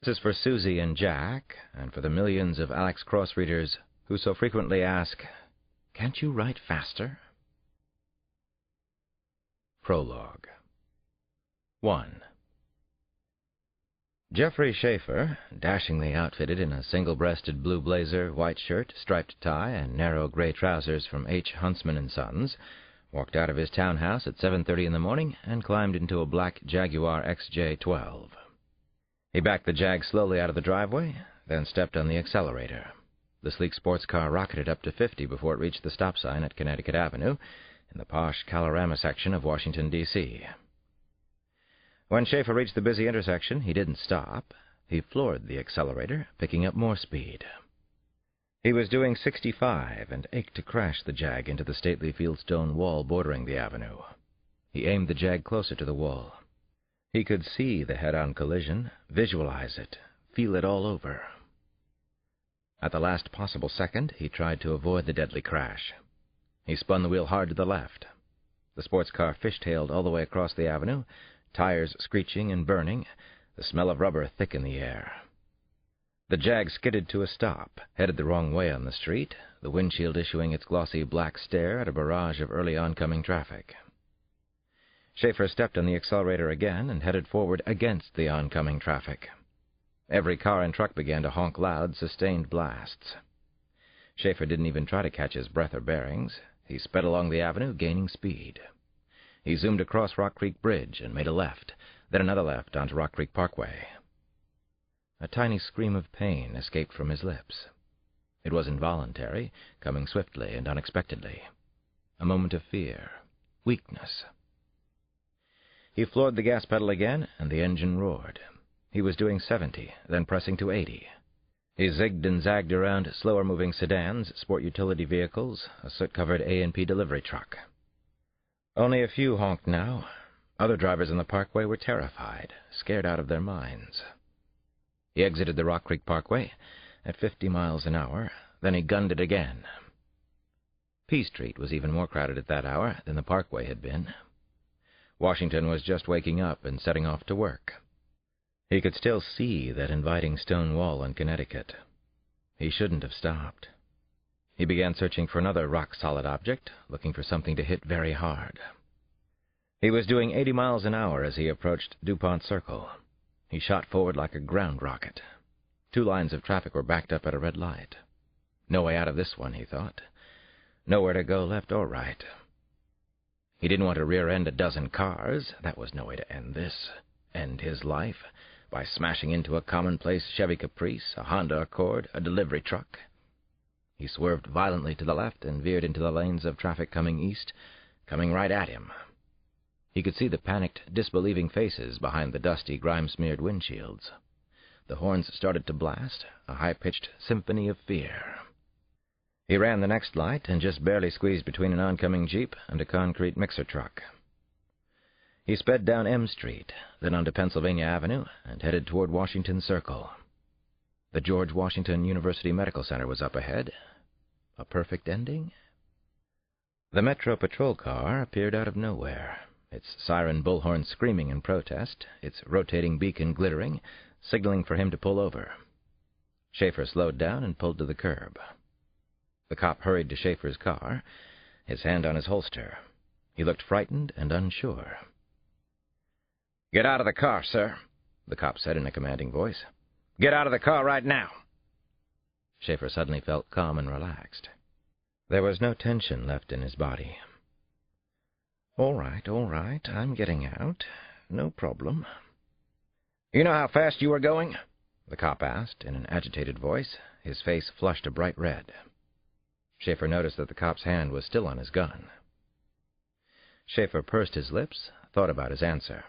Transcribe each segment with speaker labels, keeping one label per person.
Speaker 1: This is for Susie and Jack, and for the millions of Alex Cross readers who so frequently ask, "Can't you write faster?" Prologue 1. Geoffrey Schaefer, dashingly outfitted in a single-breasted blue blazer, white shirt, striped tie, and narrow gray trousers from H. Huntsman & Sons, walked out of his townhouse at 7:30 in the morning and climbed into a black Jaguar XJ12. He backed the Jag slowly out of the driveway, then stepped on the accelerator. The sleek sports car rocketed up to 50 before it reached the stop sign at Connecticut Avenue in the posh Kalorama section of Washington, D.C. When Schaefer reached the busy intersection, he didn't stop. He floored the accelerator, picking up more speed. He was doing 65 and ached to crash the Jag into the stately fieldstone wall bordering the avenue. He aimed the Jag closer to the wall. He could see the head-on collision, visualize it, feel it all over. At the last possible second, he tried to avoid the deadly crash. He spun the wheel hard to the left. The sports car fishtailed all the way across the avenue, tires screeching and burning, the smell of rubber thick in the air. The Jag skidded to a stop, headed the wrong way on the street, the windshield issuing its glossy black stare at a barrage of early oncoming traffic. Schaefer stepped on the accelerator again and headed forward against the oncoming traffic. Every car and truck began to honk loud, sustained blasts. Schaefer didn't even try to catch his breath or bearings. He sped along the avenue, gaining speed. He zoomed across Rock Creek Bridge and made a left, then another left onto Rock Creek Parkway. A tiny scream of pain escaped from his lips. It was involuntary, coming swiftly and unexpectedly. A moment of fear, weakness. He floored the gas pedal again, and the engine roared. He was doing 70, then pressing to 80. He zigged and zagged around slower-moving sedans, sport utility vehicles, a soot-covered A&P delivery truck. Only a few honked now. Other drivers on the parkway were terrified, scared out of their minds. He exited the Rock Creek Parkway at 50 miles an hour, then he gunned it again. P Street was even more crowded at that hour than the Parkway had been. Washington was just waking up and setting off to work. He could still see that inviting stone wall in Connecticut. He shouldn't have stopped. He began searching for another rock-solid object, looking for something to hit very hard. He was doing 80 miles an hour as he approached DuPont Circle. He shot forward like a ground rocket. 2 lines of traffic were backed up at a red light. No way out of this one, he thought. Nowhere to go left or right. He didn't want to rear-end a dozen cars. That was no way to end this. End his life by smashing into a commonplace Chevy Caprice, a Honda Accord, a delivery truck. He swerved violently to the left and veered into the lanes of traffic coming east, coming right at him. He could see the panicked, disbelieving faces behind the dusty, grime-smeared windshields. The horns started to blast, a high-pitched symphony of fear. He ran the next light and just barely squeezed between an oncoming Jeep and a concrete mixer truck. He sped down M Street, then onto Pennsylvania Avenue, and headed toward Washington Circle. The George Washington University Medical Center was up ahead. A perfect ending? The Metro patrol car appeared out of nowhere, its siren bullhorn screaming in protest, its rotating beacon glittering, signaling for him to pull over. Schaefer slowed down and pulled to the curb. The cop hurried to Schaefer's car, his hand on his holster. He looked frightened and unsure. "Get out of the car, sir," the cop said in a commanding voice. "Get out of the car right now." Schaefer suddenly felt calm and relaxed. There was no tension left in his body. All right, I'm getting out. No problem." "You know how fast you were going?" the cop asked in an agitated voice, his face flushed a bright red. Schaefer noticed that the cop's hand was still on his gun. Schaefer pursed his lips, thought about his answer.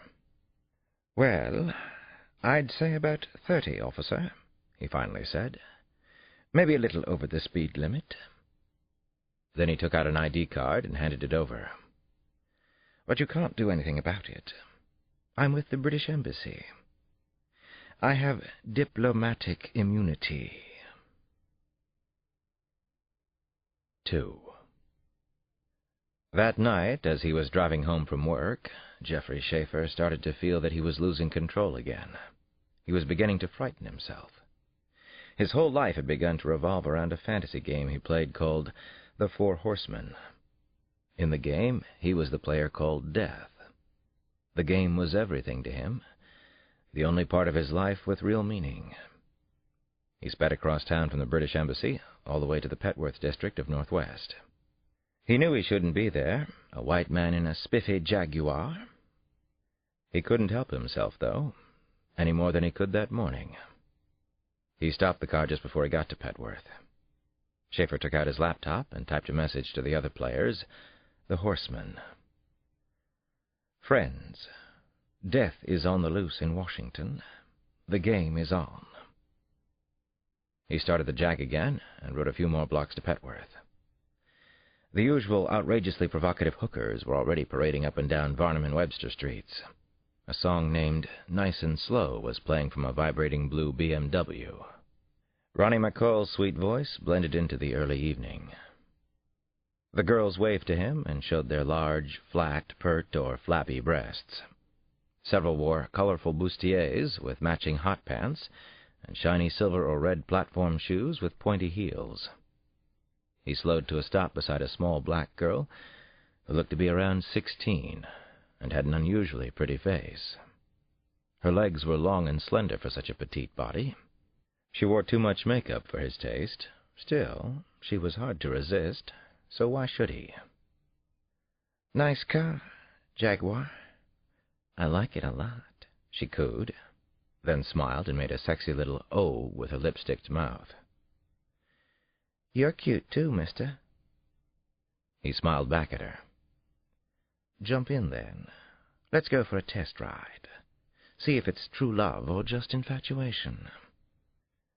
Speaker 1: "Well, I'd say about 30, officer," he finally said. "Maybe a little over the speed limit." Then he took out an ID card and handed it over. "But you can't do anything about it. I'm with the British Embassy. I have diplomatic immunity." 2. That night, as he was driving home from work, Geoffrey Schaefer started to feel that he was losing control again. He was beginning to frighten himself. His whole life had begun to revolve around a fantasy game he played called The Four Horsemen. In the game, he was the player called Death. The game was everything to him, the only part of his life with real meaning. He sped across town from the British Embassy all the way to the Petworth district of Northwest. He knew he shouldn't be there, a white man in a spiffy Jaguar. He couldn't help himself, though, any more than he could that morning. He stopped the car just before he got to Petworth. Schaefer took out his laptop and typed a message to the other players, the horsemen. Friends, death is on the loose in Washington. The game is on. He started the Jag again and rode a few more blocks to Petworth. The usual outrageously provocative hookers were already parading up and down Varnum and Webster streets. A song named Nice and Slow was playing from a vibrating blue BMW. Ronnie McCall's sweet voice blended into the early evening. The girls waved to him and showed their large, flat, pert, or flappy breasts. Several wore colorful bustiers with matching hot pants and shiny silver or red platform shoes with pointy heels. He slowed to a stop beside a small black girl who looked to be around 16 and had an unusually pretty face. Her legs were long and slender for such a petite body. She wore too much makeup for his taste. Still, she was hard to resist, so why should he? Nice car, Jaguar. I like it a lot, she cooed, then smiled and made a sexy little O with her lipsticked mouth. You're cute too, mister. He smiled back at her. Jump in, then. Let's go for a test ride. See if it's true love or just infatuation.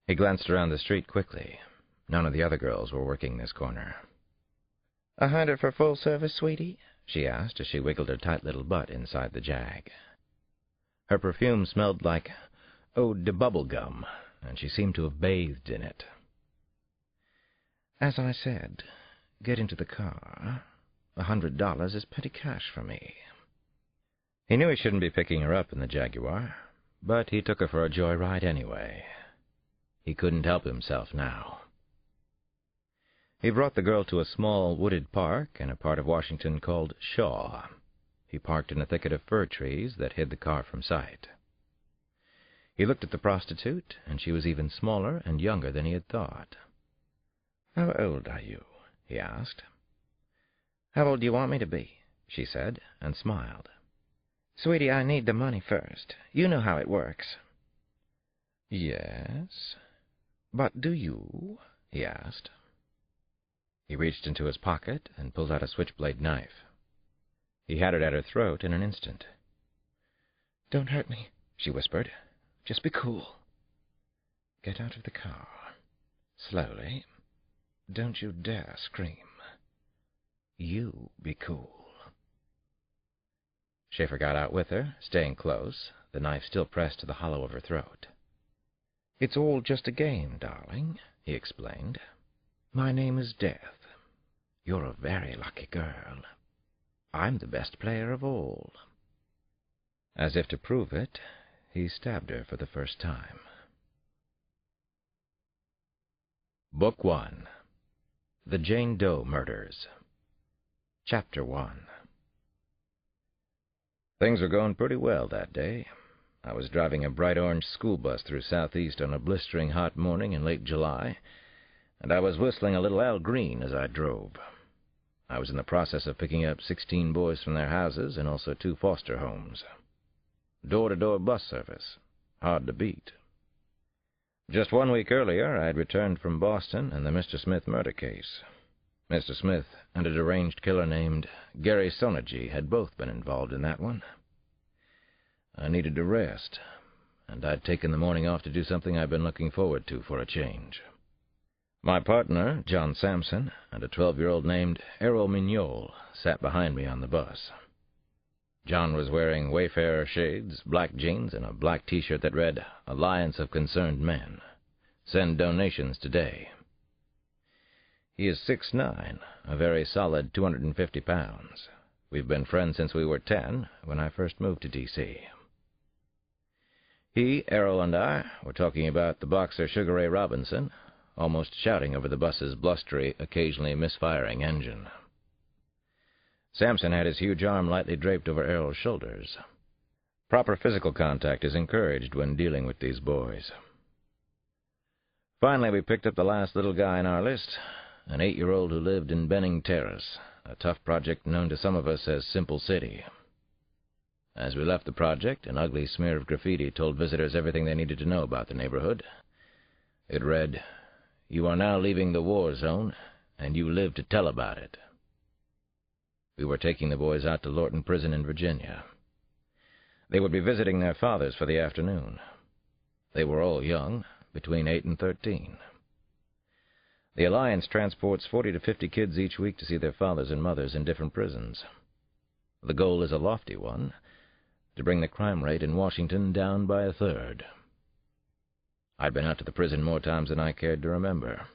Speaker 1: He glanced around the street quickly. None of the other girls were working this corner. 100 for full service, sweetie? She asked as she wiggled her tight little butt inside the Jag. Her perfume smelled like eau de bubble gum, and she seemed to have bathed in it. As I said, get into the car. $100 is petty cash for me. He knew he shouldn't be picking her up in the Jaguar, but he took her for a joyride anyway. He couldn't help himself now. He brought the girl to a small wooded park in a part of Washington called Shaw. He parked in a thicket of fir trees that hid the car from sight. He looked at the prostitute, and she was even smaller and younger than he had thought. How old are you? He asked. How old do you want me to be? She said, and smiled. Sweetie, I need the money first. You know how it works. Yes. But do you? He asked. He reached into his pocket and pulled out a switchblade knife. He had it at her throat in an instant. Don't hurt me, she whispered. Just be cool. Get out of the car. Slowly. Don't you dare scream. You be cool. Schaefer got out with her, staying close, the knife still pressed to the hollow of her throat. It's all just a game, darling, he explained. My name is Death. You're a very lucky girl. I'm the best player of all. As if to prove it, he stabbed her for the first time. Book 1. The Jane Doe Murders. Chapter 1. Things were going pretty well that day. I was driving a bright orange school bus through Southeast on a blistering hot morning in late July, and I was whistling a little Al Green as I drove. I was in the process of picking up 16 boys from their houses and also 2 foster homes. Door-to-door bus service. Hard to beat. Just 1 week earlier, I had returned from Boston and the Mr. Smith murder case. Mr. Smith and a deranged killer named Gary Sonergy had both been involved in that one. I needed a rest, and I'd taken the morning off to do something I'd been looking forward to for a change. My partner, John Sampson, and a 12-year-old named Errol Mignol sat behind me on the bus. John was wearing Wayfarer shades, black jeans, and a black T-shirt that read, Alliance of Concerned Men. Send donations today. He is 6'9", a very solid 250 pounds. We've been friends since we were 10, when I first moved to D.C. He, Errol, and I were talking about the boxer Sugar Ray Robinson, almost shouting over the bus's blustery, occasionally misfiring engine. Samson had his huge arm lightly draped over Errol's shoulders. Proper physical contact is encouraged when dealing with these boys. Finally, we picked up the last little guy in our list, an 8-year-old who lived in Benning Terrace, a tough project known to some of us as Simple City. As we left the project, an ugly smear of graffiti told visitors everything they needed to know about the neighborhood. It read, "You are now leaving the war zone, and you live to tell about it." We were taking the boys out to Lorton Prison in Virginia. They would be visiting their fathers for the afternoon. They were all young, between 8 and 13. The Alliance transports 40 to 50 kids each week to see their fathers and mothers in different prisons. The goal is a lofty one, to bring the crime rate in Washington down by 1/3. I'd been out to the prison more times than I cared to remember.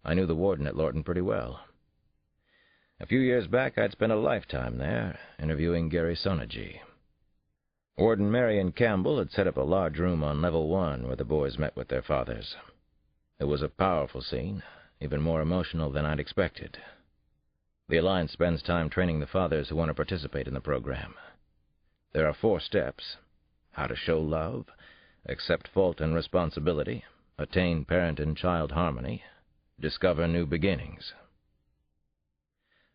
Speaker 1: I knew the warden at Lorton pretty well. A few years back, I'd spent a lifetime there, interviewing Gary Sonergy. Warden Marion Campbell had set up a large room on level 1 where the boys met with their fathers. It was a powerful scene, even more emotional than I'd expected. The Alliance spends time training the fathers who want to participate in the program. There are 4 steps: how to show love, accept fault and responsibility, attain parent and child harmony, discover new beginnings.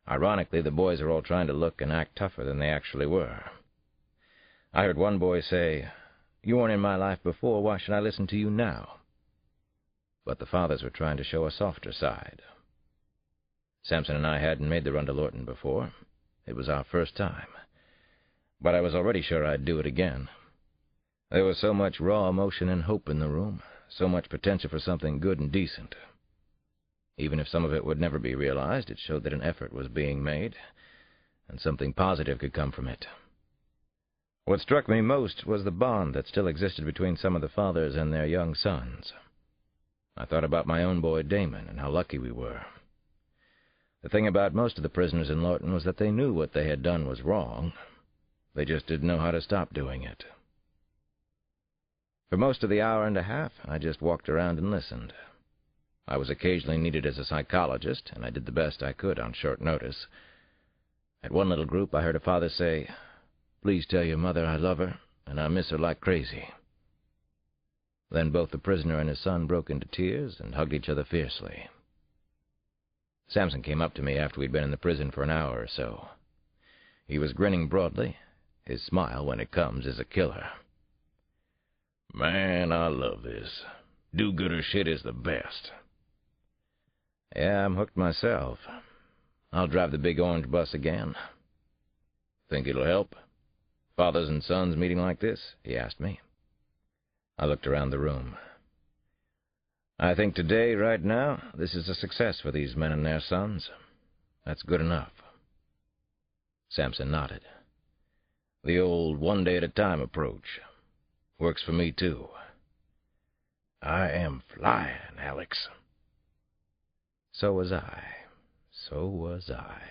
Speaker 1: Ironically, the boys are all trying to look and act tougher than they actually were. I heard one boy say, "You weren't in my life before, why should I listen to you now?" But the fathers were trying to show a softer side. Samson and I hadn't made the run to Lorton before. It was our first time. But I was already sure I'd do it again. There was so much raw emotion and hope in the room, so much potential for something good and decent. Even if some of it would never be realized, it showed that an effort was being made, and something positive could come from it. What struck me most was the bond that still existed between some of the fathers and their young sons. I thought about my own boy Damon and how lucky we were. The thing about most of the prisoners in Lorton was that they knew what they had done was wrong. They just didn't know how to stop doing it. For most of the hour and a half, I just walked around and listened. I was occasionally needed as a psychologist, and I did the best I could on short notice. At one little group, I heard a father say, "Please tell your mother I love her, and I miss her like crazy." Then both the prisoner and his son broke into tears and hugged each other fiercely. Samson came up to me after we'd been in the prison for an hour or so. He was grinning broadly. His smile, when it comes, is a killer. "Man, I love this. Do-gooder shit is the best." Yeah, I'm hooked myself. I'll drive the big orange bus again. "Think it'll help? Fathers and sons meeting like this?" he asked me. I looked around the room. "I think today, right now, this is a success for these men and their sons. That's good enough." Samson nodded. "The old one-day-at-a-time approach. Works for me, too." "I am flying, Alex." So was I. So was I.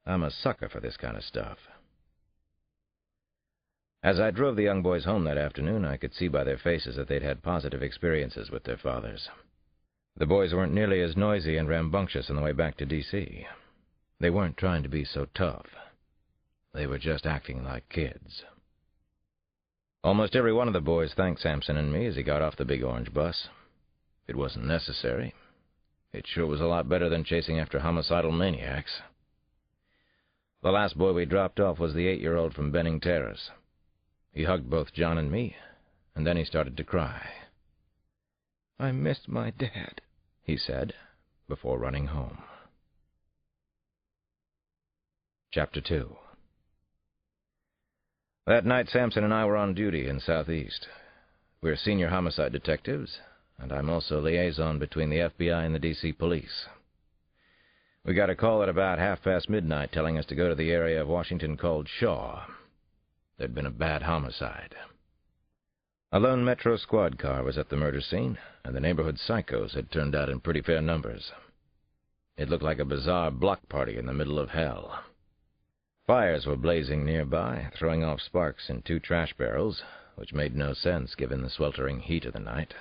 Speaker 1: I'm a sucker for this kind of stuff. As I drove the young boys home that afternoon, I could see by their faces that they'd had positive experiences with their fathers. The boys weren't nearly as noisy and rambunctious on the way back to D.C. They weren't trying to be so tough. They were just acting like kids. Almost every one of the boys thanked Samson and me as he got off the big orange bus. It wasn't necessary. It sure was a lot better than chasing after homicidal maniacs. The last boy we dropped off was the 8-year-old from Benning Terrace. He hugged both John and me, and then he started to cry. "I missed my dad," he said, before running home. Chapter 2. That night, Samson and I were on duty in Southeast. We're senior homicide detectives, and I'm also liaison between the FBI and the D.C. police. We got a call at about midnight telling us to go to the area of Washington called Shaw. There'd been a bad homicide. A lone Metro squad car was at the murder scene, and the neighborhood psychos had turned out in pretty fair numbers. It looked like a bizarre block party in the middle of hell. Fires were blazing nearby, throwing off sparks in 2 trash barrels, which made no sense given the sweltering heat of the night.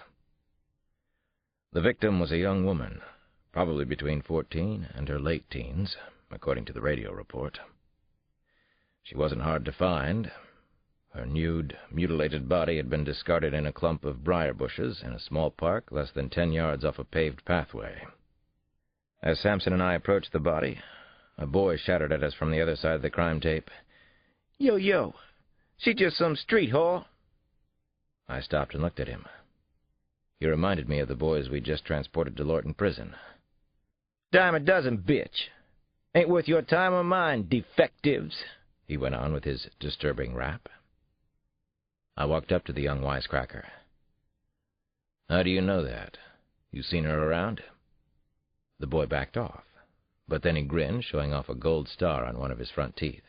Speaker 1: The victim was a young woman, probably between 14 and her late teens, according to the radio report. She wasn't hard to find. Her nude, mutilated body had been discarded in a clump of briar bushes in a small park less than 10 yards off a paved pathway. As Sampson and I approached the body, a boy shouted at us from the other side of the crime tape, "Yo, she just some street whore." I stopped and looked at him. He reminded me of the boys we just transported to Lorton Prison. "Dime a dozen, bitch. Ain't worth your time or mine, defectives," he went on with his disturbing rap. I walked up to the young wisecracker. "How do you know that? You seen her around?" The boy backed off, but then he grinned, showing off a gold star on one of his front teeth.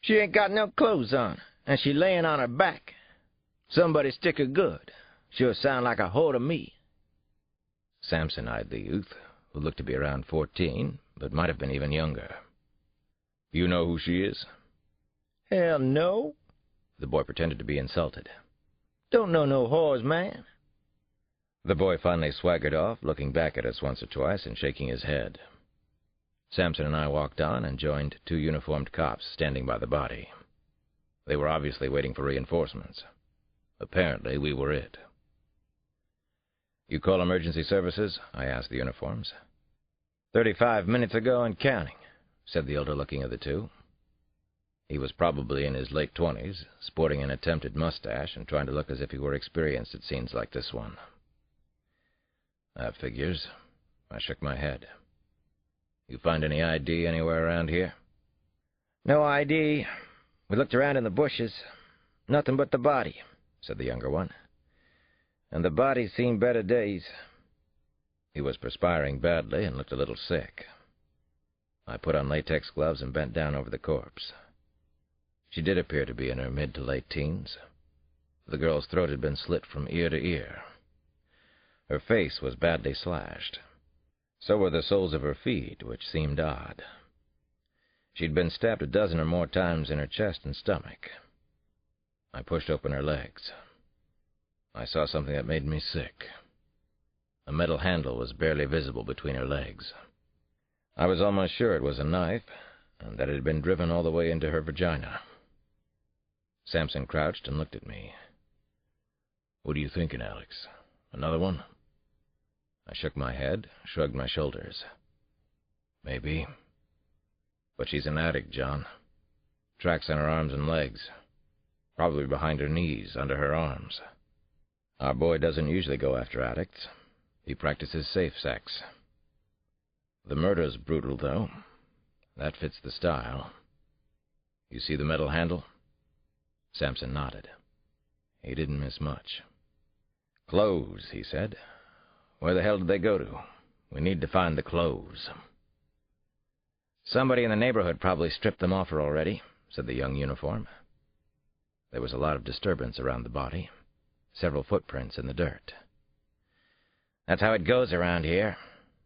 Speaker 1: "She ain't got no clothes on, and she layin' on her back. Somebody stick her good. Sure sound like a whore to me." Sampson eyed the youth, who looked to be around 14, but might have been even younger. "You know who she is?" "Hell no." The boy pretended to be insulted. "Don't know no whores, man." The boy finally swaggered off, looking back at us once or twice and shaking his head. Sampson and I walked on and joined 2 uniformed cops standing by the body. They were obviously waiting for reinforcements. Apparently, we were it. "You call emergency services?" I asked the uniforms. 35 minutes ago and counting," said the older-looking of the two. He was probably in his late 20s, sporting an attempted mustache and trying to look as if he were experienced at scenes like this one. "That figures." I shook my head. "You find any ID anywhere around here?" "No ID. We looked around in the bushes. Nothing but the body," said the younger one. "And the body's seen better days." He was perspiring badly and looked a little sick. I put on latex gloves and bent down over the corpse. She did appear to be in her mid to late teens. The girl's throat had been slit from ear to ear. Her face was badly slashed. So were the soles of her feet, which seemed odd. She'd been stabbed a dozen or more times in her chest and stomach. I pushed open her legs. I saw something that made me sick. A metal handle was barely visible between her legs. I was almost sure it was a knife, and that it had been driven all the way into her vagina. Sampson crouched and looked at me. "What are you thinking, Alex? Another one?" I shook my head, shrugged my shoulders. "Maybe. But she's an addict, John. Tracks on her arms and legs. Probably behind her knees, under her arms. Our boy doesn't usually go after addicts. He practices safe sex. The murder's brutal, though. That fits the style. You see the metal handle?" Sampson nodded. He didn't miss much. "Clothes," he said. "Where the hell did they go to? We need to find the clothes." "Somebody in the neighborhood probably stripped them off her already," said the young uniform. There was a lot of disturbance around the body. Several footprints in the dirt. "That's how it goes around here.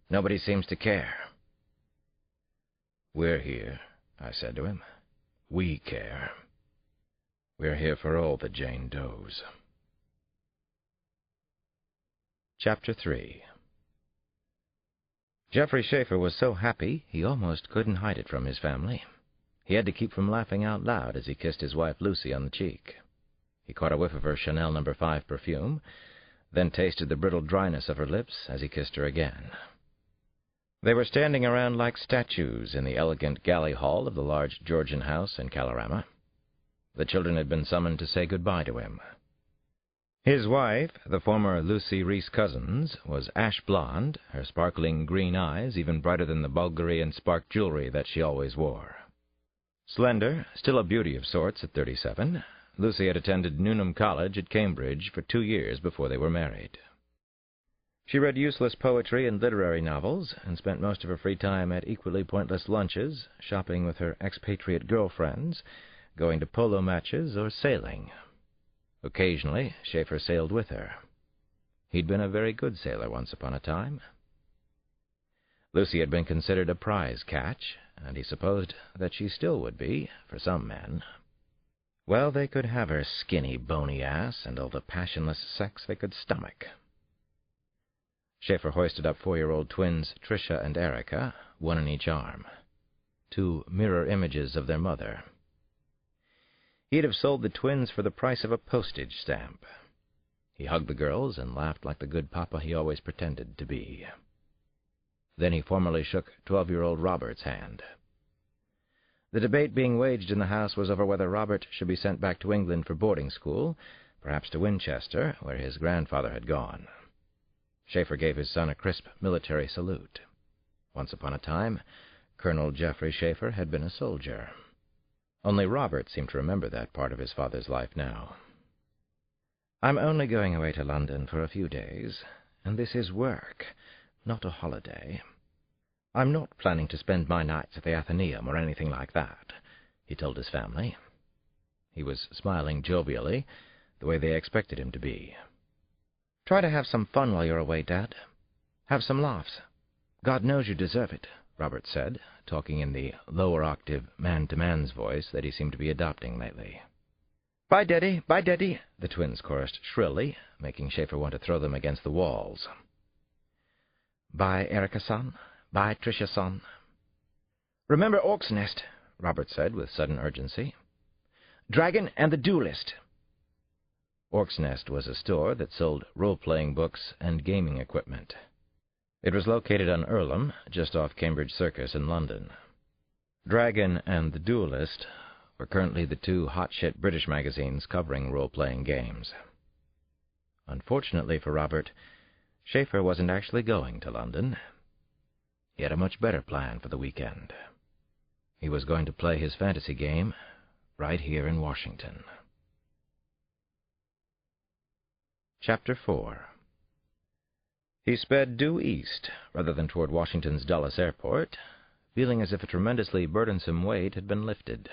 Speaker 1: Nobody seems to care." "We're here," I said to him. "We care. We're here for all the Jane Does." Chapter 3. Jeffrey Schaefer was so happy he almost couldn't hide it from his family. He had to keep from laughing out loud as he kissed his wife Lucy on the cheek. He caught a whiff of her Chanel No. 5 perfume, then tasted the brittle dryness of her lips as he kissed her again. They were standing around like statues in the elegant galley hall of the large Georgian house in Kalorama. The children had been summoned to say goodbye to him. His wife, the former Lucy Reese Cousins, was ash blonde, her sparkling green eyes even brighter than the Bulgarian spark jewelry that she always wore. Slender, still a beauty of sorts at 37, Lucy had attended Newnham College at Cambridge for 2 years before they were married. She read useless poetry and literary novels, and spent most of her free time at equally pointless lunches, shopping with her expatriate girlfriends, going to polo matches, or sailing. Occasionally, Schaefer sailed with her. He'd been a very good sailor once upon a time. Lucy had been considered a prize catch, and he supposed that she still would be, for some men. Well, they could have her skinny, bony ass and all the passionless sex they could stomach. Schaefer hoisted up 4-year-old twins Tricia and Erica, one in each arm, 2 mirror images of their mother. He'd have sold the twins for the price of a postage stamp. He hugged the girls and laughed like the good papa he always pretended to be. Then he formally shook 12-year-old Robert's hand. The debate being waged in the house was over whether Robert should be sent back to England for boarding school, perhaps to Winchester, where his grandfather had gone. Schaefer gave his son a crisp military salute. Once upon a time, Colonel Geoffrey Schaefer had been a soldier. Only Robert seemed to remember that part of his father's life now. "I'm only going away to London for a few days, and this is work, not a holiday. I'm not planning to spend my nights at the Athenaeum or anything like that," he told his family. He was smiling jovially, the way they expected him to be. "Try to have some fun while you're away, Dad. Have some laughs. God knows you deserve it," Robert said, talking in the lower octave man-to-man's voice that he seemed to be adopting lately. "Bye, Daddy, bye, Daddy," the twins chorused shrilly, making Schaefer want to throw them against the walls. "Bye, Erica-san. Bye, Tricia-san." "Remember Orc's Nest," Robert said with sudden urgency. "Dragon and the Duelist." Orc's Nest was a store that sold role-playing books and gaming equipment. It was located on Earlham, just off Cambridge Circus in London. Dragon and the Duelist were currently the 2 hot-shit British magazines covering role-playing games. Unfortunately for Robert, Schaefer wasn't actually going to London. He had a much better plan for the weekend. He was going to play his fantasy game right here in Washington. Chapter 4. He sped due east, rather than toward Washington's Dulles Airport, feeling as if a tremendously burdensome weight had been lifted.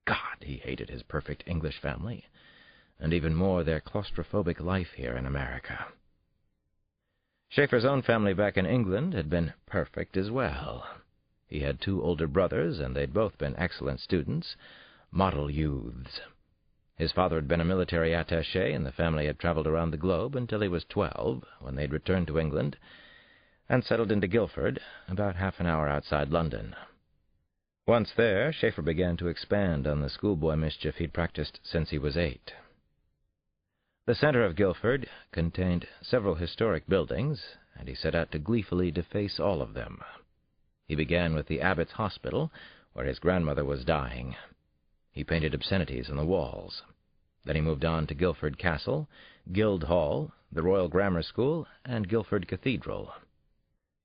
Speaker 1: God, he hated his perfect English family, and even more their claustrophobic life here in America. Schaefer's own family back in England had been perfect as well. He had 2 older brothers, and they'd both been excellent students, model youths. His father had been a military attaché, and the family had traveled around the globe until he was 12, when they'd returned to England and settled into Guildford, about half an hour outside London. Once there, Schaefer began to expand on the schoolboy mischief he'd practiced since he was 8. The center of Guildford contained several historic buildings, and he set out to gleefully deface all of them. He began with the Abbot's Hospital, where his grandmother was dying. He painted obscenities on the walls. Then he moved on to Guildford Castle, Guildhall, the Royal Grammar School, and Guildford Cathedral.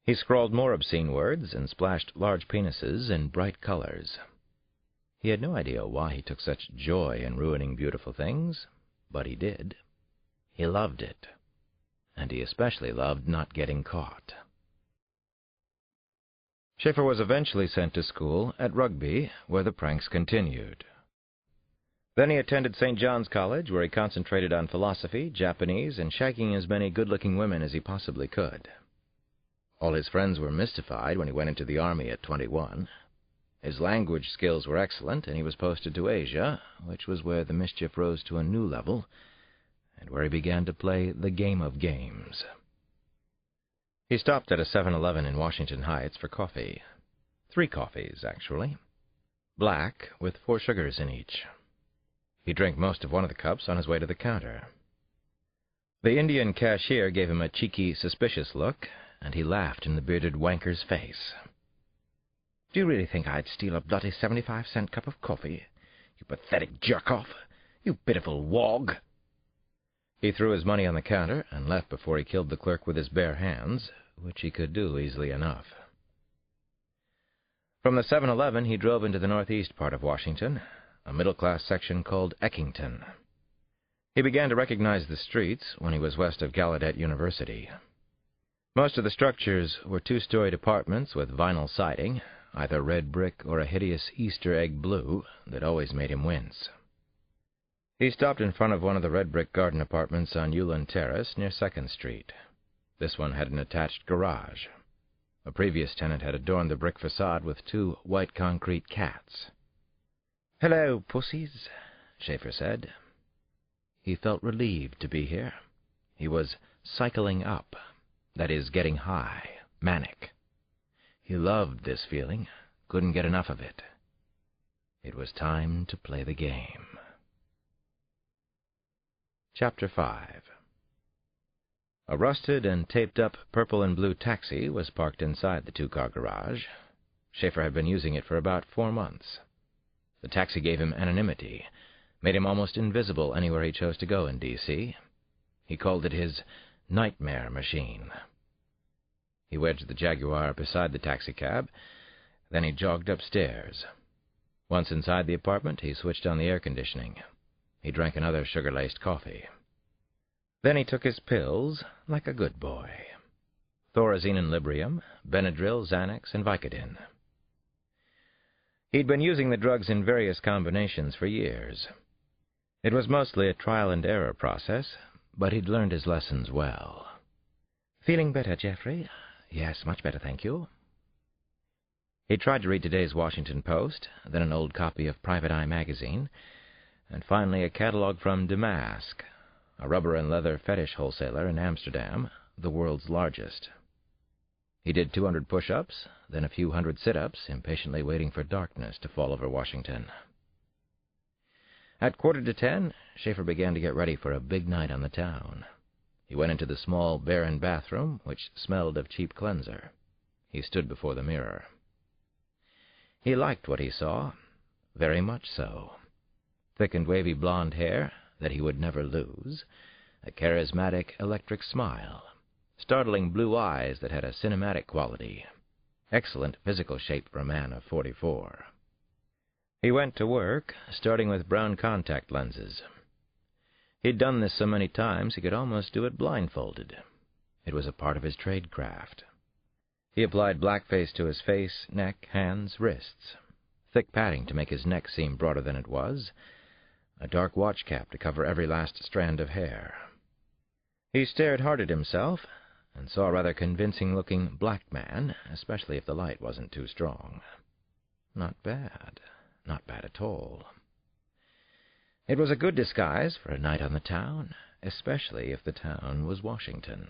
Speaker 1: He scrawled more obscene words and splashed large penises in bright colors. He had no idea why he took such joy in ruining beautiful things, but he did. He loved it, and he especially loved not getting caught. Schaefer was eventually sent to school at Rugby, where the pranks continued. Then he attended St. John's College, where he concentrated on philosophy, Japanese, and shagging as many good-looking women as he possibly could. All his friends were mystified when he went into the army at 21. His language skills were excellent, and he was posted to Asia, which was where the mischief rose to a new level, and where he began to play the game of games. He stopped at a 7-Eleven in Washington Heights for coffee. 3 coffees, actually. Black, with 4 sugars in each. He drank most of one of the cups on his way to the counter. The Indian cashier gave him a cheeky, suspicious look, and he laughed in the bearded wanker's face. "Do you really think I'd steal a bloody 75-cent cup of coffee? You pathetic jerk-off! You pitiful wog!" He threw his money on the counter and left before he killed the clerk with his bare hands, which he could do easily enough. From the 7-Eleven, he drove into the northeast part of Washington, a middle-class section called Eckington. He began to recognize the streets when he was west of Gallaudet University. Most of the structures were 2-storied apartments with vinyl siding, either red brick or a hideous Easter egg blue that always made him wince. He stopped in front of one of the red brick garden apartments on Eulon Terrace near 2nd Street. This one had an attached garage. A previous tenant had adorned the brick facade with 2 white concrete cats. "Hello, pussies," Schaefer said. He felt relieved to be here. He was cycling up, that is, getting high, manic. He loved this feeling, couldn't get enough of it. It was time to play the game. Chapter 5. A rusted and taped-up purple and blue taxi was parked inside the two-car garage. Schaefer had been using it for about 4 months. The taxi gave him anonymity, made him almost invisible anywhere he chose to go in D.C. He called it his nightmare machine. He wedged the Jaguar beside the taxicab, then he jogged upstairs. Once inside the apartment, he switched on the air conditioning. He drank another sugar-laced coffee. Then he took his pills like a good boy. Thorazine and Librium, Benadryl, Xanax, and Vicodin. He'd been using the drugs in various combinations for years. It was mostly a trial-and-error process, but he'd learned his lessons well. "Feeling better, Geoffrey?" "Yes, much better, thank you." He tried to read today's Washington Post, then an old copy of Private Eye magazine, and finally a catalog from Damask, a rubber and leather fetish wholesaler in Amsterdam, the world's largest. He did 200 push-ups, then a few hundred sit-ups, impatiently waiting for darkness to fall over Washington. At 9:45, Schaefer began to get ready for a big night on the town. He went into the small, barren bathroom, which smelled of cheap cleanser. He stood before the mirror. He liked what he saw, very much so. Thick and wavy blonde hair that he would never lose, a charismatic, electric smile, startling blue eyes that had a cinematic quality, excellent physical shape for a man of 44. He went to work, starting with brown contact lenses. He'd done this so many times he could almost do it blindfolded. It was a part of his tradecraft. He applied blackface to his face, neck, hands, wrists, thick padding to make his neck seem broader than it was, a dark watch cap to cover every last strand of hair. He stared hard at himself and saw a rather convincing-looking black man, especially if the light wasn't too strong. Not bad. Not bad at all. It was a good disguise for a night on the town, especially if the town was Washington.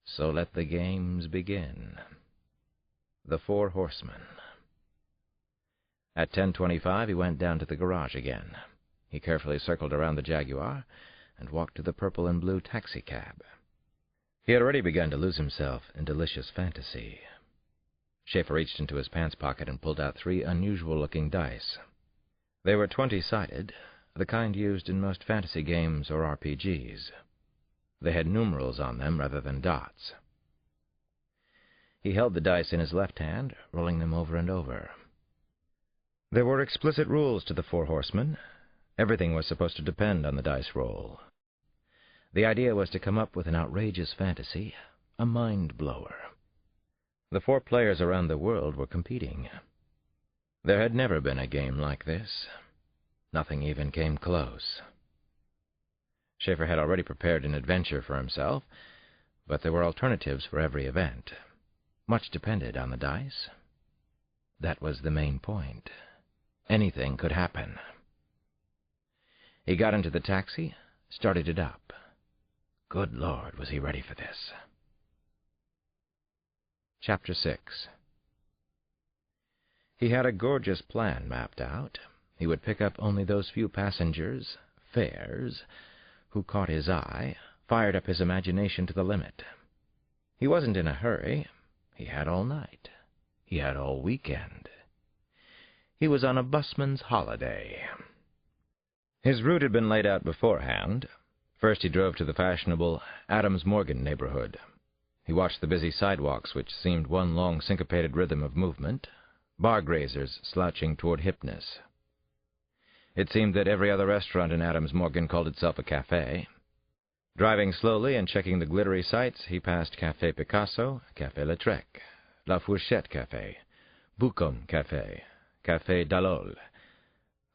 Speaker 1: So let the games begin. The Four Horsemen. At 10:25, he went down to the garage again. He carefully circled around the Jaguar and walked to the purple and blue taxicab. He had already begun to lose himself in delicious fantasy. Schaefer reached into his pants pocket and pulled out 3 unusual-looking dice. They were 20-sided, the kind used in most fantasy games or RPGs. They had numerals on them rather than dots. He held the dice in his left hand, rolling them over and over. There were explicit rules to the Four Horsemen. Everything was supposed to depend on the dice roll. The idea was to come up with an outrageous fantasy, a mind-blower. The 4 players around the world were competing. There had never been a game like this. Nothing even came close. Schaefer had already prepared an adventure for himself, but there were alternatives for every event. Much depended on the dice. That was the main point. Anything could happen. He got into the taxi, started it up. Good Lord, was he ready for this? Chapter 6. He had a gorgeous plan mapped out. He would pick up only those few passengers, fares, who caught his eye, fired up his imagination to the limit. He wasn't in a hurry. He had all night. He had all weekend. He was on a busman's holiday. His route had been laid out beforehand. First he drove to the fashionable Adams Morgan neighborhood. He watched the busy sidewalks, which seemed one long syncopated rhythm of movement, bar grazers slouching toward hipness. It seemed that every other restaurant in Adams Morgan called itself a cafe. Driving slowly and checking the glittery sights, he passed Café Picasso, Café Lautrec, La Fourchette Café, Bucom Café, Café Dalol,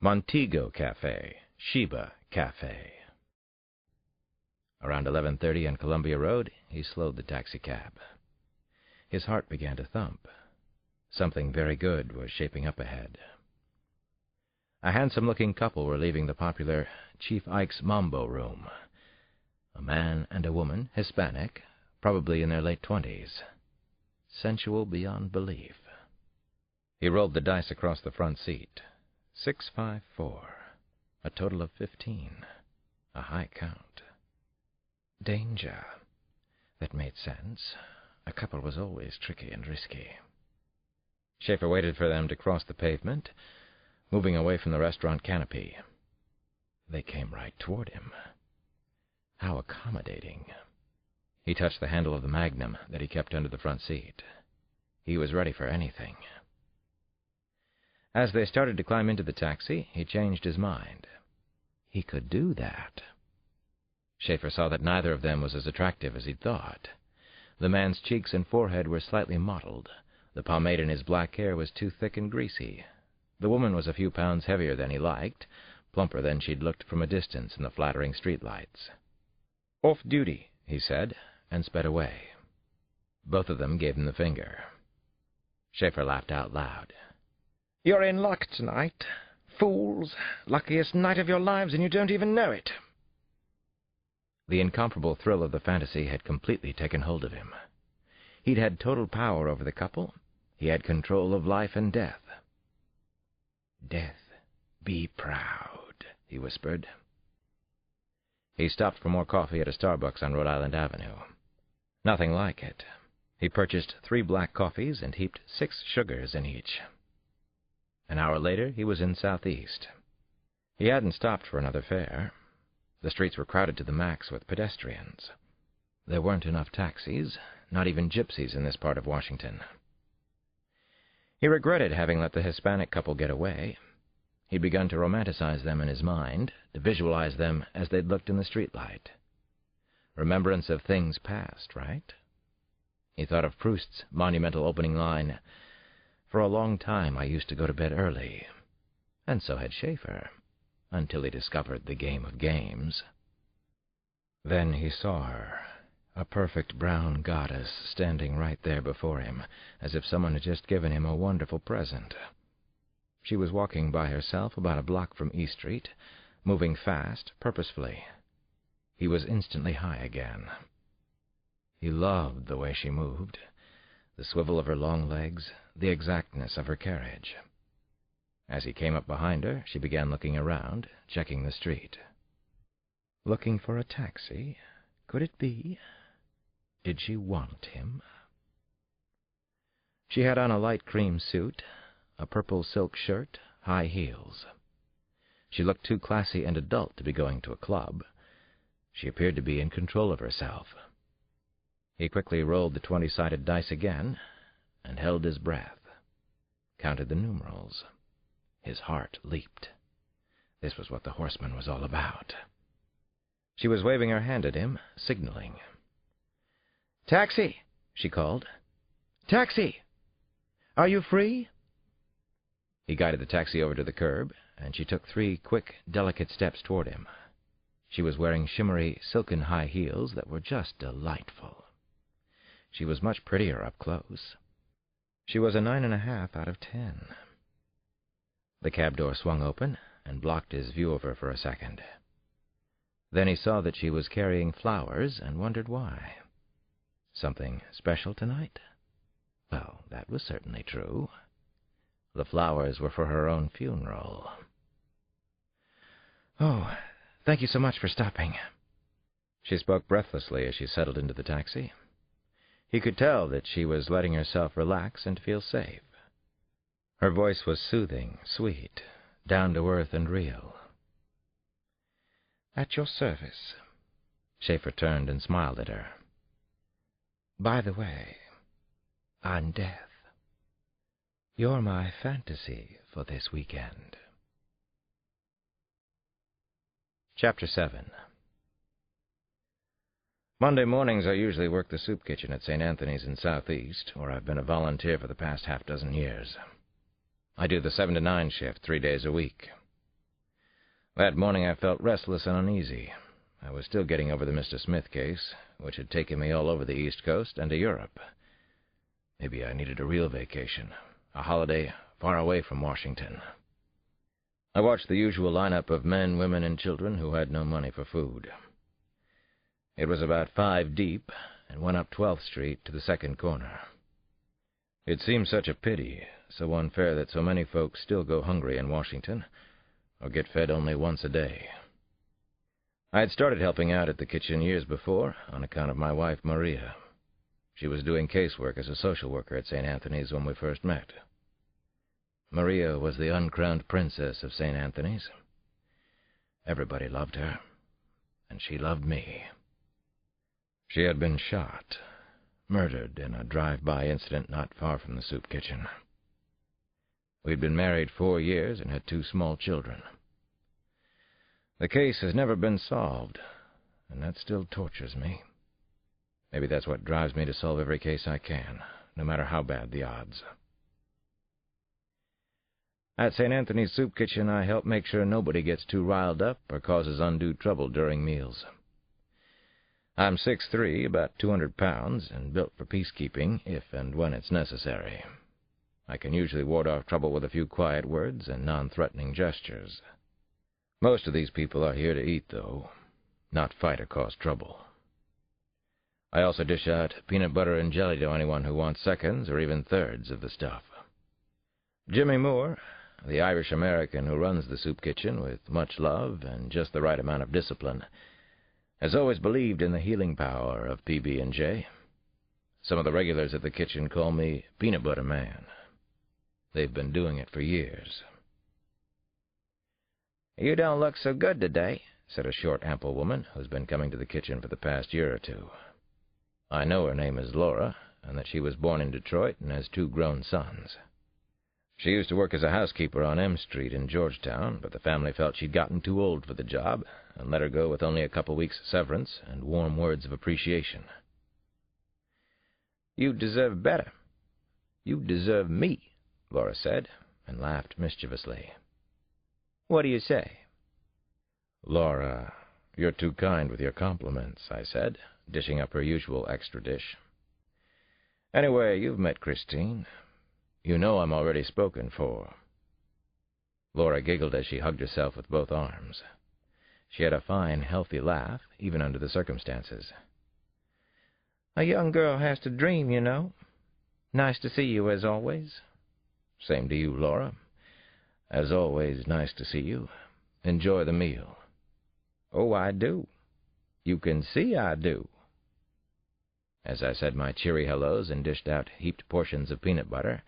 Speaker 1: Montego Café, Sheba Café. Around 11:30 on Columbia Road, he slowed the taxicab. His heart began to thump. Something very good was shaping up ahead. A handsome-looking couple were leaving the popular Chief Ike's Mambo Room. A man and a woman, Hispanic, probably in their late 20s. Sensual beyond belief. He rolled the dice across the front seat. 6, 5, 4. A total of 15. A high count. Danger. That made sense. A couple was always tricky and risky. Schaefer waited for them to cross the pavement, moving away from the restaurant canopy. They came right toward him. How accommodating. He touched the handle of the Magnum that he kept under the front seat. He was ready for anything. As they started to climb into the taxi, he changed his mind. He could do that. Schaefer saw that neither of them was as attractive as he'd thought. The man's cheeks and forehead were slightly mottled. The pomade in his black hair was too thick and greasy. The woman was a few pounds heavier than he liked, plumper than she'd looked from a distance in the flattering streetlights. "Off duty," he said, and sped away. Both of them gave him the finger. Schaefer laughed out loud. "You're in luck tonight. Fools. Luckiest night of your lives, and you don't even know it." The incomparable thrill of the fantasy had completely taken hold of him. He'd had total power over the couple. He had control of life and death. "Death, be proud," he whispered. He stopped for more coffee at a Starbucks on Rhode Island Avenue. Nothing like it. He purchased 3 black coffees and heaped 6 sugars in each. An hour later, he was in Southeast. He hadn't stopped for another fare. The streets were crowded to the max with pedestrians. There weren't enough taxis, not even gypsies in this part of Washington. He regretted having let the Hispanic couple get away. He'd begun to romanticize them in his mind, to visualize them as they'd looked in the streetlight. Remembrance of things past, right? He thought of Proust's monumental opening line, "For a long time I used to go to bed early," and so had Schaefer, until he discovered the game of games. Then he saw her, a perfect brown goddess standing right there before him, as if someone had just given him a wonderful present. She was walking by herself about a block from E Street, moving fast, purposefully. He was instantly high again. He loved the way she moved, the swivel of her long legs, the exactness of her carriage. As he came up behind her, she began looking around, checking the street. Looking for a taxi? Could it be? Did she want him? She had on a light cream suit, a purple silk shirt, high heels. She looked too classy and adult to be going to a club. She appeared to be in control of herself. He quickly rolled the 20-sided dice again and held his breath, counted the numerals. His heart leaped. This was what the horseman was all about. She was waving her hand at him, signaling. "Taxi!" she called. "Taxi! Are you free?" He guided the taxi over to the curb, and she took 3 quick, delicate steps toward him. She was wearing shimmery, silken high heels that were just delightful. She was much prettier up close. She was a 9.5 out of 10. The cab door swung open and blocked his view of her for a second. Then he saw that she was carrying flowers and wondered why. Something special tonight? Well, that was certainly true. The flowers were for her own funeral. "Oh, thank you so much for stopping." She spoke breathlessly as she settled into the taxi. He could tell that she was letting herself relax and feel safe. Her voice was soothing, sweet, down to earth and real. "At your service." Schaefer turned and smiled at her. "By the way, on death. You're my fantasy for this weekend." Chapter 7. Monday mornings I usually work the soup kitchen at St. Anthony's in Southeast, where I've been a volunteer for the past half-dozen years. I do the 7 to 9 shift 3 days a week. That morning I felt restless and uneasy. I was still getting over the Mr. Smith case, which had taken me all over the East Coast and to Europe. Maybe I needed a real vacation, a holiday far away from Washington. I watched the usual lineup of men, women, and children who had no money for food. It was about 5 deep, and went up 12th Street to the second corner. It seemed such a pity, so unfair that so many folks still go hungry in Washington, or get fed only once a day. I had started helping out at the kitchen years before, on account of my wife, Maria. She was doing casework as a social worker at St. Anthony's when we first met. Maria was the uncrowned princess of St. Anthony's. Everybody loved her, and she loved me. She had been shot, murdered in a drive-by incident not far from the soup kitchen. We'd been married 4 years and had 2 small children. The case has never been solved, and that still tortures me. Maybe that's what drives me to solve every case I can, no matter how bad the odds. At St. Anthony's Soup Kitchen, I help make sure nobody gets too riled up or causes undue trouble during meals. I'm 6'3", about 200 pounds, and built for peacekeeping if and when it's necessary. I can usually ward off trouble with a few quiet words and non-threatening gestures. Most of these people are here to eat, though, not fight or cause trouble. I also dish out peanut butter and jelly to anyone who wants seconds or even thirds of the stuff. Jimmy Moore, the Irish-American who runs the soup kitchen with much love and just the right amount of discipline, has always believed in the healing power of PB&J. Some of the regulars at the kitchen call me Peanut Butter Man. They've been doing it for years. "You don't look so good today," said a short, ample woman who's been coming to the kitchen for the past year or 2. I know her name is Laura, and that she was born in Detroit and has 2 grown sons. She used to work as a housekeeper on M Street in Georgetown, but the family felt she'd gotten too old for the job and let her go with only a couple weeks' severance and warm words of appreciation. "You deserve better. You deserve me," Laura said, and laughed mischievously. "What do you say?" "Laura, you're too kind with your compliments," I said, dishing up her usual extra dish. "Anyway, you've met Christine. You know I'm already spoken for." Laura giggled as she hugged herself with both arms. She had a fine, healthy laugh, even under the circumstances. "A young girl has to dream, you know. Nice to see you, as always." "Same to you, Laura. As always, nice to see you. Enjoy the meal." "Oh, I do. You can see I do." As I said my cheery hellos and dished out heaped portions of peanut butter,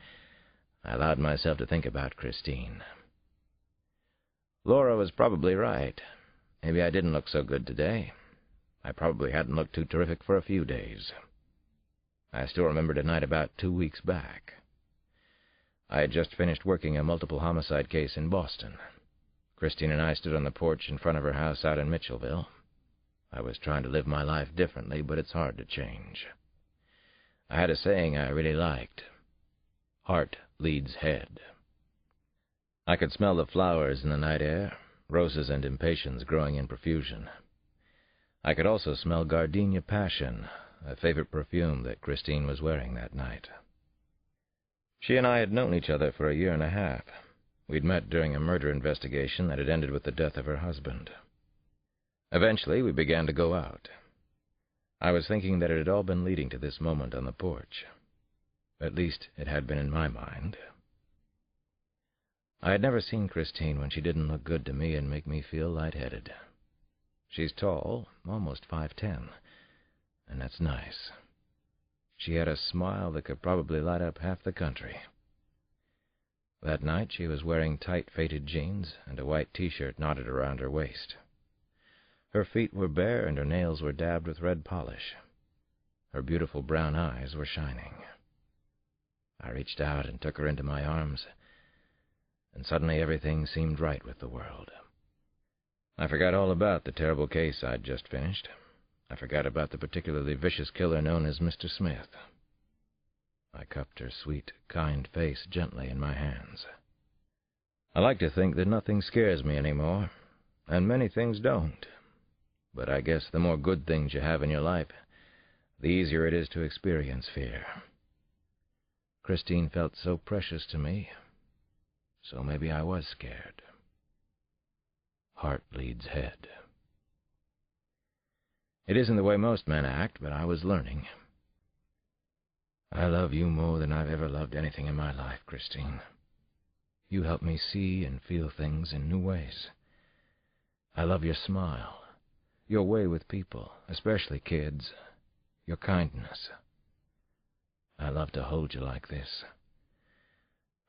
Speaker 1: I allowed myself to think about Christine. Laura was probably right. Maybe I didn't look so good today. I probably hadn't looked too terrific for a few days. I still remembered a night about 2 weeks back. I had just finished working a multiple homicide case in Boston. Christine and I stood on the porch in front of her house out in Mitchellville. I was trying to live my life differently, but it's hard to change. I had a saying I really liked. Heart leads head. I could smell the flowers in the night air, roses and impatiens growing in profusion. I could also smell gardenia passion, a favorite perfume that Christine was wearing that night. She and I had known each other for a year and a half. We'd met during a murder investigation that had ended with the death of her husband. Eventually, we began to go out. I was thinking that it had all been leading to this moment on the porch. At least, it had been in my mind. I had never seen Christine when she didn't look good to me and make me feel lightheaded. She's tall, almost 5'10", and that's nice. She had a smile that could probably light up half the country. That night, she was wearing tight faded jeans and a white T-shirt knotted around her waist. Her feet were bare and her nails were dabbed with red polish. Her beautiful brown eyes were shining. I reached out and took her into my arms, and suddenly everything seemed right with the world. I forgot all about the terrible case I'd just finished. I forgot about the particularly vicious killer known as Mr. Smith. I cupped her sweet, kind face gently in my hands. I like to think that nothing scares me anymore, and many things don't. But I guess the more good things you have in your life, the easier it is to experience fear. Christine felt so precious to me, so maybe I was scared. heart leads head. It isn't the way most men act, but I was learning. I love you more than I've ever loved anything in my life, Christine. You help me see and feel things in new ways. I love your smile, your way with people, especially kids, your kindness. I love to hold you like this.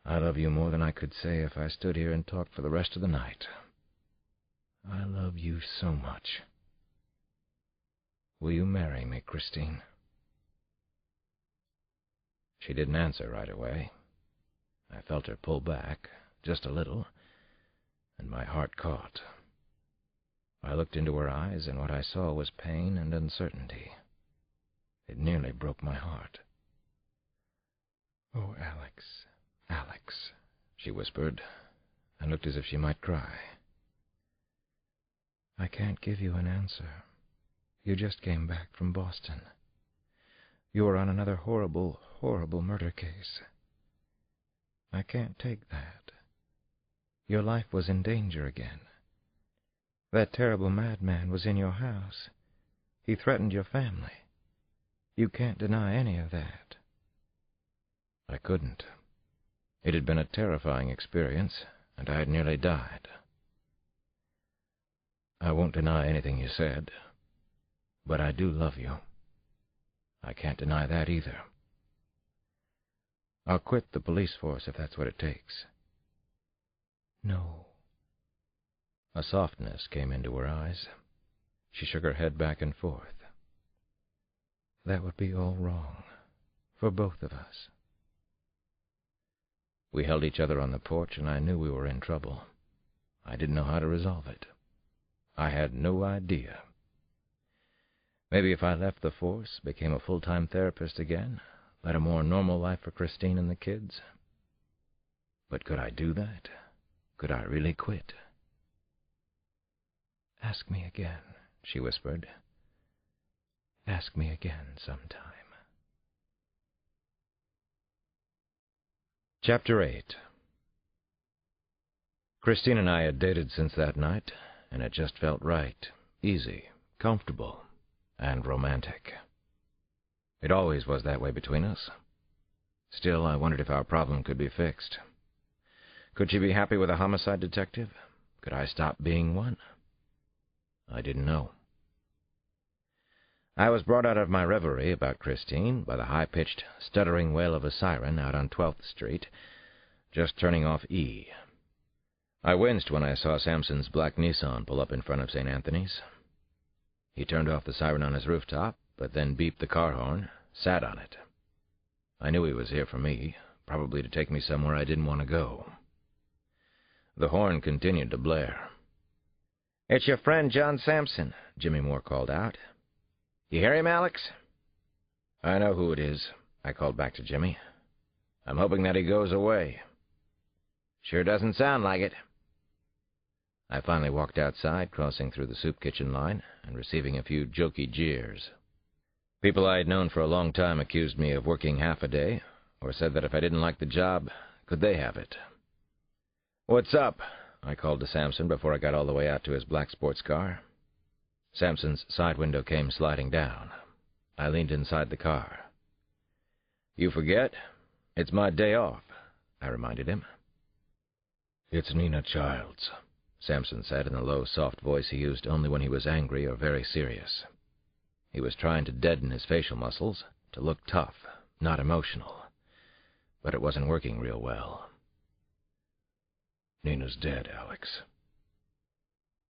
Speaker 1: I love you more than I could say if I stood here and talked for the rest of the night. I love you so much. Will you marry me, Christine? She didn't answer right away. I felt her pull back, just a little, and my heart caught. I looked into her eyes, and what I saw was pain and uncertainty. It nearly broke my heart. "Oh, Alex, Alex," she whispered, and looked as if she might cry. "I can't give you an answer. You just came back from Boston. You were on another horrible, horrible murder case. I can't take that. Your life was in danger again. That terrible madman was in your house. He threatened your family. You can't deny any of that." I couldn't. It had been a terrifying experience, and I had nearly died. "I won't deny anything you said, but I do love you. I can't deny that either. I'll quit the police force if that's what it takes." "No." A softness came into her eyes. She shook her head back and forth. "That would be all wrong, for both of us." We held each other on the porch, and I knew we were in trouble. I didn't know how to resolve it. I had no idea. Maybe if I left the force, became a full-time therapist again, led a more normal life for Christine and the kids. But could I do that? Could I really quit? "Ask me again," she whispered. "Ask me again sometime." Chapter 8. Christine and I had dated since that night, and it just felt right, easy, comfortable, and romantic. It always was that way between us. Still, I wondered if our problem could be fixed. Could she be happy with a homicide detective? Could I stop being one? I didn't know. I was brought out of my reverie about Christine by the high-pitched, stuttering wail of a siren out on 12th Street, just turning off E. I winced when I saw Sampson's black Nissan pull up in front of St. Anthony's. He turned off the siren on his rooftop, but then beeped the car horn, sat on it. I knew he was here for me, probably to take me somewhere I didn't want to go. The horn continued to blare. "It's your friend John Sampson," Jimmy Moore called out. "You hear him, Alex?" "I know who it is," I called back to Jimmy. "I'm hoping that he goes away." "Sure doesn't sound like it." I finally walked outside, crossing through the soup kitchen line and receiving a few jokey jeers. People I had known for a long time accused me of working half a day, or said that if I didn't like the job, could they have it? "What's up?" I called to Sampson before I got all the way out to his black sports car. Sampson's side window came sliding down. I leaned inside the car. "You forget? It's my day off," I reminded him. "It's Nina Child's," Sampson said in the low, soft voice he used only when he was angry or very serious. He was trying to deaden his facial muscles, to look tough, not emotional. But it wasn't working real well. "Nina's dead, Alex."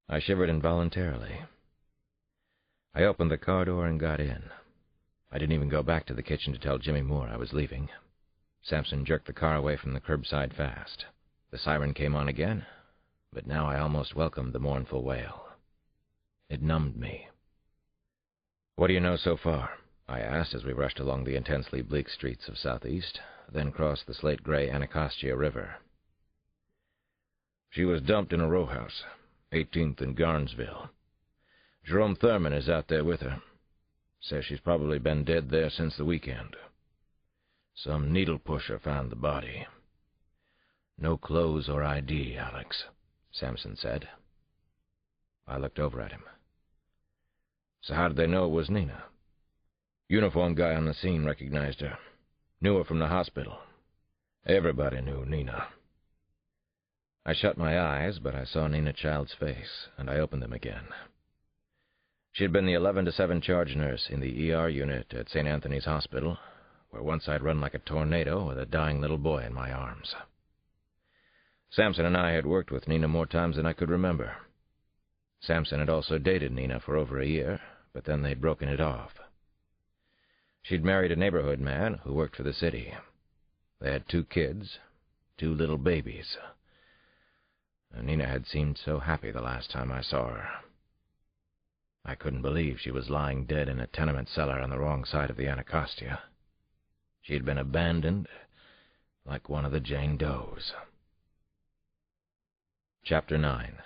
Speaker 1: I shivered involuntarily. I opened the car door and got in. I didn't even go back to the kitchen to tell Jimmy Moore I was leaving. Sampson jerked the car away from the curbside fast. The siren came on again, but now I almost welcomed the mournful wail. It numbed me. "What do you know so far?" I asked as we rushed along the intensely bleak streets of Southeast, then crossed the slate-gray Anacostia River. "She was dumped in a row house, 18th and Garnsville. Jerome Thurman is out there with her. Says she's probably been dead there since the weekend. Some needle pusher found the body. No clothes or ID, Alex," Sampson said. I looked over at him. "So how did they know it was Nina?" "Uniformed guy on the scene recognized her. Knew her from the hospital. Everybody knew Nina." I shut my eyes, but I saw Nina Child's face, and I opened them again. She had been the 11-to-7 charge nurse in the ER unit at St. Anthony's Hospital, where once I'd run like a tornado with a dying little boy in my arms. Samson and I had worked with Nina more times than I could remember. Samson had also dated Nina for over a year, but then they'd broken it off. She'd married a neighborhood man who worked for the city. They had 2 kids, 2 little babies. And Nina had seemed so happy the last time I saw her. I couldn't believe she was lying dead in a tenement cellar on the wrong side of the Anacostia. She had been abandoned like one of the Jane Does. Chapter 9.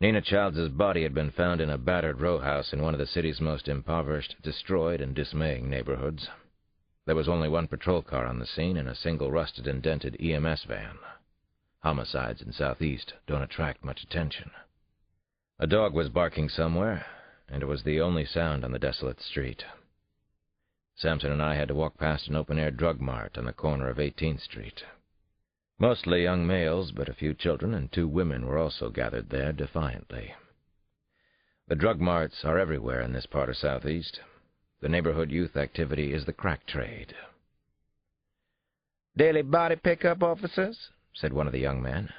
Speaker 1: Nina Childs' body had been found in a battered row house in one of the city's most impoverished, destroyed, and dismaying neighborhoods. There was only 1 patrol car on the scene and a single rusted and dented EMS van. Homicides in Southeast don't attract much attention. A dog was barking somewhere, and it was the only sound on the desolate street. Samson and I had to walk past an open-air drug mart on the corner of 18th Street. Mostly young males, but a few children and 2 women were also gathered there defiantly. The drug marts are everywhere in this part of Southeast. The neighborhood youth activity is the crack trade. "Daily body pickup, officers?" said one of the young men.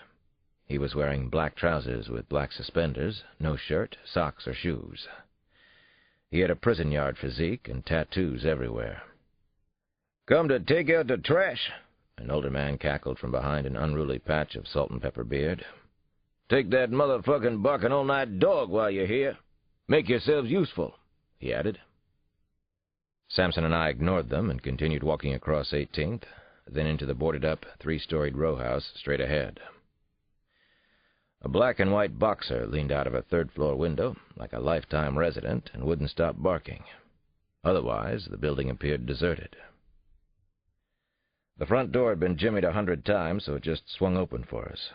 Speaker 1: He was wearing black trousers with black suspenders, no shirt, socks, or shoes. He had a prison yard physique and tattoos everywhere. "Come to take out the trash," an older man cackled from behind an unruly patch of salt-and-pepper beard. "Take that motherfucking barking all-night dog while you're here. Make yourselves useful," he added. Samson and I ignored them and continued walking across 18th, then into the boarded-up, 3-storied row house straight ahead. A black-and-white boxer leaned out of a 3rd-floor window like a lifetime resident and wouldn't stop barking. Otherwise, the building appeared deserted. The front door had been jimmied 100 times, so it just swung open for us.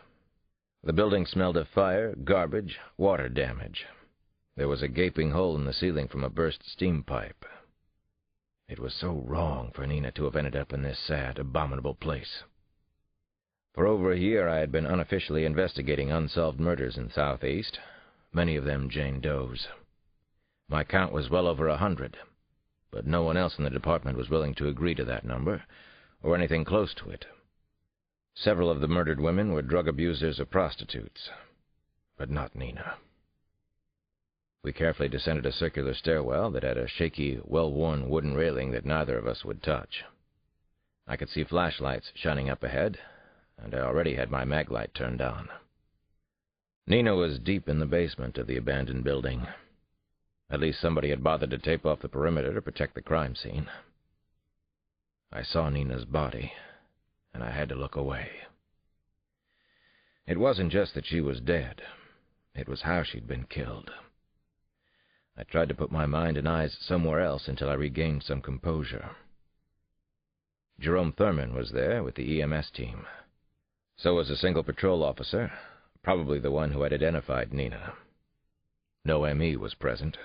Speaker 1: The building smelled of fire, garbage, water damage. There was a gaping hole in the ceiling from a burst steam pipe. It was so wrong for Nina to have ended up in this sad, abominable place. For over a year I had been unofficially investigating unsolved murders in Southeast, many of them Jane Does. My count was well over 100, but no one else in the department was willing to agree to that number, or anything close to it. Several of the murdered women were drug abusers or prostitutes, but not Nina. We carefully descended a circular stairwell that had a shaky, well-worn wooden railing that neither of us would touch. I could see flashlights shining up ahead, and I already had my mag light turned on. Nina was deep in the basement of the abandoned building. At least somebody had bothered to tape off the perimeter to protect the crime scene. I saw Nina's body, and I had to look away. It wasn't just that she was dead. It was how she'd been killed. I tried to put my mind and eyes somewhere else until I regained some composure. Jerome Thurman was there with the EMS team. So was a single patrol officer, probably the one who had identified Nina. No ME was present.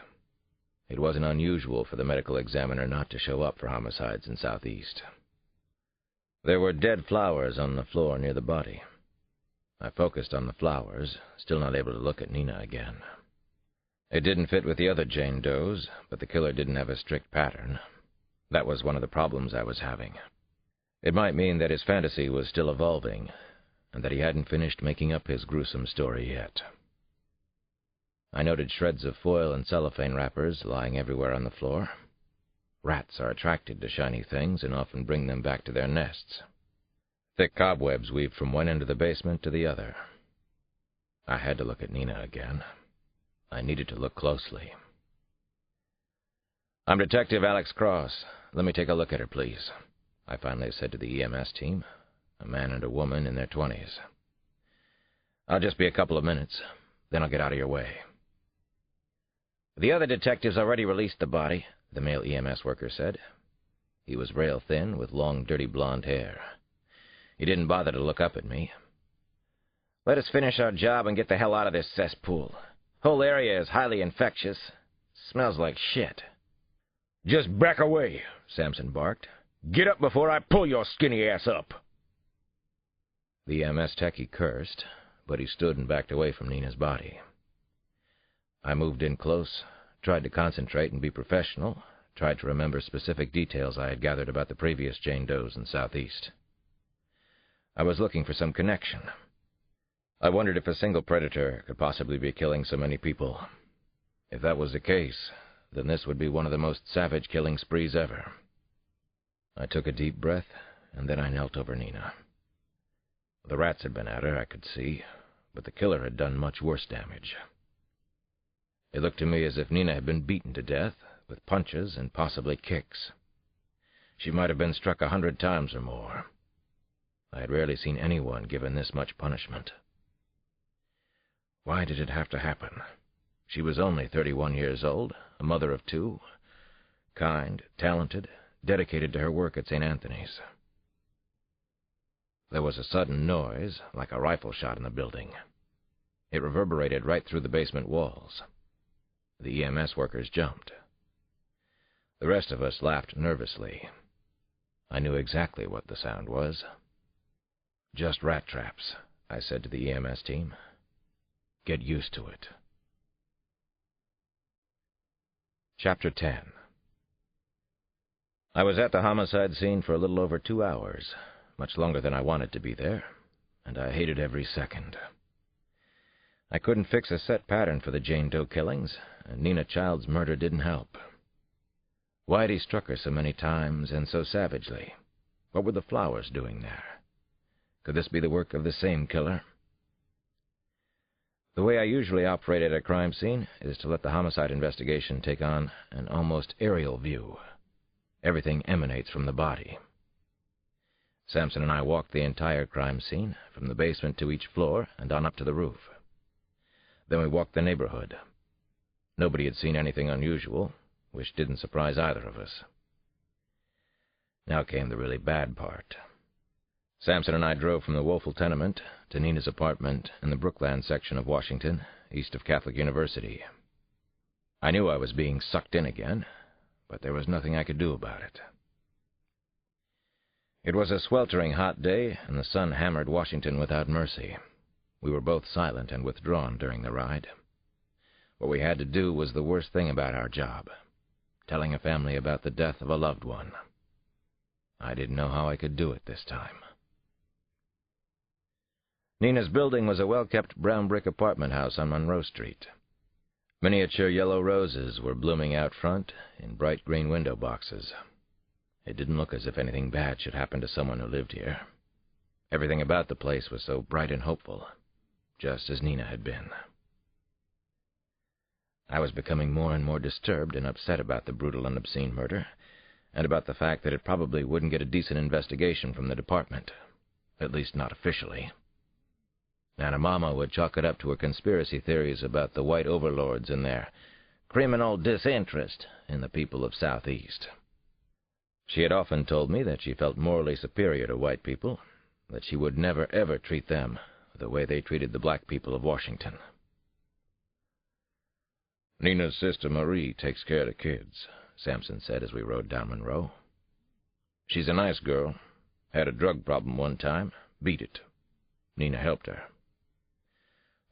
Speaker 1: It wasn't unusual for the medical examiner not to show up for homicides in Southeast. There were dead flowers on the floor near the body. I focused on the flowers, still not able to look at Nina again. It didn't fit with the other Jane Does, but the killer didn't have a strict pattern. That was one of the problems I was having. It might mean that his fantasy was still evolving, and that he hadn't finished making up his gruesome story yet. I noted shreds of foil and cellophane wrappers lying everywhere on the floor. Rats are attracted to shiny things and often bring them back to their nests. Thick cobwebs weaved from one end of the basement to the other. I had to look at Nina again. I needed to look closely. "I'm Detective Alex Cross. Let me take a look at her, please," I finally said to the EMS team, a man and a woman in their 20s. "I'll just be a couple of minutes, then I'll get out of your way." "The other detectives already released the body," the male EMS worker said. He was rail thin, with long, dirty blonde hair. He didn't bother to look up at me. Let us finish our job and get the hell out of this cesspool. Whole area is highly infectious. Smells like shit.
Speaker 2: Just back away, Samson barked. Get up before I pull your skinny ass up.
Speaker 1: The EMS techie cursed, but he stood and backed away from Nina's body. I moved in close, tried to concentrate and be professional, tried to remember specific details I had gathered about the previous Jane Does in Southeast. I was looking for some connection. I wondered if a single predator could possibly be killing so many people. If that was the case, then this would be one of the most savage killing sprees ever. I took a deep breath, and then I knelt over Nina. The rats had been at her, I could see, but the killer had done much worse damage. It looked to me as if Nina had been beaten to death, with punches and possibly kicks. She might have been struck 100 times or more. I had rarely seen anyone given this much punishment. Why did it have to happen? She was only 31 years old, a mother of 2, kind, talented, dedicated to her work at St. Anthony's. There was a sudden noise, like a rifle shot in the building. It reverberated right through the basement walls. The EMS workers jumped. The rest of us laughed nervously. I knew exactly what the sound was. Just rat traps, I said to the EMS team. Get used to it. Chapter 10. I was at the homicide scene for a little over 2 hours, much longer than I wanted to be there, and I hated every second. I couldn't fix a set pattern for the Jane Doe killings, and Nina Child's murder didn't help. Why had he struck her so many times and so savagely? What were the flowers doing there? Could this be the work of the same killer? The way I usually operate at a crime scene is to let the homicide investigation take on an almost aerial view. Everything emanates from the body. Samson and I walked the entire crime scene, from the basement to each floor and on up to the roof. Then we walked the neighborhood. Nobody had seen anything unusual, which didn't surprise either of us. Now came the really bad part. Samson and I drove from the woeful tenement to Nina's apartment in the Brookland section of Washington, east of Catholic University. I knew I was being sucked in again, but there was nothing I could do about it. It was a sweltering hot day, and the sun hammered Washington without mercy. We were both silent and withdrawn during the ride. What we had to do was the worst thing about our job, telling a family about the death of a loved one. I didn't know how I could do it this time. Nina's building was a well-kept brown brick apartment house on Monroe Street. Miniature yellow roses were blooming out front in bright green window boxes. It didn't look as if anything bad should happen to someone who lived here. Everything about the place was so bright and hopeful, just as Nina had been. I was becoming more and more disturbed and upset about the brutal and obscene murder, and about the fact that it probably wouldn't get a decent investigation from the department, at least not officially. Nana Mama would chalk it up to her conspiracy theories about the white overlords and their criminal disinterest in the people of Southeast. She had often told me that she felt morally superior to white people, that she would never ever treat them the way they treated the black people of Washington.
Speaker 2: "Nina's sister Marie takes care of the kids," Samson said as we rode down Monroe. "She's a nice girl. Had a drug problem one time. Beat it. Nina helped her.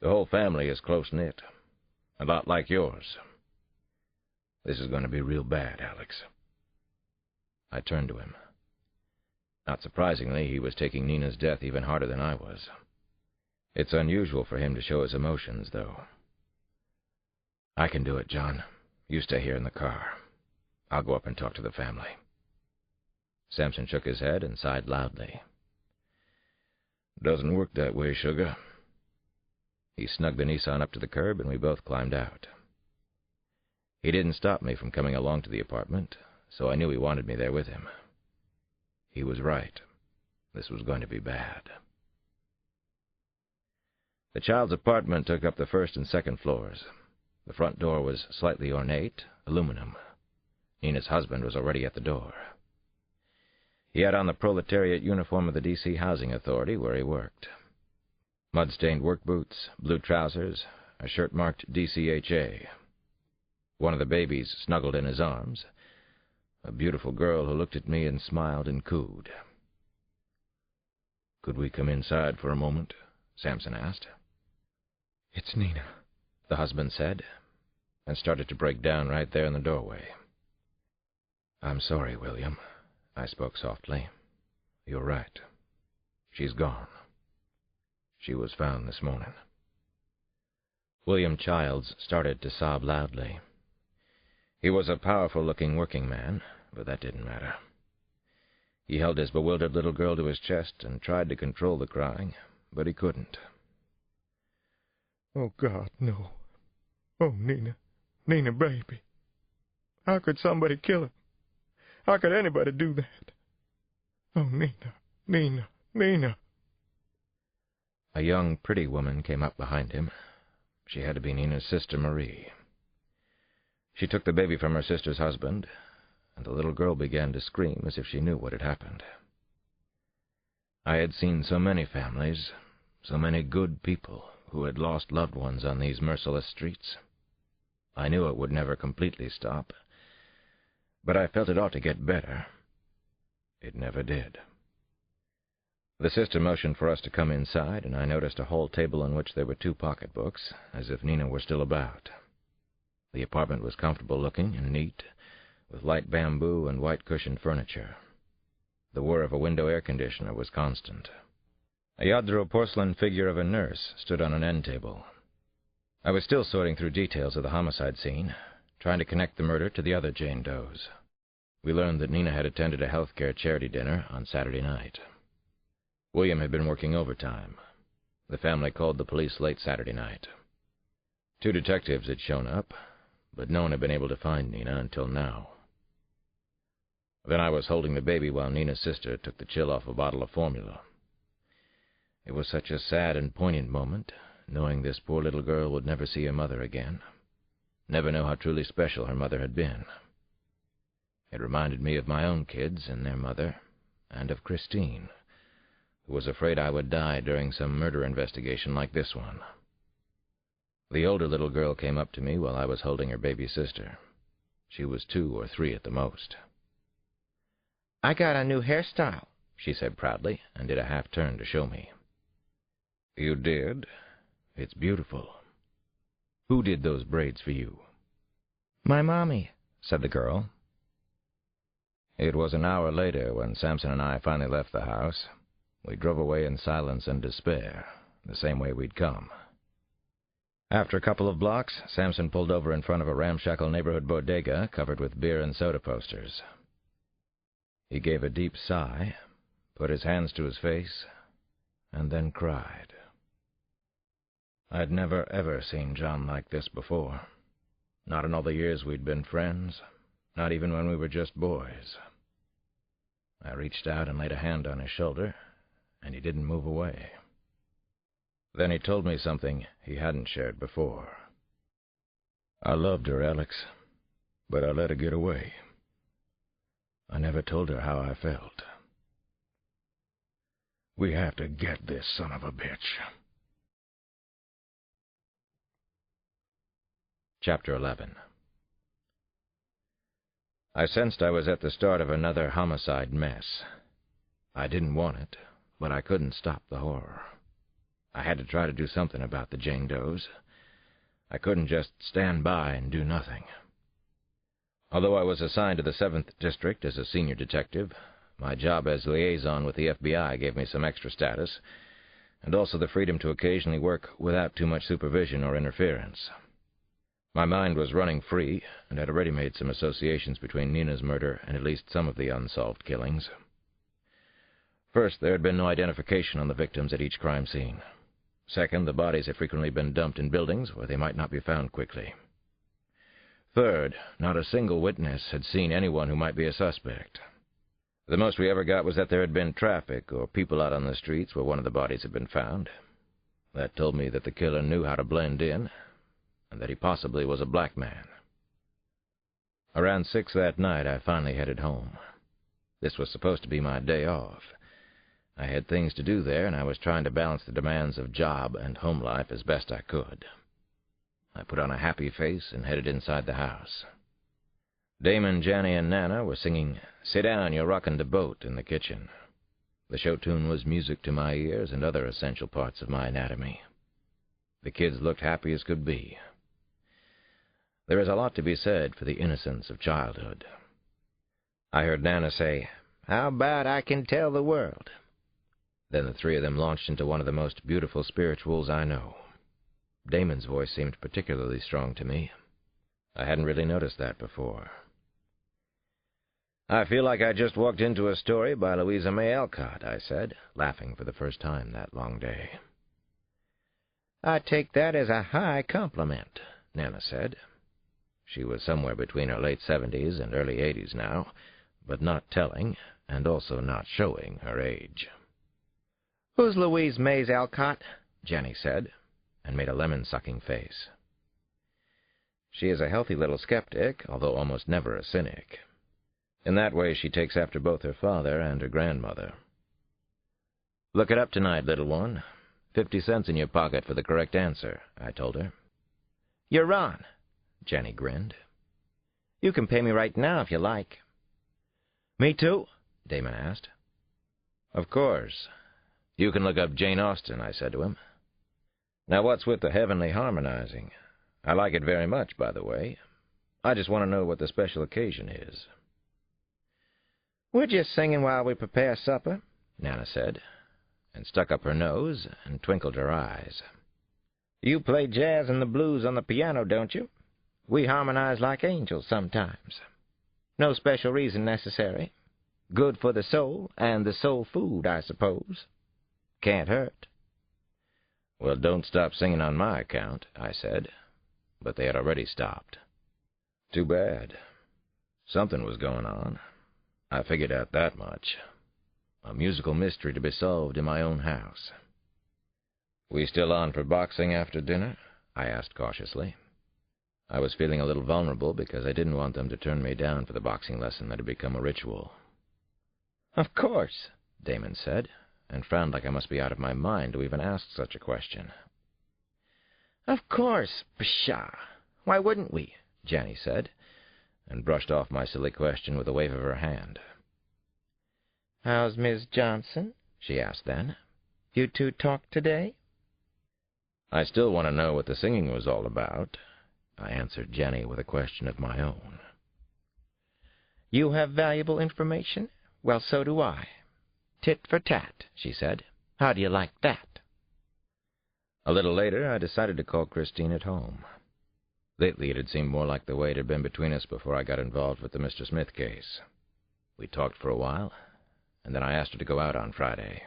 Speaker 2: The whole family is close-knit. A lot like yours. This is going to be real bad, Alex."
Speaker 1: I turned to him. Not surprisingly, he was taking Nina's death even harder than I was. It's unusual for him to show his emotions, though. "I can do it, John. You stay here in the car. I'll go up and talk to the family." Samson shook his head and sighed loudly.
Speaker 2: "Doesn't work that way, sugar."
Speaker 1: He snugged the Nissan up to the curb, and we both climbed out. He didn't stop me from coming along to the apartment, so I knew he wanted me there with him. He was right. This was going to be bad. The child's apartment took up the first and second floors. The front door was slightly ornate, aluminum. Nina's husband was already at the door. He had on the proletariat uniform of the D.C. Housing Authority, where he worked. Mud-stained work boots, blue trousers, a shirt marked DCHA. One of the babies snuggled in his arms. A beautiful girl who looked at me and smiled and cooed.
Speaker 2: "Could we come inside for a moment?" Samson asked.
Speaker 1: "It's Nina," the husband said, and started to break down right there in the doorway. "I'm sorry, William," I spoke softly. "You're right. She's gone. She was found this morning." William Childs started to sob loudly. He was a powerful-looking working man, but that didn't matter. He held his bewildered little girl to his chest and tried to control the crying, but he couldn't.
Speaker 3: "Oh, God, no. Oh, Nina. Nina, baby. How could somebody kill her? How could anybody do that? Oh, Nina, Nina, Nina."
Speaker 1: A young, pretty woman came up behind him. She had to be Nina's sister Marie. She took the baby from her sister's husband, and the little girl began to scream as if she knew what had happened. I had seen so many families, so many good people who had lost loved ones on these merciless streets. I knew it would never completely stop, but I felt it ought to get better. It never did. The sister motioned for us to come inside, and I noticed a whole table on which there were 2 pocketbooks, as if Nina were still about. The apartment was comfortable-looking and neat, with light bamboo and white-cushioned furniture. The whir of a window air conditioner was constant. A Yadro porcelain figure of a nurse stood on an end table. I was still sorting through details of the homicide scene, trying to connect the murder to the other Jane Does. We learned that Nina had attended a healthcare charity dinner on Saturday night. William had been working overtime. The family called the police late Saturday night. 2 detectives had shown up, but no one had been able to find Nina until now. Then I was holding the baby while Nina's sister took the chill off a bottle of formula. It was such a sad and poignant moment, knowing this poor little girl would never see her mother again, never know how truly special her mother had been. It reminded me of my own kids and their mother, and of Christine, who was afraid I would die during some murder investigation like this one. The older little girl came up to me while I was holding her baby sister. She was 2 or 3 at the most. "I got a new hairstyle," she said proudly, and did a half-turn to show me. "You did? It's beautiful. Who did those braids for you?" "My mommy," said the girl. It was an hour later when Samson and I finally left the house. We drove away in silence and despair, the same way we'd come. After a couple of blocks, Samson pulled over in front of a ramshackle neighborhood bodega covered with beer and soda posters. He gave a deep sigh, put his hands to his face, and then cried. I'd never ever seen John like this before. Not in all the years we'd been friends, not even when we were just boys. I reached out and laid a hand on his shoulder, and he didn't move away. Then he told me something he hadn't shared before. "I loved her, Alex, but I let her get away. I never told her how I felt. We have to get this son of a bitch." Chapter 11. I sensed I was at the start of another homicide mess. I didn't want it, but I couldn't stop the horror. I had to try to do something about the Jane Does. I couldn't just stand by and do nothing. Although I was assigned to the 7th District as a senior detective, my job as liaison with the FBI gave me some extra status, and also the freedom to occasionally work without too much supervision or interference. My mind was running free, and had already made some associations between Nina's murder and at least some of the unsolved killings. First, there had been no identification on the victims at each crime scene. Second, the bodies had frequently been dumped in buildings where they might not be found quickly. Third, not a single witness had seen anyone who might be a suspect. The most we ever got was that there had been traffic or people out on the streets where one of the bodies had been found. That told me that the killer knew how to blend in, and that he possibly was a black man. Around 6 that night, I finally headed home. This was supposed to be my day off, I had things to do there, and I was trying to balance the demands of job and home life as best I could. I put on a happy face and headed inside the house. Damon, Janny, and Nana were singing "Sit Down, You're Rockin' the Boat" in the kitchen. The show tune was music to my ears and other essential parts of my anatomy. The kids looked happy as could be. There is a lot to be said for the innocence of childhood. I heard Nana say, "How about I can tell the world?" Then the three of them launched into one of the most beautiful spirituals I know. Damon's voice seemed particularly strong to me. I hadn't really noticed that before. "I feel like I just walked into a story by Louisa May Alcott," I said, laughing for the first time that long day. "I take that as a high compliment," Nana said. She was somewhere between her late 70s and early 80s now, but not telling, and also not showing, her age. "Who's Louise May Alcott?" Jenny said, and made a lemon-sucking face. "She is a healthy little skeptic, although almost never a cynic. In that way, she takes after both her father and her grandmother. Look it up tonight, little one. 50 cents in your pocket for the correct answer," I told her. "You're on," Jenny grinned. "You can pay me right now if you like." "Me too?" Damon asked. "Of course. You can look up Jane Austen," I said to him. "Now what's with the heavenly harmonizing? I like it very much, by the way. I just want to know what the special occasion is." "We're just singing while we prepare supper," Nana said, and stuck up her nose and twinkled her eyes. "You play jazz and the blues on the piano, don't you? We harmonize like angels sometimes. No special reason necessary. Good for the soul and the soul food, I suppose. Can't hurt." "Well, don't stop singing on my account," I said, but they had already stopped. Too bad. Something was going on. I figured out that much. A musical mystery to be solved in my own house. "We still on for boxing after dinner?" I asked cautiously. I was feeling a little vulnerable because I didn't want them to turn me down for the boxing lesson that had become a ritual. "Of course," Damon said, and frowned like I must be out of my mind to even ask such a question. "Of course, pshaw! Why wouldn't we?" Janny said, and brushed off my silly question with a wave of her hand. "How's Miss Johnson?" she asked then. "You two talked today?" "I still want to know what the singing was all about," I answered Jenny with a question of my own. "You have valuable information? Well, so do I. Tit for tat," she said. "How do you like that?" A little later, I decided to call Christine at home. Lately, it had seemed more like the way it had been between us before I got involved with the Mr. Smith case. We talked for a while, and then I asked her to go out on Friday.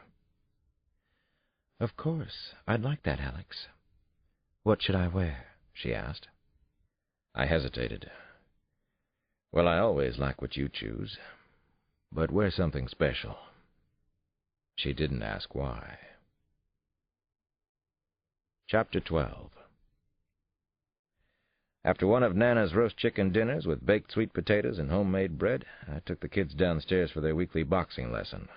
Speaker 1: "Of course, I'd like that, Alex. What should I wear?" she asked. I hesitated. "Well, I always like what you choose, but wear something special." She didn't ask why. Chapter 12. After one of Nana's roast chicken dinners with baked sweet potatoes and homemade bread, I took the kids downstairs for their weekly boxing lesson.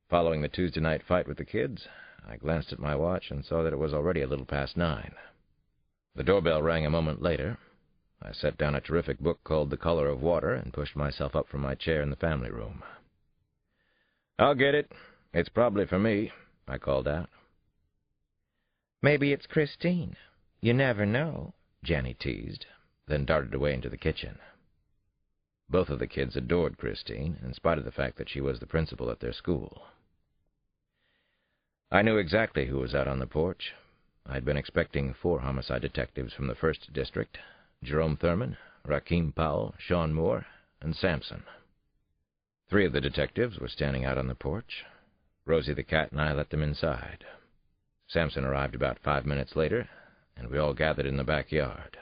Speaker 1: Following the Tuesday night fight with the kids, I glanced at my watch and saw that it was already a little past 9. The doorbell rang a moment later. I set down a terrific book called The Color of Water and pushed myself up from my chair in the family room. "I'll get it. It's probably for me," I called out. "Maybe it's Christine. You never know," Janny teased, then darted away into the kitchen. Both of the kids adored Christine, in spite of the fact that she was the principal at their school. I knew exactly who was out on the porch. I'd been expecting 4 homicide detectives from the 1st District: Jerome Thurman, Rakeem Powell, Sean Moore, and Sampson. 3 of the detectives were standing out on the porch. Rosie the cat and I let them inside. Sampson arrived about 5 minutes later, and we all gathered in the backyard.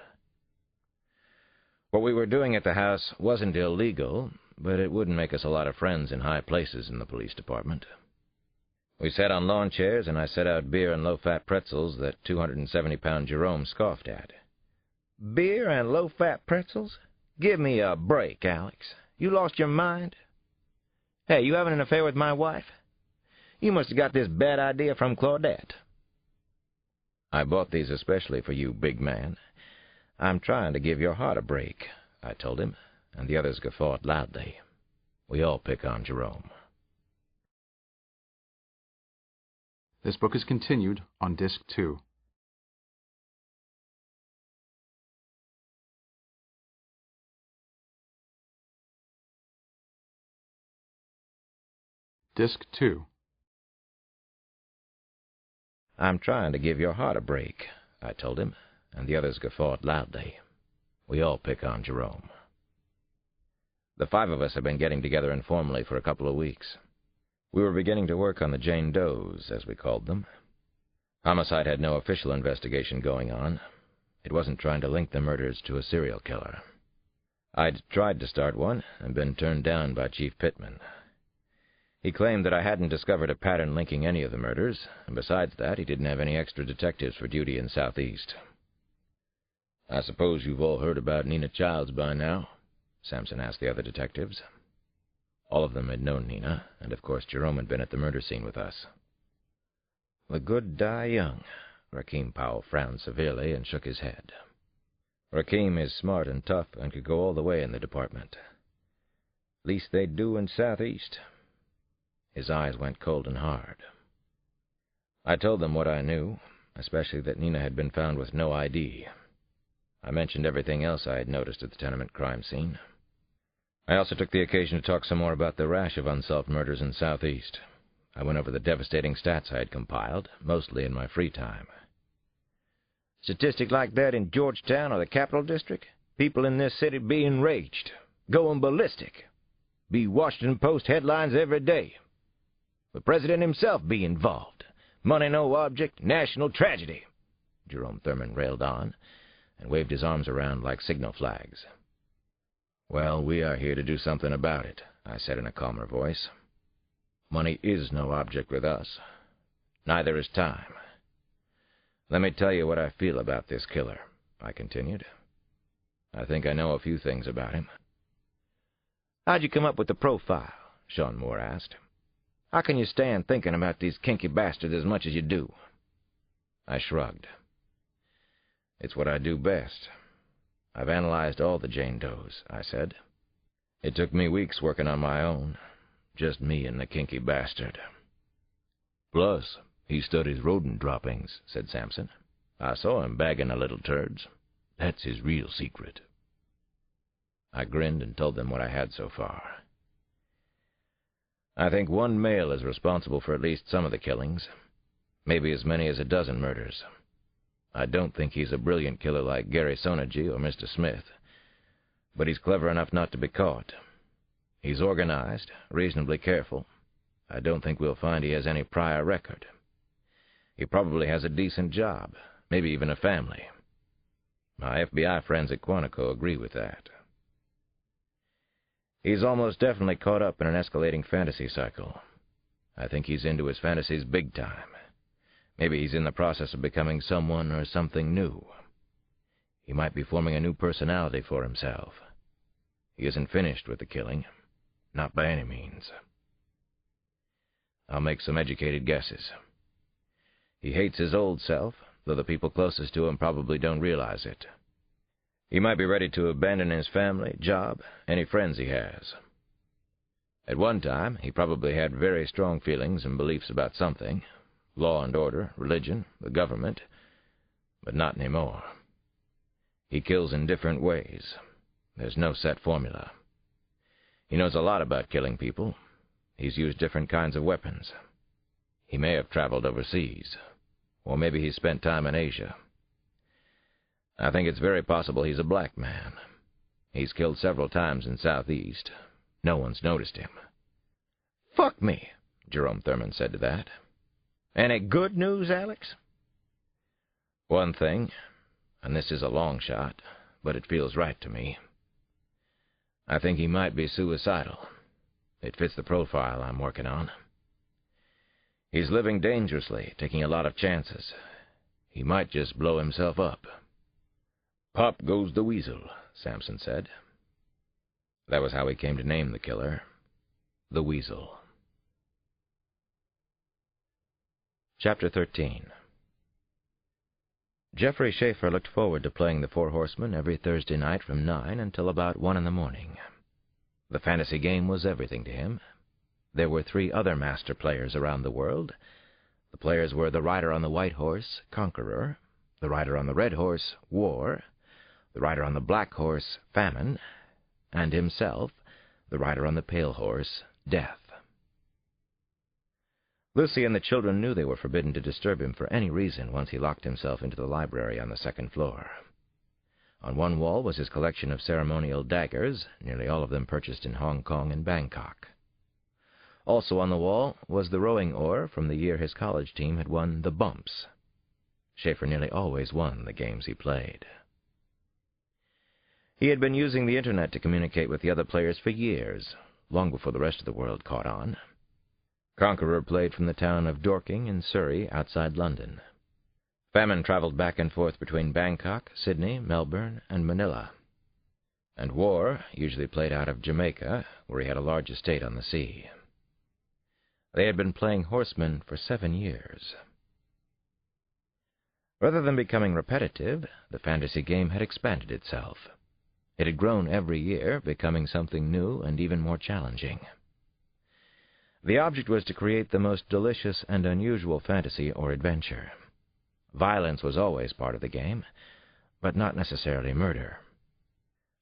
Speaker 1: What we were doing at the house wasn't illegal, but it wouldn't make us a lot of friends in high places in the police department. We sat on lawn chairs, and I set out beer and low-fat pretzels that 270-pound Jerome scoffed at. "Beer and low-fat pretzels? Give me a break, Alex. You lost your mind? Hey, you having an affair with my wife? You must have got this bad idea from Claudette."
Speaker 2: "I bought these especially for you, big man. I'm trying to give your heart a break," I told him, and the others guffawed loudly. We all pick on Jerome.
Speaker 4: This book is continued on Disc 2. Disc 2.
Speaker 2: "I'm trying to give your heart a break," I told him, and the others guffawed loudly. We all pick on Jerome. The 5 of us have been getting together informally for a couple of weeks. We were beginning to work on the Jane Does, as we called them. Homicide had no official investigation going on. It wasn't trying to link the murders to a serial killer. I'd tried to start one and been turned down by Chief Pittman. He claimed that I hadn't discovered a pattern linking any of the murders, and besides that, he didn't have any extra detectives for duty in Southeast. "I suppose you've all heard about Nina Childs by now?" Sampson asked the other detectives. All of them had known Nina, and of course Jerome had been at the murder scene with us. "The good die young." Rakeem Powell frowned severely and shook his head. "Rakeem is smart and tough and could go all the way in the department. Least they do in Southeast." His eyes went cold and hard. I told them what I knew, especially that Nina had been found with no ID. I mentioned everything else I had noticed at the tenement crime scene. I also took the occasion to talk some more about the rash of unsolved murders in Southeast. I went over the devastating stats I had compiled, mostly in my free time. "Statistic like that in Georgetown or the Capital District? People in this city be enraged, going ballistic. Be Washington Post headlines every day. The president himself be involved. Money no object, national tragedy," Jerome Thurman railed on, and waved his arms around like signal flags. "Well, we are here to do something about it," I said in a calmer voice. "Money is no object with us. Neither is time. Let me tell you what I feel about this killer," I continued. "I think I know a few things about him." "How'd you come up with the profile?" Sean Moore asked. "How can you stand thinking about these kinky bastards as much as you do?" I shrugged. "It's what I do best. I've analyzed all the Jane Does," I said. "It took me weeks working on my own. Just me and the kinky bastard." "Plus, he studies rodent droppings," said Sampson. "I saw him bagging the little turds. That's his real secret." I grinned and told them what I had so far. "I think one male is responsible for at least some of the killings, maybe as many as a dozen murders. I don't think he's a brilliant killer like Gary Sonergy or Mr. Smith, but he's clever enough not to be caught. He's organized, reasonably careful. I don't think we'll find he has any prior record. He probably has a decent job, maybe even a family. My FBI friends at Quantico agree with that. He's almost definitely caught up in an escalating fantasy cycle. I think he's into his fantasies big time. Maybe he's in the process of becoming someone or something new. He might be forming a new personality for himself. He isn't finished with the killing. Not by any means. I'll make some educated guesses. He hates his old self, though the people closest to him probably don't realize it. He might be ready to abandon his family, job, any friends he has. At one time, he probably had very strong feelings and beliefs about something, law and order, religion, the government, but not anymore. He kills in different ways. There's no set formula. He knows a lot about killing people. He's used different kinds of weapons. He may have traveled overseas, or maybe he's spent time in Asia. I think it's very possible he's a black man. He's killed several times in Southeast. No one's noticed him. "Fuck me," Jerome Thurman said to that. "Any good news, Alex?" "One thing, and this is a long shot, but it feels right to me. I think he might be suicidal. It fits the profile I'm working on. He's living dangerously, taking a lot of chances. He might just blow himself up." "Pop goes the Weasel," Sampson said. That was how he came to name the killer, the Weasel.
Speaker 1: Chapter 13. Geoffrey Schaefer looked forward to playing the Four Horsemen every Thursday night from 9 until about 1 in the morning. The fantasy game was everything to him. There were 3 other master players around the world. The players were the rider on the white horse, Conqueror, the rider on the red horse, War, the rider on the black horse, Famine, and himself, the rider on the pale horse, Death. Lucy and the children knew they were forbidden to disturb him for any reason once he locked himself into the library on the 2nd floor. On one wall was his collection of ceremonial daggers, nearly all of them purchased in Hong Kong and Bangkok. Also on the wall was the rowing oar from the year his college team had won the Bumps. Schaefer nearly always won the games he played. He had been using the Internet to communicate with the other players for years, long before the rest of the world caught on. Conqueror played from the town of Dorking in Surrey, outside London. Famine traveled back and forth between Bangkok, Sydney, Melbourne, and Manila. And War usually played out of Jamaica, where he had a large estate on the sea. They had been playing horsemen for 7 years. Rather than becoming repetitive, the fantasy game had expanded itself. It had grown every year, becoming something new and even more challenging. The object was to create the most delicious and unusual fantasy or adventure. Violence was always part of the game, but not necessarily murder.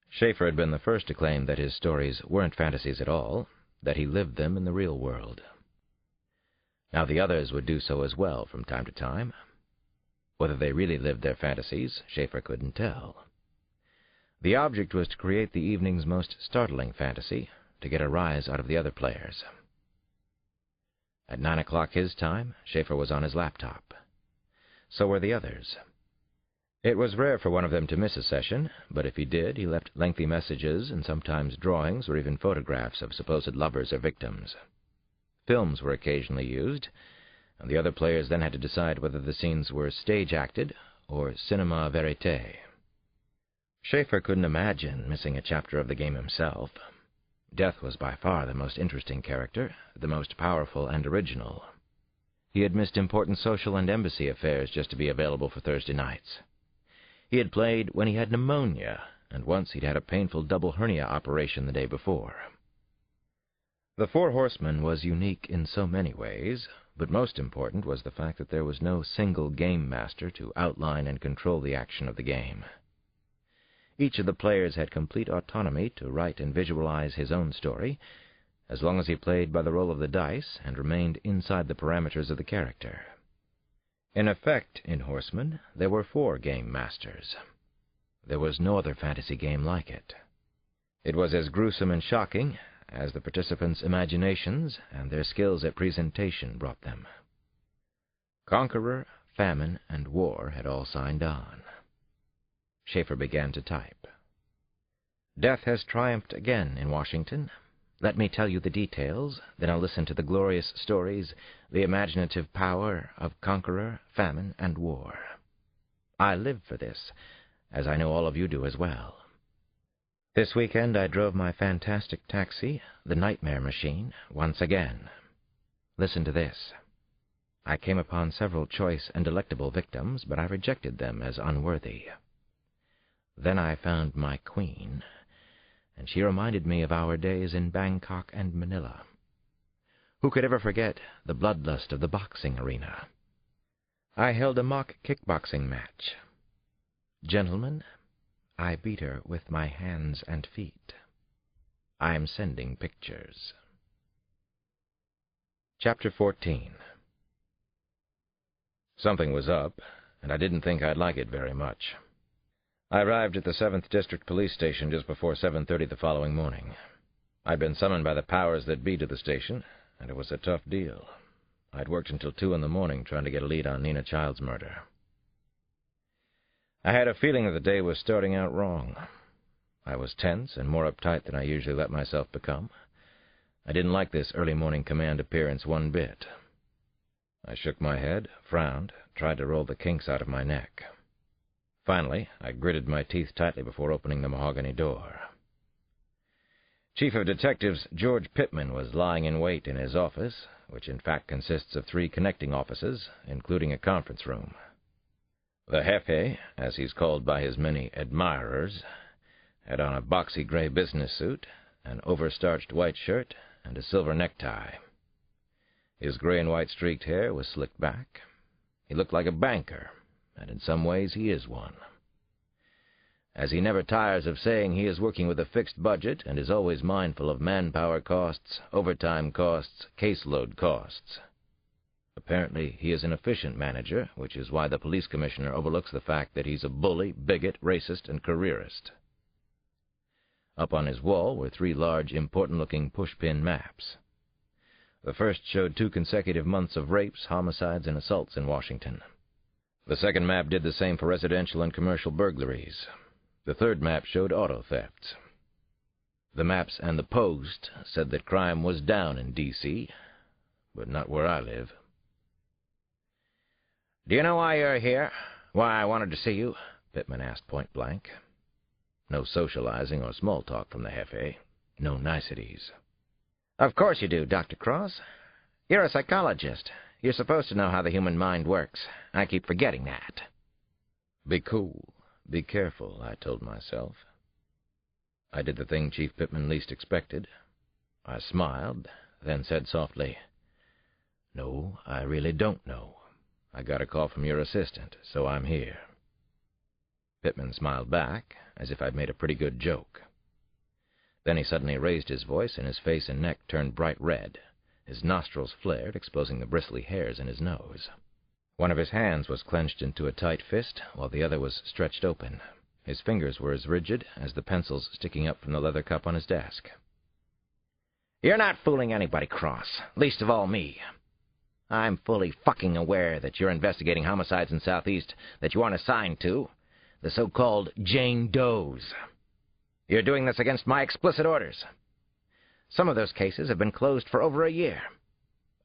Speaker 1: Schaefer had been the first to claim that his stories weren't fantasies at all, that he lived them in the real world. Now the others would do so as well from time to time. Whether they really lived their fantasies, Schaefer couldn't tell. The object was to create the evening's most startling fantasy, to get a rise out of the other players. At 9 o'clock his time, Schaefer was on his laptop. So were the others. It was rare for one of them to miss a session, but if he did, he left lengthy messages and sometimes drawings or even photographs of supposed lovers or victims. Films were occasionally used, and the other players then had to decide whether the scenes were stage-acted or cinema verite. Schaefer couldn't imagine missing a chapter of the game himself. Death was by far the most interesting character, the most powerful and original. He had missed important social and embassy affairs just to be available for Thursday nights. He had played when he had pneumonia, and once he'd had a painful double hernia operation the day before. The Four Horsemen was unique in so many ways, but most important was the fact that there was no single game master to outline and control the action of the game. Each of the players had complete autonomy to write and visualize his own story, as long as he played by the roll of the dice and remained inside the parameters of the character. In effect, in Horsemen, there were 4 game masters. There was no other fantasy game like it. It was as gruesome and shocking as the participants' imaginations and their skills at presentation brought them. Conqueror, Famine, and War had all signed on. Schaefer began to type. Death has triumphed again in Washington. Let me tell you the details, then I'll listen to the glorious stories, the imaginative power of Conqueror, Famine, and War. I live for this, as I know all of you do as well. This weekend I drove my fantastic taxi, the Nightmare Machine, once again. Listen to this. I came upon several choice and delectable victims, but I rejected them as unworthy. Then I found my queen, and she reminded me of our days in Bangkok and Manila. Who could ever forget the bloodlust of the boxing arena? I held a mock kickboxing match. Gentlemen, I beat her with my hands and feet. I'm sending pictures. Chapter 14. Something was up, and I didn't think I'd like it very much. I arrived at the 7th District Police Station just before 7:30 the following morning. I'd been summoned by the powers that be to the station, and it was a tough deal. I'd worked until 2 in the morning trying to get a lead on Nina Child's murder. I had a feeling that the day was starting out wrong. I was tense and more uptight than I usually let myself become. I didn't like this early morning command appearance one bit. I shook my head, frowned, tried to roll the kinks out of my neck. Finally, I gritted my teeth tightly before opening the mahogany door. Chief of Detectives George Pittman was lying in wait in his office, which in fact consists of 3 connecting offices, including a conference room. The Jefe, as he's called by his many admirers, had on a boxy gray business suit, an overstarched white shirt, and a silver necktie. His gray and white streaked hair was slicked back. He looked like a banker, and in some ways he is one. As he never tires of saying, he is working with a fixed budget and is always mindful of manpower costs, overtime costs, caseload costs. Apparently, he is an efficient manager, which is why the police commissioner overlooks the fact that he's a bully, bigot, racist, and careerist. Up on his wall were 3 large, important-looking pushpin maps. The first showed 2 consecutive months of rapes, homicides, and assaults in Washington. The second map did the same for residential and commercial burglaries. The third map showed auto thefts. The maps and the Post said that crime was down in D.C., but not where I live. "Do you know why you're here? Why I wanted to see you?" Pittman asked point blank. No socializing or small talk from the Jefe. No niceties. "Of course you do, Dr. Cross. You're a psychologist. You're supposed to know how the human mind works. I keep forgetting that." Be cool. Be careful, I told myself. I did the thing Chief Pittman least expected. I smiled, then said softly, "No, I really don't know. I got a call from your assistant, so I'm here." Pittman smiled back, as if I'd made a pretty good joke. Then he suddenly raised his voice, and his face and neck turned bright red. His nostrils flared, exposing the bristly hairs in his nose. One of his hands was clenched into a tight fist, while the other was stretched open. His fingers were as rigid as the pencils sticking up from the leather cup on his desk. "You're not fooling anybody, Cross, least of all me. I'm fully fucking aware that you're investigating homicides in Southeast that you aren't assigned to, the so-called Jane Does. You're doing this against my explicit orders. Some of those cases have been closed for over a year.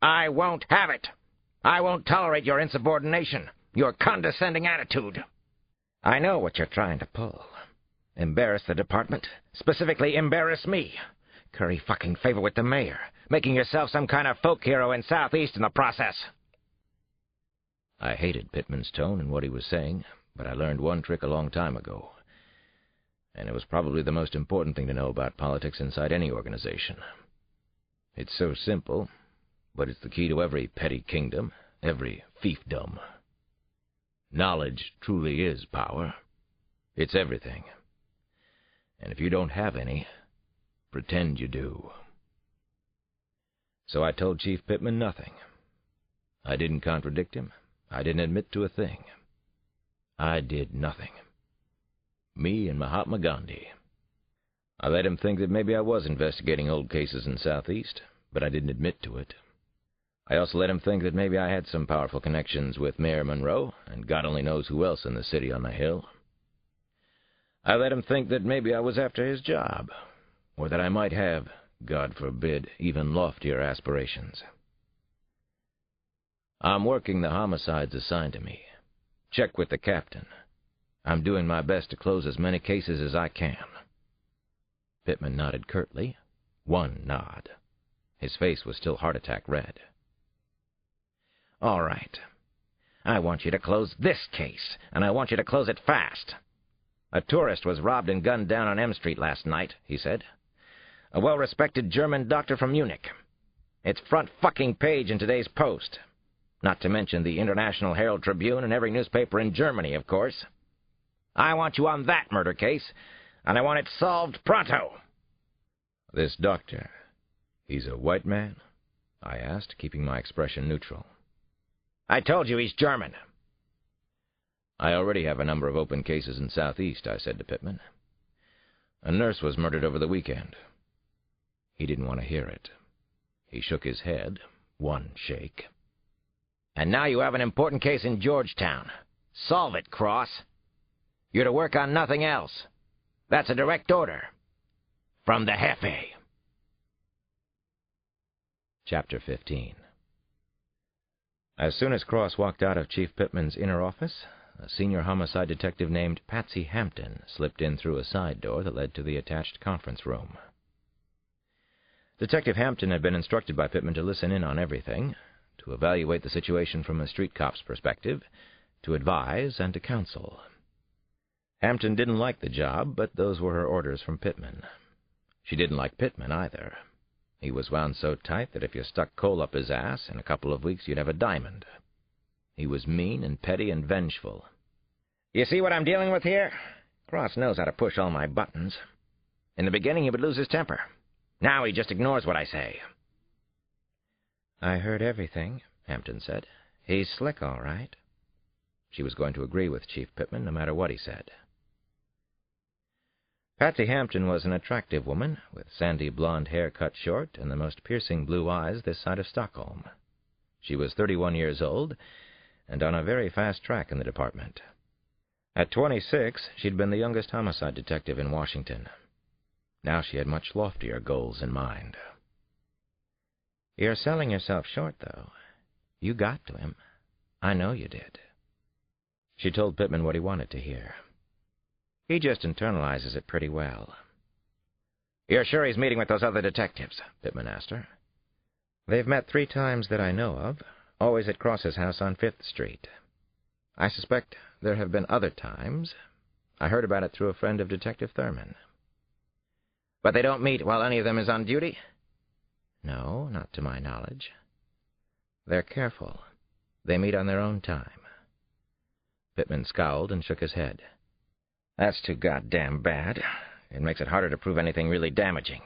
Speaker 1: I won't have it. I won't tolerate your insubordination, your condescending attitude. I know what you're trying to pull. Embarrass the department, specifically embarrass me. Curry fucking favor with the mayor, making yourself some kind of folk hero in Southeast in the process." I hated Pittman's tone and what he was saying, but I learned one trick a long time ago. And it was probably the most important thing to know about politics inside any organization. It's so simple, but it's the key to every petty kingdom, every fiefdom. Knowledge truly is power. It's everything. And if you don't have any, pretend you do. So I told Chief Pittman nothing. I didn't contradict him. I didn't admit to a thing. I did nothing. Me and Mahatma Gandhi. I let him think that maybe I was investigating old cases in Southeast, but I didn't admit to it. I also let him think that maybe I had some powerful connections with Mayor Monroe, and God only knows who else in the city on the hill. I let him think that maybe I was after his job, or that I might have, God forbid, even loftier aspirations. I'm working the homicides assigned to me. Check with the captain. I'm doing my best to close as many cases as I can." Pittman nodded curtly. One nod. His face was still heart-attack red. "All right. I want you to close this case, and I want you to close it fast. A tourist was robbed and gunned down on M Street last night," he said. "A well-respected German doctor from Munich. It's front fucking page in today's Post. Not to mention the International Herald Tribune and every newspaper in Germany, of course. I want you on that murder case, and I want it solved pronto." "This doctor, he's a white man?" I asked, keeping my expression neutral. "I told you he's German." "I already have a number of open cases in Southeast," I said to Pittman. "A nurse was murdered over the weekend." He didn't want to hear it. He shook his head, one shake. "And now you have an important case in Georgetown. Solve it, Cross. You're to work on nothing else. That's a direct order. From the Jefe." Chapter 15. As soon as Cross walked out of Chief Pittman's inner office, a senior homicide detective named Patsy Hampton slipped in through a side door that led to the attached conference room. Detective Hampton had been instructed by Pittman to listen in on everything, to evaluate the situation from a street cop's perspective, to advise, and to counsel. Hampton didn't like the job, but those were her orders from Pittman. She didn't like Pittman either. He was wound so tight that if you stuck coal up his ass, in a couple of weeks you'd have a diamond. He was mean and petty and vengeful. "You see what I'm dealing with here? Cross knows how to push all my buttons. In the beginning he would lose his temper. Now he just ignores what I say." "I heard everything," Hampton said. "He's slick, all right." She was going to agree with Chief Pittman no matter what he said. Patsy Hampton was an attractive woman, with sandy blonde hair cut short and the most piercing blue eyes this side of Stockholm. She was 31 years old, and on a very fast track in the department. At 26, she'd been the youngest homicide detective in Washington. Now she had much loftier goals in mind. "You're selling yourself short, though. You got to him. I know you did." She told Pittman what he wanted to hear. "He just internalizes it pretty well." "You're sure he's meeting with those other detectives?" Pittman asked her. "They've met 3 times that I know of, always at Cross's house on 5th Street. I suspect there have been other times. I heard about it through a friend of Detective Thurman." "But they don't meet while any of them is on duty?" "No, not to my knowledge. They're careful. They meet on their own time." Pittman scowled and shook his head. "That's too goddamn bad. It makes it harder to prove anything really damaging."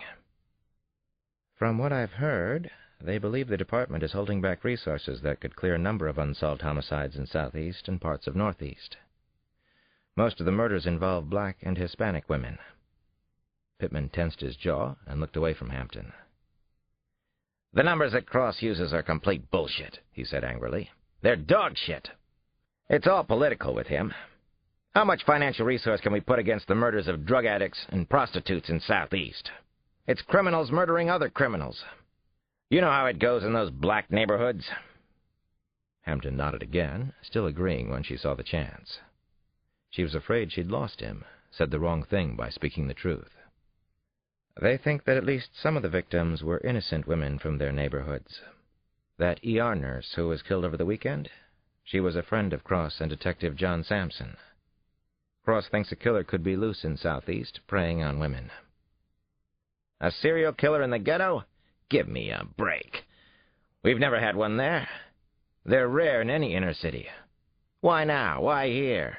Speaker 1: "From what I've heard, they believe the department is holding back resources that could clear a number of unsolved homicides in Southeast and parts of Northeast. Most of the murders involve black and Hispanic women." Pittman tensed his jaw and looked away from Hampton. "The numbers that Cross uses are complete bullshit," he said angrily. "They're dog shit. It's all political with him. How much financial resource can we put against the murders of drug addicts and prostitutes in Southeast? It's criminals murdering other criminals. You know how it goes in those black neighborhoods." Hampton nodded again, still agreeing when she saw the chance. She was afraid she'd lost him, said the wrong thing by speaking the truth. "They think that at least some of the victims were innocent women from their neighborhoods. That ER nurse who was killed over the weekend, she was a friend of Cross and Detective John Sampson. Cross thinks a killer could be loose in Southeast, preying on women." "A serial killer in the ghetto? Give me a break. We've never had one there. They're rare in any inner city. Why now? Why here?"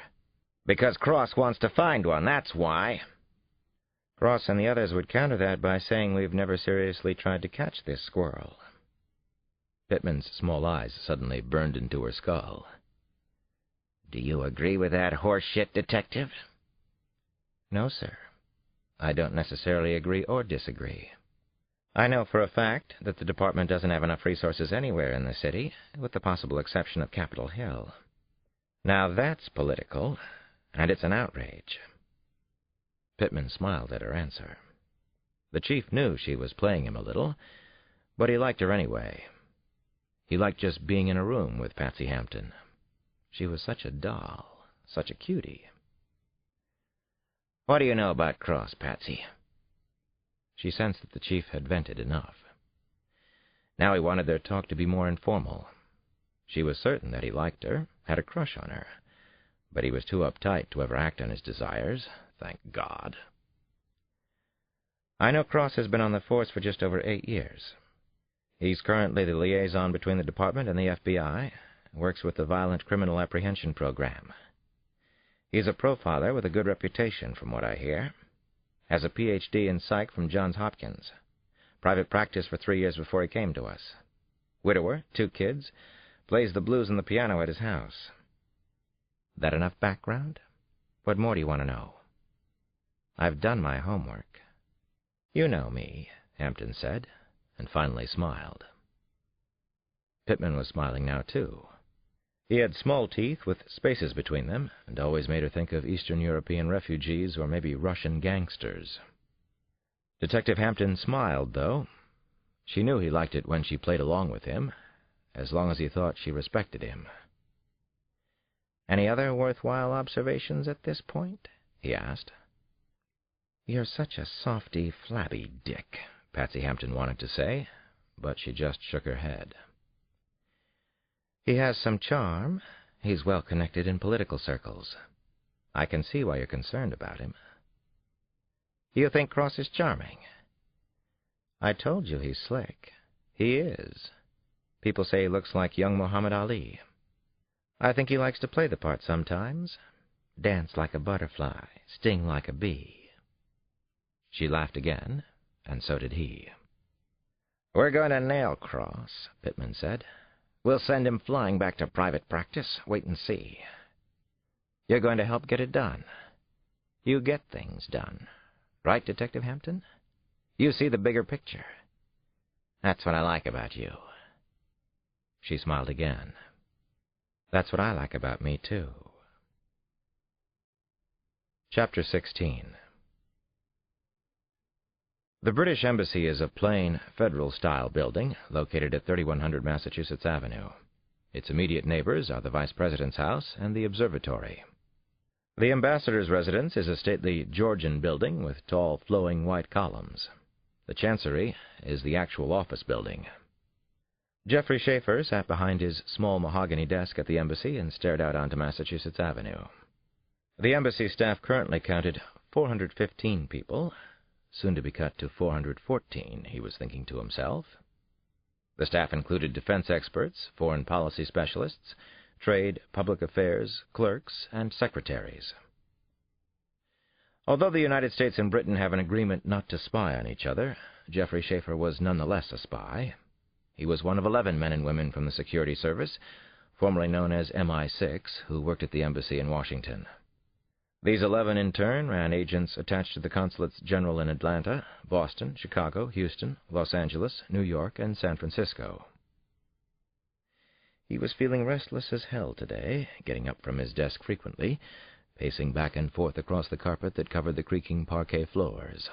Speaker 1: "Because Cross wants to find one, that's why." "Cross and the others would counter that by saying we've never seriously tried to catch this squirrel." Pittman's small eyes suddenly burned into her skull. "Do you agree with that horse-shit, Detective?" "No, sir. I don't necessarily agree or disagree. I know for a fact that the department doesn't have enough resources anywhere in the city, with the possible exception of Capitol Hill. Now that's political, and it's an outrage." Pittman smiled at her answer. The chief knew she was playing him a little, but he liked her anyway. He liked just being in a room with Patsy Hampton. She was such a doll, such a cutie. "What do you know about Cross, Patsy?" She sensed that the chief had vented enough. Now he wanted their talk to be more informal. She was certain that he liked her, had a crush on her, but he was too uptight to ever act on his desires, thank God. "I know Cross has been on the force for just over 8 years. He's currently the liaison between the department and the FBI, works with the Violent Criminal Apprehension Program. He's a profiler with a good reputation, from what I hear. Has a Ph.D. in psych from Johns Hopkins. Private practice for 3 years before he came to us. Widower, 2 kids, plays the blues and the piano at his house. That enough background? What more do you want to know?" "I've done my homework." "You know me," Hampton said, and finally smiled. Pittman was smiling now, too. He had small teeth with spaces between them, and always made her think of Eastern European refugees or maybe Russian gangsters. Detective Hampton smiled, though. She knew he liked it when she played along with him, as long as he thought she respected him. "Any other worthwhile observations at this point?" he asked. "You're such a softy, flabby dick," Patsy Hampton wanted to say, but she just shook her head. He has some charm. He's well connected in political circles. I can see why you're concerned about him. You think Cross is charming? I told you he's slick. He is. People say he looks like young Muhammad Ali. I think he likes to play the part sometimes. Dance like a butterfly, sting like a bee. She laughed again, and so did he. We're going to nail Cross, Pittman said. We'll send him flying back to private practice. Wait and see. You're going to help get it done. You get things done. Right, Detective Hampton? You see the bigger picture. That's what I like about you. She smiled again. That's what I like about me, too. Chapter 16. The British Embassy is a plain, federal-style building located at 3100 Massachusetts Avenue. Its immediate neighbors are the Vice President's house and the observatory. The ambassador's residence is a stately Georgian building with tall, flowing white columns. The chancery is the actual office building. Geoffrey Schaefer sat behind his small mahogany desk at the embassy and stared out onto Massachusetts Avenue. The embassy staff currently counted 415 people, soon to be cut to 414, he was thinking to himself. The staff included defense experts, foreign policy specialists, trade, public affairs, clerks, and secretaries. Although the United States and Britain have an agreement not to spy on each other, Geoffrey Schaefer was nonetheless a spy. He was one of 11 men and women from the Security Service, formerly known as MI6, who worked at the embassy in Washington. These 11, in turn, ran agents attached to the consulates general in Atlanta, Boston, Chicago, Houston, Los Angeles, New York, and San Francisco. He was feeling restless as hell today, getting up from his desk frequently, pacing back and forth across the carpet that covered the creaking parquet floors.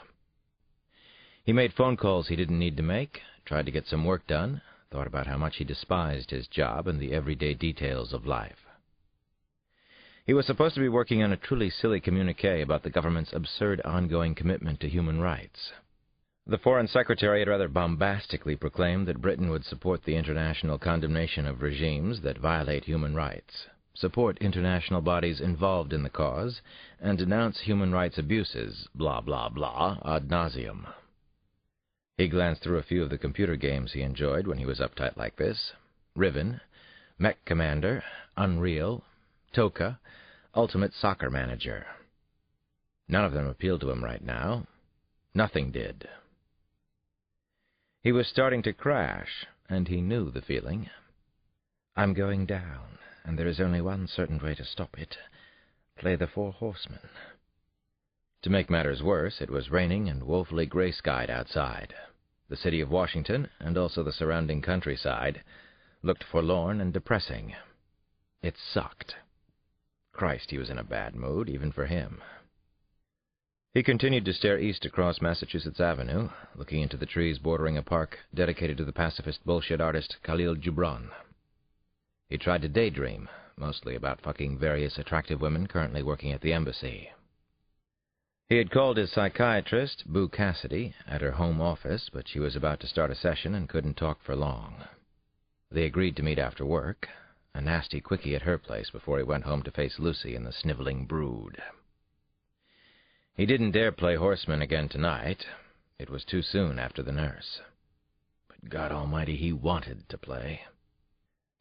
Speaker 1: He made phone calls he didn't need to make, tried to get some work done, thought about how much he despised his job and the everyday details of life. He was supposed to be working on a truly silly communiqué about the government's absurd ongoing commitment to human rights. The Foreign Secretary had rather bombastically proclaimed that Britain would support the international condemnation of regimes that violate human rights, support international bodies involved in the cause, and denounce human rights abuses, blah, blah, blah, ad nauseum. He glanced through a few of the computer games he enjoyed when he was uptight like this. Riven, Mech Commander, Unreal, Toka, Ultimate Soccer Manager. None of them appealed to him right now. Nothing did. He was starting to crash, and he knew the feeling. I'm going down, and there is only one certain way to stop it. Play the Four Horsemen. To make matters worse, it was raining and woefully gray-skied outside. The city of Washington, and also the surrounding countryside, looked forlorn and depressing. It sucked. Christ, he was in a bad mood, even for him. He continued to stare east across Massachusetts Avenue, looking into the trees bordering a park dedicated to the pacifist bullshit artist Khalil Gibran. He tried to daydream, mostly about fucking various attractive women currently working at the embassy. He had called his psychiatrist, Boo Cassidy, at her home office, but she was about to start a session and couldn't talk for long. They agreed to meet after work, a nasty quickie at her place before he went home to face Lucy and the sniveling brood. He didn't dare play horseman again tonight. It was too soon after the nurse. But God Almighty, he wanted to play.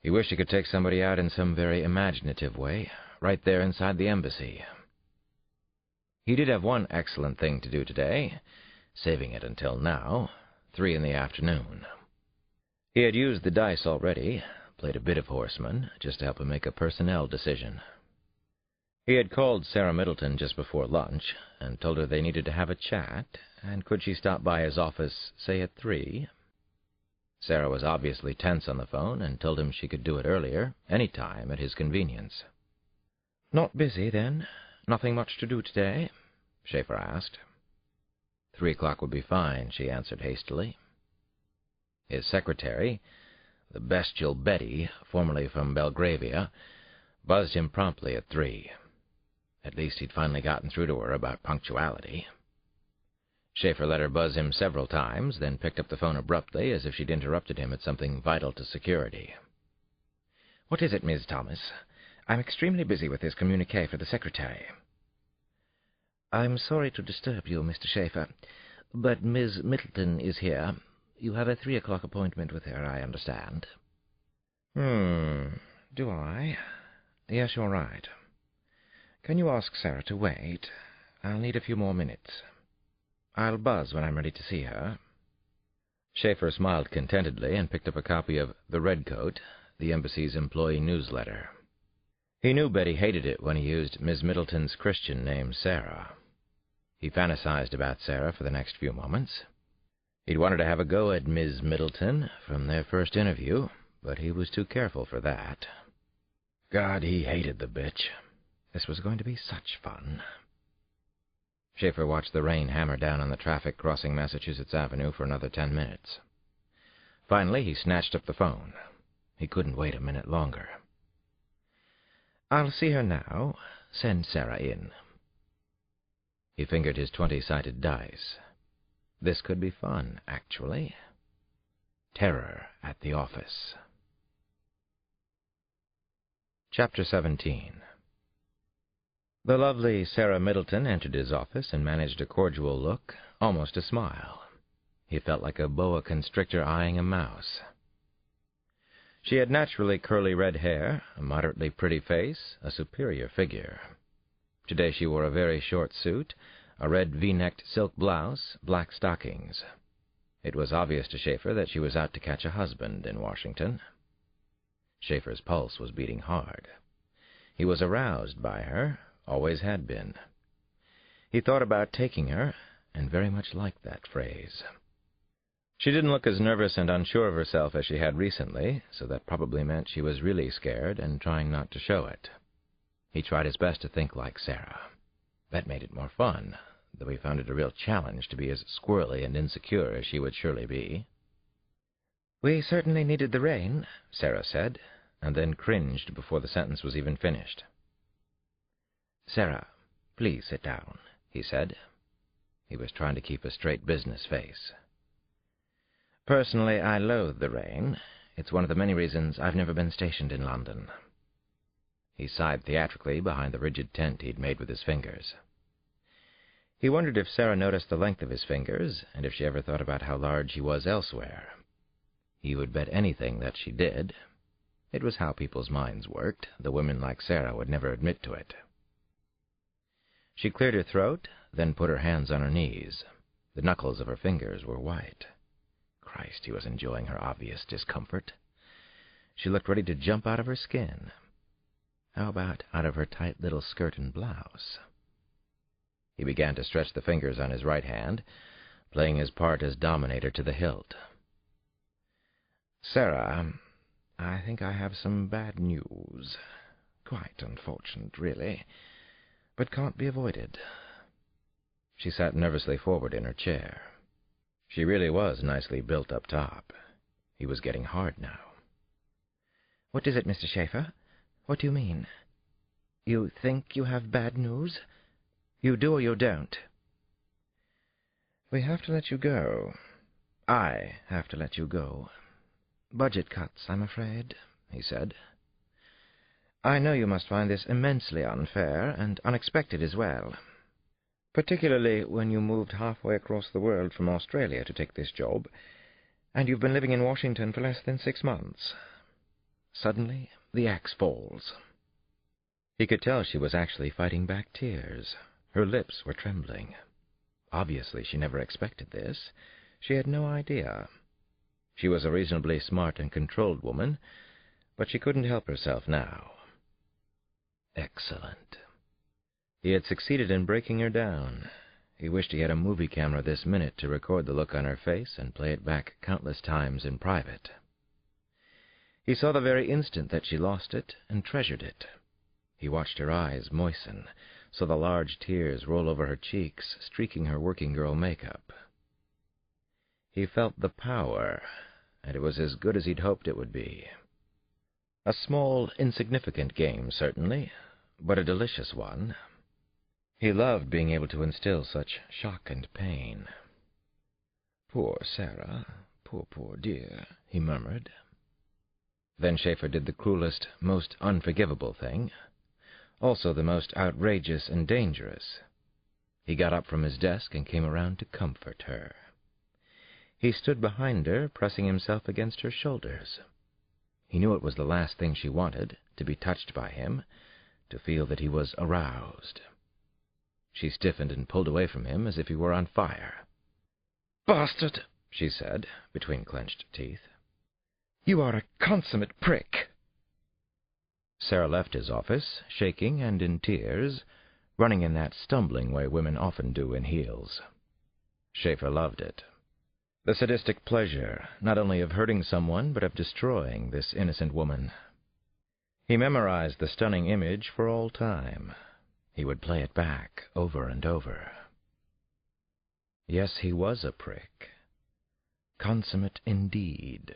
Speaker 1: He wished he could take somebody out in some very imaginative way, right there inside the embassy. He did have one excellent thing to do today, saving it until now, 3 in the afternoon. He had used the dice already, played a bit of horseman, just to help him make a personnel decision. He had called Sarah Middleton just before lunch, and told her they needed to have a chat, and could she stop by his office, say at 3? Sarah was obviously tense on the phone, and told him she could do it earlier, any time, at his convenience. Not busy, then? Nothing much to do today? Schaefer asked. 3 o'clock would be fine, she answered hastily. His secretary, the bestial Betty, formerly from Belgravia, buzzed him promptly at 3. At least he'd finally gotten through to her about punctuality. Schaefer let her buzz him several times, then picked up the phone abruptly as if she'd interrupted him at something vital to security. "What is it, Ms. Thomas? I'm extremely busy with this communique for the secretary." "I'm sorry to disturb you, Mr. Schaefer, but Miss Middleton is here. You have a 3 o'clock appointment with her, I understand." Do I? Yes, you're right. Can you ask Sarah to wait? I'll need a few more minutes. I'll buzz when I'm ready to see her." Schaefer smiled contentedly and picked up a copy of The Redcoat, the embassy's employee newsletter. He knew Betty hated it when he used Miss Middleton's Christian name, Sarah. He fantasized about Sarah for the next few moments. He'd wanted to have a go at Miss Middleton from their first interview, but he was too careful for that. God, he hated the bitch. This was going to be such fun. Schaefer watched the rain hammer down on the traffic crossing Massachusetts Avenue for another 10 minutes. Finally, he snatched up the phone. He couldn't wait a minute longer. "I'll see her now. Send Sarah in." He fingered his 20-sided dice. This could be fun, actually. Terror at the office. Chapter 17. The lovely Sarah Middleton entered his office and managed a cordial look, almost a smile. He felt like a boa constrictor eyeing a mouse. She had naturally curly red hair, a moderately pretty face, a superior figure. Today she wore a very short suit, a red V-necked silk blouse, black stockings. It was obvious to Schaefer that she was out to catch a husband in Washington. Schaefer's pulse was beating hard. He was aroused by her, always had been. He thought about taking her, and very much liked that phrase. She didn't look as nervous and unsure of herself as she had recently, so that probably meant she was really scared and trying not to show it. He tried his best to think like Sarah. That made it more fun, though he found it a real challenge to be as squirrely and insecure as she would surely be. "We certainly needed the rain," Sarah said, and then cringed before the sentence was even finished. "Sarah, please sit down," he said. He was trying to keep a straight business face. "Personally, I loathe the rain. It's one of the many reasons I've never been stationed in London." He sighed theatrically behind the rigid tent he'd made with his fingers. He wondered if Sarah noticed the length of his fingers, and if she ever thought about how large he was elsewhere. He would bet anything that she did. It was how people's minds worked, though women like Sarah would never admit to it. She cleared her throat, then put her hands on her knees. The knuckles of her fingers were white. Christ, he was enjoying her obvious discomfort. She looked ready to jump out of her skin. How about out of her tight little skirt and blouse? He began to stretch the fingers on his right hand, playing his part as dominator to the hilt. "Sarah, I think I have some bad news. Quite unfortunate, really, but can't be avoided." She sat nervously forward in her chair. She really was nicely built up top. He was getting hard now. "What is it, Mr. Schaefer? What do you mean? You think you have bad news? You do or you don't?" "We have to let you go. I have to let you go. Budget cuts, I'm afraid," he said. "I know you must find this immensely unfair and unexpected as well, particularly when you moved halfway across the world from Australia to take this job, and you've been living in Washington for less than 6 months. Suddenly, the axe falls." He could tell she was actually fighting back tears. Her lips were trembling. Obviously, she never expected this. She had no idea. She was a reasonably smart and controlled woman, but she couldn't help herself now. Excellent. He had succeeded in breaking her down. He wished he had a movie camera this minute to record the look on her face and play it back countless times in private. He saw the very instant that she lost it and treasured it. He watched her eyes moisten, saw the large tears roll over her cheeks, streaking her working-girl makeup. He felt the power, and it was as good as he'd hoped it would be. A small, insignificant game, certainly, but a delicious one. He loved being able to instill such shock and pain. "Poor Sarah, poor dear," he murmured. Then Schaefer did the cruelest, most unforgivable thing, also the most outrageous and dangerous. He got up from his desk and came around to comfort her. He stood behind her, pressing himself against her shoulders. He knew it was the last thing she wanted, to be touched by him, to feel that he was aroused. She stiffened and pulled away from him as if he were on fire.
Speaker 3: "Bastard,"
Speaker 1: she said, between clenched teeth.
Speaker 3: "You are a consummate prick."
Speaker 1: Sarah left his office, shaking and in tears, running in that stumbling way women often do in heels. Schaefer loved it. The sadistic pleasure, not only of hurting someone, but of destroying this innocent woman. He memorized the stunning image for all time. He would play it back over and over. Yes, he was a prick. Consummate indeed.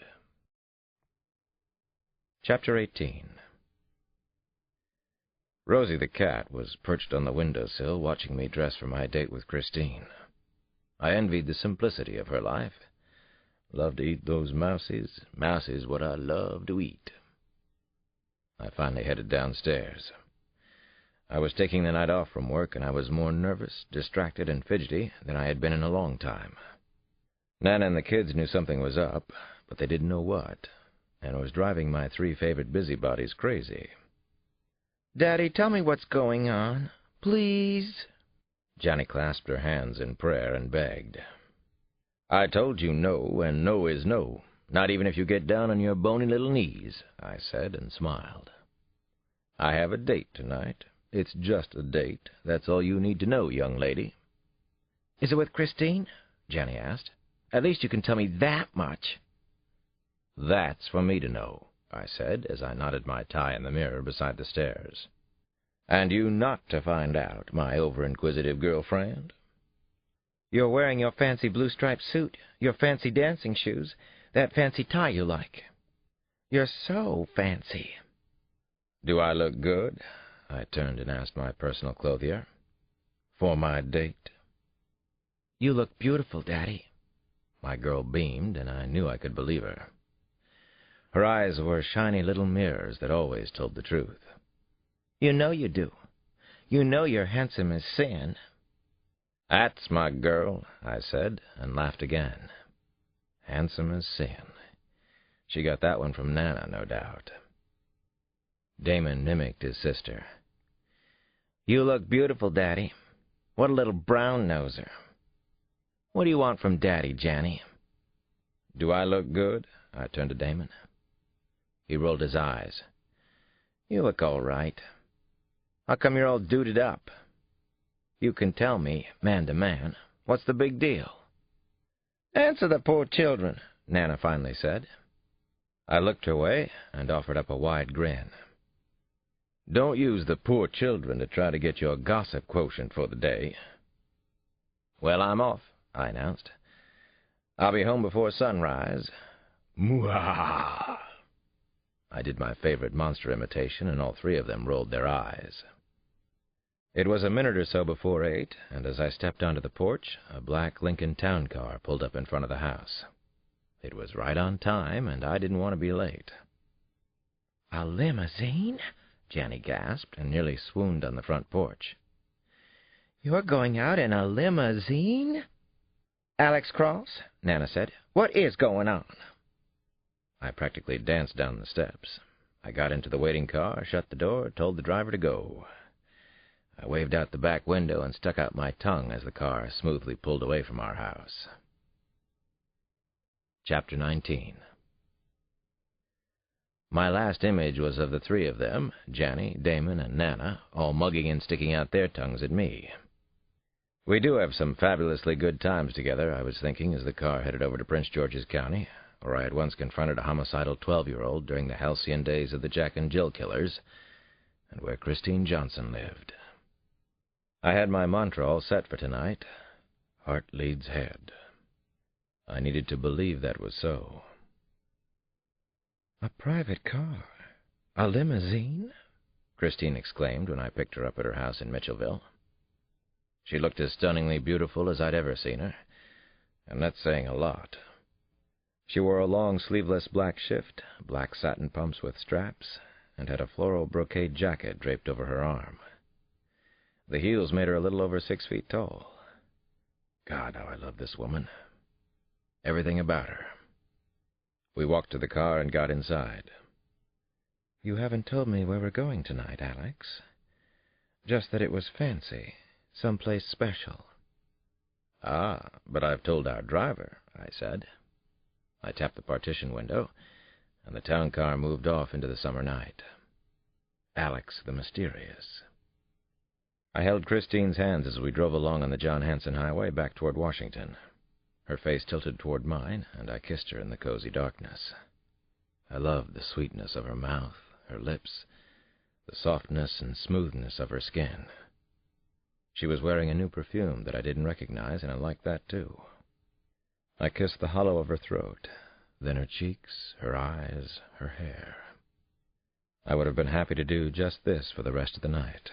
Speaker 1: Chapter 18. Rosie the cat was perched on the windowsill watching me dress for my date with Christine. I envied the simplicity of her life. Loved to eat those mousies. Mousies what I love to eat. I finally headed downstairs. I was taking the night off from work, and I was more nervous, distracted, and fidgety than I had been in a long time. Nana and the kids knew something was up, but they didn't know what, and it was driving my 3 favorite busybodies crazy.
Speaker 3: "Daddy, tell me what's going on. Please."
Speaker 1: Johnny clasped her hands in prayer and begged. "I told you no, and no is no, not even if you get down on your bony little knees," I said, and smiled. "I have a date tonight. It's just a date. That's all you need to know, young lady."
Speaker 3: "Is it with Christine?" Johnny asked. "At least you can tell me that much."
Speaker 1: "That's for me to know," I said, as I knotted my tie in the mirror beside the stairs. "And you not to find out, my over-inquisitive girlfriend."
Speaker 3: "You're wearing your fancy blue-striped suit, your fancy dancing shoes, that fancy tie you like. You're so fancy."
Speaker 1: "Do I look good?" I turned and asked my personal clothier. "For my date?"
Speaker 3: "You look beautiful, Daddy."
Speaker 1: My girl beamed, and I knew I could believe her. Her eyes were shiny little mirrors that always told the truth.
Speaker 3: "You know you do. You know you're handsome as sin."
Speaker 1: "That's my girl," I said, and laughed again. Handsome as sin. She got that one from Nana, no doubt. Damon mimicked his sister.
Speaker 3: "You look beautiful, Daddy. What a little brown-noser. What do you want from Daddy, Janny?"
Speaker 1: "Do I look good?" I turned to Damon. He rolled his eyes.
Speaker 3: "You look all right. How come you're all duded up? You can tell me, man to man, what's the big deal?" "Answer the poor children," Nana finally said.
Speaker 1: I looked her way and offered up a wide grin. "Don't use the poor children to try to get your gossip quotient for the day." "Well, I'm off," I announced. "I'll be home before sunrise." Mwah! I did my favorite monster imitation, and all 3 of them rolled their eyes. It was a minute or so before 8, and as I stepped onto the porch, a black Lincoln town car pulled up in front of the house. It was right on time, and I didn't want to be late.
Speaker 3: "A limousine?" Janny gasped, and nearly swooned on the front porch. "You're going out in a limousine?" "Alex Cross," Nana said, "what is going on?"
Speaker 1: I practically danced down the steps. I got into the waiting car, shut the door, told the driver to go. I waved out the back window and stuck out my tongue as the car smoothly pulled away from our house. Chapter 19. My last image was of the 3 of them, Janny, Damon, and Nana, all mugging and sticking out their tongues at me. We do have some fabulously good times together, I was thinking, as the car headed over to Prince George's County, where I had once confronted a homicidal 12-year-old during the halcyon days of the Jack and Jill killers, and where Christine Johnson lived. I had my mantra all set for tonight. Heart leads head. I needed to believe that was so.
Speaker 3: "A private car? A limousine?"
Speaker 1: Christine exclaimed when I picked her up at her house in Mitchellville. She looked as stunningly beautiful as I'd ever seen her, and that's saying a lot. She wore a long sleeveless black shift, black satin pumps with straps, and had a floral brocade jacket draped over her arm. The heels made her a little over 6 feet tall. God, how I love this woman. Everything about her. We walked to the car and got inside. "You haven't told me where we're going tonight, Alex. Just that it was fancy, someplace special."
Speaker 2: "Ah, but I've told our driver," I said. I tapped the partition window, and the town car moved off into the summer night. Alex the Mysterious. I held Christine's hands as we drove along on the John Hanson Highway back toward Washington. Her face tilted toward mine, and I kissed her in the cozy darkness. I loved the sweetness of her mouth, her lips, the softness and smoothness of her skin. She was wearing a new perfume that I didn't recognize, and I liked that too. I kissed the hollow of her throat, then her cheeks, her eyes, her hair. I would have been happy to do just this for the rest of the night.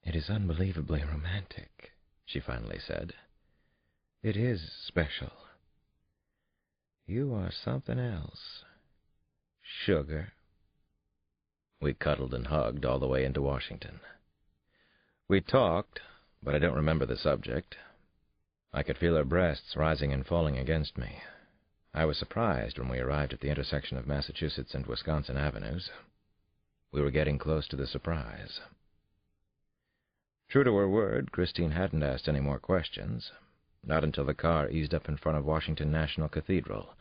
Speaker 1: "It is unbelievably romantic," she finally said. "It is special. You are something else. Sugar."
Speaker 2: We cuddled and hugged all the way into Washington. We talked, but I don't remember the subject. I could feel her breasts rising and falling against me. I was surprised when we arrived at the intersection of Massachusetts and Wisconsin avenues. We were getting close to the surprise. True to her word, Christine hadn't asked any more questions, not until the car eased up in front of Washington National Cathedral,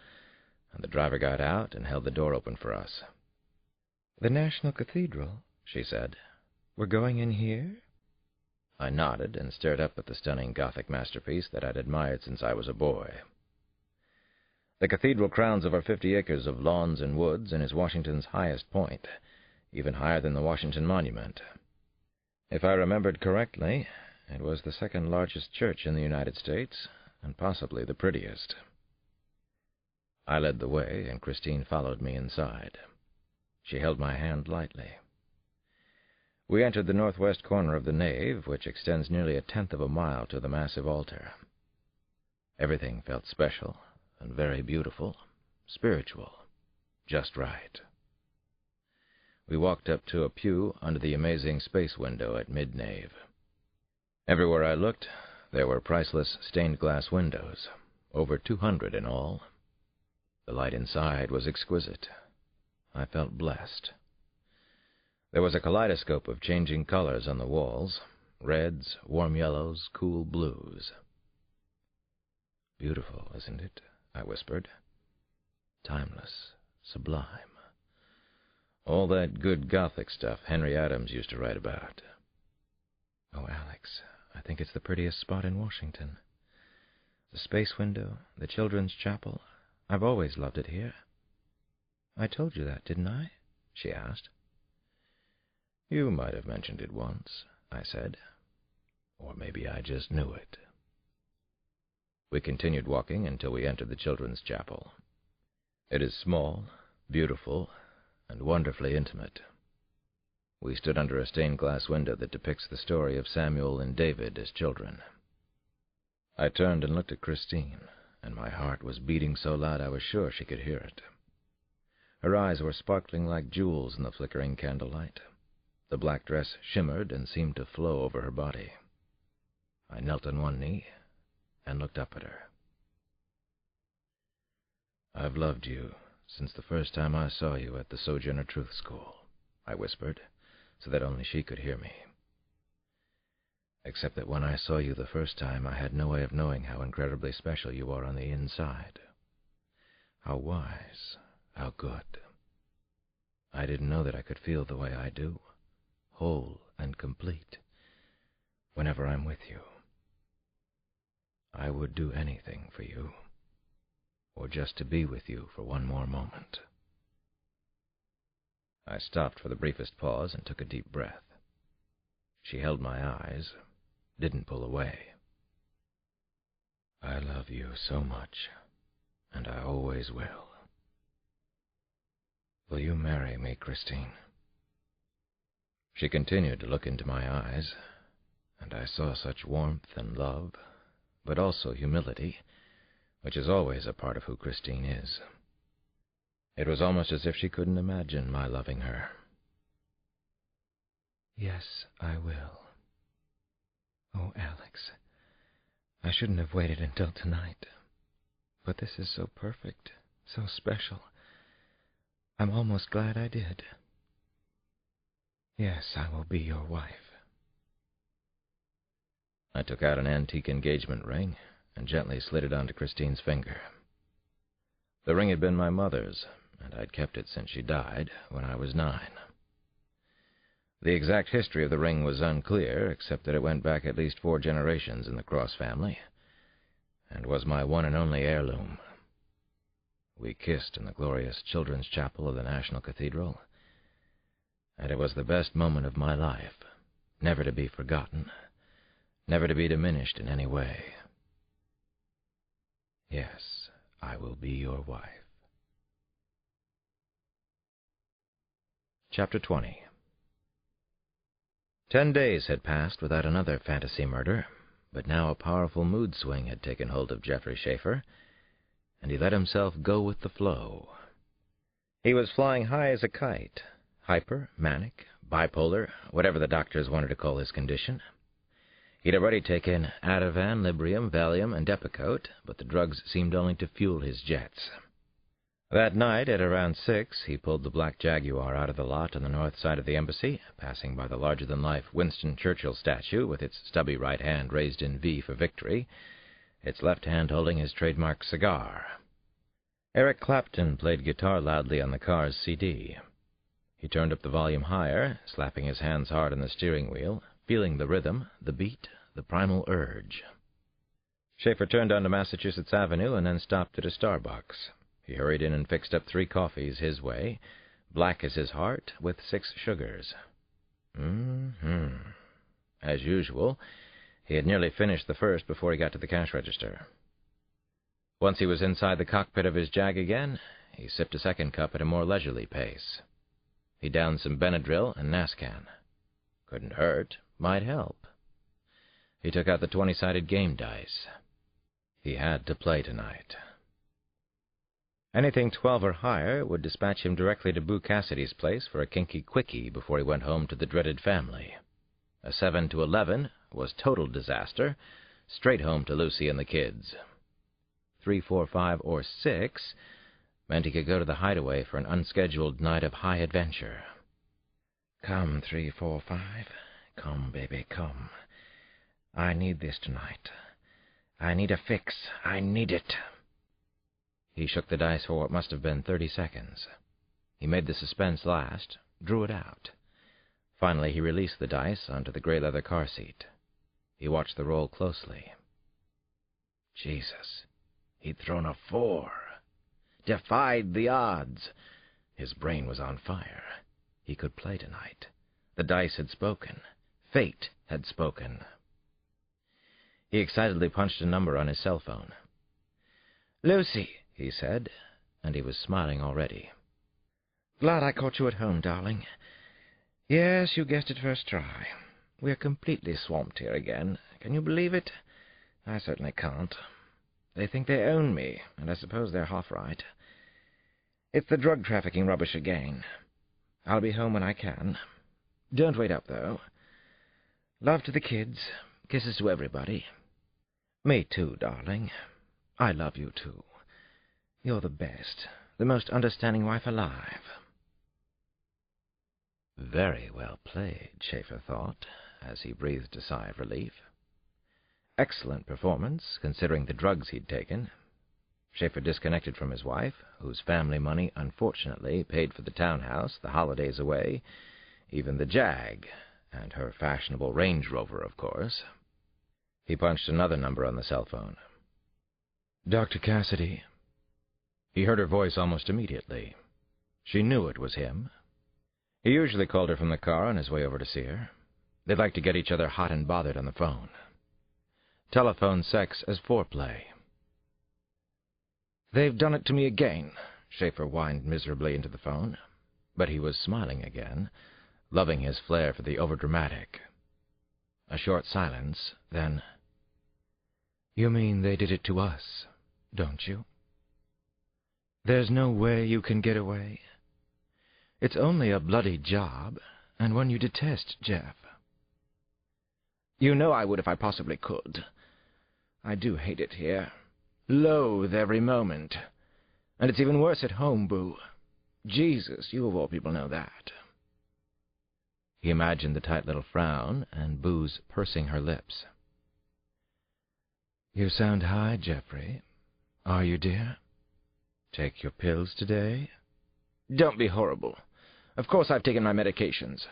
Speaker 2: and the driver got out and held the door open for us.
Speaker 1: "The National Cathedral," she said. "We're going in here?"
Speaker 2: I nodded and stared up at the stunning Gothic masterpiece that I'd admired since I was a boy. The cathedral crowns over 50 acres of lawns and woods and is Washington's highest point, even higher than the Washington Monument. If I remembered correctly, it was the second largest church in the United States, and possibly the prettiest. I led the way, and Christine followed me inside. She held my hand lightly. We entered the northwest corner of the nave, which extends nearly 1/10 of a mile to the massive altar. Everything felt special and very beautiful, spiritual, just right. We walked up to a pew under the amazing space window at mid-nave. Everywhere I looked, there were priceless stained-glass windows, over 200 in all. The light inside was exquisite. I felt blessed. There was a kaleidoscope of changing colors on the walls, reds, warm yellows, cool blues. "Beautiful, isn't it?" I whispered. "Timeless, sublime. All that good Gothic stuff Henry Adams used to write about."
Speaker 1: "Oh, Alex, I think it's the prettiest spot in Washington. The space window, the children's chapel. I've always loved it here." "I told you that, didn't I?" she asked.
Speaker 2: "You might have mentioned it once," I said. "Or maybe I just knew it." We continued walking until we entered the children's chapel. It is small, beautiful, and wonderfully intimate. We stood under a stained-glass window that depicts the story of Samuel and David as children. I turned and looked at Christine, and my heart was beating so loud I was sure she could hear it. Her eyes were sparkling like jewels in the flickering candlelight. The black dress shimmered and seemed to flow over her body. I knelt on one knee and looked up at her. "I've loved you since the first time I saw you at the Sojourner Truth School," I whispered, so that only she could hear me. "Except that when I saw you the first time, I had no way of knowing how incredibly special you are on the inside. How wise, how good. I didn't know that I could feel the way I do, whole and complete, whenever I'm with you. I would do anything for you, or just to be with you for one more moment." I stopped for the briefest pause and took a deep breath. She held my eyes, didn't pull away. "I love you so much, and I always will. Will you marry me, Christine?" She continued to look into my eyes, and I saw such warmth and love,
Speaker 1: but also humility, which is always a part of who Christine is. It was almost as if she couldn't imagine my loving her. "Yes, I will. Oh, Alex, I shouldn't have waited until tonight. But this is so perfect, so special. I'm almost glad I did. Yes, I will be your wife." I took out an antique engagement ring and gently slid it onto Christine's finger. The ring had been my mother's, and I'd kept it since she died when I was 9. The exact history of the ring was unclear, except that it went back at least 4 generations in the Cross family, and was my one and only heirloom. We kissed in the glorious children's chapel of the National Cathedral, and it was the best moment of my life, never to be forgotten, never to be diminished in any way. Yes, I will be your wife. Chapter 20. 10 days had passed without another fantasy murder, but now a powerful mood swing had taken hold of Geoffrey Schaefer, and he let himself go with the flow. He was flying high as a kite, hyper, manic, bipolar, whatever the doctors wanted to call his condition. He'd already taken Ativan, Librium, Valium, and Depakote, but the drugs seemed only to fuel his jets. That night, at around 6, he pulled the black Jaguar out of the lot on the north side of the embassy, passing by the larger-than-life Winston Churchill statue with its stubby right hand raised in V for victory, its left hand holding his trademark cigar. Eric Clapton played guitar loudly on the car's CD. He turned up the volume higher, slapping his hands hard on the steering wheel, feeling the rhythm, the beat, the primal urge. Schaefer turned onto Massachusetts Avenue and then stopped at a Starbucks. He hurried in and fixed up 3 coffees his way, black as his heart, with 6 sugars. As usual, he had nearly finished the first before he got to the cash register. Once he was inside the cockpit of his Jag again, he sipped a second cup at a more leisurely pace. He downed some Benadryl and Nascan. Couldn't hurt, might help. He took out the 20-sided game dice. He had to play tonight. Anything 12 or higher would dispatch him directly to Boo Cassidy's place for a kinky quickie before he went home to the dreaded family. A 7 to 11 was total disaster, straight home to Lucy and the kids. 3, 4, 5, or 6 meant he could go to the hideaway for an unscheduled night of high adventure. "Come, 3, 4, 5. Come, baby, come. I need this tonight. I need a fix. I need it." He shook the dice for what must have been 30 seconds. He made the suspense last, drew it out. Finally, he released the dice onto the gray leather car seat. He watched the roll closely. Jesus, he'd thrown a 4. Defied the odds. His brain was on fire. He could play tonight. The dice had spoken. Fate had spoken. He excitedly punched a number on his cell phone. "Lucy," he said, and he was smiling already. "Glad I caught you at home, darling. Yes, you guessed it first try. We're completely swamped here again. Can you believe it? I certainly can't. They think they own me, and I suppose they're half right. It's the drug trafficking rubbish again. I'll be home when I can. Don't wait up, though. Love to the kids. Kisses to everybody. Me too, darling. I love you, too. You're the best, the most understanding wife alive." Very well played, Schaefer thought, as he breathed a sigh of relief. Excellent performance, considering the drugs he'd taken. Schaefer disconnected from his wife, whose family money unfortunately paid for the townhouse, the holidays away, even the Jag, and her fashionable Range Rover, of course. He punched another number on the cell phone. "Dr. Cassidy." He heard her voice almost immediately. She knew it was him. He usually called her from the car on his way over to see her. They'd like to get each other hot and bothered on the phone. Telephone sex as foreplay. "They've done it to me again," Schaefer whined miserably into the phone. But he was smiling again, loving his flair for the overdramatic. A short silence, then... You mean they did it to us, don't you? There's no way you can get away. It's only a bloody job, and one you detest, Jeff. You know I would if I possibly could. I do hate it here. Loathe every moment. And it's even worse at home, Boo. Jesus, you of all people know that. He imagined the tight little frown and Boo's pursing her lips. You sound high, Jeffrey. Are you, dear? Take your pills today? Don't be horrible. Of course I've taken my medications.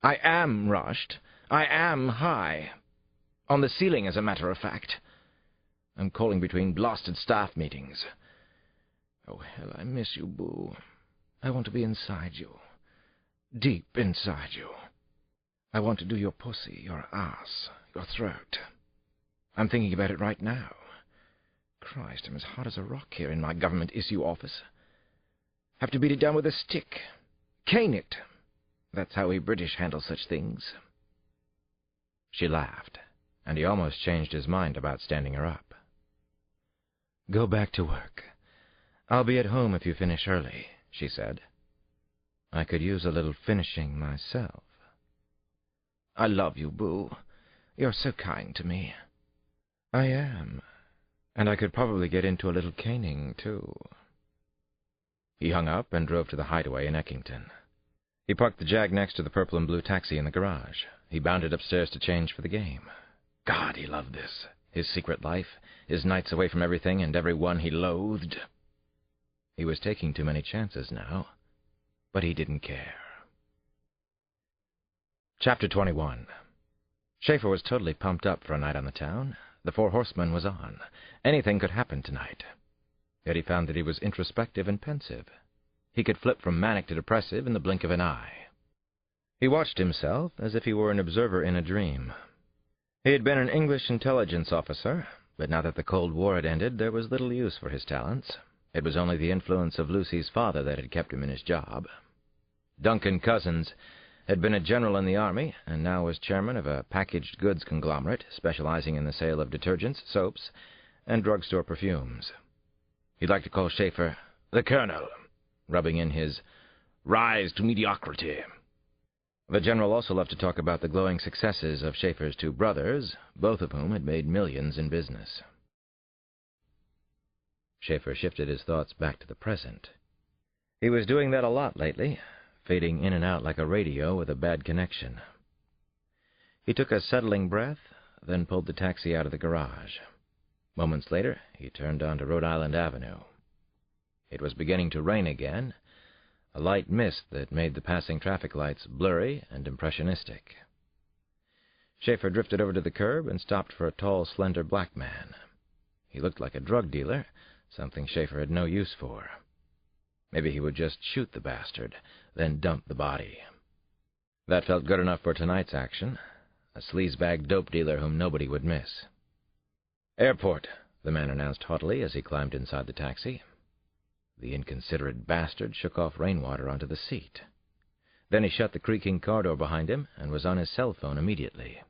Speaker 1: I am rushed. I am high. On the ceiling, as a matter of fact. I'm calling between blasted staff meetings. Oh, hell, I miss you, Boo. I want to be inside you. Deep inside you. I want to do your pussy, your ass, your throat. I'm thinking about it right now. Christ, I'm as hot as a rock here in my government-issue office. Have to beat it down with a stick. Cane it. That's how we British handle such things. She laughed, and he almost changed his mind about standing her up. Go back to work. I'll be at home if you finish early, she said. I could use a little finishing myself. I love you, Boo. You're so kind to me. I am. And I could probably get into a little caning, too. He hung up and drove to the Hideaway in Eckington. He parked the Jag next to the purple and blue taxi in the garage. He bounded upstairs to change for the game. God, he loved this. His secret life, his nights away from everything and everyone he loathed. He was taking too many chances now, but he didn't care. Chapter 21. Schaefer was totally pumped up for a night on the town. The Four Horsemen was on. Anything could happen tonight. Yet he found that he was introspective and pensive. He could flip from manic to depressive in the blink of an eye. He watched himself as if he were an observer in a dream. He had been an English intelligence officer, but now that the Cold War had ended, there was little use for his talents. It was only the influence of Lucy's father that had kept him in his job. Duncan Cousins had been a general in the Army, and now was chairman of a packaged goods conglomerate specializing in the sale of detergents, soaps, and drugstore perfumes. He'd like to call Schaefer the Colonel, rubbing in his rise to mediocrity. The general also loved to talk about the glowing successes of Schaefer's two brothers, both of whom had made millions in business. Schaefer shifted his thoughts back to the present. He was doing that a lot lately, fading in and out like a radio with a bad connection. He took a settling breath, then pulled the taxi out of the garage. Moments later, he turned onto Rhode Island Avenue. It was beginning to rain again, a light mist that made the passing traffic lights blurry and impressionistic. Schaefer drifted over to the curb and stopped for a tall, slender black man. He looked like a drug dealer, something Schaefer had no use for. Maybe he would just shoot the bastard, then dump the body. That felt good enough for tonight's action, a sleazebag dope dealer whom nobody would miss. "Airport," the man announced haughtily as he climbed inside the taxi. The inconsiderate bastard shook off rainwater onto the seat. Then he shut the creaking car door behind him and was on his cell phone immediately.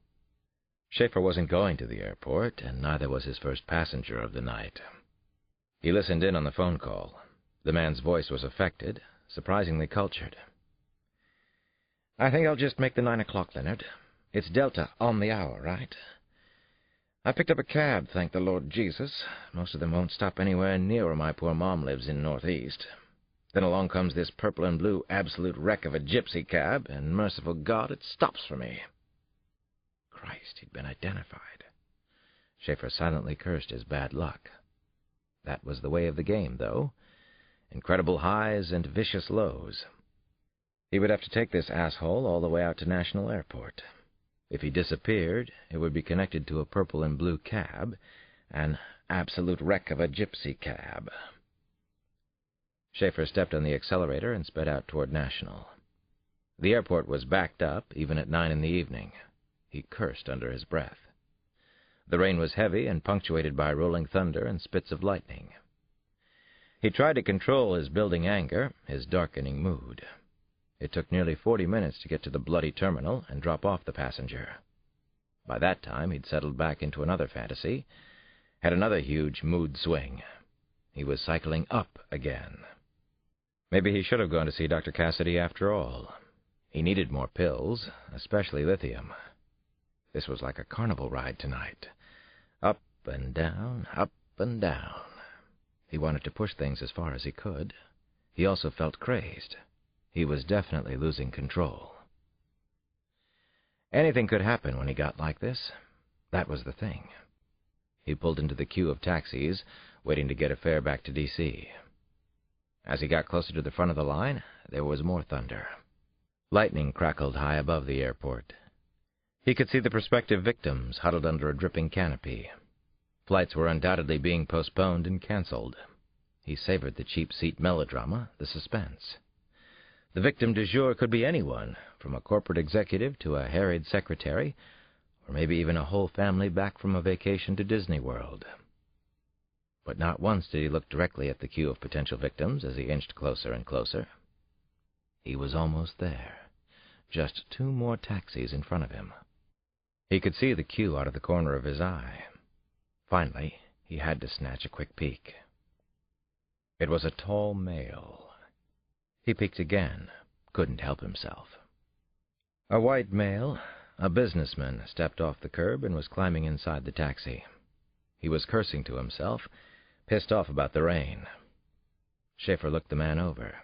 Speaker 1: Schaefer wasn't going to the airport, and neither was his first passenger of the night. He listened in on the phone call. The man's voice was affected, surprisingly cultured. "I think I'll just make the 9 o'clock, Leonard. It's Delta on the hour, right? I picked up a cab, thank the Lord Jesus. Most of them won't stop anywhere near where my poor mom lives in Northeast. Then along comes this purple and blue absolute wreck of a gypsy cab, and merciful God, it stops for me." Christ, he'd been identified. Schaefer silently cursed his bad luck. That was the way of the game, though. Incredible highs and vicious lows. He would have to take this asshole all the way out to National Airport. If he disappeared, it would be connected to a purple and blue cab, an absolute wreck of a gypsy cab. Schaefer stepped on the accelerator and sped out toward National. The airport was backed up, even at 9 in the evening. He cursed under his breath. The rain was heavy and punctuated by rolling thunder and spits of lightning. He tried to control his building anger, his darkening mood. It took nearly 40 minutes to get to the bloody terminal and drop off the passenger. By that time, he'd settled back into another fantasy, had another huge mood swing. He was cycling up again. Maybe he should have gone to see Dr. Cassidy after all. He needed more pills, especially lithium. This was like a carnival ride tonight. Up and down, up and down. He wanted to push things as far as he could. He also felt crazed. He was definitely losing control. Anything could happen when he got like this. That was the thing. He pulled into the queue of taxis, waiting to get a fare back to D.C. As he got closer to the front of the line, there was more thunder. Lightning crackled high above the airport. He could see the prospective victims huddled under a dripping canopy. Flights were undoubtedly being postponed and canceled. He savored the cheap seat melodrama, the suspense. The victim du jour could be anyone, from a corporate executive to a harried secretary, or maybe even a whole family back from a vacation to Disney World. But not once did he look directly at the queue of potential victims as he inched closer and closer. He was almost there, just 2 more taxis in front of him. He could see the queue out of the corner of his eye. Finally, he had to snatch a quick peek. It was a tall male. He peeked again, couldn't help himself. A white male, a businessman, stepped off the curb and was climbing inside the taxi. He was cursing to himself, pissed off about the rain. Schaefer looked the man over.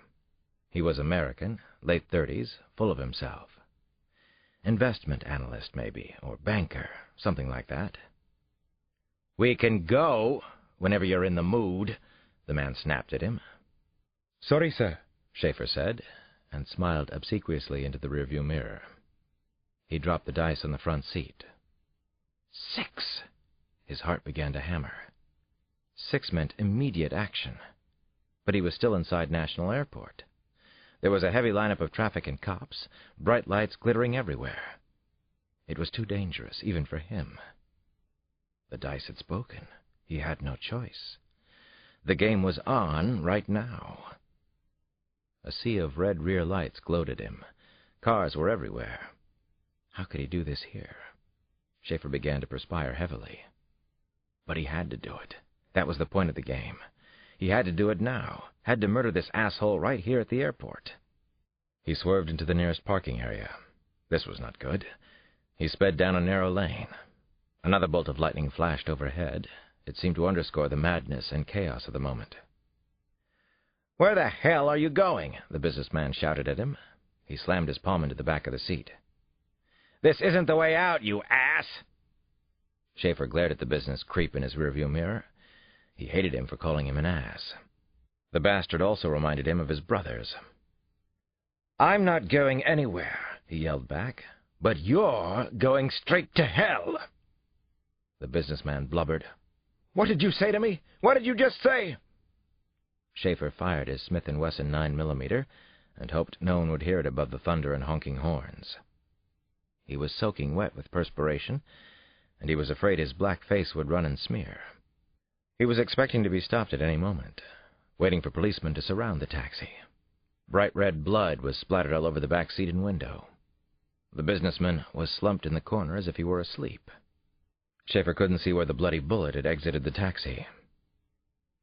Speaker 1: He was American, late 30s, full of himself. Investment analyst, maybe, or banker, something like that. "We can go whenever you're in the mood," the man snapped at him.
Speaker 3: "Sorry, sir,"
Speaker 1: Schaefer said, and smiled obsequiously into the rearview mirror. He dropped the dice on the front seat. 6! His heart began to hammer. 6 meant immediate action. But he was still inside National Airport. There was a heavy lineup of traffic and cops, bright lights glittering everywhere. It was too dangerous, even for him. The dice had spoken. He had no choice. The game was on right now. A sea of red rear lights glowed at him. Cars were everywhere. How could he do this here? Schaefer began to perspire heavily. But he had to do it. That was the point of the game. He had to do it now. Had to murder this asshole right here at the airport. He swerved into the nearest parking area. This was not good. He sped down a narrow lane. Another bolt of lightning flashed overhead. It seemed to underscore the madness and chaos of the moment. "Where the hell are you going?" the businessman shouted at him. He slammed his palm into the back of the seat. "This isn't the way out, you ass!" Schaefer glared at the business creep in his rearview mirror. He hated him for calling him an ass. The bastard also reminded him of his brothers. "I'm not going anywhere," he yelled back, "but you're going straight to hell!" The businessman blubbered. "What did you say to me? What did you just say?" Schaefer fired his Smith & Wesson 9mm and hoped no one would hear it above the thunder and honking horns. He was soaking wet with perspiration, and he was afraid his black face would run and smear. He was expecting to be stopped at any moment, waiting for policemen to surround the taxi. Bright red blood was splattered all over the back seat and window. The businessman was slumped in the corner as if he were asleep. Schaefer couldn't see where the bloody bullet had exited the taxi.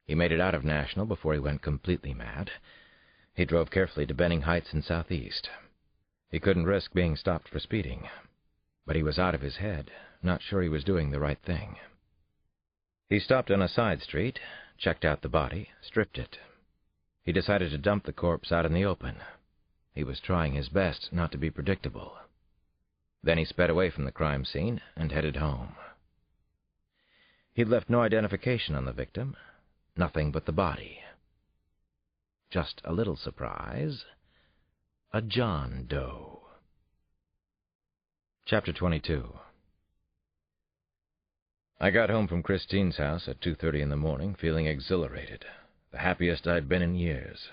Speaker 1: He made it out of National before he went completely mad. He drove carefully to Benning Heights in Southeast. He couldn't risk being stopped for speeding, but he was out of his head, not sure he was doing the right thing. He stopped on a side street, checked out the body, stripped it. He decided to dump the corpse out in the open. He was trying his best not to be predictable. Then he sped away from the crime scene and headed home. He'd left no identification on the victim, nothing but the body. Just a little surprise, a John Doe. Chapter 22. I got home from Christine's house at 2:30 in the morning, feeling exhilarated, the happiest I'd been in years.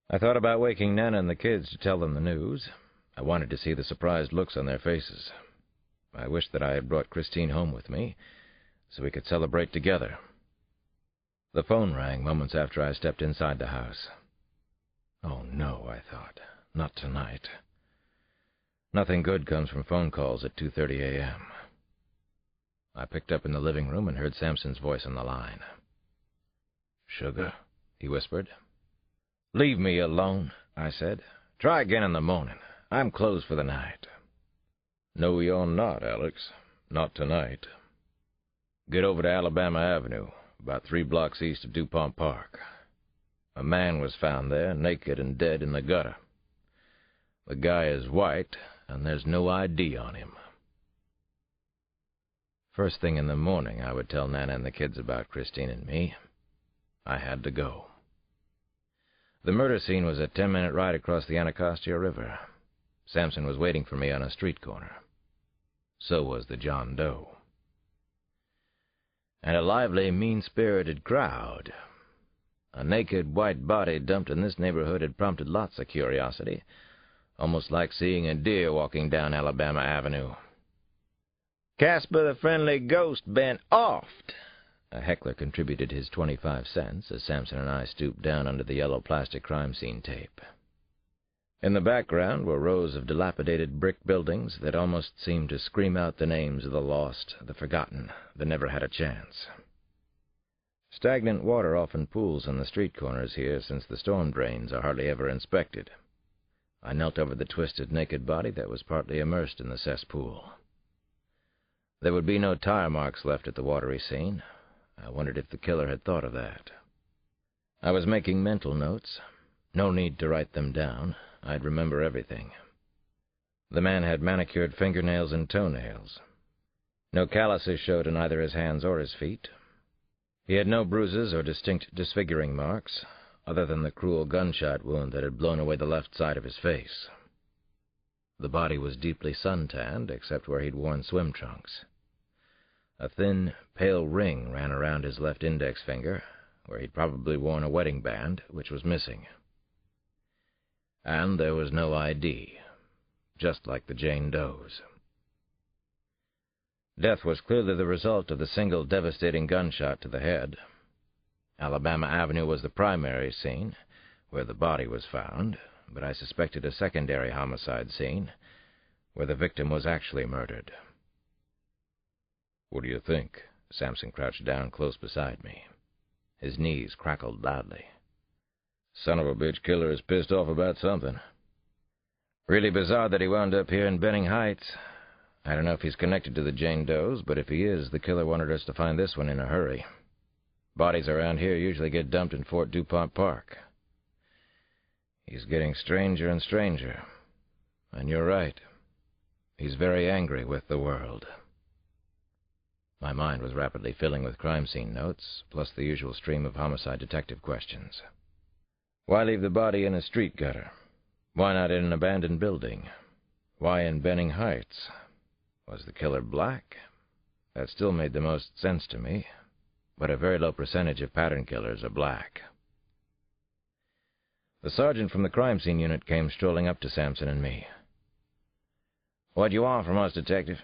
Speaker 1: I thought about waking Nana and the kids to tell them the news. I wanted to see the surprised looks on their faces. I wished that I had brought Christine home with me, so we could celebrate together. The phone rang moments after I stepped inside the house. Oh no, I thought, not tonight. Nothing good comes from phone calls at 2:30 a.m. I picked up in the living room and heard Sampson's voice on the line.
Speaker 2: "Sugar?"
Speaker 1: he whispered.
Speaker 2: "Leave me alone," I said. "Try again in the morning. I'm closed for the night." "No, you're not, Alex. Not tonight. Get over to Alabama Avenue, about 3 blocks east of DuPont Park. A man was found there, naked and dead in the gutter. The guy is white, and there's no ID on him."
Speaker 1: First thing in the morning, I would tell Nana and the kids about Christine and me. I had to go. The murder scene was a 10-minute ride across the Anacostia River. Sampson was waiting for me on a street corner. So was the John Doe. And a lively, mean-spirited crowd. A naked white body dumped in this neighborhood had prompted lots of curiosity, almost like seeing a deer walking down Alabama Avenue. "Casper the Friendly Ghost been offed," a heckler contributed his 25 cents as Sampson and I stooped down under the yellow plastic crime scene tape. In the background were rows of dilapidated brick buildings that almost seemed to scream out the names of the lost, the forgotten, that never had a chance. Stagnant water often pools on the street corners here, since the storm drains are hardly ever inspected. I knelt over the twisted, naked body that was partly immersed in the cesspool. There would be no tire marks left at the watery scene. I wondered if the killer had thought of that. I was making mental notes. No need to write them down. I'd remember everything. The man had manicured fingernails and toenails. No calluses showed on either his hands or his feet. He had no bruises or distinct disfiguring marks, other than the cruel gunshot wound that had blown away the left side of his face. The body was deeply suntanned, except where he'd worn swim trunks. A thin, pale ring ran around his left index finger, where he'd probably worn a wedding band, which was missing. And there was no ID, just like the Jane Doe's. Death was clearly the result of the single devastating gunshot to the head. Alabama Avenue was the primary scene, where the body was found, but I suspected a secondary homicide scene, where the victim was actually murdered.
Speaker 2: "What do you think?"
Speaker 1: Sampson crouched down close beside me. His knees crackled loudly.
Speaker 2: "Son of a bitch killer is pissed off about something.
Speaker 1: Really bizarre that he wound up here in Benning Heights. I don't know if he's connected to the Jane Doe's, but if he is, the killer wanted us to find this one in a hurry. Bodies around here usually get dumped in Fort DuPont Park. He's getting stranger and stranger. And you're right. He's very angry with the world." My mind was rapidly filling with crime scene notes, plus the usual stream of homicide detective questions. Why leave the body in a street gutter? Why not in an abandoned building? Why in Benning Heights? Was the killer black? That still made the most sense to me, but a very low percentage of pattern killers are black. The sergeant from the crime scene unit came strolling up to Sampson and me. "What do you want from us, detective?"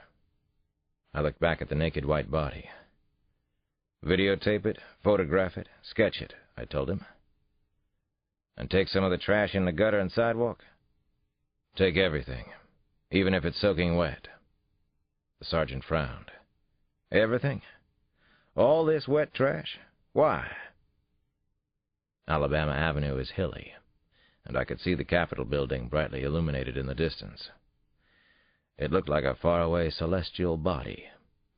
Speaker 1: I looked back at the naked white body. "Videotape it, photograph it, sketch it," I told him. "And take some of the trash in the gutter and sidewalk?" "Take everything, even if it's soaking wet." The sergeant frowned. "Everything? All this wet trash? Why?" Alabama Avenue is hilly, and I could see the Capitol building brightly illuminated in the distance. It looked like a faraway celestial body,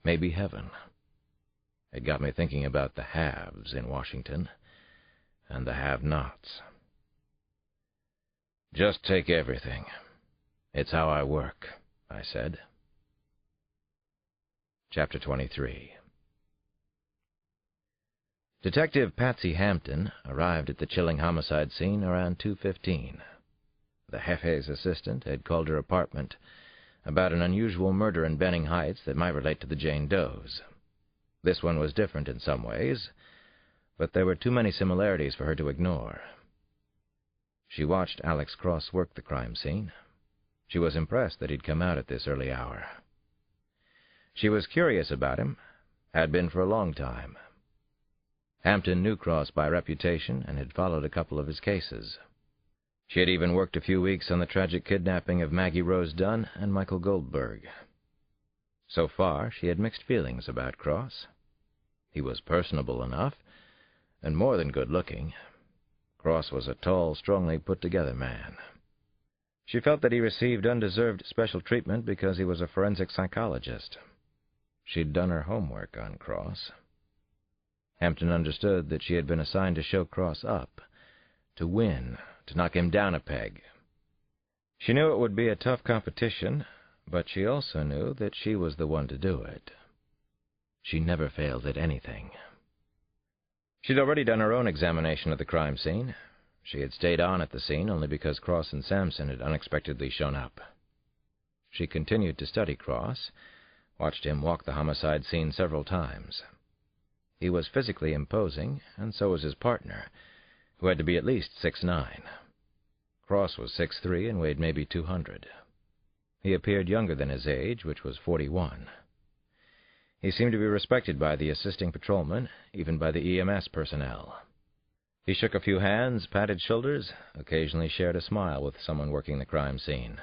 Speaker 1: maybe heaven. It got me thinking about the haves in Washington and the have-nots. "Just take everything. It's how I work," I said. Chapter 23. Detective Patsy Hampton arrived at the chilling homicide scene around 2:15. The Jefe's assistant had called her apartment about an unusual murder in Benning Heights that might relate to the Jane Doe's. This one was different in some ways, but there were too many similarities for her to ignore. She watched Alex Cross work the crime scene. She was impressed that he'd come out at this early hour. She was curious about him, had been for a long time. Hampton knew Cross by reputation and had followed a couple of his cases. She had even worked a few weeks on the tragic kidnapping of Maggie Rose Dunn and Michael Goldberg. So far, she had mixed feelings about Cross. He was personable enough, and more than good-looking. Cross was a tall, strongly put-together man. She felt that he received undeserved special treatment because he was a forensic psychologist. She'd done her homework on Cross. Hampton understood that she had been assigned to show Cross up, to win, to knock him down a peg. She knew it would be a tough competition, but she also knew that she was the one to do it. She never failed at anything. She'd already done her own examination of the crime scene. She had stayed on at the scene only because Cross and Sampson had unexpectedly shown up. She continued to study Cross, watched him walk the homicide scene several times. He was physically imposing, and so was his partner, who had to be at least 6'9". Cross was 6'3" and weighed maybe 200. He appeared younger than his age, which was 41. He seemed to be respected by the assisting patrolmen, even by the EMS personnel. He shook a few hands, patted shoulders, occasionally shared a smile with someone working the crime scene.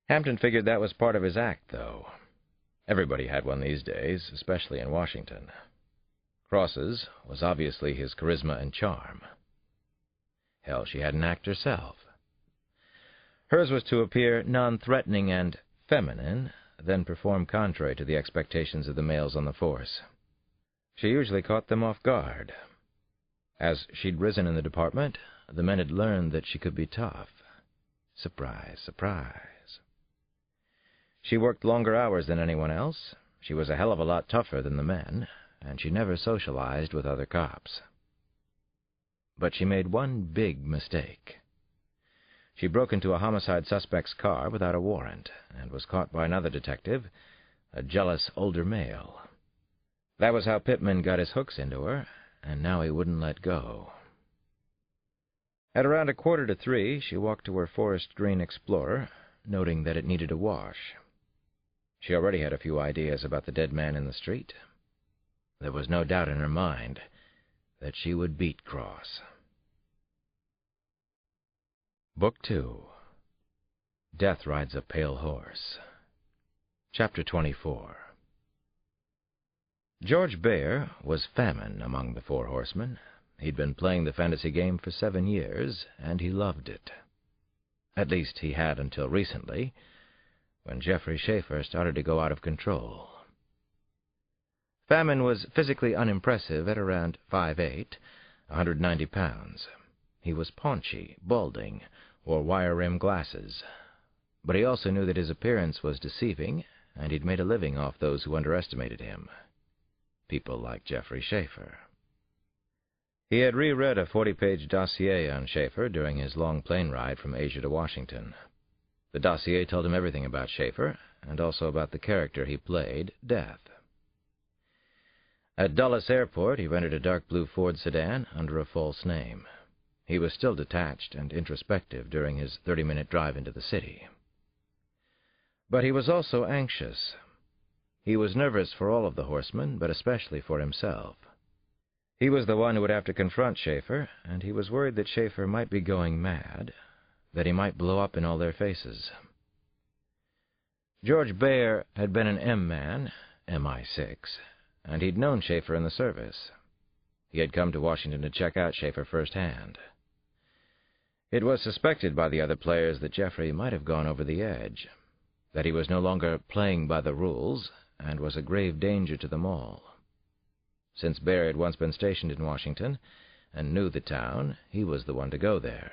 Speaker 1: Hampton figured that was part of his act, though. Everybody had one these days, especially in Washington. Cross's was obviously his charisma and charm. Hell, she had an act herself. Hers was to appear non-threatening and feminine, then perform contrary to the expectations of the males on the force. She usually caught them off guard. As she'd risen in the department, the men had learned that she could be tough. Surprise, surprise. She worked longer hours than anyone else. She was a hell of a lot tougher than the men, and she never socialized with other cops. But she made one big mistake. She broke into a homicide suspect's car without a warrant, and was caught by another detective, a jealous older male. That was how Pittman got his hooks into her, and now he wouldn't let go. At around 2:45, she walked to her forest green Explorer, noting that it needed a wash. She already had a few ideas about the dead man in the street. There was no doubt in her mind that she would beat Cross. Book 2. Death Rides a Pale Horse. Chapter 24. George Bayer was famine among the Four Horsemen. He'd been playing the fantasy game for 7 years, and he loved it. At least he had until recently, when Jeffrey Schaefer started to go out of control. Famine was physically unimpressive at around 5'8", 190 pounds. He was paunchy, balding, wore wire-rimmed glasses. But he also knew that his appearance was deceiving, and he'd made a living off those who underestimated him. People like Jeffrey Schaefer. He had reread a 40-page dossier on Schaefer during his long plane ride from Asia to Washington. The dossier told him everything about Schaefer, and also about the character he played, Death. At Dulles Airport, he rented a dark blue Ford sedan under a false name. He was still detached and introspective during his 30-minute drive into the city. But he was also anxious. He was nervous for all of the horsemen, but especially for himself. He was the one who would have to confront Schaefer, and he was worried that Schaefer might be going mad, that he might blow up in all their faces. George Bayer had been an M-man, MI6, and he'd known Schaefer in the service. He had come to Washington to check out Schaefer firsthand. It was suspected by the other players that Jeffrey might have gone over the edge, that he was no longer playing by the rules and was a grave danger to them all. Since Bayer had once been stationed in Washington and knew the town, he was the one to go there.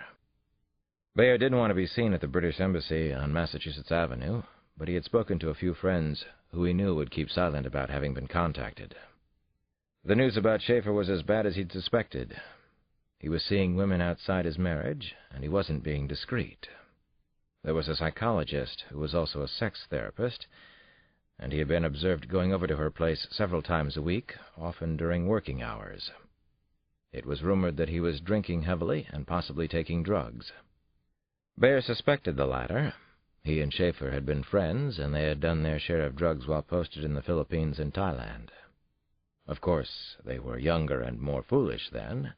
Speaker 1: Bayer didn't want to be seen at the British Embassy on Massachusetts Avenue, but he had spoken to a few friends who he knew would keep silent about having been contacted. The news about Schaefer was as bad as he'd suspected. He was seeing women outside his marriage, and he wasn't being discreet. There was a psychologist who was also a sex therapist, and he had been observed going over to her place several times a week, often during working hours. It was rumored that he was drinking heavily and possibly taking drugs. Bayer suspected the latter. He and Schaefer had been friends, and they had done their share of drugs while posted in the Philippines and Thailand. Of course, they were younger and more foolish then,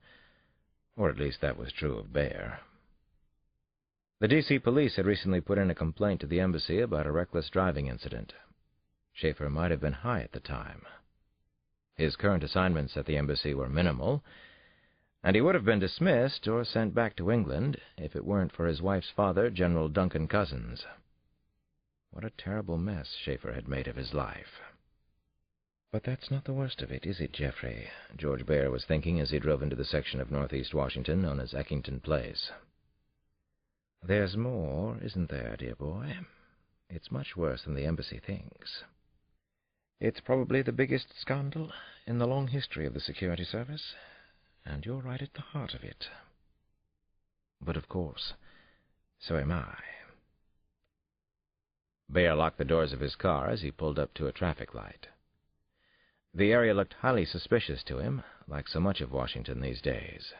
Speaker 1: or at least that was true of Bayer. The D.C. police had recently put in a complaint to the embassy about a reckless driving incident. Schaefer might have been high at the time. His current assignments at the embassy were minimal, and he would have been dismissed or sent back to England if it weren't for his wife's father, General Duncan Cousins. What a terrible mess Schaefer had made of his life. "But that's not the worst of it, is it, Geoffrey?" George Bear was thinking as he drove into the section of northeast Washington known as Eckington Place. "There's more, isn't there, dear boy? It's much worse than the embassy thinks. It's probably the biggest scandal in the long history of the security service, and you're right at the heart of it. But of course, so am I." Bear locked the doors of his car as he pulled up to a traffic light. The area looked highly suspicious to him, like so much of Washington these days.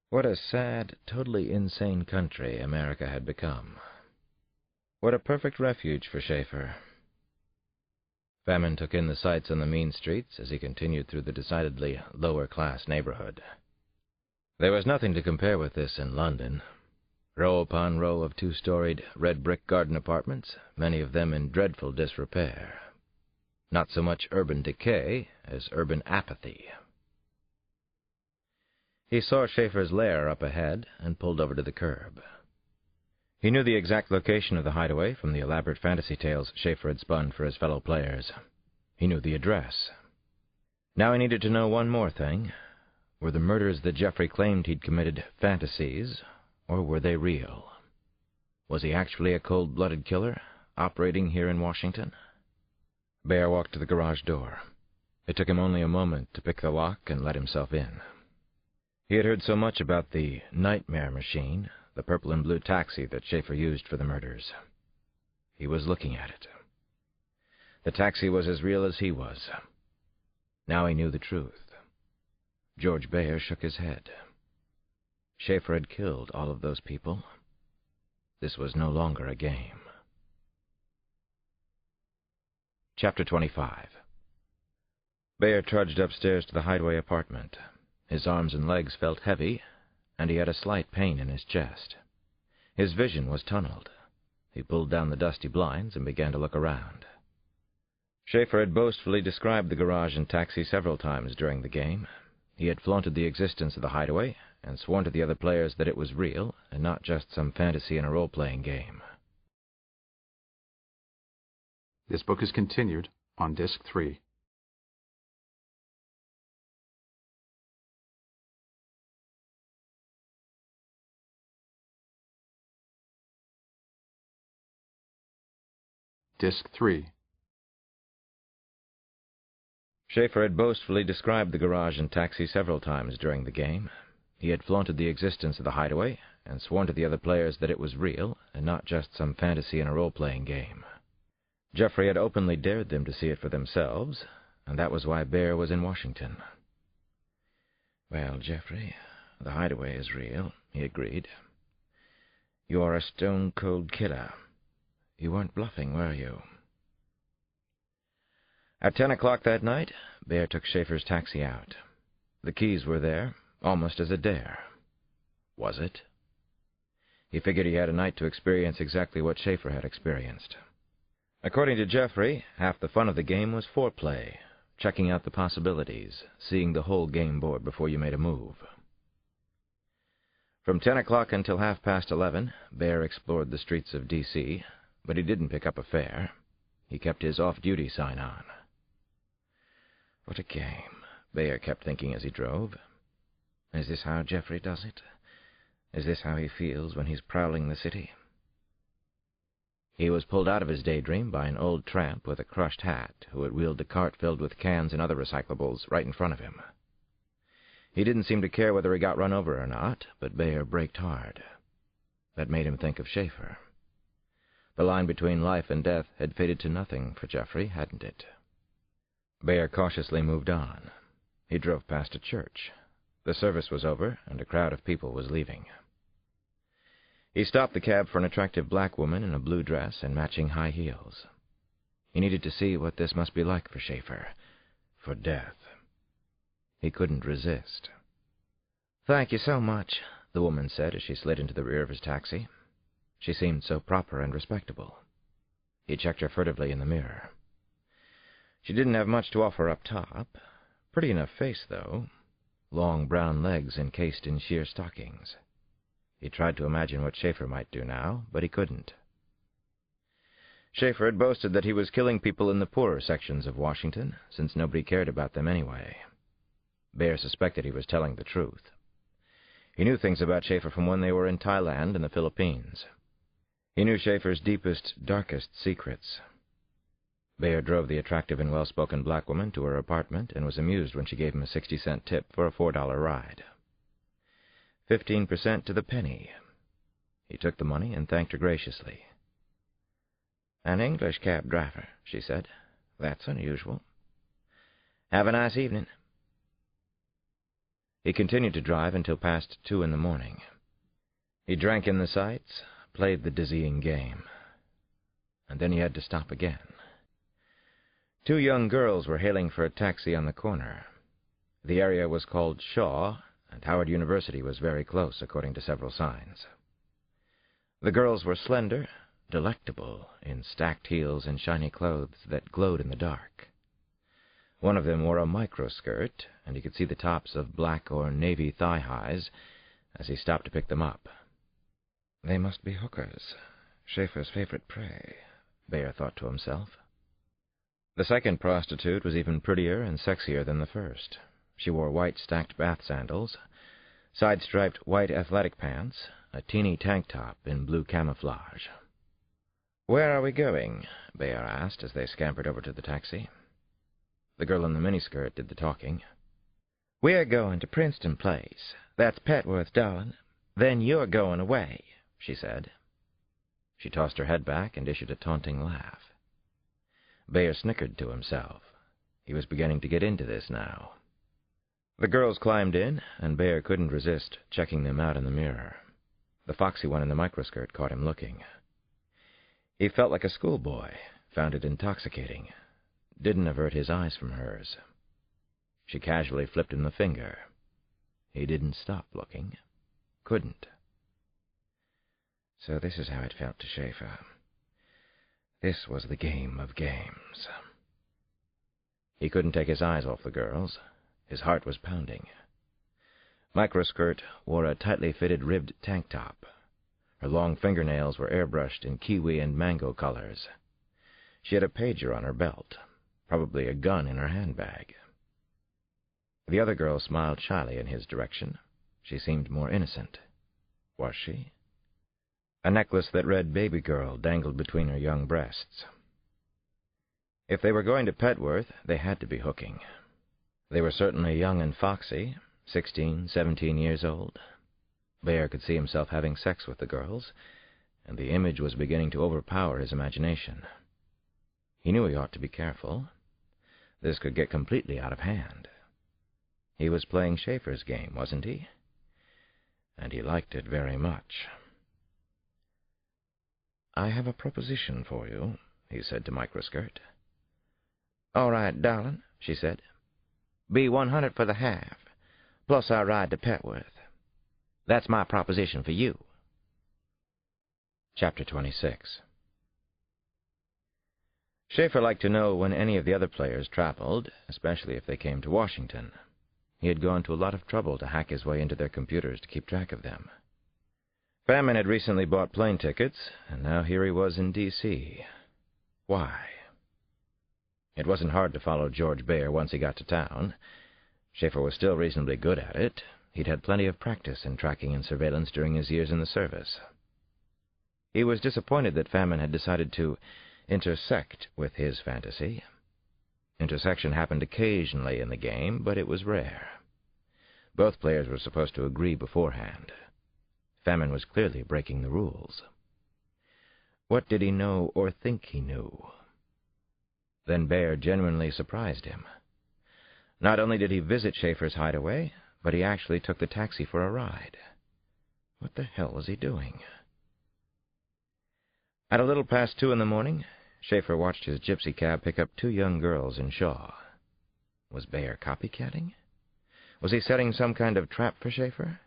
Speaker 1: What a sad, totally insane country America had become. What a perfect refuge for Schaefer. Famine took in the sights on the mean streets as he continued through the decidedly lower-class neighborhood. There was nothing to compare with this in London. Row upon row of two-storied red-brick garden apartments, many of them in dreadful disrepair. Not so much urban decay as urban apathy. He saw Schaefer's lair up ahead and pulled over to the curb. He knew the exact location of the hideaway from the elaborate fantasy tales Schaefer had spun for his fellow players. He knew the address. Now he needed to know one more thing. Were the murders that Geoffrey claimed he'd committed fantasies, or were they real? Was he actually a cold-blooded killer, operating here in Washington? Bear walked to the garage door. It took him only a moment to pick the lock and let himself in. He had heard so much about the nightmare machine, the purple and blue taxi that Schaefer used for the murders. He was looking at it. The taxi was as real as he was. Now he knew the truth. George Bear shook his head. Schaefer had killed all of those people. This was no longer a game. Chapter 25. Bear trudged upstairs to the hideaway apartment. His arms and legs felt heavy, and he had a slight pain in his chest. His vision was tunneled. He pulled down the dusty blinds and began to look around. Schaefer had boastfully described the garage and taxi several times during the game. He had flaunted the existence of the hideaway and sworn to the other players that it was real and not just some fantasy in a role-playing game.
Speaker 4: This book is continued on Disc 3. Disc 3.
Speaker 1: Schaefer had boastfully described the garage and taxi several times during the game. He had flaunted the existence of the hideaway and sworn to the other players that it was real and not just some fantasy in a role-playing game. Geoffrey had openly dared them to see it for themselves, and that was why Bear was in Washington. "Well, Geoffrey, the hideaway is real," he agreed. "You are a stone-cold killer. You weren't bluffing, were you?" At 10 o'clock that night, Bear took Schaefer's taxi out. The keys were there, almost as a dare. Was it? He figured he had a night to experience exactly what Schaefer had experienced. According to Geoffrey, half the fun of the game was foreplay, checking out the possibilities, seeing the whole game board before you made a move. From 10 o'clock until 11:30, Bear explored the streets of D.C., but he didn't pick up a fare. He kept his off-duty sign on. What a game, Bear kept thinking as he drove. Is this how Geoffrey does it? Is this how he feels when he's prowling the city? He was pulled out of his daydream by an old tramp with a crushed hat who had wheeled a cart filled with cans and other recyclables right in front of him. He didn't seem to care whether he got run over or not, but Bear braked hard. That made him think of Schaefer. The line between life and death had faded to nothing for Geoffrey, hadn't it? Bear cautiously moved on. He drove past a church. The service was over, and a crowd of people was leaving. He stopped the cab for an attractive black woman in a blue dress and matching high heels. He needed to see what this must be like for Schaefer, for death. He couldn't resist. "Thank you so much," the woman said as she slid into the rear of his taxi. She seemed so proper and respectable. He checked her furtively in the mirror. She didn't have much to offer up top. Pretty enough face, though. Long brown legs encased in sheer stockings. He tried to imagine what Schaefer might do now, but he couldn't. Schaefer had boasted that he was killing people in the poorer sections of Washington, since nobody cared about them anyway. Bear suspected he was telling the truth. He knew things about Schaefer from when they were in Thailand and the Philippines. He knew Schaefer's deepest, darkest secrets. Bear drove the attractive and well-spoken black woman to her apartment and was amused when she gave him a 60-cent tip for a $4 ride. 15% to the penny. He took the money and thanked her graciously. "An English cab driver," she said. "That's unusual. Have a nice evening." He continued to drive until past 2 in the morning. He drank in the sights, played the dizzying game. And then he had to stop again. 2 young girls were hailing for a taxi on the corner. The area was called Shaw, and Howard University was very close, according to several signs. The girls were slender, delectable, in stacked heels and shiny clothes that glowed in the dark. One of them wore a microskirt, and he could see the tops of black or navy thigh-highs as he stopped to pick them up. They must be hookers, Schaefer's favorite prey, Bear thought to himself. The second prostitute was even prettier and sexier than the first. She wore white stacked bath sandals, side-striped white athletic pants, a teeny tank top in blue camouflage. "Where are we going?" Bear asked as they scampered over to the taxi. The girl in the miniskirt did the talking. "We're going to Princeton Place. That's Petworth, darling. Then you're going away," she said. She tossed her head back and issued a taunting laugh. Bear snickered to himself. He was beginning to get into this now. The girls climbed in, and Bear couldn't resist checking them out in the mirror. The foxy one in the microskirt caught him looking. He felt like a schoolboy, found it intoxicating, didn't avert his eyes from hers. She casually flipped him the finger. He didn't stop looking. Couldn't. So this is how it felt to Schaefer. This was the game of games. He couldn't take his eyes off the girls. His heart was pounding. Microskirt wore a tightly fitted ribbed tank top. Her long fingernails were airbrushed in kiwi and mango colors. She had a pager on her belt, probably a gun in her handbag. The other girl smiled shyly in his direction. She seemed more innocent. Was she? A necklace that read "Baby Girl" dangled between her young breasts. If they were going to Petworth, they had to be hooking. They were certainly young and foxy, 16, 17 years old. Bear could see himself having sex with the girls, and the image was beginning to overpower his imagination. He knew he ought to be careful. This could get completely out of hand. He was playing Schaefer's game, wasn't he? And he liked it very much. "I have a proposition for you," he said to Microskirt. "All right, darling," she said. "Be 100 for the half, plus our ride to Petworth. That's my proposition for you." Chapter 26. Schaefer liked to know when any of the other players traveled, especially if they came to Washington. He had gone to a lot of trouble to hack his way into their computers to keep track of them. Famine had recently bought plane tickets, and now here he was in D.C. Why? It wasn't hard to follow George Bear once he got to town. Schaefer was still reasonably good at it. He'd had plenty of practice in tracking and surveillance during his years in the service. He was disappointed that Famine had decided to intersect with his fantasy. Intersection happened occasionally in the game, but it was rare. Both players were supposed to agree beforehand. Famine was clearly breaking the rules. What did he know or think he knew? Then Bear genuinely surprised him. Not only did he visit Schaefer's hideaway, but he actually took the taxi for a ride. What the hell was he doing? At a little past 2 in the morning, Schaefer watched his gypsy cab pick up 2 young girls in Shaw. Was Bear copycatting? Was he setting some kind of trap for Schaefer?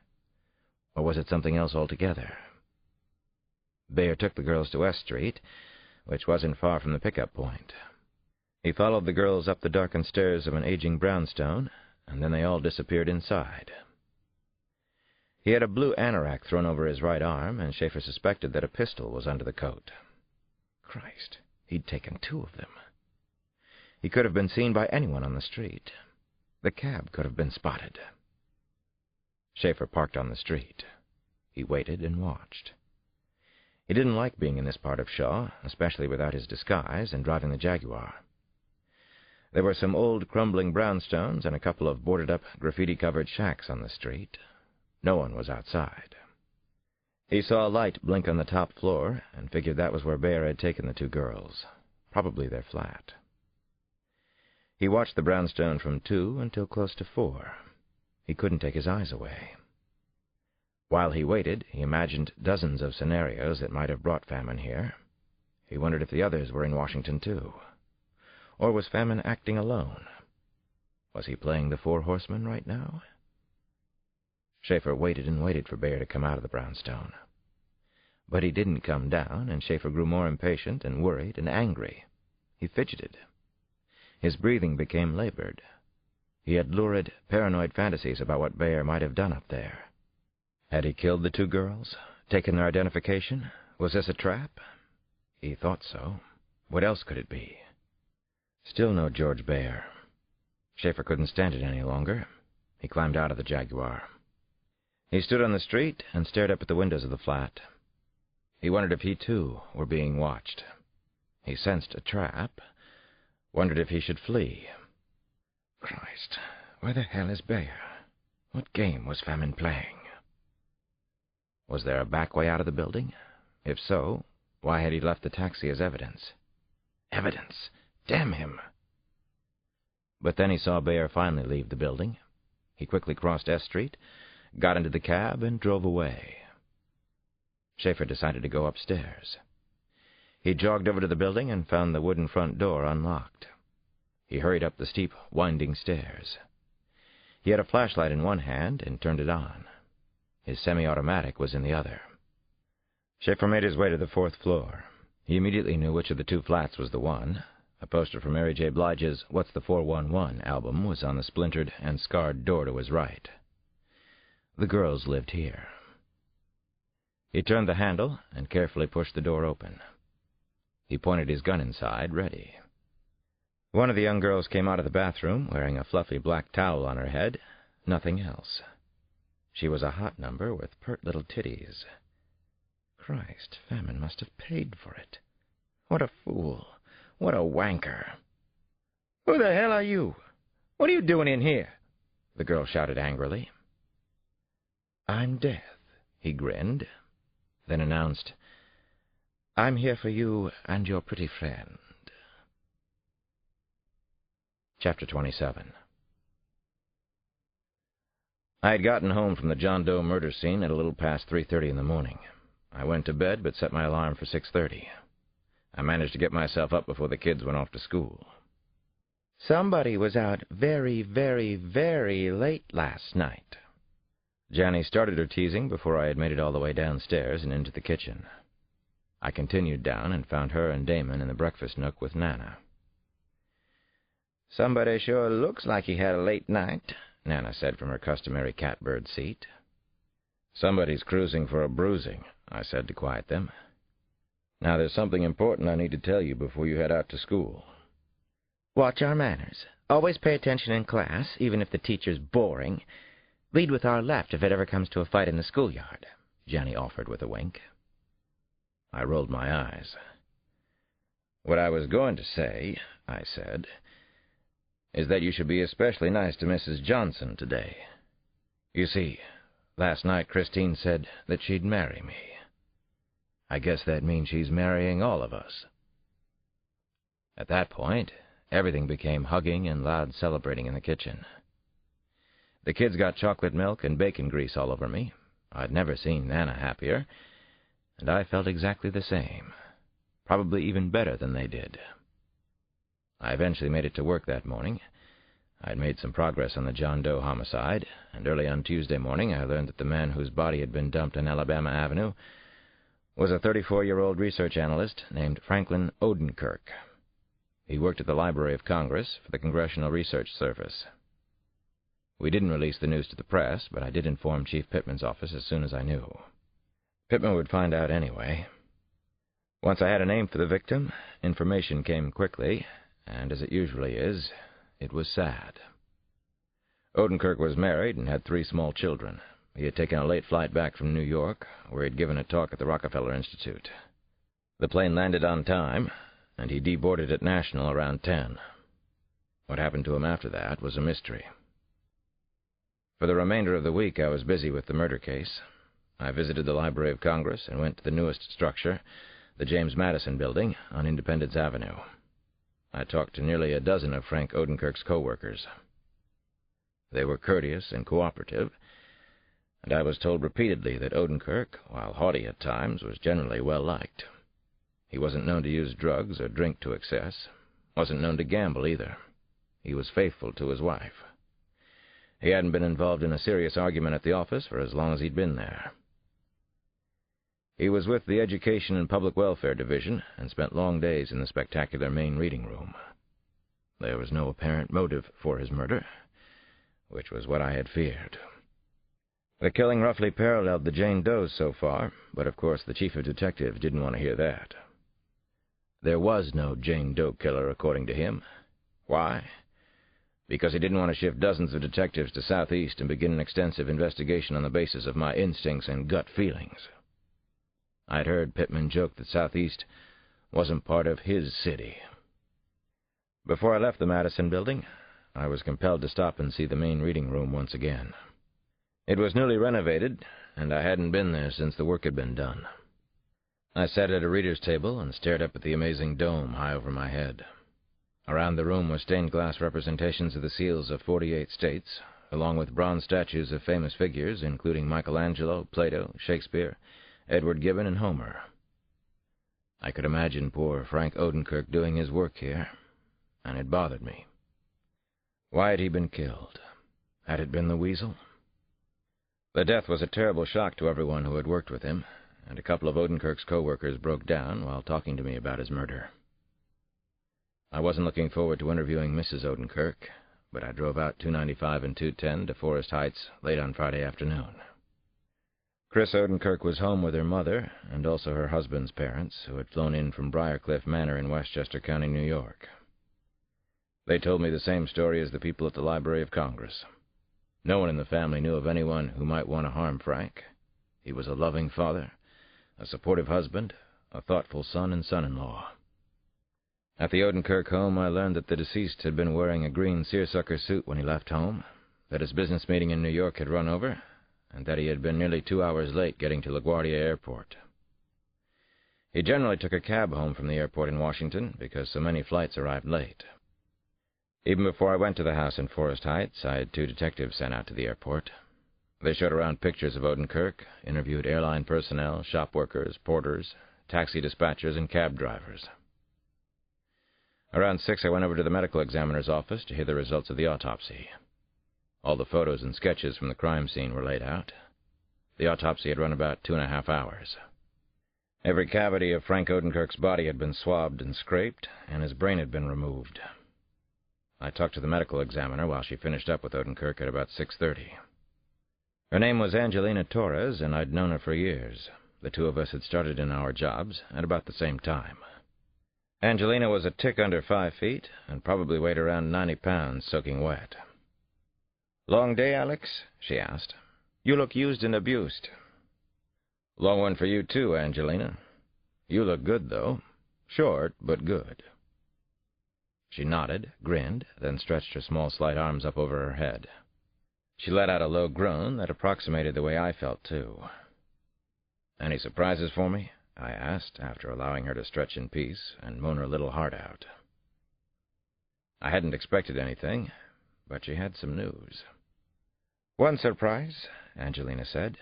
Speaker 1: Or was it something else altogether? Bear took the girls to S Street, which wasn't far from the pickup point. He followed the girls up the darkened stairs of an aging brownstone, and then they all disappeared inside. He had a blue anorak thrown over his right arm, and Schaefer suspected that a pistol was under the coat. Christ, he'd taken 2 of them. He could have been seen by anyone on the street. The cab could have been spotted. Schaefer parked on the street. He waited and watched. He didn't like being in this part of Shaw, especially without his disguise and driving the Jaguar. There were some old, crumbling brownstones and a couple of boarded-up, graffiti-covered shacks on the street. No one was outside. He saw a light blink on the top floor and figured that was where Bayer had taken the 2 girls, probably their flat. He watched the brownstone from 2 until close to 4. He couldn't take his eyes away. While he waited, he imagined dozens of scenarios that might have brought Famine here. He wondered if the others were in Washington, too. Or was Famine acting alone? Was he playing the 4 horsemen right now? Schaefer waited and waited for Bayer to come out of the brownstone. But he didn't come down, and Schaefer grew more impatient and worried and angry. He fidgeted. His breathing became labored. He had lurid, paranoid fantasies about what Bayer might have done up there. Had he killed the 2 girls? Taken their identification? Was this a trap? He thought so. What else could it be? Still no George Bayer. Schaefer couldn't stand it any longer. He climbed out of the Jaguar. He stood on the street and stared up at the windows of the flat. He wondered if he, too, were being watched. He sensed a trap, wondered if he should flee. Christ, where the hell is Bayer? What game was Famine playing? Was there a back way out of the building? If so, why had he left the taxi as evidence? Evidence! Damn him! But then he saw Bayer finally leave the building. He quickly crossed S Street, got into the cab, and drove away. Schaefer decided to go upstairs. He jogged over to the building and found the wooden front door unlocked. He hurried up the steep, winding stairs. He had a flashlight in one hand and turned it on. His semi-automatic was in the other. Schaefer made his way to the 4th floor. He immediately knew which of the 2 flats was the one. A poster for Mary J. Blige's What's the 411 album was on the splintered and scarred door to his right. The girls lived here. He turned the handle and carefully pushed the door open. He pointed his gun inside, ready. One of the young girls came out of the bathroom wearing a fluffy black towel on her head, nothing else. She was a hot number with pert little titties. Christ, Famine must have paid for it. What a fool. What a wanker. "Who the hell are you? What are you doing in here?" the girl shouted angrily. "I'm Death," he grinned, then announced, "I'm here for you and your pretty friend." Chapter 27. I had gotten home from the John Doe murder scene at a little past 3:30 in the morning. I went to bed but set my alarm for 6:30. I managed to get myself up before the kids went off to school. "Somebody was out very, very, very late last night." Janny started her teasing before I had made it all the way downstairs and into the kitchen. I continued down and found her and Damon in the breakfast nook with Nana. "Somebody sure looks like he had a late night," Nana said from her customary catbird seat. "Somebody's cruising for a bruising," I said to quiet them. "Now there's something important I need to tell you before you head out to school." "Watch our manners. Always pay attention in class, even if the teacher's boring. Lead with our left if it ever comes to a fight in the schoolyard," Jenny offered with a wink. I rolled my eyes. "What I was going to say," I said, "is that you should be especially nice to Mrs. Johnson today. You see, last night Christine said that she'd marry me. I guess that means she's marrying all of us." At that point, everything became hugging and loud celebrating in the kitchen. The kids got chocolate milk and bacon grease all over me. I'd never seen Nana happier, and I felt exactly the same, probably even better than they did. I eventually made it to work that morning. I'd made some progress on the John Doe homicide, and early on Tuesday morning I learned that the man whose body had been dumped on Alabama Avenue was a 34-year-old research analyst named Franklin Odenkirk. He worked at the Library of Congress for the Congressional Research Service. We didn't release the news to the press, but I did inform Chief Pittman's office as soon as I knew. Pittman would find out anyway. Once I had a name for the victim, information came quickly, and as it usually is, it was sad. Odenkirk was married and had 3 small children. He had taken a late flight back from New York, where he had given a talk at the Rockefeller Institute. The plane landed on time, and he deboarded at National around 10. What happened to him after that was a mystery. For the remainder of the week, I was busy with the murder case. I visited the Library of Congress and went to the newest structure, the James Patterson building on Independence Avenue. I talked to nearly a dozen of Frank Odenkirk's co-workers. They were courteous and cooperative, and I was told repeatedly that Odenkirk, while haughty at times, was generally well-liked. He wasn't known to use drugs or drink to excess, wasn't known to gamble either. He was faithful to his wife. He hadn't been involved in a serious argument at the office for as long as he'd been there. He was with the Education and Public Welfare Division and spent long days in the spectacular main reading room. There was no apparent motive for his murder, which was what I had feared. The killing roughly paralleled the Jane Doe's so far, but of course the chief of detectives didn't want to hear that. There was no Jane Doe killer, according to him. Why? Because he didn't want to shift dozens of detectives to Southeast and begin an extensive investigation on the basis of my instincts and gut feelings. I'd heard Pittman joke that Southeast wasn't part of his city. Before I left the Madison building, I was compelled to stop and see the main reading room once again. It was newly renovated, and I hadn't been there since the work had been done. I sat at a reader's table and stared up at the amazing dome high over my head. Around the room were stained-glass representations of the seals of 48 states, along with bronze statues of famous figures, including Michelangelo, Plato, Shakespeare, Edward Gibbon, and Homer. I could imagine poor Frank Odenkirk doing his work here, and it bothered me. Why had he been killed? Had it been the Weasel? The death was a terrible shock to everyone who had worked with him, and a couple of Odenkirk's co-workers broke down while talking to me about his murder. I wasn't looking forward to interviewing Mrs. Odenkirk, but I drove out 295 and 210 to Forest Heights late on Friday afternoon. Chris Odenkirk was home with her mother, and also her husband's parents, who had flown in from Briarcliff Manor in Westchester County, New York. They told me the same story as the people at the Library of Congress. No one in the family knew of anyone who might want to harm Frank. He was a loving father, a supportive husband, a thoughtful son and son-in-law. At the Odenkirk home, I learned that the deceased had been wearing a green seersucker suit when he left home, that his business meeting in New York had run over, and that he had been nearly 2 hours late getting to LaGuardia Airport. He generally took a cab home from the airport in Washington because so many flights arrived late. Even before I went to the house in Forest Heights, I had 2 detectives sent out to the airport. They showed around pictures of Odenkirk, interviewed airline personnel, shop workers, porters, taxi dispatchers, and cab drivers. Around 6, I went over to the medical examiner's office to hear the results of the autopsy. All the photos and sketches from the crime scene were laid out. The autopsy had run about 2.5 hours. Every cavity of Frank Odenkirk's body had been swabbed and scraped, and his brain had been removed. I talked to the medical examiner while she finished up with Odenkirk at about 6:30. Her name was Angelina Torres, and I'd known her for years. The 2 of us had started in our jobs at about the same time. Angelina was a tick under 5 feet, and probably weighed around 90 pounds, soaking wet. "Long day, Alex?" she asked. "You look used and abused." "Long one for you, too, Angelina. You look good, though. Short, but good." She nodded, grinned, then stretched her small, slight arms up over her head. She let out a low groan that approximated the way I felt, too. "Any surprises for me?" I asked, after allowing her to stretch in peace and moan her little heart out. I hadn't expected anything, but she had some news. "One surprise," Angelina said.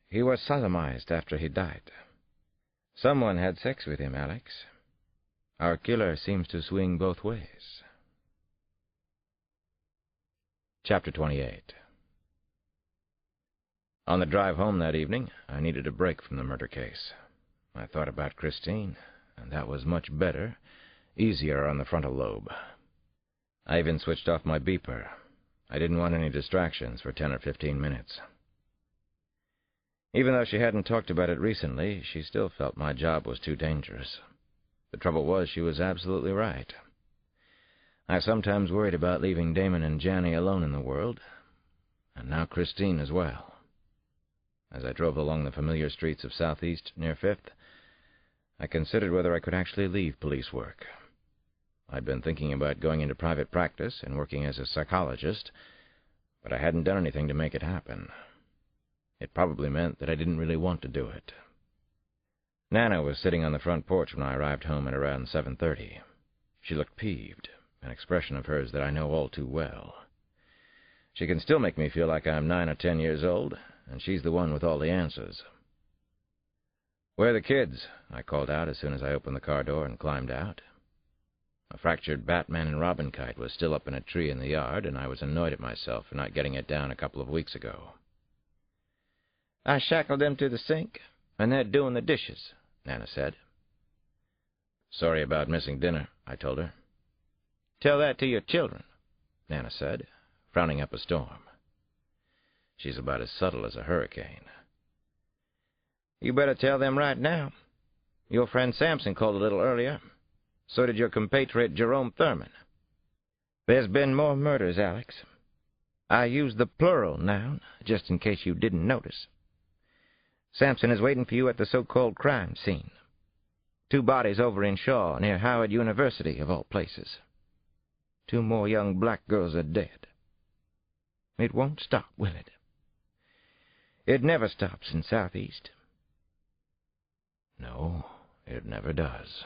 Speaker 1: "He was sodomized after he died. Someone had sex with him, Alex. Our killer seems to swing both ways." Chapter 28. On the drive home that evening, I needed a break from the murder case. I thought about Christine, and that was much better, easier on the frontal lobe. I even switched off my beeper. I didn't want any distractions for 10 or 15 minutes. Even though she hadn't talked about it recently, she still felt my job was too dangerous. The trouble was, she was absolutely right. I sometimes worried about leaving Damon and Janny alone in the world, and now Christine as well. As I drove along the familiar streets of Southeast near 5th, I considered whether I could actually leave police work. I'd been thinking about going into private practice and working as a psychologist, but I hadn't done anything to make it happen. It probably meant that I didn't really want to do it. Nana was sitting on the front porch when I arrived home at around 7:30. She looked peeved, an expression of hers that I know all too well. She can still make me feel like I'm 9 or 10 years old, and she's the one with all the answers. "Where are the kids?" I called out as soon as I opened the car door and climbed out. A fractured Batman and Robin kite was still up in a tree in the yard, and I was annoyed at myself for not getting it down a couple of weeks ago. "I shackled them to the sink, and they're doing the dishes," Nana said. "Sorry about missing dinner," I told her. "Tell that to your children," Nana said, frowning up a storm. She's about as subtle as a hurricane. "You better tell them right now. Your friend Sampson called a little earlier. So did your compatriot Jerome Thurman. There's been more murders, Alex. I use the plural noun, just in case you didn't notice. Sampson is waiting for you at the so-called crime scene. 2 bodies over in Shaw, near Howard University, of all places. 2 more young black girls are dead. It won't stop, will it? It never stops in Southeast." No, it never does.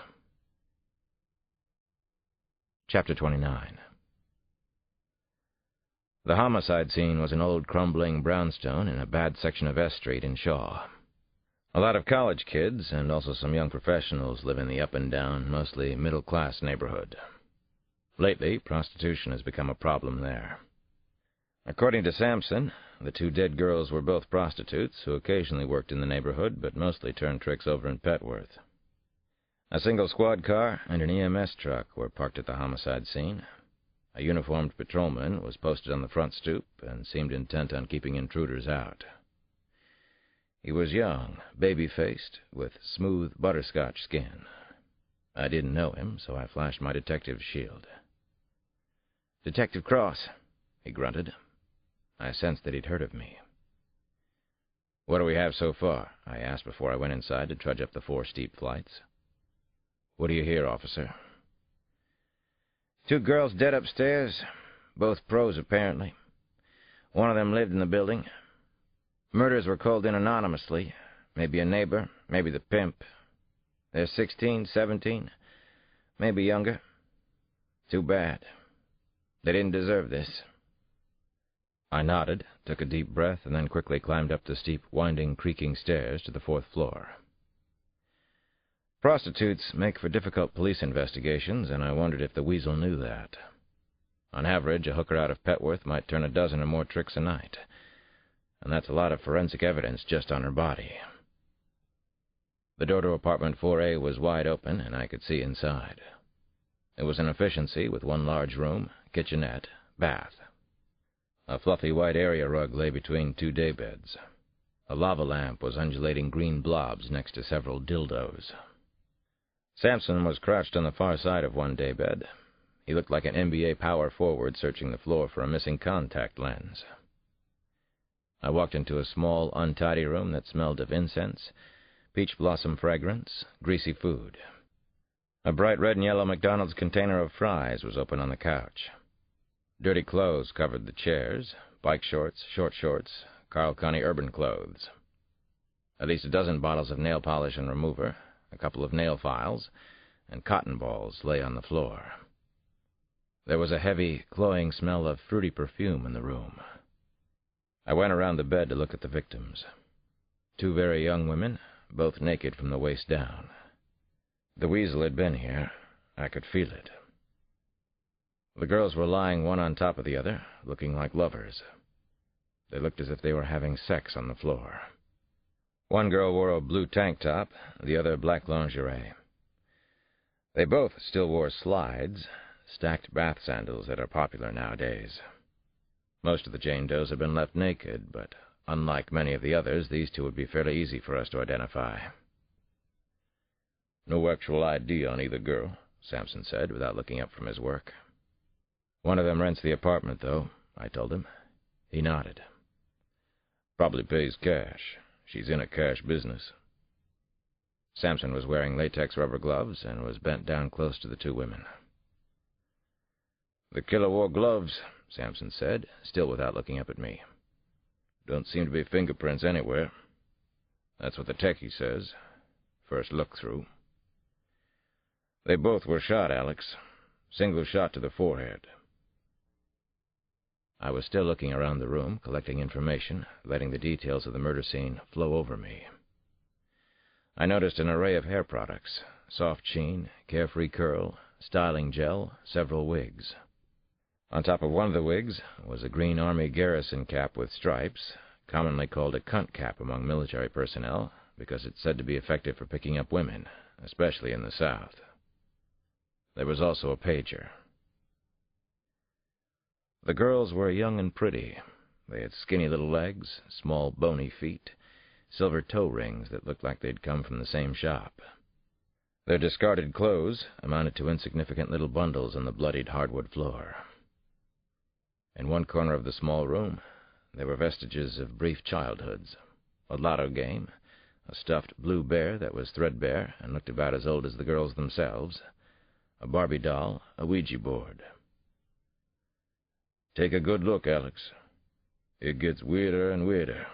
Speaker 1: Chapter 29. The homicide scene was an old crumbling brownstone in a bad section of S Street in Shaw. A lot of college kids and also some young professionals live in the up-and-down, mostly middle-class neighborhood. Lately, prostitution has become a problem there. According to Sampson, the 2 dead girls were both prostitutes who occasionally worked in the neighborhood but mostly turned tricks over in Petworth. A single squad car and an EMS truck were parked at the homicide scene. A uniformed patrolman was posted on the front stoop and seemed intent on keeping intruders out. He was young, baby-faced, with smooth butterscotch skin. I didn't know him, so I flashed my detective's shield. "Detective Cross," he grunted. I sensed that he'd heard of me. "What do we have so far?" I asked before I went inside to trudge up the 4 steep flights. "What do you hear, officer?" 2 girls dead upstairs, both pros apparently. One of them lived in the building. Murders were called in anonymously, maybe a neighbor, maybe the pimp. They're 16, 17, maybe younger. Too bad. They didn't deserve this." I nodded, took a deep breath, and then quickly climbed up the steep, winding, creaking stairs to the 4th floor. Prostitutes make for difficult police investigations, and I wondered if the Weasel knew that. On average, a hooker out of Petworth might turn a dozen or more tricks a night, and that's a lot of forensic evidence just on her body. The door to apartment 4A was wide open, and I could see inside. It was an efficiency with 1 large room, kitchenette, bath. A fluffy white area rug lay between 2 daybeds. A lava lamp was undulating green blobs next to several dildos. Sampson was crouched on the far side of 1 daybed. He looked like an NBA power forward searching the floor for a missing contact lens. I walked into a small, untidy room that smelled of incense, peach blossom fragrance, greasy food. A bright red and yellow McDonald's container of fries was open on the couch. Dirty clothes covered the chairs, bike shorts, short shorts, Carl Connie urban clothes. At least a dozen bottles of nail polish and remover, a couple of nail files, and cotton balls lay on the floor. There was a heavy, cloying smell of fruity perfume in the room. I went around the bed to look at the victims. 2 very young women, both naked from the waist down. The Weasel had been here. I could feel it. The girls were lying one on top of the other, looking like lovers. They looked as if they were having sex on the floor. 1 girl wore a blue tank top, the other black lingerie. They both still wore slides, stacked bath sandals that are popular nowadays. Most of the Jane Does had been left naked, but unlike many of the others, these two would be fairly easy for us to identify.
Speaker 2: "No actual ID on either girl," Sampson said, without looking up from his work.
Speaker 1: "One of them rents the apartment, though," I told him. He nodded.
Speaker 2: "Probably pays cash. She's in a cash business."
Speaker 1: Sampson was wearing latex rubber gloves and was bent down close to the two women.
Speaker 2: "The killer wore gloves," Sampson said, still without looking up at me. "Don't seem to be fingerprints anywhere. That's what the techie says. First look-through. They both were shot, Alex. Single shot to the forehead."
Speaker 1: I was still looking around the room, collecting information, letting the details of the murder scene flow over me. I noticed an array of hair products: soft sheen, carefree curl, styling gel, several wigs. On top of one of the wigs was a green Army garrison cap with stripes, commonly called a cunt cap among military personnel, because it's said to be effective for picking up women, especially in the South. There was also a pager. The girls were young and pretty. They had skinny little legs, small bony feet, silver toe rings that looked like they'd come from the same shop. Their discarded clothes amounted to insignificant little bundles on the bloodied hardwood floor. In one corner of the small room, there were vestiges of brief childhoods: a lotto game, a stuffed blue bear that was threadbare and looked about as old as the girls themselves, a Barbie doll, a Ouija board.
Speaker 2: "Take a good look, Alex. It gets weirder and weirder.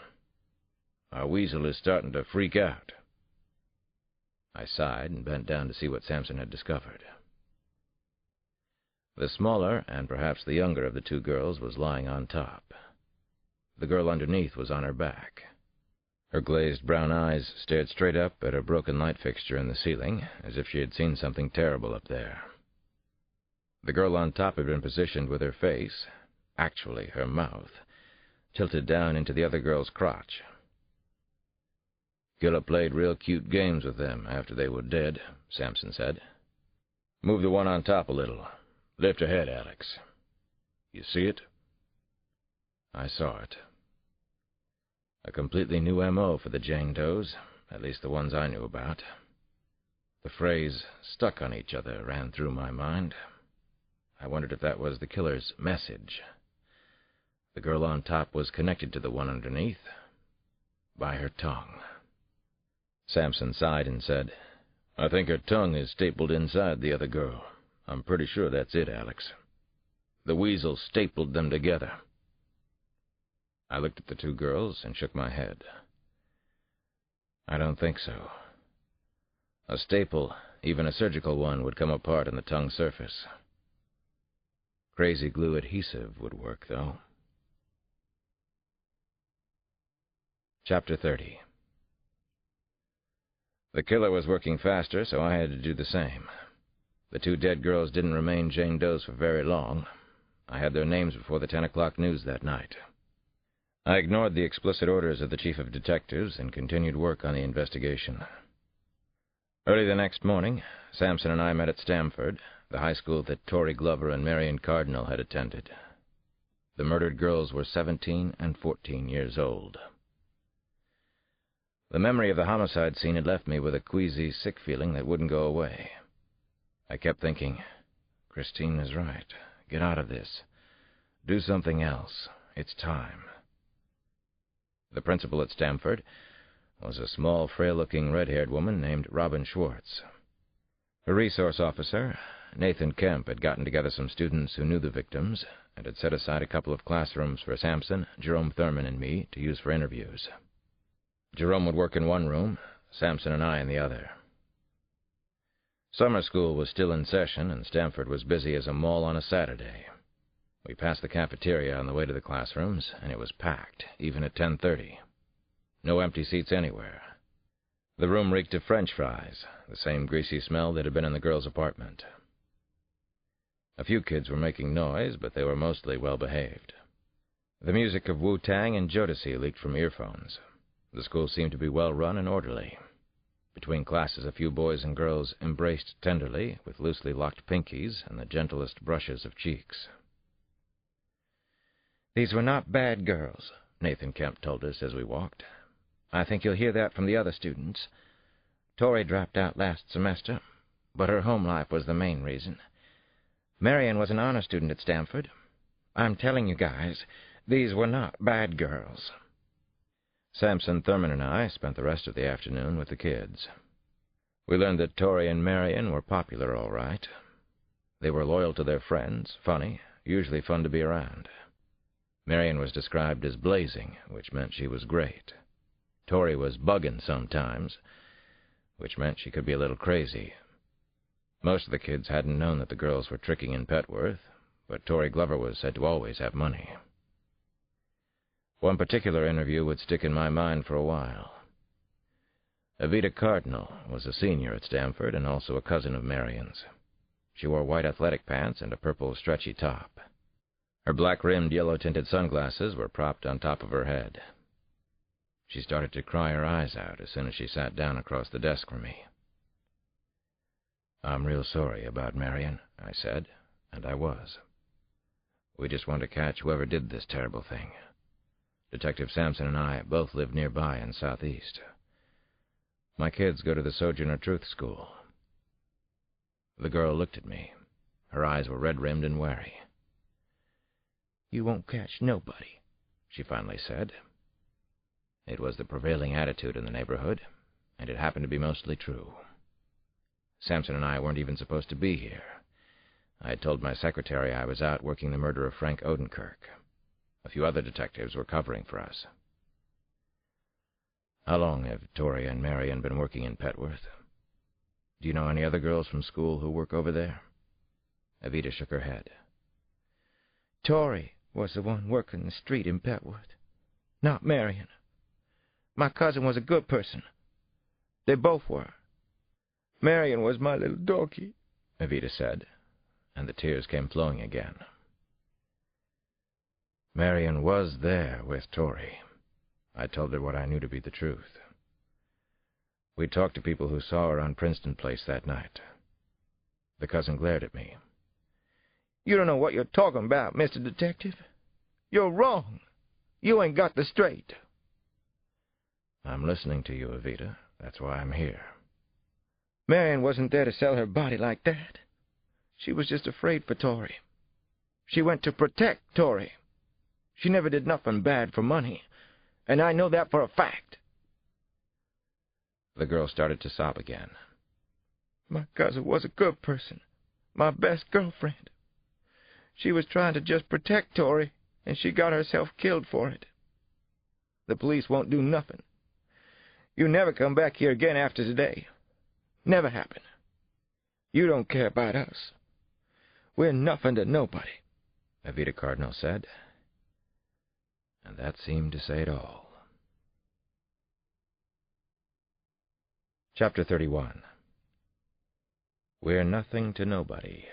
Speaker 2: Our Weasel is starting to freak out."
Speaker 1: I sighed and bent down to see what Sampson had discovered. The smaller, and perhaps the younger of the two girls, was lying on top. The girl underneath was on her back. Her glazed brown eyes stared straight up at a broken light fixture in the ceiling, as if she had seen something terrible up there. The girl on top had been positioned with her face, actually her mouth, tilted down into the other girl's crotch.
Speaker 2: "Killer played real cute games with them after they were dead," Sampson said. "Move the one on top a little. Lift her head, Alex. You see it?"
Speaker 1: I saw it. A completely new M.O. for the Jane Does, at least the ones I knew about. The phrase, "stuck on each other," ran through my mind. I wondered if that was the killer's message. The girl on top was connected to the one underneath by her tongue. Sampson sighed and said,
Speaker 2: "I think her tongue is stapled inside the other girl. I'm pretty sure that's it, Alex. The Weasel stapled them together."
Speaker 1: I looked at the two girls and shook my head. "I don't think so. A staple, even a surgical one, would come apart on the tongue surface. Crazy glue adhesive would work, though." Chapter 30. The killer was working faster, so I had to do the same. The two dead girls didn't remain Jane Does for very long. I had their names before the 10 o'clock news that night. I ignored the explicit orders of the chief of detectives and continued work on the investigation. Early the next morning, Sampson and I met at Stamford, the high school that Torrey Glover and Marion Cardinal had attended. The murdered girls were 17 and 14 years old. The memory of the homicide scene had left me with a queasy, sick feeling that wouldn't go away. I kept thinking, Christine is right. Get out of this. Do something else. It's time. The principal at Stamford was a small, frail-looking, red-haired woman named Robin Schwartz. Her resource officer, Nathan Kemp, had gotten together some students who knew the victims and had set aside a couple of classrooms for Sampson, Jerome Thurman, and me to use for interviews. Jerome would work in one room, Sampson and I in the other. Summer school was still in session, and Stamford was busy as a mall on a Saturday. We passed the cafeteria on the way to the classrooms, and it was packed, even at 10:30. No empty seats anywhere. The room reeked of French fries, the same greasy smell that had been in the girls' apartment. A few kids were making noise, but they were mostly well-behaved. The music of Wu-Tang and Jodeci leaked from earphones. The school seemed to be well-run and orderly. Between classes, a few boys and girls embraced tenderly, with loosely locked pinkies and the gentlest brushes of cheeks. "These were not bad girls," Nathan Kemp told us as we walked. "I think you'll hear that from the other students. Tori dropped out last semester, but her home life was the main reason. Marion was an honor student at Stanford. I'm telling you guys, these were not bad girls." Samson, Thurman, and I spent the rest of the afternoon with the kids. We learned that Tori and Marion were popular all right. They were loyal to their friends, funny, usually fun to be around. Marion was described as blazing, which meant she was great. Tori was buggin' sometimes, which meant she could be a little crazy. Most of the kids hadn't known that the girls were tricking in Petworth, but Tori Glover was said to always have money. One particular interview would stick in my mind for a while. Evita Cardinal was a senior at Stanford and also a cousin of Marion's. She wore white athletic pants and a purple stretchy top. Her black-rimmed, yellow-tinted sunglasses were propped on top of her head. She started to cry her eyes out as soon as she sat down across the desk from me. "I'm real sorry about Marion," I said, and I was. "We just want to catch whoever did this terrible thing. Detective Sampson and I both live nearby in Southeast. My kids go to the Sojourner Truth School." The girl looked at me. Her eyes were red-rimmed and wary. "You won't catch nobody," she finally said. It was the prevailing attitude in the neighborhood, and it happened to be mostly true. Sampson and I weren't even supposed to be here. I had told my secretary I was out working the murder of Frank Odenkirk. A few other detectives were covering for us. "How long have Tori and Marion been working in Petworth? Do you know any other girls from school who work over there?" Evita shook her head. "Tori was the one working the street in Petworth, not Marion. My cousin was a good person. They both were. Marion was my little doggie," Evita said, and the tears came flowing again. Marion was there with Tori. I told her what I knew to be the truth. We talked to people who saw her on Princeton Place that night. The cousin glared at me. "You don't know what you're talking about, Mr. Detective. You're wrong. You ain't got the straight." "I'm listening to you, Evita. That's why I'm here." "Marion wasn't there to sell her body like that. She was just afraid for Tori. She went to protect Tori. She never did nothing bad for money, and I know that for a fact." The girl started to sob again. "My cousin was a good person, my best girlfriend. She was trying to just protect Tori, and she got herself killed for it. The police won't do nothing. You never come back here again after today. Never happen. You don't care about us. We're nothing to nobody," Evita Cardinal said. And that seemed to say it all. Chapter 31. We're nothing to nobody.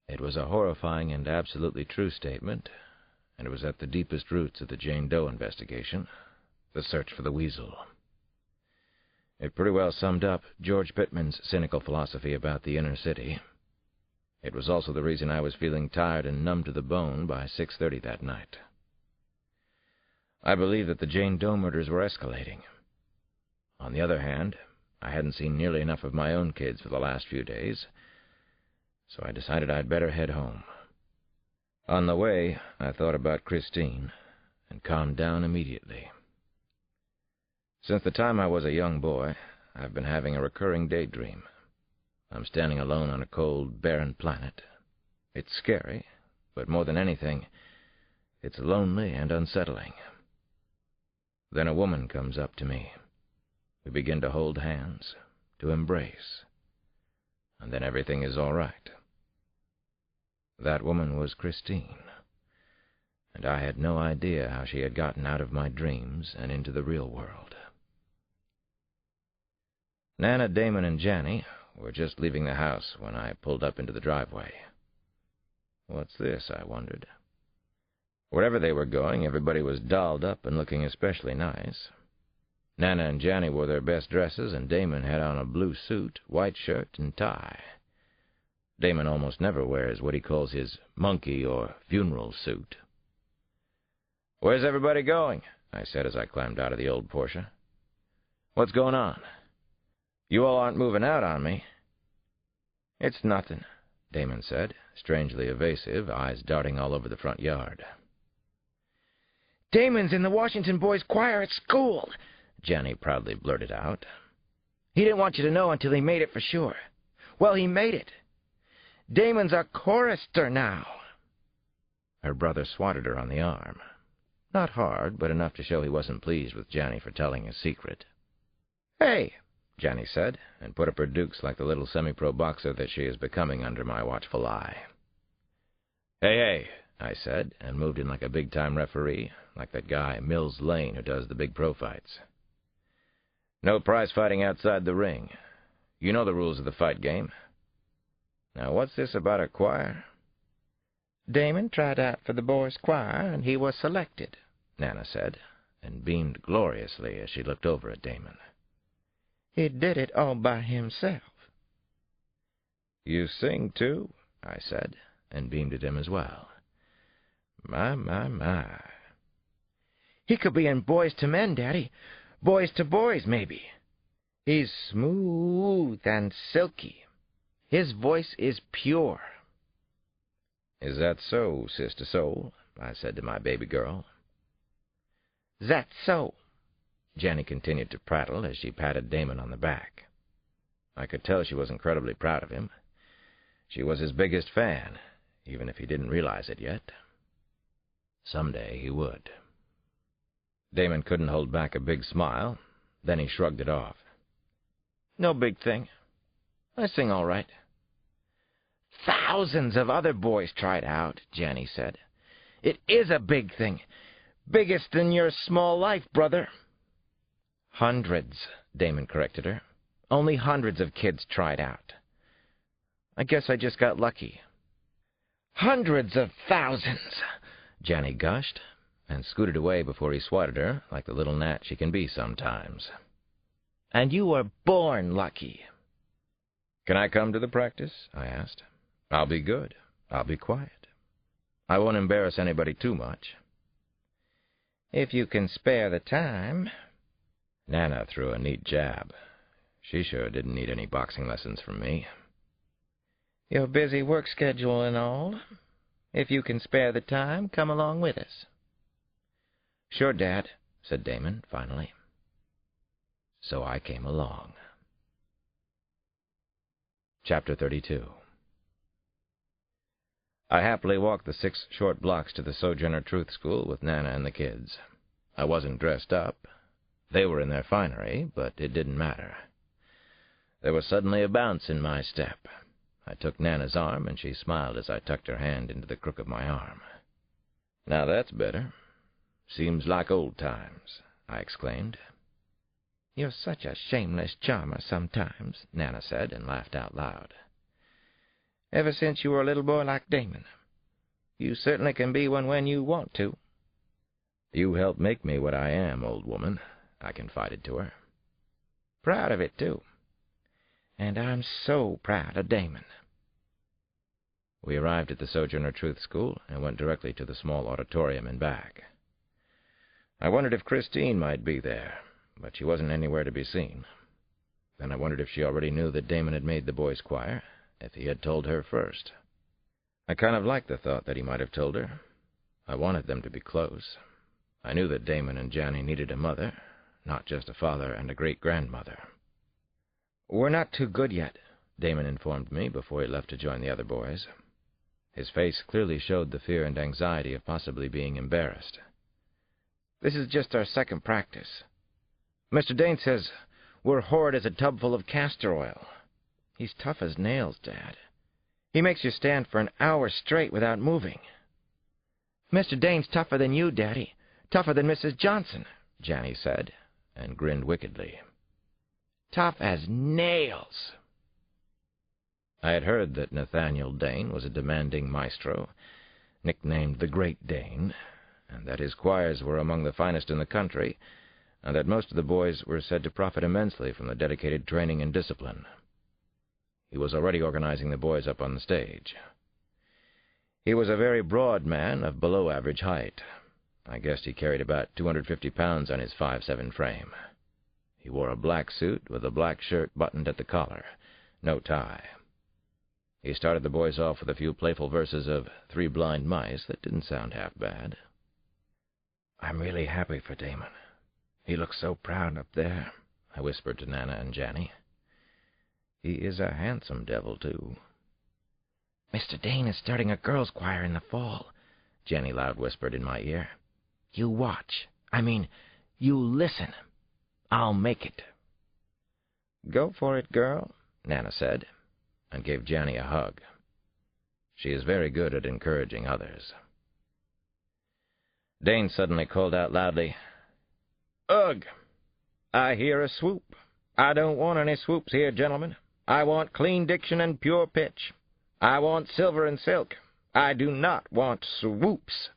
Speaker 1: It was a horrifying and absolutely true statement, and it was at the deepest roots of the Jane Doe investigation, the search for the Weasel. It pretty well summed up George Pittman's cynical philosophy about the inner city. It was also the reason I was feeling tired and numb to the bone by 6:30 that night. I believed that the Jane Doe murders were escalating. On the other hand, I hadn't seen nearly enough of my own kids for the last few days, so I decided I'd better head home. On the way, I thought about Christine and calmed down immediately. Since the time I was a young boy, I've been having a recurring daydream. I'm standing alone on a cold, barren planet. It's scary, but more than anything, it's lonely and unsettling. Then a woman comes up to me. We begin to hold hands, to embrace, and then everything is all right. That woman was Christine, and I had no idea how she had gotten out of my dreams and into the real world. Nana, Damon, and Janny were just leaving the house when I pulled up into the driveway. What's this, I wondered. Wherever they were going, everybody was dolled up and looking especially nice. Nana and Janny wore their best dresses, and Damon had on a blue suit, white shirt, and tie. Damon almost never wears what he calls his monkey or funeral suit. "Where's everybody going?" I said as I climbed out of the old Porsche. "What's going on? You all aren't moving out on me." "It's nothing," Damon said, strangely evasive, eyes darting all over the front yard. "Damon's in the Washington Boys' Choir at school," Janny proudly blurted out. "He didn't want you to know until he made it for sure. Well, he made it. Damon's a chorister now." Her brother swatted her on the arm. Not hard, but enough to show he wasn't pleased with Janny for telling his secret. "Hey," Janny said, and put up her dukes like the little semi-pro boxer that she is becoming under my watchful eye. "Hey," I said, and moved in like a big-time referee, like that guy Mills Lane who does the big pro fights. "No prize fighting outside the ring. You know the rules of the fight game. Now, what's this about a choir?" "Damon tried out for the boys' choir, and he was selected," Nana said, and beamed gloriously as she looked over at Damon. "He did it all by himself." "You sing, too?" I said, and beamed at him as well. My. "He could be in Boys to Men, Daddy. Boys to Boys, maybe. He's smooth and silky. His voice is pure." "Is that so, Sister Soul?" I said to my baby girl. "That's so." Janny continued to prattle as she patted Damon on the back. I could tell she was incredibly proud of him. She was his biggest fan, even if he didn't realize it yet. Someday he would. Damon couldn't hold back a big smile. Then he shrugged it off. "No big thing. I sing all right." "Thousands of other boys tried out," Janny said. "It is a big thing. Biggest than your small life, brother." "Hundreds," Damon corrected her. "Only hundreds of kids tried out. I guess I just got lucky." "Hundreds of thousands," Janny gushed, and scooted away before he swatted her like the little gnat she can be sometimes. "And you were born lucky." "Can I come to the practice?" I asked. "I'll be good. I'll be quiet. I won't embarrass anybody too much." "If you can spare the time." Nana threw a neat jab. She sure didn't need any boxing lessons from me. "Your busy work schedule and all. If you can spare the time, come along with us." "Sure, Dad," said Damon, finally. So I came along. Chapter 32. I happily walked the 6 short blocks to the Sojourner Truth School with Nana and the kids. I wasn't dressed up. They were in their finery, but it didn't matter. There was suddenly a bounce in my step. I took Nana's arm, and she smiled as I tucked her hand into the crook of my arm. "Now that's better. Seems like old times," I exclaimed. "You're such a shameless charmer sometimes," Nana said, and laughed out loud. "Ever since you were a little boy like Damon. You certainly can be one when you want to." "You helped make me what I am, old woman," I confided to her. "Proud of it, too. And I'm so proud of Damon." We arrived at the Sojourner Truth School and went directly to the small auditorium in back. I wondered if Christine might be there, but she wasn't anywhere to be seen. Then I wondered if she already knew that Damon had made the boys' choir, if he had told her first. I kind of liked the thought that he might have told her. I wanted them to be close. I knew that Damon and Janny needed a mother, not just a father and a great-grandmother. "We're not too good yet," Damon informed me before he left to join the other boys. His face clearly showed the fear and anxiety of possibly being embarrassed. "This is just our second practice. Mr. Dane says we're horrid as a tub full of castor oil. He's tough as nails, Dad. He makes you stand for an hour straight without moving." "Mr. Dane's tougher than you, Daddy. Tougher than Mrs. Johnson," Janny said, and grinned wickedly. "Tough as nails." I had heard that Nathaniel Dane was a demanding maestro, nicknamed the Great Dane, and that his choirs were among the finest in the country, and that most of the boys were said to profit immensely from the dedicated training and discipline. He was already organizing the boys up on the stage. He was a very broad man of below-average height. I guessed he carried about 250 pounds on his 5'7" frame. He wore a black suit with a black shirt buttoned at the collar, no tie. He started the boys off with a few playful verses of Three Blind Mice that didn't sound half bad. "I'm really happy for Damon. He looks so proud up there," I whispered to Nana and Janny. "He is a handsome devil, too." "Mr. Dane is starting a girls' choir in the fall," Janny loud whispered in my ear. "You watch. You listen. I'll make it." "Go for it, girl," Nana said, and gave Janny a hug. She is very good at encouraging others. Dane suddenly called out loudly, "Ugh! I hear a swoop. I don't want any swoops here, gentlemen. I want clean diction and pure pitch. I want silver and silk. I do not want swoops."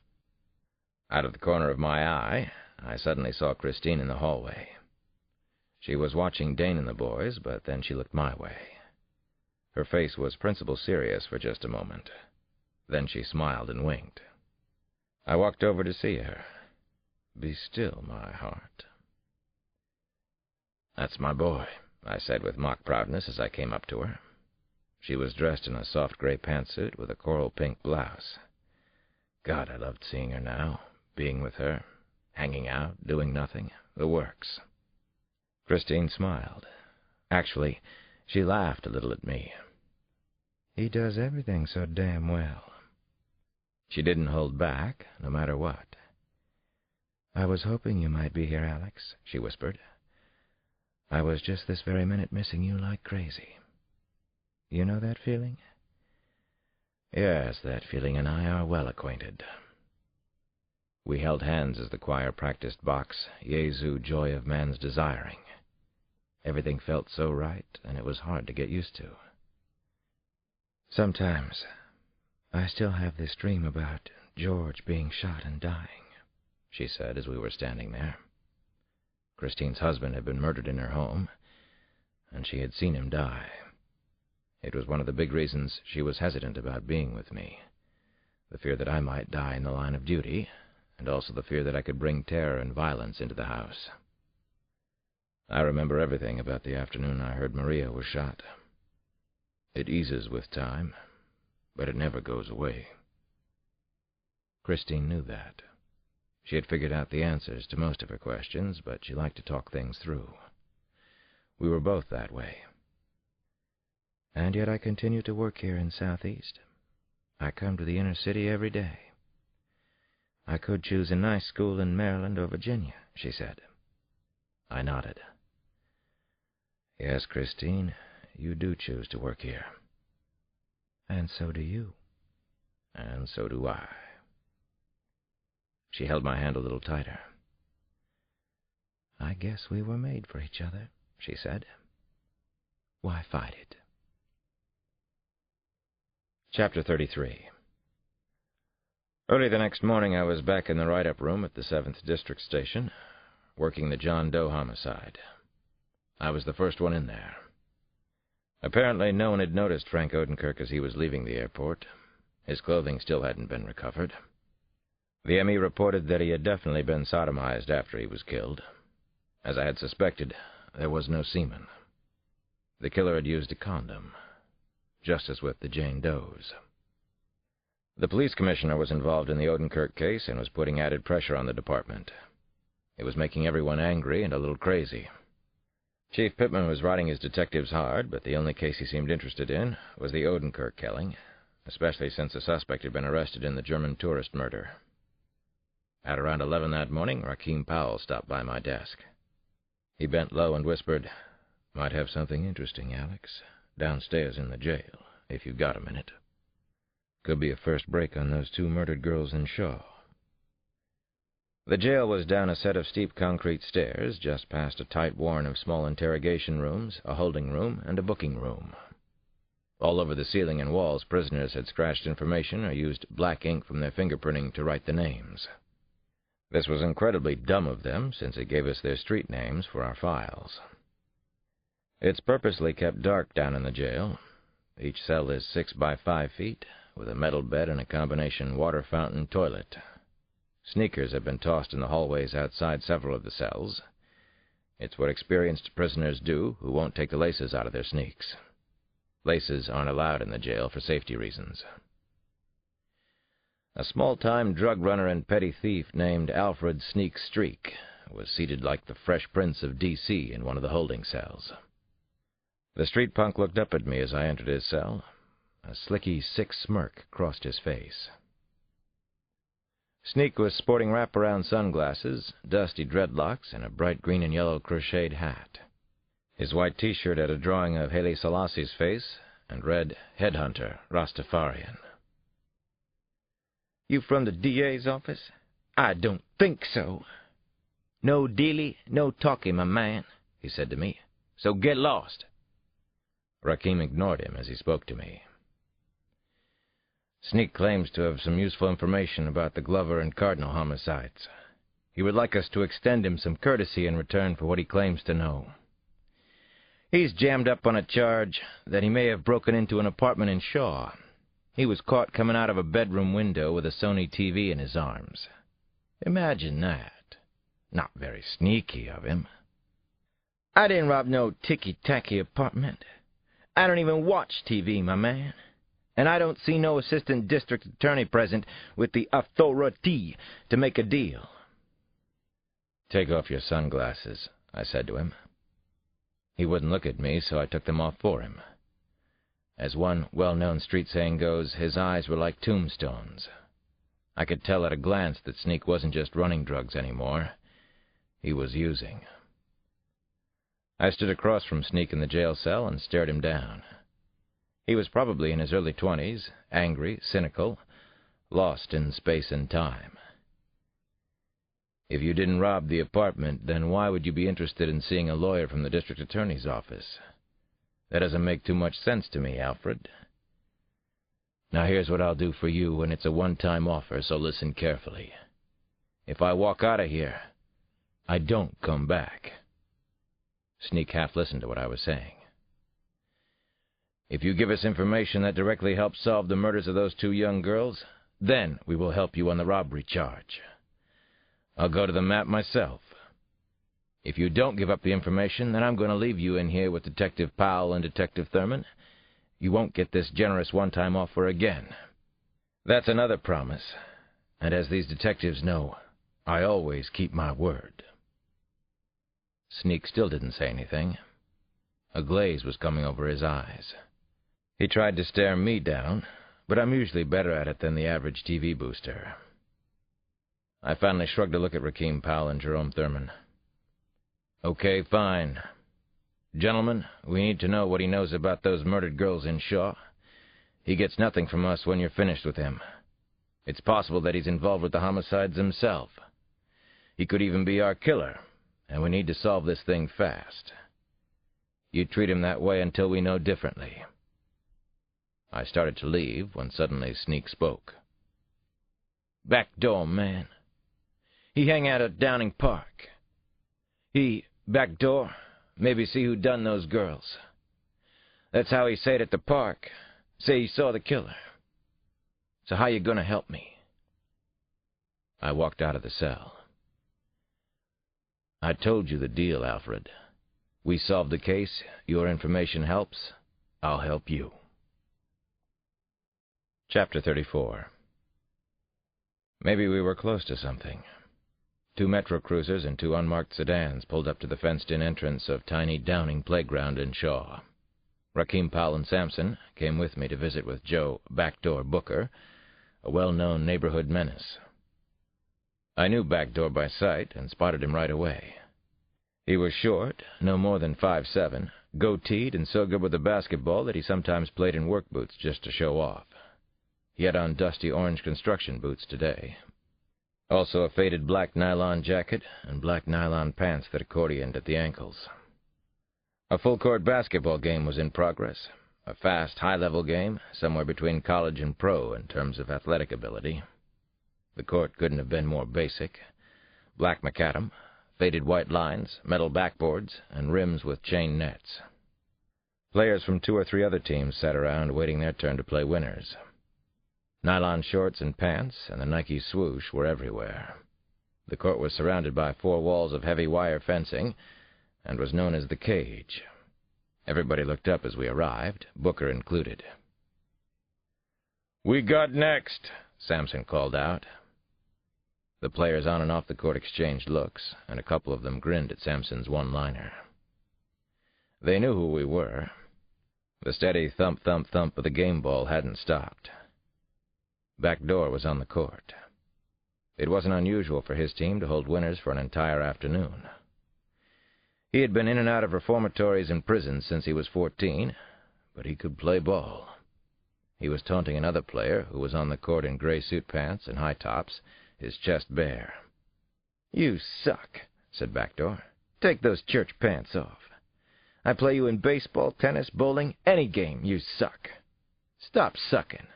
Speaker 1: Out of the corner of my eye, I suddenly saw Christine in the hallway. She was watching Dane and the boys, but then she looked my way. Her face was principal serious for just a moment. Then she smiled and winked. I walked over to see her. "Be still, my heart." "That's my boy," I said with mock proudness as I came up to her. She was dressed in a soft gray pantsuit with a coral pink blouse. God, I loved seeing her now, being with her, hanging out, doing nothing, the works. Christine smiled. Actually, she laughed a little at me. "He does everything so damn well." She didn't hold back, no matter what. "I was hoping you might be here, Alex," she whispered. "I was just this very minute missing you like crazy. You know that feeling?" "Yes, that feeling and I are well acquainted." We held hands as the choir practiced Bach's Jesu, Joy of Man's Desiring. Everything felt so right, and it was hard to get used to. "Sometimes I still have this dream about George being shot and dying," she said as we were standing there. Christine's husband had been murdered in her home, and she had seen him die. It was one of the big reasons she was hesitant about being with me, the fear that I might die in the line of duty, and also the fear that I could bring terror and violence into the house. I remember everything about the afternoon I heard Maria was shot. It eases with time, but it never goes away. Christine knew that. She had figured out the answers to most of her questions, but she liked to talk things through. We were both that way. And yet I continue to work here in Southeast. I come to the inner city every day. I could choose a nice school in Maryland or Virginia, she said. I nodded. Yes, Christine, you do choose to work here. And so do you. And so do I. She held my hand a little tighter. I guess we were made for each other, she said. Why fight it? Chapter 33. Early the next morning I was back in the write-up room at the 7th District Station, working the John Doe homicide. I was the first one in there. Apparently no one had noticed Frank Odenkirk as he was leaving the airport. His clothing still hadn't been recovered. The ME reported that he had definitely been sodomized after he was killed. As I had suspected, there was no semen. The killer had used a condom, just as with the Jane Does. The police commissioner was involved in the Odenkirk case and was putting added pressure on the department. It was making everyone angry and a little crazy. Chief Pittman was riding his detectives hard, but the only case he seemed interested in was the Odenkirk killing, especially since the suspect had been arrested in the German tourist murder. At around 11 that morning, Rakeem Powell stopped by my desk. He bent low and whispered, Might have something interesting, Alex, downstairs in the jail, if you've got a minute. Could be a first break on those 2 murdered girls in Shaw. The jail was down a set of steep concrete stairs, just past a tight warren of small interrogation rooms, a holding room, and a booking room. All over the ceiling and walls, prisoners had scratched information or used black ink from their fingerprinting to write the names. This was incredibly dumb of them, since it gave us their street names for our files. It's purposely kept dark down in the jail. Each cell is 6 by 5 feet, with a metal bed and a combination water fountain toilet. Sneakers have been tossed in the hallways outside several of the cells. It's what experienced prisoners do who won't take the laces out of their sneaks. Laces aren't allowed in the jail for safety reasons. A small-time drug runner and petty thief named Alfred Sneak Streak was seated like the Fresh Prince of D.C. in one of the holding cells. The street punk looked up at me as I entered his cell. A slicky, sick smirk crossed his face. Sneak was sporting wraparound sunglasses, dusty dreadlocks, and a bright green and yellow crocheted hat. His white T-shirt had a drawing of Haile Selassie's face and read, "Headhunter, Rastafarian." "You from the DA's office?" "I don't think so." "No dilly, no talking, my man," he said to me. "So get lost." Rakim ignored him as he spoke to me. "Sneak claims to have some useful information about the Glover and Cardinal homicides. He would like us to extend him some courtesy in return for what he claims to know. He's jammed up on a charge that he may have broken into an apartment in Shaw. He was caught coming out of a bedroom window with a Sony TV in his arms. Imagine that. Not very sneaky of him." "I didn't rob no ticky-tacky apartment. I don't even watch TV, my man. And I don't see no assistant district attorney present with the authority to make a deal." "Take off your sunglasses," I said to him. He wouldn't look at me, so I took them off for him. As one well-known street saying goes, his eyes were like tombstones. I could tell at a glance that Sneak wasn't just running drugs anymore. He was using. I stood across from Sneak in the jail cell and stared him down. He was probably in his early 20s, angry, cynical, lost in space and time. "If you didn't rob the apartment, then why would you be interested in seeing a lawyer from the district attorney's office? That doesn't make too much sense to me, Alfred. Now here's what I'll do for you, and it's a one-time offer, so listen carefully. If I walk out of here, I don't come back." Sneak half listened to what I was saying. "If you give us information that directly helps solve the murders of those 2 young girls, then we will help you on the robbery charge. I'll go to the map myself. If you don't give up the information, then I'm going to leave you in here with Detective Powell and Detective Thurman. You won't get this generous one-time offer again. That's another promise, and as these detectives know, I always keep my word." Sneak still didn't say anything. A glaze was coming over his eyes. He tried to stare me down, but I'm usually better at it than the average TV booster. I finally shrugged a look at Rakim Powell and Jerome Thurman. "Okay, fine. Gentlemen, we need to know what he knows about those murdered girls in Shaw. He gets nothing from us when you're finished with him. It's possible that he's involved with the homicides himself. He could even be our killer, and we need to solve this thing fast. You treat him that way until we know differently." I started to leave when suddenly Sneak spoke. "Back door, man. He hang out at Downing Park. He, back door, maybe see who done those girls. That's how he said at the park. Say he saw the killer. So how you gonna help me?" I walked out of the cell. "I told you the deal, Alfred. We solve the case, your information helps, I'll help you." Chapter 34. Maybe we were close to something. 2 Metro Cruisers and 2 unmarked sedans pulled up to the fenced-in entrance of tiny Downing Playground in Shaw. Rakim Powell and Sampson came with me to visit with Joe Backdoor Booker, a well-known neighborhood menace. I knew Backdoor by sight and spotted him right away. He was short, no more than 5'7", goateed, and so good with the basketball that he sometimes played in work boots just to show off. He had on dusty orange construction boots today. Also a faded black nylon jacket and black nylon pants that accordioned at the ankles. A full-court basketball game was in progress, a fast, high-level game, somewhere between college and pro in terms of athletic ability. The court couldn't have been more basic. black macadam, faded white lines, metal backboards, and rims with chain nets. Players from 2 or 3 other teams sat around waiting their turn to play winners. Nylon shorts and pants and the Nike swoosh were everywhere. The court was surrounded by 4 walls of heavy wire fencing and was known as the cage. Everybody looked up as we arrived, Booker included.
Speaker 2: "We got next,"
Speaker 1: Sampson called out. The players on and off the court exchanged looks, and a couple of them grinned at Sampson's one-liner. They knew who we were. The steady thump, thump, thump of the game ball hadn't stopped. Backdoor was on the court. It wasn't unusual for his team to hold winners for an entire afternoon. He had been in and out of reformatories and prisons since he was 14, but he could play ball. He was taunting another player who was on the court in gray suit pants and high tops, his chest bare. "You suck," said Backdoor. "Take those church pants off. I play you in baseball, tennis, bowling, any game, you suck. Stop sucking."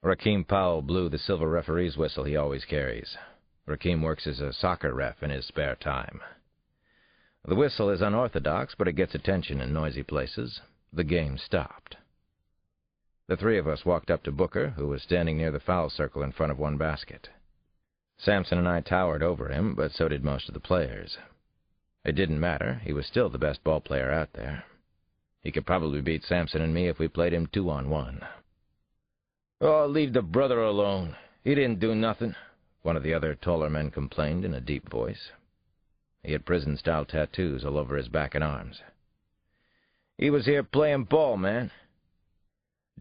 Speaker 1: Rakeem Powell blew the silver referee's whistle he always carries. Rakeem works as a soccer ref in his spare time. The whistle is unorthodox, but it gets attention in noisy places. The game stopped. The 3 of us walked up to Booker, who was standing near the foul circle in front of one basket. Sampson and I towered over him, but so did most of the players. It didn't matter. He was still the best ball player out there. He could probably beat Sampson and me if we played him 2-on-1.
Speaker 2: "Oh, leave the brother alone. He didn't do nothing,"
Speaker 1: one of the other taller men complained in a deep voice. He had prison-style tattoos all over his back and arms.
Speaker 2: "He was here playing ball, man."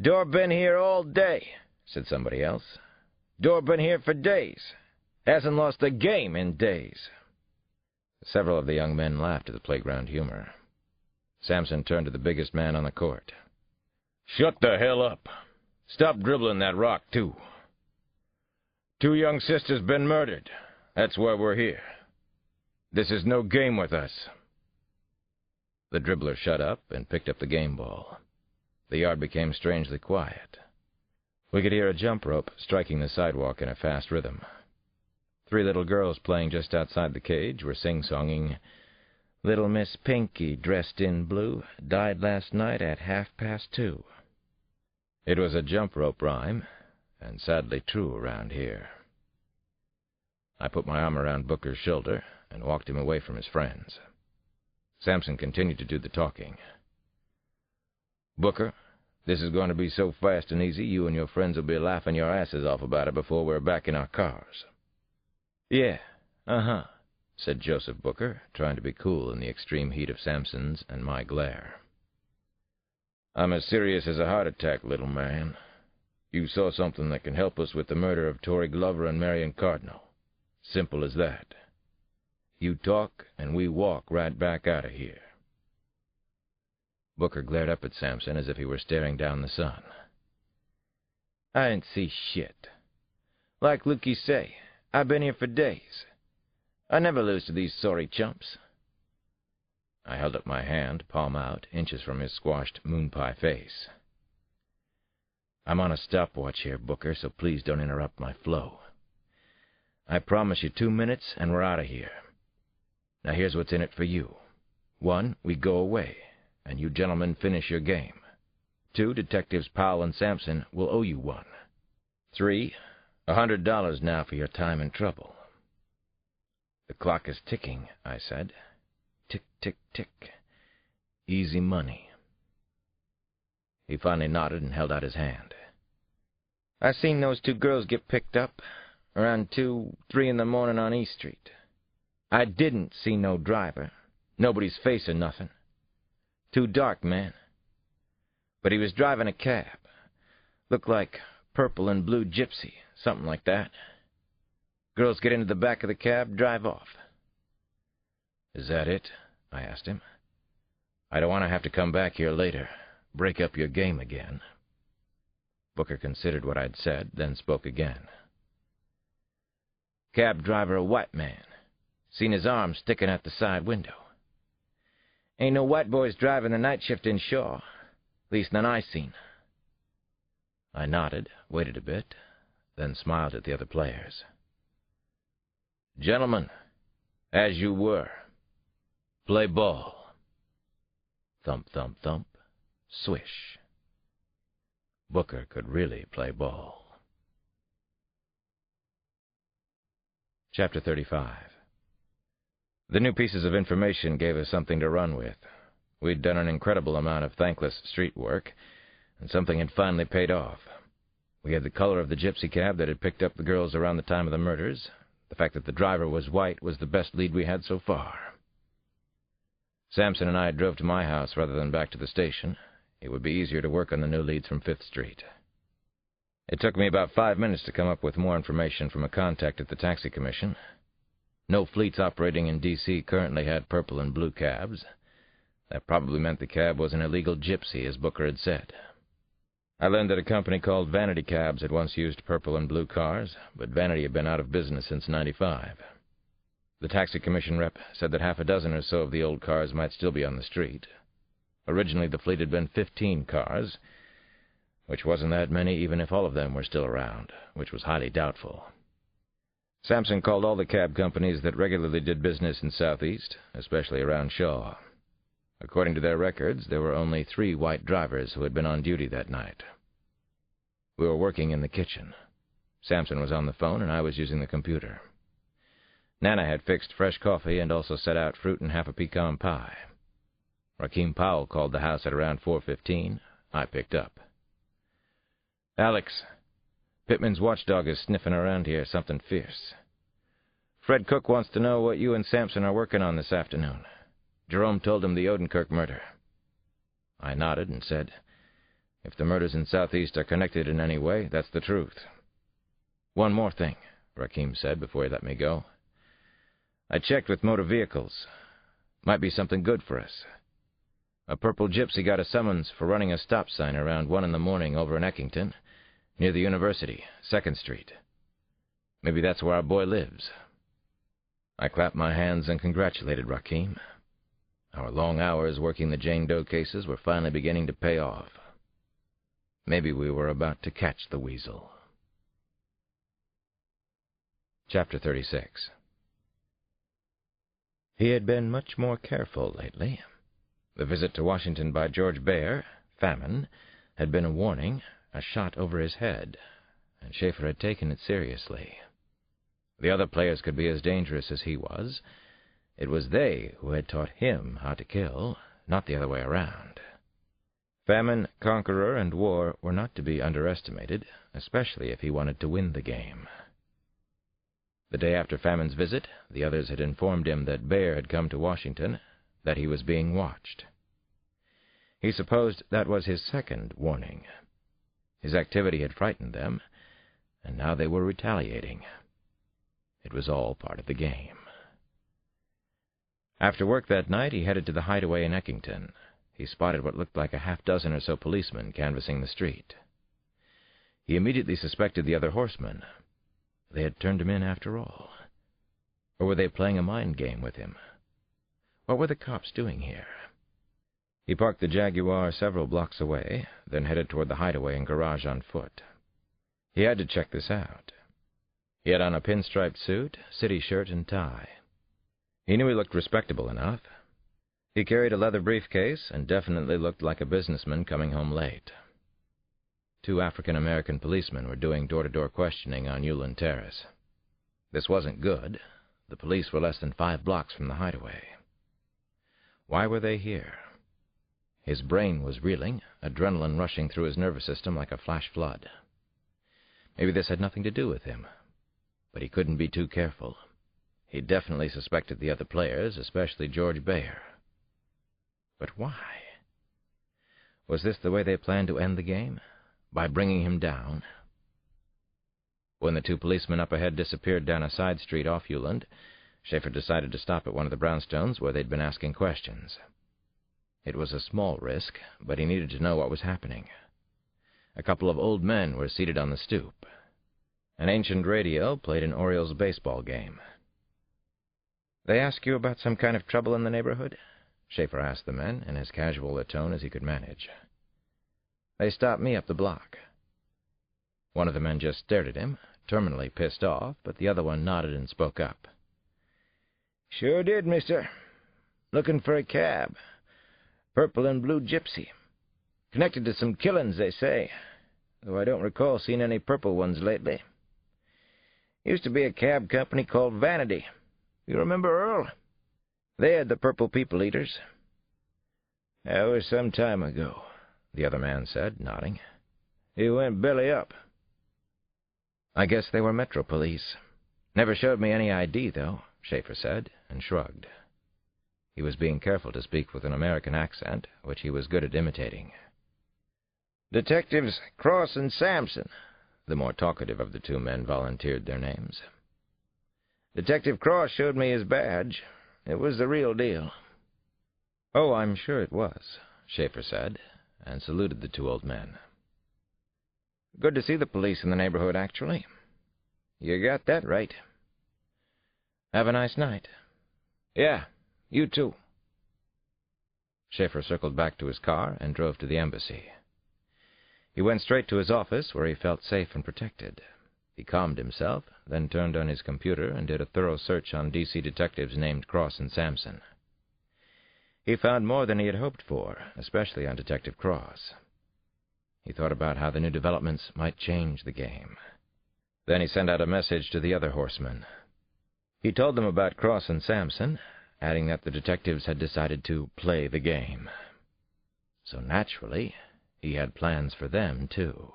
Speaker 2: "Door been here all day,"
Speaker 1: said somebody else.
Speaker 2: "Door been here for days. Hasn't lost a game in days."
Speaker 1: Several of the young men laughed at the playground humor. Sampson turned to the biggest man on the court.
Speaker 2: "Shut the hell up. Stop dribbling that rock, too. 2 young sisters been murdered. That's why we're here. This is no game with us."
Speaker 1: The dribbler shut up and picked up the game ball. The yard became strangely quiet. We could hear a jump rope striking the sidewalk in a fast rhythm. 3 little girls playing just outside the cage were sing-songing, "Little Miss Pinky, dressed in blue, died last night at 2:30. It was a jump rope rhyme, and sadly true around here. I put my arm around Booker's shoulder and walked him away from his friends. Sampson continued to do the talking.
Speaker 2: "Booker, this is going to be so fast and easy you and your friends will be laughing your asses off about it before we're back in our cars."
Speaker 1: "Yeah, said Joseph Booker, trying to be cool in the extreme heat of Sampson's and my glare.
Speaker 2: "I'm as serious as a heart attack, little man. You saw something that can help us with the murder of Torrey Glover and Marion Cardinal. Simple as that. You talk, and we walk right back out of here."
Speaker 1: Booker glared up at Sampson as if he were staring down the sun.
Speaker 5: "I ain't see shit. Like Lukey say, I been here for days. I never lose to these sorry chumps."
Speaker 1: I held up my hand, palm out, inches from his squashed moon-pie face. "I'm on a stopwatch here, Booker, so please don't interrupt my flow. I promise you 2 minutes, and we're out of here. Now here's what's in it for you. 1, we go away, and you gentlemen finish your game. 2, Detectives Powell and Sampson will owe you 1. 3, $100 now for your time and trouble." "The clock is ticking," I said. "Tick, tick, tick. Easy money." He finally nodded and held out his hand.
Speaker 5: "I seen those 2 girls get picked up around 2, 3 in the morning on East Street. I didn't see no driver, nobody's face or nothing. Too dark, man. But he was driving a cab. Looked like purple and blue gypsy, something like that. Girls get into the back of the cab, drive off."
Speaker 1: "Is that it?" I asked him. "I don't want to have to come back here later, break up your game again." Booker considered what I'd said, then spoke again.
Speaker 5: "Cab driver a white man. Seen his arm sticking out the side window. Ain't no white boys driving the night shift in Shaw. Least none I seen."
Speaker 1: I nodded, waited a bit, then smiled at the other players.
Speaker 2: Gentlemen, as you were. Play ball.
Speaker 1: Thump, thump, thump. Swish. Booker could really play ball. Chapter 35. The new pieces of information gave us something to run with. We'd done an incredible amount of thankless street work, and something had finally paid off. We had the color of the gypsy cab that had picked up the girls around the time of the murders. The fact that the driver was white was the best lead we had so far. Sampson and I drove to my house rather than back to the station. It would be easier to work on the new leads from 5th Street. It took me about 5 minutes to come up with more information from a contact at the taxi commission. No fleets operating in D.C. currently had purple and blue cabs. That probably meant the cab was an illegal gypsy, as Booker had said. I learned that a company called Vanity Cabs had once used purple and blue cars, but Vanity had been out of business since '95. The taxi commission rep said that half a dozen or so of the old cars might still be on the street. Originally, the fleet had been 15 cars, which wasn't that many even if all of them were still around, which was highly doubtful. Sampson called all the cab companies that regularly did business in Southeast, especially around Shaw. According to their records, there were only 3 white drivers who had been on duty that night. We were working in the kitchen. Sampson was on the phone, and I was using the computer. Nana had fixed fresh coffee and also set out fruit and half a pecan pie. Rakeem Powell called the house at around 4:15. I picked up. "Alex, Pittman's watchdog is sniffing around here, something fierce. Fred Cook wants to know what you and Sampson are working on this afternoon. Jerome told him the Odenkirk murder." I nodded and said, "If the murders in Southeast are connected in any way, that's the truth." "One more thing," Rakeem said before he let me go. "I checked with motor vehicles. Might be something good for us. A purple gypsy got a summons for running a stop sign around 1 in the morning over in Eckington, near the University, 2nd Street. Maybe that's where our boy lives." I clapped my hands and congratulated Rakeem. Our long hours working the Jane Doe cases were finally beginning to pay off. Maybe we were about to catch the Weasel. Chapter 36. He had been much more careful lately. The visit to Washington by George Baer, Famine, had been a warning, a shot over his head, and Schaefer had taken it seriously. The other players could be as dangerous as he was. It was they who had taught him how to kill, not the other way around. Famine, Conqueror, and War were not to be underestimated, especially if he wanted to win the game. The day after Famine's visit, the others had informed him that Baer had come to Washington, that he was being watched. He supposed that was his second warning. His activity had frightened them, and now they were retaliating. It was all part of the game. After work that night, he headed to the hideaway in Eckington. He spotted what looked like a half-dozen or so policemen canvassing the street. He immediately suspected the other horsemen. They had turned him in after all. Or were they playing a mind game with him? What were the cops doing here? He parked the Jaguar several blocks away, then headed toward the hideaway and garage on foot. He had to check this out. He had on a pinstriped suit, city shirt, and tie. He knew he looked respectable enough. He carried a leather briefcase and definitely looked like a businessman coming home late. 2 African-American policemen were doing door-to-door questioning on Euland Terrace. This wasn't good. The police were less than 5 blocks from the hideaway. Why were they here? His brain was reeling, adrenaline rushing through his nervous system like a flash flood. Maybe this had nothing to do with him, but he couldn't be too careful. He definitely suspected the other players, especially George Baer. But why? Was this the way they planned to end the game? By bringing him down? When the 2 policemen up ahead disappeared down a side street off Euland, Schaefer decided to stop at one of the brownstones where they'd been asking questions. It was a small risk, but he needed to know what was happening. A couple of old men were seated on the stoop. An ancient radio played an Orioles baseball game. "They ask you about some kind of trouble in the neighborhood?" Schaefer asked the men in as casual a tone as he could manage. "They stopped me up the block." One of the men just stared at him, terminally pissed off, but the other one nodded and spoke up.
Speaker 5: Sure did, mister. Looking for a cab. Purple and blue gypsy. Connected to some killings, they say, though I don't recall seeing any purple ones lately. Used to be a cab company called Vanity. You remember Earl? They had the purple people eaters. That was some time ago, the other man said, nodding. He went belly up. I guess they were Metro Police. Never showed me any ID, though, Schaefer said, and shrugged. He was being careful to speak with an American accent, which he was good at imitating. Detectives Cross and Sampson, the more talkative of the two men volunteered their names. Detective Cross showed me his badge. It was the real deal. Oh, I'm sure it was, Schaefer said, and saluted the two old men. Good to see the police in the neighborhood, actually. You got that right. Have a nice night. Yeah, you too. Schaefer circled back to his car and drove to the embassy. He went straight to his office, where he felt safe and protected. He calmed himself, then turned on his computer and did a thorough search on D.C. detectives named Cross and Sampson. He found more than he had hoped for, especially on Detective Cross. He thought about how the new developments might change the game. Then he sent out a message to the other horsemen. He told them about Cross and Sampson, adding that the detectives had decided to play the game. So naturally, he had plans for them, too.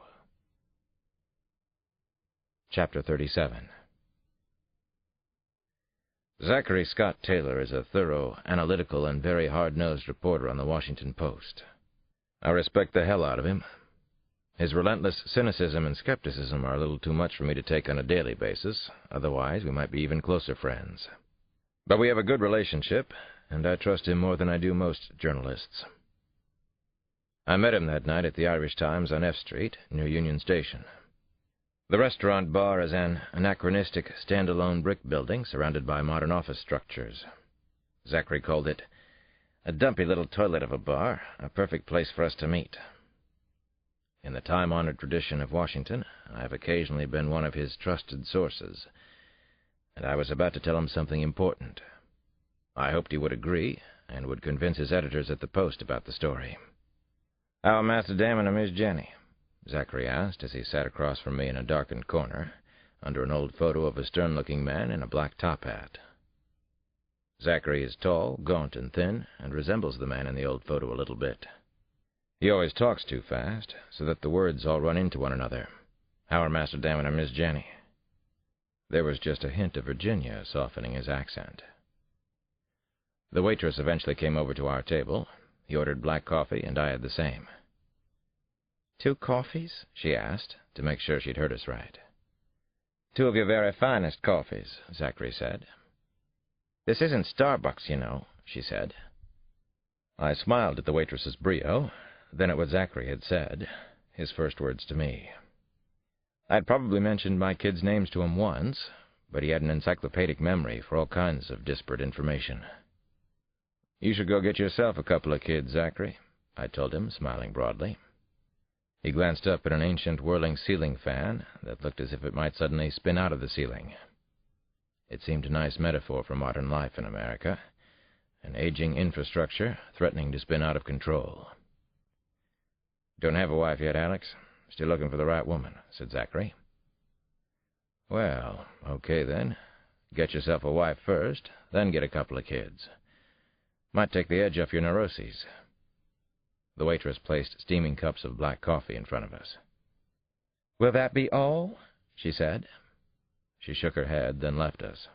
Speaker 5: Chapter 37. Zachary Scott Taylor is a thorough, analytical, and very hard-nosed reporter on the Washington Post. I respect the hell out of him. His relentless cynicism and skepticism are a little too much for me to take on a daily basis, otherwise we might be even closer friends. But we have a good relationship, and I trust him more than I do most journalists. I met him that night at the Irish Times on F Street, near Union Station. The restaurant bar is an anachronistic, stand-alone brick building surrounded by modern office structures. Zachary called it a dumpy little toilet of a bar, a perfect place for us to meet. In the time-honored tradition of Washington, I have occasionally been one of his trusted sources, and I was about to tell him something important. I hoped he would agree, and would convince his editors at the Post about the story. "How are Master Damon and Miss Jenny?" Zachary asked as he sat across from me in a darkened corner, under an old photo of a stern-looking man in a black top hat. Zachary is tall, gaunt, and thin, and resembles the man in the old photo a little bit. He always talks too fast, so that the words all run into one another. "How are Master Damon and Miss Jenny?" There was just a hint of Virginia softening his accent. The waitress eventually came over to our table. He ordered black coffee, and I had the same. "2 coffees?" she asked, to make sure she'd heard us right. "2 of your very finest coffees," Zachary said. "This isn't Starbucks, you know," she said. I smiled at the waitress's brio, then at what Zachary had said, his first words to me. I'd probably mentioned my kids' names to him once, but he had an encyclopedic memory for all kinds of disparate information. "You should go get yourself a couple of kids, Zachary," I told him, smiling broadly. He glanced up at an ancient whirling ceiling fan that looked as if it might suddenly spin out of the ceiling. It seemed a nice metaphor for modern life in America, an aging infrastructure threatening to spin out of control. "Don't have a wife yet, Alex. Still looking for the right woman," said Zachary. "Well, okay then. Get yourself a wife first, then get a couple of kids. Might take the edge off your neuroses." The waitress placed steaming cups of black coffee in front of us. "Will that be all?" she said. She shook her head, then left us.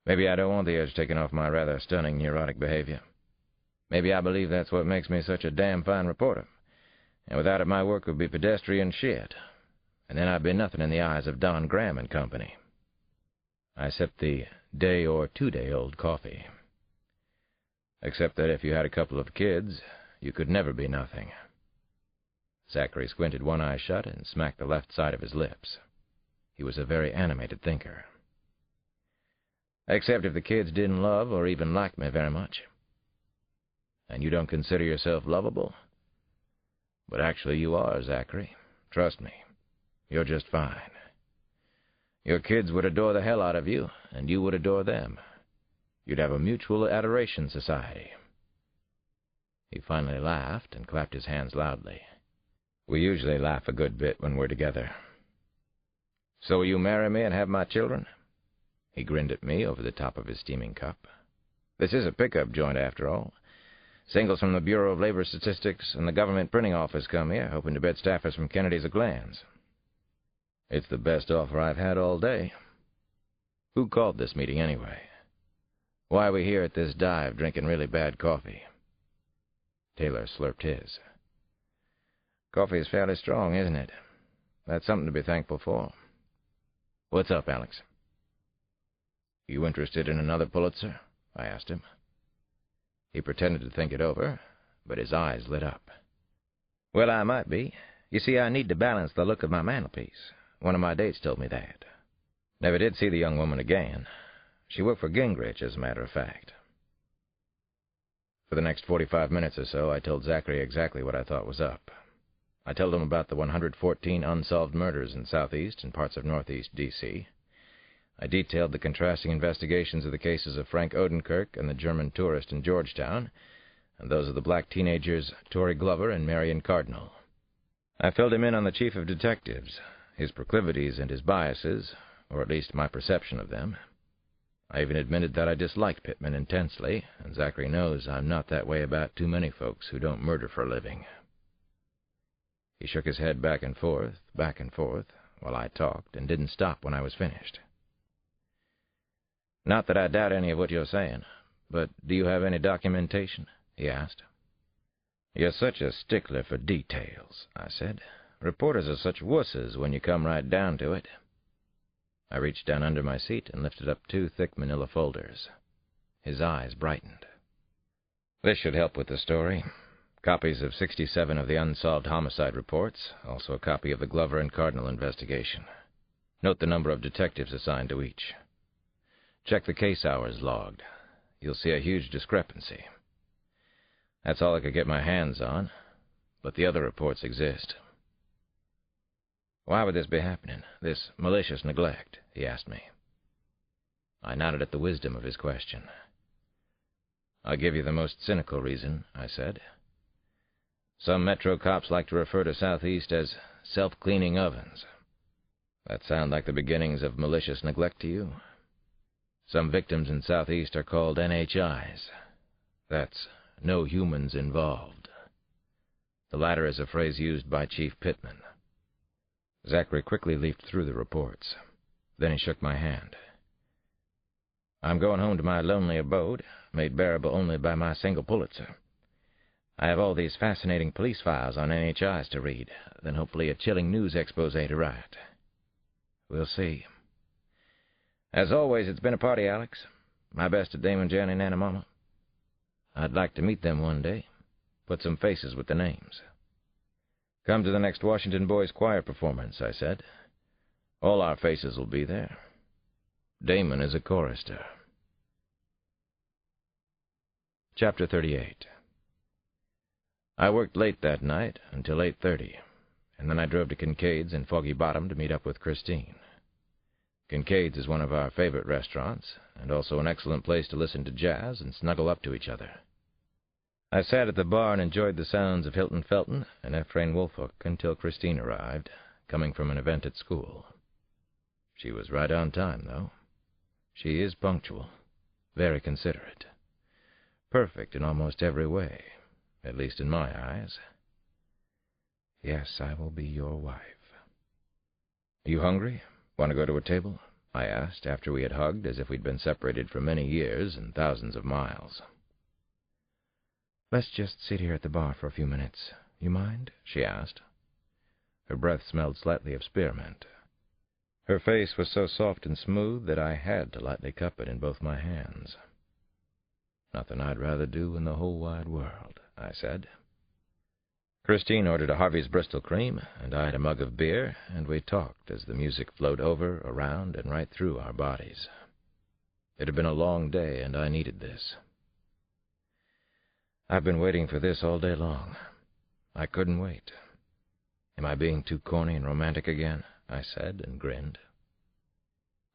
Speaker 5: Maybe I don't want the edge taken off my rather stunning neurotic behavior. Maybe I believe that's what makes me such a damn fine reporter, and without it my work would be pedestrian shit, and then I'd be nothing in the eyes of Don Graham and company. I sipped the day or 2-day-old coffee. Except that if you had a couple of kids, you could never be nothing. Zachary squinted one eye shut and smacked the left side of his lips. He was a very animated thinker. Except if the kids didn't love or even like me very much. And you don't consider yourself lovable? But actually you are, Zachary. Trust me. You're just fine.
Speaker 1: Your kids would adore the hell out of you, and you would adore them. You'd have a mutual adoration society." He finally laughed and clapped his hands loudly. We usually laugh a good bit when we're together. "So will you marry me and have my children?" He grinned at me over the top of his steaming cup. "This is a pickup joint, after all. Singles from the Bureau of Labor Statistics and the Government Printing Office come here, hoping to bed staffers from Kennedy's Acclaims. It's the best offer I've had all day. Who called this meeting, anyway? Why are we here at this dive drinking really bad coffee?" Taylor slurped his. "Coffee is fairly strong, isn't it? That's something to be thankful for. What's up, Alex?" "You interested in another Pulitzer?" I asked him. He pretended to think it over, but his eyes lit up. "Well, I might be. You see, I need to balance the look of my mantelpiece. One of my dates told me that. Never did see the young woman again. She worked for Gingrich, as a matter of fact." For the next 45 minutes or so, I told Zachary exactly what I thought was up. I told him about the 114 unsolved murders in southeast and parts of northeast D.C. I detailed the contrasting investigations of the cases of Frank Odenkirk and the German tourist in Georgetown, and those of the black teenagers Torrey Glover and Marion Cardinal. I filled him in on the chief of detectives, his proclivities and his biases, or at least my perception of them. I even admitted that I disliked Pittman intensely, and Zachary knows I'm not that way about too many folks who don't murder for a living. He shook his head back and forth, while I talked, and didn't stop when I was finished. "Not that I doubt any of what you're saying, but do you have any documentation?" he asked. "You're such a stickler for details," I said. "Reporters are such wusses when you come right down to it." I reached down under my seat and lifted up 2 thick manila folders. His eyes brightened. "This should help with the story. Copies of 67 of the unsolved homicide reports, also a copy of the Glover and Cardinal investigation. Note the number of detectives assigned to each. Check the case hours logged. You'll see a huge discrepancy. That's all I could get my hands on, but the other reports exist." "Why would this be happening, this malicious neglect?" he asked me. I nodded at the wisdom of his question. "I'll give you the most cynical reason," I said. "Some Metro cops like to refer to Southeast as self-cleaning ovens. That sound like the beginnings of malicious neglect to you? Some victims in Southeast are called NHIs. That's no humans involved. The latter is a phrase used by Chief Pittman." Zachary quickly leafed through the reports. Then he shook my hand. "I'm going home to my lonely abode, made bearable only by my single Pulitzer. I have all these fascinating police files on NHIs to read, then hopefully a chilling news expose to write. We'll see. As always, it's been a party, Alex. My best to Damon, Jen, and Nana Mama. I'd like to meet them one day, put some faces with the names." "Come to the next Washington Boys Choir performance," I said. "All our faces will be there. Damon is a chorister." Chapter 38. I worked late that night until 8:30, and then I drove to Kincaid's in Foggy Bottom to meet up with Christine. Kincaid's is one of our favorite restaurants, and also an excellent place to listen to jazz and snuggle up to each other. I sat at the bar and enjoyed the sounds of Hilton Felton and Ephraim Woolfolk until Christine arrived, coming from an event at school. She was right on time, though. She is punctual, very considerate, perfect in almost every way, at least in my eyes. "Yes, I will be your wife." "You hungry? Want to go to a table?" I asked, after we had hugged as if we'd been separated for many years and thousands of miles. "Let's just sit here at the bar for a few minutes. You mind?" she asked. Her breath smelled slightly of spearmint. Her face was so soft and smooth that I had to lightly cup it in both my hands. "Nothing I'd rather do in the whole wide world," I said. Christine ordered a Harvey's Bristol cream, and I had a mug of beer, and we talked as the music flowed over, around, and right through our bodies. It had been a long day, and I needed this. "I've been waiting for this all day long. I couldn't wait. Am I being too corny and romantic again?" I said, and grinned.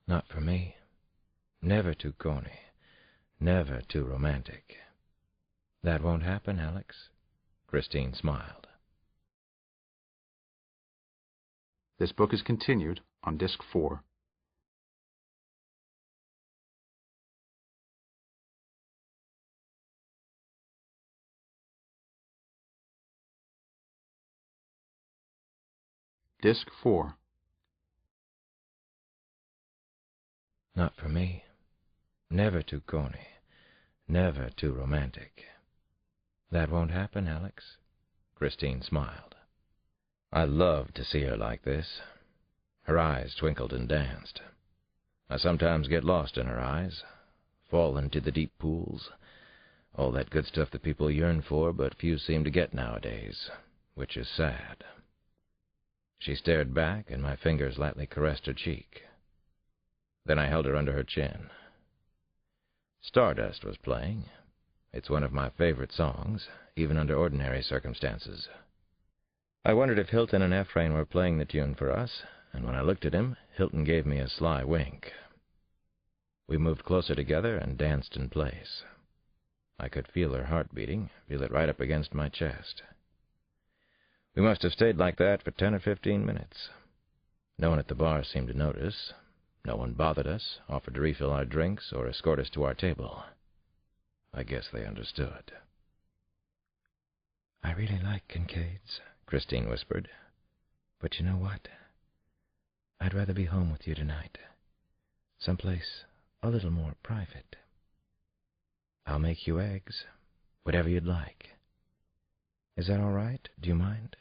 Speaker 1: Not for me. Never too corny. Never too romantic. That won't happen, Alex. Christine smiled.
Speaker 4: This book is continued on Disc 4. Disc 4.
Speaker 1: Not for me. Never too corny. Never too romantic. That won't happen, Alex. Christine smiled. I loved to see her like this. Her eyes twinkled and danced. I sometimes get lost in her eyes, fall into the deep pools, all that good stuff that people yearn for but few seem to get nowadays, which is sad. She stared back, and my fingers lightly caressed her cheek. Then I held her under her chin. Stardust was playing. It's one of my favorite songs, even under ordinary circumstances. I wondered if Hilton and Ephraim were playing the tune for us, and when I looked at him, Hilton gave me a sly wink. We moved closer together and danced in place. I could feel her heart beating, feel it right up against my chest. We must have stayed like that for 10 or 15 minutes. No one at the bar seemed to notice. No one bothered us, offered to refill our drinks, or escort us to our table. I guess they understood. I really like Kincaid's, Christine whispered. But you know what? I'd rather be home with you tonight. Someplace a little more private. I'll make you eggs, whatever you'd like. Is that all right? Do you mind?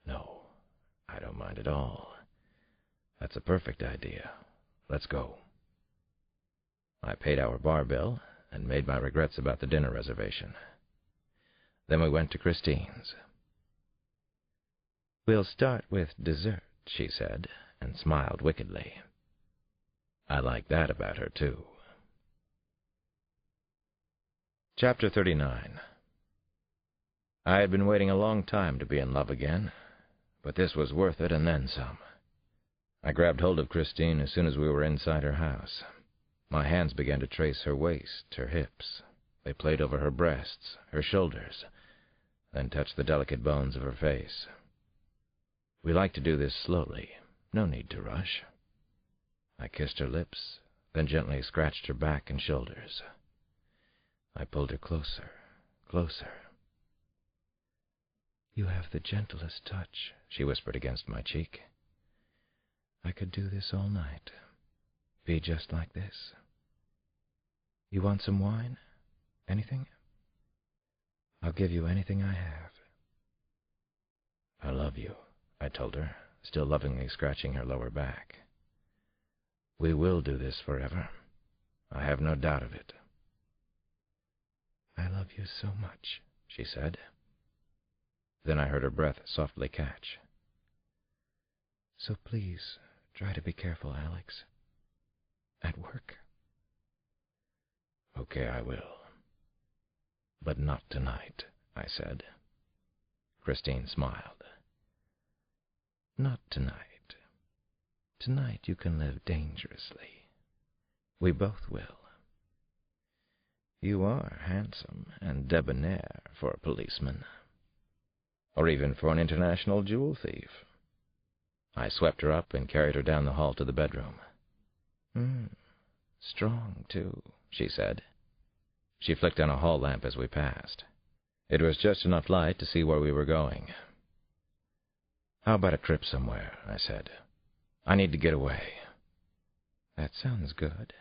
Speaker 1: No, I don't mind at all. That's a perfect idea. Let's go. I paid our bar bill and made my regrets about the dinner reservation. Then we went to Christine's. We'll start with dessert, she said, and smiled wickedly. I liked that about her, too. Chapter 39. I had been waiting a long time to be in love again, but this was worth it and then some. I grabbed hold of Christine as soon as we were inside her house. My hands began to trace her waist, her hips. They played over her breasts, her shoulders, then touched the delicate bones of her face. We liked to do this slowly, no need to rush. I kissed her lips, then gently scratched her back and shoulders. I pulled her closer, closer. You have the gentlest touch, she whispered against my cheek. I could do this all night. Be just like this. You want some wine? Anything? I'll give you anything I have. I love you, I told her, still lovingly scratching her lower back. We will do this forever. I have no doubt of it. I love you so much, she said. Then I heard her breath softly catch. So please, try to be careful, Alex. At work. Okay, I will. But not tonight, I said. Christine smiled. Not tonight. Tonight you can live dangerously. We both will. You are handsome and debonair for a policeman. Or even for an international jewel thief. I swept her up and carried her down the hall to the bedroom. Strong, too, she said. She flicked on a hall lamp as we passed. It was just enough light to see where we were going. How about a trip somewhere, I said. I need to get away. That sounds good.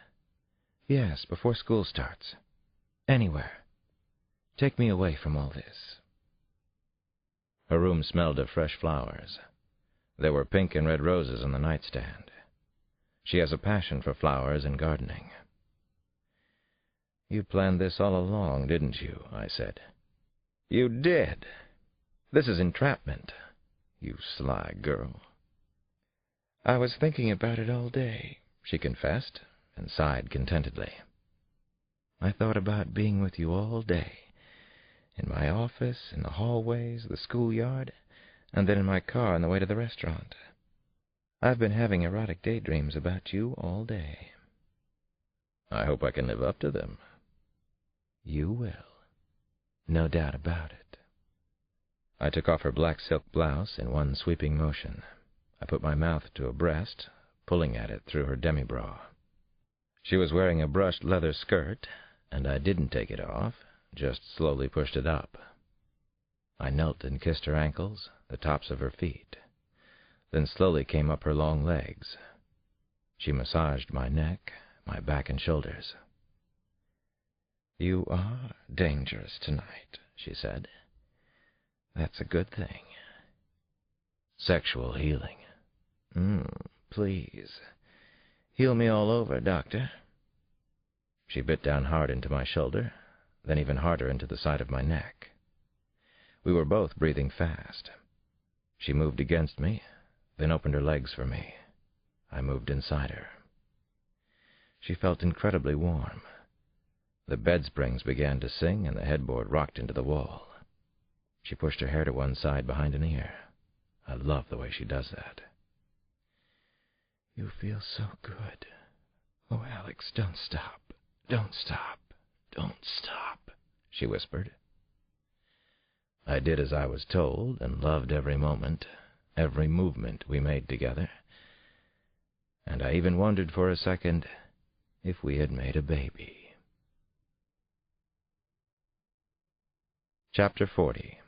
Speaker 1: Yes, before school starts. Anywhere. Take me away from all this. Her room smelled of fresh flowers. There were pink and red roses on the nightstand. She has a passion for flowers and gardening. You planned this all along, didn't you? I said. You did. This is entrapment, you sly girl. I was thinking about it all day, she confessed, and sighed contentedly. I thought about being with you all day, in my office, in the hallways, the schoolyard, and then in my car on the way to the restaurant.
Speaker 5: I've been having erotic daydreams about you all day.
Speaker 2: I hope I can live up to them.
Speaker 5: You will. No doubt about it.
Speaker 1: I took off her black silk blouse in one sweeping motion. I put my mouth to her breast, pulling at it through her demi-bra. She was wearing a brushed leather skirt, and I didn't take it off, just slowly pushed it up. I knelt and kissed her ankles, the tops of her feet, then slowly came up her long legs. She massaged my neck, my back and shoulders. "You are dangerous tonight," she said. "That's a good thing." Sexual healing. Please. Heal me all over, doctor. She bit down hard into my shoulder, then even harder into the side of my neck. We were both breathing fast. She moved against me, then opened her legs for me. I moved inside her. She felt incredibly warm. The bed springs began to sing, and the headboard rocked into the wall. She pushed her hair to one side behind an ear. I love the way she does that. "You feel so good. Oh, Alex, don't stop. Don't stop. Don't stop," she whispered. I did as I was told and loved every moment, every movement we made together. And I even wondered for a second if we had made a baby. Chapter 40.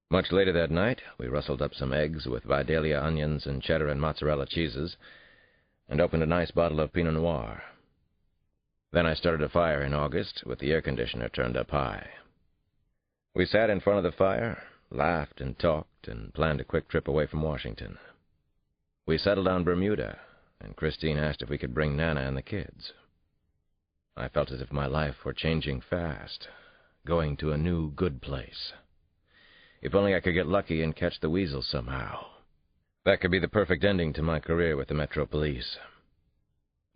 Speaker 1: Much later that night, we rustled up some eggs with Vidalia onions and cheddar and mozzarella cheeses, and opened a nice bottle of Pinot Noir. Then I started a fire in August with the air conditioner turned up high. We sat in front of the fire, laughed and talked, and planned a quick trip away from Washington. We settled on Bermuda, and Christine asked if we could bring Nana and the kids. I felt as if my life were changing fast, going to a new, good place. If only I could get lucky and catch the Weasel somehow. That could be the perfect ending to my career with the Metro Police.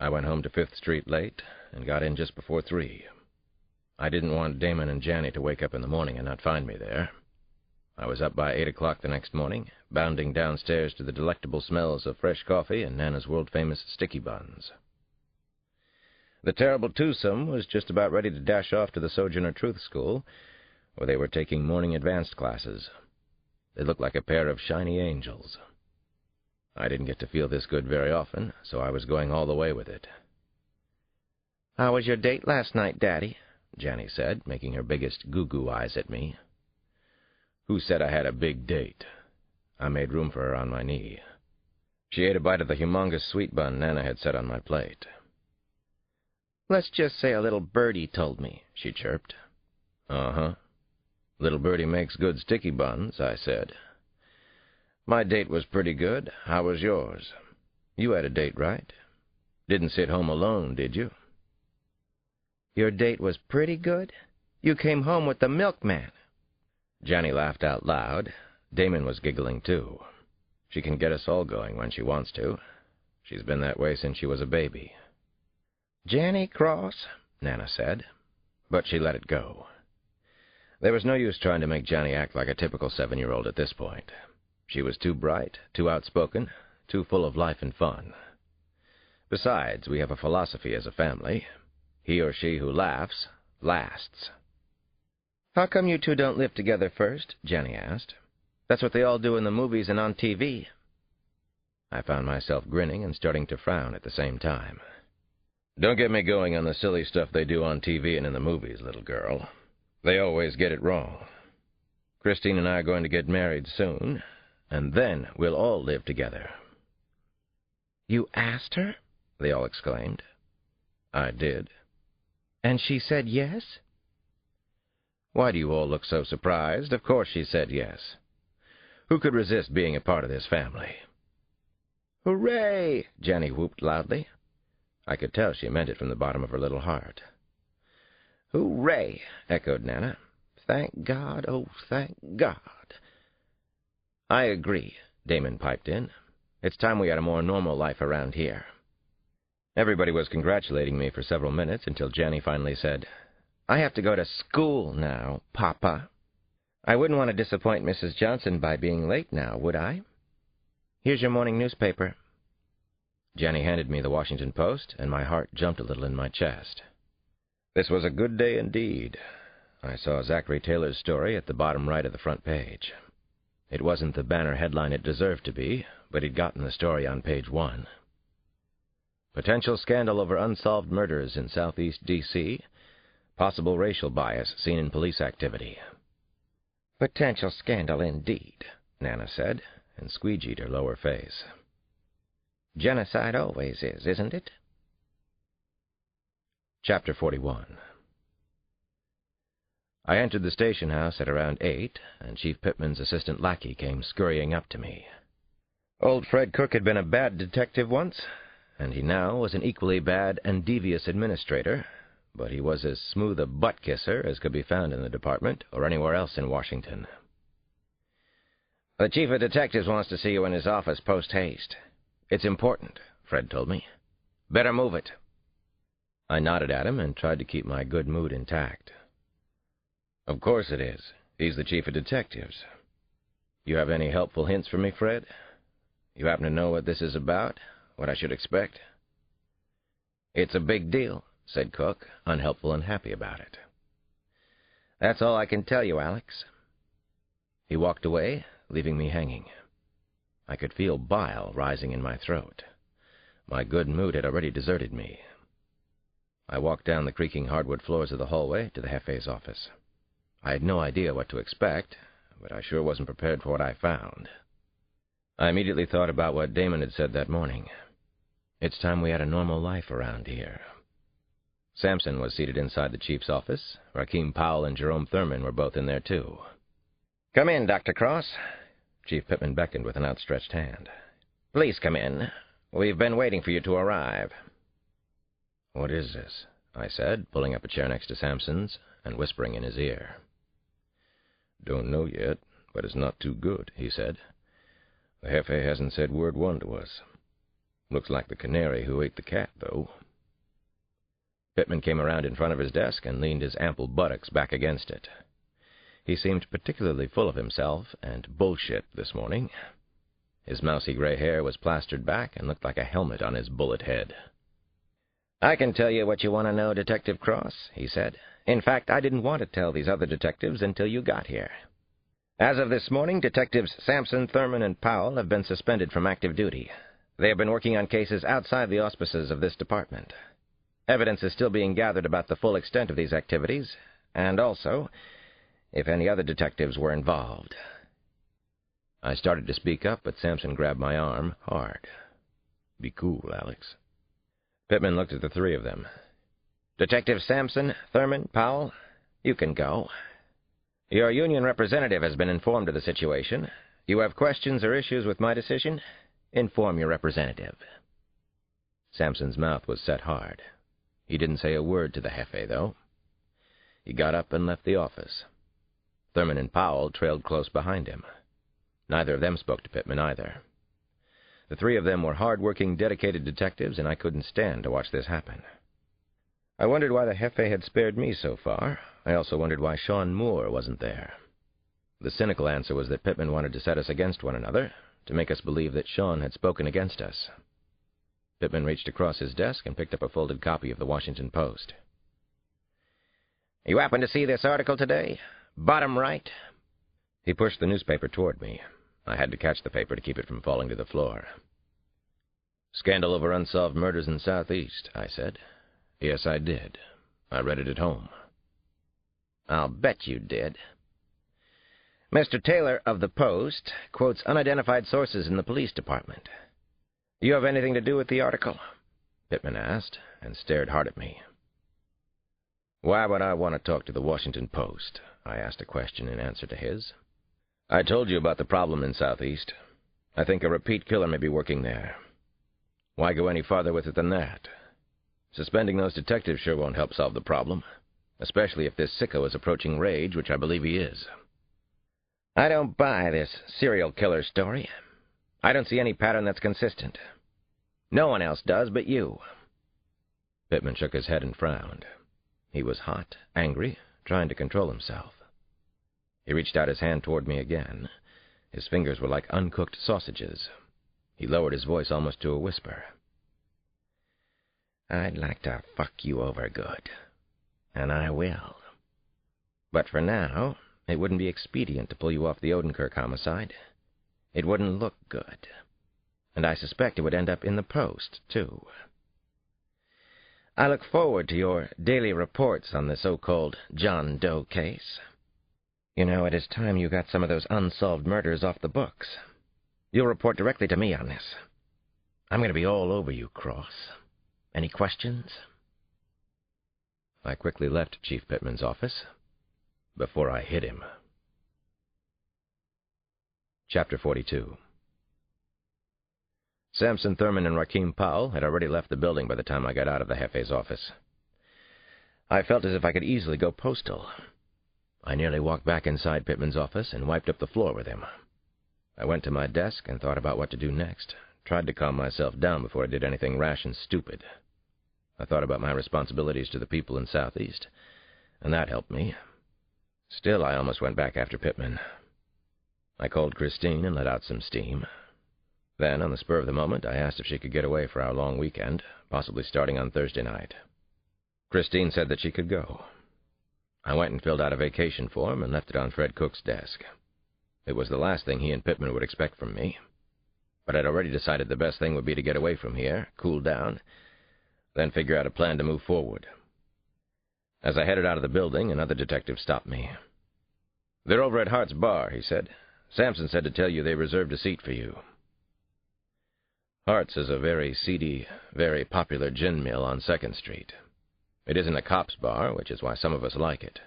Speaker 1: I went home to 5th Street late and got in just before 3. I didn't want Damon and Janny to wake up in the morning and not find me there. I was up by 8 o'clock the next morning, bounding downstairs to the delectable smells of fresh coffee and Nana's world-famous sticky buns. The terrible twosome was just about ready to dash off to the Sojourner Truth School, where they were taking morning advanced classes. They looked like a pair of shiny angels. I didn't get to feel this good very often, so I was going all the way with it. "How was your date last night, Daddy?" Janny said, making her biggest goo-goo eyes at me. Who said I had a big date? I made room for her on my knee. She ate a bite of the humongous sweet bun Nana had set on my plate. "Let's just say a little birdie told me," she chirped. "Uh-huh. Little birdie makes good sticky buns," I said. "My date was pretty good. How was yours? You had a date, right? Didn't sit home alone, did you?" "Your date was pretty good? You came home with the milkman." Janny laughed out loud. Damon was giggling, too. She can get us all going when she wants to. She's been that way since she was a baby. "Janny cross," Nana said, but she let it go. There was no use trying to make Janny act like a typical 7-year-old at this point. She was too bright, too outspoken, too full of life and fun. Besides, we have a philosophy as a family. He or she who laughs, lasts. "How come you two don't live together first?" Janny asked. "That's what they all do in the movies and on TV." I found myself grinning and starting to frown at the same time. "Don't get me going on the silly stuff they do on TV and in the movies, little girl. They always get it wrong. Christine and I are going to get married soon, and then we'll all live together." "You asked her?" they all exclaimed. "I did." "And she said yes?" "Why do you all look so surprised? Of course she said yes. Who could resist being a part of this family?" "Hooray!" Janny whooped loudly. I could tell she meant it from the bottom of her little heart. "Hooray!" echoed Nana. "Thank God, oh, thank God." "I agree," Damon piped in. "It's time we had a more normal life around here." Everybody was congratulating me for several minutes until Janny finally said, "I have to go to school now, Papa." "I wouldn't want to disappoint Mrs. Johnson by being late now, would I?"
Speaker 5: Here's your morning newspaper. Jenny handed me the Washington Post, and my heart jumped a little in my chest. This was a good day indeed. I saw Zachary Taylor's story at the bottom right of the front page. It wasn't the banner headline it deserved to be, but he'd gotten the story on page 1. Potential scandal over unsolved murders in Southeast D.C. Possible racial bias seen in police activity. Potential scandal indeed, Nana said, and squeegeed her lower face. Genocide always is, isn't it? Chapter 41. I entered the station house at around 8, and Chief Pittman's assistant lackey came scurrying up to me. Old Fred Cook had been a bad detective once, and he now was an equally bad and devious administrator, but he was as smooth a butt-kisser as could be found in the department or anywhere else in Washington. The Chief of Detectives wants to see you in his office post-haste. It's important, Fred told me. Better move it. I nodded at him and tried to keep my good mood intact. Of course it is. He's the Chief of Detectives. You have any helpful hints for me, Fred? You happen to know what this is about? What I should expect? It's a big deal, said Cook, unhelpful and happy about it. That's all I can tell you, Alex. He walked away, leaving me hanging. I could feel bile rising in my throat. My good mood had already deserted me. I walked down the creaking hardwood floors of the hallway to the Hefe's office. I had no idea what to expect, but I sure wasn't prepared for what I found. I immediately thought about what Damon had said that morning. It's time we had a normal life around here. Sampson was seated inside the chief's office. Rakeem Powell and Jerome Thurman were both in there, too. Come in, Dr. Cross. Chief Pittman beckoned with an outstretched hand. Please come in. We've been waiting for you to arrive. What is this? I said, pulling up a chair next to Sampson's and whispering in his ear. Don't know yet, but it's not too good, he said. The Hefe hasn't said word one to us. Looks like the canary who ate the cat, though. Pittman came around in front of his desk and leaned his ample buttocks back against it. He seemed particularly full of himself and bullshit this morning. His mousy gray hair was plastered back and looked like a helmet on his bullet head. I can tell you what you want to know, Detective Cross, he said. In fact, I didn't want to tell these other detectives until you got here. As of this morning, Detectives Sampson, Thurman, and Powell have been suspended from active duty. They have been working on cases outside the auspices of this department. Evidence is still being gathered about the full extent of these activities, and also if any other detectives were involved. I started to speak up, but Sampson grabbed my arm hard. Be cool, Alex. Pittman looked at the three of them. Detective Sampson, Thurman, Powell, you can go. Your union representative has been informed of the situation. You have questions or issues with my decision? Inform your representative. Sampson's mouth was set hard. He didn't say a word to the Hefe, though. He got up and left the office. Thurman and Powell trailed close behind him. Neither of them spoke to Pittman either. The three of them were hard-working, dedicated detectives, and I couldn't stand to watch this happen. I wondered why the Hefe had spared me so far. I also wondered why Sean Moore wasn't there. The cynical answer was that Pittman wanted to set us against one another, to make us believe that Sean had spoken against us. Pittman reached across his desk and picked up a folded copy of the Washington Post. You happen to see this article today? Bottom right? He pushed the newspaper toward me. I had to catch the paper to keep it from falling to the floor. Scandal over unsolved murders in Southeast, I said. Yes, I did. I read it at home. I'll bet you did. Mr. Taylor of the Post quotes unidentified sources in the police department. Do you have anything to do with the article? Pittman asked, and stared hard at me. Why would I want to talk to the Washington Post? I asked a question in answer to his. I told you about the problem in Southeast. I think a repeat killer may be working there. Why go any farther with it than that? Suspending those detectives sure won't help solve the problem, especially if this sicko is approaching rage, which I believe he is. I don't buy this serial killer story. I don't see any pattern that's consistent. No one else does but you. Pittman shook his head and frowned. He was hot, angry, trying to control himself. He reached out his hand toward me again. His fingers were like uncooked sausages.
Speaker 1: He lowered his voice almost to a whisper. "I'd like to fuck you over good, and I will. But for now, it wouldn't be expedient to pull you off the Odenkirk homicide. It wouldn't look good. And I suspect it would end up in the Post, too. I look forward to your daily reports on the so-called John Doe case. You know, it is time you got some of those unsolved murders off the books. You'll report directly to me on this. I'm going to be all over you, Cross. Any questions?" I quickly left Chief Pittman's office before I hit him. Chapter 42. Samson Thurman and Rakeem Powell had already left the building by the time I got out of the Hefe's office. I felt as if I could easily go postal. I nearly walked back inside Pittman's office and wiped up the floor with him. I went to my desk and thought about what to do next, tried to calm myself down before I did anything rash and stupid. I thought about my responsibilities to the people in Southeast, and that helped me. Still, I almost went back after Pittman. I called Christine and let out some steam. Then, on the spur of the moment, I asked if she could get away for our long weekend, possibly starting on Thursday night. Christine said that she could go. I went and filled out a vacation form and left it on Fred Cook's desk. It was the last thing he and Pittman would expect from me. But I'd already decided the best thing would be to get away from here, cool down, then figure out a plan to move forward. As I headed out of the building, another detective stopped me. "They're over at Hart's bar," he said. "Sampson said to tell you they reserved a seat for you." Hart's is a very seedy, very popular gin mill on 2nd Street. It isn't a cop's bar, which is why some of us like it.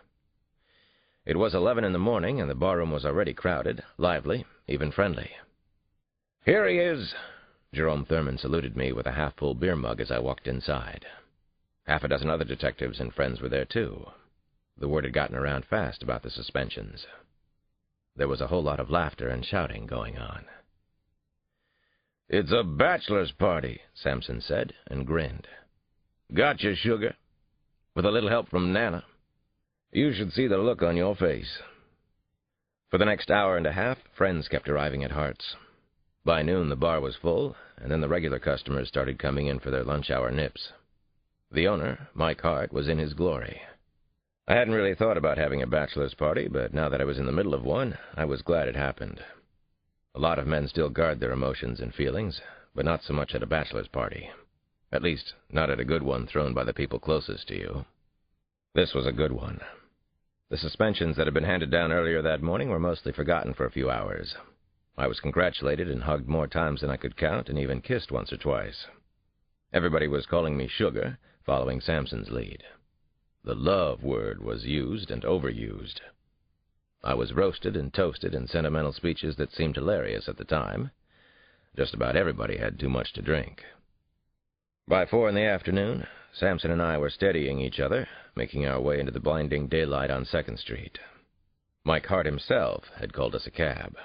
Speaker 1: It was 11 in the morning, and the barroom was already crowded, lively, even friendly. "Here he is!" Jerome Thurman saluted me with a half-full beer mug as I walked inside. Half a dozen other detectives and friends were there, too. The word had gotten around fast about the suspensions. There was a whole lot of laughter and shouting going on. "It's a bachelor's party," Sampson said, and grinned. "Gotcha, sugar. With a little help from Nana. You should see the look on your face." For the next hour and a half, friends kept arriving at Hart's. By noon, the bar was full, and then the regular customers started coming in for their lunch-hour nips. The owner, Mike Hart, was in his glory. I hadn't really thought about having a bachelor's party, but now that I was in the middle of one, I was glad it happened. A lot of men still guard their emotions and feelings, but not so much at a bachelor's party. At least, not at a good one thrown by the people closest to you. This was a good one. The suspensions that had been handed down earlier that morning were mostly forgotten for a few hours. I was congratulated and hugged more times than I could count, and even kissed once or twice. Everybody was calling me Sugar, following Sampson's lead. The love word was used and overused. I was roasted and toasted in sentimental speeches that seemed hilarious at the time. Just about everybody had too much to drink. By 4 in the afternoon, Sampson and I were steadying each other, making our way into the blinding daylight on 2nd Street. Mike Hart himself had called us a cab.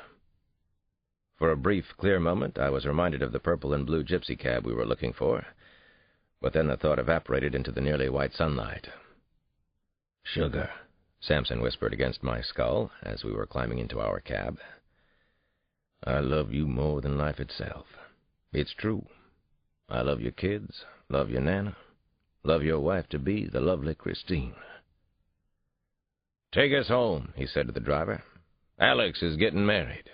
Speaker 1: For a brief, clear moment, I was reminded of the purple and blue gypsy cab we were looking for, but then the thought evaporated into the nearly white sunlight. "Sugar," Sampson whispered against my skull as we were climbing into our cab. "I love you more than life itself. It's true. I love your kids, love your Nana, love your wife-to-be, the lovely Christine." "Take us home," he said to the driver. "Alex is getting married."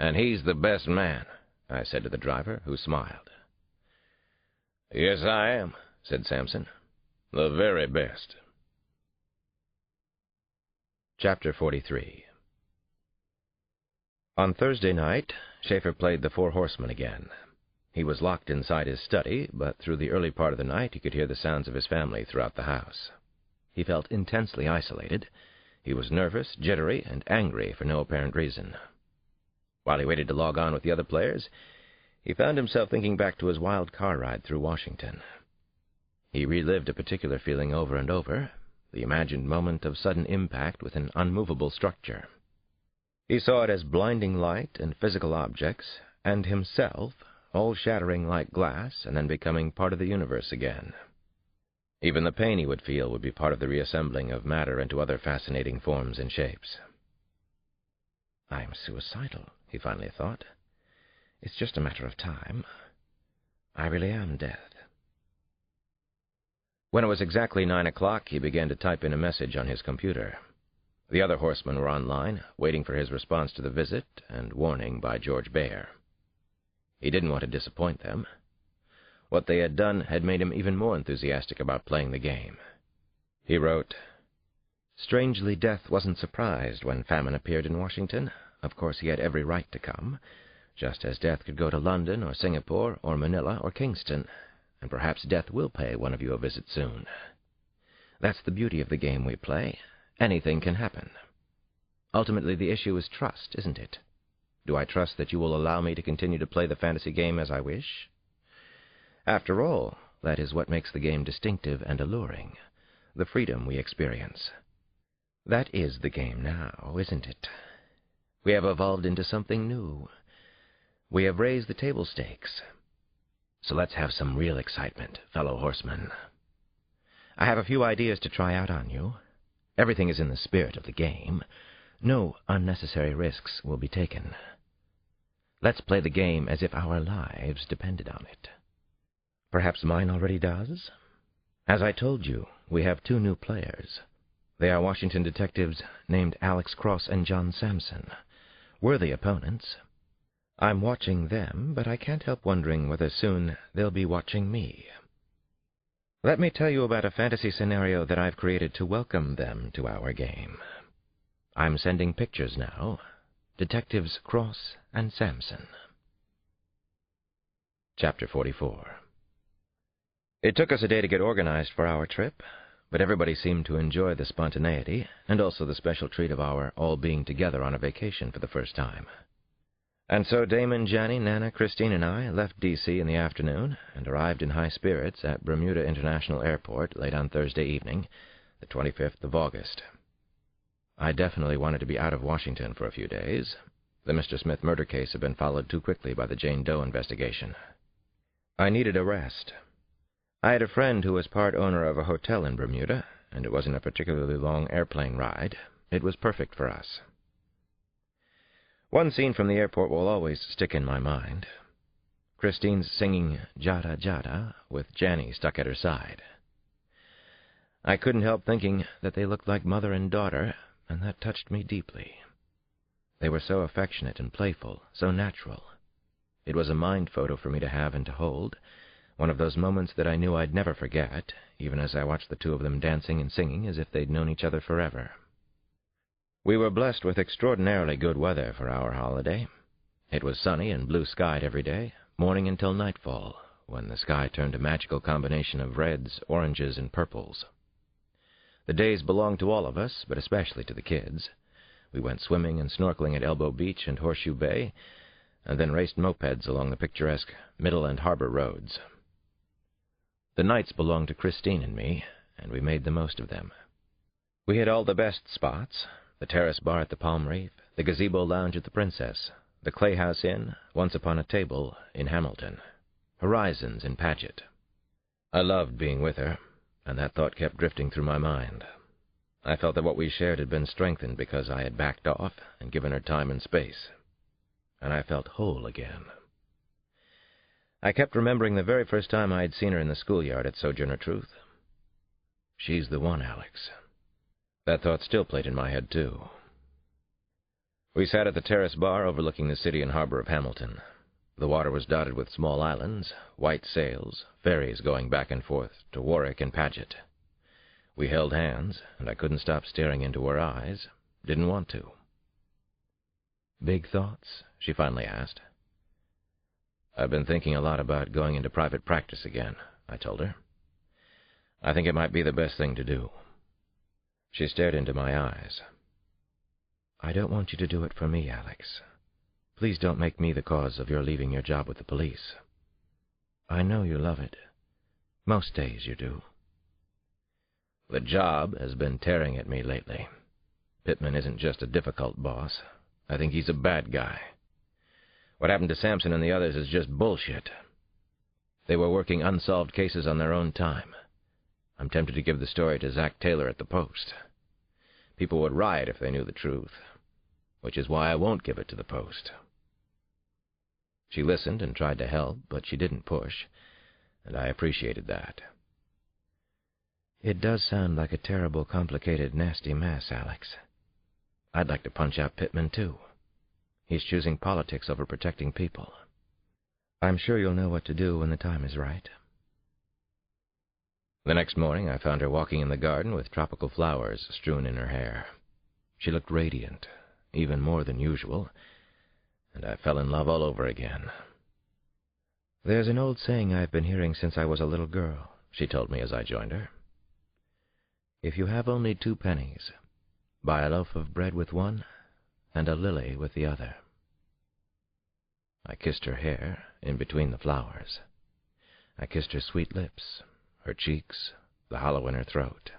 Speaker 1: "And he's the best man," I said to the driver, who smiled. "Yes, I am," said Sampson. "The very best." Chapter 43. On Thursday night, Schaefer played the Four Horsemen again. He was locked inside his study, but through the early part of the night he could hear the sounds of his family throughout the house. He felt intensely isolated. He was nervous, jittery, and angry for no apparent reason. While he waited to log on with the other players, he found himself thinking back to his wild car ride through Washington. He relived a particular feeling over and over, the imagined moment of sudden impact with an unmovable structure. He saw it as blinding light and physical objects, and himself, all shattering like glass and then becoming part of the universe again. Even the pain he would feel would be part of the reassembling of matter into other fascinating forms and shapes. "I am suicidal," he finally thought.
Speaker 5: It's just a matter of time. I really am death. When it was exactly 9 o'clock, he began to type in a message on his computer. The other horsemen were online, waiting for his response to the visit and warning by George Bayer. He didn't want to disappoint them. What they had done had made him even more enthusiastic about playing the game. He wrote, "Strangely, Death wasn't surprised when famine appeared in Washington. Of course, he had every right to come, just as Death could go to London or Singapore or Manila or Kingston, and perhaps Death will pay one of you a visit soon. That's the beauty of the game we play. Anything can happen. Ultimately, the issue is trust, isn't it? Do I trust that you will allow me to continue to play the fantasy game as I wish? After all, that is what makes the game distinctive and alluring, the freedom we experience. That is the game now, isn't it? We have evolved into something new. We have raised the table stakes. So let's have some real excitement, fellow horsemen. I have a few ideas to try out on you. Everything is in the spirit of the game. No unnecessary risks will be taken. Let's play the game as if our lives depended on it. Perhaps mine already does? As I told you, we have 2 new players. They are Washington detectives named Alex Cross and John Sampson. Worthy opponents. I'm watching them, but I can't help wondering whether soon they'll be watching me. Let me tell you about a fantasy scenario that I've created to welcome them to our game. I'm sending pictures now. Detectives Cross and Sampson. Chapter 44. It took us a day to get organized for our trip, but everybody seemed to enjoy the spontaneity and also the special treat of our all being together on a vacation for the first time. And so Damon, Janny, Nana, Christine, and I left D.C. in the afternoon and arrived in high spirits at Bermuda International Airport late on Thursday evening, the 25th of August. I definitely wanted to be out of Washington for a few days. The Mr. Smith murder case had been followed too quickly by the Jane Doe investigation. I needed a rest. I had a friend who was part owner of a hotel in Bermuda, and it wasn't a particularly long airplane ride. It was perfect for us. One scene from the airport will always stick in my mind. Christine's singing Jada Jada with Janny stuck at her side. I couldn't help thinking that they looked like mother and daughter, and that touched me deeply. They were so affectionate and playful, so natural. It was a mind photo for me to have and to hold, one of those moments that I knew I'd never forget, even as I watched the 2 of them dancing and singing as if they'd known each other forever. We were blessed with extraordinarily good weather for our holiday. It was sunny and blue-skied every day, morning until nightfall, when the sky turned a magical combination of reds, oranges, and purples. The days belonged to all of us, but especially to the kids. We went swimming and snorkeling at Elbow Beach and Horseshoe Bay, and then raced mopeds along the picturesque Middle and Harbor roads. The nights belonged to Christine and me, and we made the most of them. We had all the best spots: the terrace bar at the Palm Reef, the gazebo lounge at the Princess, the Clay House Inn, Once Upon a Table in Hamilton, Horizons in Paget. I loved being with her, and that thought kept drifting through my mind. I felt that what we shared had been strengthened because I had backed off and given her time and space, and I felt whole again. I kept remembering the very first time I had seen her in the schoolyard at Sojourner Truth. She's the one, Alex. That thought still played in my head, too. We sat at the terrace bar overlooking the city and harbor of Hamilton. The water was dotted with small islands, white sails, ferries going back and forth to Warwick and Paget. We held hands, and I couldn't stop staring into her eyes. Didn't want to. "Big thoughts?" she finally asked. "I've been thinking a lot about going into private practice again," I told her. "I think it might be the best thing to do." She stared into my eyes. "I don't want you to do it for me, Alex. Please don't make me the cause of your leaving your job with the police. I know you love it. Most days you do." The job has been tearing at me lately. Pittman isn't just a difficult boss. I think he's a bad guy. What happened to Sampson and the others is just bullshit. They were working unsolved cases on their own time. I'm tempted to give the story to Zach Taylor at the Post. People would riot if they knew the truth, which is why I won't give it to the Post.
Speaker 1: She listened and tried to help, but she didn't push, and I appreciated that. "It does sound like a terrible, complicated, nasty mess, Alex. I'd like to punch out Pittman, too. He's choosing politics over protecting people. I'm sure you'll know what to do when the time is right." The next morning I found her walking in the garden with tropical flowers strewn in her hair. She looked radiant, even more than usual, and I fell in love all over again. "There's an old saying I've been hearing since I was a little girl," she told me as I joined her. "If you have only 2 pennies, buy a loaf of bread with one and a lily with the other." I kissed her hair in between the flowers. I kissed her sweet lips, her cheeks, the hollow in her throat.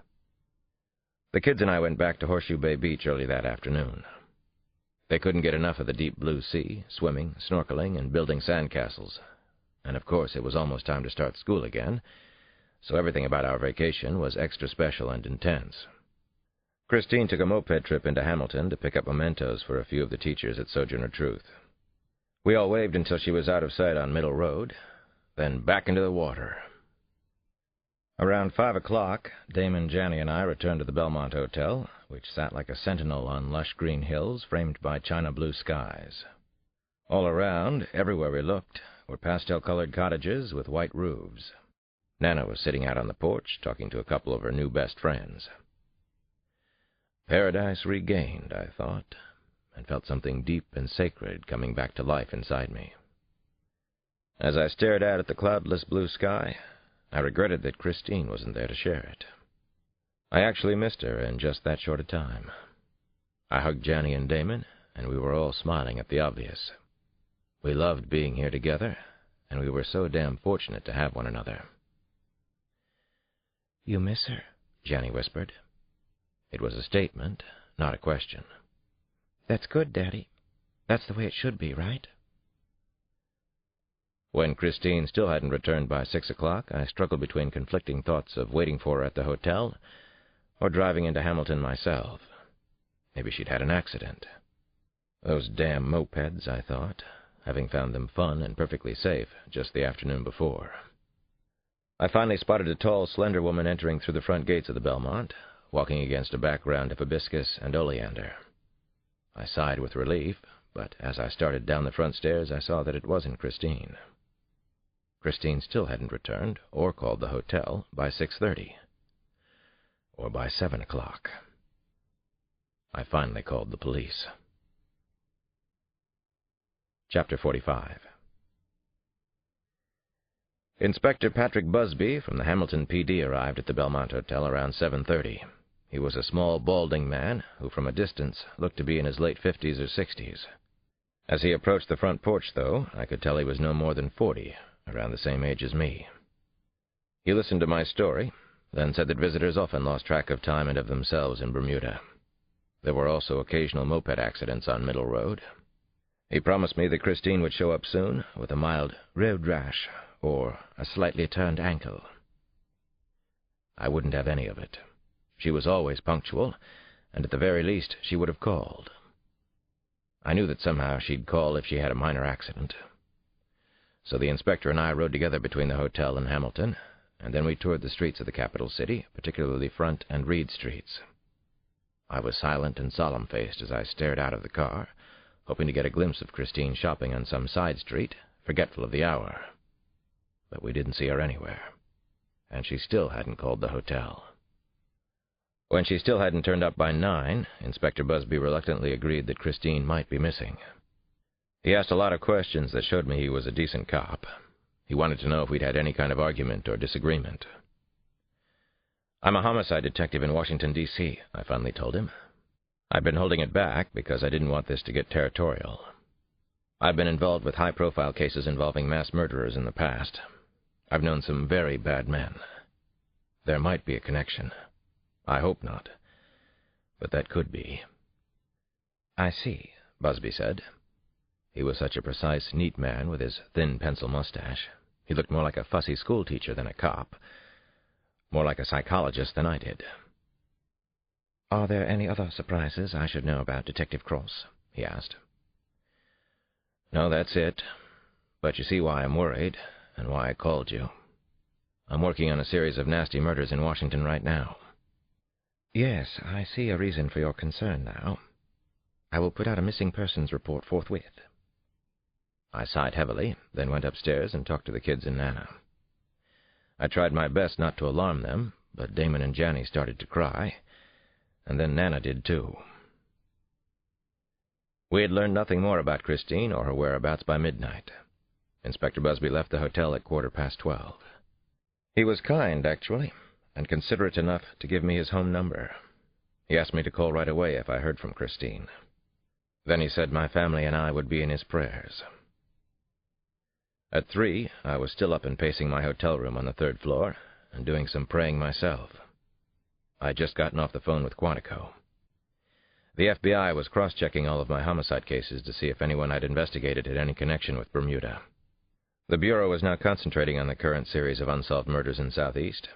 Speaker 1: The kids and I went back to Horseshoe Bay Beach early that afternoon. They couldn't get enough of the deep blue sea, swimming, snorkeling, and building sandcastles. And of course it was almost time to start school again, so everything about our vacation was extra special and intense. Christine took a moped trip into Hamilton to pick up mementos for a few of the teachers at Sojourner Truth. We all waved until she was out of sight on Middle Road, then back into the water. Around 5 o'clock, Damon, Janny, and I returned to the Belmont Hotel, which sat like a sentinel on lush green hills framed by china blue skies. All around, everywhere we looked, were pastel-colored cottages with white roofs. Nana was sitting out on the porch, talking to a couple of her new best friends. Paradise regained, I thought, and felt something deep and sacred coming back to life inside me. As I stared out at the cloudless blue sky, I regretted that Christine wasn't there to share it. I actually missed her in just that short a time. I hugged Janny and Damon, and we were all smiling at the obvious. We loved being here together, and we were so damn fortunate to have one another. "You miss her?" Janny whispered. It was a statement, not a question. "That's good, Daddy. That's the way it should be, right?" When Christine still hadn't returned by 6 o'clock, I struggled between conflicting thoughts of waiting for her at the hotel or driving into Hamilton myself. Maybe she'd had an accident. Those damn mopeds, I thought, having found them fun and perfectly safe just the afternoon before. I finally spotted a tall, slender woman entering through the front gates of the Belmont, walking against a background of hibiscus and oleander. I sighed with relief, but as I started down the front stairs, I saw that it wasn't Christine. Christine still hadn't returned or called the hotel by 6:30. Or by 7 o'clock. I finally called the police. Chapter 45. Inspector Patrick Busby from the Hamilton PD arrived at the Belmont Hotel around 7:30. He was a small, balding man who, from a distance, looked to be in his late 50s or 60s. As he approached the front porch, though, I could tell he was no more than 40, around the same age as me. He listened to my story, then said that visitors often lost track of time and of themselves in Bermuda. There were also occasional moped accidents on Middle Road. He promised me that Christine would show up soon with a mild road rash or a slightly turned ankle. I wouldn't have any of it. She was always punctual, and at the very least she would have called. I knew that somehow she'd call if she had a minor accident. So the inspector and I rode together between the hotel and Hamilton, and then we toured the streets of the capital city, particularly Front and Reed Streets. I was silent and solemn-faced as I stared out of the car, hoping to get a glimpse of Christine shopping on some side street, forgetful of the hour. But we didn't see her anywhere, and she still hadn't called the hotel. When she still hadn't turned up by 9, Inspector Busby reluctantly agreed that Christine might be missing. He asked a lot of questions that showed me he was a decent cop. He wanted to know if we'd had any kind of argument or disagreement. "I'm a homicide detective in Washington, D.C., I finally told him. I've been holding it back because I didn't want this to get territorial. I've been involved with high-profile cases involving mass murderers in the past. I've known some very bad men. There might be a connection. I hope not, but that could be." "I see," Busby said. He was such a precise, neat man with his thin pencil mustache. He looked more like a fussy schoolteacher than a cop, more like a psychologist than I did. "Are there any other surprises I should know about, Detective Cross?" he asked. "No, that's it. But you see why I'm worried, and why I called you. I'm working on a series of nasty murders in Washington right now. Yes, I see a reason for your concern now. I will put out a missing persons report forthwith. I sighed heavily, then went upstairs and talked to the kids and Nana. I tried my best not to alarm them, but Damon and Janny started to cry, and then Nana did too. We had learned nothing more about Christine or her whereabouts by midnight. Inspector Busby left the hotel at 12:15. He was kind, actually, and considerate enough to give me his home number. He asked me to call right away if I heard from Christine. Then he said my family and I would be in his prayers. At 3, I was still up and pacing my hotel room on the 3rd floor and doing some praying myself. I'd just gotten off the phone with Quantico. The FBI was cross-checking all of my homicide cases to see if anyone I'd investigated had any connection with Bermuda. The Bureau was now concentrating on the current series of unsolved murders in Southeast.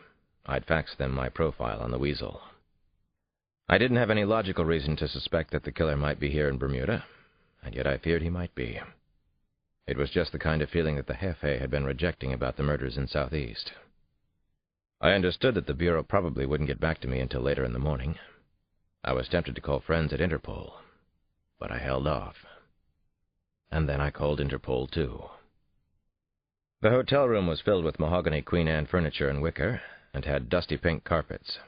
Speaker 1: I'd faxed them my profile on the Weasel. I didn't have any logical reason to suspect that the killer might be here in Bermuda, and yet I feared he might be. It was just the kind of feeling that the Jefe had been rejecting about the murders in Southeast. I understood that the Bureau probably wouldn't get back to me until later in the morning. I was tempted to call friends at Interpol, but I held off. And then I called Interpol, too. The hotel room was filled with mahogany Queen Anne furniture and wicker, and had dusty pink carpets.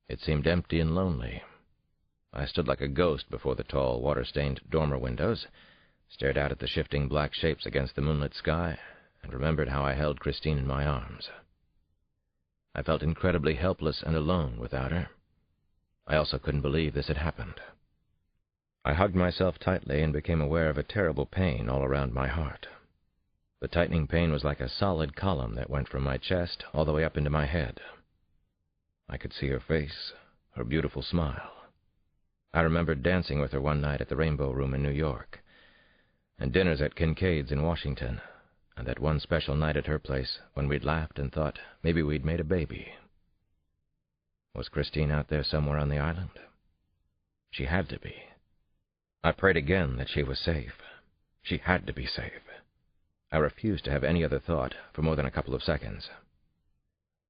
Speaker 1: It seemed empty and lonely. I stood like a ghost before the tall, water-stained dormer windows, stared out at the shifting black shapes against the moonlit sky, and remembered how I held Christine in my arms. I felt incredibly helpless and alone without her. I also couldn't believe this had happened. I hugged myself tightly and became aware of a terrible pain all around my heart. The tightening pain was like a solid column that went from my chest all the way up into my head. I could see her face, her beautiful smile. I remembered dancing with her one night at the Rainbow Room in New York, and dinners at Kincaid's in Washington, and that one special night at her place when we'd laughed and thought maybe we'd made a baby. Was Christine out there somewhere on the island? She had to be. I prayed again that she was safe. She had to be safe. I refused to have any other thought for more than a couple of seconds.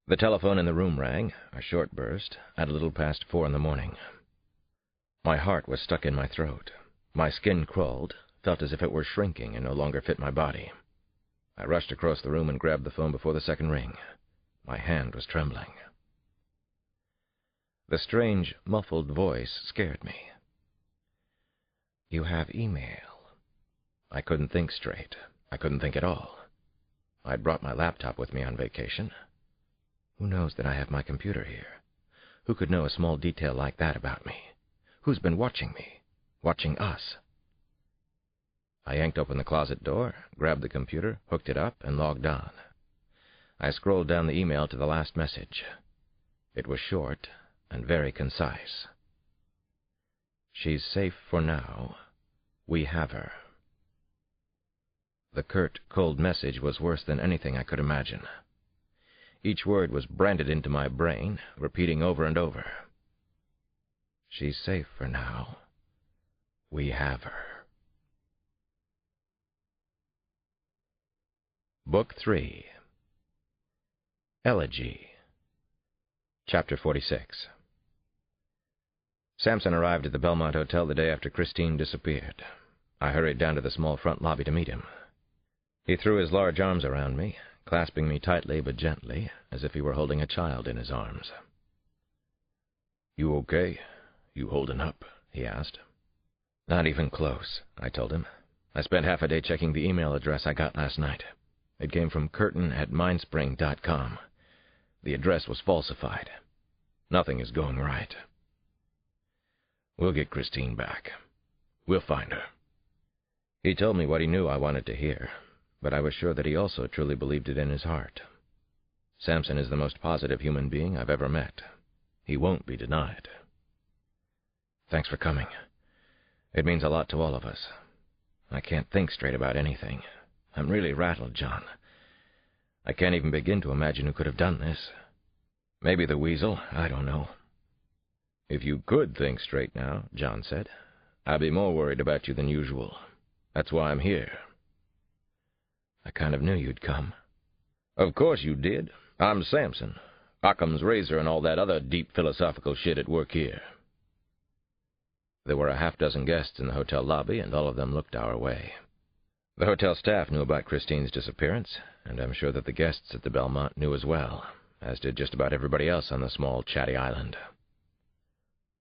Speaker 1: The telephone in the room rang, a short burst, at a little past 4 in the morning. My heart was stuck in my throat. My skin crawled, felt as if it were shrinking and no longer fit my body. I rushed across the room and grabbed the phone before the second ring. My hand was trembling. The strange, muffled voice scared me. "You have email." I couldn't think straight. I couldn't think at all. I'd brought my laptop with me on vacation. Who knows that I have my computer here? Who could know a small detail like that about me? Who's been watching me? Watching us? I yanked open the closet door, grabbed the computer, hooked it up, and logged on. I scrolled down the email to the last message. It was short and very concise. "She's safe for now. We have her." The curt, cold message was worse than anything I could imagine. Each word was branded into my brain, repeating over and over. "She's safe for now. We have her." Book 3. Elegy. Chapter 46. Sampson arrived at the Belmont Hotel the day after Christine disappeared. I hurried down to the small front lobby to meet him. He threw his large arms around me, clasping me tightly but gently, as if he were holding a child in his arms. "You okay? You holding up?" he asked. "Not even close," I told him. "I spent half a day checking the email address I got last night. It came from Curtin@mindspring.com. The address was falsified. Nothing is going right. We'll get Christine back. We'll find her." He told me what he knew I wanted to hear, but I was sure that he also truly believed it in his heart. Sampson is the most positive human being I've ever met. He won't be denied. "Thanks for coming. It means a lot to all of us. I can't think straight about anything. I'm really rattled, John. I can't even begin to imagine who could have done this. Maybe the Weasel, I don't know." "If you could think straight now," John said, "I'd be more worried about you than usual. That's why I'm here." I kind of knew you'd come.
Speaker 2: Of course you did. I'm Samson. Occam's razor and all that other deep philosophical shit at work here.
Speaker 1: There were a half-dozen guests in the hotel lobby, and all of them looked our way. The hotel staff knew about Christine's disappearance, and I'm sure that the guests at the Belmont knew as well, as did just about everybody else on the small, chatty island.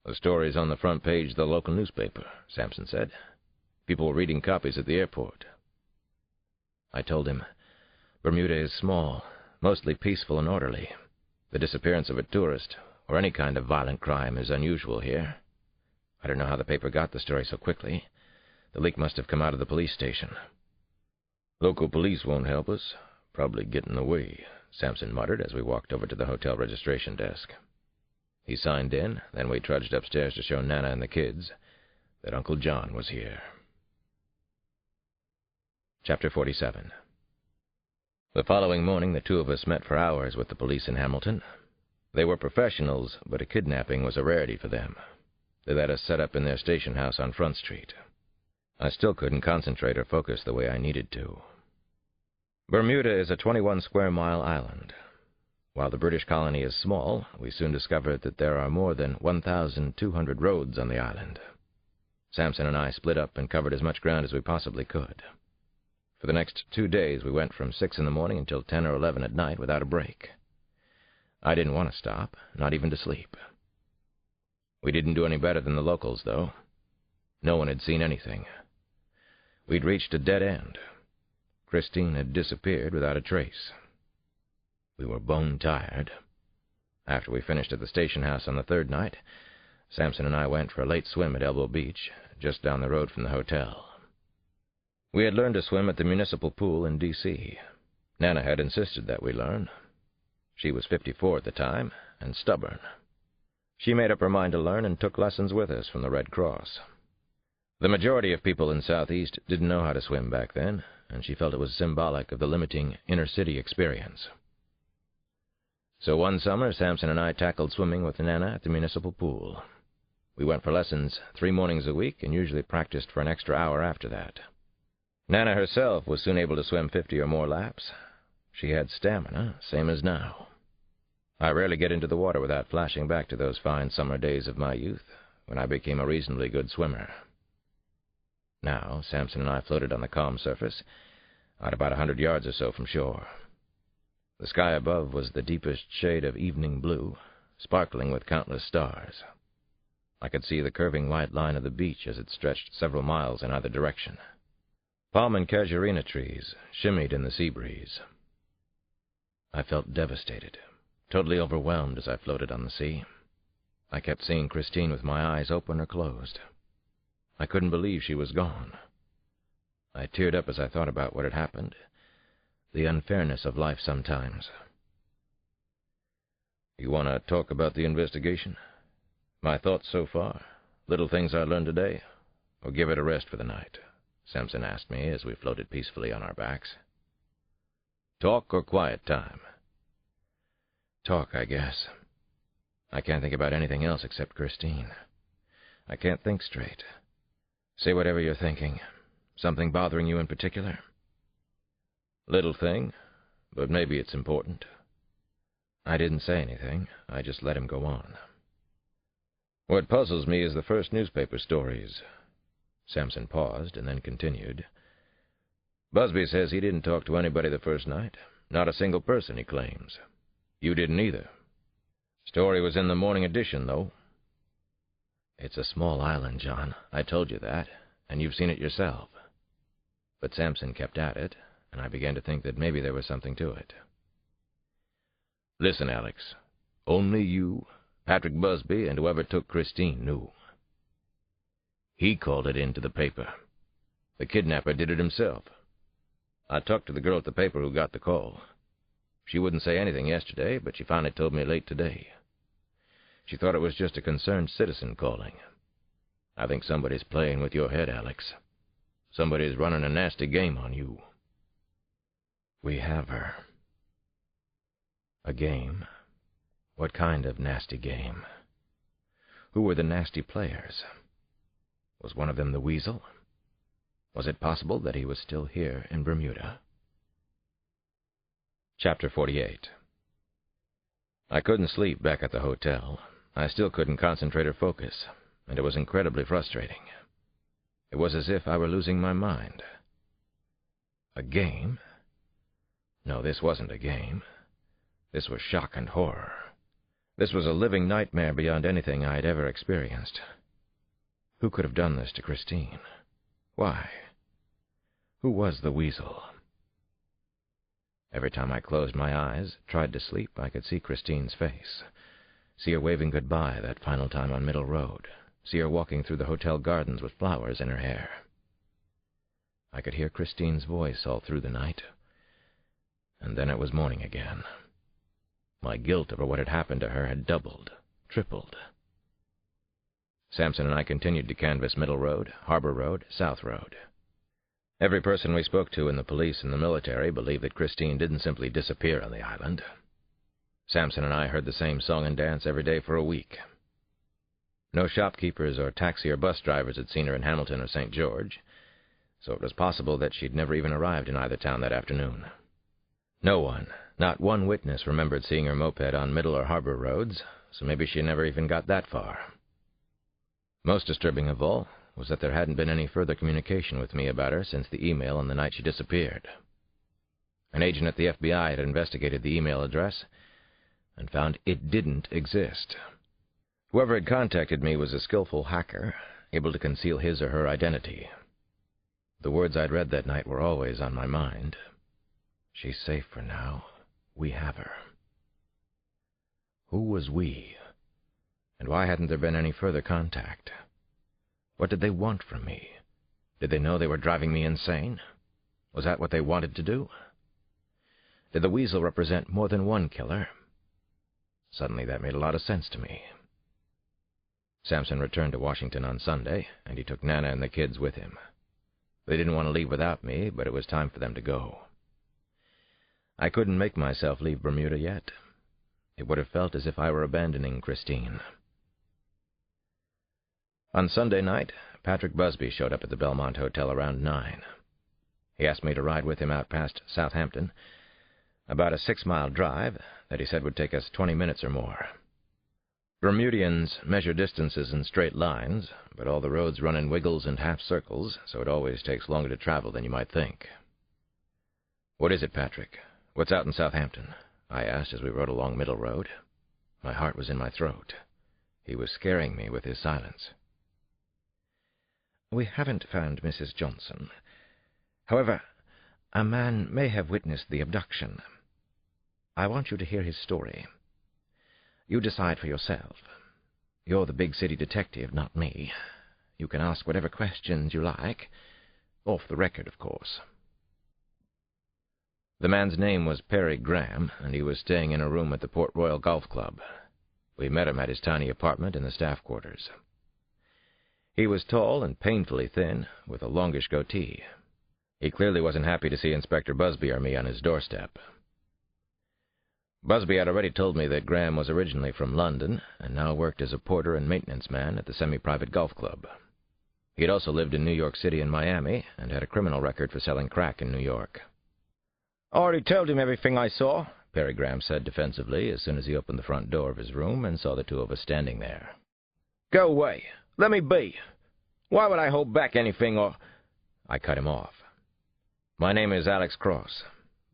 Speaker 2: The story's on the front page of the local newspaper, Samson said. People were reading copies at the airport.
Speaker 1: I told him, Bermuda is small, mostly peaceful and orderly. The disappearance of a tourist, or any kind of violent crime, is unusual here. I don't know how the paper got the story so quickly. The leak must have come out of the police station.
Speaker 2: Local police won't help us. Probably get in the way, Samson muttered as we walked over to the hotel registration desk.
Speaker 1: He signed in, then we trudged upstairs to show Nana and the kids that Uncle John was here. Chapter 47. The following morning, the two of us met for hours with the police in Hamilton. They were professionals, but a kidnapping was a rarity for them. They let us set up in their station house on Front Street. I still couldn't concentrate or focus the way I needed to. Bermuda is a 21-square-mile island. While the British colony is small, we soon discovered that there are more than 1,200 roads on the island. Samson and I split up and covered as much ground as we possibly could. For the next 2 days, we went from 6 in the morning until 10 or 11 at night without a break. I didn't want to stop, not even to sleep. We didn't do any better than the locals, though. No one had seen anything. We'd reached a dead end. Christine had disappeared without a trace. We were bone-tired. After we finished at the station house on the third night, Samson and I went for a late swim at Elbow Beach, just down the road from the hotel. We had learned to swim at the municipal pool in D.C. Nana had insisted that we learn. She was 54 at the time, and stubborn. She made up her mind to learn and took lessons with us from the Red Cross. The majority of people in Southeast didn't know how to swim back then, and she felt it was symbolic of the limiting inner-city experience. So one summer, Samson and I tackled swimming with Nana at the municipal pool. We went for lessons 3 mornings a week and usually practiced for an extra hour after that. Nana herself was soon able to swim 50 or more laps. She had stamina, same as now. I rarely get into the water without flashing back to those fine summer days of my youth, when I became a reasonably good swimmer. Now, Samson and I floated on the calm surface, out about 100 yards or so from shore. The sky above was the deepest shade of evening blue, sparkling with countless stars. I could see the curving white line of the beach as it stretched several miles in either direction. Palm and casuarina trees shimmied in the sea breeze. I felt devastated, totally overwhelmed as I floated on the sea. I kept seeing Christine with my eyes open or closed. I couldn't believe she was gone. I teared up as I thought about what had happened, the unfairness of life sometimes.
Speaker 2: You want to talk about the investigation? My thoughts so far? Little things I learned today? Or give it a rest for the night? Samson asked me as we floated peacefully on our backs. Talk or quiet time?
Speaker 1: Talk, I guess. I can't think about anything else except Christine. I can't think straight. Say whatever you're thinking. Something bothering you in particular?
Speaker 2: Little thing, but maybe it's important.
Speaker 1: I didn't say anything. I just let him go on.
Speaker 2: What puzzles me is the first newspaper stories.
Speaker 1: Samson paused and then continued.
Speaker 2: Busby says he didn't talk to anybody the first night. Not a single person, he claims. You didn't either. Story was in the morning edition, though.
Speaker 1: It's a small island, John. I told you that, and you've seen it yourself. But Samson kept at it, and I began to think that maybe there was something to it.
Speaker 2: Listen, Alex. Only you, Patrick Busby, and whoever took Christine knew. He called it into the paper. The kidnapper did it himself. I talked to the girl at the paper who got the call. She wouldn't say anything yesterday, but she finally told me late today. She thought it was just a concerned citizen calling. I think somebody's playing with your head, Alex. Somebody's running a nasty game on you.
Speaker 1: We have her. A game? What kind of nasty game? Who were the nasty players? Was one of them the Weasel? Was it possible that he was still here in Bermuda? Chapter 48. I couldn't sleep back at the hotel. I still couldn't concentrate or focus, and it was incredibly frustrating. It was as if I were losing my mind. A game? No, this wasn't a game. This was shock and horror. This was a living nightmare beyond anything I had ever experienced. Who could have done this to Christine? Why? Who was the Weasel? Every time I closed my eyes, tried to sleep, I could see Christine's face. See her waving goodbye that final time on Middle Road. See her walking through the hotel gardens with flowers in her hair. I could hear Christine's voice all through the night. And then it was morning again. My guilt over what had happened to her had doubled, tripled. Sampson and I continued to canvass Middle Road, Harbor Road, South Road. Every person we spoke to in the police and the military believed that Christine didn't simply disappear on the island. Sampson and I heard the same song and dance every day for a week. No shopkeepers or taxi or bus drivers had seen her in Hamilton or St. George, so it was possible that she'd never even arrived in either town that afternoon. No one, not one witness, remembered seeing her moped on Middle or Harbor roads, so maybe she never even got that far. Most disturbing of all was that there hadn't been any further communication with me about her since the email on the night she disappeared. An agent at the FBI had investigated the email address and found it didn't exist. Whoever had contacted me was a skillful hacker, able to conceal his or her identity. The words I'd read that night were always on my mind. She's safe for now. We have her. Who was we? And why hadn't there been any further contact? What did they want from me? Did they know they were driving me insane? Was that what they wanted to do? Did the Weasel represent more than one killer? Suddenly that made a lot of sense to me. Sampson returned to Washington on Sunday, and he took Nana and the kids with him. They didn't want to leave without me, but it was time for them to go. I couldn't make myself leave Bermuda yet. It would have felt as if I were abandoning Christine. On Sunday night, Patrick Busby showed up at the Belmont Hotel around 9. He asked me to ride with him out past Southampton, about a 6-mile drive that he said would take us 20 minutes or more. Bermudians measure distances in straight lines, but all the roads run in wiggles and half-circles, so it always takes longer to travel than you might think. "What is it, Patrick? What's out in Southampton?" I asked as we rode along Middle Road. My heart was in my throat. He was scaring me with his silence. "We haven't found Mrs. Johnson. However, a man may have witnessed the abduction. I want you to hear his story. You decide for yourself. You're the big city detective, not me. You can ask whatever questions you like. Off the record, of course." The man's name was Perry Graham, and he was staying in a room at the Port Royal Golf Club. We met him at his tiny apartment in the staff quarters. He was tall and painfully thin, with a longish goatee. He clearly wasn't happy to see Inspector Busby or me on his doorstep. Busby had already told me that Graham was originally from London, and now worked as a porter and maintenance man at the semi-private golf club. He had also lived in New York City and Miami, and had a criminal record for selling crack in New York. "I already told him everything I saw," Perry Graham said defensively as soon as he opened the front door of his room and saw the two of us standing there. "Go away. Let me be. Why would I hold back anything or—" I cut him off. "My name is Alex Cross.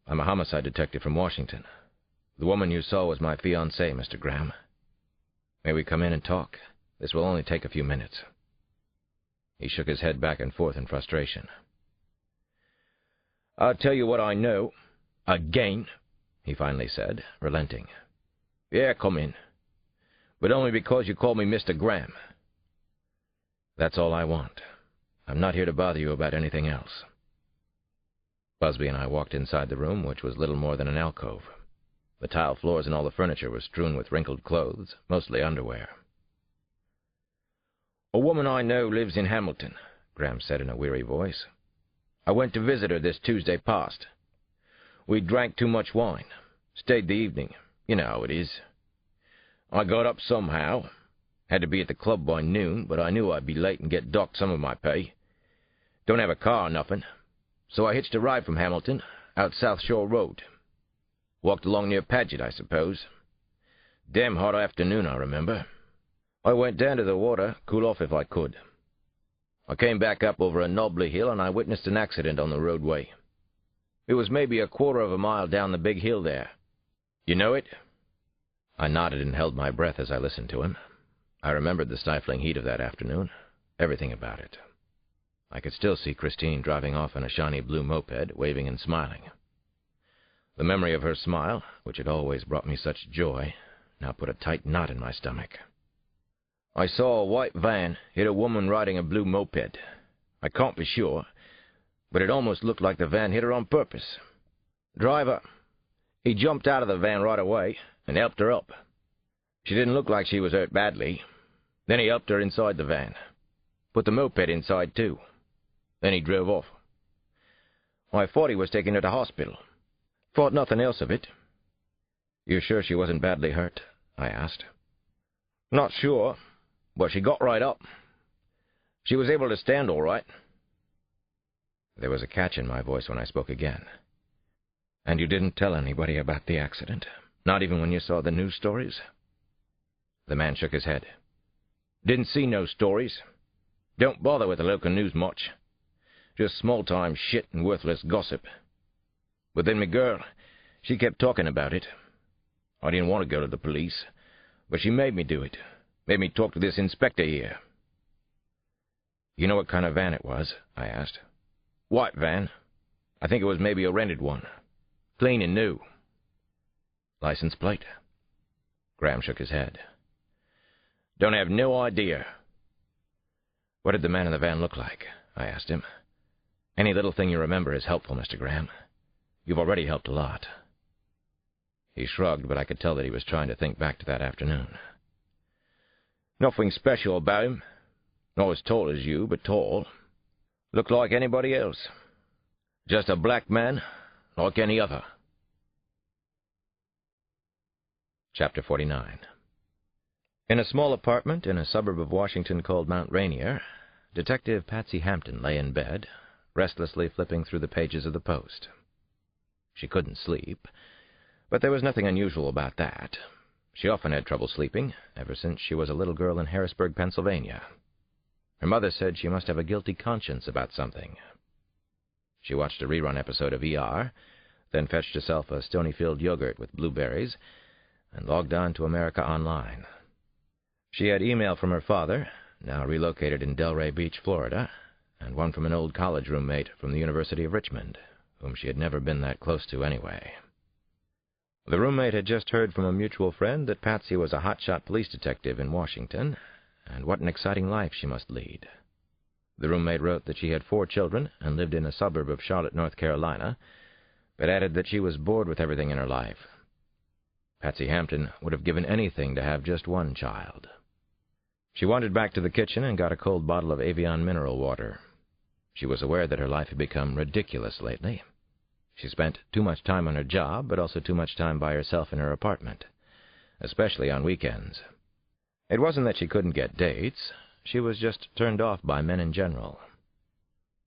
Speaker 1: I'm a homicide detective from Washington. The woman you saw was my fiancée, Mr. Graham. May we come in and talk? This will only take a few minutes." He shook his head back and forth in frustration. "I'll tell you what I know. Again," he finally said, relenting. "Yeah, come in. But only because you call me Mr. Graham." "That's all I want. I'm not here to bother you about anything else." Busby and I walked inside the room, which was little more than an alcove. The tile floors and all the furniture were strewn with wrinkled clothes, mostly underwear. "A woman I know lives in Hamilton," Graham said in a weary voice. "I went to visit her this Tuesday past. We drank too much wine. Stayed the evening. You know how it is. I got up somehow. Had to be at the club by noon, but I knew I'd be late and get docked some of my pay. Don't have a car or nothing, so I hitched a ride from Hamilton, out South Shore Road.
Speaker 2: Walked along near Paget, I suppose. Damn hot afternoon, I remember. I went down to the water, cool off if I could. I came back up over a knobbly hill, and I witnessed an accident on the roadway. It was maybe a quarter of a mile down the big hill there. You know it?"
Speaker 1: I nodded and held my breath as I listened to him. I remembered the stifling heat of that afternoon, everything about it. I could still see Christine driving off in a shiny blue moped, waving and smiling. The memory of her smile, which had always brought me such joy, now put a tight knot in my stomach.
Speaker 2: "I saw a white van hit a woman riding a blue moped. I can't be sure, but it almost looked like the van hit her on purpose. Driver, he jumped out of the van right away and helped her up. She didn't look like she was hurt badly. Then he helped her inside the van. Put the moped inside, too. Then he drove off. I thought he was taking her to hospital. Thought nothing else of it."
Speaker 1: "You're sure she wasn't badly hurt?" I asked.
Speaker 2: "Not sure, but she got right up. She was able to stand all right."
Speaker 1: There was a catch in my voice when I spoke again. "And you didn't tell anybody about the accident? Not even when you saw the news stories?" The man shook his head.
Speaker 2: "Didn't see no stories. Don't bother with the local news much. Just small-time shit and worthless gossip. But then my girl, she kept talking about it. I didn't want to go to the police, but she made me do it. Made me talk to this inspector here."
Speaker 1: "You know what kind of van it was?" I asked.
Speaker 2: "White van. I think it was maybe a rented one. Clean and new."
Speaker 1: "License plate?" Graham shook his head.
Speaker 2: "Don't have no idea."
Speaker 1: "What did the man in the van look like?" I asked him. "Any little thing you remember is helpful, Mr. Graham. You've already helped a lot." He shrugged, but I could tell that he was trying to think back to that afternoon.
Speaker 2: "Nothing special about him. Not as tall as you, but tall. Looked like anybody else. Just a black man, like any other."
Speaker 1: Chapter 49. In a small apartment in a suburb of Washington called Mount Rainier, Detective Patsy Hampton lay in bed, restlessly flipping through the pages of the Post. She couldn't sleep, but there was nothing unusual about that. She often had trouble sleeping, ever since she was a little girl in Harrisburg, Pennsylvania. Her mother said she must have a guilty conscience about something. She watched a rerun episode of ER, then fetched herself a Stonyfield yogurt with blueberries, and logged on to America Online. She had email from her father, now relocated in Delray Beach, Florida, and one from an old college roommate from the University of Richmond, whom she had never been that close to anyway. The roommate had just heard from a mutual friend that Patsy was a hotshot police detective in Washington, and what an exciting life she must lead. The roommate wrote that she had 4 children and lived in a suburb of Charlotte, North Carolina, but added that she was bored with everything in her life. Patsy Hampton would have given anything to have just one child. She wandered back to the kitchen and got a cold bottle of Evian mineral water. She was aware that her life had become ridiculous lately. She spent too much time on her job, but also too much time by herself in her apartment, especially on weekends. It wasn't that she couldn't get dates. She was just turned off by men in general.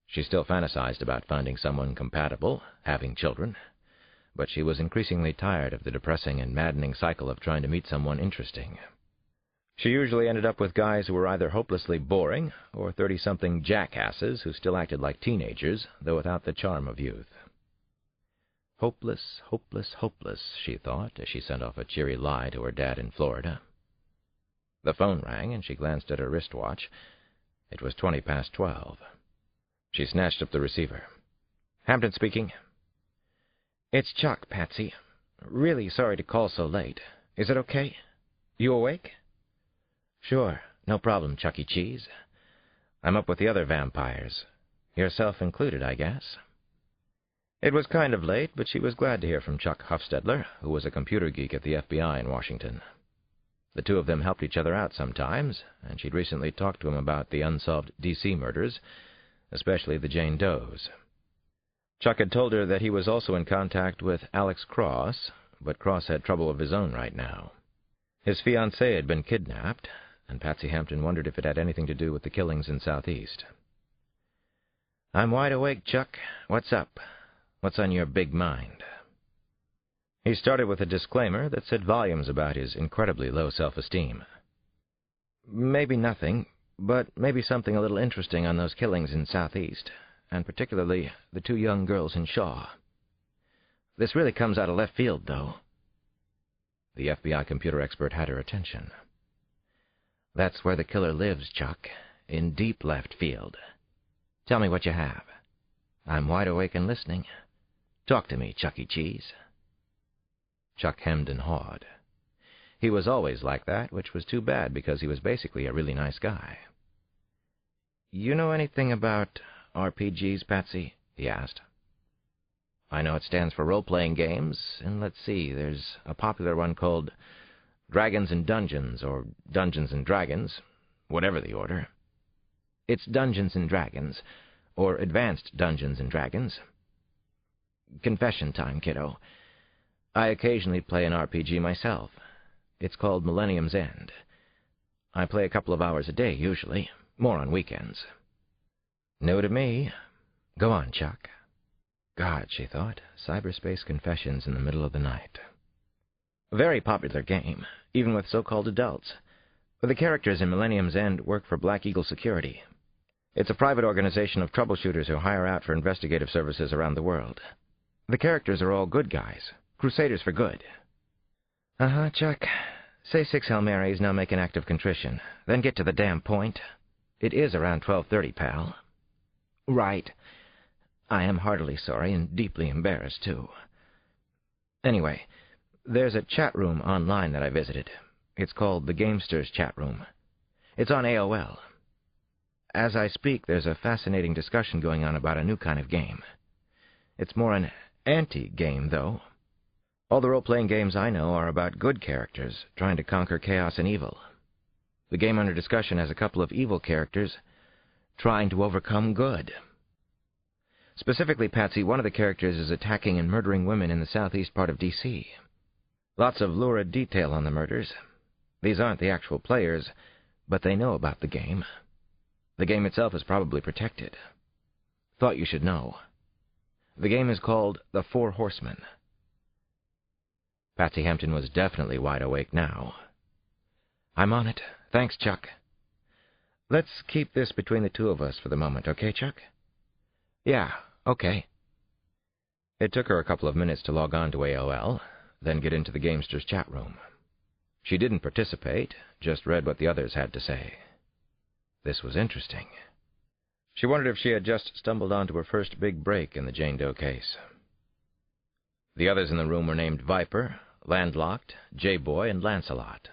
Speaker 1: She still fantasized about finding someone compatible, having children, but she was increasingly tired of the depressing and maddening cycle of trying to meet someone interesting. She usually ended up with guys who were either hopelessly boring or 30-something jackasses who still acted like teenagers, though without the charm of youth. Hopeless, hopeless, hopeless, she thought, as she sent off a cheery lie to her dad in Florida. The phone rang, and she glanced at her wristwatch. It was 12:20. She snatched up the receiver. "Hampton speaking." "It's Chuck, Patsy. Really sorry to call so late. Is it okay? You awake?" "Sure, no problem, Chuck E. Cheese. I'm up with the other vampires. Yourself included, I guess." It was kind of late, but she was glad to hear from Chuck Huffstedler, who was a computer geek at the FBI in Washington. The two of them helped each other out sometimes, and she'd recently talked to him about the unsolved D.C. murders, especially the Jane Does. Chuck had told her that he was also in contact with Alex Cross, but Cross had trouble of his own right now. His fiancée had been kidnapped, and Patsy Hampton wondered if it had anything to do with the killings in Southeast. "I'm wide awake, Chuck. What's up? What's on your big mind?" He started with a disclaimer that said volumes about his incredibly low self-esteem. Maybe nothing, but maybe something a little interesting on those killings in Southeast, and particularly the 2 young girls in Shaw. This really comes out of left field, though. The FBI computer expert had her attention. That's where the killer lives, Chuck, in deep left field. Tell me what you have. I'm wide awake and listening. Talk to me, Chuck E. Cheese. Chuck hemmed and hawed. He was always like that, which was too bad because he was basically a really nice guy. You know anything about RPGs, Patsy? He asked. I know it stands for role-playing games, and let's see, there's a popular one called Dragons and Dungeons, or Dungeons and Dragons, whatever the order. It's Dungeons and Dragons, or Advanced Dungeons and Dragons. Confession time, kiddo. I occasionally play an RPG myself. It's called Millennium's End. I play a couple of hours a day, usually, more on weekends. New to me. Go on, Chuck. God, she thought, cyberspace confessions in the middle of the night. A very popular game, even with so-called adults. The characters in Millennium's End work for Black Eagle Security. It's a private organization of troubleshooters who hire out for investigative services around the world. The characters are all good guys, crusaders for good. Uh-huh, Chuck. Say 6 Hail Marys, now make an act of contrition. Then get to the damn point. It is around 12:30, pal. Right. I am heartily sorry and deeply embarrassed, too. Anyway, there's a chat room online that I visited. It's called the Gamesters Chat Room. It's on AOL. As I speak, there's a fascinating discussion going on about a new kind of game. It's more an anti-game, though. All the role-playing games I know are about good characters trying to conquer chaos and evil. The game under discussion has a couple of evil characters trying to overcome good. Specifically, Patsy, one of the characters is attacking and murdering women in the southeast part of D.C. Lots of lurid detail on the murders. These aren't the actual players, but they know about the game. The game itself is probably protected. Thought you should know. The game is called The 4 Horsemen. Patsy Hampton was definitely wide awake now. I'm on it. Thanks, Chuck. Let's keep this between the 2 of us for the moment, okay, Chuck? Yeah, okay. It took her a couple of minutes to log on to AOL, then get into the Gamesters chat room. She didn't participate, just read what the others had to say. This was interesting. She wondered if she had just stumbled onto her first big break in the Jane Doe case. The others in the room were named Viper, Landlocked, J-Boy, and Lancelot.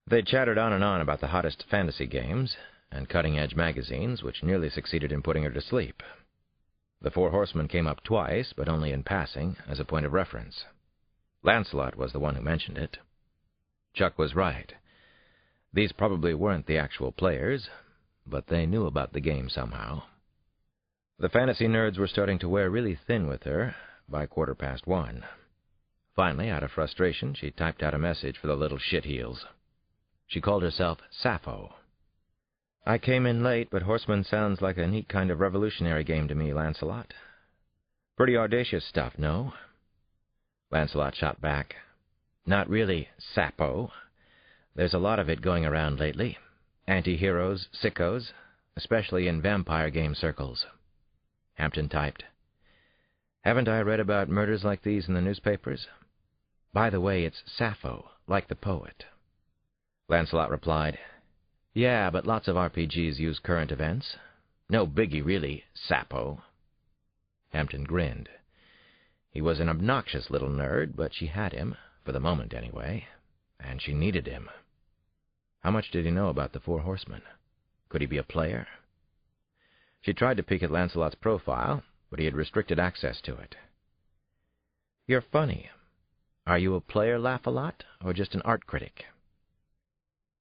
Speaker 1: They chattered on and on about the hottest fantasy games and cutting-edge magazines, which nearly succeeded in putting her to sleep. The 4 Horsemen came up twice, but only in passing, as a point of reference. Lancelot was the one who mentioned it. Chuck was right. These probably weren't the actual players, but they knew about the game somehow. The fantasy nerds were starting to wear really thin with her by 1:15. Finally, out of frustration, she typed out a message for the little shitheels. She called herself Sappho. I came in late, but Horseman sounds like a neat kind of revolutionary game to me, Lancelot. Pretty audacious stuff, no? Lancelot shot back. Not really, Sappho. There's a lot of it going around lately. Anti-heroes, sickos, especially in vampire game circles. Hampton typed. Haven't I read about murders like these in the newspapers? By the way, it's Sappho, like the poet. Lancelot replied, Yeah, but lots of RPGs use current events. No biggie, really, Sappho. Hampton grinned. He was an obnoxious little nerd, but she had him, for the moment anyway, and she needed him. How much did he know about the 4 Horsemen? Could he be a player? She tried to peek at Lancelot's profile, but he had restricted access to it. You're funny. Are you a player, Laugh-A-Lot, or just an art critic?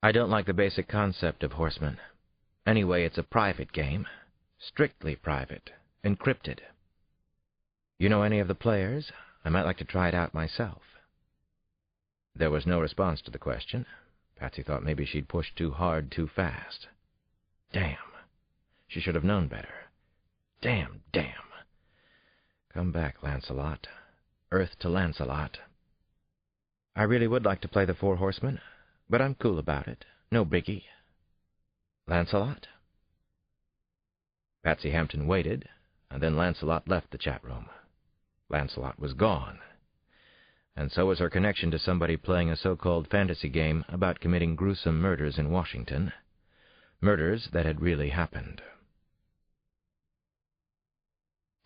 Speaker 1: I don't like the basic concept of Horsemen. Anyway, it's a private game. Strictly private. Encrypted. You know any of the players? I might like to try it out myself. There was no response to the question. Patsy thought maybe she'd pushed too hard too fast. Damn. She should have known better. Damn. Come back, Lancelot. Earth to Lancelot.
Speaker 5: I really would like to play the Four Horsemen, but I'm cool about it. No biggie. Lancelot?" Patsy Hampton waited, and then Lancelot left the chat room. Lancelot was gone, and so was her connection to somebody playing a so-called fantasy game about committing gruesome murders in Washington, murders that had really happened.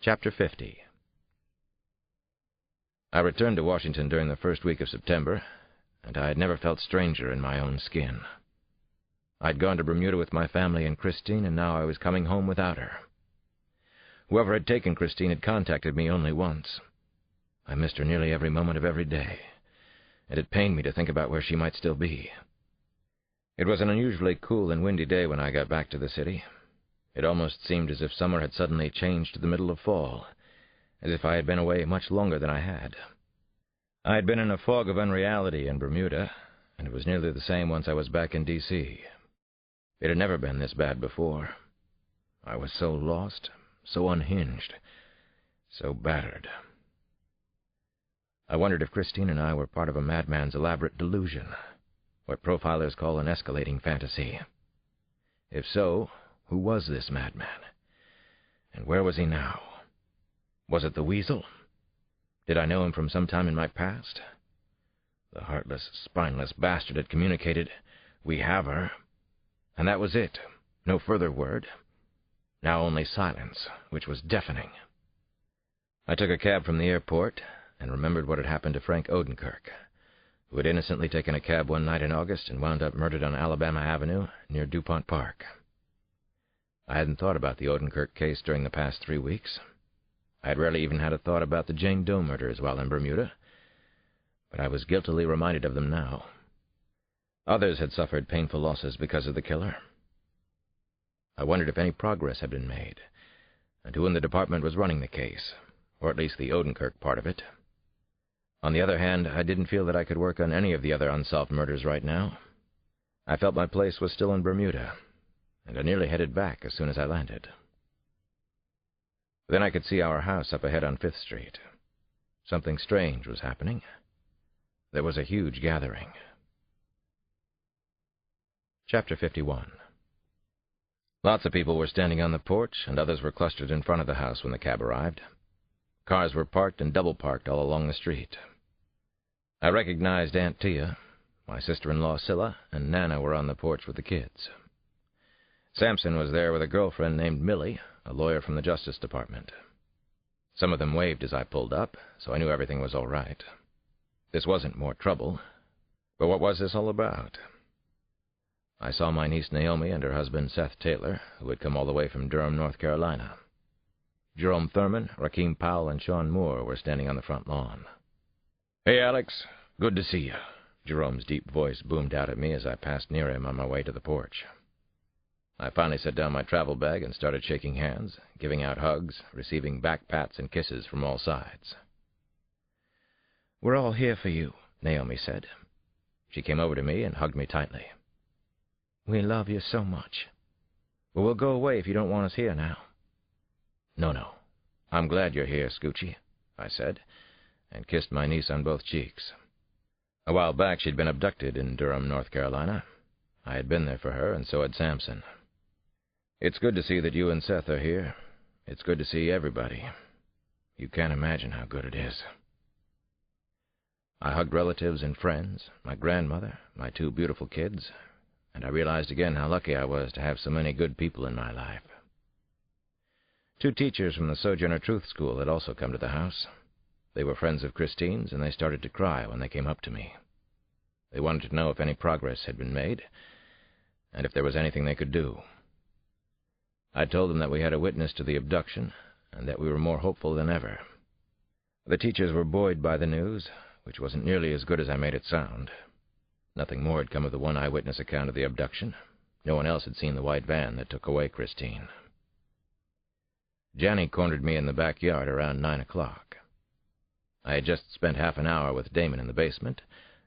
Speaker 5: Chapter 50. I returned to Washington during the first week of September, and I had never felt stranger in my own skin. I'd gone to Bermuda with my family and Christine, and now I was coming home without her. Whoever had taken Christine had contacted me only once. I missed her nearly every moment of every day, and it pained me to think about where she might still be. It was an unusually cool and windy day when I got back to the city. It almost seemed as if summer had suddenly changed to the middle of fall, as if I had been away much longer than I had. I had been in a fog of unreality in Bermuda, and it was nearly the same once I was back in D.C. It had never been this bad before. I was so lost, so unhinged, so battered. I wondered if Christine and I were part of a madman's elaborate delusion, what profilers call an escalating fantasy. If so, who was this madman? And where was he now? Was it the Weasel? Did I know him from some time in my past? The heartless, spineless bastard had communicated, "We have her." And that was it. No further word. Now only silence, which was deafening. I took a cab from the airport and remembered what had happened to Frank Odenkirk, who had innocently taken a cab one night in August and wound up murdered on Alabama Avenue near DuPont Park. I hadn't thought about the Odenkirk case during the past 3 weeks. I had rarely even had a thought about the Jane Doe murders while in Bermuda, but I was guiltily reminded of them now. Others had suffered painful losses because of the killer. I wondered if any progress had been made, and who in the department was running the case, or at least the Odenkirk part of it. On the other hand, I didn't feel that I could work on any of the other unsolved murders right now. I felt my place was still in Bermuda, and I nearly headed back as soon as I landed. Then I could see our house up ahead on 5th Street. Something strange was happening. There was a huge gathering. Chapter 51. Lots of people were standing on the porch, and others were clustered in front of the house when the cab arrived. Cars were parked and double-parked all along the street. I recognized Aunt Tia. My sister-in-law Scylla and Nana were on the porch with the kids. Samson was there with a girlfriend named Millie, a lawyer from the Justice Department. Some of them waved as I pulled up, so I knew everything was all right. This wasn't more trouble. But what was this all about? I saw my niece Naomi and her husband Seth Taylor, who had come all the way from Durham, North Carolina. Jerome Thurman, Rakeem Powell, and Sean Moore were standing on the front lawn. "Hey, Alex. Good to see you." Jerome's deep voice boomed out at me as I passed near him on my way to the porch. I finally set down my travel bag and started shaking hands, giving out hugs, receiving back pats and kisses from all sides. "We're all here for you," Naomi said. She came over to me and hugged me tightly. "We love you so much. But we'll go away if you don't want us here now." No. I'm glad you're here, Scoochie," I said, and kissed my niece on both cheeks. A while back she'd been abducted in Durham, North Carolina. I had been there for her, and so had Samson. "It's good to see that you and Seth are here. It's good to see everybody. You can't imagine how good it is." I hugged relatives and friends, my grandmother, my 2 beautiful kids, and I realized again how lucky I was to have so many good people in my life. 2 teachers from the Sojourner Truth School had also come to the house. They were friends of Christine's, and they started to cry when they came up to me. They wanted to know if any progress had been made, and if there was anything they could do. I told them that we had a witness to the abduction, and that we were more hopeful than ever. The teachers were buoyed by the news, which wasn't nearly as good as I made it sound. Nothing more had come of the one eyewitness account of the abduction. No one else had seen the white van that took away Christine. Janny cornered me in the backyard around 9 o'clock. I had just spent half an hour with Damon in the basement,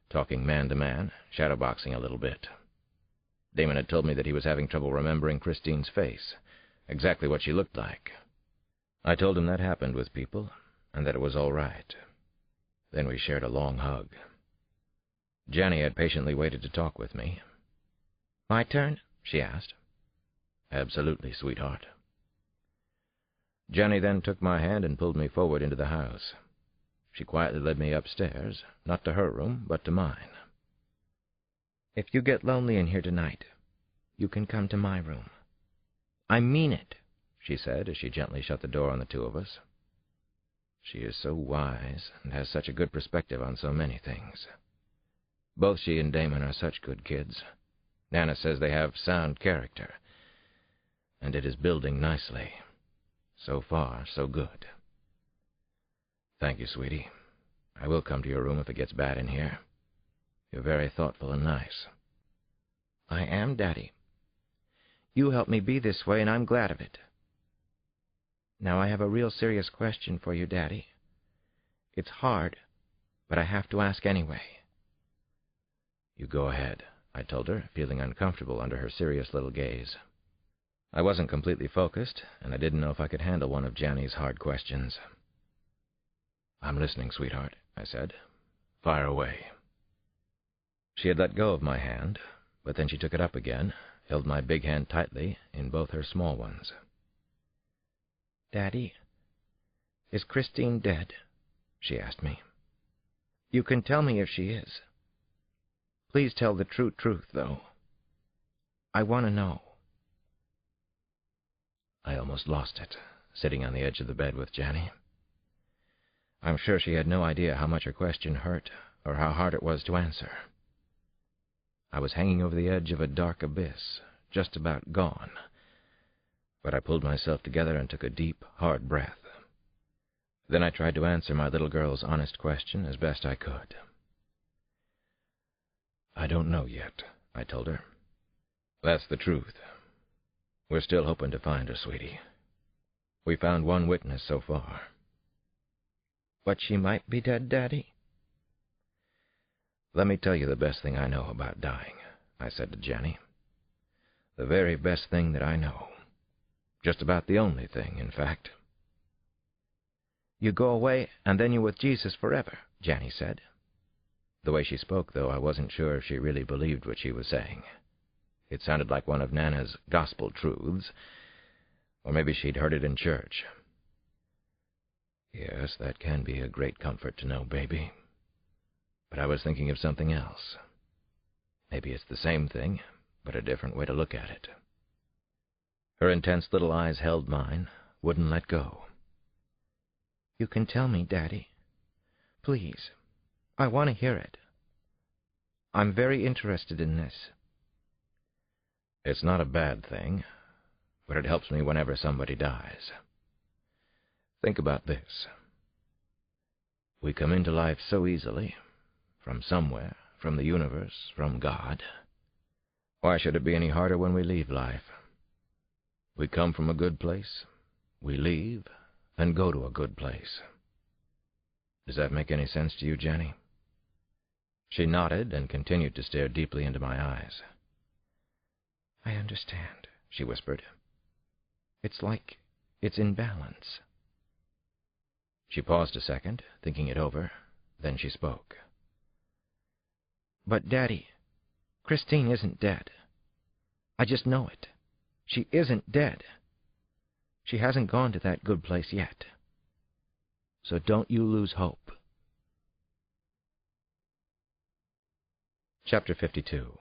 Speaker 5: talking man-to-man, shadowboxing a little bit. Damon had told me that he was having trouble remembering Christine's face, exactly what she looked like. I told him that happened with people, and that it was all right. Then we shared a long hug.
Speaker 1: Jenny had patiently waited to talk with me.
Speaker 5: "My turn?"
Speaker 1: she asked. "Absolutely, sweetheart." Jenny then took my hand and pulled me forward into the house. She quietly led me upstairs, not to her room, but to mine.
Speaker 5: "If you get lonely in here tonight, you can come to my room. I mean it," she said as she gently shut the door on the two of us. She is so wise and has such a good perspective on so many things. Both she and Damon are such good kids. Nana says they have sound character, and it is building nicely. So far, so good. Thank you, sweetie. I will come to your room if it gets bad in here. You're very thoughtful and nice. I am, Daddy. You helped me be this way, and I'm glad of it. Now I have a real serious question for you, Daddy. It's hard, but I have to ask anyway.
Speaker 1: You go ahead, I told her, feeling uncomfortable under her serious little gaze. I wasn't completely focused, and I didn't know if I could handle one of Janny's hard questions. I'm listening, sweetheart, I said. Fire away. She had let go of my hand, but then she took it up again, held my big hand tightly in both her small ones.
Speaker 5: Daddy, is Christine dead? She asked me. You can tell me if she is. Please tell the true truth, though. I want to know.
Speaker 1: I almost lost it, sitting on the edge of the bed with Janny. I'm sure she had no idea how much her question hurt, or how hard it was to answer. I was hanging over the edge of a dark abyss, just about gone. But I pulled myself together and took a deep, hard breath. Then I tried to answer my little girl's honest question as best I could. I don't know yet, I told her. That's the truth. We're still hoping to find her, sweetie. We found one witness so far.
Speaker 5: But she might be dead, Daddy?
Speaker 1: Let me tell you the best thing I know about dying, I said to Janny. The very best thing that I know. Just about the only thing, in fact.
Speaker 5: You go away, and then you're with Jesus forever, Janny said.
Speaker 1: The way she spoke, though, I wasn't sure if she really believed what she was saying. It sounded like one of Nana's gospel truths, or maybe she'd heard it in church. Yes, that can be a great comfort to know, baby. But I was thinking of something else. Maybe it's the same thing, but a different way to look at it. Her intense little eyes held mine, wouldn't let go.
Speaker 5: You can tell me, Daddy. Please. I want to hear it. I'm very interested in this.
Speaker 1: It's not a bad thing, but it helps me whenever somebody dies. Think about this. We come into life so easily, from somewhere, from the universe, from God. Why should it be any harder when we leave life? We come from a good place, we leave, and go to a good place. Does that make any sense to you, Janny? She nodded and continued to stare deeply into my eyes.
Speaker 5: I understand, she whispered. It's like it's in balance.
Speaker 1: She paused a second, thinking it over. Then she spoke.
Speaker 5: But, Daddy, Christine isn't dead. I just know it. She isn't dead. She hasn't gone to that good place yet. So don't you lose hope.
Speaker 1: Chapter 52.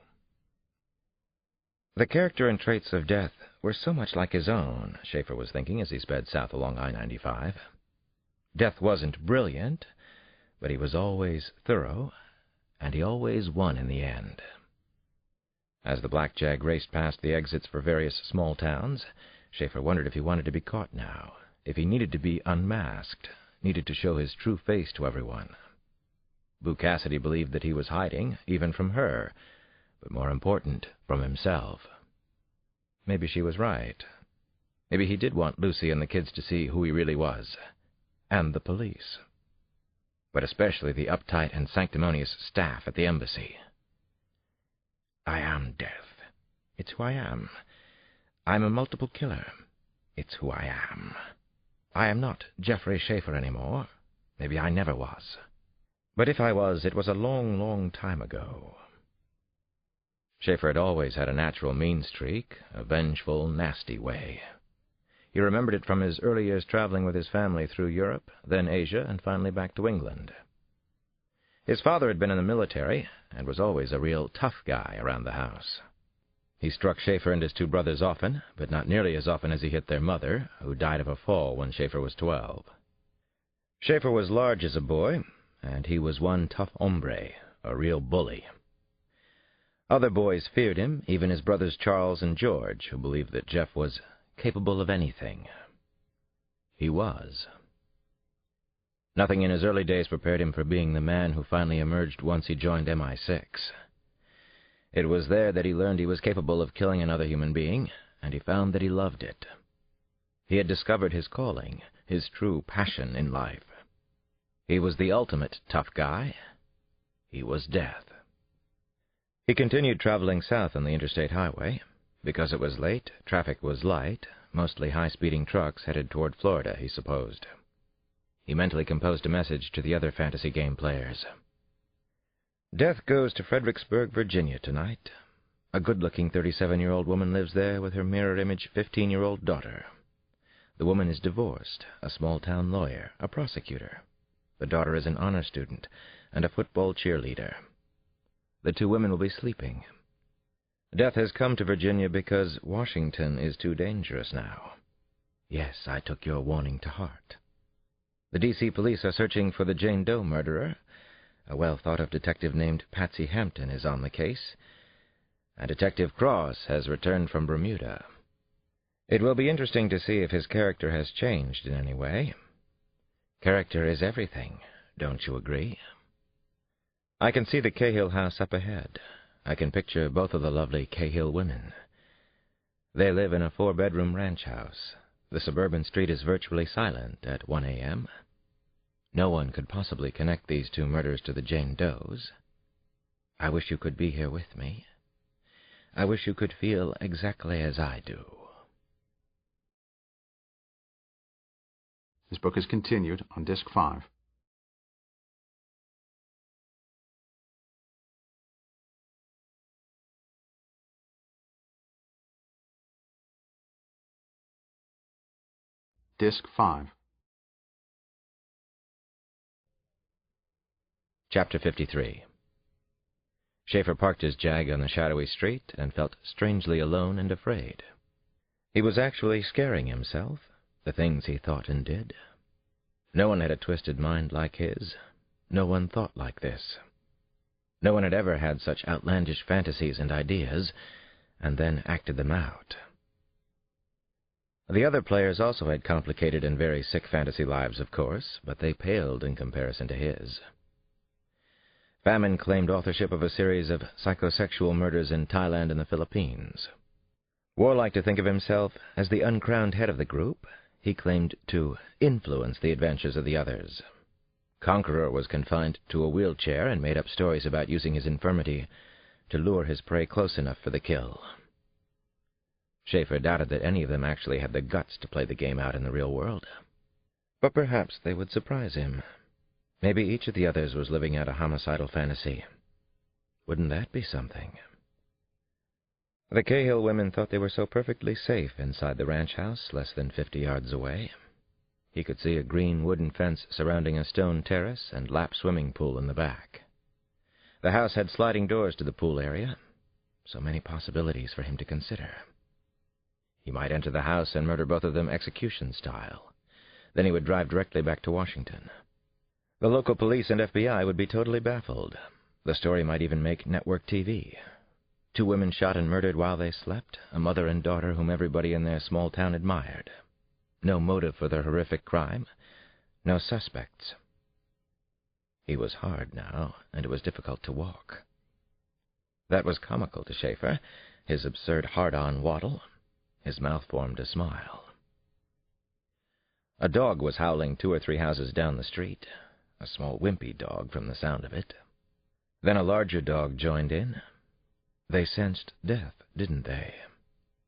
Speaker 1: The character and traits of Death were so much like his own, Schaefer was thinking as he sped south along I-95. Death wasn't brilliant, but he was always thorough, and he always won in the end. As the black jag raced past the exits for various small towns, Schaefer wondered if he wanted to be caught now, if he needed to be unmasked, needed to show his true face to everyone. Boo Cassidy believed that he was hiding, even from her, but more important, from himself. Maybe she was right. Maybe he did want Lucy and the kids to see who he really was, and the police. But especially the uptight and sanctimonious staff at the embassy. I am Death. It's who I am. I'm a multiple killer. It's who I am. I am not Jeffrey Schaefer anymore. Maybe I never was. But if I was, it was a long, long time ago. Schaefer had always had a natural mean streak, a vengeful, nasty way. He remembered it from his early years traveling with his family through Europe, then Asia, and finally back to England. His father had been in the military and was always a real tough guy around the house. He struck Schaefer and his two brothers often, but not nearly as often as he hit their mother, who died of a fall when Schaefer was 12. Schaefer was large as a boy, and he was one tough hombre, a real bully. Other boys feared him, even his brothers Charles and George, who believed that Jeff was capable of anything. He was. Nothing in his early days prepared him for being the man who finally emerged once he joined MI6. It was there that he learned he was capable of killing another human being, and he found that he loved it. He had discovered his calling, his true passion in life. He was the ultimate tough guy. He was death. He continued traveling south on the interstate highway. Because it was late, traffic was light, mostly high-speeding trucks headed toward Florida, he supposed. He mentally composed a message to the other fantasy game players. Death goes to Fredericksburg, Virginia tonight. A good-looking 37-year-old woman lives there with her mirror-image 15-year-old daughter. The woman is divorced, a small-town lawyer, a prosecutor. The daughter is an honor student and a football cheerleader. The two women will be sleeping. Death has come to Virginia because Washington is too dangerous now. Yes, I took your warning to heart. The D.C. police are searching for the Jane Doe murderer. A well-thought-of detective named Patsy Hampton is on the case, and Detective Cross has returned from Bermuda. It will be interesting to see if his character has changed in any way. Character is everything, don't you agree? I can see the Cahill house up ahead. I can picture both of the lovely Cahill women. They live in a 4-bedroom ranch house. The suburban street is virtually silent at 1 a.m. No one could possibly connect these two murders to the Jane Does. I wish you could be here with me. I wish you could feel exactly as I do.
Speaker 4: This book is continued on Disc 5. Disc 5.
Speaker 1: Chapter 53. Schaefer parked his Jag on the shadowy street and felt strangely alone and afraid. He was actually scaring himself, the things he thought and did. No one had a twisted mind like his. No one thought like this. No one had ever had such outlandish fantasies and ideas, and then acted them out. The other players also had complicated and very sick fantasy lives, of course, but they paled in comparison to his. Famine claimed authorship of a series of psychosexual murders in Thailand and the Philippines. War liked to think of himself as the uncrowned head of the group. He claimed to influence the adventures of the others. Conqueror was confined to a wheelchair and made up stories about using his infirmity to lure his prey close enough for the kill. Schaefer doubted that any of them actually had the guts to play the game out in the real world. But perhaps they would surprise him. Maybe each of the others was living out a homicidal fantasy. Wouldn't that be something? The Cahill women thought they were so perfectly safe inside the ranch house, less than 50 yards away. He could see a green wooden fence surrounding a stone terrace and lap swimming pool in the back. The house had sliding doors to the pool area. So many possibilities for him to consider. He might enter the house and murder both of them execution style. Then he would drive directly back to Washington. The local police and FBI would be totally baffled. The story might even make network TV. 2 women shot and murdered while they slept, a mother and daughter whom everybody in their small town admired. No motive for their horrific crime, no suspects. He was hard now, and it was difficult to walk. That was comical to Schaefer, his absurd hard-on waddle. His mouth formed a smile. A dog was howling 2 or 3 houses down the street. A small wimpy dog from the sound of it. Then a larger dog joined in. They sensed death, didn't they?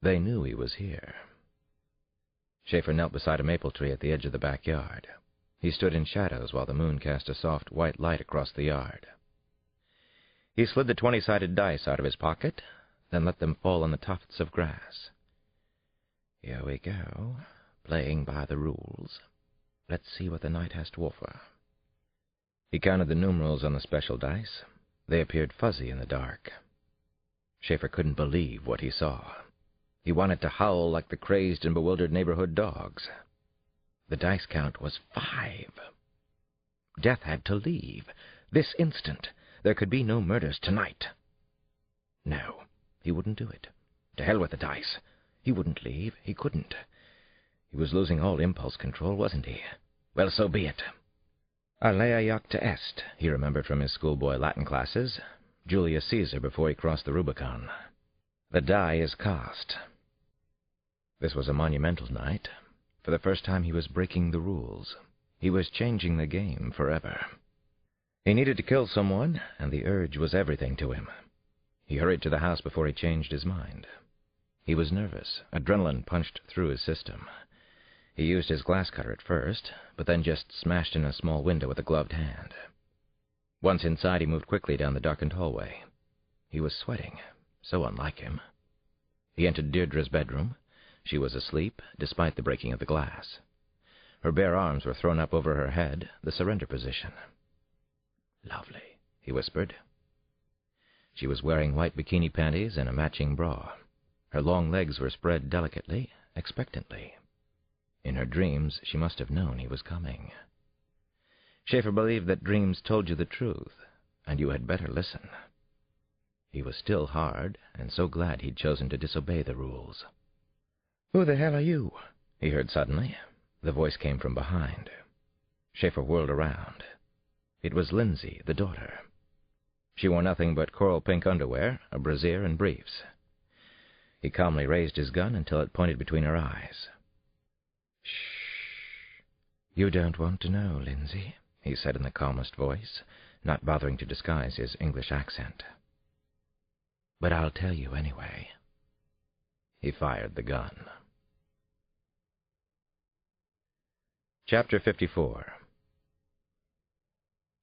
Speaker 1: They knew he was here. Schaefer knelt beside a maple tree at the edge of the backyard. He stood in shadows while the moon cast a soft white light across the yard. He slid the 20-sided dice out of his pocket, then let them fall on the tufts of grass. Here we go, playing by the rules. Let's see what the night has to offer. He counted the numerals on the special dice. They appeared fuzzy in the dark. Schaefer couldn't believe what he saw. He wanted to howl like the crazed and bewildered neighborhood dogs. The dice count was 5. Death had to leave. This instant. There could be no murders tonight. No, he wouldn't do it. To hell with the dice. He wouldn't leave. He couldn't. He was losing all impulse control, wasn't he? Well, so be it. Alea jacta est, he remembered from his schoolboy Latin classes. Julius Caesar before he crossed the Rubicon. The die is cast. This was a monumental night. For the first time he was breaking the rules. He was changing the game forever. He needed to kill someone, and the urge was everything to him. He hurried to the house before he changed his mind. He was nervous. Adrenaline punched through his system. He used his glass cutter at first, but then just smashed in a small window with a gloved hand. Once inside, he moved quickly down the darkened hallway. He was sweating, so unlike him. He entered Deirdre's bedroom. She was asleep, despite the breaking of the glass. Her bare arms were thrown up over her head, the surrender position. "Lovely," he whispered. She was wearing white bikini panties and a matching bra. Her long legs were spread delicately, expectantly. In her dreams, she must have known he was coming. Schaefer believed that dreams told you the truth, and you had better listen. He was still hard, and so glad he'd chosen to disobey the rules. "Who the hell are you?" he heard suddenly. The voice came from behind. Schaefer whirled around. It was Lindsay, the daughter. She wore nothing but coral-pink underwear, a brassiere, and briefs. He calmly raised his gun until it pointed between her eyes. "Shh. You don't want to know, Lindsay," he said in the calmest voice, not bothering to disguise his English accent. "But I'll tell you anyway." He fired the gun. Chapter 54.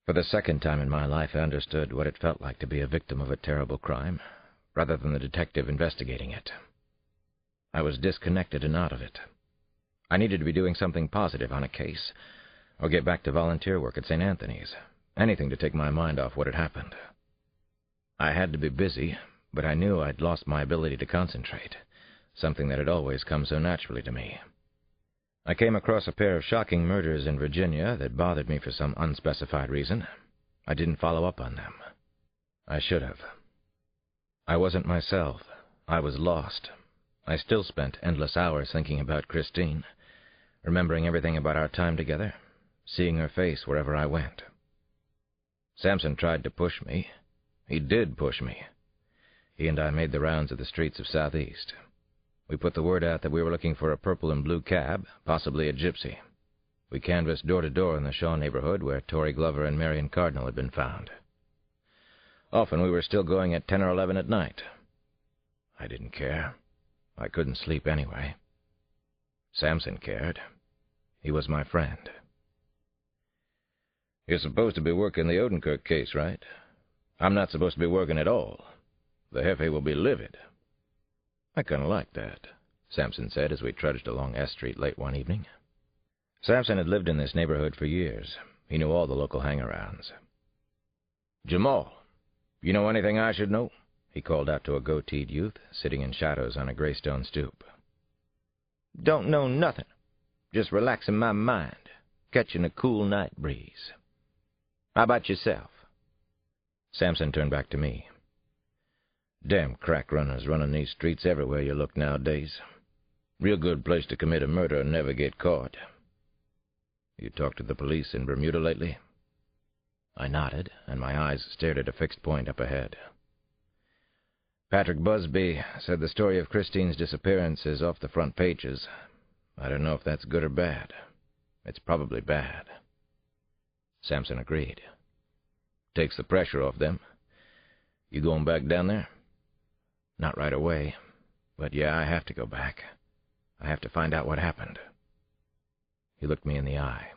Speaker 1: For the second time in my life, I understood what it felt like to be a victim of a terrible crime, rather than the detective investigating it. I was disconnected and out of it. I needed to be doing something positive on a case, or get back to volunteer work at St. Anthony's, anything to take my mind off what had happened. I had to be busy, but I knew I'd lost my ability to concentrate, something that had always come so naturally to me. I came across a pair of shocking murders in Virginia that bothered me for some unspecified reason. I didn't follow up on them. I should have. I wasn't myself. I was lost. I still spent endless hours thinking about Christine, remembering everything about our time together, seeing her face wherever I went. Samson tried to push me. He did push me. He and I made the rounds of the streets of Southeast. We put the word out that we were looking for a purple and blue cab, possibly a gypsy. We canvassed door to door in the Shaw neighborhood where Torrey Glover and Marion Cardinal had been found. Often we were still going at 10 or 11 at night. I didn't care. I couldn't sleep anyway. Samson cared. He was my friend. "You're supposed to be working the Odenkirk case, right? I'm not supposed to be working at all. The Hefe will be livid." "I kind of like that," Samson said as we trudged along S Street late one evening. Samson had lived in this neighborhood for years. He knew all the local hang-arounds. "Jamal, you know anything I should know?" he called out to a goateed youth sitting in shadows on a graystone stoop. "Don't know nothing. Just relaxing my mind, catching a cool night breeze. How about yourself?" Samson turned back to me. "Damn crack runners running these streets everywhere you look nowadays. Real good place to commit a murder and never get caught. You talked to the police in Bermuda lately?" I nodded, and my eyes stared at a fixed point up ahead. "Patrick Busby said the story of Christine's disappearance is off the front pages. I don't know if that's good or bad. It's probably bad." Samson agreed. "Takes the pressure off them. You going back down there?" "Not right away. But yeah, I have to go back. I have to find out what happened." He looked me in the eye.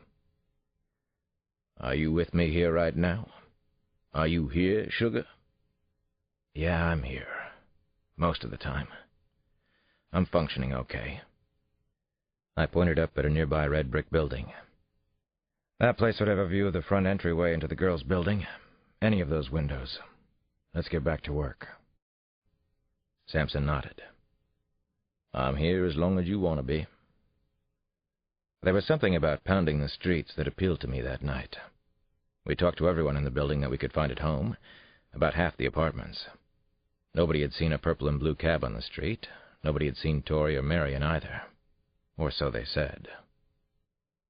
Speaker 2: Are you with me here right now? Are you here, sugar?
Speaker 1: Yeah, I'm here. Most of the time. I'm functioning okay. I pointed up at a nearby red brick building. That place would have a view of the front entryway into the girls' building. Any of those windows. Let's get back to work. Sampson nodded.
Speaker 2: I'm here as long as you want to be.
Speaker 1: There was something about pounding the streets that appealed to me that night. We talked to everyone in the building that we could find at home, about half the apartments. Nobody had seen a purple and blue cab on the street. Nobody had seen Tori or Marion either. Or so they said.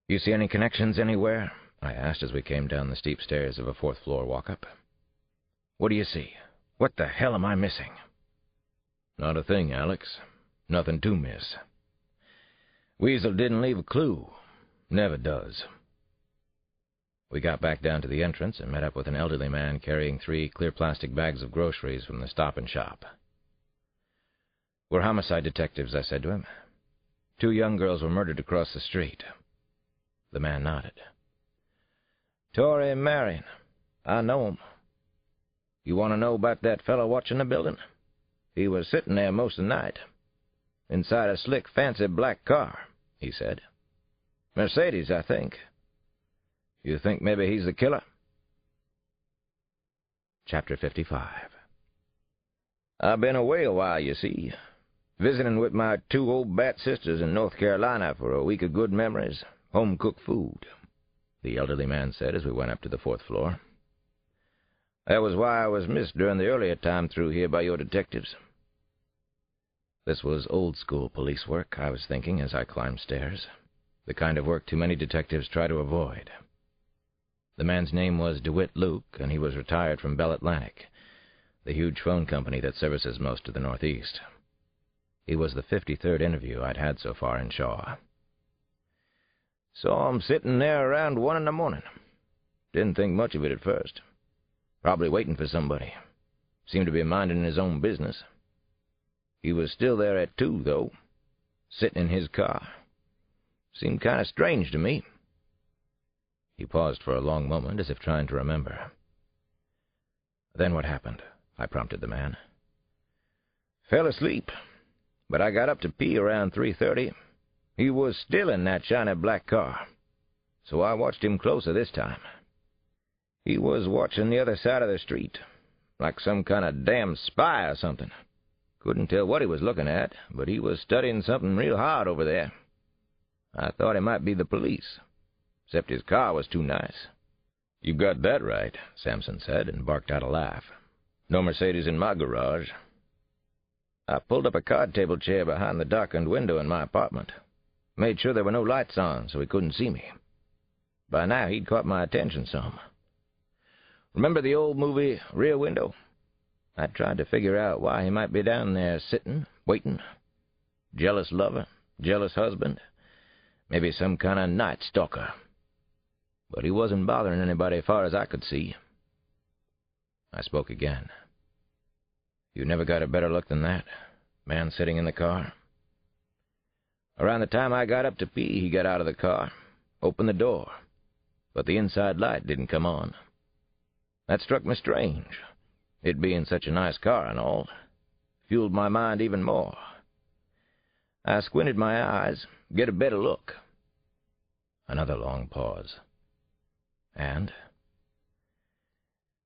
Speaker 1: You see any connections anywhere? I asked as we came down the steep stairs of a fourth-floor walk-up. What do you see? What the hell am I missing?
Speaker 2: Not a thing, Alex. Nothing to miss.
Speaker 1: Weasel didn't leave a clue.
Speaker 2: Never does.
Speaker 1: We got back down to the entrance and met up with an elderly man carrying 3 clear plastic bags of groceries from the Stop and Shop. We're homicide detectives, I said to him. 2 young girls were murdered across the street. The man nodded.
Speaker 5: Tori and Marion. I know 'em. You want to know about that fellow watching the building? He was sitting there most of the night. Inside a slick, fancy black car, he said. Mercedes, I think. You think maybe he's the killer?
Speaker 1: Chapter 55.
Speaker 5: I've been away a while, you see. Visiting with my 2 old bat sisters in North Carolina for a week of good memories, home-cooked food, the elderly man said as we went up to the 4th floor. That was why I was missed during the earlier time through here by your detectives.
Speaker 1: This was old-school police work, I was thinking as I climbed stairs. The kind of work too many detectives try to avoid. The man's name was DeWitt Luke, and he was retired from Bell Atlantic, the huge phone company that services most of the Northeast. He was the 53rd interview I'd had so far in Shaw.
Speaker 5: Saw him sitting there around 1 in the morning. Didn't think much of it at first. Probably waiting for somebody. Seemed to be minding his own business. He was still there at 2, though, sitting in his car. Seemed kind of strange to me.
Speaker 1: He paused for a long moment, as if trying to remember. Then what happened? I prompted the man.
Speaker 5: Fell asleep, but I got up to pee around 3:30. He was still in that shiny black car, so I watched him closer this time. He was watching the other side of the street, like some kind of damn spy or something. Couldn't tell what he was looking at, but he was studying something real hard over there. I thought he might be the police, except his car was too nice.
Speaker 2: You got that right, Sampson said, and barked out a laugh. No Mercedes in my garage.
Speaker 5: I pulled up a card table chair behind the darkened window in my apartment. Made sure there were no lights on so he couldn't see me. By now he'd caught my attention some. Remember the old movie Rear Window? I tried to figure out why he might be down there sitting, waiting. Jealous lover, jealous husband, maybe some kind of night stalker. But he wasn't bothering anybody as far as I could see.
Speaker 1: I spoke again. You never got a better look than that? Man sitting in the car?
Speaker 5: Around the time I got up to pee, he got out of the car, opened the door, but the inside light didn't come on. That struck me strange, it being such a nice car and all. Fueled my mind even more. I squinted my eyes, get a better look.
Speaker 1: Another long pause. And?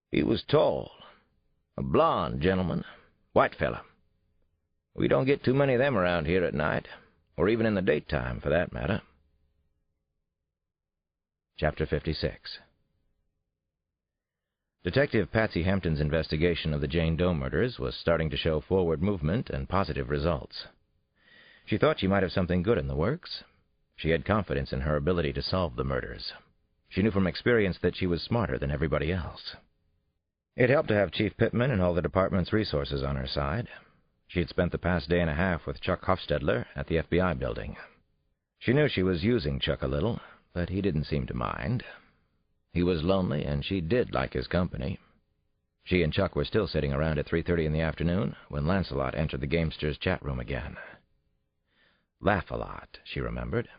Speaker 5: He was tall, a blond gentleman, white fella. We don't get too many of them around here at night, or even in the daytime, for that matter.
Speaker 1: Chapter 56. Detective Patsy Hampton's investigation of the Jane Doe murders was starting to show forward movement and positive results. She thought she might have something good in the works. She had confidence in her ability to solve the murders. She knew from experience that she was smarter than everybody else. It helped to have Chief Pittman and all the department's resources on her side. She had spent the past day and a half with Chuck Hofstadler at the FBI building. She knew she was using Chuck a little, but he didn't seem to mind. He was lonely, and she did like his company. She and Chuck were still sitting around at 3:30 in the afternoon when Lancelot entered the gamesters' chat room again. Laugh-a-lot, she remembered.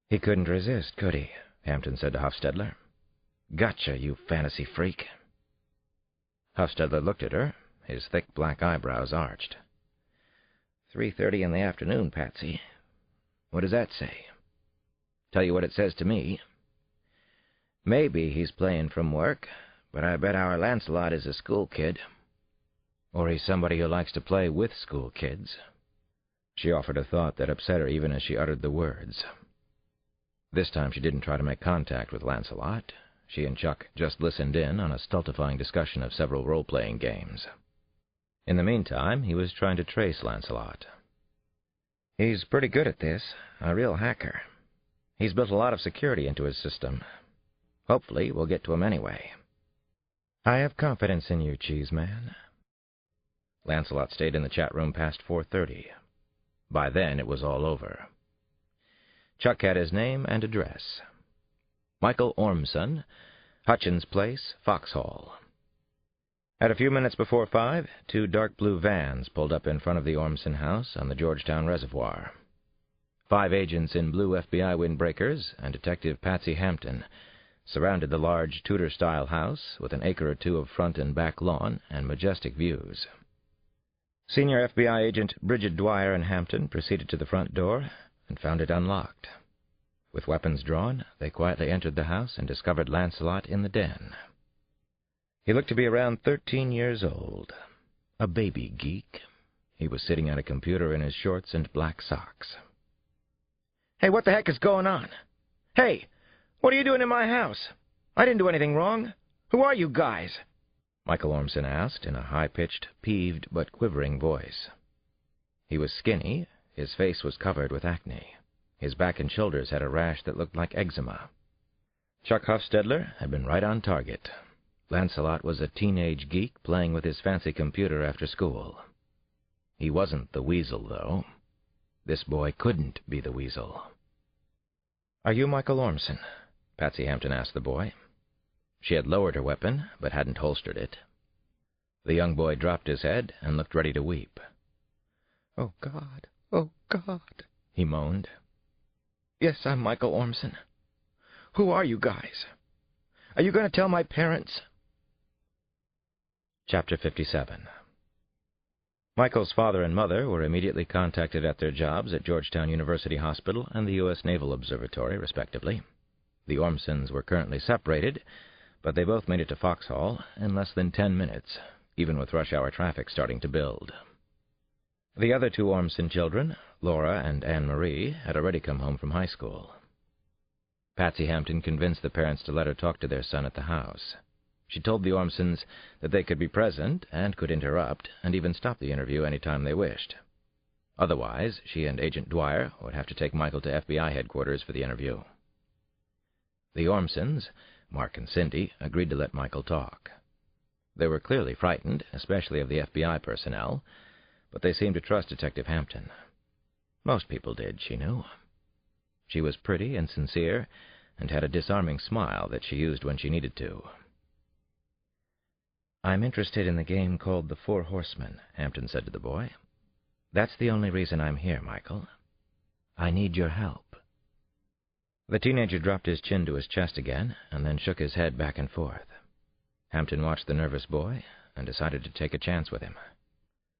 Speaker 1: He couldn't resist, could he? Hampton said to Hofstadler.
Speaker 5: Gotcha, you fantasy freak. Hofstadler looked at her, his thick black eyebrows arched. 3:30 in the afternoon, Patsy. What does that say? Tell you what it says to me. Maybe he's playing from work, but I bet our Lancelot is a school kid. Or he's somebody who likes to play with school kids. She offered a thought that upset her even as she uttered the words. This time she didn't try to make contact with Lancelot. She and Chuck just listened in on a stultifying discussion of several role-playing games. In the meantime, he was trying to trace Lancelot. He's pretty good at this, a real hacker. He's built a lot of security into his system. Hopefully, we'll get to him anyway. I have confidence in you, Cheese Man. Lancelot stayed in the chat room past 4:30. By then, it was all over. Chuck had his name and address. Michael Ormson, Hutchins Place, Foxhall. At a few minutes before 5, 2 dark blue vans pulled up in front of the Ormson house on the Georgetown Reservoir. 5 agents in blue FBI windbreakers and Detective Patsy Hampton surrounded the large Tudor-style house with an acre or two of front and back lawn and majestic views. Senior FBI agent Bridget Dwyer and Hampton proceeded to the front door and found it unlocked. With weapons drawn, they quietly entered the house and discovered Lancelot in the den. He looked to be around 13 years old, a baby geek. He was sitting at a computer in his shorts and black socks. Hey, what the heck is going on? Hey, what are you doing in my house? I didn't do anything wrong. Who are you guys? Michael Ormson asked in a high-pitched, peeved but quivering voice. He was skinny, his face was covered with acne. His back and shoulders had a rash that looked like eczema. Chuck Hofstadler had been right on target. Lancelot was a teenage geek playing with his fancy computer after school. He wasn't the Weasel, though. This boy couldn't be the Weasel. Are you Michael Ormson? Patsy Hampton asked the boy. She had lowered her weapon, but hadn't holstered it. The young boy dropped his head and looked ready to weep. Oh, God, he moaned. Yes, I'm Michael Ormson. Who are you guys? Are you going to tell my parents? Chapter 57. Michael's father and mother were immediately contacted at their jobs at Georgetown University Hospital and the U.S. Naval Observatory, respectively. The Ormsons were currently separated, but they both made it to Foxhall in less than 10 minutes, even with rush-hour traffic starting to build. The other 2 Ormson children, Laura and Anne-Marie, had already come home from high school. Patsy Hampton convinced the parents to let her talk to their son at the house. She told the Ormsons that they could be present and could interrupt and even stop the interview any time they wished. Otherwise, she and Agent Dwyer would have to take Michael to FBI headquarters for the interview. The Ormsons, Mark and Cindy, agreed to let Michael talk. They were clearly frightened, especially of the FBI personnel, but they seemed to trust Detective Hampton. Most people did, she knew. She was pretty and sincere, and had a disarming smile that she used when she needed to. I'm interested in the game called The Four Horsemen, Hampton said to the boy. That's the only reason I'm here, Michael. I need your help. The teenager dropped his chin to his chest again, and then shook his head back and forth. Hampton watched the nervous boy, and decided to take a chance with him.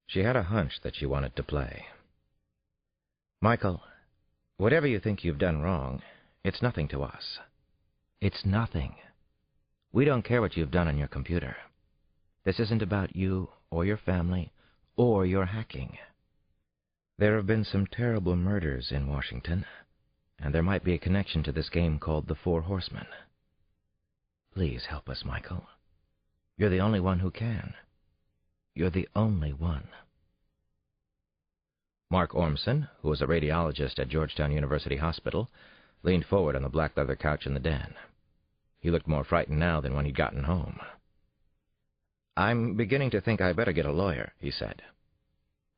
Speaker 5: She had a hunch that she wanted to play. Michael, whatever you think you've done wrong, it's nothing to us. It's nothing. We don't care what you've done on your computer. This isn't about you, or your family, or your hacking. There have been some terrible murders in Washington, and there might be a connection to this game called The Four Horsemen. Please help us, Michael. You're the only one who can. You're the only one. Mark Ormson, who was a radiologist at Georgetown University Hospital, leaned forward on the black leather couch in the den. He looked more frightened now than when he'd gotten home. I'm beginning to think I better get a lawyer, he said.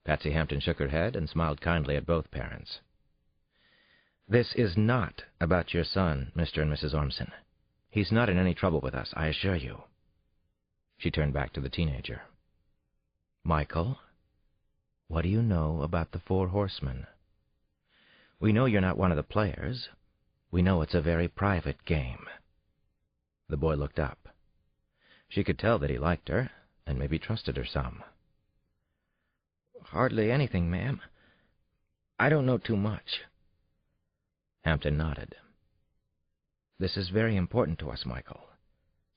Speaker 5: Patsy Hampton shook her head and smiled kindly at both parents. This is not about your son, Mr. and Mrs. Ormson. He's not in any trouble with us, I assure you. She turned back to the teenager. Michael, what do you know about the Four Horsemen? We know you're not one of the players. We know it's a very private game.
Speaker 1: The boy looked up. She could tell that he liked her, and maybe trusted her some.
Speaker 5: "Hardly anything, ma'am. I don't know too much."
Speaker 1: Hampton nodded.
Speaker 5: "This is very important to us, Michael.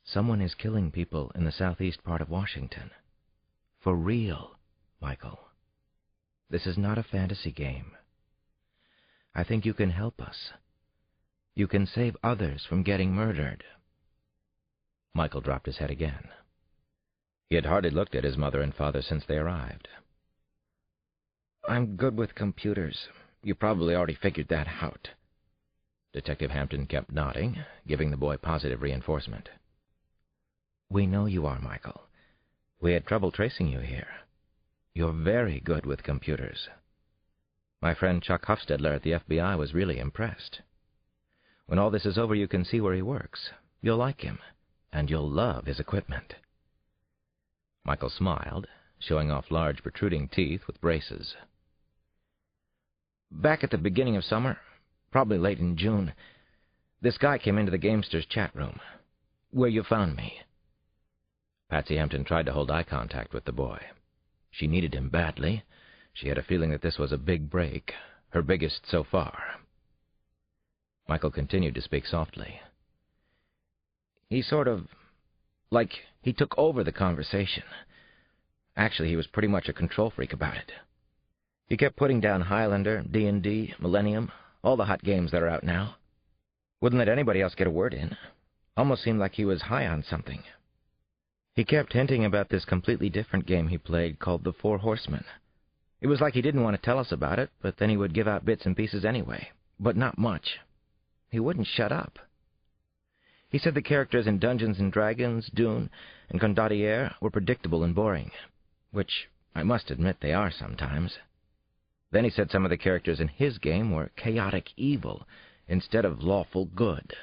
Speaker 5: Someone is killing people in the southeast part of Washington. For real, Michael. This is not a fantasy game. I think you can help us. You can save others from getting murdered."
Speaker 1: Michael dropped his head again. He had hardly looked at his mother and father since they arrived.
Speaker 5: "I'm good with computers. You probably already figured that out."
Speaker 1: Detective Hampton kept nodding, giving the boy positive reinforcement.
Speaker 5: "We know you are, Michael. We had trouble tracing you here. You're very good with computers. My friend Chuck Hofstadler at the FBI was really impressed. When all this is over, you can see where he works. You'll like him, and you'll love his equipment."
Speaker 1: Michael smiled, showing off large protruding teeth with braces.
Speaker 5: "Back at the beginning of summer, probably late in June, this guy came into the gamesters' chat room, where you found me."
Speaker 1: Patsy Hampton tried to hold eye contact with the boy. She needed him badly. She had a feeling that this was a big break, her biggest so far. Michael continued to speak softly.
Speaker 5: "He sort of, like, he took over the conversation. Actually, he was pretty much a control freak about it. He kept putting down Highlander, D&D, Millennium, all the hot games that are out now. Wouldn't let anybody else get a word in. Almost seemed like he was high on something. He kept hinting about this completely different game he played called The Four Horsemen. It was like he didn't want to tell us about it, but then he would give out bits and pieces anyway, but not much. He wouldn't shut up. He said the characters in Dungeons & Dragons, Dune, and Condottiere were predictable and boring, which I must admit they are sometimes. Then he said some of the characters in his game were chaotic evil instead of lawful good.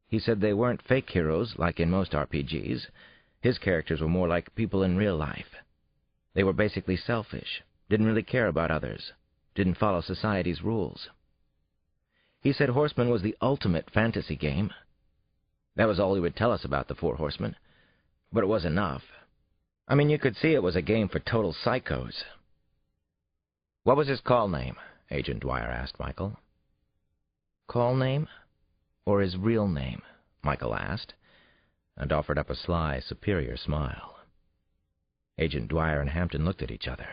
Speaker 5: He said they weren't fake heroes like in most RPGs. His characters were more like people in real life. They were basically selfish, didn't really care about others, didn't follow society's rules. He said Horseman was the ultimate fantasy game. That was all he would tell us about the Four Horsemen, but it was enough. I mean, you could see it was a game for total psychos."
Speaker 1: "What was his call name?" Agent Dwyer asked Michael.
Speaker 5: "Call name? Or his real name?"
Speaker 1: Michael asked, and offered up a sly, superior smile. Agent Dwyer and Hampton looked at each other.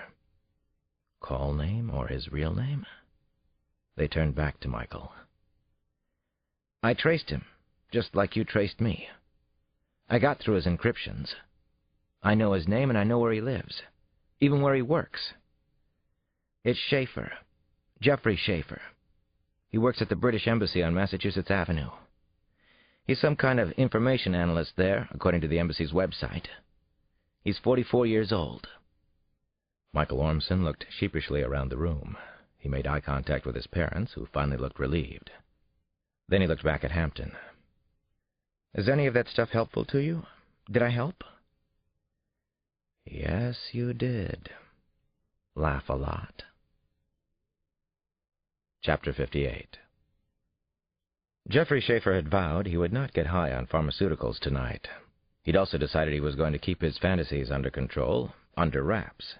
Speaker 1: Call name or his real name? They turned back to Michael.
Speaker 5: "I traced him, just like you traced me. I got through his encryptions. I know his name and I know where he lives, even where he works. It's Schaefer, Jeffrey Schaefer. He works at the British Embassy on Massachusetts Avenue. He's some kind of information analyst there, according to the embassy's website. He's 44 years old."
Speaker 1: Michael Ormson looked sheepishly around the room. He made eye contact with his parents, who finally looked relieved. Then he looked back at Hampton.
Speaker 5: "Is any of that stuff helpful to you? Did I help?"
Speaker 1: "Yes, you did. Laugh a lot." Chapter 58. Jeffrey Schaefer had vowed he would not get high on pharmaceuticals tonight. He'd also decided he was going to keep his fantasies under control, under wraps.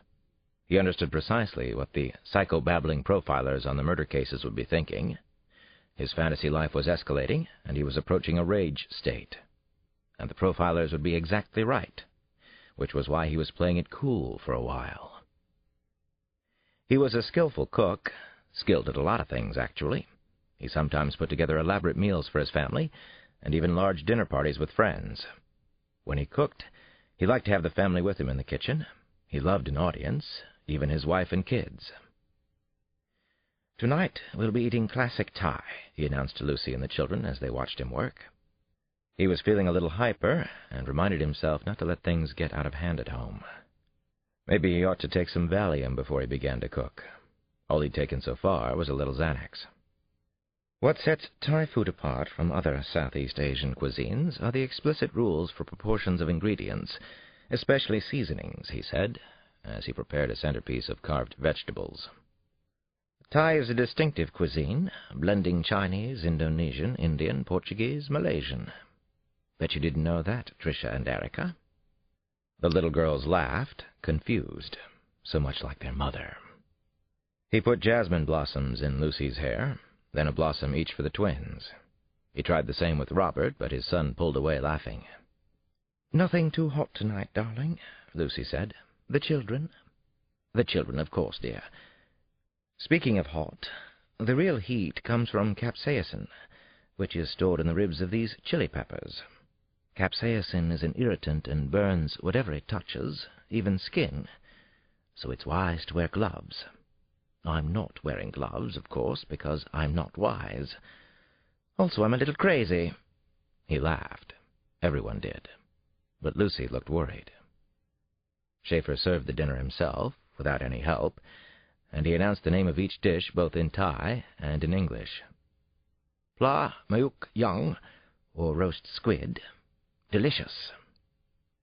Speaker 1: He understood precisely what the psychobabbling profilers on the murder cases would be thinking. His fantasy life was escalating, and he was approaching a rage state. And the profilers would be exactly right, which was why he was playing it cool for a while. He was a skillful cook, skilled at a lot of things, actually. He sometimes put together elaborate meals for his family, and even large dinner parties with friends. When he cooked, he liked to have the family with him in the kitchen. He loved an audience, even his wife and kids.
Speaker 5: "Tonight we'll be eating classic Thai," he announced to Lucy and the children as they watched him work.
Speaker 1: He was feeling a little hyper, and reminded himself not to let things get out of hand at home. Maybe he ought to take some Valium before he began to cook. All he'd taken so far was a little Xanax.
Speaker 5: "What sets Thai food apart from other Southeast Asian cuisines are the explicit rules for proportions of ingredients, especially seasonings," he said, as he prepared a centerpiece of carved vegetables. "Thai is a distinctive cuisine, blending Chinese, Indonesian, Indian, Portuguese, Malaysian.
Speaker 1: Bet you didn't know that, Tricia and Erica." The little girls laughed, confused, so much like their mother. He put jasmine blossoms in Lucy's hair, then a blossom each for the twins. He tried the same with Robert, but his son pulled away laughing. "Nothing too hot tonight, darling," Lucy said. "The children?" "The children, of course, dear." "Speaking of hot, the real heat comes from capsaicin, which is stored in the ribs of these chili peppers. Capsaicin is an irritant and burns whatever it touches, even skin, so it's wise to wear gloves. I'm not wearing gloves, of course, because I'm not wise. Also, I'm a little crazy." He laughed. Everyone did. But Lucy looked worried. Schaefer served the dinner himself, without any help, and he announced the name of each dish both in Thai and in English. "Pla mayuk young, or roast squid. Delicious.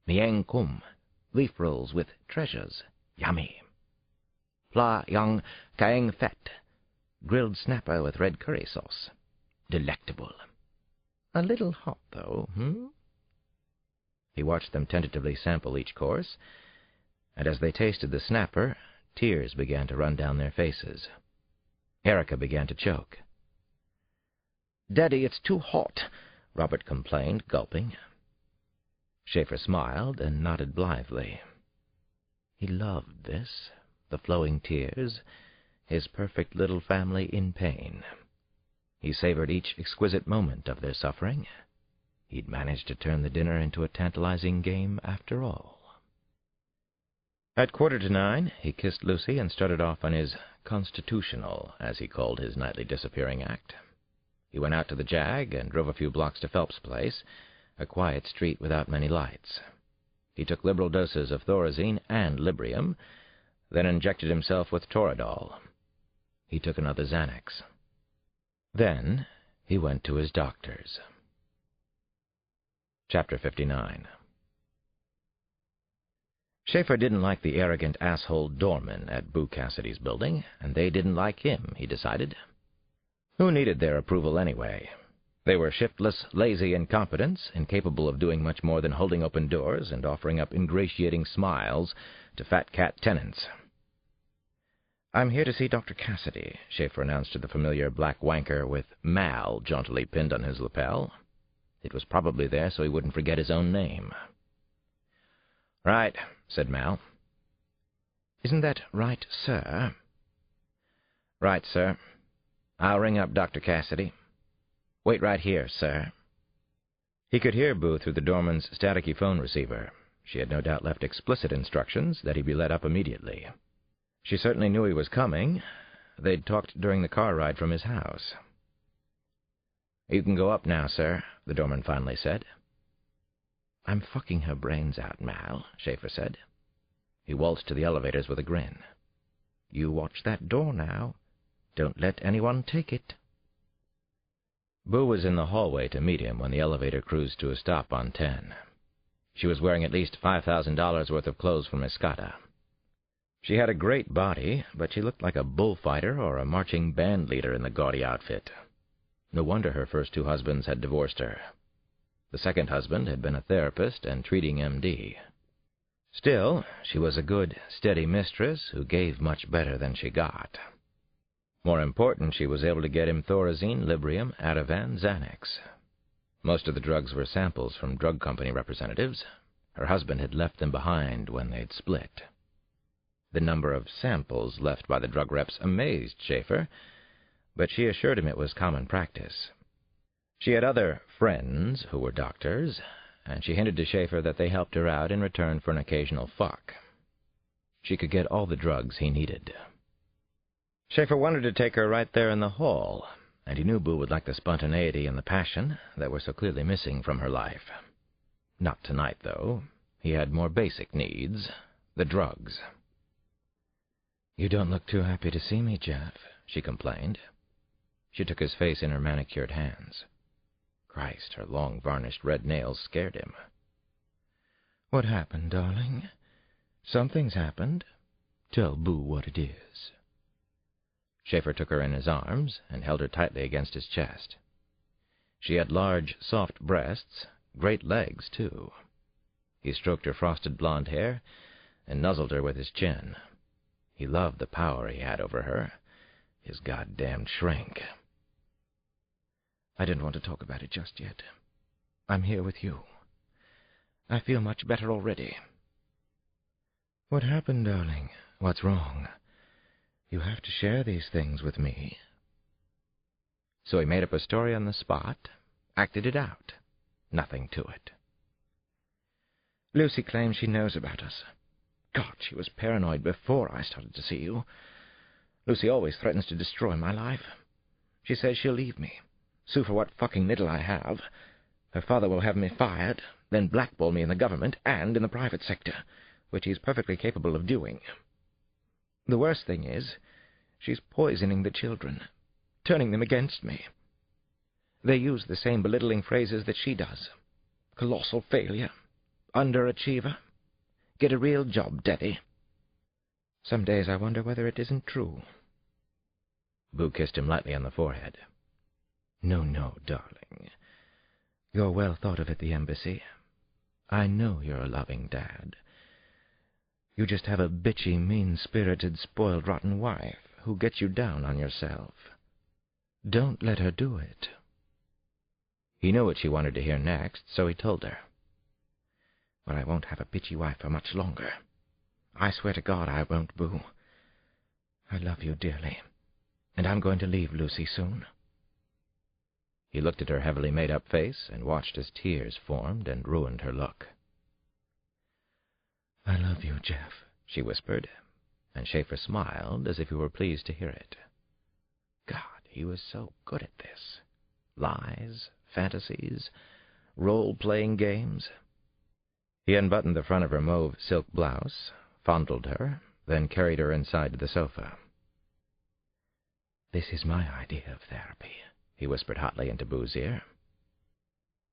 Speaker 1: Mieng kum, leaf rolls with treasures. Yummy. Pla young kaeng fat, grilled snapper with red curry sauce. Delectable. A little hot, though, He watched them tentatively sample each course, and as they tasted the snapper, tears began to run down their faces. Erica began to choke. "Daddy, it's too hot," Robert complained, gulping. Schaefer smiled and nodded blithely. He loved this, the flowing tears, his perfect little family in pain. He savored each exquisite moment of their suffering. He'd managed to turn the dinner into a tantalizing game after all. At 8:45, he kissed Lucy and started off on his constitutional, as he called his nightly disappearing act. He went out to the Jag and drove a few blocks to Phelps' place, a quiet street without many lights. He took liberal doses of thorazine and Librium, then injected himself with Toradol. He took another Xanax. Then he went to his doctor's. Chapter 59. Schaefer didn't like the arrogant asshole doorman at Boo Cassidy's building, and they didn't like him, he decided. Who needed their approval anyway? They were shiftless, lazy incompetents, incapable of doing much more than holding open doors and offering up ingratiating smiles to fat cat tenants. "I'm here to see Dr. Cassidy," Schaefer announced to the familiar black wanker with Mal jauntily pinned on his lapel. It was probably there so he wouldn't forget his own name. "Right," said Mal. "Isn't that right, sir?" "Right, sir. I'll ring up Dr. Cassidy. Wait right here, sir." He could hear Boo through the doorman's staticky phone receiver. She had no doubt left explicit instructions that he be let up immediately. She certainly knew he was coming. They'd talked during the car ride from his house. "You can go up now, sir," the doorman finally said. "I'm fucking her brains out, Mal," Schaefer said. He waltzed to the elevators with a grin. "You watch that door now. Don't let anyone take it." Boo was in the hallway to meet him when the elevator cruised to a stop on 10. She was wearing at least $5,000 worth of clothes from Escata. She had a great body, but she looked like a bullfighter or a marching band leader in the gaudy outfit. No wonder her first two husbands had divorced her. The second husband had been a therapist and treating MD. Still, she was a good, steady mistress who gave much better than she got. More important, she was able to get him Thorazine, Librium, Ativan, Xanax. Most of the drugs were samples from drug company representatives. Her husband had left them behind when they'd split. The number of samples left by the drug reps amazed Schaefer, but she assured him it was common practice. She had other friends who were doctors, and she hinted to Schaefer that they helped her out in return for an occasional fuck. She could get all the drugs he needed. Schaefer wanted to take her right there in the hall, and he knew Boo would like the spontaneity and the passion that were so clearly missing from her life. Not tonight, though. He had more basic needs, the drugs. "You don't look too happy to see me, Jeff," she complained. She took his face in her manicured hands. Christ, her long varnished red nails scared him. "What happened, darling? Something's happened. Tell Boo what it is." Schaefer took her in his arms and held her tightly against his chest. She had large, soft breasts, Great legs, too. He stroked her frosted blonde hair and nuzzled her with his chin. He loved the power he had over her, his goddamned shrink.
Speaker 5: I didn't want to talk about it just yet. I'm here with you. I feel much better already.
Speaker 1: What happened, darling? What's wrong? You have to share these things with me. So he made up a story on the spot, acted it out. Nothing to it.
Speaker 5: Lucy claims she knows about us. God, she was paranoid before I started to see you. Lucy always threatens to destroy my life. She says she'll leave me, sue for what fucking little I have. Her father will have me fired, then blackball me in the government and in the private sector, which he's perfectly capable of doing. The worst thing is, she's poisoning the children, turning them against me. They use the same belittling phrases that she does. Colossal failure, underachiever, get a real job, Daddy. Some days I wonder whether it isn't true.
Speaker 1: Boo kissed him lightly on the forehead.
Speaker 5: No, darling. You're well thought of at the embassy. I know you're a loving dad. You just have a bitchy, mean-spirited, spoiled, rotten wife who gets you down on yourself. Don't let her do it.
Speaker 1: He knew what she wanted to hear next, so he told her.
Speaker 5: Well, I won't have a bitchy wife for much longer. I swear to God I won't, Boo. I love you dearly, and I'm going to leave Lucy soon.
Speaker 1: He looked at her heavily made-up face and watched as tears formed and ruined her look.
Speaker 5: I love you, Jeff,
Speaker 1: she whispered, and Schaefer smiled as if he were pleased to hear it. God, he was so good at this. Lies, fantasies, role-playing games. He unbuttoned the front of her mauve silk blouse, fondled her, then carried her inside to the sofa.
Speaker 5: This is my idea of therapy,
Speaker 1: he whispered hotly into Boo's ear.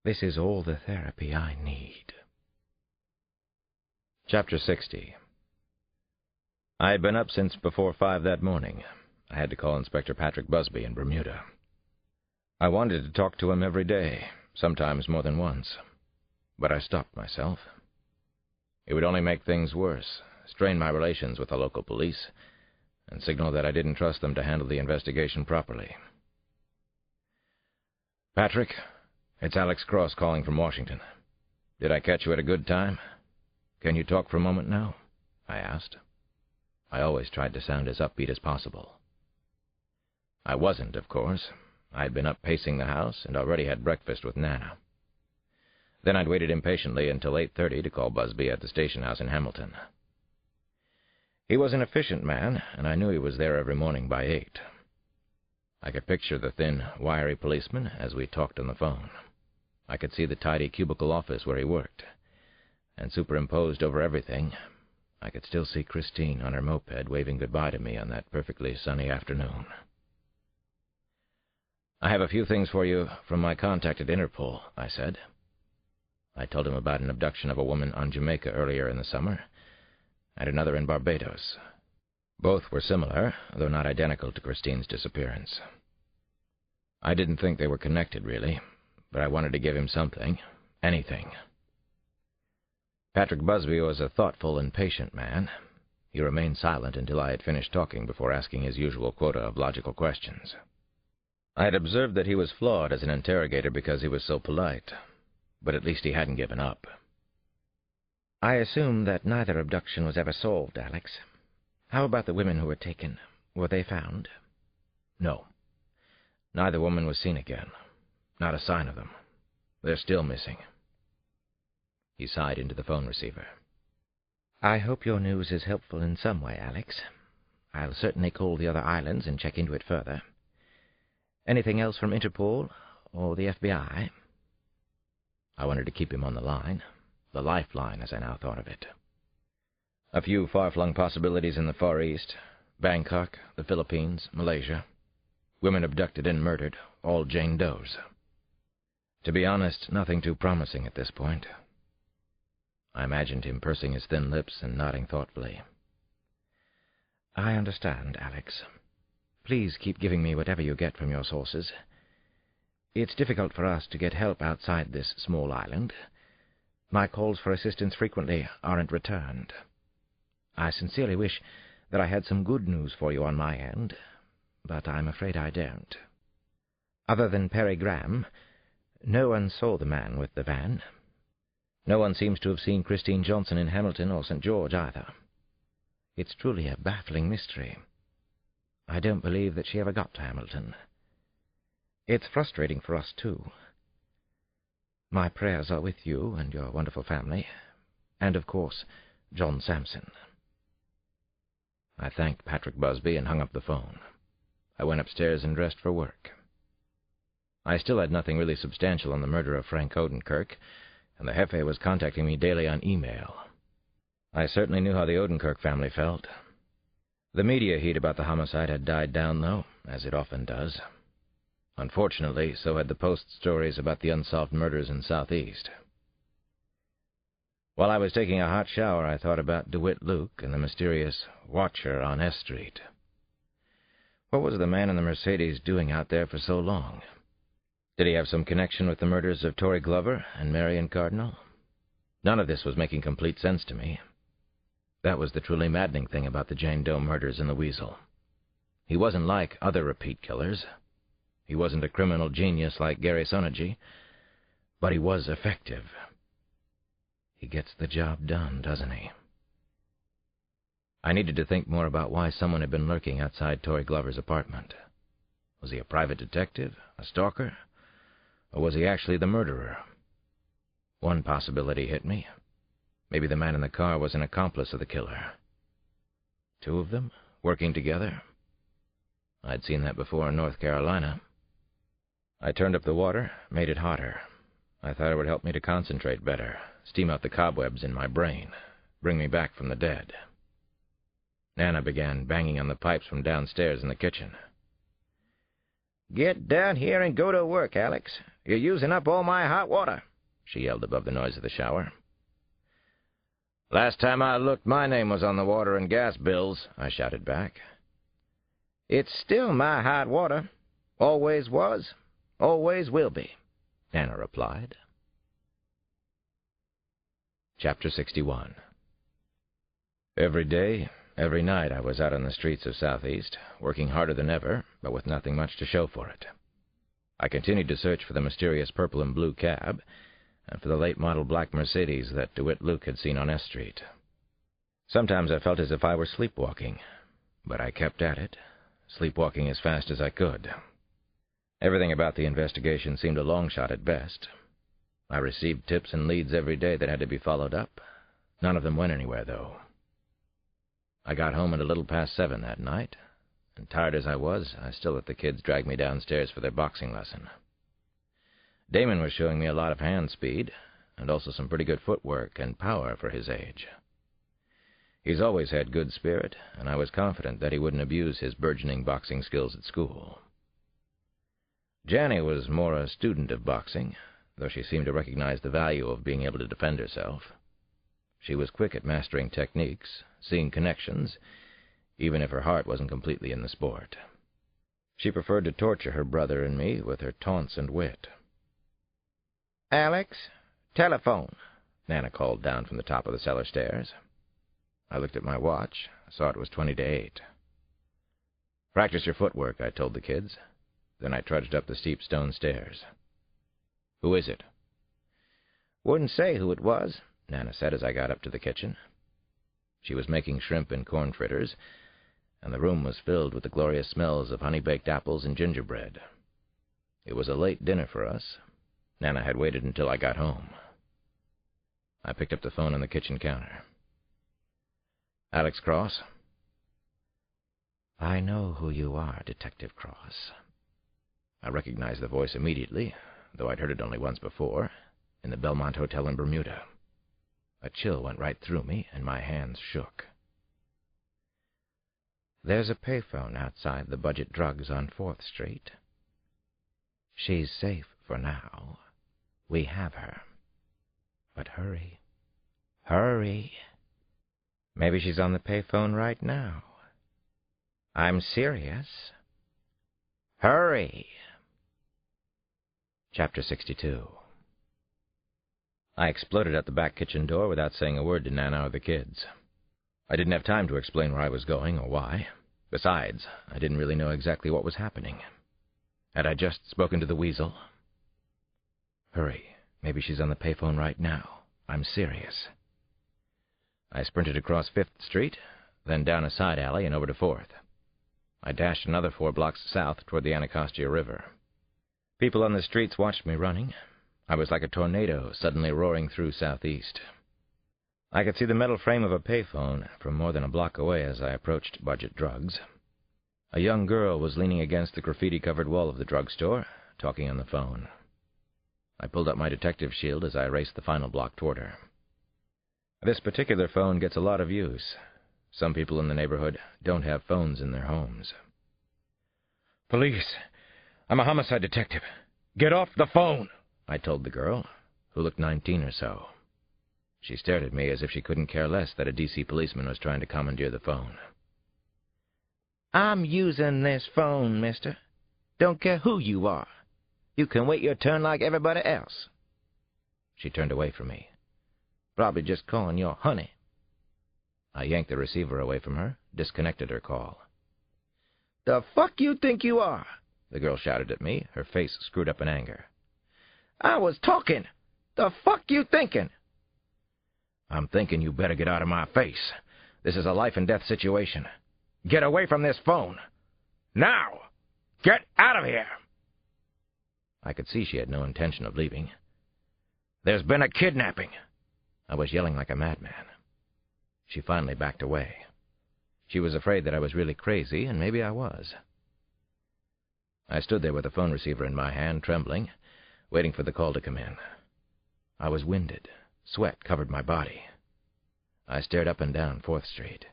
Speaker 5: This is all the therapy I need.
Speaker 1: Chapter 60. I had been up since before 5 that morning. I had to call Inspector Patrick Busby in Bermuda. I wanted to talk to him every day, sometimes more than once. But I stopped myself. It would only make things worse, strain my relations with the local police, and signal that I didn't trust them to handle the investigation properly. Patrick, it's Alex Cross calling from Washington. Did I catch you at a good time? Can you talk for a moment now? I asked. I always tried to sound as upbeat as possible. I wasn't, of course. I had been up pacing the house and already had breakfast with Nana. Then I'd waited impatiently until 8:30 to call Busby at the station house in Hamilton. He was an efficient man, and I knew he was there every morning by 8. I could picture the thin, wiry policeman as we talked on the phone. I could see the tidy cubicle office where he worked, and superimposed over everything, I could still see Christine on her moped waving goodbye to me on that perfectly sunny afternoon. I have a few things for you from my contact at Interpol, I said. I told him about an abduction of a woman on Jamaica earlier in the summer, and another in Barbados. Both were similar, though not identical to Christine's disappearance. I didn't think they were connected, really, but I wanted to give him something, anything. Patrick Busby was a thoughtful and patient man. He remained silent until I had finished talking before asking his usual quota of logical questions. I had observed that he was flawed as an interrogator because he was so polite, but at least he hadn't given up.
Speaker 5: I assume that neither abduction was ever solved, Alex. How about the women who were taken? Were they found?
Speaker 1: No. Neither woman was seen again. Not a sign of them. They're still missing. He sighed into the phone receiver.
Speaker 5: I hope your news is helpful in some way, Alex. I'll certainly call the other islands and check into it further. Anything else from Interpol or the FBI?
Speaker 1: I wanted to keep him on the line, the lifeline as I now thought of it. A few far-flung possibilities in the Far East, Bangkok, the Philippines, Malaysia. Women abducted and murdered, all Jane Does. To be honest, nothing too promising at this point. I imagined him pursing his thin lips and nodding thoughtfully.
Speaker 5: I understand, Alex. Please keep giving me whatever you get from your sources. It's difficult for us to get help outside this small island. My calls for assistance frequently aren't returned. I sincerely wish that I had some good news for you on my end, but I'm afraid I don't. Other than Perry Graham, no one saw the man with the van. No one seems to have seen Christine Johnson in Hamilton or St. George either. It's truly a baffling mystery. I don't believe that she ever got to Hamilton. It's frustrating for us, too. My prayers are with you and your wonderful family, and, of course, John Sampson. I thanked Patrick Busby and hung up the phone. I went upstairs and dressed for work. I still had nothing really substantial on the murder of Frank Odenkirk, and the Jefe was contacting me daily on email. I certainly knew how the Odenkirk family felt. The media heat about the homicide had died down, though, as it often does. Unfortunately, so had the Post stories about the unsolved murders in Southeast. While I was taking a hot shower, I thought about DeWitt Luke and the mysterious watcher on S Street. What was the man in the Mercedes doing out there for so long? Did he have some connection with the murders of Torrey Glover and Marion Cardinal? None of this was making complete sense to me. That was the truly maddening thing about the Jane Doe murders and the Weasel. He wasn't like other repeat killers. He wasn't a criminal genius like Gary Sonergy, but he was effective. He gets the job done, doesn't he? I needed to think more about why someone had been lurking outside Torrey Glover's apartment. Was he a private detective, a stalker, or was he actually the murderer? One possibility hit me. Maybe the man in the car was an accomplice of the killer. Two of them, working together? I'd seen that before in North Carolina. I turned up the water, made it hotter. I thought it would help me to concentrate better, steam out the cobwebs in my brain, bring me back from the dead. Nana began banging on the pipes from downstairs in the kitchen.
Speaker 6: "Get down here and go to work, Alex. You're using up all my hot water,"
Speaker 5: she yelled above the noise of the shower. "Last time I looked, my name was on the water and gas bills," I shouted back.
Speaker 6: "It's still my hot water. Always was, always will be,"
Speaker 5: Nana replied. Chapter 61. Every day, every night I was out on the streets of Southeast, working harder than ever, but with nothing much to show for it. I continued to search for the mysterious purple and blue cab, and for the late-model black Mercedes that DeWitt Luke had seen on S Street. Sometimes I felt as if I were sleepwalking, but I kept at it, sleepwalking as fast as I could. Everything about the investigation seemed a long shot at best. I received tips and leads every day that had to be followed up. None of them went anywhere, though. I got home at a little past 7 that night, and tired as I was, I still let the kids drag me downstairs for their boxing lesson. Damon was showing me a lot of hand speed, and also some pretty good footwork and power for his age. He's always had good spirit, and I was confident that he wouldn't abuse his burgeoning boxing skills at school. Janny was more a student of boxing, though she seemed to recognize the value of being able to defend herself. She was quick at mastering techniques, seeing connections, even if her heart wasn't completely in the sport. She preferred to torture her brother and me with her taunts and wit.
Speaker 6: "Alex, telephone,"
Speaker 5: Nana called down from the top of the cellar stairs. I looked at my watch, saw it was 20 to 8. "Practice your footwork," I told the kids. Then I trudged up the steep stone stairs. "Who is it?"
Speaker 6: "Wouldn't say who it was,"
Speaker 5: Nana said as I got up to the kitchen. She was making shrimp and corn fritters, and the room was filled with the glorious smells of honey-baked apples and gingerbread. It was a late dinner for us. Nana had waited until I got home. I picked up the phone on the kitchen counter. "Alex Cross?"
Speaker 6: "I know who you are, Detective Cross."
Speaker 5: I recognized the voice immediately, though I'd heard it only once before, in the Belmont Hotel in Bermuda. A chill went right through me, and my hands shook.
Speaker 6: "There's a payphone outside the Budget Drugs on 4th Street. She's safe for now. We have her. But hurry. Hurry. Maybe she's on the payphone right now. I'm serious. Hurry!"
Speaker 1: Chapter 62. I exploded at the back kitchen door without saying a word to Nana or the kids. I didn't have time to explain where I was going or why. Besides, I didn't really know exactly what was happening. Had I just spoken to the Weasel? Hurry. Maybe she's on the payphone right now. I'm serious. I sprinted across 5th Street, then down a side alley and over to 4th. I dashed another 4 blocks south toward the Anacostia River. People on the streets watched me running. I was like a tornado suddenly roaring through southeast. I could see the metal frame of a payphone from more than a block away as I approached Budget Drugs. A young girl was leaning against the graffiti-covered wall of the drugstore, talking on the phone. I pulled up my detective shield as I raced the final block toward her. This particular phone gets a lot of use. Some people in the neighborhood don't have phones in their homes. "Police! I'm a homicide detective. Get off the phone!" I told the girl, who looked 19 or so. She stared at me as if she couldn't care less that a D.C. policeman was trying to commandeer the phone. "I'm using this phone, mister. Don't care who you are. You can wait your turn like everybody else." She turned away from me. "Probably just calling your honey." I yanked the receiver away from her, disconnected her call. "The fuck you think you are?" the girl shouted at me, her face screwed up in anger. "I was talking. The fuck you thinking?" "I'm thinking you better get out of my face. This is a life-and-death situation. Get away from this phone. Now! Get out of here!" I could see she had no intention of leaving. "There's been a kidnapping." I was yelling like a madman. She finally backed away. She was afraid that I was really crazy, and maybe I was. I stood there with the phone receiver in my hand, trembling, waiting for the call to come in. I was winded. Sweat covered my body. I stared up and down 4th Street.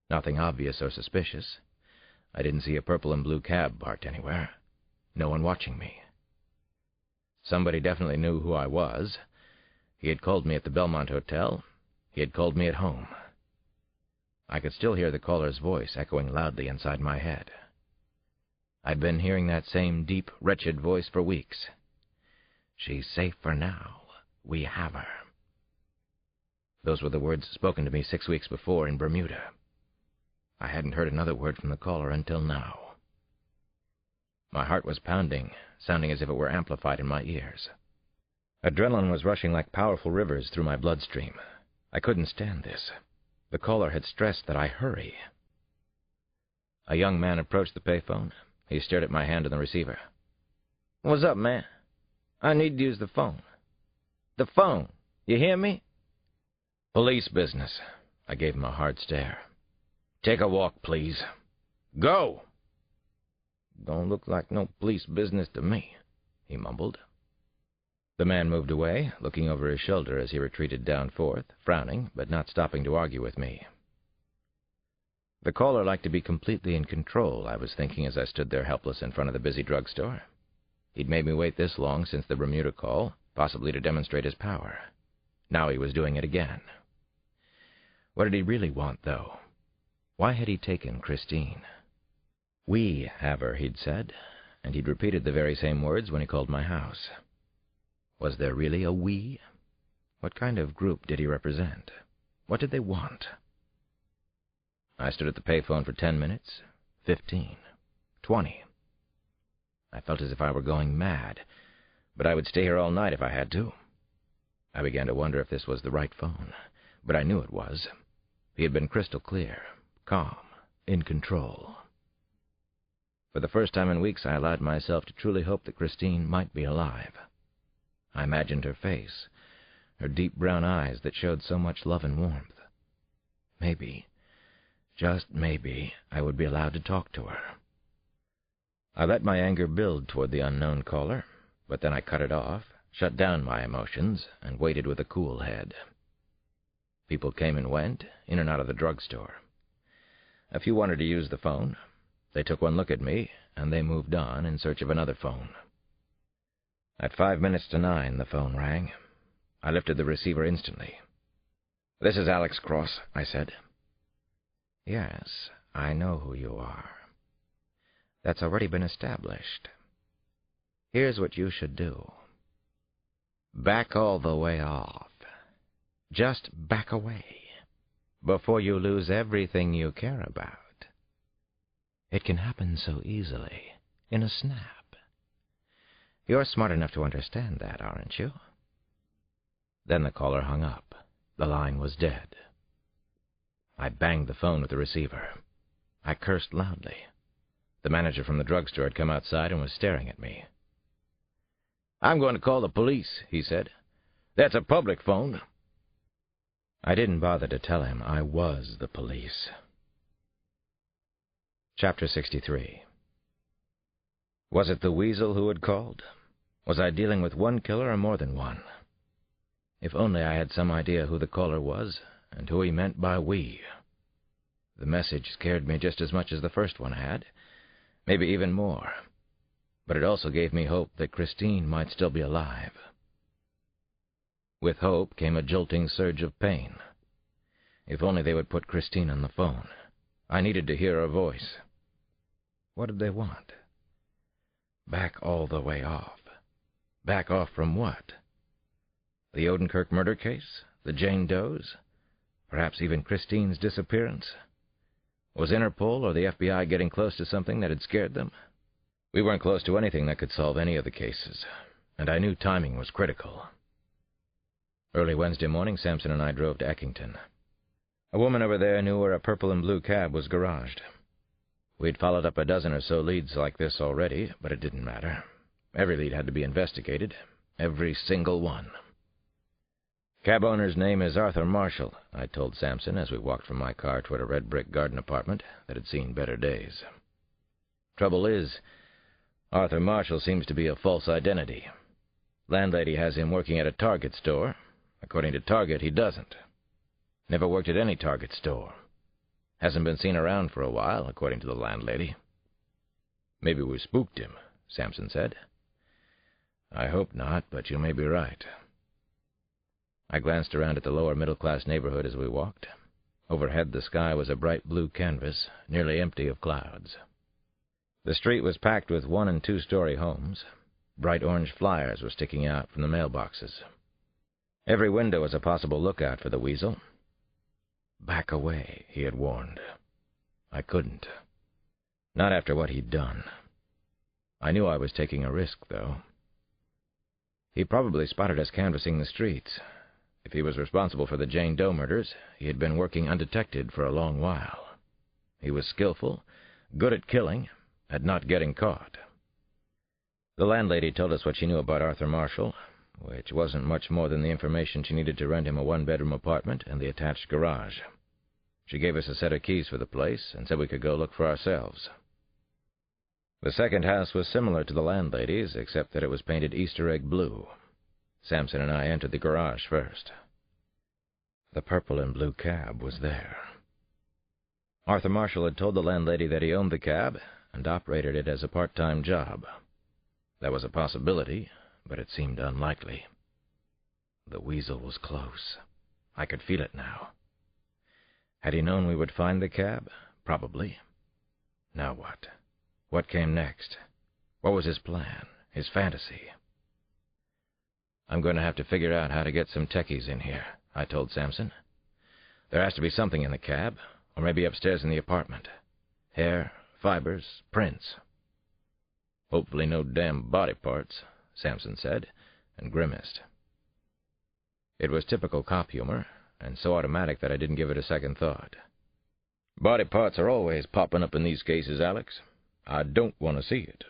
Speaker 1: Nothing obvious or suspicious. I didn't see a purple and blue cab parked anywhere. No one watching me. Somebody definitely knew who I was. He had called me at the Belmont Hotel. He had called me at home. I could still hear the caller's voice echoing loudly inside my head. I'd been hearing that same deep, wretched voice for weeks. "She's safe for now. We have her." Those were the words spoken to me 6 weeks before in Bermuda. I hadn't heard another word from the caller until now. My heart was pounding, sounding as if it were amplified in my ears. Adrenaline was rushing like powerful rivers through my bloodstream. I couldn't stand this. The caller had stressed that I hurry. A young man approached the payphone. He stared at my hand on the receiver. "What's up, man? I need to use the phone." "The phone. You hear me?" "Police business." I gave him a hard stare. "Take a walk, please. Go!" "Don't look like no police business to me," he mumbled. The man moved away, looking over his shoulder as he retreated down 4th, frowning, but not stopping to argue with me. The caller liked to be completely in control, I was thinking as I stood there helpless in front of the busy drugstore. He'd made me wait this long since the Bermuda call, possibly to demonstrate his power. Now he was doing it again. What did he really want, though? Why had he taken Christine? "We have her," he'd said, and he'd repeated the very same words when he called my house. Was there really a we? What kind of group did he represent? What did they want? I stood at the payphone for 10 minutes, 15, 20. I felt as if I were going mad, but I would stay here all night if I had to. I began to wonder if this was the right phone, but I knew it was. He had been crystal clear, calm, in control. For the first time in weeks, I allowed myself to truly hope that Christine might be alive. I imagined her face, her deep brown eyes that showed so much love and warmth. Maybe, just maybe, I would be allowed to talk to her. I let my anger build toward the unknown caller, but then I cut it off, shut down my emotions, and waited with a cool head. People came and went, in and out of the drugstore. A few wanted to use the phone. They took one look at me, and they moved on in search of another phone. At 5 minutes to 9, the phone rang. I lifted the receiver instantly. "This is Alex Cross," I said. "Yes, I know who you are. That's already been established."
Speaker 6: Here's what you should do. Back all the way off. Just back away, before you lose everything you care about. It can happen so easily, in a snap. You're smart enough to understand that, aren't you? Then the caller hung up. The line was dead. I banged the phone with the receiver. I cursed loudly. The manager from the drugstore had come outside and was staring at me.
Speaker 2: "I'm going to call the police," he said. "That's a public phone."
Speaker 6: I didn't bother to tell him I was the police. Chapter 63. Was it the Weasel who had called? Was I dealing with one killer or more than one? If only I had some idea who the caller was and who he meant by we. The message scared me just as much as the first one had, maybe even more, but it also gave me hope that Christine might still be alive. With hope came a jolting surge of pain. If only they would put Christine on the phone. I needed to hear her voice. What did they want? Back all the way off. Back off from what? The Odenkirk murder case? The Jane Does? Perhaps even Christine's disappearance? Was Interpol or the FBI getting close to something that had scared them? We weren't close to anything that could solve any of the cases, and I knew timing was critical. Early Wednesday morning, Sampson and I drove to Eckington. A woman over there knew where a purple and blue cab was garaged. We'd followed up a dozen or so leads like this already, but it didn't matter. Every lead had to be investigated. Every single one. "Cab owner's name is Arthur Marshall," I told Sampson as we walked from my car toward a red-brick garden apartment that had seen better days. "Trouble is, Arthur Marshall seems to be a false identity. Landlady has him working at a Target store. According to Target, he doesn't. Never worked at any Target store. Hasn't been seen around for a while, according to the landlady."
Speaker 2: "Maybe we spooked him," Sampson said.
Speaker 6: "I hope not, but you may be right." I glanced around at the lower middle-class neighborhood as we walked. Overhead, the sky was a bright blue canvas, nearly empty of clouds. The street was packed with 1- and 2-story homes. Bright orange flyers were sticking out from the mailboxes. Every window was a possible lookout for the Weasel. Back away, he had warned. I couldn't. Not after what he'd done. I knew I was taking a risk, though. He probably spotted us canvassing the streets. If he was responsible for the Jane Doe murders, he had been working undetected for a long while. He was skillful, good at killing, at not getting caught. The landlady told us what she knew about Arthur Marshall, which wasn't much more than the information she needed to rent him a 1-bedroom apartment and the attached garage. She gave us a set of keys for the place and said we could go look for ourselves. The second house was similar to the landlady's, except that it was painted Easter egg blue. Sampson and I entered the garage first. The purple and blue cab was there. Arthur Marshall had told the landlady that he owned the cab and operated it as a part-time job. That was a possibility, but it seemed unlikely. The Weasel was close. I could feel it now. Had he known we would find the cab? Probably. Now what? What came next? What was his plan, his fantasy? "I'm going to have to figure out how to get some techies in here," I told Sampson. "There has to be something in the cab, or maybe upstairs in the apartment. Hair, fibers, prints." "Hopefully no damn body parts," Sampson said, and grimaced. It was typical cop humor, and so automatic that I didn't give it a second thought. "Body parts are always popping up in these cases, Alex. I don't want to see it.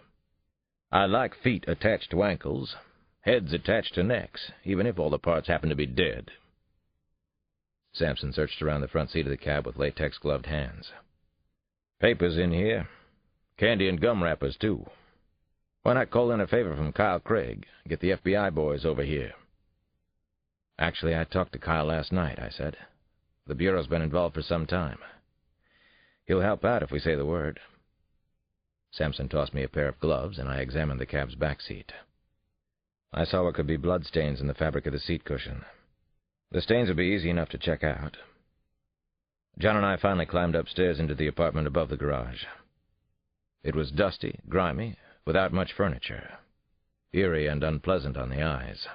Speaker 6: I like feet attached to ankles, heads attached to necks, even if all the parts happen to be dead." Sampson searched around the front seat of the cab with latex-gloved hands. "Papers in here. Candy and gum wrappers, too. Why not call in a favor from Kyle Craig, get the FBI boys over here?" "Actually, I talked to Kyle last night," I said. "The Bureau's been involved for some time. He'll help out if we say the word." Sampson tossed me a pair of gloves, and I examined the cab's back seat. I saw what could be bloodstains in the fabric of the seat cushion. The stains would be easy enough to check out. John and I finally climbed upstairs into the apartment above the garage. It was dusty, grimy, without much furniture.
Speaker 1: eerie and unpleasant on the eyes.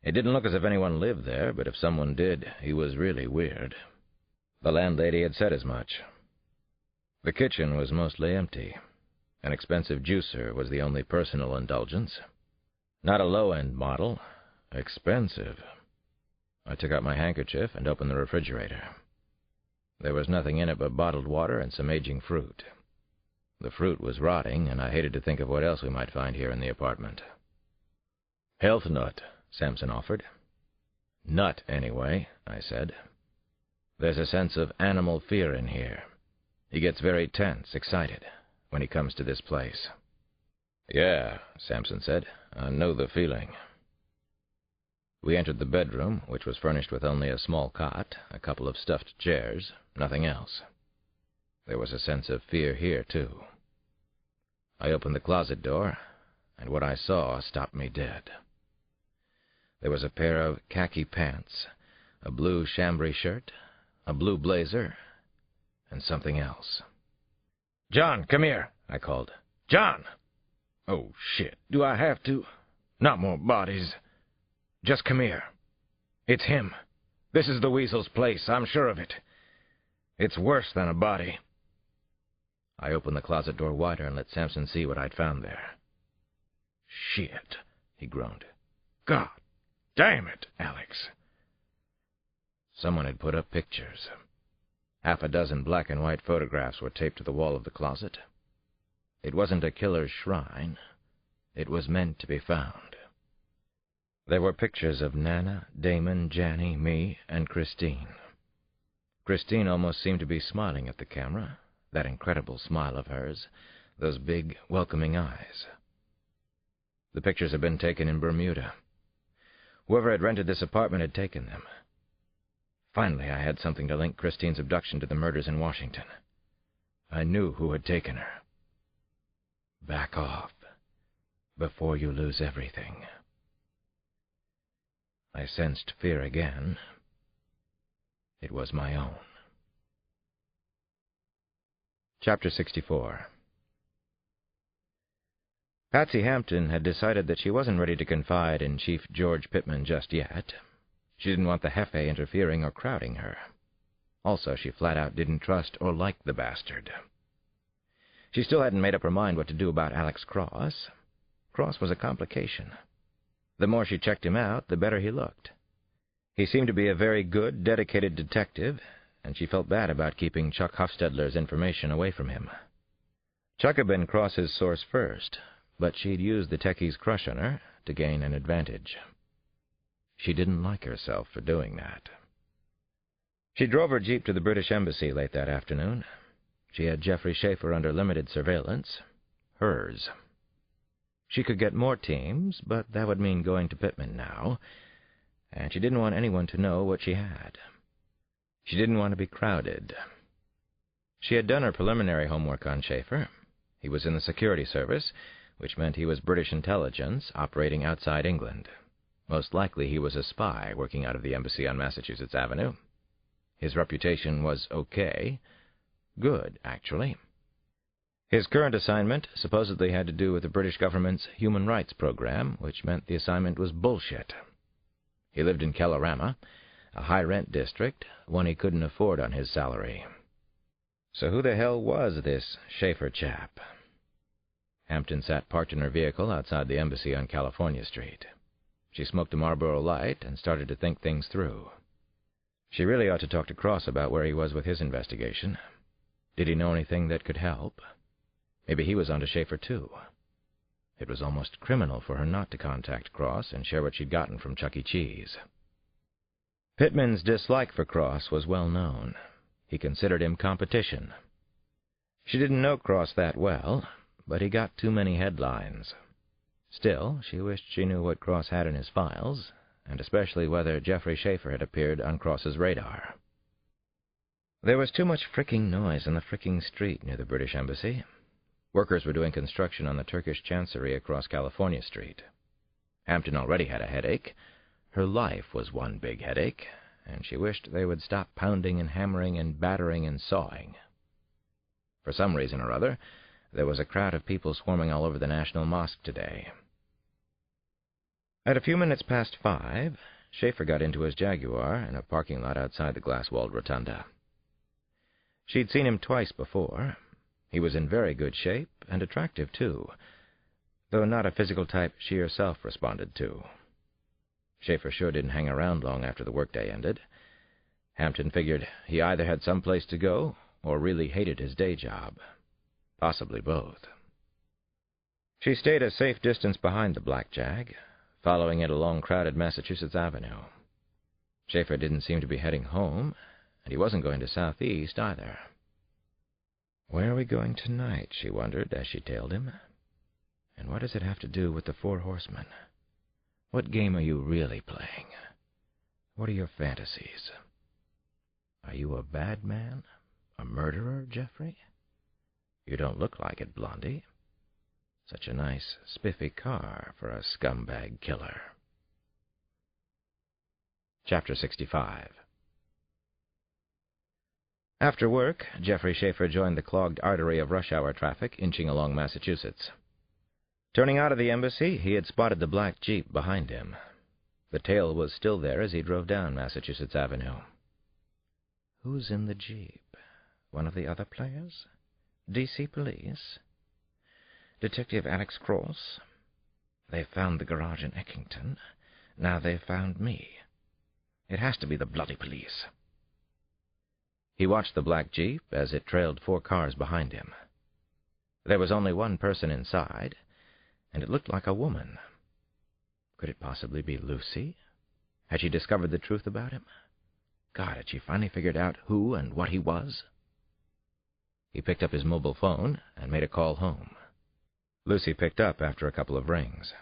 Speaker 1: It didn't look as if anyone lived there, but if someone did, he was really weird. The landlady had said as much. The kitchen was mostly empty. An expensive juicer was the only personal indulgence. Not a low-end model. Expensive. I took out my handkerchief and opened the refrigerator. There was nothing in it but bottled water and some aging fruit. The fruit was rotting, and I hated to think of what else we might find here in the apartment. "Health nut," Sampson offered. "Nut, anyway," I said. "There's a sense of animal fear in here. He gets very tense, excited, when he comes to this place." "Yeah," Sampson said. "I know the feeling." We entered the bedroom, which was furnished with only a small cot, a couple of stuffed chairs, nothing else. There was a sense of fear here, too. I opened the closet door, and what I saw stopped me dead. There was a pair of khaki pants, a blue chambray shirt, a blue blazer, and something else. "John, come here," I called. "John!" "Oh, shit. Do I have to? Not more bodies. Just come here. It's him. This is the Weasel's place, I'm sure of it. It's worse than a body." I opened the closet door wider and let Sampson see what I'd found there. "Shit," he groaned. "God damn it, Alex." Someone had put up pictures. Half a dozen black and white photographs were taped to the wall of the closet. It wasn't a killer's shrine. It was meant to be found. There were pictures of Nana, Damon, Janny, me, and Christine. Christine almost seemed to be smiling at the camera, that incredible smile of hers, those big, welcoming eyes. The pictures had been taken in Bermuda. Whoever had rented this apartment had taken them. Finally, I had something to link Christine's abduction to the murders in Washington. I knew who had taken her. Back off, before you lose everything. I sensed fear again. It was my own. Chapter 64. Patsy Hampton had decided that she wasn't ready to confide in Chief George Pittman just yet. She didn't want the Hefe interfering or crowding her. Also, she flat out didn't trust or like the bastard. She still hadn't made up her mind what to do about Alex Cross. Cross was a complication. The more she checked him out, the better he looked. He seemed to be a very good, dedicated detective, and she felt bad about keeping Chuck Hufstedler's information away from him. Chuck had been Cross's source first, but she'd used the techie's crush on her to gain an advantage. She didn't like herself for doing that. She drove her Jeep to the British Embassy late that afternoon. She had Jeffrey Schaefer under limited surveillance. Hers. She could get more teams, but that would mean going to Pittman now, and she didn't want anyone to know what she had. She didn't want to be crowded. She had done her preliminary homework on Schaefer. He was in the security service, which meant he was British intelligence operating outside England. Most likely he was a spy working out of the embassy on Massachusetts Avenue. His reputation was okay. Good, actually. His current assignment supposedly had to do with the British government's human rights program, which meant the assignment was bullshit. He lived in Kellerama, a high-rent district, one he couldn't afford on his salary. So who the hell was this Schaefer chap? Hampton sat parked in her vehicle outside the embassy on California Street. She smoked a Marlboro Light and started to think things through. She really ought to talk to Cross about where he was with his investigation. Did he know anything that could help? Maybe he was onto Schaefer, too. It was almost criminal for her not to contact Cross and share what she'd gotten from Chuck E. Cheese. Pittman's dislike for Cross was well known. He considered him competition. She didn't know Cross that well, but he got too many headlines. Still, she wished she knew what Cross had in his files, and especially whether Jeffrey Schaefer had appeared on Cross's radar. There was too much fricking noise on the fricking street near the British Embassy. Workers were doing construction on the Turkish Chancery across California Street. Hampton already had a headache. Her life was one big headache, and she wished they would stop pounding and hammering and battering and sawing. For some reason or other, there was a crowd of people swarming all over the National Mosque today.
Speaker 6: At a few minutes past 5, Schaefer got into his Jaguar in a parking lot outside the glass-walled rotunda. She'd seen him twice before. He was in very good shape, and attractive, too, though not a physical type she herself responded to. Schaefer sure didn't hang around long after the workday ended. Hampton figured he either had some place to go or really hated his day job. Possibly both. She stayed a safe distance behind the black Jag, following it along crowded Massachusetts Avenue. Schaefer didn't seem to be heading home, and he wasn't going to Southeast either. Where are we going tonight, she wondered as she tailed him. And what does it have to do with the Four Horsemen? What game are you really playing? What are your fantasies? Are you a bad man? A murderer, Jeffrey? You don't look like it, Blondie. Such a nice, spiffy car for a scumbag killer. Chapter 65. After work, Jeffrey Schaefer joined the clogged artery of rush-hour traffic inching along Massachusetts. Turning out of the embassy, he had spotted the black Jeep behind him. The tail was still there as he drove down Massachusetts Avenue. Who's in the Jeep? One of the other players? D.C. Police? Detective Alex Cross? They found the garage in Eckington. Now they've found me. It has to be the bloody police. He watched the black Jeep as it trailed 4 cars behind him. There was only one person inside, and it looked like a woman. Could it possibly be Lucy? Had she discovered the truth about him? God, had she finally figured out who and what he was? He picked up his mobile phone and made a call home. Lucy picked up after a couple of rings.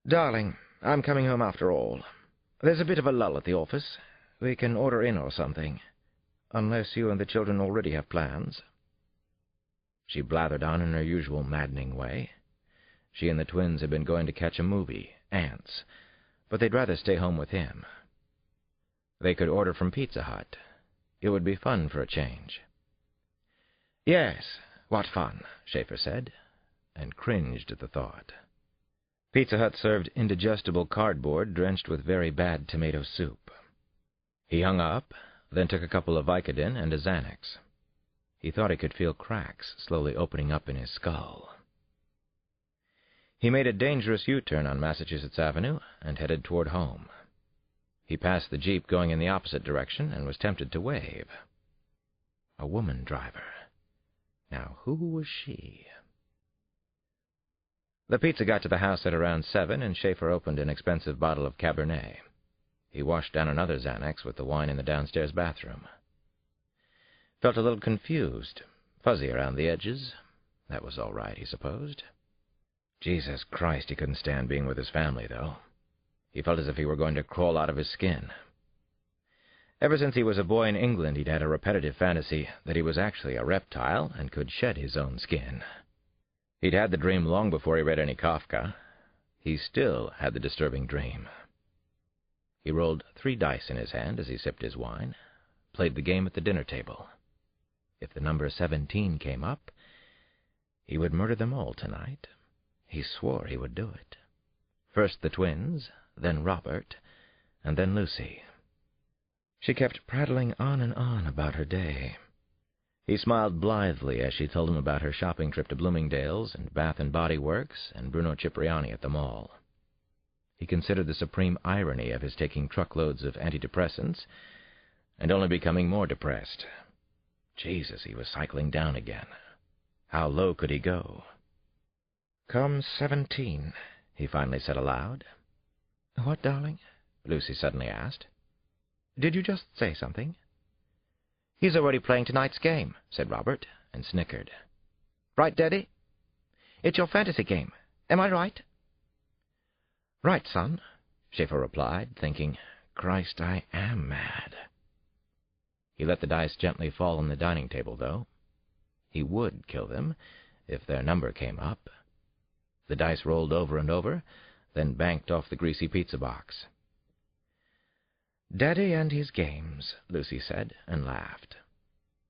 Speaker 6: "Darling, I'm coming home after all. There's a bit of a lull at the office. We can order in or something, unless you and the children already have plans." She blathered on in her usual maddening way. She and the twins had been going to catch a movie, Ants, but they'd rather stay home with him. They could order from Pizza Hut. It would be fun for a change. "Yes, what fun," Schaefer said, and cringed at the thought. Pizza Hut served indigestible cardboard drenched with very bad tomato soup. He hung up, then took a couple of Vicodin and a Xanax. He thought he could feel cracks slowly opening up in his skull. He made a dangerous U-turn on Massachusetts Avenue and headed toward home. He passed the Jeep going in the opposite direction and was tempted to wave. A woman driver. Now, who was she? The pizza got to the house at around 7, and Schaefer opened an expensive bottle of Cabernet. He washed down another Xanax with the wine in the downstairs bathroom. Felt a little confused, fuzzy around the edges. That was all right, he supposed. Jesus Christ, he couldn't stand being with his family, though. He felt as if he were going to crawl out of his skin. Ever since he was a boy in England, he'd had a repetitive fantasy that he was actually a reptile and could shed his own skin. He'd had the dream long before he read any Kafka. He still had the disturbing dream. He rolled 3 dice in his hand as he sipped his wine, played the game at the dinner table. If the number 17 came up, he would murder them all tonight. He swore he would do it. First the twins, then Robert, and then Lucy. She kept prattling on and on about her day. He smiled blithely as she told him about her shopping trip to Bloomingdale's and Bath and Body Works and Bruno Cipriani at the mall. He considered the supreme irony of his taking truckloads of antidepressants and only becoming more depressed. Jesus, he was cycling down again. How low could he go? "Come 17, he finally said aloud. "What, darling?" Lucy suddenly asked. "Did you just say something?" "He's already playing tonight's game," said Robert, and snickered. "Right, Daddy? It's your fantasy game. Am I right?" "Right, son," Schaefer replied, thinking, Christ, I am mad. He let the dice gently fall on the dining table, though. He would kill them if their number came up. The dice rolled over and over, then banked off the greasy pizza box. "Daddy and his games," Lucy said, and laughed.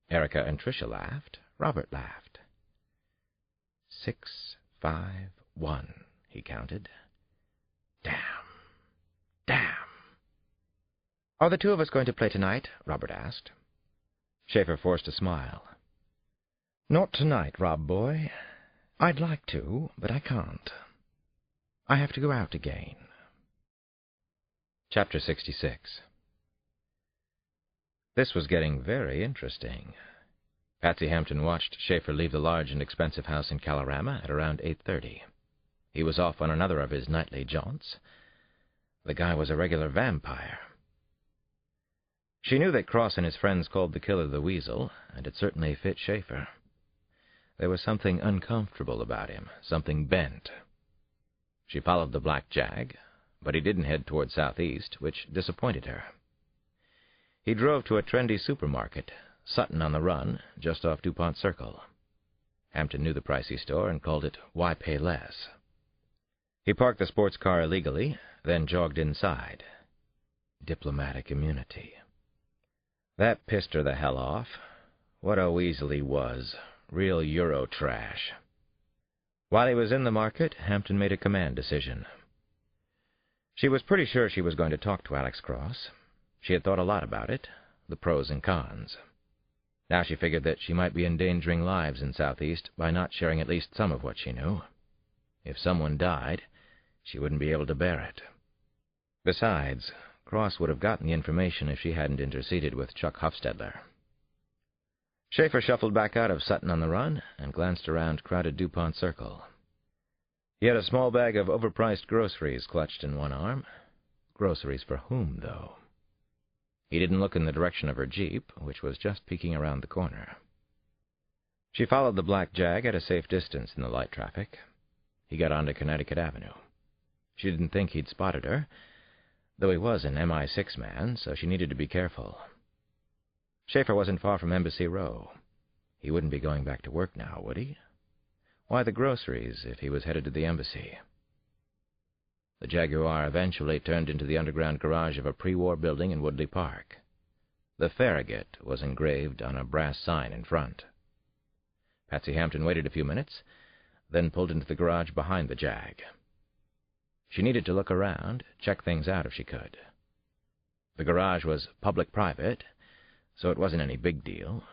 Speaker 6: Erica and Tricia laughed. Robert laughed. 6, 5, 1, he counted. Damn. "Are the two of us going to play tonight?" Robert asked. Schaefer forced a smile. "Not tonight, Rob boy. I'd like to, but I can't. I have to go out again." Chapter 66. This was getting very interesting. Patsy Hampton watched Schaefer leave the large and expensive house in Kalorama at around 8:30. He was off on another of his nightly jaunts. The guy was a regular vampire. She knew that Cross and his friends called the killer the Weasel, and it certainly fit Schaefer. There was something uncomfortable about him, something bent. She followed the black jag, but he didn't head toward southeast, which disappointed her. He drove to a trendy supermarket, Sutton on the Run, just off DuPont Circle. Hampton knew the pricey store and called it Why Pay Less. He parked the sports car illegally, then jogged inside. Diplomatic immunity. That pissed her the hell off. What a weasel he was. Real Euro trash. While he was in the market, Hampton made a command decision. She was pretty sure she was going to talk to Alex Cross. She had thought a lot about it, the pros and cons. Now she figured that she might be endangering lives in Southeast by not sharing at least some of what she knew. If someone died, she wouldn't be able to bear it. Besides, Cross would have gotten the information if she hadn't interceded with Chuck Hufstedler. Schaefer shuffled back out of Sutton on the Run and glanced around crowded DuPont Circle. He had a small bag of overpriced groceries clutched in one arm. Groceries for whom, though? He didn't look in the direction of her Jeep, which was just peeking around the corner. She followed the black jag at a safe distance in the light traffic. He got onto Connecticut Avenue. She didn't think he'd spotted her, though he was an MI6 man, so she needed to be careful. Schaefer wasn't far from Embassy Row. He wouldn't be going back to work now, would he? Why the groceries if he was headed to the embassy? The Jaguar eventually turned into the underground garage of a pre-war building in Woodley Park. The Farragut was engraved on a brass sign in front. Patsy Hampton waited a few minutes, then pulled into the garage behind the Jag. She needed to look around, check things out if she could. The garage was public-private, so it wasn't any big deal.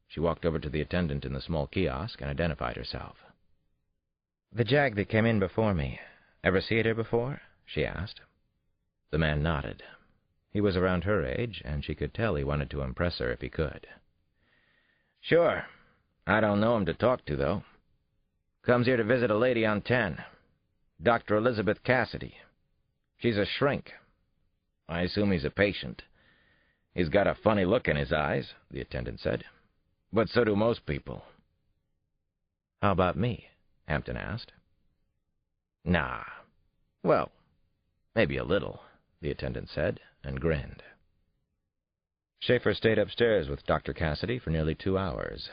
Speaker 6: She walked over to the attendant in the small kiosk and identified herself. "The Jag that came in before me. Ever see it here before?" she asked. The man nodded. He was around her age, and she could tell he wanted to impress her if he could. "Sure. I don't know him to talk to, though. Comes here to visit a lady on 10. Dr. Elizabeth Cassidy. She's a shrink. I assume he's a patient. He's got a funny look in his eyes," the attendant said. "But so do most people." "How about me?" Hampton asked. "Nah. Well, maybe a little," the attendant said, and grinned. Schaefer stayed upstairs with Dr. Cassidy for nearly 2 hours.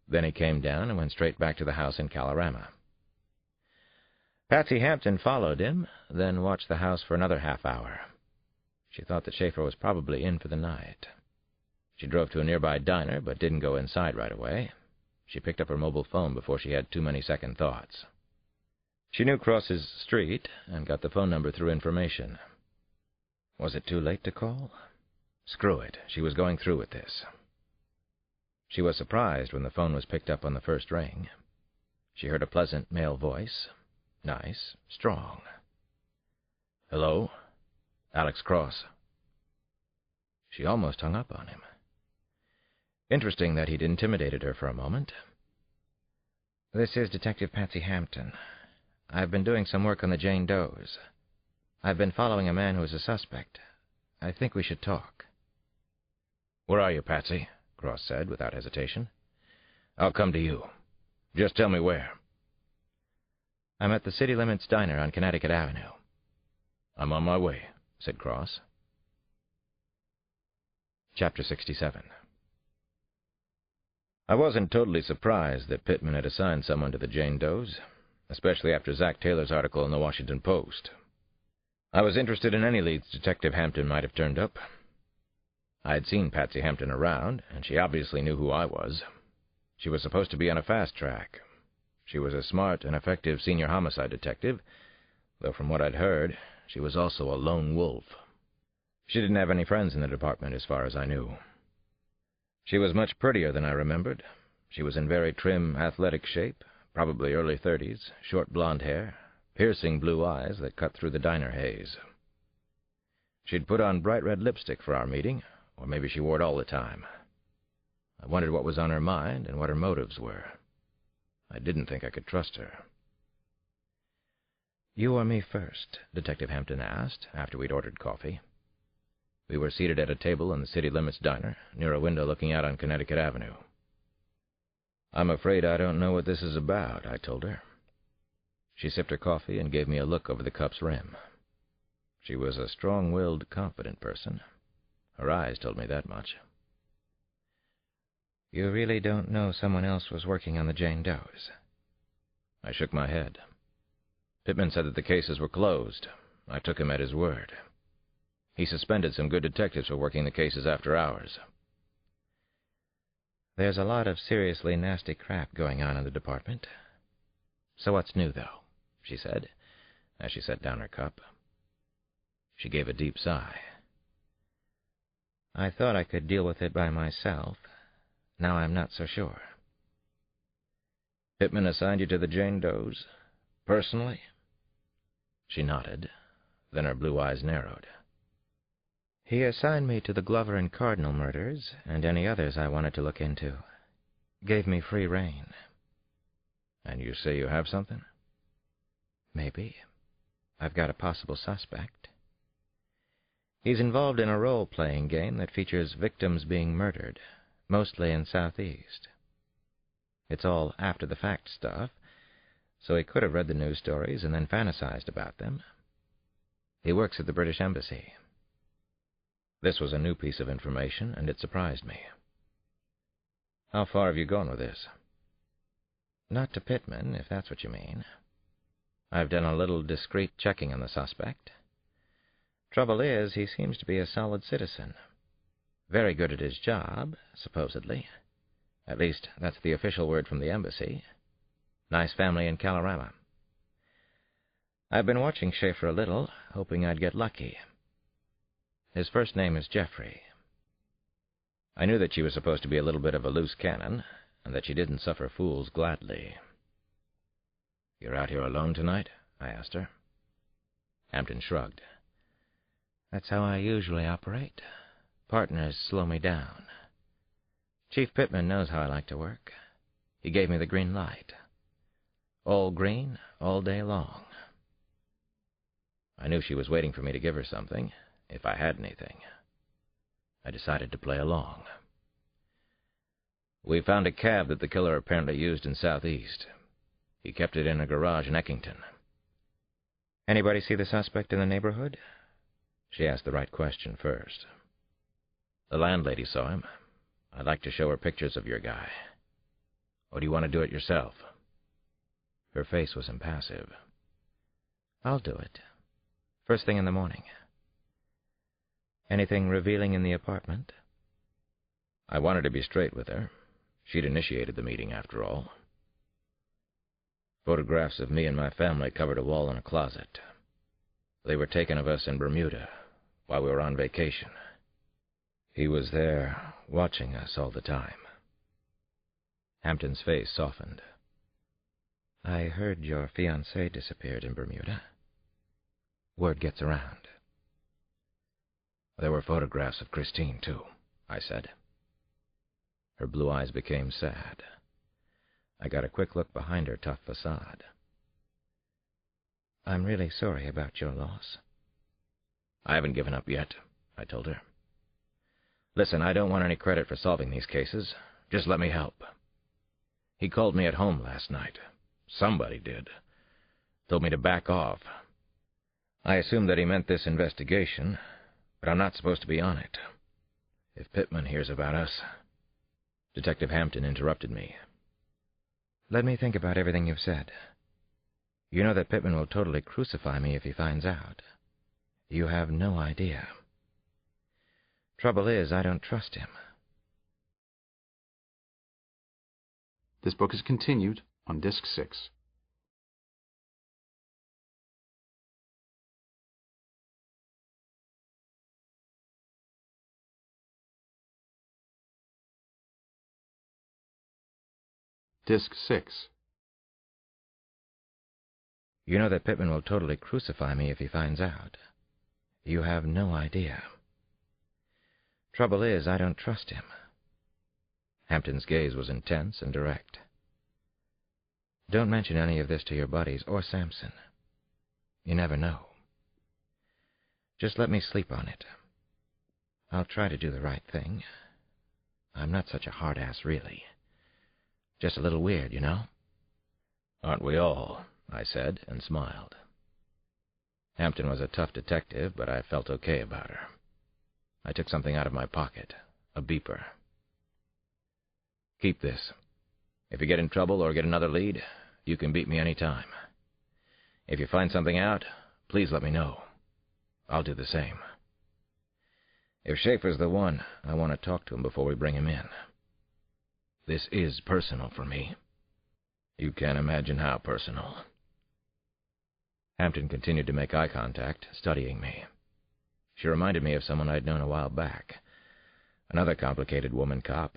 Speaker 6: Then he came down and went straight back to the house in Kalorama. Patsy Hampton followed him, then watched the house for another half-hour. She thought that Schaefer was probably in for the night. She drove to a nearby diner, but didn't go inside right away. She picked up her mobile phone before she had too many second thoughts. She knew Cross's street and got the phone number through information. Was it too late to call? Screw it, she was going through with this. She was surprised when the phone was picked up on the first ring. She heard a pleasant male voice. Nice, strong. "Hello? Alex Cross." She almost hung up on him. Interesting that he'd intimidated her for a moment. "This is Detective Patsy Hampton. I've been doing some work on the Jane Does. I've been following a man who is a suspect. I think we should talk." "Where are you, Patsy?" Cross said without hesitation. "I'll come to you. Just tell me where." "I'm at the City Limits Diner on Connecticut Avenue." "I'm on my way," said Cross. Chapter 67. I wasn't totally surprised that Pittman had assigned someone to the Jane Does, especially after Zach Taylor's article in the Washington Post. I was interested in any leads Detective Hampton might have turned up. I had seen Patsy Hampton around, and she obviously knew who I was. She was supposed to be on a fast track. She was a smart and effective senior homicide detective, though from what I'd heard,
Speaker 2: she was also a lone wolf.
Speaker 1: She didn't have any friends in the department as far as I knew. She was much prettier than I remembered. She was in very trim, athletic shape, probably early 30s, short blonde hair, piercing blue eyes that cut through the diner haze. She'd put on bright red lipstick for our meeting, or maybe she wore it all the time. I wondered what was on her mind and what her motives were. I didn't think I could trust her. "You or me first?" Detective Hampton asked, after we'd ordered coffee. We were seated at a table in the City Limits Diner, near a window looking out on Connecticut Avenue. "I'm afraid I don't know what this is about," I told her. She sipped her coffee and gave me a look over the cup's rim. She was a strong-willed, confident person. Her eyes told me that much. "You really don't know someone else was working on the Jane Does?" I shook my head. Pittman said that the cases were closed. I took him at his word. He suspended some good detectives for working the cases after hours. "There's a lot of seriously nasty crap going on in the department. So what's new, though?" she said, as she set down her cup. She gave a deep sigh. "I thought I could deal with it by myself. Now I'm not so sure." "Pittman assigned you to the Jane Does? Personally?" She nodded. Then her blue eyes narrowed. "He assigned me to the Glover and Cardinal murders, and any others I wanted to look into. Gave me free rein." "And you say you have something?" "Maybe. I've got a possible suspect. He's involved in a role-playing game that features victims being murdered, mostly in Southeast. It's all after-the-fact stuff, so he could have read the news stories and then fantasized about them. He works at the British Embassy." This was a new piece of information, and it surprised me. "How far have you gone with this?" "Not to Pittman, if that's what you mean. I've done a little discreet checking on the suspect. Trouble is, he seems to be a solid citizen. Very good at his job, supposedly. At least, that's the official word from the embassy. Nice family in Kalorama. I've been watching Schaefer a little, hoping I'd get lucky. His first name is Jeffrey." I knew that she was supposed to be a little bit of a loose cannon, and that she didn't suffer fools gladly. "You're out here alone tonight?" I asked her. Hampton shrugged. "That's how I usually operate. Partners slow me down. Chief Pittman knows how I like to work. He gave me the green light. All green, all day long." I knew she was waiting for me to give her something, if I had anything. I decided to play along. "We found a cab that the killer apparently used in Southeast. He kept it in a garage in Eckington." "Anybody see the suspect in the neighborhood?" She asked the right question first. "The landlady saw him. I'd like to show her pictures of your guy. Or do you want to do it yourself?" Her face was impassive. "I'll do it. First thing in the morning." "Anything revealing in the apartment?" I wanted to be straight with her. She'd initiated the meeting, after all. Photographs of me and my family covered a wall in a closet. They were taken of us in Bermuda, while we were on vacation. He was there, watching us all the time. Hampton's face softened. "I heard your fiancé disappeared in Bermuda. Word gets around." "There were photographs of Christine, too," I said. Her blue eyes became sad. I got a quick look behind her tough facade. "I'm really sorry about your loss." "I haven't given up yet," I told her. "Listen, I don't want any credit for solving these cases. Just let me help. He called me at home last night. Somebody did. Told me to back off. I assumed that he meant this investigation, but I'm not supposed to be on it. If Pittman hears about us..." Detective Hampton interrupted me. "Let me think about everything you've said. You know that Pittman will totally crucify me if he finds out. You have no idea. Trouble is, I don't trust him."
Speaker 4: This book is continued on Disc 6. Disc 6.
Speaker 6: You know that Pittman will totally crucify me if he finds out. You have no idea. Trouble is, I don't trust him. Hampton's gaze was intense and direct. Don't mention any of this to your buddies or Samson. You never know. Just let me sleep on it. I'll try to do the right thing. I'm not such a hard-ass, really. Just a little weird, you know?
Speaker 2: Aren't we all? I said, and smiled.
Speaker 6: Hampton was a tough detective, but I felt okay about her. I took something out of my pocket, a beeper.
Speaker 2: Keep this. If you get in trouble or get another lead, you can beat me any time. If you find something out, please let me know. I'll do the same. If Schaefer's the one, I want to talk to him before we bring him in. This is personal for me. You can't imagine how personal.
Speaker 6: Hampton continued to make eye contact, studying me. She reminded me of someone I'd known a while back. Another complicated woman cop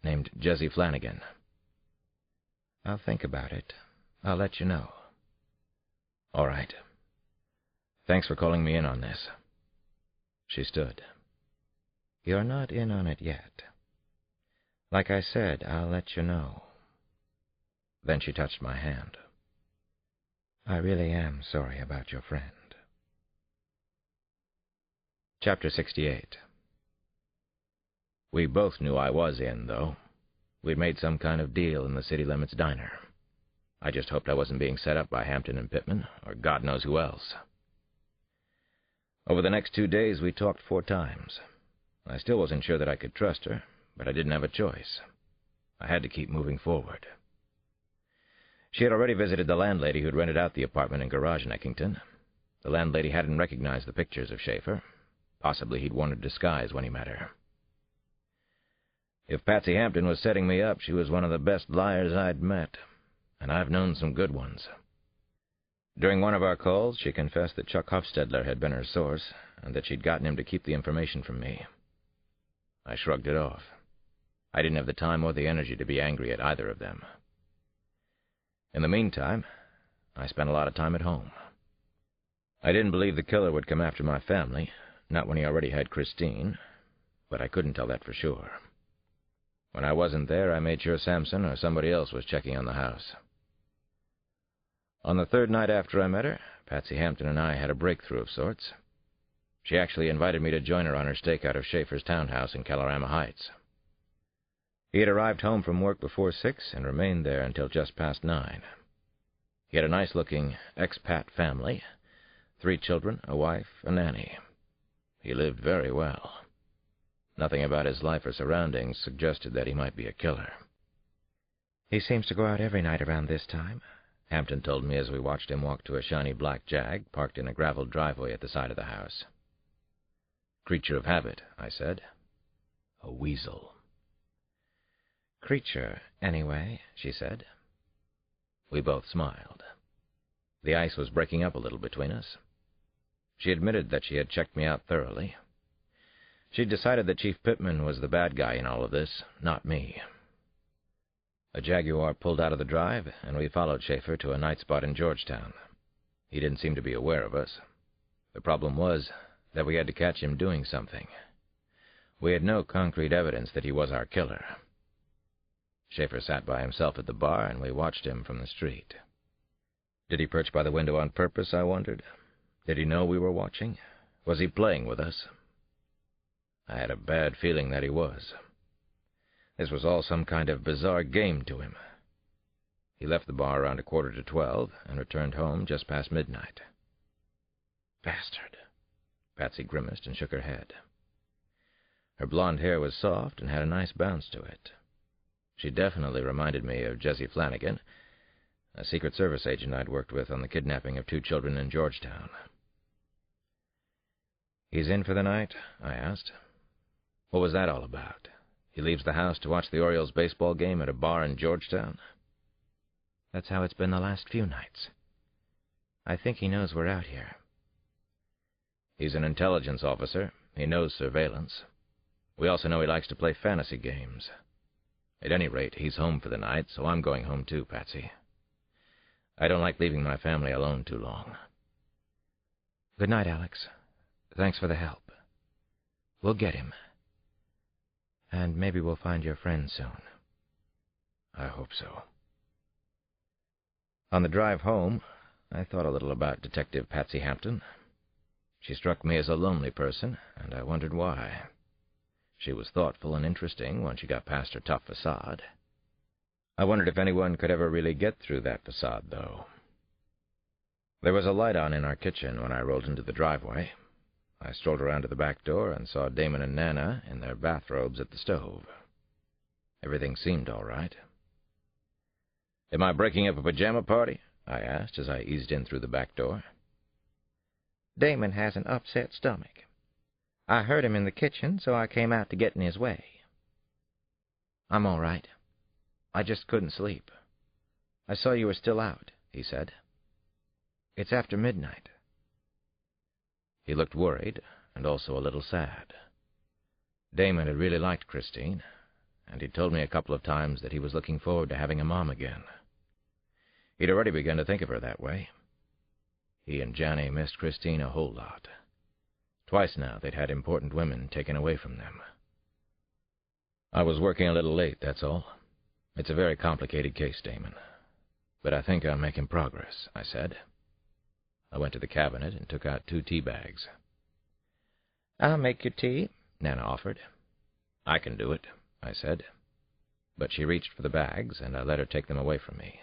Speaker 6: named Jessie Flanagan. I'll think about it. I'll let you know.
Speaker 2: All right. Thanks for calling me in on this.
Speaker 6: She stood. You're not in on it yet. Like I said, I'll let you know. Then she touched my hand. I really am sorry about your friend. Chapter 68.
Speaker 2: We both knew I was in, though. We'd made some kind of deal in the city limits diner. I just hoped I wasn't being set up by Hampton and Pittman, or God knows who else. Over the next 2 days, we talked 4 times. I still wasn't sure that I could trust her, but I didn't have a choice. I had to keep moving forward. She had already visited the landlady who'd rented out the apartment and garage in Eckington. The landlady hadn't recognized the pictures of Schaefer. Possibly he'd worn a disguise when he met her. If Patsy Hampton was setting me up, she was one of the best liars I'd met, and I've known some good ones. During one of our calls, she confessed that Chuck Hofstadler had been her source, and that she'd gotten him to keep the information from me. I shrugged it off. I didn't have the time or the energy to be angry at either of them. In the meantime, I spent a lot of time at home. I didn't believe the killer would come after my family, not when he already had Christine, but I couldn't tell that for sure. When I wasn't there, I made sure Samson or somebody else was checking on the house. On the 3rd night after I met her, Patsy Hampton and I had a breakthrough of sorts. She actually invited me to join her on her stakeout of Schaefer's townhouse in Colorama Heights. He had arrived home from work before 6 and remained there until just past 9. He had a nice-looking expat family, 3 children, a wife, a nanny. He lived very well. Nothing about his life or surroundings suggested that he might be a killer. He seems to go out every night around this time, Hampton told me as we watched him walk to a shiny black Jag parked in a graveled driveway at the side of the house. Creature of habit, I said. A weasel. Creature, anyway, she said. We both smiled. The ice was breaking up a little between us. She admitted that she had checked me out thoroughly. She'd decided that Chief Pittman was the bad guy in all of this, not me. A Jaguar pulled out of the drive, and we followed Schaefer to a night spot in Georgetown. He didn't seem to be aware of us. The problem was that we had to catch him doing something. We had no concrete evidence that he was our killer. Schaefer sat by himself at the bar, and we watched him from the street. Did he perch by the window on purpose, I wondered? Did he know we were watching? Was he playing with us? I had a bad feeling that he was. This was all some kind of bizarre game to him. He left the bar around 11:45 and returned home just past midnight. Bastard! Patsy grimaced and shook her head. Her blonde hair was soft and had a nice bounce to it. She definitely reminded me of Jessie Flanagan, a Secret Service agent I'd worked with on the kidnapping of 2 children in Georgetown. He's in for the night? I asked. What was that all about? He leaves the house to watch the Orioles baseball game at a bar in Georgetown? That's how it's been the last few nights. I think he knows we're out here. He's an intelligence officer. He knows surveillance. We also know he likes to play fantasy games.
Speaker 1: At any rate, he's home for the night, so I'm going home too, Patsy. I don't like leaving my family alone too long.
Speaker 6: Good night, Alex. Thanks for the help. We'll get him. And maybe we'll find your friend soon.
Speaker 1: I hope so.
Speaker 6: On the drive home, I thought a little about Detective Patsy Hampton. She struck me as a lonely person, and I wondered why. She was thoughtful and interesting when she got past her tough facade. I wondered if anyone could ever really get through that facade, though. There was a light on in our kitchen when I rolled into the driveway. I strolled around to the back door and saw Damon and Nana in their bathrobes at the stove. Everything seemed all right.
Speaker 1: "Am I breaking up a pajama party?" I asked as I eased in through the back door.
Speaker 6: Damon has an upset stomach. I heard him in the kitchen, so I came out to get in his way. I'm all right. I just couldn't sleep. I saw you were still out, he said. It's after midnight.
Speaker 1: He looked worried and also a little sad. Damon had really liked Christine, and he'd told me a couple of times that he was looking forward to having a mom again. He'd already begun to think of her that way. He and Johnny missed Christine a whole lot. Twice now they'd had important women taken away from them. I was working a little late, that's all. It's a very complicated case, Damon. But I think I'm making progress, I said. I went to the cabinet and took out 2 tea bags.
Speaker 6: I'll make your tea,
Speaker 1: Nana offered. I can do it, I said. But she reached for the bags, and I let her take them away from me.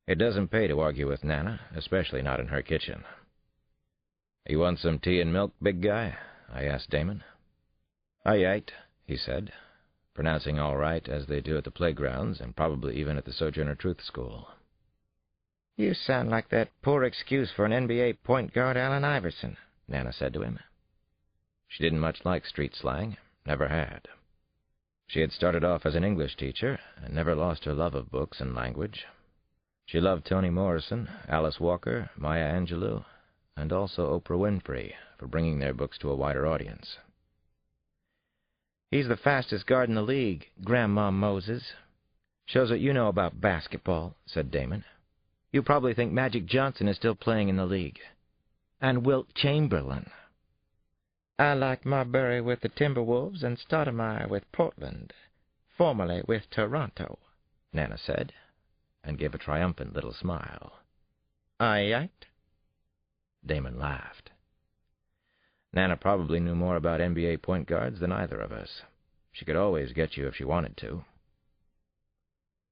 Speaker 1: It doesn't pay to argue with Nana, especially not in her kitchen. "You want some tea and milk, big guy?" I asked Damon.
Speaker 6: "Aye, aight,"
Speaker 1: he said, pronouncing all right as they do at the playgrounds and probably even at the Sojourner Truth School.
Speaker 6: "You sound like that poor excuse for an NBA point guard, Allen Iverson," Nana said to him.
Speaker 1: She didn't much like street slang, never had. She had started off as an English teacher and never lost her love of books and language. She loved Toni Morrison, Alice Walker, Maya Angelou, and also Oprah Winfrey for bringing their books to a wider audience.
Speaker 6: "He's the fastest guard in the league, Grandma Moses. Shows what you know about basketball," said Damon. "You probably think Magic Johnson is still playing in the league. And Wilt Chamberlain." "I like Marbury with the Timberwolves and Stoudemire with Portland, formerly with Toronto," Nana said, and gave a triumphant little smile. "Aye, aight."
Speaker 1: Damon laughed. Nana probably knew more about NBA point guards than either of us. She could always get you if she wanted to.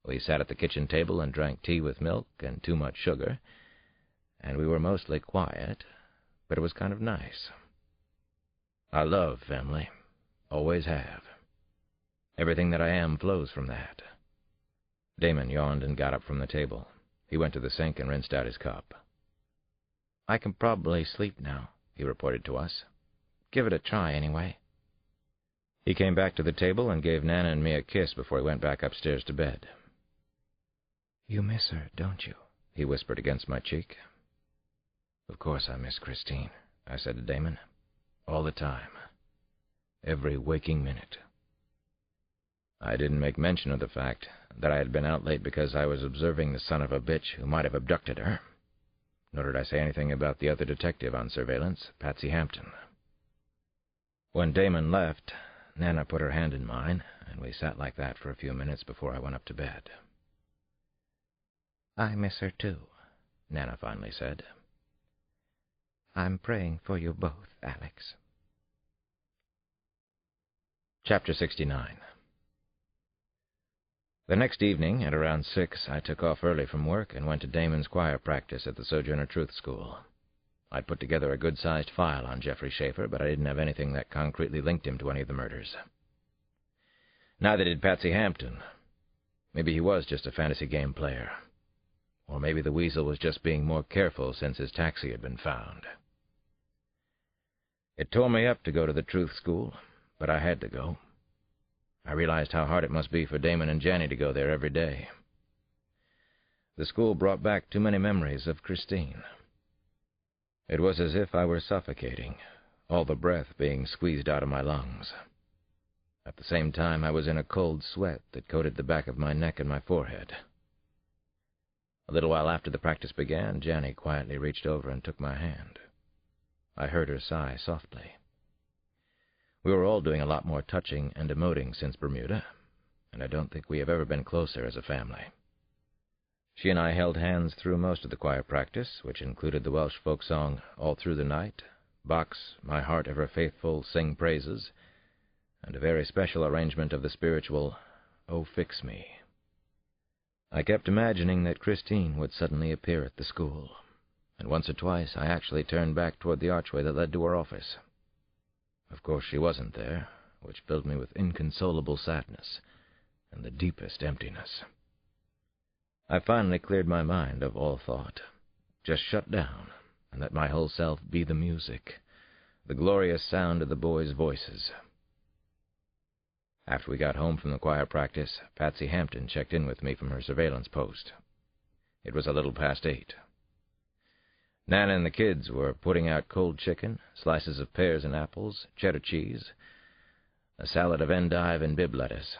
Speaker 1: We sat at the kitchen table and drank tea with milk and too much sugar, and we were mostly quiet, but it was kind of nice. I love family. Always have. Everything that I am flows from that. Damon yawned and got up from the table. He went to the sink and rinsed out his cup.
Speaker 6: "I can probably sleep now," he reported to us. "Give it a try, anyway."
Speaker 1: He came back to the table and gave Nana and me a kiss before he went back upstairs to bed.
Speaker 6: "You miss her, don't you?" he whispered against my cheek.
Speaker 1: "Of course I miss Christine," I said to Damon. "All the time. Every waking minute." I didn't make mention of the fact that I had been out late because I was observing the son of a bitch who might have abducted her. Nor did I say anything about the other detective on surveillance, Patsy Hampton. When Damon left, Nana put her hand in mine, and we sat like that for a few minutes before I went up to bed.
Speaker 6: "I miss her, too," Nana finally said. "I'm praying for you both, Alex."
Speaker 1: Chapter 69. The next evening, at around 6, I took off early from work and went to Damon's choir practice at the Sojourner Truth School. I'd put together a good-sized file on Jeffrey Schaefer, but I didn't have anything that concretely linked him to any of the murders. Neither did Patsy Hampton. Maybe he was just a fantasy game player. Or maybe the Weasel was just being more careful since his taxi had been found. It tore me up to go to the Truth School, but I had to go. I realized how hard it must be for Damon and Janny to go there every day. The school brought back too many memories of Christine. It was as if I were suffocating, all the breath being squeezed out of my lungs. At the same time, I was in a cold sweat that coated the back of my neck and my forehead. A little while after the practice began, Janny quietly reached over and took my hand. I heard her sigh softly. We were all doing a lot more touching and emoting since Bermuda, and I don't think we have ever been closer as a family. She and I held hands through most of the choir practice, which included the Welsh folk song All Through the Night, Bach's My Heart Ever Faithful, Sing Praises, and a very special arrangement of the spiritual Oh, Fix Me. I kept imagining that Christine would suddenly appear at the school, and once or twice I actually turned back toward the archway that led to her office. Of course she wasn't there, which filled me with inconsolable sadness and the deepest emptiness. I finally cleared my mind of all thought, just shut down, and let my whole self be the music, the glorious sound of the boys' voices. After we got home from the choir practice, Patsy Hampton checked in with me from her surveillance post. It was a little past 8. Nana and the kids were putting out cold chicken, slices of pears and apples, cheddar cheese, a salad of endive and bib lettuce.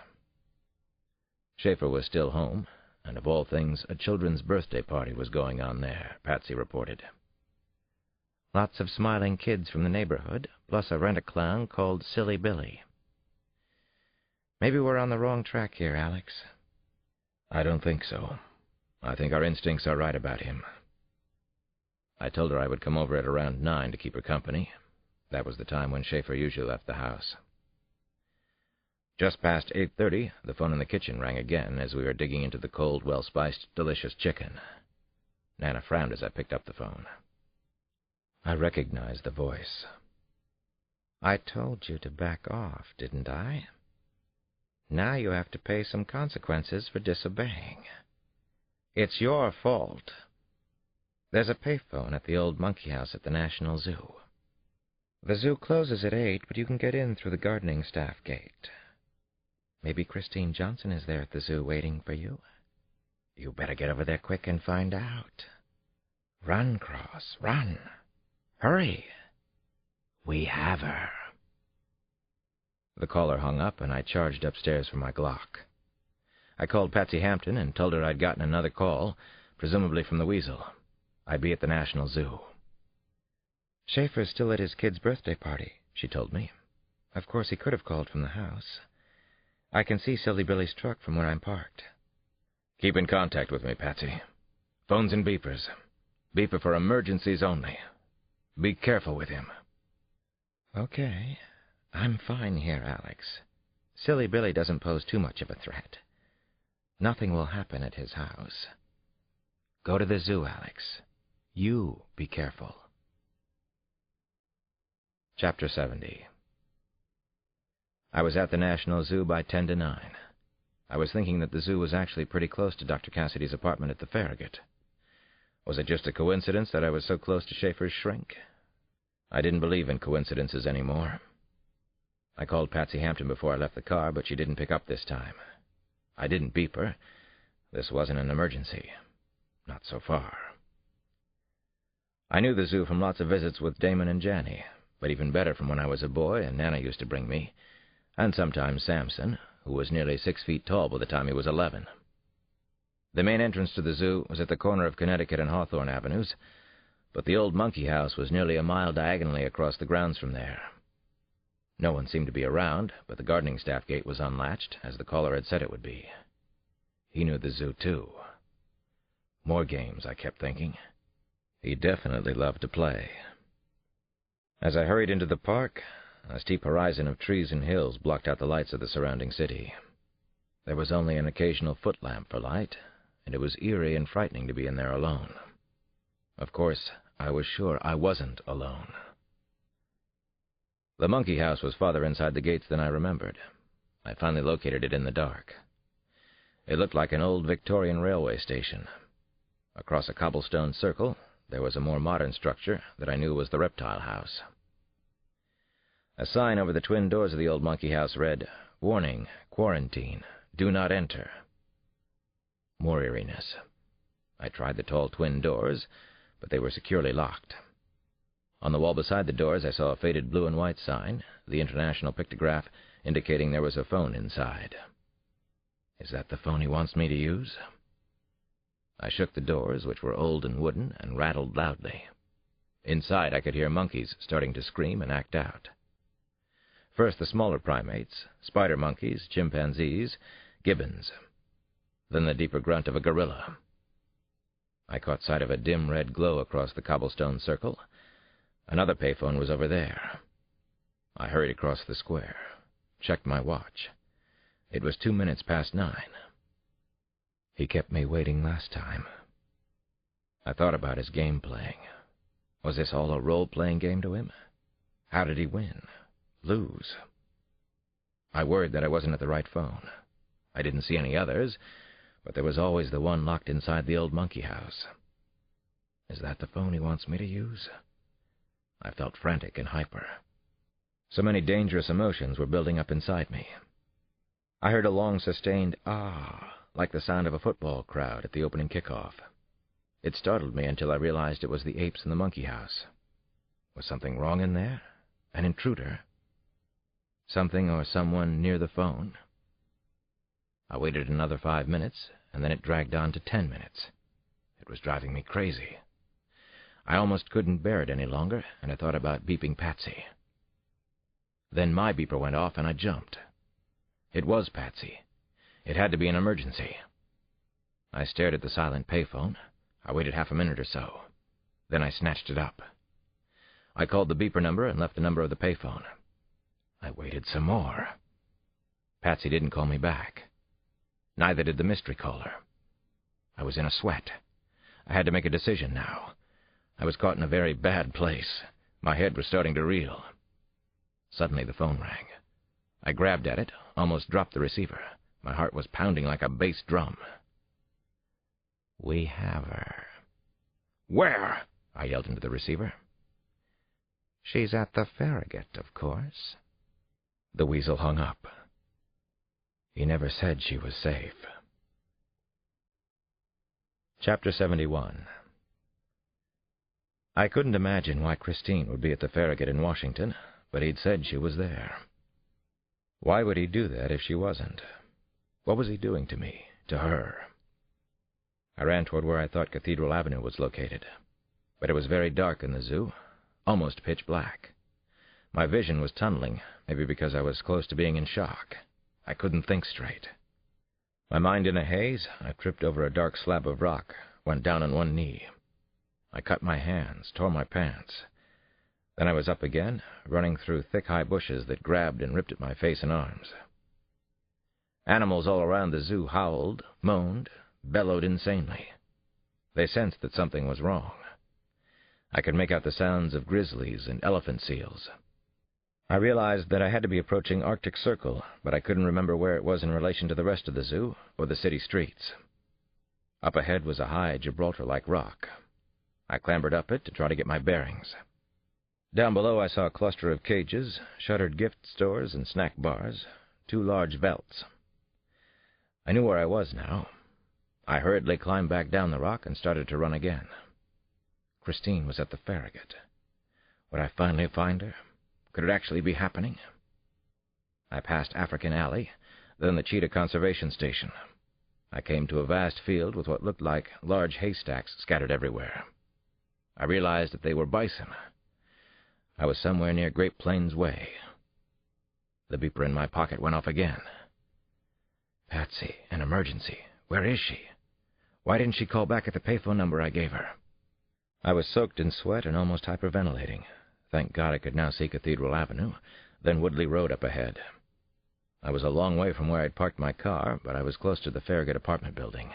Speaker 1: Schaefer was still home, and of all things, a children's birthday party was going on there, Patsy reported. Lots of smiling kids from the neighborhood, plus a rent-a-clown called Silly Billy. Maybe we're on the wrong track here, Alex. I don't think so. I think our instincts are right about him. I told her I would come over at around 9 to keep her company. That was the time when Schaefer usually left the house. Just past 8:30, the phone in the kitchen rang again as we were digging into the cold, well-spiced, delicious chicken. Nana frowned as I picked up the phone. I recognized the voice. I told you to back off, didn't I? Now you have to pay some consequences for disobeying. It's your fault. There's a payphone at the old monkey house at the National Zoo. The zoo closes at 8, but you can get in through the gardening staff gate. Maybe Christine Johnson is there at the zoo waiting for you. You better get over there quick and find out. Run, Cross, run. Hurry. We have her. The caller hung up, and I charged upstairs for my Glock. I called Patsy Hampton and told her I'd gotten another call, presumably from the Weasel. I'd be at the National Zoo. Schaefer's still at his kid's birthday party, she told me. Of course, he could have called from the house. I can see Silly Billy's truck from where I'm parked. Keep in contact with me, Patsy. Phones and beepers. Beeper for emergencies only. Be careful with him. Okay. I'm fine here, Alex. Silly Billy doesn't pose too much of a threat. Nothing will happen at his house. Go to the zoo, Alex. You be careful. Chapter 70. I was at the National Zoo by 10 to 9. I was thinking that the zoo was actually pretty close to Dr. Cassidy's apartment at the Farragut. Was it just a coincidence that I was so close to Schaefer's shrink? I didn't believe in coincidences anymore. I called Patsy Hampton before I left the car, but she didn't pick up this time. I didn't beep her. This wasn't an emergency. Not so far. I knew the zoo from lots of visits with Damon and Janny, but even better from when I was a boy and Nana used to bring me, and sometimes Samson, who was nearly 6 feet tall by the time he was 11. The main entrance to the zoo was at the corner of Connecticut and Hawthorne Avenues, but the old monkey house was nearly a mile diagonally across the grounds from there. No one seemed to be around, but the gardening staff gate was unlatched, as the caller had said it would be. He knew the zoo, too. More games, I kept thinking. He definitely loved to play. As I hurried into the park, a steep horizon of trees and hills blocked out the lights of the surrounding city. There was only an occasional foot lamp for light, and it was eerie and frightening to be in there alone. Of course, I was sure I wasn't alone. The monkey house was farther inside the gates than I remembered. I finally located it in the dark. It looked like an old Victorian railway station. Across a cobblestone circle, there was a more modern structure that I knew was the reptile house. A sign over the twin doors of the old monkey house read, "Warning, quarantine, do not enter." More eeriness. I tried the tall twin doors, but they were securely locked. On the wall beside the doors I saw a faded blue and white sign, the international pictograph, indicating there was a phone inside. Is that the phone he wants me to use? I shook the doors, which were old and wooden, and rattled loudly. Inside I could hear monkeys starting to scream and act out. First the smaller primates, spider monkeys, chimpanzees, gibbons. Then the deeper grunt of a gorilla. I caught sight of a dim red glow across the cobblestone circle. Another payphone was over there. I hurried across the square, checked my watch. It was 2 minutes past 9. He kept me waiting last time. I thought about his game playing. Was this all a role-playing game to him? How did he win? Lose? I worried that I wasn't at the right phone. I didn't see any others, but there was always the one locked inside the old monkey house. Is that the phone he wants me to use? I felt frantic and hyper. So many dangerous emotions were building up inside me. I heard a long, sustained "ah," like the sound of a football crowd at the opening kickoff. It startled me until I realized it was the apes in the monkey house. Was something wrong in there? An intruder? Something or someone near the phone? I waited another 5 minutes, and then it dragged on to 10 minutes. It was driving me crazy. I almost couldn't bear it any longer, and I thought about beeping Patsy. Then my beeper went off, and I jumped. It was Patsy. It had to be an emergency. I stared at the silent payphone. I waited half a minute or so. Then I snatched it up. I called the beeper number and left the number of the payphone. I waited some more. Patsy didn't call me back. Neither did the mystery caller. I was in a sweat. I had to make a decision now. I was caught in a very bad place. My head was starting to reel. Suddenly the phone rang. I grabbed at it, almost dropped the receiver. My heart was pounding like a bass drum. We have her. Where? I yelled into the receiver. She's at the Farragut, of course. The Weasel hung up. He never said she was safe. Chapter 71. I couldn't imagine why Christine would be at the Farragut in Washington, but he'd said she was there. Why would he do that if she wasn't? What was he doing to me, to her? I ran toward where I thought Cathedral Avenue was located, but it was very dark in the zoo, almost pitch black. My vision was tunneling, maybe because I was close to being in shock. I couldn't think straight. My mind in a haze, I tripped over a dark slab of rock, went down on one knee. I cut my hands, tore my pants. Then I was up again, running through thick, high bushes that grabbed and ripped at my face and arms. Animals all around the zoo howled, moaned, bellowed insanely. They sensed that something was wrong. I could make out the sounds of grizzlies and elephant seals. I realized that I had to be approaching Arctic Circle, but I couldn't remember where it was in relation to the rest of the zoo or the city streets. Up ahead was a high Gibraltar-like rock. I clambered up it to try to get my bearings. Down below I saw a cluster of cages, shuttered gift stores and snack bars, 2 large velts. I knew where I was now. I hurriedly climbed back down the rock and started to run again. Christine was at the Farragut. Would I finally find her? Could it actually be happening? I passed African Alley, then the Cheetah Conservation Station. I came to a vast field with what looked like large haystacks scattered everywhere. I realized that they were bison. I was somewhere near Great Plains Way. The beeper in my pocket went off again. Patsy, an emergency. Where is she? Why didn't she call back at the payphone number I gave her? I was soaked in sweat and almost hyperventilating. Thank God I could now see Cathedral Avenue, then Woodley Road up ahead. I was a long way from where I'd parked my car, but I was close to the Farragut apartment building.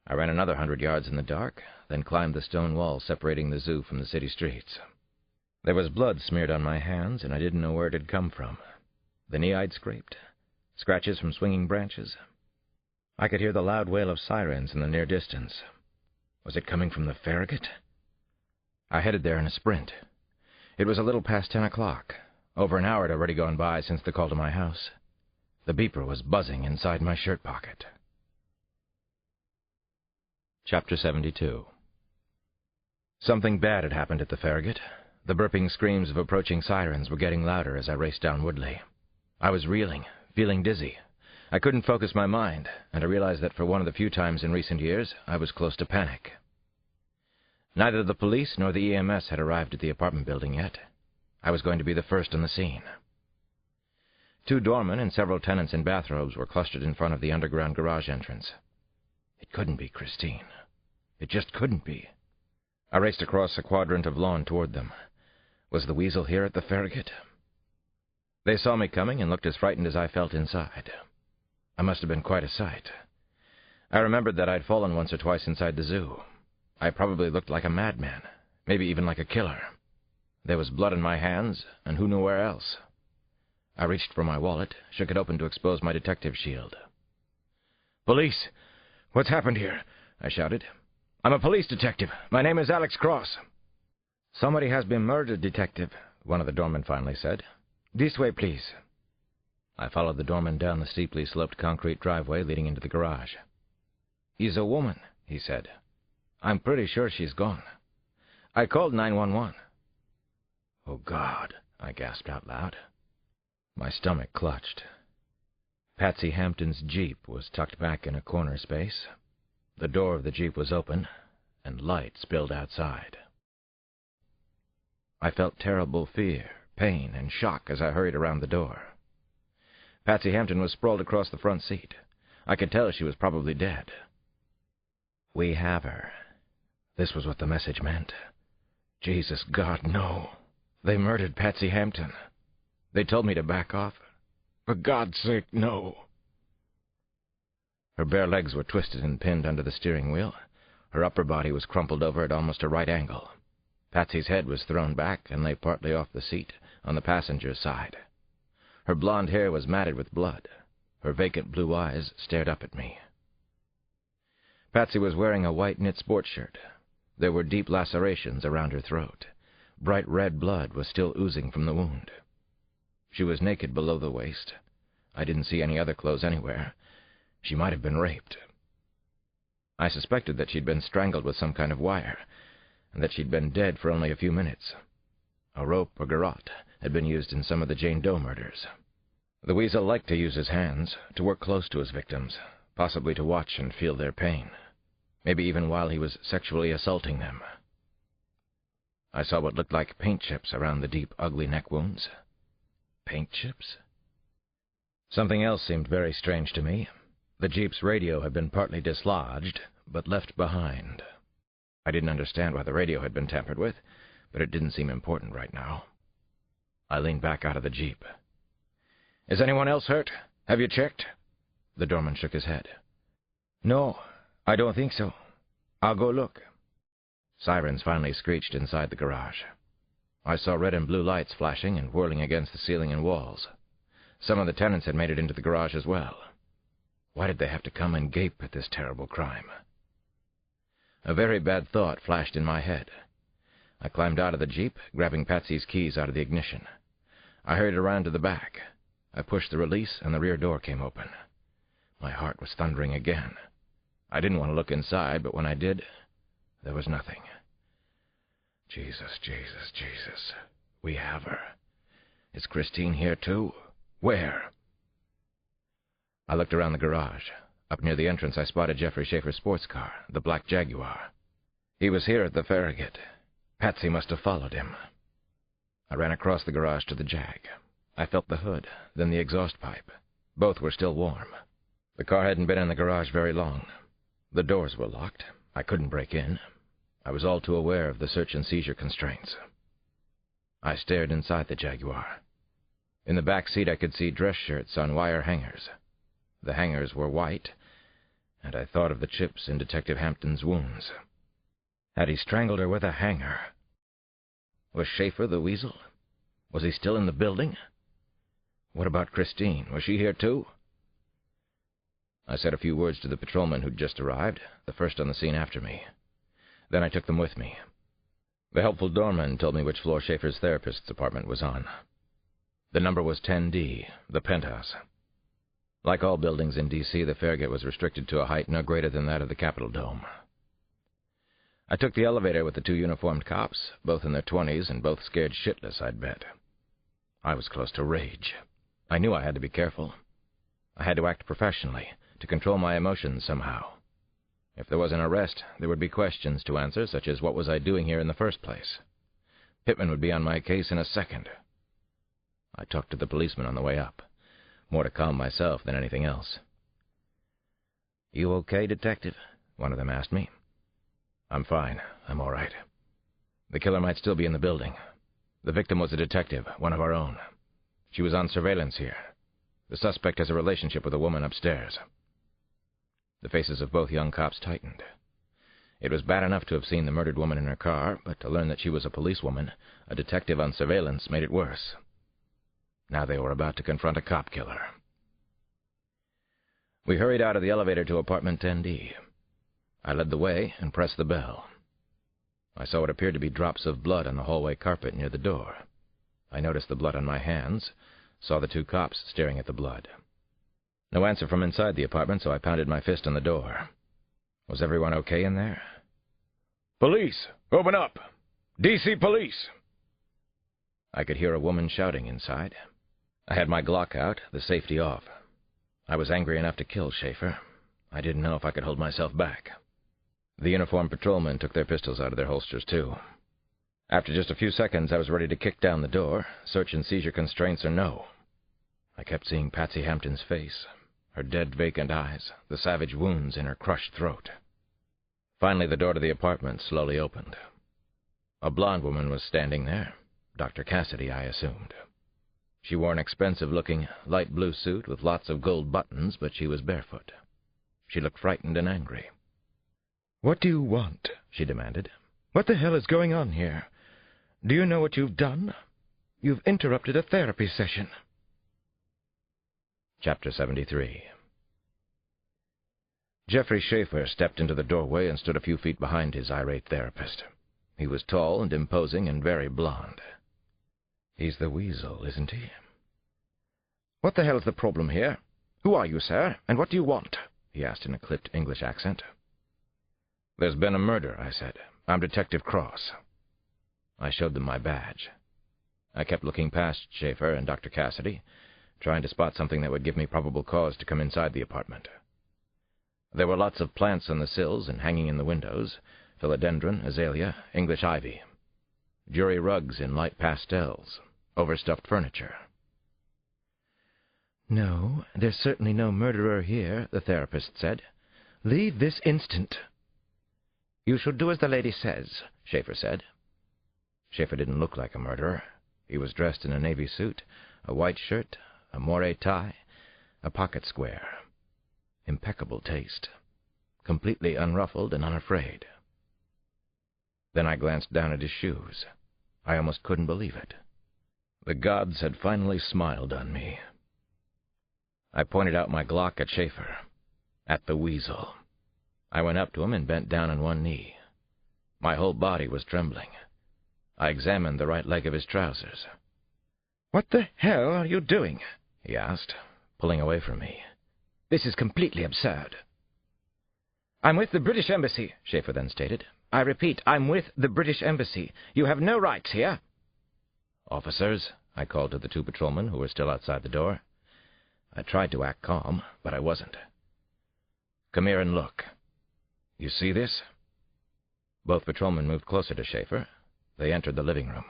Speaker 1: I ran another 100 yards in the dark, then climbed the stone wall separating the zoo from the city streets. There was blood smeared on my hands, and I didn't know where it had come from. The knee I'd scraped, scratches from swinging branches. I could hear the loud wail of sirens in the near distance. Was it coming from the Farragut? I headed there in a sprint. It was a little past 10 o'clock. Over an hour had already gone by since the call to my house. The beeper was buzzing inside my shirt pocket. Chapter 72. Something bad had happened at the Farragut. The burping screams of approaching sirens were getting louder as I raced down Woodley. I was reeling, feeling dizzy. I couldn't focus my mind, and I realized that for one of the few times in recent years, I was close to panic. Neither the police nor the EMS had arrived at the apartment building yet. I was going to be the first on the scene. 2 doormen and several tenants in bathrobes were clustered in front of the underground garage entrance. It couldn't be Christine. It just couldn't be. I raced across a quadrant of lawn toward them. Was the Weasel here at the Farragut? They saw me coming and looked as frightened as I felt inside. I must have been quite a sight. I remembered that I'd fallen once or twice inside the zoo. I probably looked like a madman, maybe even like a killer. There was blood in my hands, and who knew where else? I reached for my wallet, shook it open to expose my detective shield. "Police! What's happened here?" I shouted. "I'm a police detective. My name is Alex Cross." "Somebody has been murdered, detective," one of the doormen finally said. "This way, please." I followed the doorman down the steeply sloped concrete driveway leading into the garage. "Is a woman," he said. "I'm pretty sure she's gone. I called 911. "Oh, God," I gasped out loud. My stomach clutched. Patsy Hampton's Jeep was tucked back in a corner space. The door of the Jeep was open, and light spilled outside. I felt terrible fear, pain, and shock as I hurried around the door. Patsy Hampton was sprawled across the front seat. I could tell she was probably dead. "We have her." This was what the message meant. Jesus, God, no. They murdered Patsy Hampton. They told me to back off. For God's sake, no. Her bare legs were twisted and pinned under the steering wheel. Her upper body was crumpled over at almost a right angle. Patsy's head was thrown back and lay partly off the seat on the passenger's side. Her blonde hair was matted with blood. Her vacant blue eyes stared up at me. Patsy was wearing a white knit sports shirt. There were deep lacerations around her throat. Bright red blood was still oozing from the wound. She was naked below the waist. I didn't see any other clothes anywhere. She might have been raped. I suspected that she'd been strangled with some kind of wire, and that she'd been dead for only a few minutes. A rope or garrote had been used in some of the Jane Doe murders. The Weasel liked to use his hands, to work close to his victims, possibly to watch and feel their pain, maybe even while he was sexually assaulting them. I saw what looked like paint chips around the deep, ugly neck wounds. Paint chips? Something else seemed very strange to me. The Jeep's radio had been partly dislodged, but left behind. I didn't understand why the radio had been tampered with, but it didn't seem important right now. I leaned back out of the Jeep. "Is anyone else hurt? Have you checked?" The doorman shook his head. "No, I don't think so. I'll go look." Sirens finally screeched inside the garage. I saw red and blue lights flashing and whirling against the ceiling and walls. Some of the tenants had made it into the garage as well. Why did they have to come and gape at this terrible crime? A very bad thought flashed in my head. I climbed out of the Jeep, grabbing Patsy's keys out of the ignition. I hurried around to the back. I pushed the release, and the rear door came open. My heart was thundering again. I didn't want to look inside, but when I did, there was nothing. Jesus, Jesus, Jesus. We have her. Is Christine here, too? Where? I looked around the garage. Up near the entrance, I spotted Jeffrey Schaefer's sports car, the black Jaguar. He was here at the Farragut. Patsy must have followed him. I ran across the garage to the Jag. I felt the hood, then the exhaust pipe. Both were still warm. The car hadn't been in the garage very long. The doors were locked. I couldn't break in. I was all too aware of the search and seizure constraints. I stared inside the Jaguar. In the back seat I could see dress shirts on wire hangers. The hangers were white, and I thought of the chips in Detective Hampton's wounds. Had he strangled her with a hanger? Was Schaefer the Weasel? Was he still in the building? What about Christine? Was she here too? I said a few words to the patrolman who'd just arrived, the first on the scene after me. Then I took them with me. The helpful doorman told me which floor Schaefer's therapist's apartment was on. The number was 10D, the penthouse. Like all buildings in D.C., the Farragut was restricted to a height no greater than that of the Capitol Dome. I took the elevator with the 2 uniformed cops, both in their 20s and both scared shitless, I'd bet. I was close to rage. I knew I had to be careful. I had to act professionally, to control my emotions somehow. If there was an arrest, there would be questions to answer, such as what was I doing here in the first place? Pittman would be on my case in a second. I talked to the policeman on the way up, more to calm myself than anything else. "You okay, Detective?" one of them asked me. "I'm fine. I'm all right. The killer might still be in the building. The victim was a detective, one of our own. She was on surveillance here. The suspect has a relationship with a woman upstairs." The faces of both young cops tightened. It was bad enough to have seen the murdered woman in her car, but to learn that she was a policewoman, a detective on surveillance, made it worse. Now they were about to confront a cop killer. We hurried out of the elevator to apartment 10D. I led the way and pressed the bell. I saw what appeared to be drops of blood on the hallway carpet near the door. I noticed the blood on my hands, saw the two cops staring at the blood. No answer from inside the apartment, so I pounded my fist on the door. Was everyone okay in there?
Speaker 2: "Police! Open up! DC Police!"
Speaker 1: I could hear a woman shouting inside. I had my Glock out, the safety off. I was angry enough to kill Schaefer. I didn't know if I could hold myself back. The uniformed patrolmen took their pistols out of their holsters, too. After just a few seconds, I was ready to kick down the door, search and seizure constraints or no. I kept seeing Patsy Hampton's face, her dead, vacant eyes, the savage wounds in her crushed throat. Finally, the door to the apartment slowly opened. A blonde woman was standing there, Dr. Cassidy, I assumed. She wore an expensive-looking, light blue suit with lots of gold buttons, but she was barefoot. She looked frightened and angry.
Speaker 3: "What do you want?" she demanded. "What the hell is going on here? Do you know what you've done? You've interrupted a therapy session."
Speaker 1: Chapter 73. Jeffrey Schaefer stepped into the doorway and stood a few feet behind his irate therapist. He was tall and imposing and very blond. "He's the Weasel, isn't he?"
Speaker 3: "What the hell's the problem here? Who are you, sir, and what do you want?" he asked in a clipped English accent.
Speaker 1: "There's been a murder," I said. "I'm Detective Cross." I showed them my badge. I kept looking past Schaefer and Dr. Cassidy, trying to spot something that would give me probable cause to come inside the apartment. There were lots of plants on the sills and hanging in the windows, philodendron, azalea, English ivy. Jury rugs in light pastels, overstuffed furniture.
Speaker 3: "No, there's certainly no murderer here," the therapist said. "Leave this instant."
Speaker 1: "You should do as the lady says," Schaefer said. Schaefer didn't look like a murderer. He was dressed in a navy suit, a white shirt, a moire tie, a pocket square. Impeccable taste. Completely unruffled and unafraid. Then I glanced down at his shoes. I almost couldn't believe it. The gods had finally smiled on me. I pointed out my Glock at Schaefer, at the Weasel. I went up to him and bent down on one knee. My whole body was trembling. I examined the right leg of his trousers.
Speaker 3: "What the hell are you doing?"
Speaker 1: he asked, pulling away from me.
Speaker 3: "This is completely absurd." "I'm with the British Embassy," Schaefer then stated. "I repeat, I'm with the British Embassy. You have no rights here."
Speaker 1: "Officers," I called to the two patrolmen who were still outside the door. I tried to act calm, but I wasn't. "Come here and look. You see this?" Both patrolmen moved closer to Schaefer. They entered the living room.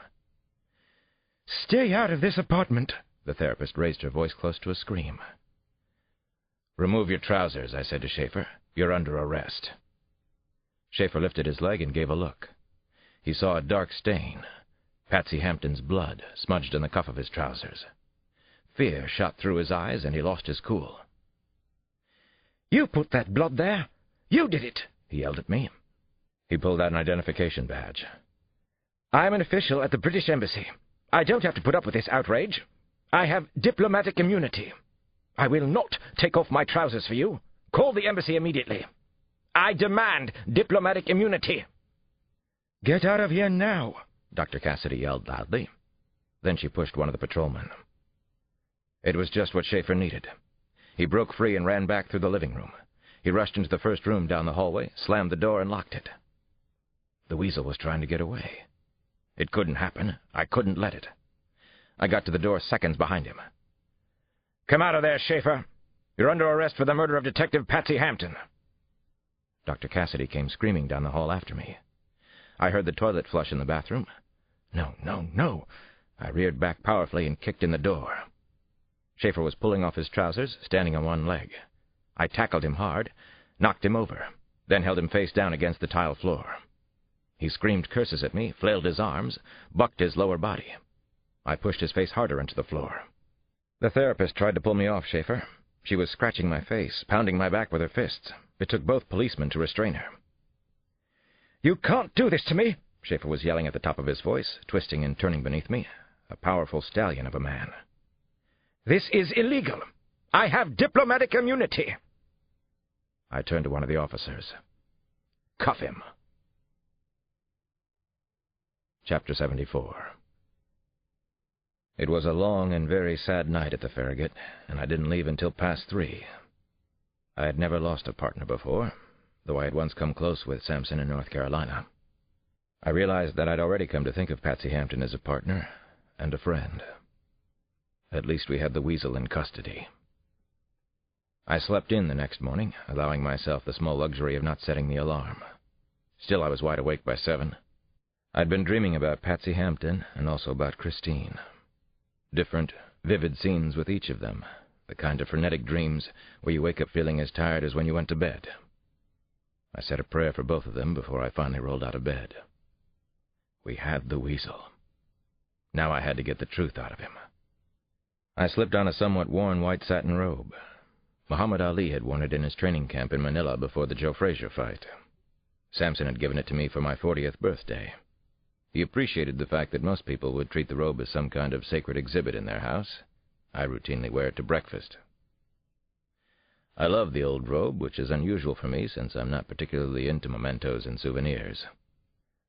Speaker 3: "Stay out of this apartment."
Speaker 1: The therapist raised her voice close to a scream. "Remove your trousers," I said to Schaefer. "You're under arrest." Schaefer lifted his leg and gave a look. He saw a dark stain, Patsy Hampton's blood, smudged in the cuff of his trousers. Fear shot through his eyes, and he lost his cool.
Speaker 3: "You put that blood there! You did it!" he yelled at me.
Speaker 1: He pulled out an identification badge.
Speaker 3: "I'm an official at the British Embassy. I don't have to put up with this outrage. I have diplomatic immunity. I will not take off my trousers for you. Call the embassy immediately. I demand diplomatic immunity." "Get out of here now," Dr. Cassidy yelled loudly.
Speaker 1: Then she pushed one of the patrolmen. It was just what Schaefer needed. He broke free and ran back through the living room. He rushed into the first room down the hallway, slammed the door, and locked it. The Weasel was trying to get away. It couldn't happen. I couldn't let it. I got to the door seconds behind him.
Speaker 5: Come out of there, Schaefer. You're under arrest for the murder of Detective Patsy Hampton.
Speaker 1: Dr. Cassidy came screaming down the hall after me. I heard the toilet flush in the bathroom. No, no, no! I reared back powerfully and kicked in the door. Schaefer was pulling off his trousers, standing on one leg. I tackled him hard, knocked him over, then held him face down against the tile floor. He screamed curses at me, flailed his arms, bucked his lower body. I pushed his face harder into the floor. The therapist tried to pull me off Schaefer. She was scratching my face, pounding my back with her fists. It took both policemen to restrain her. "You can't do this to me!" Schaefer was yelling at the top of his voice, twisting and turning beneath me, a powerful stallion of a man. "This is illegal! I have diplomatic immunity!" I turned to one of the officers. "Cuff him!" Chapter 74. It was a long and very sad night at the Farragut, and I didn't leave until past 3. I had never lost a partner before, though I had once come close with Sampson in North Carolina. I realized that I'd already come to think of Patsy Hampton as a partner and a friend. At least we had the Weasel in custody. I slept in the next morning, allowing myself the small luxury of not setting the alarm. Still, I was wide awake by 7. I'd been dreaming about Patsy Hampton and also about Christine. Different, vivid scenes with each of them, the kind of frenetic dreams where you wake up feeling as tired as when you went to bed. I said a prayer for both of them before I finally rolled out of bed. We had the Weasel. Now I had to get the truth out of him. I slipped on a somewhat worn white satin robe. Muhammad Ali had worn it in his training camp in Manila before the Joe Frazier fight. Sampson had given it to me for my 40th birthday. He appreciated the fact that most people would treat the robe as some kind of sacred exhibit in their house. I routinely wear it to breakfast. I love the old robe, which is unusual for me since I'm not particularly into mementos and souvenirs.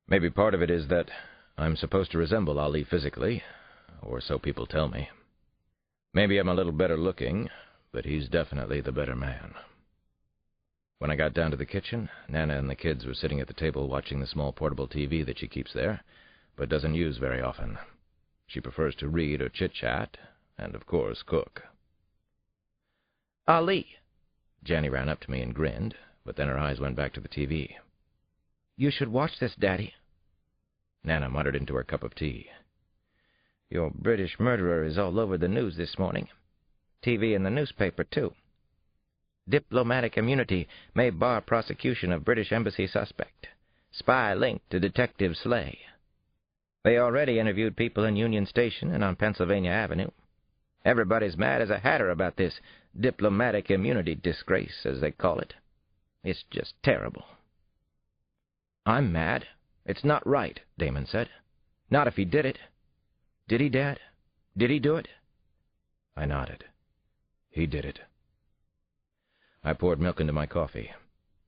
Speaker 1: Maybe part of it is that I'm supposed to resemble Ali physically, or so people tell me. Maybe I'm a little better looking, but he's definitely the better man. When I got down to the kitchen, Nana and the kids were sitting at the table watching the small portable TV that she keeps there, but doesn't use very often. She prefers to read or chit-chat, and, of course, cook. "Ali!" Janny ran up to me and grinned, but then her eyes went back to the TV. "You should watch this, Daddy." Nana muttered into her cup of tea. "Your British murderer is all over the news this morning. TV and the newspaper, too. Diplomatic immunity may bar prosecution of British embassy suspect. Spy linked to detective slay. They already interviewed people in Union Station and on Pennsylvania Avenue. Everybody's mad as a hatter about this diplomatic immunity disgrace, as they call it. It's just terrible." "I'm mad. It's not right," Damon said. "Not if he did it. Did he, Dad? Did he do it?" I nodded. He did it. I poured milk into my coffee.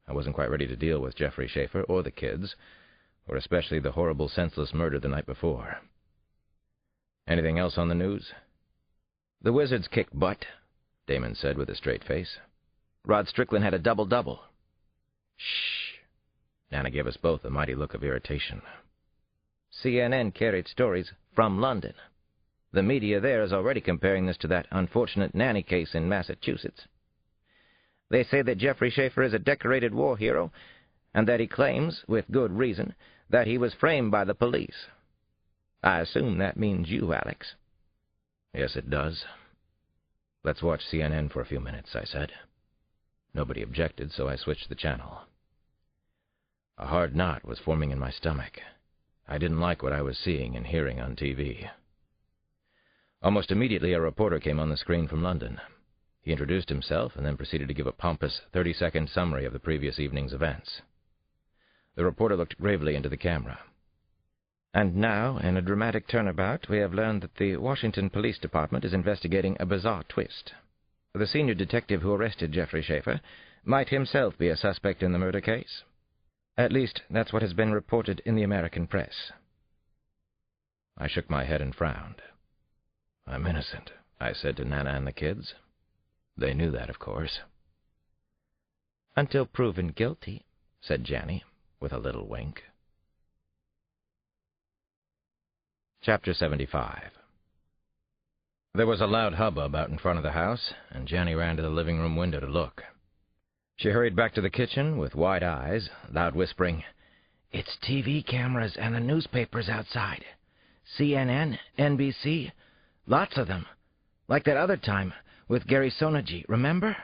Speaker 1: I wasn't quite ready to deal with Jeffrey Schaefer or the kids, or especially the horrible, senseless murder the night before. "Anything else on the news?" "The Wizards kicked butt," Damon said with a straight face. "Rod Strickland had a double-double." "Shh." Nana gave us both a mighty look of irritation. "CNN carried stories from London. The media there is already comparing this to that unfortunate nanny case in Massachusetts. They say that Jeffrey Schaefer is a decorated war hero, and that he claims, with good reason, that he was framed by the police. I assume that means you, Alex." "Yes, it does." "Let's watch CNN for a few minutes," I said. Nobody objected, so I switched the channel. A hard knot was forming in my stomach. I didn't like what I was seeing and hearing on TV. Almost immediately, a reporter came on the screen from London. He introduced himself and then proceeded to give a pompous 30-second summary of the previous evening's events. The reporter looked gravely into the camera. "And now, in a dramatic turnabout, we have learned that the Washington Police Department is investigating a bizarre twist. The senior detective who arrested Jeffrey Schaefer might himself be a suspect in the murder case. At least, that's what has been reported in the American press." I shook my head and frowned. "I'm innocent," I said to Nana and the kids. They knew that, of course. "Until proven guilty," said Janny, with a little wink. Chapter 75. There was a loud hubbub out in front of the house, and Jenny ran to the living room window to look. She hurried back to the kitchen with wide eyes, loud whispering, "It's TV cameras and the newspapers outside. CNN, NBC, lots of them. Like that other time with Gary Sonergy, remember?"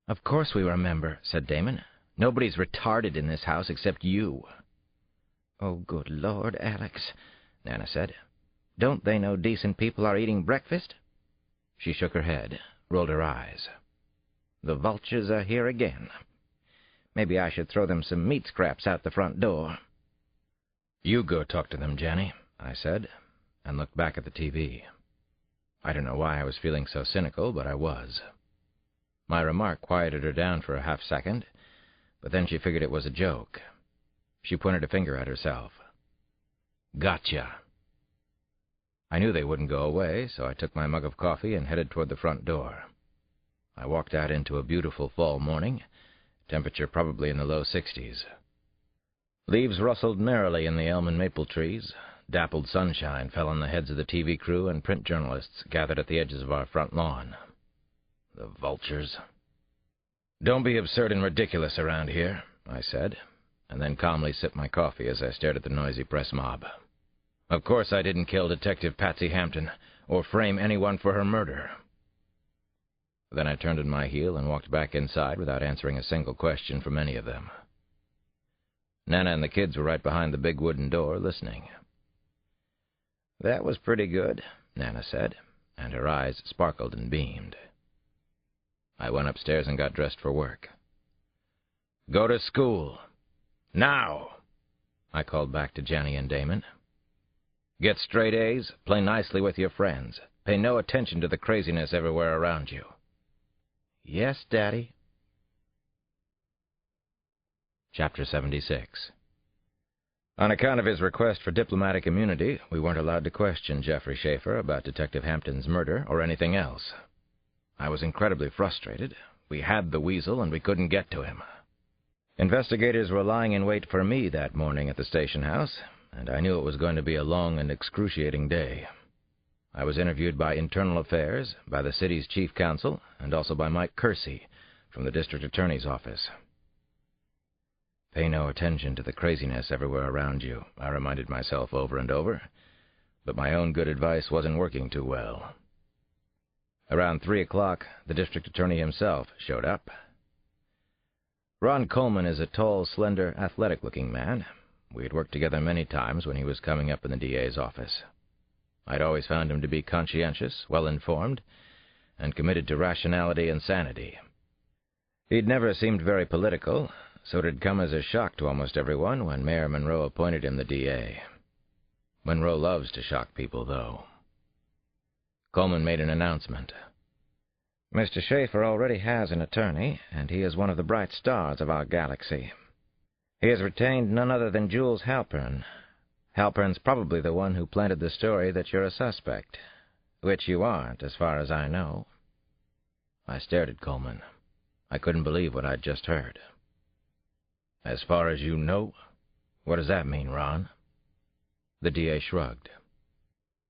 Speaker 1: "Of course we remember," said Damon. "Nobody's retarded in this house except you." "Oh, good Lord, Alex," Nana said. "Don't they know decent people are eating breakfast?" She shook her head, rolled her eyes. "The vultures are here again. Maybe I should throw them some meat scraps out the front door." "You go talk to them, Jenny," I said, and looked back at the TV. I don't know why I was feeling so cynical, but I was. My remark quieted her down for a half-second, but then she figured it was a joke. She pointed a finger at herself. "Gotcha." I knew they wouldn't go away, so I took my mug of coffee and headed toward the front door. I walked out into a beautiful fall morning, temperature probably in the low 60s. Leaves rustled merrily in the elm and maple trees. Dappled sunshine fell on the heads of the TV crew and print journalists gathered at the edges of our front lawn. The vultures. "Don't be absurd and ridiculous around here," I said, and then calmly sipped my coffee as I stared at the noisy press mob. "Of course I didn't kill Detective Patsy Hampton, or frame anyone for her murder." Then I turned on my heel and walked back inside without answering a single question from any of them. Nana and the kids were right behind the big wooden door, listening. "That was pretty good," Nana said, and her eyes sparkled and beamed. I went upstairs and got dressed for work. "Go to school. Now!" I called back to Jenny and Damon. "Get straight A's, play nicely with your friends, pay no attention to the craziness everywhere around you." "Yes, Daddy." Chapter 76. On account of his request for diplomatic immunity, we weren't allowed to question Jeffrey Schaefer about Detective Hampton's murder or anything else. I was incredibly frustrated. We had the Weasel, and we couldn't get to him. Investigators were lying in wait for me that morning at the station house, and I knew it was going to be a long and excruciating day. I was interviewed by Internal Affairs, by the city's chief counsel, and also by Mike Kersey from the district attorney's office. Pay no attention to the craziness everywhere around you, I reminded myself over and over, but my own good advice wasn't working too well. Around 3 o'clock, the district attorney himself showed up. Ron Coleman is a tall, slender, athletic-looking man. We had worked together many times when he was coming up in the DA's office. I'd always found him to be conscientious, well-informed, and committed to rationality and sanity. He'd never seemed very political, so it had come as a shock to almost everyone when Mayor Monroe appointed him the DA. Monroe loves to shock people, though. Coleman made an announcement. "Mr. Schaefer already has an attorney, and he is one of the bright stars of our galaxy. He has retained none other than Jules Halpern. Halpern's probably the one who planted the story that you're a suspect, which you aren't, as far as I know." I stared at Coleman. I couldn't believe what I'd just heard. "As far as you know? What does that mean, Ron?" The DA shrugged.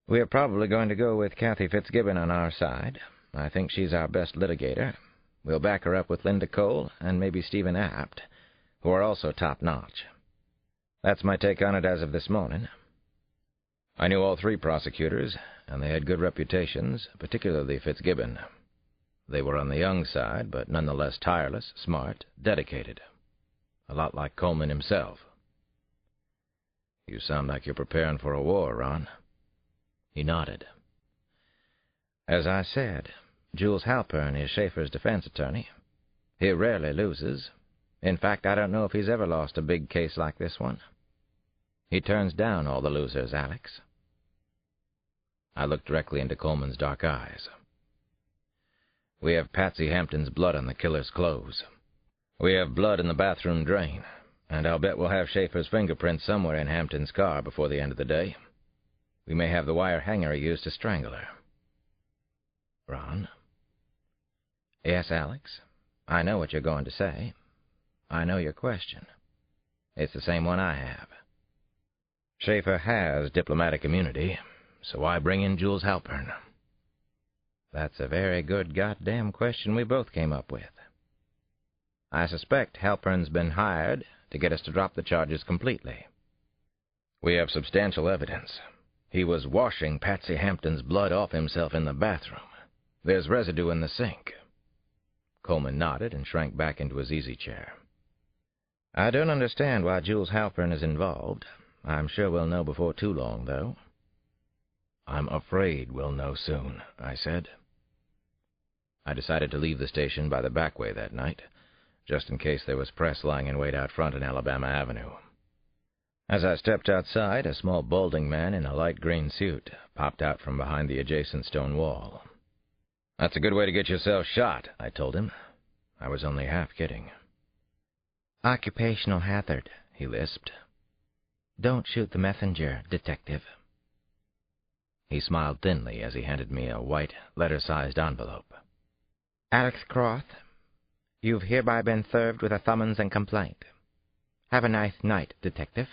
Speaker 1: "We are probably going to go with Kathy Fitzgibbon on our side. I think she's our best litigator. We'll back her up with Linda Cole and maybe Stephen Apt, who are also top-notch. That's my take on it as of this morning." I knew all 3 prosecutors, and they had good reputations, particularly Fitzgibbon. They were on the young side, but nonetheless tireless, smart, dedicated. A lot like Coleman himself. "You sound like you're preparing for a war, Ron." He nodded. "As I said, Jules Halpern is Schaefer's defense attorney. He rarely loses. In fact, I don't know if he's ever lost a big case like this one. He turns down all the losers, Alex." I looked directly into Coleman's dark eyes. "We have Patsy Hampton's blood on the killer's clothes. We have blood in the bathroom drain, and I'll bet we'll have Schaefer's fingerprints somewhere in Hampton's car before the end of the day. We may have the wire hanger he used to strangle her." "Ron?" "Yes, Alex. I know what you're going to say. I know your question. It's the same one I have. Schaefer has diplomatic immunity, so why bring in Jules Halpern?
Speaker 6: That's a very good goddamn question we both came up with. I suspect Halpern's been hired to get us to drop the charges completely.
Speaker 1: We have substantial evidence. He was washing Patsy Hampton's blood off himself in the bathroom. There's residue in the sink.
Speaker 6: Coleman nodded and shrank back into his easy chair. I don't understand why Jules Halpern is involved. I'm sure we'll know before too long, though.
Speaker 1: I'm afraid we'll know soon, I said. I decided to leave the station by the back way that night, just in case there was press lying in wait out front on Alabama Avenue. As I stepped outside, a small balding man in a light green suit popped out from behind the adjacent stone wall. "That's a good way to get yourself shot," I told him. I was only half kidding.
Speaker 6: "Occupational hazard," he lisped. "Don't shoot the messenger, detective."
Speaker 1: He smiled thinly as he handed me a white, letter-sized envelope.
Speaker 6: "Alex Cross, you've hereby been served with a summons and complaint. Have a nice night, detective,"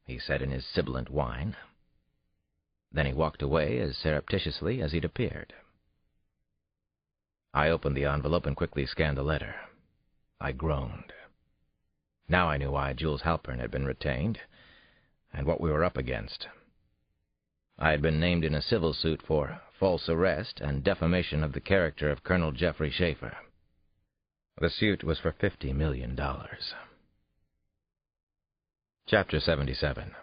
Speaker 6: he said in his sibilant whine. Then he walked away as surreptitiously as he'd appeared. I opened the envelope and quickly scanned the letter. I groaned. Now I knew why Jules Halpern had been retained, and what we were up against. I had been named in a civil suit for false arrest and defamation of the character of Colonel Jeffrey Schaefer. The suit was for $50 million. Chapter 77.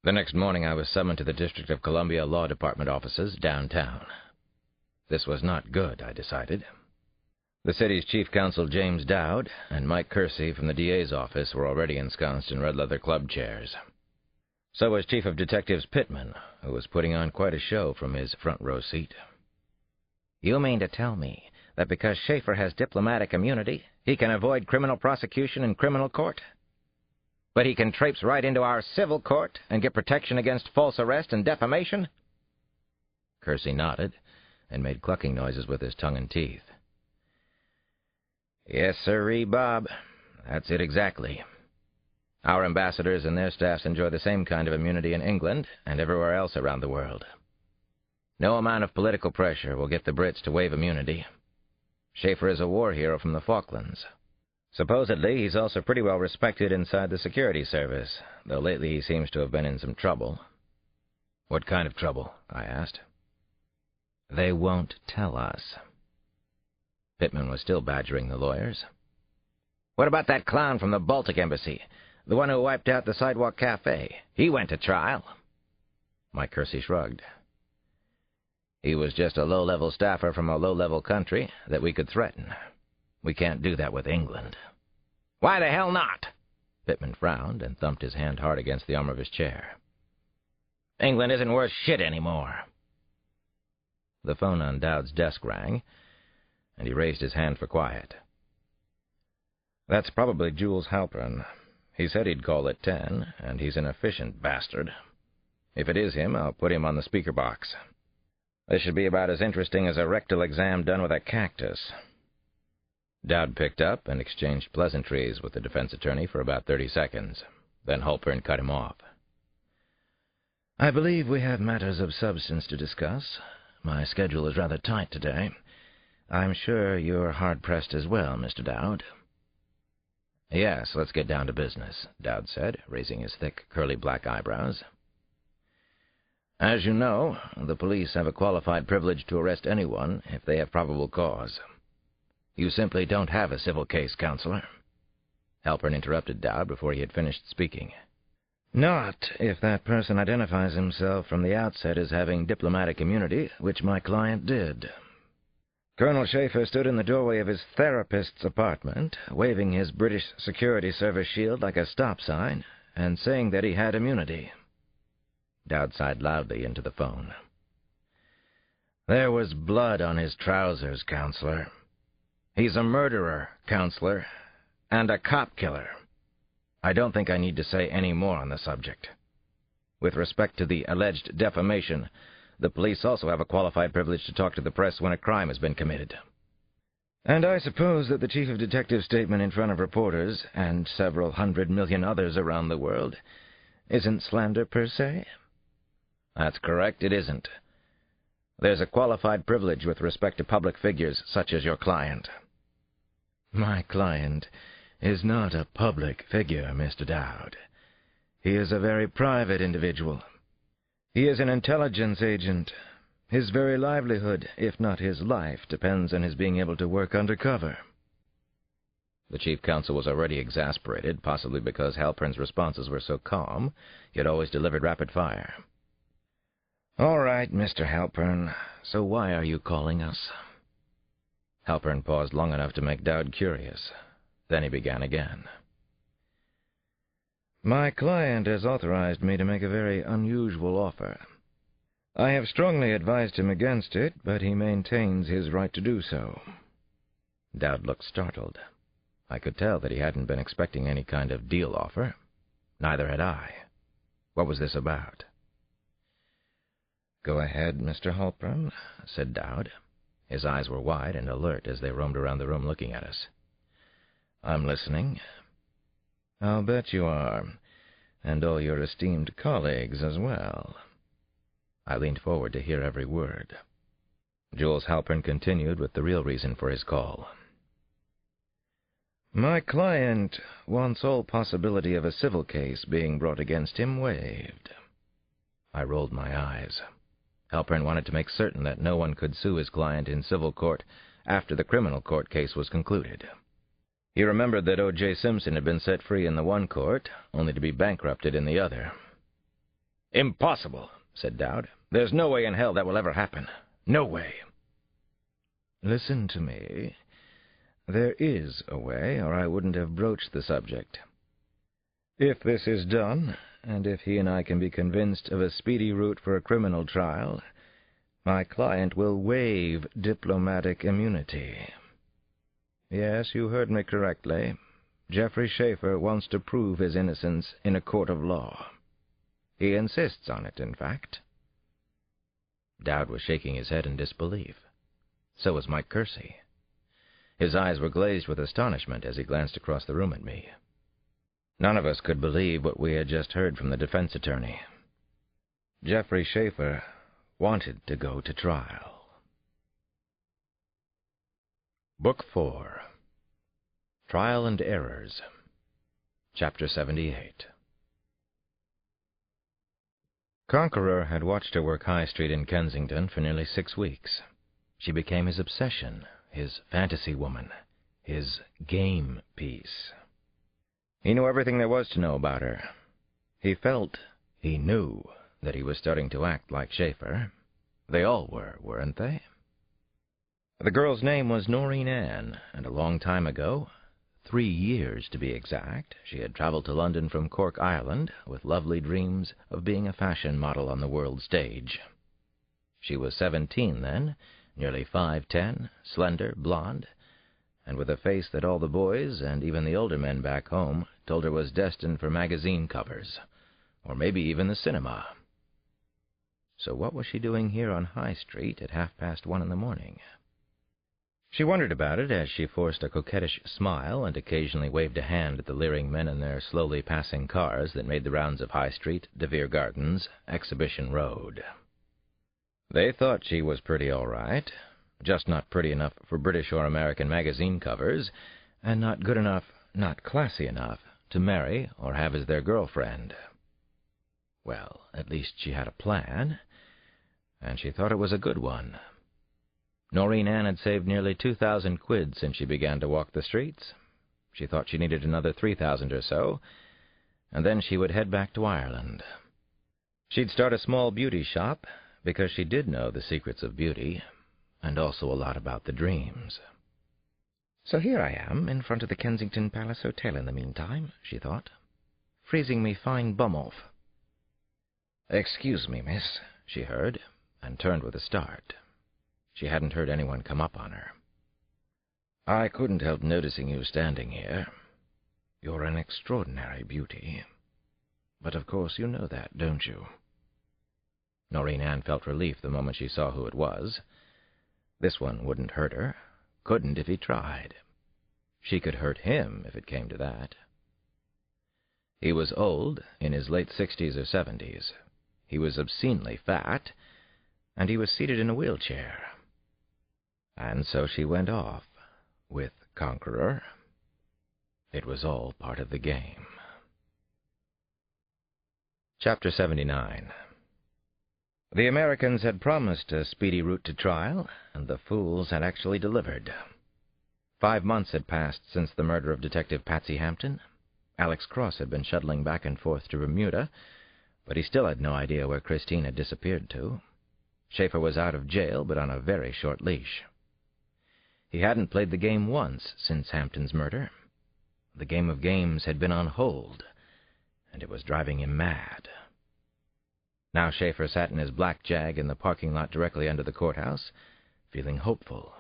Speaker 6: The next morning I was summoned to the District of Columbia Law Department offices downtown. This was not good, I decided. The city's chief counsel, James Dowd, and Mike Kersey from the DA's office were already ensconced in red leather club chairs. So was Chief of Detectives Pittman, who was putting on quite a show from his front row seat. "You mean to tell me that because Schaefer has diplomatic immunity, he can avoid criminal prosecution in criminal court? But he can traipse right into our civil court and get protection against false arrest and defamation?" Kersey nodded and made clucking noises with his tongue and teeth. "Yes, sirree, Bob. That's it exactly. Our ambassadors and their staffs enjoy the same kind of immunity in England and everywhere else around the world. No amount of political pressure will get the Brits to waive immunity. Schaefer is a war hero from the Falklands. Supposedly, he's also pretty well respected inside the security service, though lately he seems to have been in some trouble." "What kind of trouble?" I asked. "They won't tell us." Pittman was still badgering the lawyers. "What about that clown from the Baltic Embassy? The one who wiped out the Sidewalk Cafe? He went to trial." Mike Kersey shrugged. "He was just a low-level staffer from a low-level country that we could threaten. We can't do that with England." "Why the hell not?" Pittman frowned and thumped his hand hard against the arm of his chair. "England isn't worth shit anymore." The phone on Dowd's desk rang, and he raised his hand for quiet. "That's probably Jules Halpern. He said he'd call at 10, and he's an efficient bastard. If it is him, I'll put him on the speaker box. This should be about as interesting as a rectal exam done with a cactus." Dowd picked up and exchanged pleasantries with the defense attorney for about 30 seconds. Then Halpern cut him off. "I believe we have matters of substance to discuss. My schedule is rather tight today. I'm sure you're hard-pressed as well, Mr. Dowd." "Yes, let's get down to business," Dowd said, raising his thick, curly black eyebrows. "As you know, the police have a qualified privilege to arrest anyone if they have probable cause. You simply don't have a civil case, Counselor." Halpern interrupted Dowd before he had finished speaking. "Not if that person identifies himself from the outset as having diplomatic immunity, which my client did. Colonel Schaefer stood in the doorway of his therapist's apartment, waving his British Security Service shield like a stop sign, and saying that he had immunity." Dowd sighed loudly into the phone. "There was blood on his trousers, Counselor. He's a murderer, Counselor, and a cop killer. I don't think I need to say any more on the subject. With respect to the alleged defamation, the police also have a qualified privilege to talk to the press when a crime has been committed. And I suppose that the Chief of Detective's statement in front of reporters, and several 100 million others around the world, isn't slander per se?"
Speaker 5: That's correct, it isn't. There's a qualified privilege with respect to public figures such as your client.
Speaker 6: My client is not a public figure, Mr. Dowd. He is a very private individual. He is an intelligence agent. His very livelihood, if not his life, depends on his being able to work undercover.
Speaker 1: The chief counsel was already exasperated, possibly because Halpern's responses were so calm, yet always delivered rapid fire.
Speaker 6: All right, Mr. Halpern, so why are you calling us?
Speaker 1: Halpern paused long enough to make Dowd curious. Then he began again.
Speaker 6: My client has authorized me to make a very unusual offer. I have strongly advised him against it, but he maintains his right to do so.
Speaker 1: Dowd looked startled. I could tell that he hadn't been expecting any kind of deal offer. Neither had I. What was this about?
Speaker 6: Go ahead, Mr. Halpern,
Speaker 1: said Dowd. His eyes were wide and alert as they roamed around the room looking at us.
Speaker 6: I'm listening. I'll bet you are, and all your esteemed colleagues as well.
Speaker 1: I leaned forward to hear every word. Jules Halpern continued with the real reason for his call.
Speaker 6: My client wants all possibility of a civil case being brought against him waived.
Speaker 1: I rolled my eyes. Halpern wanted to make certain that no one could sue his client in civil court after the criminal court case was concluded. He remembered that O.J. Simpson had been set free in the one court, only to be bankrupted in the other.
Speaker 5: "Impossible," said Dowd. "There's no way in hell that will ever happen. No way."
Speaker 6: Listen to me. There is a way, or I wouldn't have broached the subject. If this is done, and if he and I can be convinced of a speedy route for a criminal trial, my client will waive diplomatic immunity. Yes, you heard me correctly. Jeffrey Schaefer wants to prove his innocence in a court of law. He insists on it, in fact.
Speaker 1: Dowd was shaking his head in disbelief. So was Mike Kersey. His eyes were glazed with astonishment as he glanced across the room at me. None of us could believe what we had just heard from the defense attorney.
Speaker 6: Jeffrey Schaefer wanted to go to trial.
Speaker 1: Book 4. Trial and Errors. Chapter 78. Conqueror had watched her work High Street in Kensington for nearly 6 weeks. She became his obsession, his fantasy woman, his game piece. He knew everything there was to know about her. He knew that he was starting to act like Schaefer. They all were, weren't they? The girl's name was Noreen Ann, and a long time ago, 3 years to be exact, she had traveled to London from Cork, Ireland, with lovely dreams of being a fashion model on the world stage. She was 17 then, nearly 5'10", slender, blonde, and with a face that all the boys, and even the older men back home, told her was destined for magazine covers, or maybe even the cinema. So what was she doing here on High Street at 1:30 in the morning? She wondered about it as she forced a coquettish smile and occasionally waved a hand at the leering men in their slowly passing cars that made the rounds of High Street, De Vere Gardens, Exhibition Road. They thought she was pretty all right, just not pretty enough for British or American magazine covers, and not good enough, not classy enough, to marry or have as their girlfriend. Well, at least she had a plan, and she thought it was a good one. Noreen Ann had saved nearly 2,000 quid since she began to walk the streets. She thought she needed another 3,000 or so, and then she would head back to Ireland. She'd start a small beauty shop, because she did know the secrets of beauty, and also a lot about the dreams. So here I am, in front of the Kensington Palace Hotel in the meantime, she thought, freezing me fine bum off. "Excuse me, miss," she heard, and turned with a start. She hadn't heard anyone come up on her. "I couldn't help noticing you standing here. You're an extraordinary beauty. But of course you know that, don't you?" Noreen Ann felt relief the moment she saw who it was. This one wouldn't hurt her. Couldn't if he tried. She could hurt him if it came to that. He was old, in his late 60s or 70s.
Speaker 6: he was obscenely fat, and he was seated in a wheelchair. And so she went off, with Conqueror. It was all part of the game. Chapter 79. The Americans had promised a speedy route to trial, and the fools had actually delivered. 5 months had passed since the murder of Detective Patsy Hampton. Alex Cross had been shuttling back and forth to Bermuda, but he still had no idea where Christine had disappeared to. Schaefer was out of jail, but on a very short leash. He hadn't played the game once since Hampton's murder. The game of games had been on hold, and it was driving him mad. Now Schaefer sat in his black Jag in the parking lot directly under the courthouse, feeling hopeful.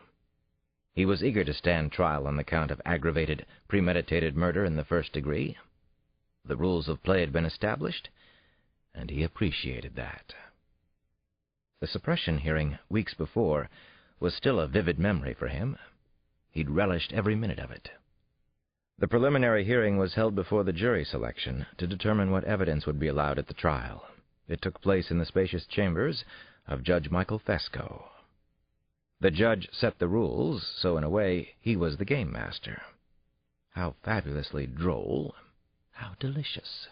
Speaker 6: He was eager to stand trial on the count of aggravated, premeditated murder in the first degree. The rules of play had been established, and he appreciated that. The suppression hearing weeks before was still a vivid memory for him. He'd relished every minute of it. The preliminary hearing was held before the jury selection to determine what evidence would be allowed at the trial. It took place in the spacious chambers of Judge Michael Fesco. The judge set the rules, so in a way he was the game master. How fabulously droll, how delicious.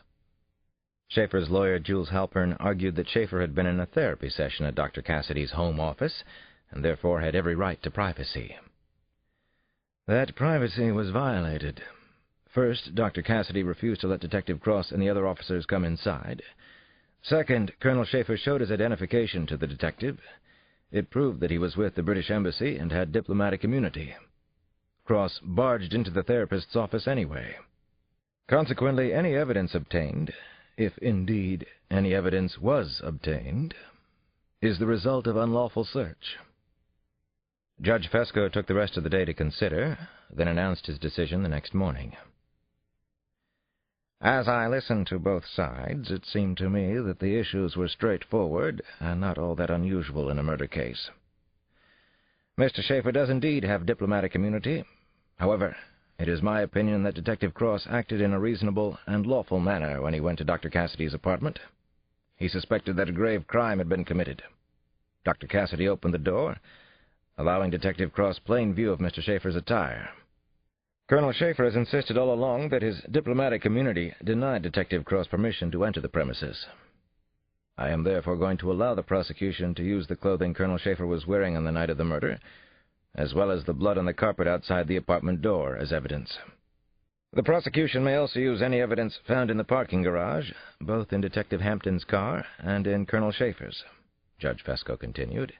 Speaker 6: Schaefer's lawyer, Jules Halpern, argued that Schaefer had been in a therapy session at Dr. Cassidy's home office, and therefore had every right to privacy. That privacy was violated. First, Dr. Cassidy refused to let Detective Cross and the other officers come inside. Second, Colonel Schaefer showed his identification to the detective. It proved that he was with the British Embassy and had diplomatic immunity. Cross barged into the therapist's office anyway. Consequently, any evidence obtained, if indeed any evidence was obtained, is the result of unlawful search. Judge Fesco took the rest of the day to consider, then announced his decision the next morning. As I listened to both sides, it seemed to me that the issues were straightforward and not all that unusual in a murder case. Mr. Schaefer does indeed have diplomatic immunity. However, it is my opinion that Detective Cross acted in a reasonable and lawful manner when he went to Dr. Cassidy's apartment. He suspected that a grave crime had been committed. Dr. Cassidy opened the door, allowing Detective Cross plain view of Mr. Schaefer's attire. Colonel Schaefer has insisted all along that his diplomatic immunity denied Detective Cross permission to enter the premises. I am therefore going to allow the prosecution to use the clothing Colonel Schaefer was wearing on the night of the murder, as well as the blood on the carpet outside the apartment door as evidence. The prosecution may also use any evidence found in the parking garage, both in Detective Hampton's car and in Colonel Schaefer's, Judge Fesco continued,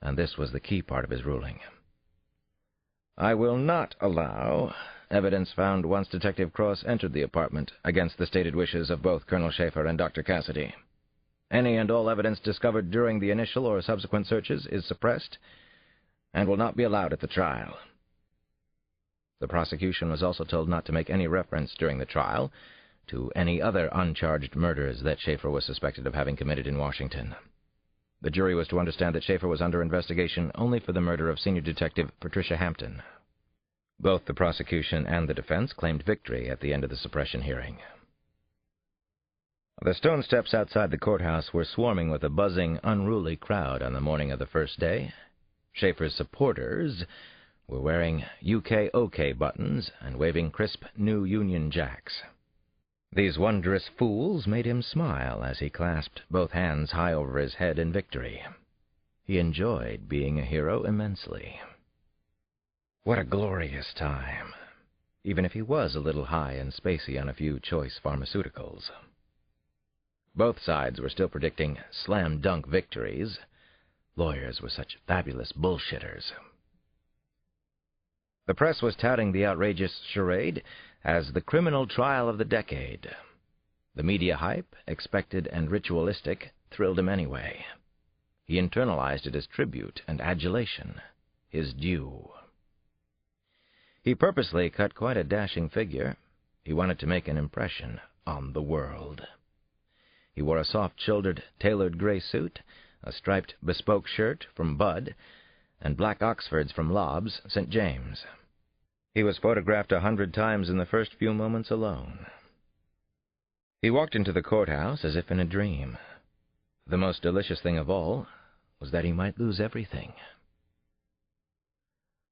Speaker 6: and this was the key part of his ruling. I will not allow evidence found once Detective Cross entered the apartment against the stated wishes of both Colonel Schaefer and Dr. Cassidy. Any and all evidence discovered during the initial or subsequent searches is suppressed and will not be allowed at the trial. The prosecution was also told not to make any reference during the trial to any other uncharged murders that Schaefer was suspected of having committed in Washington. The jury was to understand that Schaefer was under investigation only for the murder of Senior Detective Patricia Hampton. Both the prosecution and the defense claimed victory at the end of the suppression hearing. The stone steps outside the courthouse were swarming with a buzzing, unruly crowd on the morning of the first day. Schaefer's supporters were wearing UK OK buttons and waving crisp new Union Jacks. These wondrous fools made him smile as he clasped both hands high over his head in victory. He enjoyed being a hero immensely. What a glorious time, even if he was a little high and spacey on a few choice pharmaceuticals. Both sides were still predicting slam-dunk victories. Lawyers were such fabulous bullshitters. The press was touting the outrageous charade as the criminal trial of the decade. The media hype, expected and ritualistic, thrilled him anyway. He internalized it as tribute and adulation, his due. He purposely cut quite a dashing figure. He wanted to make an impression on the world. He wore a soft-shouldered, tailored gray suit, a striped bespoke shirt from Bud, and black Oxfords from Lobbs, St. James. He was photographed 100 times in the first few moments alone. He walked into the courthouse as if in a dream.
Speaker 1: the most delicious thing of all was that he might lose everything.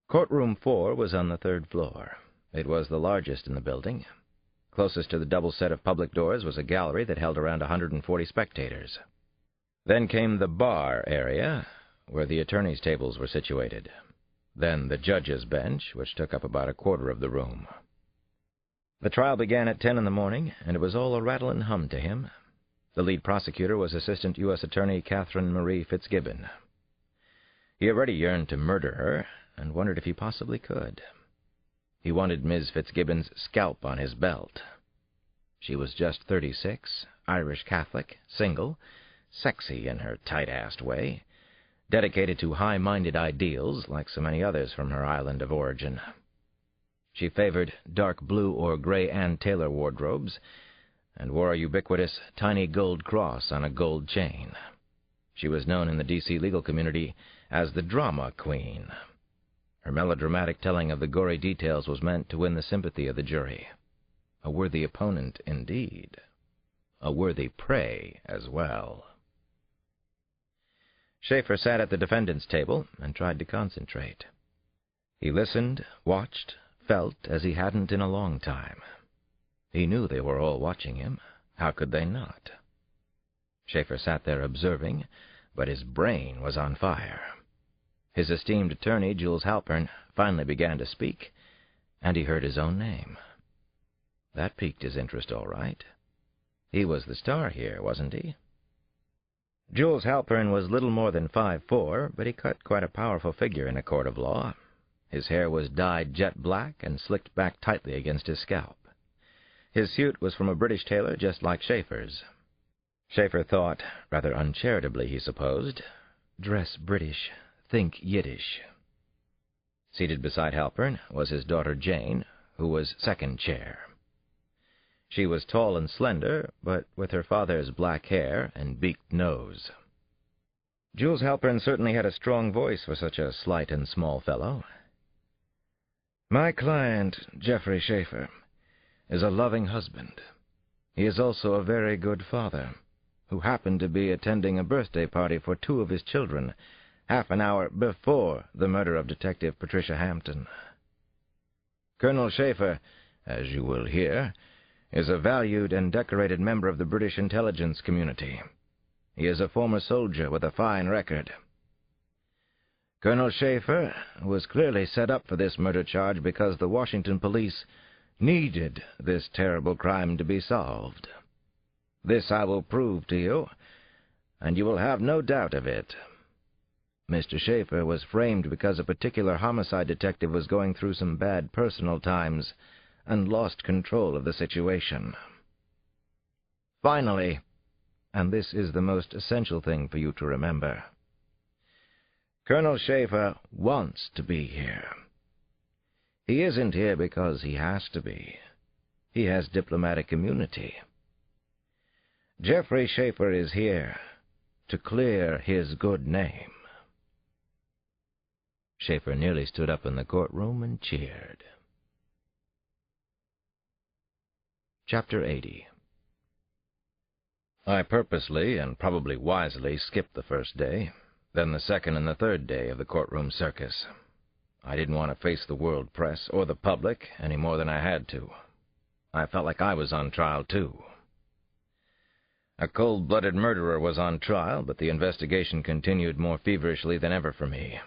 Speaker 1: Courtroom 4 was on the 3rd floor. It was the largest in the building. Closest to the double set of public doors was a gallery that held around 140 spectators. Then came the bar area, where the attorneys' tables were situated. Then the judge's bench, which took up about a quarter of the room. The trial began at 10 in the morning, and it was all a rattle and hum to him. The lead prosecutor was Assistant U.S. Attorney Catherine Marie Fitzgibbon. He already yearned to murder her, and wondered if he possibly could. He wanted Ms. Fitzgibbon's scalp on his belt. She was just 36, Irish Catholic, single, sexy in her tight-assed way, dedicated to high-minded ideals like so many others from her island of origin. She favored dark blue or gray Ann Taylor wardrobes and wore a ubiquitous tiny gold cross on a gold chain. She was known in the D.C. legal community as the Drama Queen. Her melodramatic telling of the gory details was meant to win the sympathy of the jury. A worthy opponent indeed. A worthy prey as well. Schaefer sat at the defendant's table and tried to concentrate. He listened, watched, felt as he hadn't in a long time. He knew they were all watching him. How could they not? Schaefer sat there observing, but his brain was on fire. His esteemed attorney, Jules Halpern, finally began to speak, and he heard his own name. That piqued his interest all right. He was the star here, wasn't he? Jules Halpern was little more than 5'4", but he cut quite a powerful figure in a court of law. His hair was dyed jet black and slicked back tightly against his scalp. His suit was from a British tailor just like Schaefer's. Schaefer thought, rather uncharitably he supposed, dress British, think Yiddish. Seated beside Halpern was his daughter Jane, who was second chair. She was tall and slender, but with her father's black hair and beaked nose. Jules Halpern certainly had a strong voice for such a slight and small fellow. My client, Geoffrey Schaefer, is a loving husband. He is also a very good father, who happened to be attending a birthday party for 2 of his children, half an hour before the murder of Detective Patricia Hampton. Colonel Schaefer, as you will hear, is a valued and decorated member of the British intelligence community. He is a former soldier with a fine record. Colonel Schaefer was clearly set up for this murder charge because the Washington police needed this terrible crime to be solved. This I will prove to you, and you will have no doubt of it. Mr. Schaefer was framed because a particular homicide detective was going through some bad personal times and lost control of the situation. Finally, and this is the most essential thing for you to remember, Colonel Schaefer wants to be here. He isn't here because he has to be. He has diplomatic immunity. Geoffrey Schaefer is here to clear his good name. Schaefer nearly stood up in the courtroom and cheered. Chapter 80. I purposely, and probably wisely, skipped the first day, then the second and the third day of the courtroom circus. I didn't want to face the world press or the public any more than I had to. I felt like I was on trial, too. A cold-blooded murderer was on trial, but the investigation continued more feverishly than ever for me.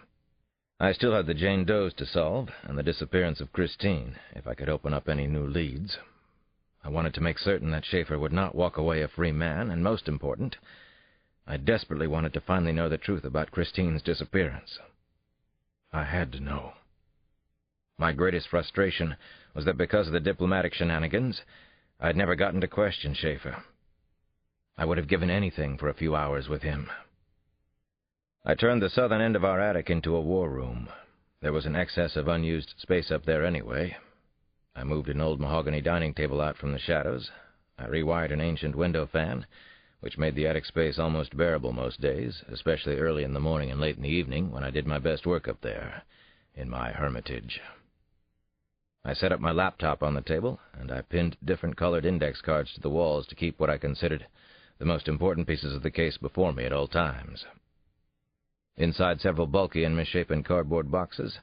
Speaker 1: I still had the Jane Does to solve, and the disappearance of Christine, if I could open up any new leads. I wanted to make certain that Schaefer would not walk away a free man, and most important, I desperately wanted to finally know the truth about Christine's disappearance. I had to know. My greatest frustration was that because of the diplomatic shenanigans, I'd never gotten to question Schaefer. I would have given anything for a few hours with him. I turned the southern end of our attic into a war room. There was an excess of unused space up there anyway. I moved an old mahogany dining table out from the shadows. I rewired an ancient window fan, which made the attic space almost bearable most days, especially early in the morning and late in the evening when I did my best work up there, in my hermitage. I set up my laptop on the table, and I pinned different colored index cards to the walls to keep what I considered the most important pieces of the case before me at all times. Inside several bulky and misshapen cardboard boxes,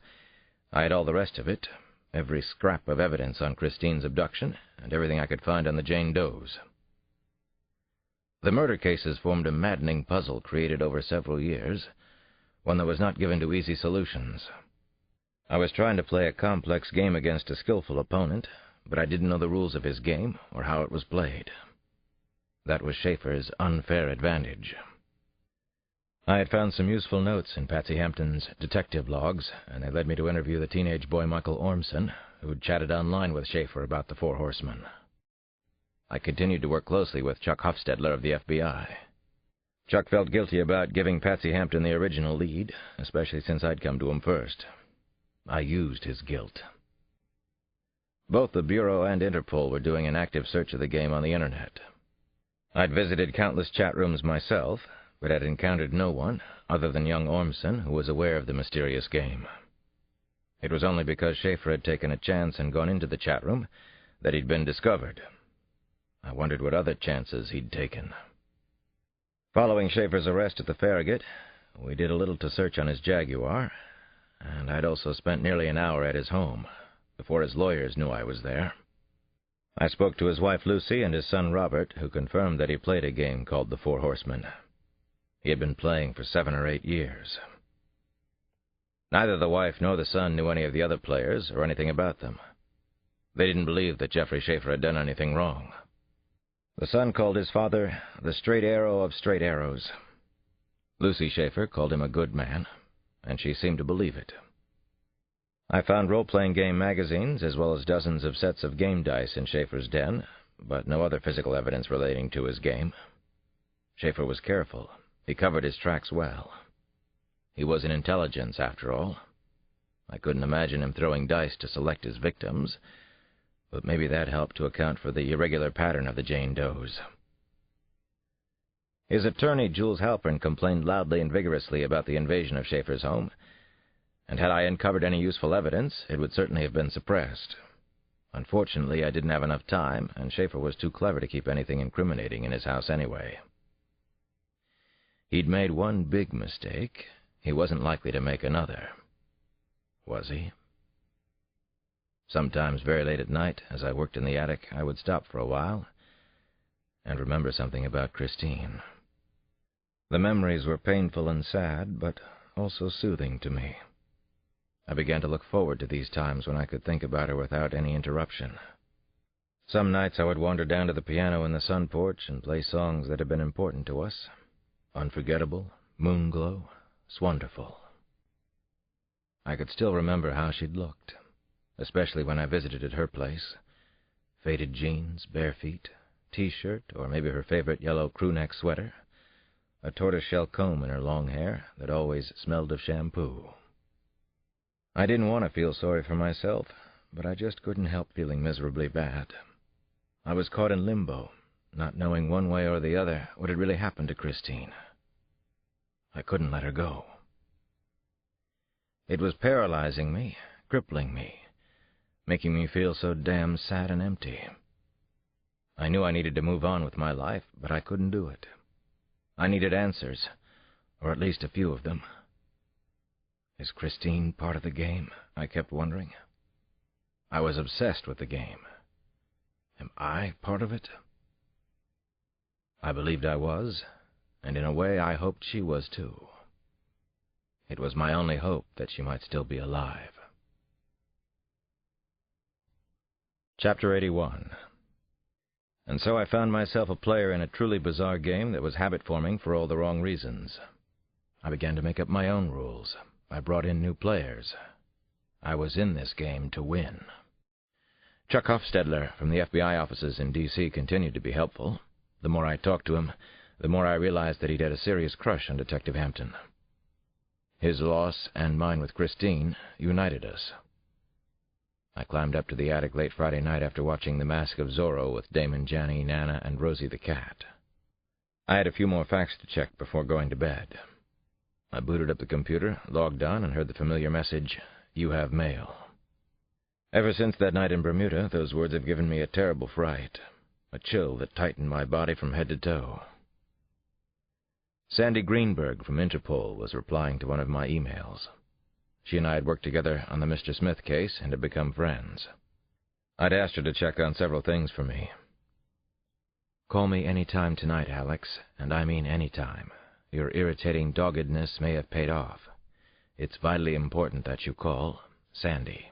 Speaker 1: I had all the rest of it, every scrap of evidence on Christine's abduction, and everything I could find on the Jane Does. The murder cases formed a maddening puzzle created over several years, one that was not given to easy solutions. I was trying to play a complex game against a skillful opponent, but I didn't know the rules of his game or how it was played. That was Schaefer's unfair advantage. I had found some useful notes in Patsy Hampton's detective logs, and they led me to interview the teenage boy Michael Ormson, who'd chatted online with Schaefer about the Four Horsemen. I continued to work closely with Chuck Hofstadler of the FBI. Chuck felt guilty about giving Patsy Hampton the original lead, especially since I'd come to him first. I used his guilt. Both the Bureau and Interpol were doing an active search of the game on the Internet. I'd visited countless chat rooms myself, but had encountered no one other than young Ormson who was aware of the mysterious game. It was only because Schaefer had taken a chance and gone into the chat room that he'd been discovered. I wondered what other chances he'd taken. Following Schaefer's arrest at the Farragut, we did a little to search on his Jaguar, and I'd also spent nearly an hour at his home before his lawyers knew I was there. I spoke to his wife Lucy and his son Robert, who confirmed that he played a game called the Four Horsemen. He had been playing for 7 or 8 years. Neither the wife nor the son knew any of the other players or anything about them. They didn't believe that Jeffrey Schaefer had done anything wrong. The son called his father the straight arrow of straight arrows. Lucy Schaefer called him a good man, and she seemed to believe it. I found role-playing game magazines as well as dozens of sets of game dice in Schaefer's den, but no other physical evidence relating to his game. Schaefer was careful. He covered his tracks well. He was an intelligence, after all. I couldn't imagine him throwing dice to select his victims, but maybe that helped to account for the irregular pattern of the Jane Does. His attorney, Jules Halpern, complained loudly and vigorously about the invasion of Schaefer's home, and had I uncovered any useful evidence, it would certainly have been suppressed. Unfortunately, I didn't have enough time, and Schaefer was too clever to keep anything incriminating in his house anyway. He'd made one big mistake. He wasn't likely to make another. Was he? Sometimes very late at night, as I worked in the attic, I would stop for a while and remember something about Christine. The memories were painful and sad, but also soothing to me. I began to look forward to these times when I could think about her without any interruption. Some nights I would wander down to the piano in the sun porch and play songs that had been important to us. Unforgettable, Moonglow, Swonderful. I could still remember how she'd looked, especially when I visited at her place. Faded jeans, bare feet, T-shirt, or maybe her favorite yellow crewneck sweater, a tortoiseshell comb in her long hair that always smelled of shampoo. I didn't want to feel sorry for myself, but I just couldn't help feeling miserably bad. I was caught in limbo, not knowing one way or the other what had really happened to Christine. I couldn't let her go. It was paralyzing me, crippling me, making me feel so damn sad and empty. I knew I needed to move on with my life, but I couldn't do it. I needed answers, or at least a few of them. Is Christine part of the game? I kept wondering. I was obsessed with the game. Am I part of it? I believed I was, and in a way I hoped she was too. It was my only hope that she might still be alive. Chapter 81. And so I found myself a player in a truly bizarre game that was habit-forming for all the wrong reasons. I began to make up my own rules. I brought in new players. I was in this game to win. Chuck Hofstadler from the FBI offices in D.C. continued to be helpful. The more I talked to him, the more I realized that he'd had a serious crush on Detective Hampton. His loss and mine with Christine united us. I climbed up to the attic late Friday night after watching The Mask of Zorro with Damon, Janny, Nana, and Rosie the cat. I had a few more facts to check before going to bed. I booted up the computer, logged on, and heard the familiar message, "You have mail." Ever since that night in Bermuda, those words have given me a terrible fright, a chill that tightened my body from head to toe. Sandy Greenberg from Interpol was replying to one of my emails. She and I had worked together on the Mr. Smith case and had become friends. I'd asked her to check on several things for me. "Call me any time tonight, Alex, and I mean any time. Your irritating doggedness may have paid off. It's vitally important that you call. Sandy."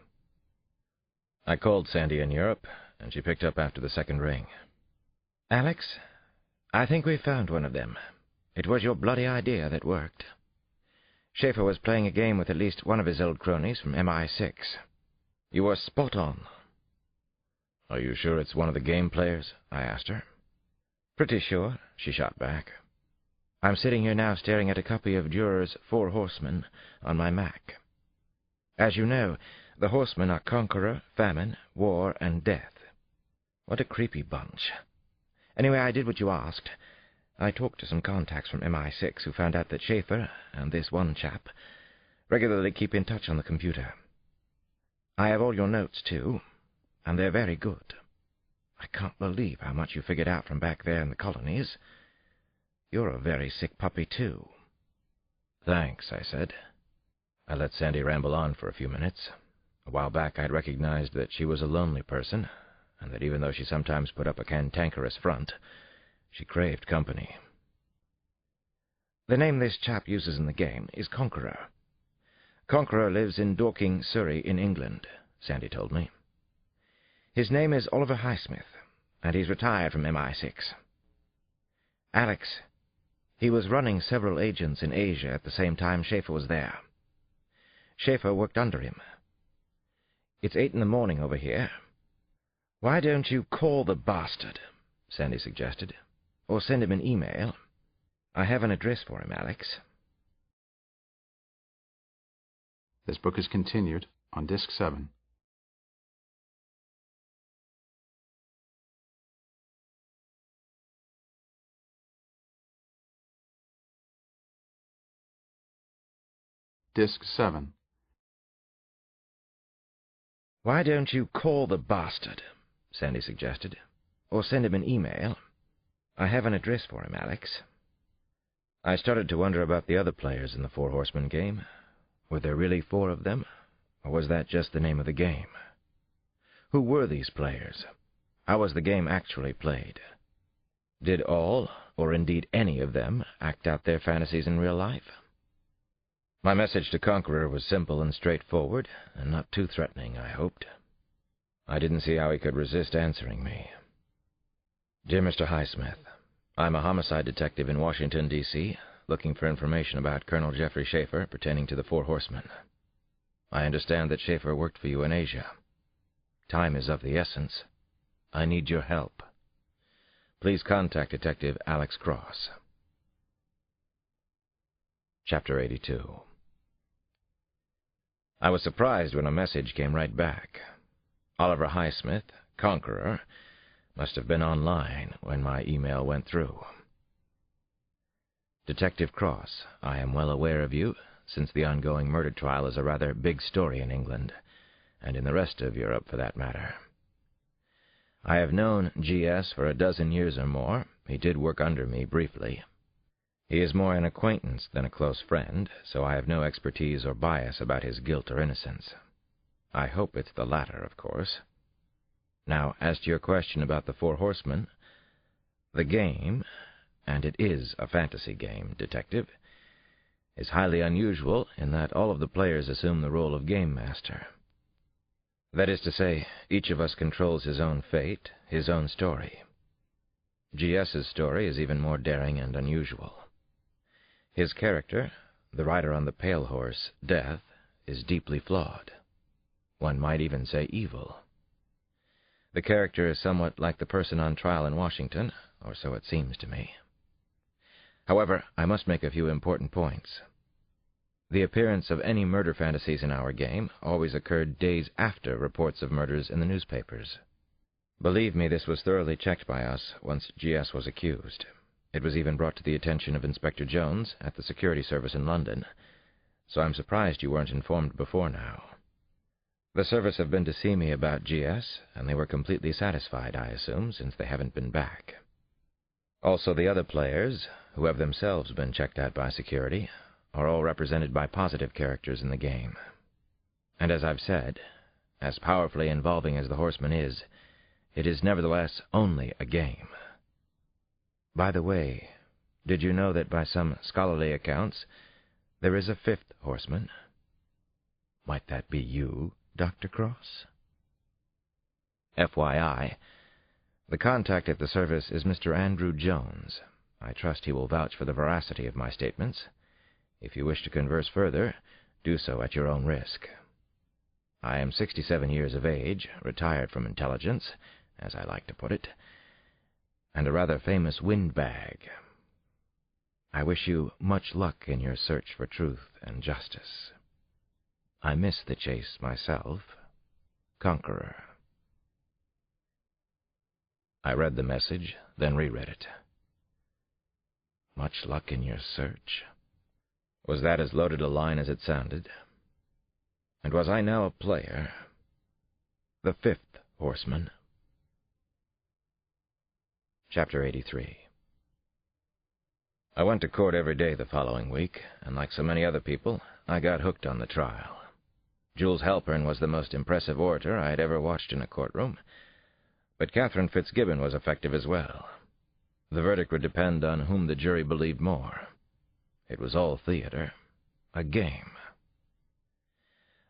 Speaker 1: I called Sandy in Europe, and she picked up after the second ring.
Speaker 5: "Alex, I think we've found one of them. It was your bloody idea that worked. Schaefer was playing a game with at least one of his old cronies from MI6. You were spot on."
Speaker 1: "Are you sure it's one of the game players?" I asked her.
Speaker 5: "Pretty sure," she shot back. "I'm sitting here now staring at a copy of Durer's Four Horsemen on my Mac. As you know, the horsemen are conqueror, famine, war, and death. What a creepy bunch. Anyway, I did what you asked. I talked to some contacts from MI6 who found out that Schaefer and this one chap regularly keep in touch on the computer. I have all your notes, too, and they're very good. I can't believe how much you figured out from back there in the colonies. You're a very sick puppy, too."
Speaker 1: "Thanks," I said. I let Sandy ramble on for a few minutes. A while back I'd recognized that she was a lonely person, and that even though she sometimes put up a cantankerous front, she craved company.
Speaker 5: "The name this chap uses in the game is Conqueror. Conqueror lives in Dorking, Surrey, in England," Sandy told me. "His name is Oliver Highsmith, and he's retired from MI6. Alex, he was running several agents in Asia at the same time Schaefer was there. Schaefer worked under him. It's 8 in the morning over here. Why don't you call the bastard?" Sandy suggested. "Or send him an email. I have an address for him, Alex."
Speaker 4: This book is continued on Disc 7. Disc 7.
Speaker 5: "Why don't you call the bastard?" Sandy suggested. "Or send him an email. I have an address for him, Alex."
Speaker 1: I started to wonder about the other players in the Four Horsemen game. Were there really 4 of them, or was that just the name of the game? Who were these players? How was the game actually played? Did all, or indeed any of them, act out their fantasies in real life? My message to Conqueror was simple and straightforward, and not too threatening, I hoped. I didn't see how he could resist answering me. "Dear Mr. Highsmith, I'm a homicide detective in Washington, D.C., looking for information about Colonel Jeffrey Schaefer pertaining to the Four Horsemen. I understand that Schaefer worked for you in Asia. Time is of the essence. I need your help. Please contact Detective Alex Cross." Chapter 82. I was surprised when a message came right back. Oliver Highsmith, Conqueror, must have been online when my email went through. "Detective Cross, I am well aware of you, since the ongoing murder trial is a rather big story in England, and in the rest of Europe for that matter. I have known G.S. for a dozen years or more. He did work under me briefly. He is more an acquaintance than a close friend, so I have no expertise or bias about his guilt or innocence. I hope it's the latter, of course. Now, as to your question about the Four Horsemen, the game, and it is a fantasy game, Detective, is highly unusual in that all of the players assume the role of game master. That is to say, each of us controls his own fate, his own story. G.S.'s story is even more daring and unusual. His character, the rider on the pale horse, Death, is deeply flawed. One might even say evil. The character is somewhat like the person on trial in Washington, or so it seems to me. However, I must make a few important points. The appearance of any murder fantasies in our game always occurred days after reports of murders in the newspapers. Believe me, this was thoroughly checked by us once G.S. was accused. It was even brought to the attention of Inspector Jones at the security service in London, so I'm surprised you weren't informed before now. The service have been to see me about G.S., and they were completely satisfied, I assume, since they haven't been back. Also, the other players, who have themselves been checked out by security, are all represented by positive characters in the game. And as I've said, as powerfully involving as the Horseman is, it is nevertheless only a game. By the way, did you know that by some scholarly accounts, there is a fifth Horseman? Might that be you, Dr. Cross? FYI, the contact at the service is Mr. Andrew Jones. I trust he will vouch for the veracity of my statements. If you wish to converse further, do so at your own risk. I am 67 years of age, retired from intelligence, as I like to put it, and a rather famous windbag. I wish you much luck in your search for truth and justice. I miss the chase myself. Conqueror. I read the message, then reread it. Much luck in your search. Was that as loaded a line as it sounded? And was I now a player? The fifth Horseman? Chapter 83. I went to court every day the following week, and like so many other people, I got hooked on the trial. Jules Halpern was the most impressive orator I had ever watched in a courtroom, but Catherine Fitzgibbon was effective as well. The verdict would depend on whom the jury believed more. It was all theater, a game.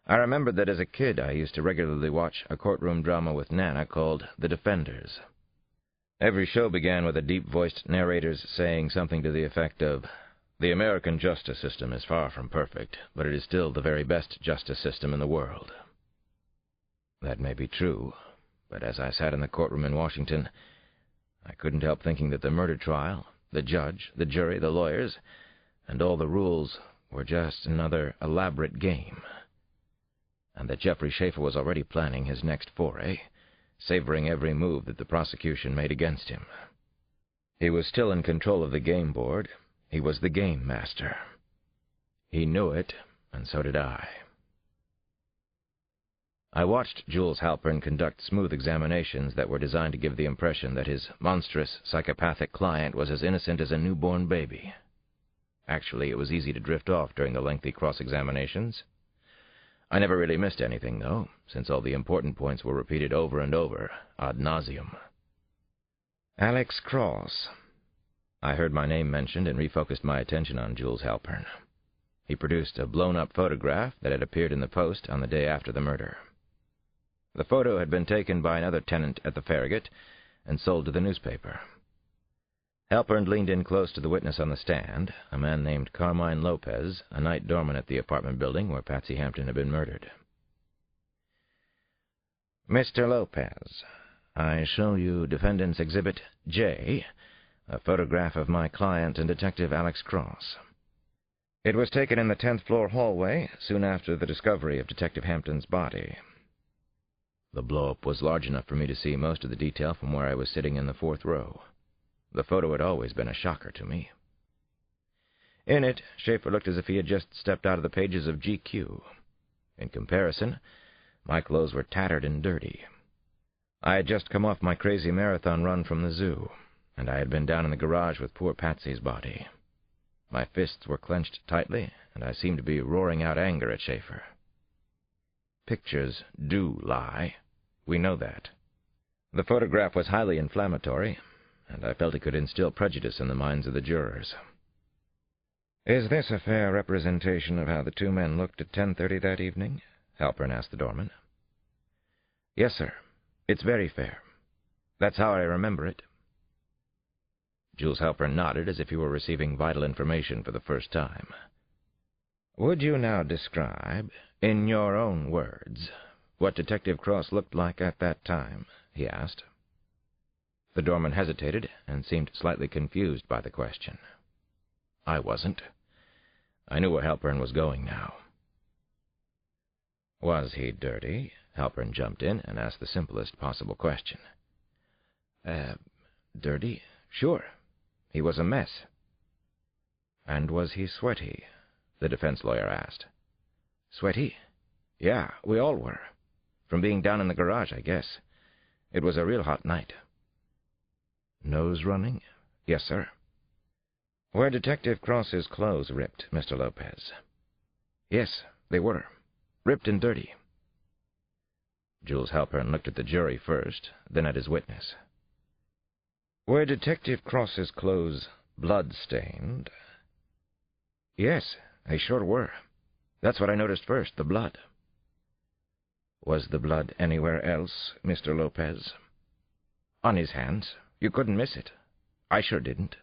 Speaker 1: I remembered that as a kid I used to regularly watch a courtroom drama with Nana called The Defenders. Every show began with a deep-voiced narrator's saying something to the effect of, "The American justice system is far from perfect, but it is still the very best justice system in the world." That may be true, but as I sat in the courtroom in Washington, I couldn't help thinking that the murder trial, the judge, the jury, the lawyers, and all the rules were just another elaborate game, and that Jeffrey Schaefer was already planning his next foray, savoring every move that the prosecution made against him. He was still in control of the game board. He was the game master. He knew it, and so did I. I watched Jules Halpern conduct smooth examinations that were designed to give the impression that his monstrous, psychopathic client was as innocent as a newborn baby. Actually, it was easy to drift off during the lengthy cross-examinations. I never really missed anything, though, since all the important points were repeated over and over, ad nauseum. Alex Cross. I heard my name mentioned and refocused my attention on Jules Halpern. He produced a blown-up photograph that had appeared in the Post on the day after the murder. The photo had been taken by another tenant at the Farragut and sold to the newspaper. Halpern leaned in close to the witness on the stand, a man named Carmine Lopez, a night doorman at the apartment building where Patsy Hampton had been murdered. "Mr. Lopez, I show you Defendant's Exhibit J, a photograph of my client and Detective Alex Cross. It was taken in the 10th floor hallway soon after the discovery of Detective Hampton's body." The blow-up was large enough for me to see most of the detail from where I was sitting in the 4th row. The photo had always been a shocker to me. In it, Schaefer looked as if he had just stepped out of the pages of GQ. In comparison, my clothes were tattered and dirty. I had just come off my crazy marathon run from the zoo, and I had been down in the garage with poor Patsy's body. My fists were clenched tightly, and I seemed to be roaring out anger at Schaefer. Pictures do lie. We know that. The photograph was highly inflammatory, and I felt it could instill prejudice in the minds of the jurors. "Is this a fair representation of how the two men looked at 10:30 that evening?" Halpern asked the doorman. "Yes, sir. It's very fair. That's how I remember it." Jules Halpern nodded as if he were receiving vital information for the first time. "Would you now describe, in your own words, what Detective Cross looked like at that time?" he asked. The doorman hesitated and seemed slightly confused by the question. I wasn't. I knew where Halpern was going now. "Was he dirty?" Halpern jumped in and asked the simplest possible question. Dirty? Sure. He was a mess." "And was he sweaty?" the defense lawyer asked. "Sweaty? Yeah, we all were. From being down in the garage, I guess. It was a real hot night." "Nose running?" "Yes, sir."
Speaker 5: Were Detective Cross's clothes ripped, Mr. Lopez?
Speaker 6: Yes, they were. Ripped and dirty.
Speaker 1: Jules Halpern looked at the jury first, then at his witness.
Speaker 5: Were Detective Cross's clothes blood-stained?
Speaker 6: Yes, they sure were. That's what I noticed first, the blood.
Speaker 5: Was the blood anywhere else, Mr. Lopez?
Speaker 6: On his hands. You couldn't miss it. I sure didn't.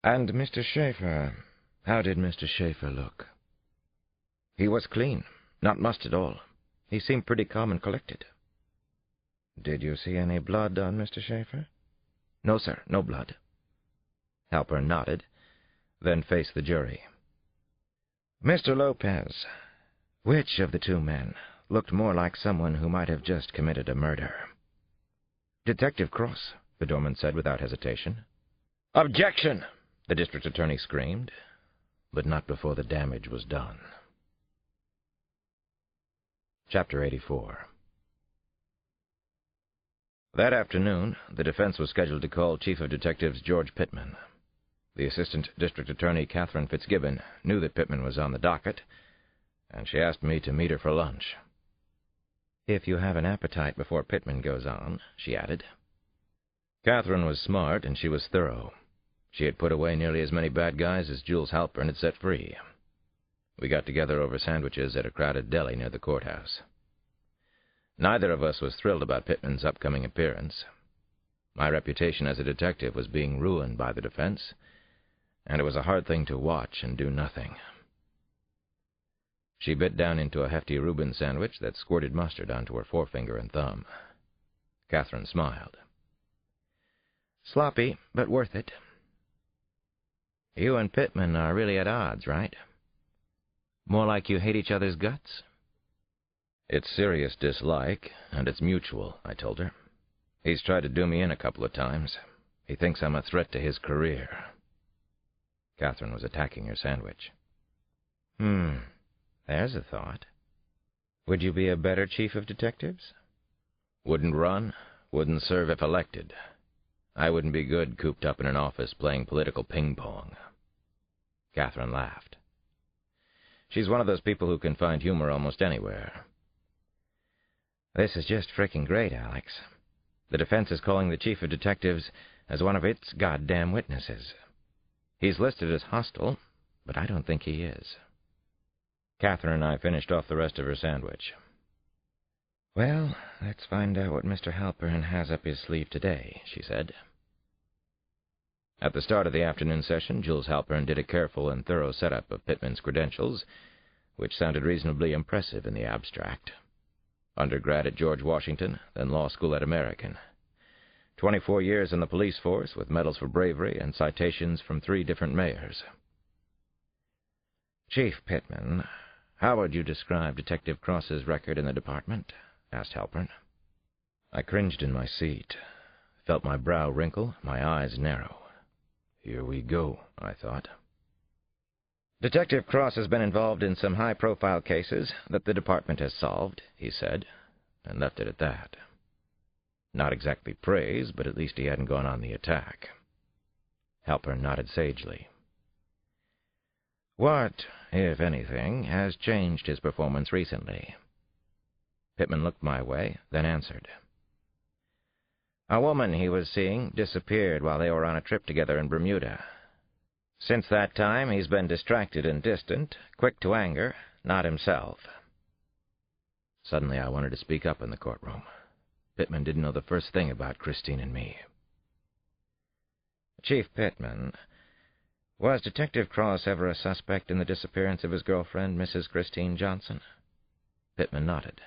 Speaker 5: And Mr. Schaefer, how did Mr. Schaefer look?
Speaker 6: He was clean, not mussed at all. He seemed pretty calm and collected.
Speaker 5: Did you see any blood on Mr. Schaefer?
Speaker 6: No, sir, no blood.
Speaker 1: Halpern nodded, then faced the jury.
Speaker 5: Mr. Lopez, which of the two men looked more like someone who might have just committed a murder?
Speaker 6: Detective Cross,
Speaker 1: the doorman said without hesitation.
Speaker 5: Objection!
Speaker 1: The district attorney screamed, but not before the damage was done. Chapter 84. That afternoon, the defense was scheduled to call Chief of Detectives George Pittman. The Assistant District Attorney, Catherine Fitzgibbon, knew that Pittman was on the docket, and she asked me to meet her for lunch.
Speaker 6: "If you have an appetite before Pittman goes on," she added.
Speaker 1: Catherine was smart, and she was thorough. She had put away nearly as many bad guys as Jules Halpern had set free. We got together over sandwiches at a crowded deli near the courthouse. Neither of us was thrilled about Pittman's upcoming appearance. My reputation as a detective was being ruined by the defense, and it was a hard thing to watch and do nothing. She bit down into a hefty Reuben sandwich that squirted mustard onto her forefinger and thumb. Catherine smiled.
Speaker 6: "Sloppy, but worth it."
Speaker 1: "You and Pittman are really at odds, right?"
Speaker 6: "More like you hate each other's guts?"
Speaker 1: "It's serious dislike, and it's mutual," I told her. "He's tried to do me in a couple of times. He thinks I'm a threat to his career." Catherine was attacking her sandwich.
Speaker 6: There's a thought. Would you be a better chief of detectives?
Speaker 1: "Wouldn't run, wouldn't serve if elected. I wouldn't be good cooped up in an office playing political ping-pong." Catherine laughed. She's one of those people who can find humor almost anywhere.
Speaker 6: "This is just frickin' great, Alex. The defense is calling the chief of detectives as one of its goddamn witnesses. He's listed as hostile, but I don't think he is."
Speaker 1: Catherine and I finished off the rest of her sandwich.
Speaker 6: "Well, let's find out what Mr. Halpern has up his sleeve today," she said.
Speaker 1: At the start of the afternoon session, Jules Halpern did a careful and thorough setup of Pittman's credentials, which sounded reasonably impressive in the abstract. Undergrad at George Washington, then law school at American. 24 years in the police force with medals for bravery and citations from 3 different mayors.
Speaker 6: "Chief Pittman, how would you describe Detective Cross's record in the department?" asked Halpern.
Speaker 1: I cringed in my seat, felt my brow wrinkle, my eyes narrow. Here we go, I thought.
Speaker 6: "Detective Cross has been involved in some high-profile cases that the department has solved," he said,
Speaker 1: and left it at that. Not exactly praise, but at least he hadn't gone on the attack. Halpern nodded sagely.
Speaker 6: "What, if anything, has changed his performance recently?"
Speaker 1: Pittman looked my way, then answered.
Speaker 6: "A woman he was seeing disappeared while they were on a trip together in Bermuda. Since that time, he's been distracted and distant, quick to anger, not himself."
Speaker 1: Suddenly I wanted to speak up in the courtroom. Pittman didn't know the first thing about Christine and me.
Speaker 6: "Chief Pittman, was Detective Cross ever a suspect in the disappearance of his girlfriend, Mrs. Christine Johnson?"
Speaker 1: Pittman nodded.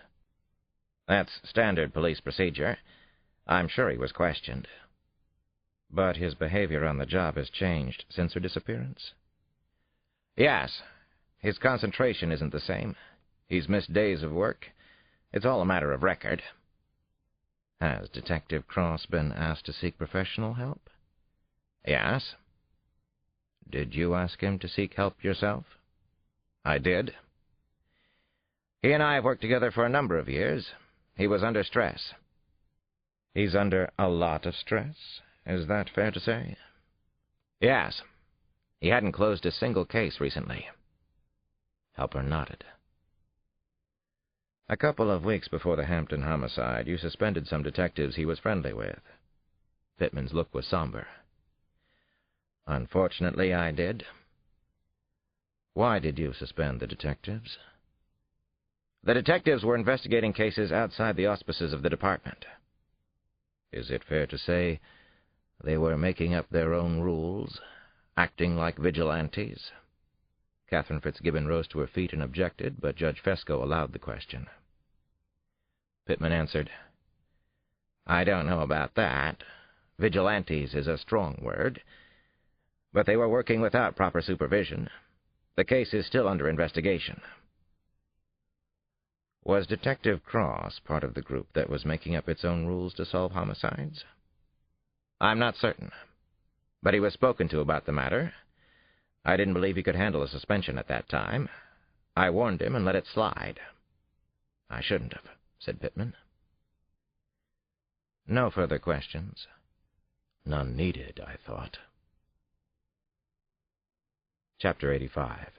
Speaker 6: "That's standard police procedure. I'm sure he was questioned." "But his behavior on the job has changed since her disappearance?" "Yes. His concentration isn't the same. He's missed days of work. It's all a matter of record." "Has Detective Cross been asked to seek professional help?" "Yes." "Did you ask him to seek help yourself?" "I did." "He and I have worked together for a number of years. He was under stress." "He's under a lot of stress? Is that fair to say?" "Yes. He hadn't closed a single case recently. Helper nodded. A couple of weeks before the Hampton homicide, you suspended some detectives he was friendly with. Pittman's look was somber. Unfortunately, I did. Why did you suspend the detectives? The detectives were investigating cases outside the auspices of the department. Is it fair to say they were making up their own rules, acting like vigilantes? Catherine Fitzgibbon rose to her feet and objected, but Judge Fesco allowed the question. Pittman answered, I don't know about that. Vigilantes is a strong word. But they were working without proper supervision. The case is still under investigation. Was Detective Cross part of the group that was making up its own rules to solve homicides? I'm not certain, but he was spoken to about the matter. I didn't believe he could handle a suspension at that time. I warned him and let it slide. I shouldn't have, said Pittman. No further questions. None needed, I thought. Chapter 85.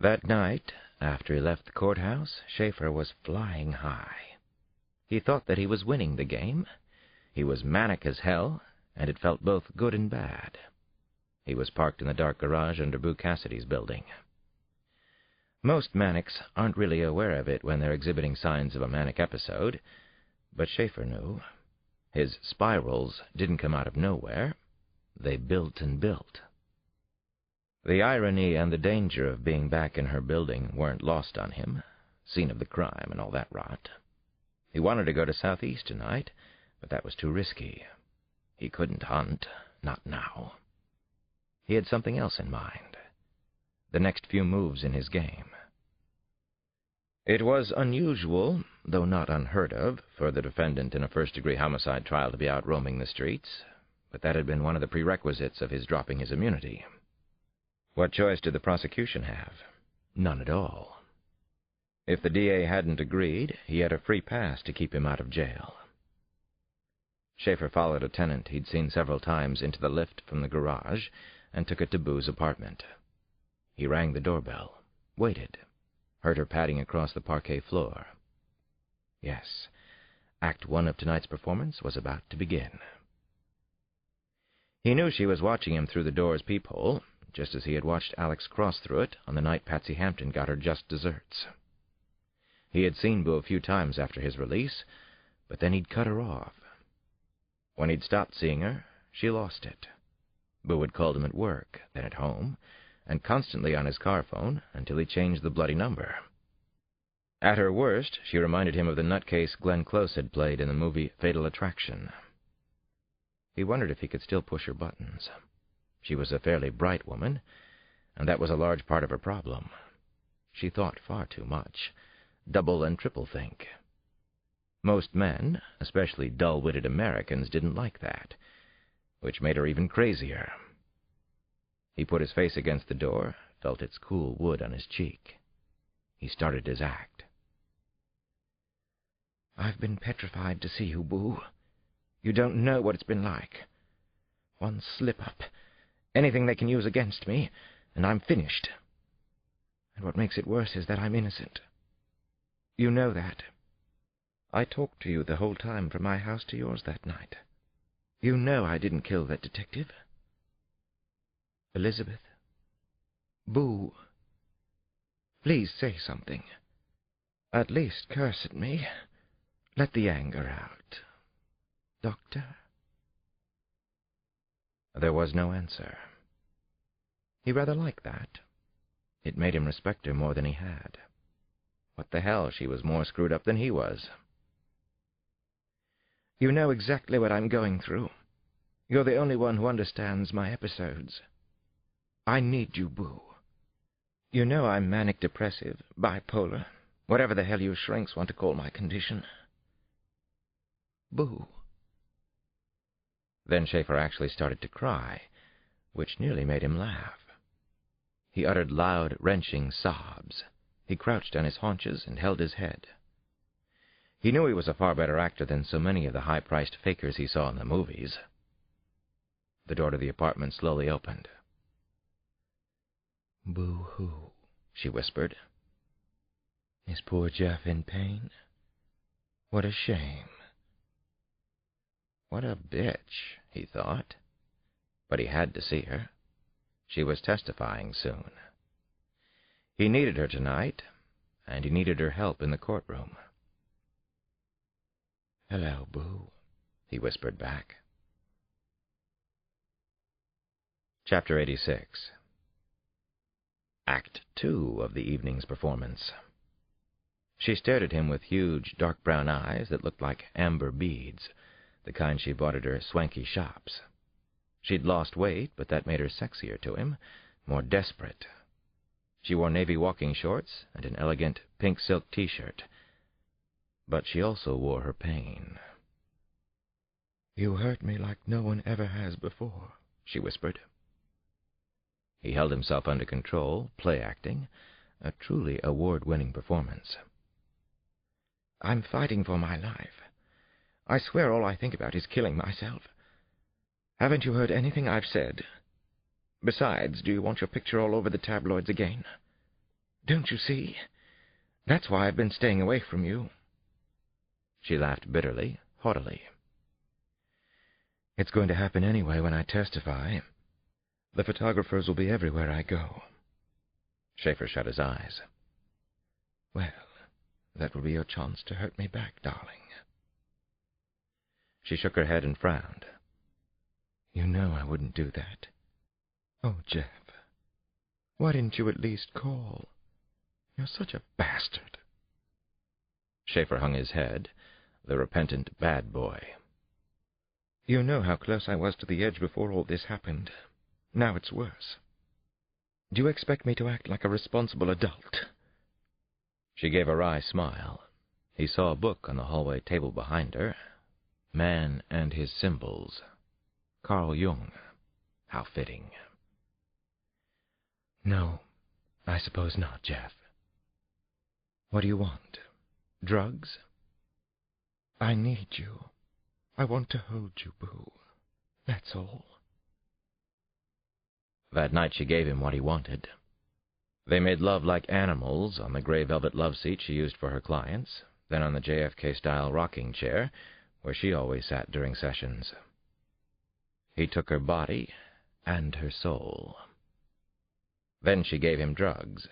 Speaker 6: That night, after he left the courthouse, Schaefer was flying high. He thought that he was winning the game. He was manic as hell, and it felt both good and bad. He was parked in the dark garage under Boo Cassidy's building. Most manics aren't really aware of it when they're exhibiting signs of a manic episode, but Schaefer knew. His spirals didn't come out of nowhere. They built and built. The irony and the danger of being back in her building weren't lost on him, scene of the crime and all that rot. He wanted to go to Southeast tonight, but that was too risky. He couldn't hunt, not now. He had something else in mind, the next few moves in his game. It was unusual, though not unheard of, for the defendant in a first-degree homicide trial to be out roaming the streets, but that had been one of the prerequisites of his dropping his immunity. What choice did the prosecution have? None at all. If the DA hadn't agreed, he had a free pass to keep him out of jail. Schaefer followed a tenant he'd seen several times into the lift from the garage and took it to Boo's apartment. He rang the doorbell, waited, heard her padding across the parquet floor. Yes, Act 1 of tonight's performance was about to begin. He knew she was watching him through the door's peephole, just as he had watched Alex cross through it on the night Patsy Hampton got her just desserts. He had seen Boo a few times after his release, but then he'd cut her off. When he'd stopped seeing her, she lost it. Boo had called him at work, then at home, and constantly on his car phone until he changed the bloody number. At her worst, she reminded him of the nutcase Glenn Close had played in the movie Fatal Attraction. He wondered if he could still push her buttons. She was a fairly bright woman, and that was a large part of her problem. She thought far too much, double and triple think. Most men, especially dull-witted Americans, didn't like that, which made her even crazier. He put his face against the door, felt its cool wood on his cheek. He started his act. I've been petrified to see you, Boo. You don't know what it's been like. One slip-up, anything they can use against me, and I'm finished. And what makes it worse is that I'm innocent. You know that. I talked to you the whole time from my house to yours that night. You know I didn't kill that detective. Elizabeth. Boo. Please say something. At least curse at me. Let the anger out. Doctor? There was no answer. He rather liked that. It made him respect her more than he had. What the hell, she was more screwed up than he was. You know exactly what I'm going through. You're the only one who understands my episodes. I need you, Boo. You know I'm manic-depressive, bipolar, whatever the hell you shrinks want to call my condition. Boo. Then Schaefer actually started to cry, which nearly made him laugh. He uttered loud, wrenching sobs. He crouched on his haunches and held his head. He knew he was a far better actor than so many of the high-priced fakers he saw in the movies.
Speaker 1: The door to the apartment slowly opened. "Boo-hoo," she whispered. "Is poor Jeff in pain? What a shame." What a bitch, he thought. But he had to see her. She was testifying soon. He needed her tonight, and he needed her help in the courtroom. "Hello, Boo," he whispered back. Chapter 86. Act 2 of the evening's performance. She stared at him with huge, dark brown eyes that looked like amber beads, the kind she bought at her swanky shops. She'd lost weight, but that made her sexier to him, more desperate. She wore navy walking shorts and an elegant pink silk t-shirt. But she also wore her pain. "You hurt me like no one ever has before," she whispered. He held himself under control, play-acting, a truly award-winning performance. "I'm fighting for my life. I swear all I think about is killing myself. Haven't you heard anything I've said? Besides, do you want your picture all over the tabloids again? Don't you see? That's why I've been staying away from you." She laughed bitterly, haughtily. "It's going to happen anyway when I testify. The photographers will be everywhere I go." Schaefer shut his eyes. "Well, that will be your chance to hurt me back, darling." She shook her head and frowned. "You know I wouldn't do that. Oh, Jeff, why didn't you at least call? You're such a bastard." Schaefer hung his head, the repentant bad boy. "You know how close I was to the edge before all this happened. Now it's worse. Do you expect me to act like a responsible adult?" She gave a wry smile. He saw a book on the hallway table behind her. Man and His Symbols. Carl Jung. How fitting. "No, I suppose not, Jeff. What do you want? Drugs?" "I need you. I want to hold you, Boo. That's all." That night she gave him what he wanted. They made love like animals on the gray velvet love seat she used for her clients, then on the JFK-style rocking chair, where she always sat during sessions. He took her body and her soul. Then she gave him drugs,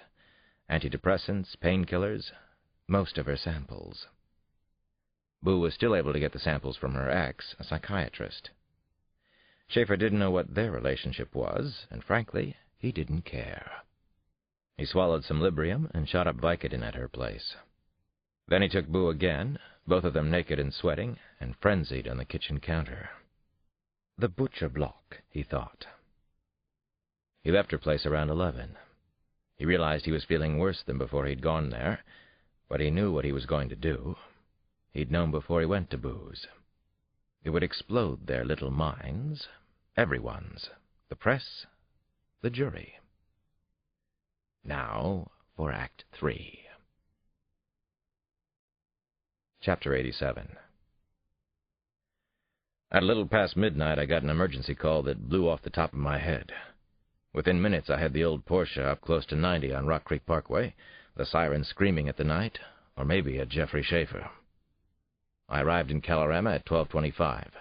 Speaker 1: antidepressants, painkillers, most of her samples. Boo was still able to get the samples from her ex, a psychiatrist. Schaefer didn't know what their relationship was, and frankly, he didn't care. He swallowed some Librium and shot up Vicodin at her place. Then he took Boo again, both of them naked and sweating, and frenzied on the kitchen counter. The butcher block, he thought. He left her place around 11. He realized he was feeling worse than before he'd gone there, but he knew what he was going to do. He'd known before he went to Boo's. It would explode their little minds, everyone's, the press, the jury. Now for Act 3. Chapter 87. At a little past midnight, I got an emergency call that blew off the top of my head. Within minutes, I had the old Porsche up close to 90 on Rock Creek Parkway, the siren screaming at the night, or maybe at Jeffrey Schaefer. I arrived in Calorama at 12:25.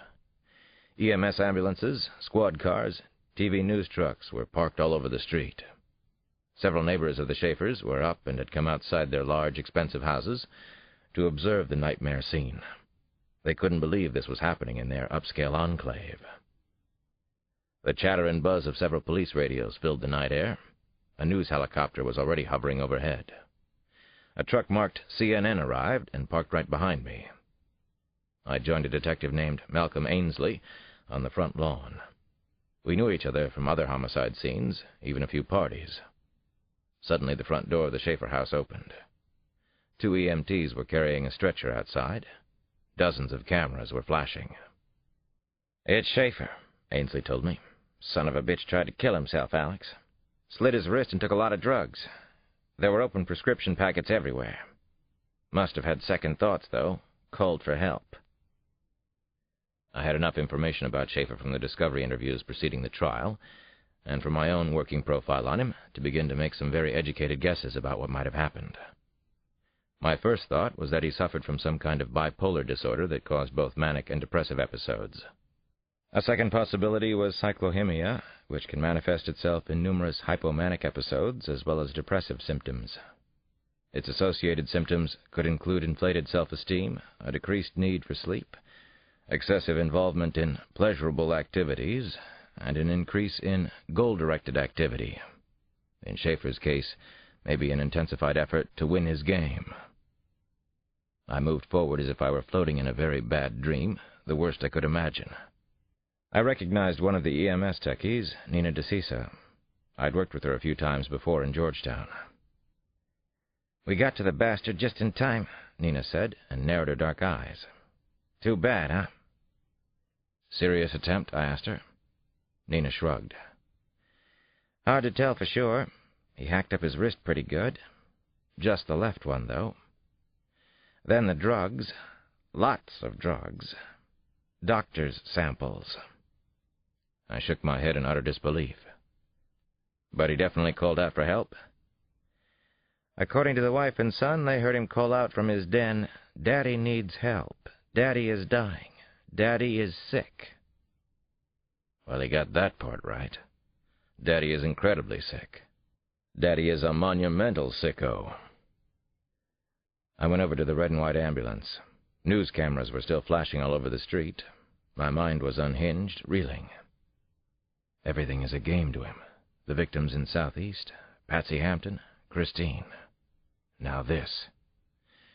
Speaker 1: EMS ambulances, squad cars, TV news trucks were parked all over the street. Several neighbors of the Schaefers were up and had come outside their large, expensive houses to observe the nightmare scene. They couldn't believe this was happening in their upscale enclave. The chatter and buzz of several police radios filled the night air. A news helicopter was already hovering overhead. A truck marked CNN arrived and parked right behind me. I joined a detective named Malcolm Ainsley on the front lawn. We knew each other from other homicide scenes, even a few parties. Suddenly the front door of the Schaefer house opened. 2 EMTs were carrying a stretcher outside. Dozens of cameras were flashing. "It's Schaefer," Ainsley told me. "Son of a bitch tried to kill himself, Alex. Slit his wrist and took a lot of drugs. There were open prescription packets everywhere. Must have had second thoughts, though. Called for help." I had enough information about Schaefer from the discovery interviews preceding the trial, and from my own working profile on him, to begin to make some very educated guesses about what might have happened. My first thought was that he suffered from some kind of bipolar disorder that caused both manic and depressive episodes. A second possibility was cyclohymia, which can manifest itself in numerous hypomanic episodes as well as depressive symptoms. Its associated symptoms could include inflated self-esteem, a decreased need for sleep, excessive involvement in pleasurable activities, and an increase in goal-directed activity. In Schaefer's case, maybe an intensified effort to win his game. I moved forward as if I were floating in a very bad dream, the worst I could imagine. I recognized one of the EMS techies, Nina DeCisa. I'd worked with her a few times before in Georgetown.
Speaker 5: "We got to the bastard just in time," Nina said, and narrowed her dark eyes. "Too bad, huh?"
Speaker 1: "Serious attempt?" I asked her. Nina shrugged.
Speaker 5: "Hard to tell for sure. He hacked up his wrist pretty good. Just the left one, though. Then the drugs. Lots of drugs. Doctor's samples."
Speaker 1: I shook my head in utter disbelief. "But he definitely called out for help?"
Speaker 5: "According to the wife and son, they heard him call out from his den, 'Daddy needs help. Daddy is dying. Daddy is sick.'"
Speaker 1: Well, he got that part right. Daddy is incredibly sick. Daddy is a monumental sicko. I went over to the red and white ambulance. News cameras were still flashing all over the street. My mind was unhinged, reeling. Everything is a game to him. The victims in Southeast, Patsy Hampton, Christine. Now this.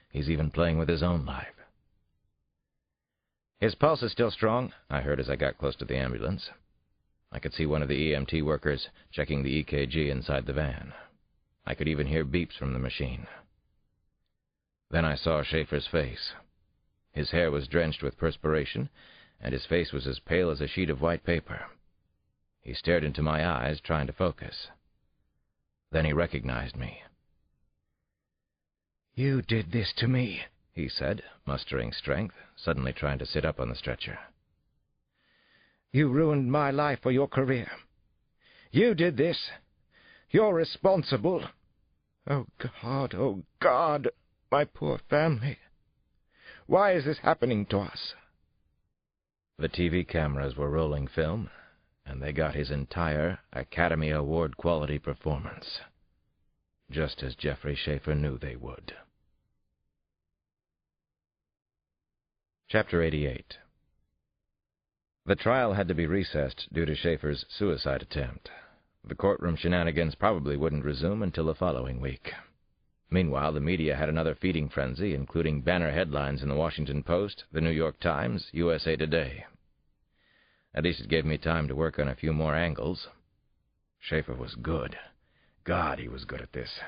Speaker 1: He's even playing with his own life.
Speaker 5: "His pulse is still strong,"
Speaker 1: I heard as I got close to the ambulance. I could see one of the EMT workers checking the EKG inside the van. I could even hear beeps from the machine. Then I saw Schaefer's face. His hair was drenched with perspiration, and his face was as pale as a sheet of white paper. He stared into my eyes, trying to focus. Then he recognized me.
Speaker 5: "You did this to me,"
Speaker 1: he said, mustering strength, suddenly trying to sit up on the stretcher.
Speaker 5: "You ruined my life for your career. You did this. You're responsible. Oh, God, my poor family. Why is this happening to us?"
Speaker 1: The TV cameras were rolling film, and they got his entire Academy Award quality performance, just as Jeffrey Schaefer knew they would. Chapter 88. The trial had to be recessed due to Schaefer's suicide attempt. The courtroom shenanigans probably wouldn't resume until the following week. Meanwhile, the media had another feeding frenzy, including banner headlines in the Washington Post, the New York Times, USA Today. At least it gave me time to work on a few more angles. Schaefer was good. God, he was good at this.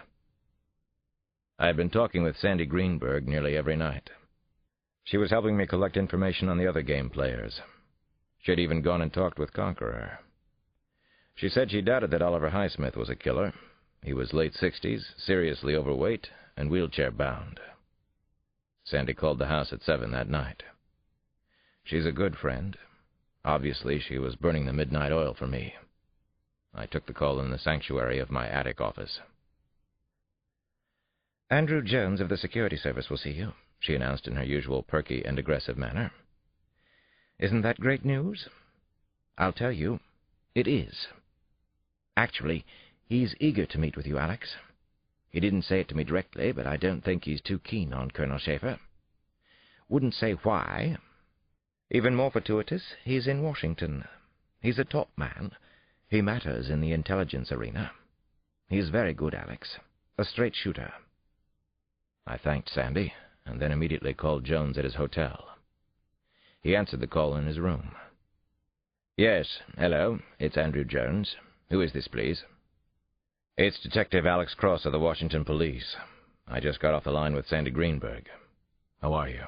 Speaker 1: I had been talking with Sandy Greenberg nearly every night. She was helping me collect information on the other game players. She had even gone and talked with Conqueror. She said she doubted that Oliver Highsmith was a killer. He was late 60s, seriously overweight, and wheelchair-bound. Sandy called the house at 7 that night. She's a good friend. Obviously, she was burning the midnight oil for me. I took the call in the sanctuary of my attic office.
Speaker 5: "Andrew Jones of the Security Service will see you," she announced in her usual perky and aggressive manner. "Isn't that great news?" "I'll tell you, it is. Actually, he's eager to meet with you, Alex. He didn't say it to me directly, but I don't think he's too keen on Colonel Schaefer. Wouldn't say why. Even more fortuitous, he's in Washington. He's a top man. He matters in the intelligence arena. He's very good, Alex. A straight shooter."
Speaker 1: I thanked Sandy, and then immediately called Jones at his hotel. He answered the call in his room.
Speaker 5: "Yes, hello, it's Andrew Jones. Who is this, please?"
Speaker 1: "It's Detective Alex Cross of the Washington Police. I just got off the line with Sandy Greenberg. How are you?"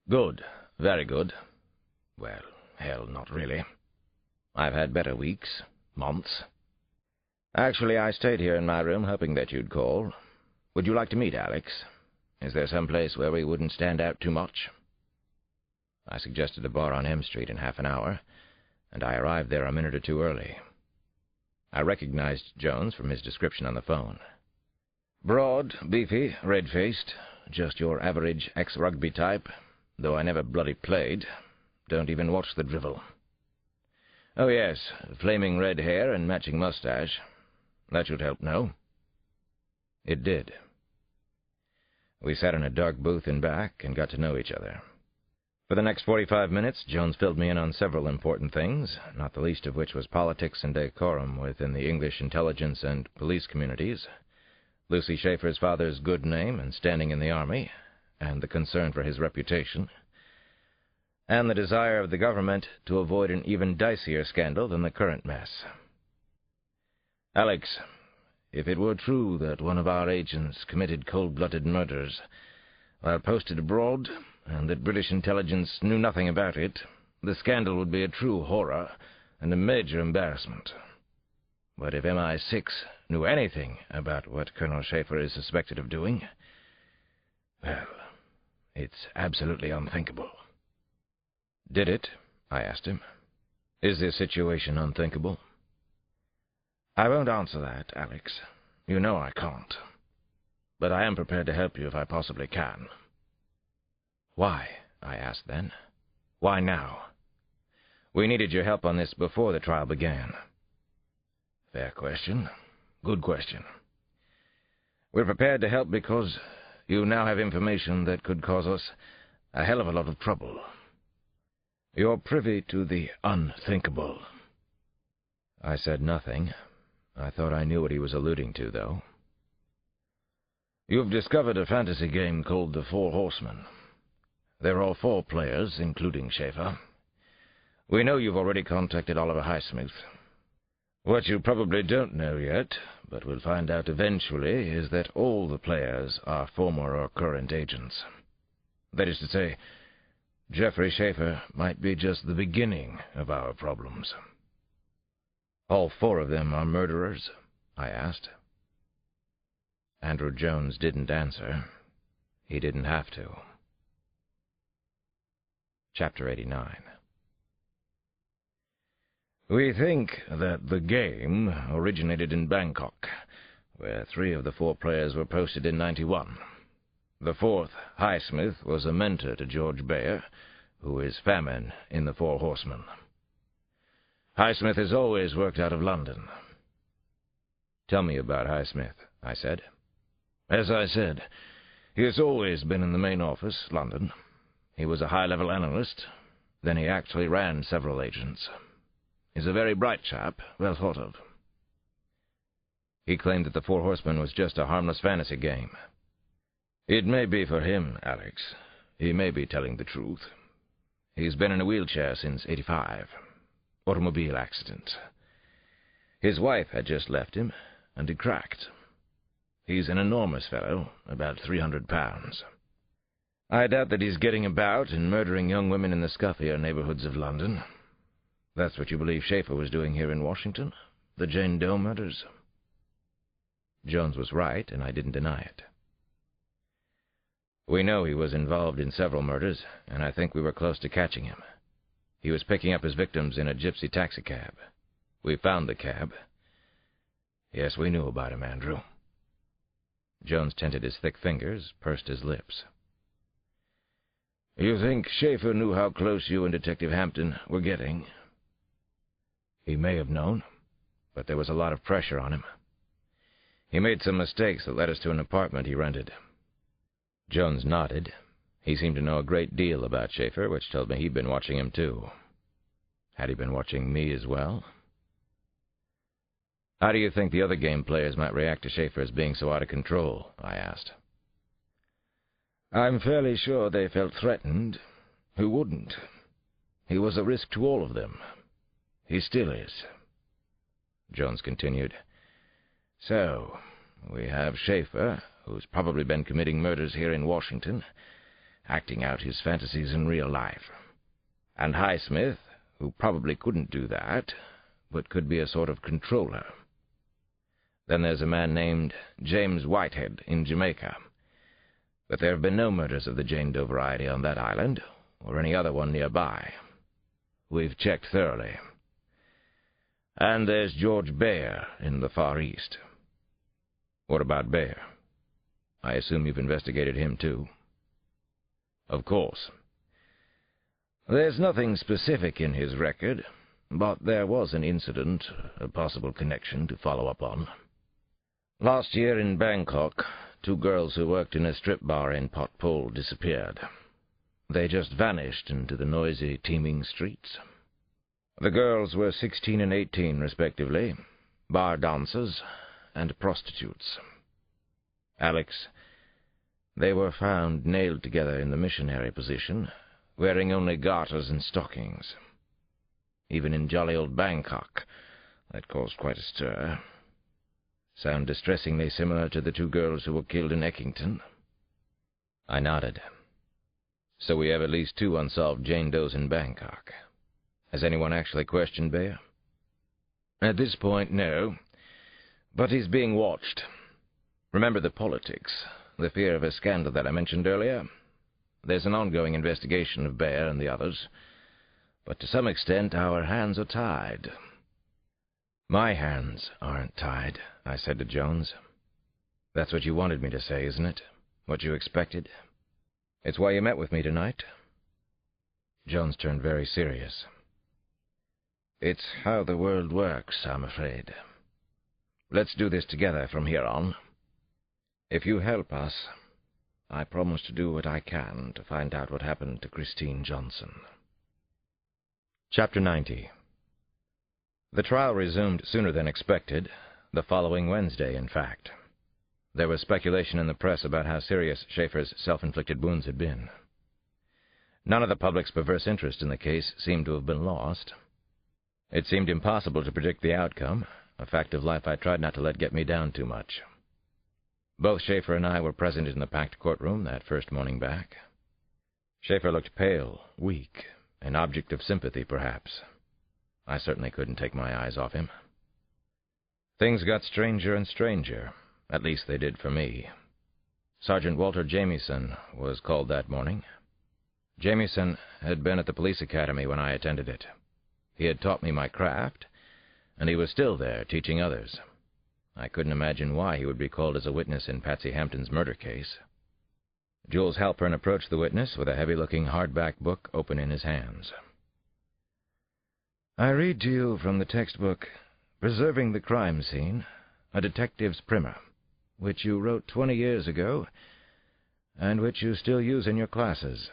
Speaker 1: "Good. Very good. Well, hell, not really. I've had better weeks, months. Actually, I stayed here in my room hoping that you'd call. Would you like to meet, Alex? Is there some place where we wouldn't stand out too much?" I suggested a bar on M Street in half an hour, and I arrived there a minute or two early. I recognized Jones from his description on the phone. Broad, beefy, red-faced, just your average ex-rugby type, though I never bloody played. Don't even watch the drivel. Oh yes, flaming red hair and matching mustache. That should help, no? It did. We sat in a dark booth in back and got to know each other. For the next 45 minutes, Jones filled me in on several important things, not the least of which was politics and decorum within the English intelligence and police communities, Lucy Schaefer's father's good name and standing in the army, and the concern for his reputation, and the desire of the government to avoid an even dicier scandal than the current mess. Alex, if it were true that one of our agents committed cold-blooded murders while posted abroad, and that British intelligence knew nothing about it, the scandal would be a true horror and a major embarrassment. But if MI6 knew anything about what Colonel Schaefer is suspected of doing, well, it's absolutely unthinkable. Did it? I asked him. Is this situation unthinkable? I won't answer that, Alex. You know I can't. But I am prepared to help you if I possibly can. Why? I asked then. Why now? We needed your help on this before the trial began. Fair question. Good question. We're prepared to help because you now have information that could cause us a hell of a lot of trouble. You're privy to the unthinkable. I said nothing. I thought I knew what he was alluding to, though. You've discovered a fantasy game called the Four Horsemen. There are 4 players, including Schaefer. We know you've already contacted Oliver Highsmith. What you probably don't know yet, but will find out eventually, is that all the players are former or current agents. That is to say, Jeffrey Schaefer might be just the beginning of our problems. All 4 of them are murderers? I asked. Andrew Jones didn't answer. He didn't have to. Chapter 89. We think that the game originated in Bangkok, where 3 of the 4 players were posted in 91. The 4th, Highsmith, was a mentor to George Bayer, who is Famine in the Four Horsemen. Highsmith has always worked out of London. Tell me about Highsmith, I said. As I said, he has always been in the main office, London. He was a high-level analyst. Then he actually ran several agents. He's a very bright chap, well thought of. He claimed that the Four Horsemen was just a harmless fantasy game. It may be for him, Alex. He may be telling the truth. He's been in a wheelchair since '85. Automobile accident. His wife had just left him, and he cracked. He's an enormous fellow, about 300 pounds. I doubt that he's getting about and murdering young women in the scuffier neighborhoods of London. That's what you believe Schaefer was doing here in Washington? The Jane Doe murders? Jones was right, and I didn't deny it. We know he was involved in several murders, and I think we were close to catching him. He was picking up his victims in a gypsy taxicab. We found the cab. Yes, we knew about him, Andrew. Jones tented his thick fingers, pursed his lips. You think Schaefer knew how close you and Detective Hampton were getting? He may have known, but there was a lot of pressure on him. He made some mistakes that led us to an apartment he rented. Jones nodded. He seemed to know a great deal about Schaefer, which told me he'd been watching him too. Had he been watching me as well? How do you think the other game players might react to Schaefer as being so out of control? I asked. I'm fairly sure they felt threatened. Who wouldn't? He was a risk to all of them. He still is. Jones continued. So, we have Schaefer, who's probably been committing murders here in Washington, acting out his fantasies in real life. And Highsmith, who probably couldn't do that, but could be a sort of controller. Then there's a man named James Whitehead in Jamaica. But there have been no murders of the Jane Doe variety on that island,
Speaker 2: or any other one nearby. We've checked thoroughly. And there's George Bear in the Far East.
Speaker 1: What about Bear? I assume you've investigated him, too.
Speaker 2: Of course. There's nothing specific in his record, but there was an incident, a possible connection to follow up on. Last year in Bangkok, 2 girls who worked in a strip bar in Pot Pol disappeared. They just vanished into the noisy, teeming streets. The girls were 16 and 18, respectively, bar dancers and prostitutes. Alex, they were found nailed together in the missionary position, wearing only garters and stockings. Even in jolly old Bangkok, that caused quite a stir. Sound distressingly similar to the 2 girls who were killed in Eckington?
Speaker 1: I nodded. So we have at least 2 unsolved Jane Does in Bangkok. Has anyone actually questioned Bear?
Speaker 2: At this point, no. But he's being watched. Remember the politics, the fear of a scandal that I mentioned earlier? There's an ongoing investigation of Bear and the others, but to some extent our hands are tied.
Speaker 1: My hands aren't tied, I said to Jones. That's what you wanted me to say, isn't it? What you expected? It's why you met with me tonight? Jones turned very serious.
Speaker 2: It's how the world works, I'm afraid. Let's do this together from here on. If you help us, I promise to do what I can to find out what happened to Christine Johnson.
Speaker 1: Chapter 90. The trial resumed sooner than expected, the following Wednesday, in fact. There was speculation in the press about how serious Schaefer's self-inflicted wounds had been. None of the public's perverse interest in the case seemed to have been lost. It seemed impossible to predict the outcome, a fact of life I tried not to let get me down too much. Both Schaefer and I were present in the packed courtroom that first morning back. Schaefer looked pale, weak, an object of sympathy, perhaps. I certainly couldn't take my eyes off him. Things got stranger and stranger. At least they did for me. Sergeant Walter Jamieson was called that morning. Jamieson had been at the police academy when I attended it. He had taught me my craft, and he was still there teaching others. I couldn't imagine why he would be called as a witness in Patsy Hampton's murder case. Jules Halpern approached the witness with a heavy-looking hardback book open in his hands.
Speaker 2: I read to you from the textbook, Preserving the Crime Scene, a Detective's Primer, which you wrote 20 years ago, and which you still use in your classes.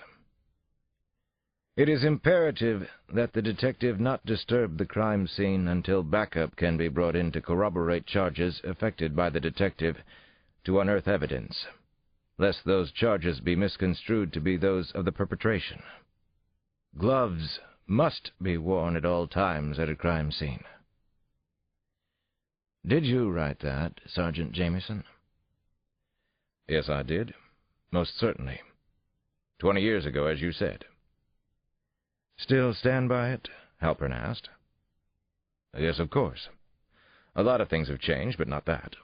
Speaker 2: It is imperative that the detective not disturb the crime scene until backup can be brought in to corroborate charges effected by the detective to unearth evidence, lest those charges be misconstrued to be those of the perpetration. Gloves must be worn at all times at a crime scene. Did you write that, Sergeant Jamieson?
Speaker 1: Yes, I did. Most certainly. 20 years ago, as you said.
Speaker 2: Still stand by it? Halpern asked.
Speaker 1: Yes, of course. A lot of things have changed, but not that.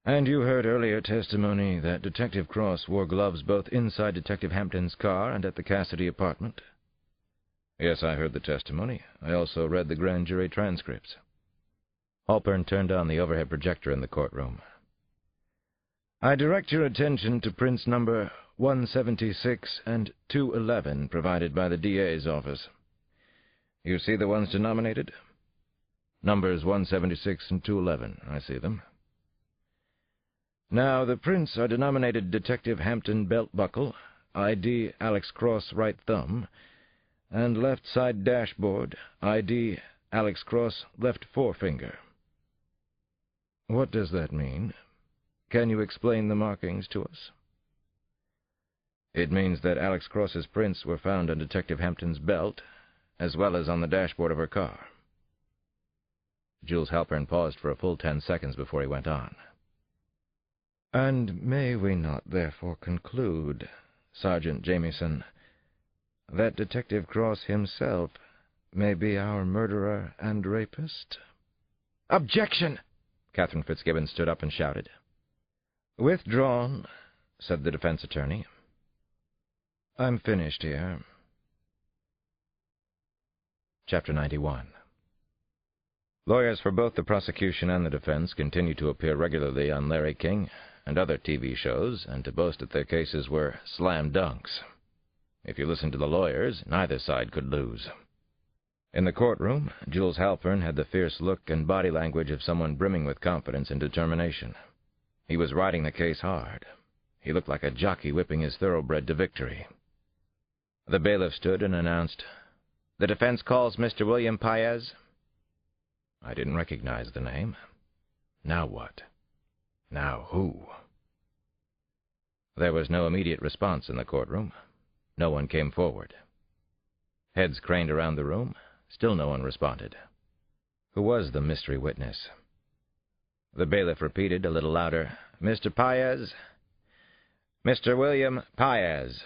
Speaker 2: And you heard earlier testimony that Detective Cross wore gloves both inside Detective Hampton's car and at the Cassidy apartment?
Speaker 1: Yes, I heard the testimony. I also read the grand jury transcripts.
Speaker 2: Halpern turned on the overhead projector in the courtroom. I direct your attention to prints number 176 and 211 provided by the DA's office. You see the ones denominated? Numbers 176 and 211. I see them. Now, the prints are denominated Detective Hampton belt buckle, ID Alex Cross right thumb, and left side dashboard, ID Alex Cross left forefinger. What does that mean? Can you explain the markings to us? It means that Alex Cross's prints were found on Detective Hampton's belt, as well as on the dashboard of her car. Jules Halpern paused for a full 10 seconds before he went on. And may we not therefore conclude, Sergeant Jamieson, that Detective Cross himself may be our murderer and rapist?
Speaker 5: Objection!
Speaker 2: Catherine Fitzgibbon stood up and shouted. Withdrawn, said the defense attorney.
Speaker 1: I'm finished here. Chapter 91. Lawyers for both the prosecution and the defense continued to appear regularly on Larry King and other TV shows, and to boast that their cases were slam dunks. If you listened to the lawyers, neither side could lose. In the courtroom, Jules Halpern had the fierce look and body language of someone brimming with confidence and determination. He was riding the case hard. He looked like a jockey whipping his thoroughbred to victory. The bailiff stood and announced, "The defense calls Mr. William Paez." I didn't recognize the name. Now what? Now who? There was no immediate response in the courtroom. No one came forward. Heads craned around the room. Still no one responded. Who was the mystery witness? The bailiff repeated a little louder, "Mr. Paez. Mr. William Paez."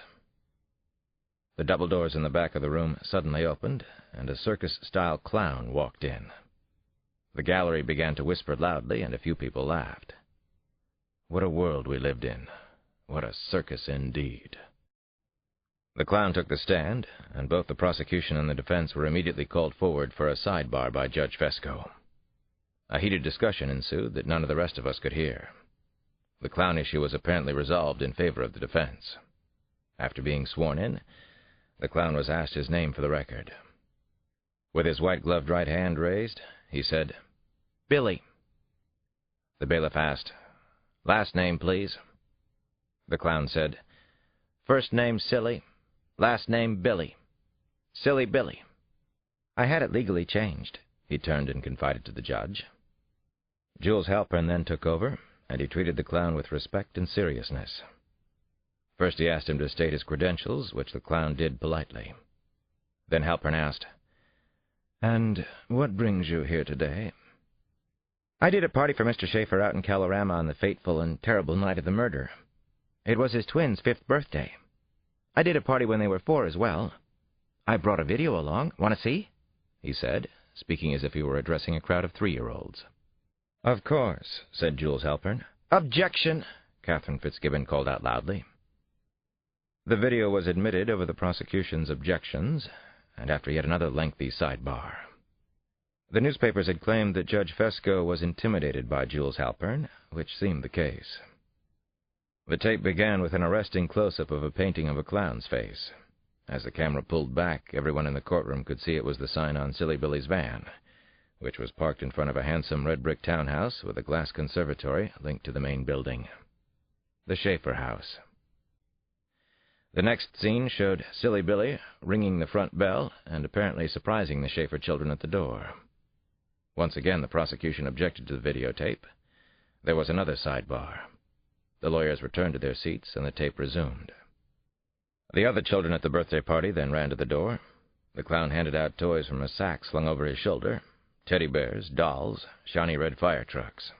Speaker 1: The double doors in the back of the room suddenly opened, and a circus-style clown walked in. The gallery began to whisper loudly, and a few people laughed. What a world we lived in. What a circus indeed. The clown took the stand, and both the prosecution and the defense were immediately called forward for a sidebar by Judge Fesco. A heated discussion ensued that none of the rest of us could hear. The clown issue was apparently resolved in favor of the defense. After being sworn in, the clown was asked his name for the record. With his white-gloved right hand raised, he said, "Billy." The bailiff asked, "Last name, please." The clown said, "First name Silly, last name Billy. Silly Billy." I had it legally changed, he turned and confided to the judge. Jules Halpern then took over, and he treated the clown with respect and seriousness. First he asked him to state his credentials, which the clown did politely. Then Halpern asked, "And what brings you here today?" "I did a party for Mr. Schaefer out in Kalorama on the fateful and terrible night of the murder. It was his twins' 5th birthday. I did a party when they were 4 as well. I brought a video along. Want to see?" he said, speaking as if he were addressing a crowd of 3-year-olds. "Of course," said Jules Halpern. "Objection!" Catherine Fitzgibbon called out loudly. The video was admitted over the prosecution's objections, and after yet another lengthy sidebar. The newspapers had claimed that Judge Fesco was intimidated by Jules Halpern, which seemed the case. The tape began with an arresting close-up of a painting of a clown's face. As the camera pulled back, everyone in the courtroom could see it was the sign on Silly Billy's van, which was parked in front of a handsome red-brick townhouse with a glass conservatory linked to the main building. The Schaefer house. The next scene showed Silly Billy ringing the front bell and apparently surprising the Schaefer children at the door. Once again, the prosecution objected to the videotape. There was another sidebar. The lawyers returned to their seats, and the tape resumed. The other children at the birthday party then ran to the door. The clown handed out toys from a sack slung over his shoulder, teddy bears, dolls, shiny red fire trucks.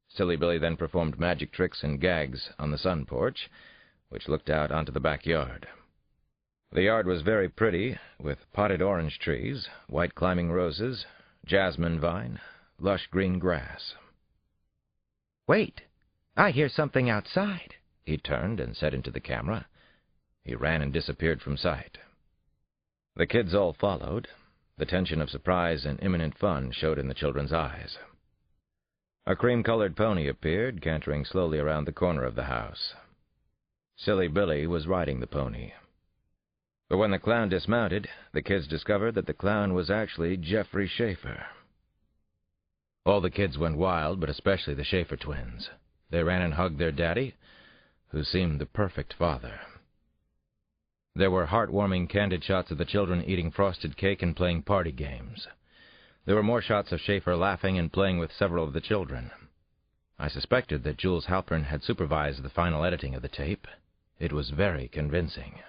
Speaker 1: Silly Billy then performed magic tricks and gags on the sun porch, which looked out onto the backyard. The yard was very pretty, with potted orange trees, white climbing roses, jasmine vine, lush green grass. "Wait! I hear something outside," he turned and said into the camera. He ran and disappeared from sight. The kids all followed. The tension of surprise and imminent fun showed in the children's eyes. A cream-colored pony appeared, cantering slowly around the corner of the house. Silly Billy was riding the pony. But when the clown dismounted, the kids discovered that the clown was actually Jeffrey Schaefer. All the kids went wild, but especially the Schaefer twins. They ran and hugged their daddy, who seemed the perfect father. There were heartwarming, candid shots of the children eating frosted cake and playing party games. There were more shots of Schaefer laughing and playing with several of the children. I suspected that Jules Halpern had supervised the final editing of the tape. It was very convincing.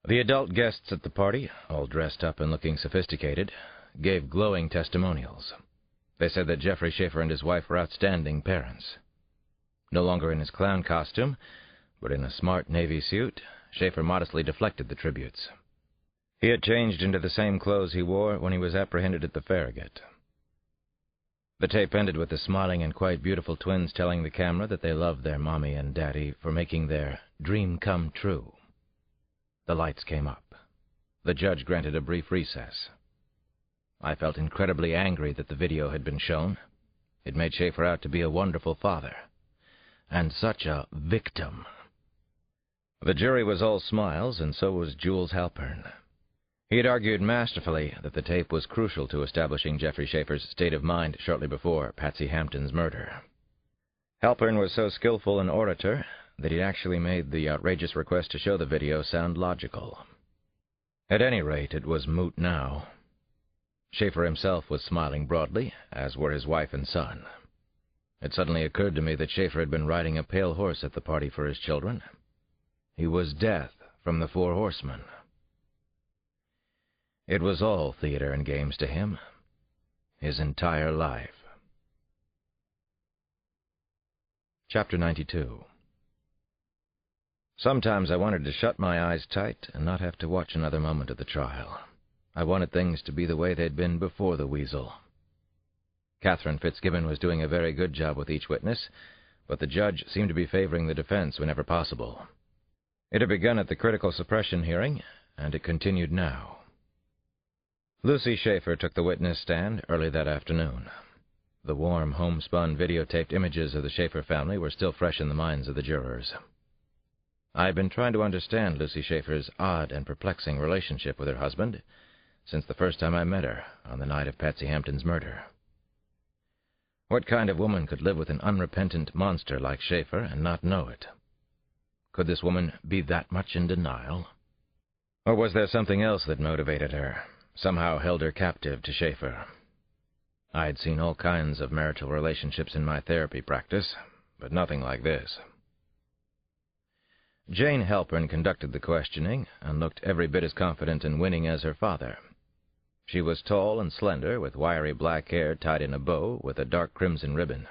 Speaker 1: The adult guests at the party, all dressed up and looking sophisticated, gave glowing testimonials. They said that Jeffrey Schaefer and his wife were outstanding parents. No longer in his clown costume, but in a smart navy suit, Schaefer modestly deflected the tributes. He had changed into the same clothes he wore when he was apprehended at the Farragut. The tape ended with the smiling and quite beautiful twins telling the camera that they loved their mommy and daddy for making their dream come true. The lights came up. The judge granted a brief recess. I felt incredibly angry that the video had been shown. It made Schaefer out to be a wonderful father. And such a victim. The jury was all smiles, and so was Jules Halpern. He had argued masterfully that the tape was crucial to establishing Jeffrey Schaefer's state of mind shortly before Patsy Hampton's murder. Halpern was so skillful an orator that he actually made the outrageous request to show the video sound logical. At any rate, it was moot now. Schaefer himself was smiling broadly, as were his wife and son. It suddenly occurred to me that Schaefer had been riding a pale horse at the party for his children. He was Death from the Four Horsemen. It was all theater and games to him, his entire life. Chapter 92. Sometimes I wanted to shut my eyes tight and not have to watch another moment of the trial. I wanted things to be the way they'd been before the Weasel. Catherine Fitzgibbon was doing a very good job with each witness, but the judge seemed to be favoring the defense whenever possible. It had begun at the critical suppression hearing, and it continued now. Lucy Schaefer took the witness stand early that afternoon. The warm, homespun videotaped images of the Schaefer family were still fresh in the minds of the jurors. I had been trying to understand Lucy Schaefer's odd and perplexing relationship with her husband since the first time I met her on the night of Patsy Hampton's murder. What kind of woman could live with an unrepentant monster like Schaefer and not know it? Could this woman be that much in denial? Or was there something else that motivated her, somehow held her captive to Schaefer? I had seen all kinds of marital relationships in my therapy practice, but nothing like this. Jane Halpern conducted the questioning and looked every bit as confident and winning as her father. She was tall and slender, with wiry black hair tied in a bow with a dark crimson ribbon.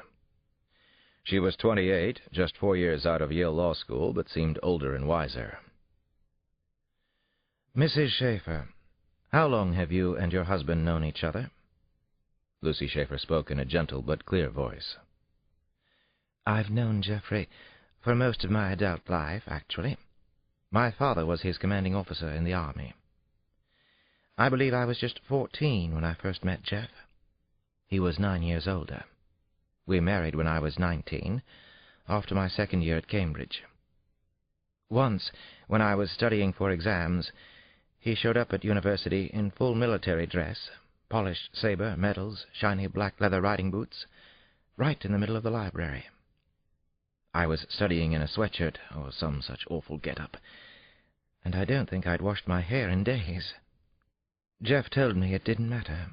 Speaker 1: She was 28, just 4 years out of Yale Law School, but seemed older and wiser.
Speaker 6: Mrs. Schaefer, how long have you and your husband known each other?
Speaker 1: Lucy Schaefer spoke in a gentle but clear voice.
Speaker 6: I've known Jeffrey for most of my adult life, actually. My father was his commanding officer in the army. I believe I was just 14 when I first met Jeff. He was 9 years older. We married when I was 19, after my second year at Cambridge. Once, when I was studying for exams, he showed up at university in full military dress, polished saber, medals, shiny black leather riding boots, right in the middle of the library. I was studying in a sweatshirt, or some such awful get-up, and I don't think I'd washed my hair in days. Jeff told me it didn't matter.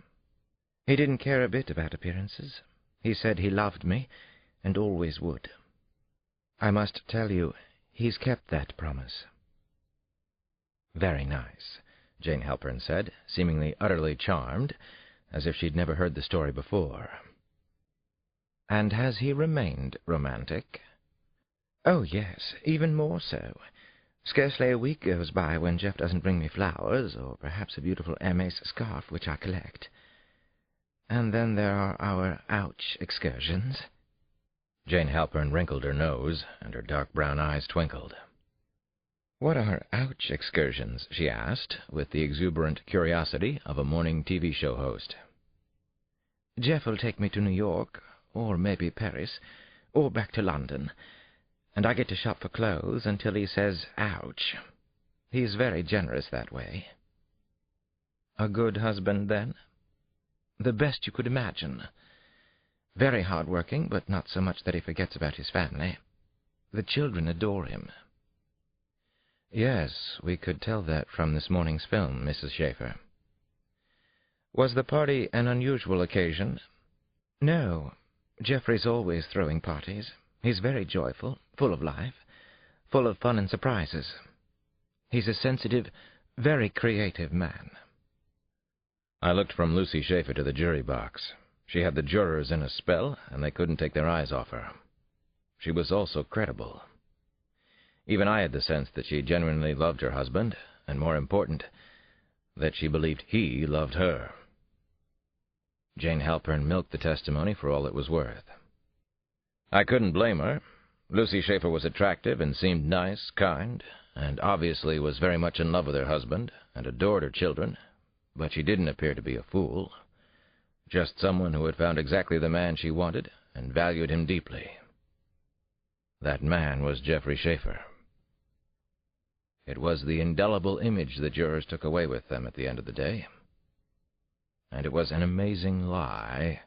Speaker 6: He didn't care a bit about appearances. He said he loved me, and always would. I must tell you, he's kept that promise.
Speaker 1: Very nice, Jane Halpern said, seemingly utterly charmed, as if she'd never heard the story before.
Speaker 6: And has he remained romantic? Oh, yes, even more so. Scarcely a week goes by when Jeff doesn't bring me flowers, or perhaps a beautiful Hermes scarf which I collect. And then there are our ouch excursions.
Speaker 1: Jane Halpern wrinkled her nose, and her dark brown eyes twinkled.
Speaker 6: What are ouch excursions? She asked, with the exuberant curiosity of a morning TV show host. Jeff will take me to New York, or maybe Paris, or back to London, and I get to shop for clothes until he says, ouch. He's very generous that way. A good husband, then? The best you could imagine. Very hard-working, but not so much that he forgets about his family. The children adore him.
Speaker 1: Yes, we could tell that from this morning's film, Mrs. Schaefer.
Speaker 6: Was the party an unusual occasion? No. Jeffrey's always throwing parties. He's very joyful, full of life, full of fun and surprises. He's a sensitive, very creative man.
Speaker 1: I looked from Lucy Schaefer to the jury box. She had the jurors in a spell, and they couldn't take their eyes off her. She was also credible. Even I had the sense that she genuinely loved her husband, and more important, that she believed he loved her. Jane Halpern milked the testimony for all it was worth. I couldn't blame her. Lucy Schaefer was attractive and seemed nice, kind, and obviously was very much in love with her husband and adored her children, but she didn't appear to be a fool. Just someone who had found exactly the man she wanted and valued him deeply. That man was Geoffrey Schaefer. It was the indelible image the jurors took away with them at the end of the day. And it was an amazing lie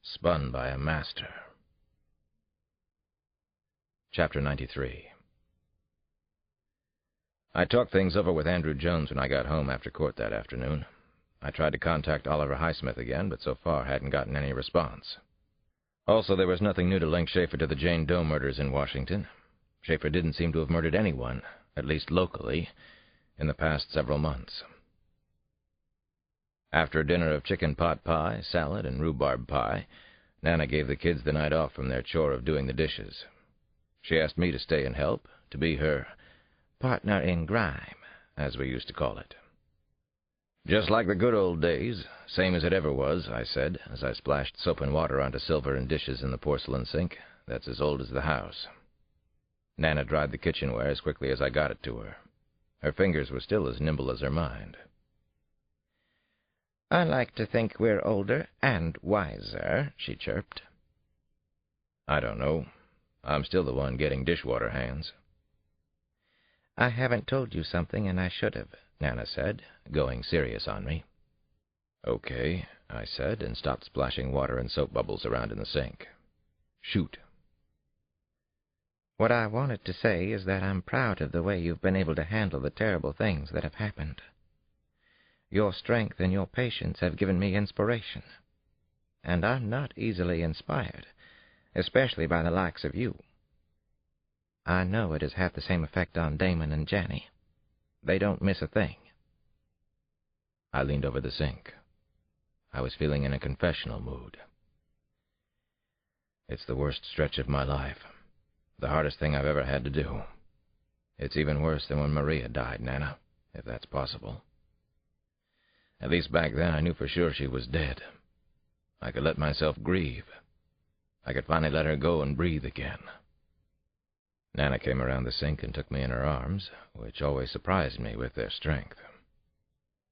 Speaker 1: spun by a master. Chapter 93. I talked things over with Andrew Jones when I got home after court that afternoon. I tried to contact Oliver Highsmith again, but so far hadn't gotten any response. Also, there was nothing new to link Schaefer to the Jane Doe murders in Washington. Schaefer didn't seem to have murdered anyone, at least locally, in the past several months. After a dinner of chicken pot pie, salad, and rhubarb pie, Nana gave the kids the night off from their chore of doing the dishes. She asked me to stay and help, to be her partner in crime, as we used to call it. "Just like the good old days, same as it ever was," I said, as I splashed soap and water onto silver and dishes in the porcelain sink that's as old as the house. Nana dried the kitchenware as quickly as I got it to her. Her fingers were still as nimble as her mind.
Speaker 5: "I like to think we're older and wiser," she chirped.
Speaker 1: "I don't know. I'm still the one getting dishwater hands."
Speaker 5: "I haven't told you something, and I should have," Nana said, going serious on me.
Speaker 1: "Okay," I said, and stopped splashing water and soap bubbles around in the sink. "Shoot."
Speaker 5: "What I wanted to say is that I'm proud of the way you've been able to handle the terrible things that have happened. Your strength and your patience have given me inspiration. And I'm not easily inspired, especially by the likes of you. I know it has had the same effect on Damon and Janny. They don't miss a thing."
Speaker 1: I leaned over the sink. I was feeling in a confessional mood. "It's the worst stretch of my life. The hardest thing I've ever had to do. It's even worse than when Maria died, Nana, if that's possible. At least back then I knew for sure she was dead. I could let myself grieve. I could finally let her go and breathe again." Nana came around the sink and took me in her arms, which always surprised me with their strength.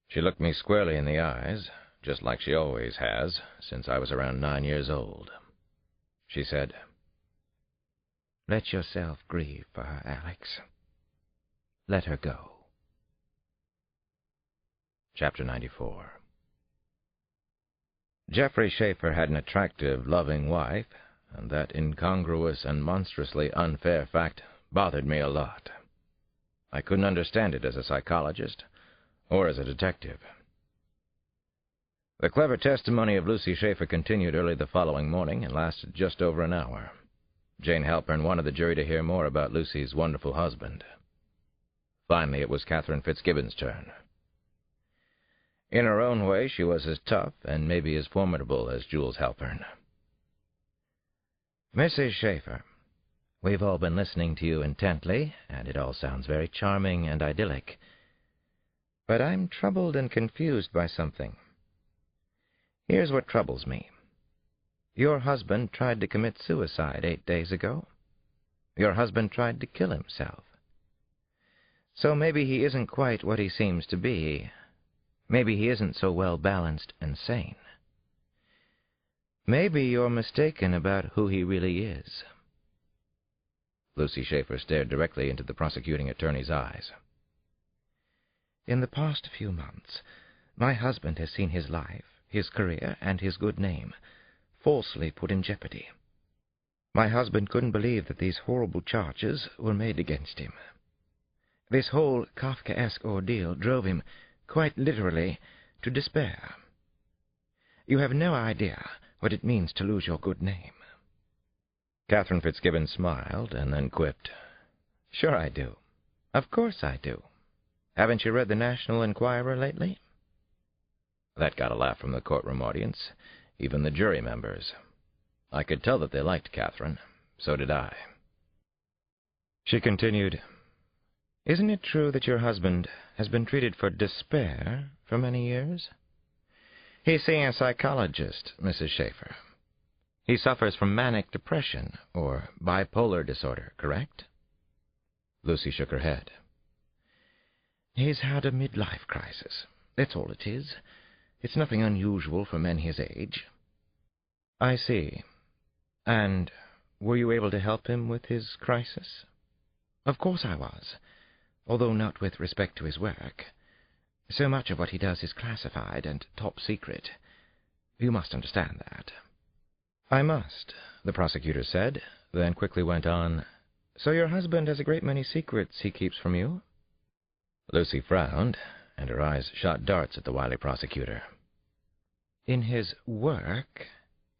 Speaker 1: She looked me squarely in the eyes, just like she always has, since I was around 9 years old. She said,
Speaker 5: "Let yourself grieve for her, Alex. Let her go."
Speaker 1: Chapter 94.
Speaker 5: Geoffrey Schaefer had an attractive, loving wife, and that incongruous and monstrously unfair fact bothered me a lot. I couldn't understand it as a psychologist or as a detective. The clever testimony of Lucy Schaefer continued early the following morning and lasted just over an hour. Jane Halpern wanted the jury to hear more about Lucy's wonderful husband. Finally, it was Catherine Fitzgibbon's turn. In her own way, she was as tough and maybe as formidable as Jules Halpern. "Mrs. Schaefer, we've all been listening to you intently, and it all sounds very charming and idyllic. But I'm troubled and confused by something. Here's what troubles me. Your husband tried to commit suicide 8 days ago. Your husband tried to kill himself. So maybe he isn't quite what he seems to be. Maybe he isn't so well-balanced and sane. Maybe you're mistaken about who he really is." Lucy Schaefer stared directly into the prosecuting attorney's eyes. "In the past few months, my husband has seen his life, his career, and his good name falsely put in jeopardy. My husband couldn't believe that these horrible charges were made against him. This whole Kafkaesque ordeal drove him, quite literally, to despair. You have no idea what it means to lose your good name." Catherine Fitzgibbon smiled and then quipped, "Sure I do. Of course I do. Haven't you read the National Enquirer lately?" That got a laugh from the courtroom audience, even the jury members. I could tell that they liked Catherine. So did I. She continued, "Isn't it true that your husband has been treated for despair for many years? He's seeing a psychologist, Mrs. Schaefer. He suffers from manic depression or bipolar disorder, correct?" Lucy shook her head.
Speaker 6: He's had a midlife crisis. That's all it is. It's nothing unusual for men his age. I see. And were you able to help him with his crisis? Of course I was, although not with respect to his work. So much of what he does is classified and top secret. You must understand that. I must, the prosecutor said, then quickly went on, So your husband has a great many secrets he keeps from you?
Speaker 1: Lucy frowned, and her eyes shot darts at the wily prosecutor.
Speaker 6: In his work,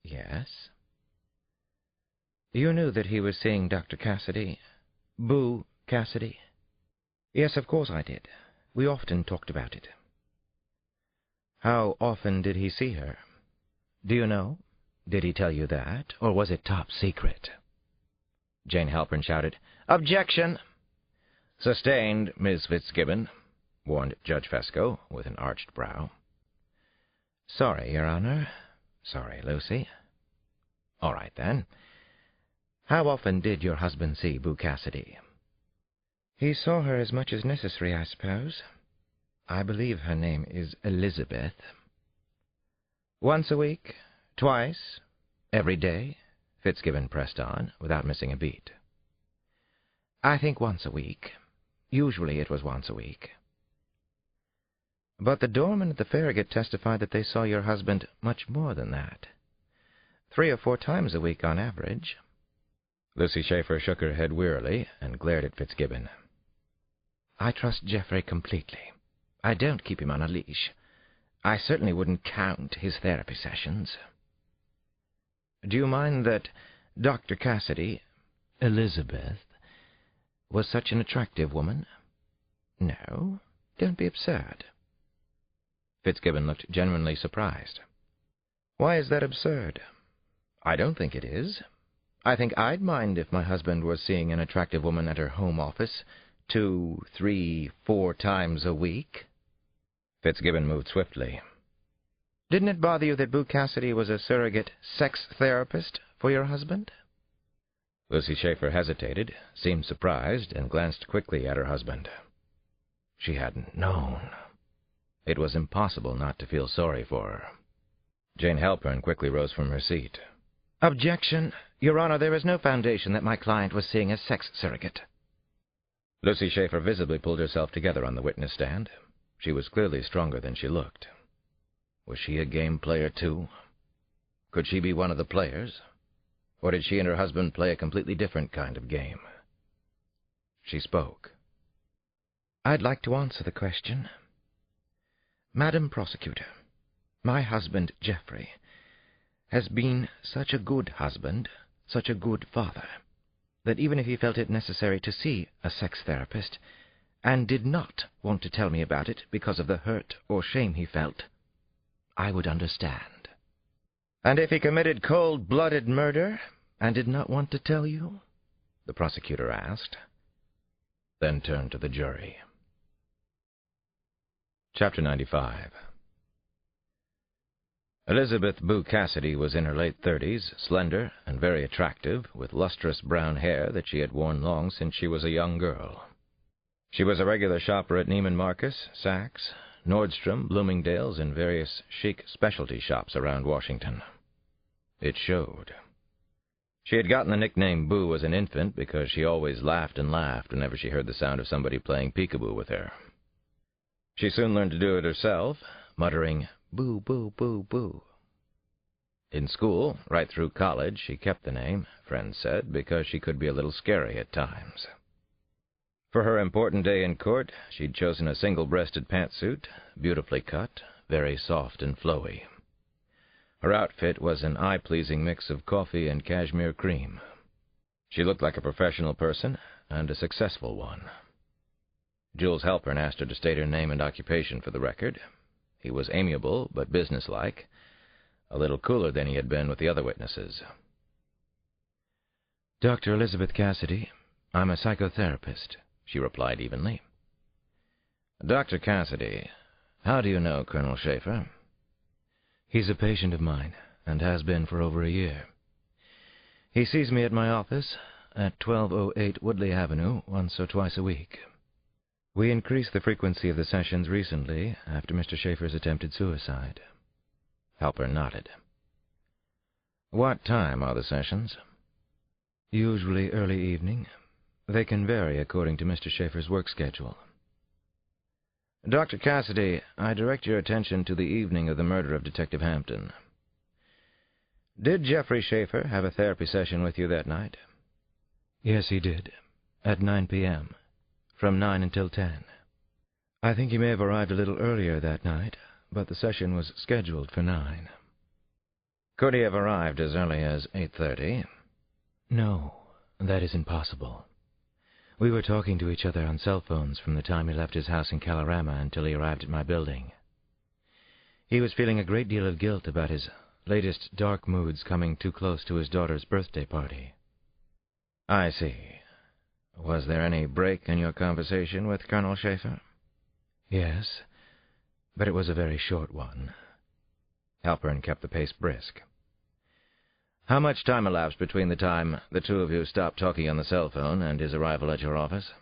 Speaker 6: yes. You knew that he was seeing Dr. Cassidy, Boo Cassidy? Yes, of course I did. We often talked about it. How often did he see her? Do you know? Did he tell you that, or was it top secret?
Speaker 1: Jane Halpern shouted, Objection! Sustained, Miss Fitzgibbon, warned Judge Fesco with an arched brow.
Speaker 6: Sorry, Your Honor. Sorry, Lucy. All right, then. How often did your husband see Boo Cassidy? He saw her as much as necessary, I suppose. I believe her name is Elizabeth. Once a week? Twice? Every day? Fitzgibbon pressed on, without missing a beat. I think once a week. Usually it was once a week. But the doorman at the Farragut testified that they saw your husband much more than that. 3 or 4 times a week on average.
Speaker 1: Lucy Schaefer shook her head wearily and glared at Fitzgibbon.
Speaker 6: I trust Geoffrey completely. I don't keep him on a leash. I certainly wouldn't count his therapy sessions. Do you mind that Dr. Cassidy, Elizabeth, was such an attractive woman? No, don't be absurd.
Speaker 1: Fitzgibbon looked genuinely surprised.
Speaker 6: Why is that absurd? I don't think it is. I think I'd mind if my husband was seeing an attractive woman at her home office 2, 3, 4 times a week.
Speaker 1: Fitzgibbon moved swiftly.
Speaker 6: Didn't it bother you that Boo Cassidy was a surrogate sex therapist for your husband?
Speaker 1: Lucy Schaefer hesitated, seemed surprised, and glanced quickly at her husband. She hadn't known. It was impossible not to feel sorry for her. Jane Halpern quickly rose from her seat.
Speaker 6: Objection! Your Honor, there is no foundation that my client was seeing a sex surrogate.
Speaker 1: Lucy Schaefer visibly pulled herself together on the witness stand. She was clearly stronger than she looked. Was she a game player, too? Could she be one of the players? Or did she and her husband play a completely different kind of game? She spoke.
Speaker 6: I'd like to answer the question. Madam Prosecutor, my husband, Geoffrey, has been such a good husband, such a good father, that even if he felt it necessary to see a sex therapist, and did not want to tell me about it because of the hurt or shame he felt, I would understand. And if he committed cold-blooded murder, and did not want to tell you? The prosecutor asked,
Speaker 1: then turned to the jury. Chapter 95. Elizabeth Boo Cassidy was in her late 30s, slender and very attractive, with lustrous brown hair that she had worn long since she was a young girl. She was a regular shopper at Neiman Marcus, Saks, Nordstrom, Bloomingdale's, and various chic specialty shops around Washington. It showed. She had gotten the nickname Boo as an infant because she always laughed and laughed whenever she heard the sound of somebody playing peekaboo with her. She soon learned to do it herself, muttering, Boo, boo, boo, boo. In school, right through college, she kept the name, friends said, because she could be a little scary at times. For her important day in court, she'd chosen a single-breasted pantsuit, beautifully cut, very soft and flowy. Her outfit was an eye-pleasing mix of coffee and cashmere cream. She looked like a professional person, and a successful one. Jules Halpern asked her to state her name and occupation for the record. He was amiable, but businesslike, a little cooler than he had been with the other witnesses.
Speaker 6: Dr. Elizabeth Cassidy, I'm a psychotherapist, she replied evenly.
Speaker 1: Dr. Cassidy, how do you know Colonel Schaefer?
Speaker 6: He's a patient of mine, and has been for over a year. He sees me at my office at 1208 Woodley Avenue once or twice a week. We increased the frequency of the sessions recently after Mr. Schaefer's attempted suicide.
Speaker 1: Halpern nodded. What time are the sessions?
Speaker 6: Usually early evening. They can vary according to Mr. Schaefer's work schedule.
Speaker 1: Dr. Cassidy, I direct your attention to the evening of the murder of Detective Hampton. Did Jeffrey Schaefer have a therapy session with you that night?
Speaker 6: Yes, he did. At 9 p.m. From 9 until 10. I think he may have arrived a little earlier that night, but the session was scheduled for 9.
Speaker 1: Could he have arrived as early as 8:30?
Speaker 6: No, that is impossible. We were talking to each other on cell phones from the time he left his house in Kalorama until he arrived at my building. He was feeling a great deal of guilt about his latest dark moods coming too close to his daughter's birthday party.
Speaker 1: I see. Was there any break in your conversation with Colonel Schaefer?
Speaker 6: Yes, but it was a very short one.
Speaker 1: Halpern kept the pace brisk. How much time elapsed between the time the two of you stopped talking on the cell phone and his arrival at your office?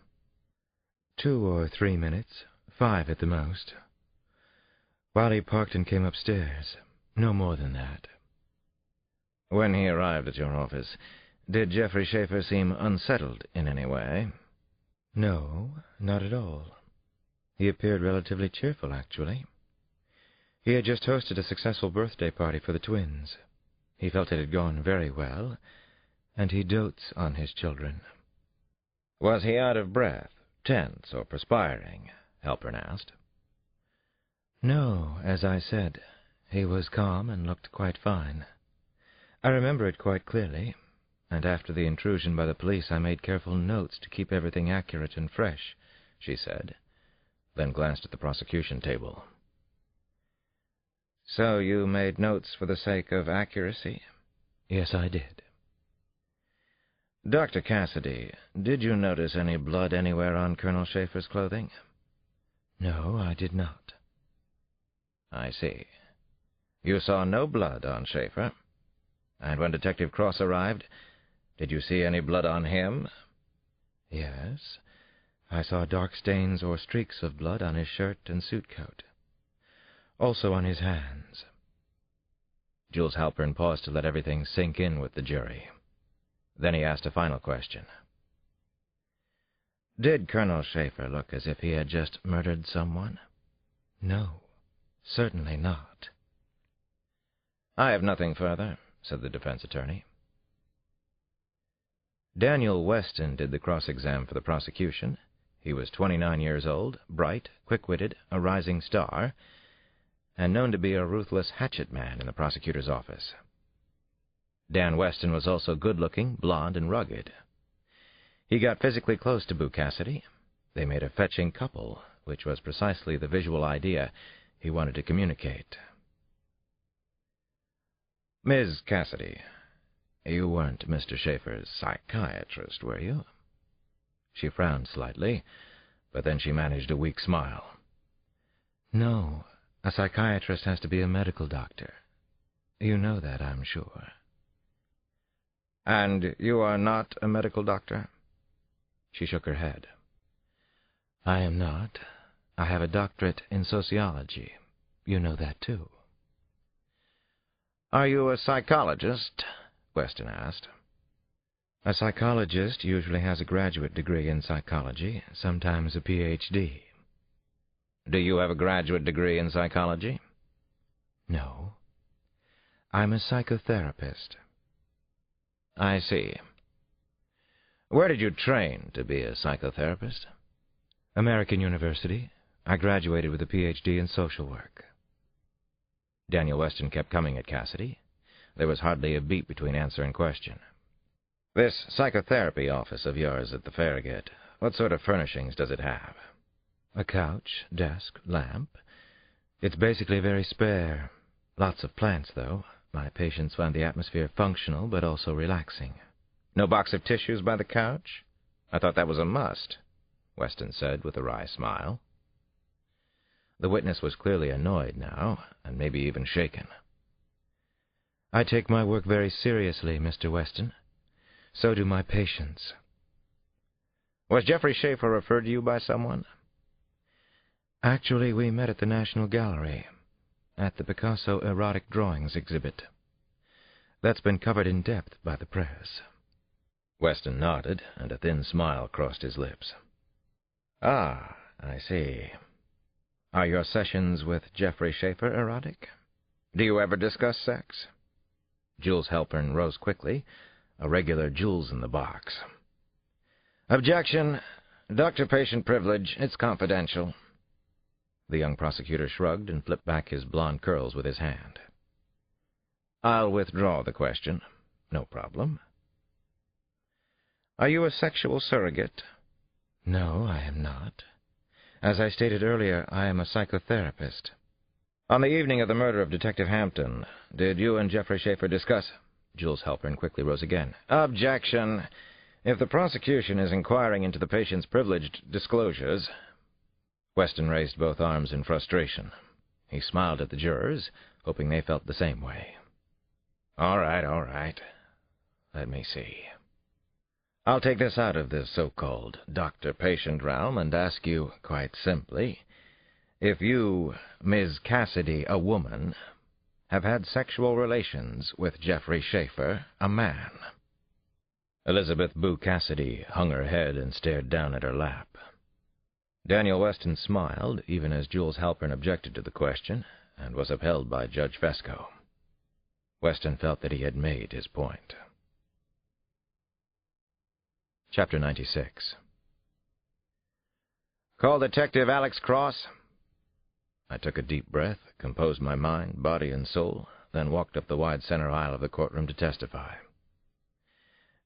Speaker 6: 2 or 3 minutes, 5 at the most. While he parked and came upstairs, no more than that.
Speaker 1: When he arrived at your office, did Jeffrey Schaefer seem unsettled in any way?
Speaker 6: No, not at all. He appeared relatively cheerful, actually. He had just hosted a successful birthday party for the twins. He felt it had gone very well, and he dotes on his children.
Speaker 1: Was he out of breath, tense, or perspiring? Halpern asked.
Speaker 6: No, as I said, he was calm and looked quite fine. I remember it quite clearly, and after the intrusion by the police I made careful notes to keep everything accurate and fresh, she said, then glanced at the prosecution table. So you made notes for the sake of accuracy? Yes, I did.
Speaker 1: Dr. Cassidy, did you notice any blood anywhere on Colonel Schaefer's clothing?
Speaker 6: No, I did not.
Speaker 1: I see. You saw no blood on Schaefer? And when Detective Cross arrived, did you see any blood on him?
Speaker 6: Yes. I saw dark stains or streaks of blood on his shirt and suit coat. Also on his hands.
Speaker 1: Jules Halpern paused to let everything sink in with the jury. Then he asked a final question. Did Colonel Schaefer look as if he had just murdered someone?
Speaker 6: No, certainly not.
Speaker 1: I have nothing further, said the defense attorney. Daniel Weston did the cross-exam for the prosecution. He was 29 years old, bright, quick-witted, a rising star, and known to be a ruthless hatchet man in the prosecutor's office. Dan Weston was also good-looking, blond, and rugged. He got physically close to Boo Cassidy. They made a fetching couple, which was precisely the visual idea he wanted to communicate. Ms. Cassidy, you weren't Mr. Schaefer's psychiatrist, were you? She frowned slightly, but then she managed a weak smile.
Speaker 6: No, a psychiatrist has to be a medical doctor. You know that, I'm sure.
Speaker 1: And you are not a medical doctor? She shook her head.
Speaker 6: I am not. I have a doctorate in sociology. You know that, too.
Speaker 1: Are you a psychologist? Weston asked.
Speaker 6: A psychologist usually has a graduate degree in psychology, sometimes a Ph.D.
Speaker 1: Do you have a graduate degree in psychology?
Speaker 6: No. I'm a psychotherapist.
Speaker 1: I see. Where did you train to be a psychotherapist?
Speaker 6: American University. I graduated with a Ph.D. in social work.
Speaker 1: Daniel Weston kept coming at Cassidy. There was hardly a beat between answer and question. This psychotherapy office of yours at the Farragut, what sort of furnishings does it have?
Speaker 6: A couch, desk, lamp. It's basically very spare. Lots of plants, though. My patients find the atmosphere functional, but also relaxing.
Speaker 1: No box of tissues by the couch? I thought that was a must, Weston said with a wry smile. The witness was clearly annoyed now, and maybe even shaken.
Speaker 6: I take my work very seriously, Mr. Weston. So do my patients.
Speaker 1: Was Jeffrey Schaefer referred to you by someone?
Speaker 6: Actually, we met at the National Gallery, at the Picasso Erotic Drawings exhibit. That's been covered in depth by the press.
Speaker 1: Weston nodded, and a thin smile crossed his lips. Ah, I see. Are your sessions with Geoffrey Schaefer erotic? Do you ever discuss sex? Jules Halpern rose quickly, a regular Jules in the box. Objection. Doctor-patient privilege. It's confidential. The young prosecutor shrugged and flipped back his blond curls with his hand. I'll withdraw the question. No problem. Are you a sexual surrogate?
Speaker 6: No, I am not. As I stated earlier, I am a psychotherapist.
Speaker 1: On the evening of the murder of Detective Hampton, did you and Geoffrey Schaefer discuss... Jules Halpern quickly rose again. Objection. If the prosecution is inquiring into the patient's privileged disclosures... Weston raised both arms in frustration. He smiled at the jurors, hoping they felt the same way. All right. Let me see. I'll take this out of the so-called doctor-patient realm and ask you, quite simply, if you, Ms. Cassidy, a woman, have had sexual relations with Geoffrey Schaefer, a man. Elizabeth Boo Cassidy hung her head and stared down at her lap. Daniel Weston smiled, even as Jules Halpern objected to the question, and was upheld by Judge Fesco. Weston felt that he had made his point. Chapter 96. Call Detective Alex Cross. I took a deep breath, composed my mind, body, and soul, then walked up the wide center aisle of the courtroom to testify.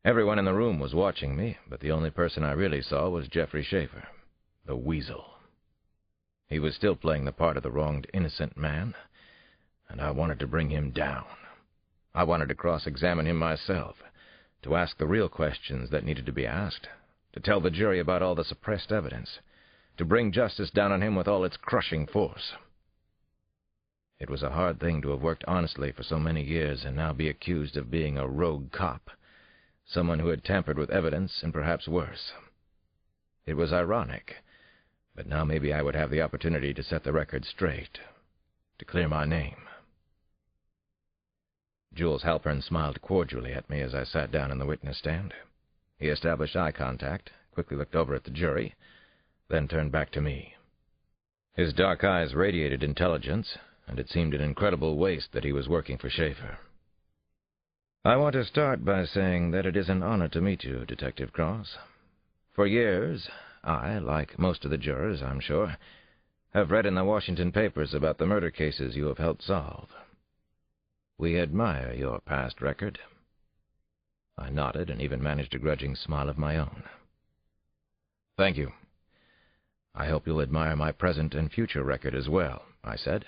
Speaker 1: Everyone in the room was watching me, but the only person I really saw was Geoffrey Schaefer, the Weasel. He was still playing the part of the wronged innocent man, and I wanted to bring him down. I wanted to cross-examine him myself, to ask the real questions that needed to be asked, to tell the jury about all the suppressed evidence, to bring justice down on him with all its crushing force. It was a hard thing to have worked honestly for so many years and now be accused of being a rogue cop, someone who had tampered with evidence and perhaps worse. It was ironic, but now maybe I would have the opportunity to set the record straight, to clear my name. Jules Halpern smiled cordially at me as I sat down in the witness stand. He established eye contact, quickly looked over at the jury, then turned back to me. His dark eyes radiated intelligence, and it seemed an incredible waste that he was working for Schaefer. I want to start by saying that it is an honor to meet you, Detective Cross. For years, I, like most of the jurors, I'm sure, have read in the Washington papers about the murder cases you have helped solve. We admire your past record. I nodded and even managed a grudging smile of my own. Thank you. I hope you'll admire my present and future record as well, I said.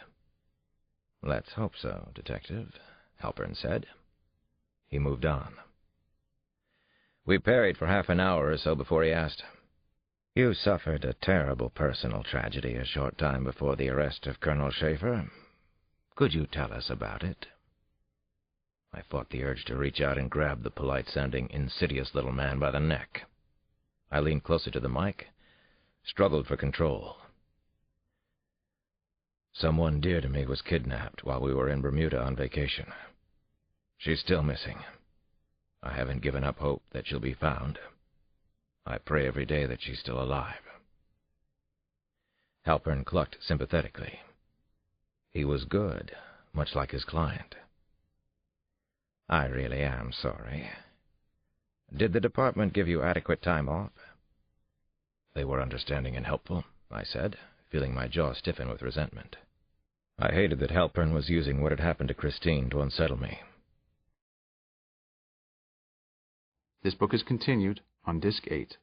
Speaker 1: Let's hope so, Detective, Halpern said. He moved on. We parried for half an hour or so before he asked, You suffered a terrible personal tragedy a short time before the arrest of Colonel Schaefer. Could you tell us about it? I fought the urge to reach out and grab the polite-sounding, insidious little man by the neck. I leaned closer to the mic, struggled for control. Someone dear to me was kidnapped while we were in Bermuda on vacation. She's still missing. I haven't given up hope that she'll be found. I pray every day that she's still alive. Halpern clucked sympathetically. He was good, much like his client. I really am sorry. Did the department give you adequate time off? They were understanding and helpful, I said, feeling my jaw stiffen with resentment. I hated that Halpern was using what had happened to Christine to unsettle me.
Speaker 4: This book is continued on Disc 8.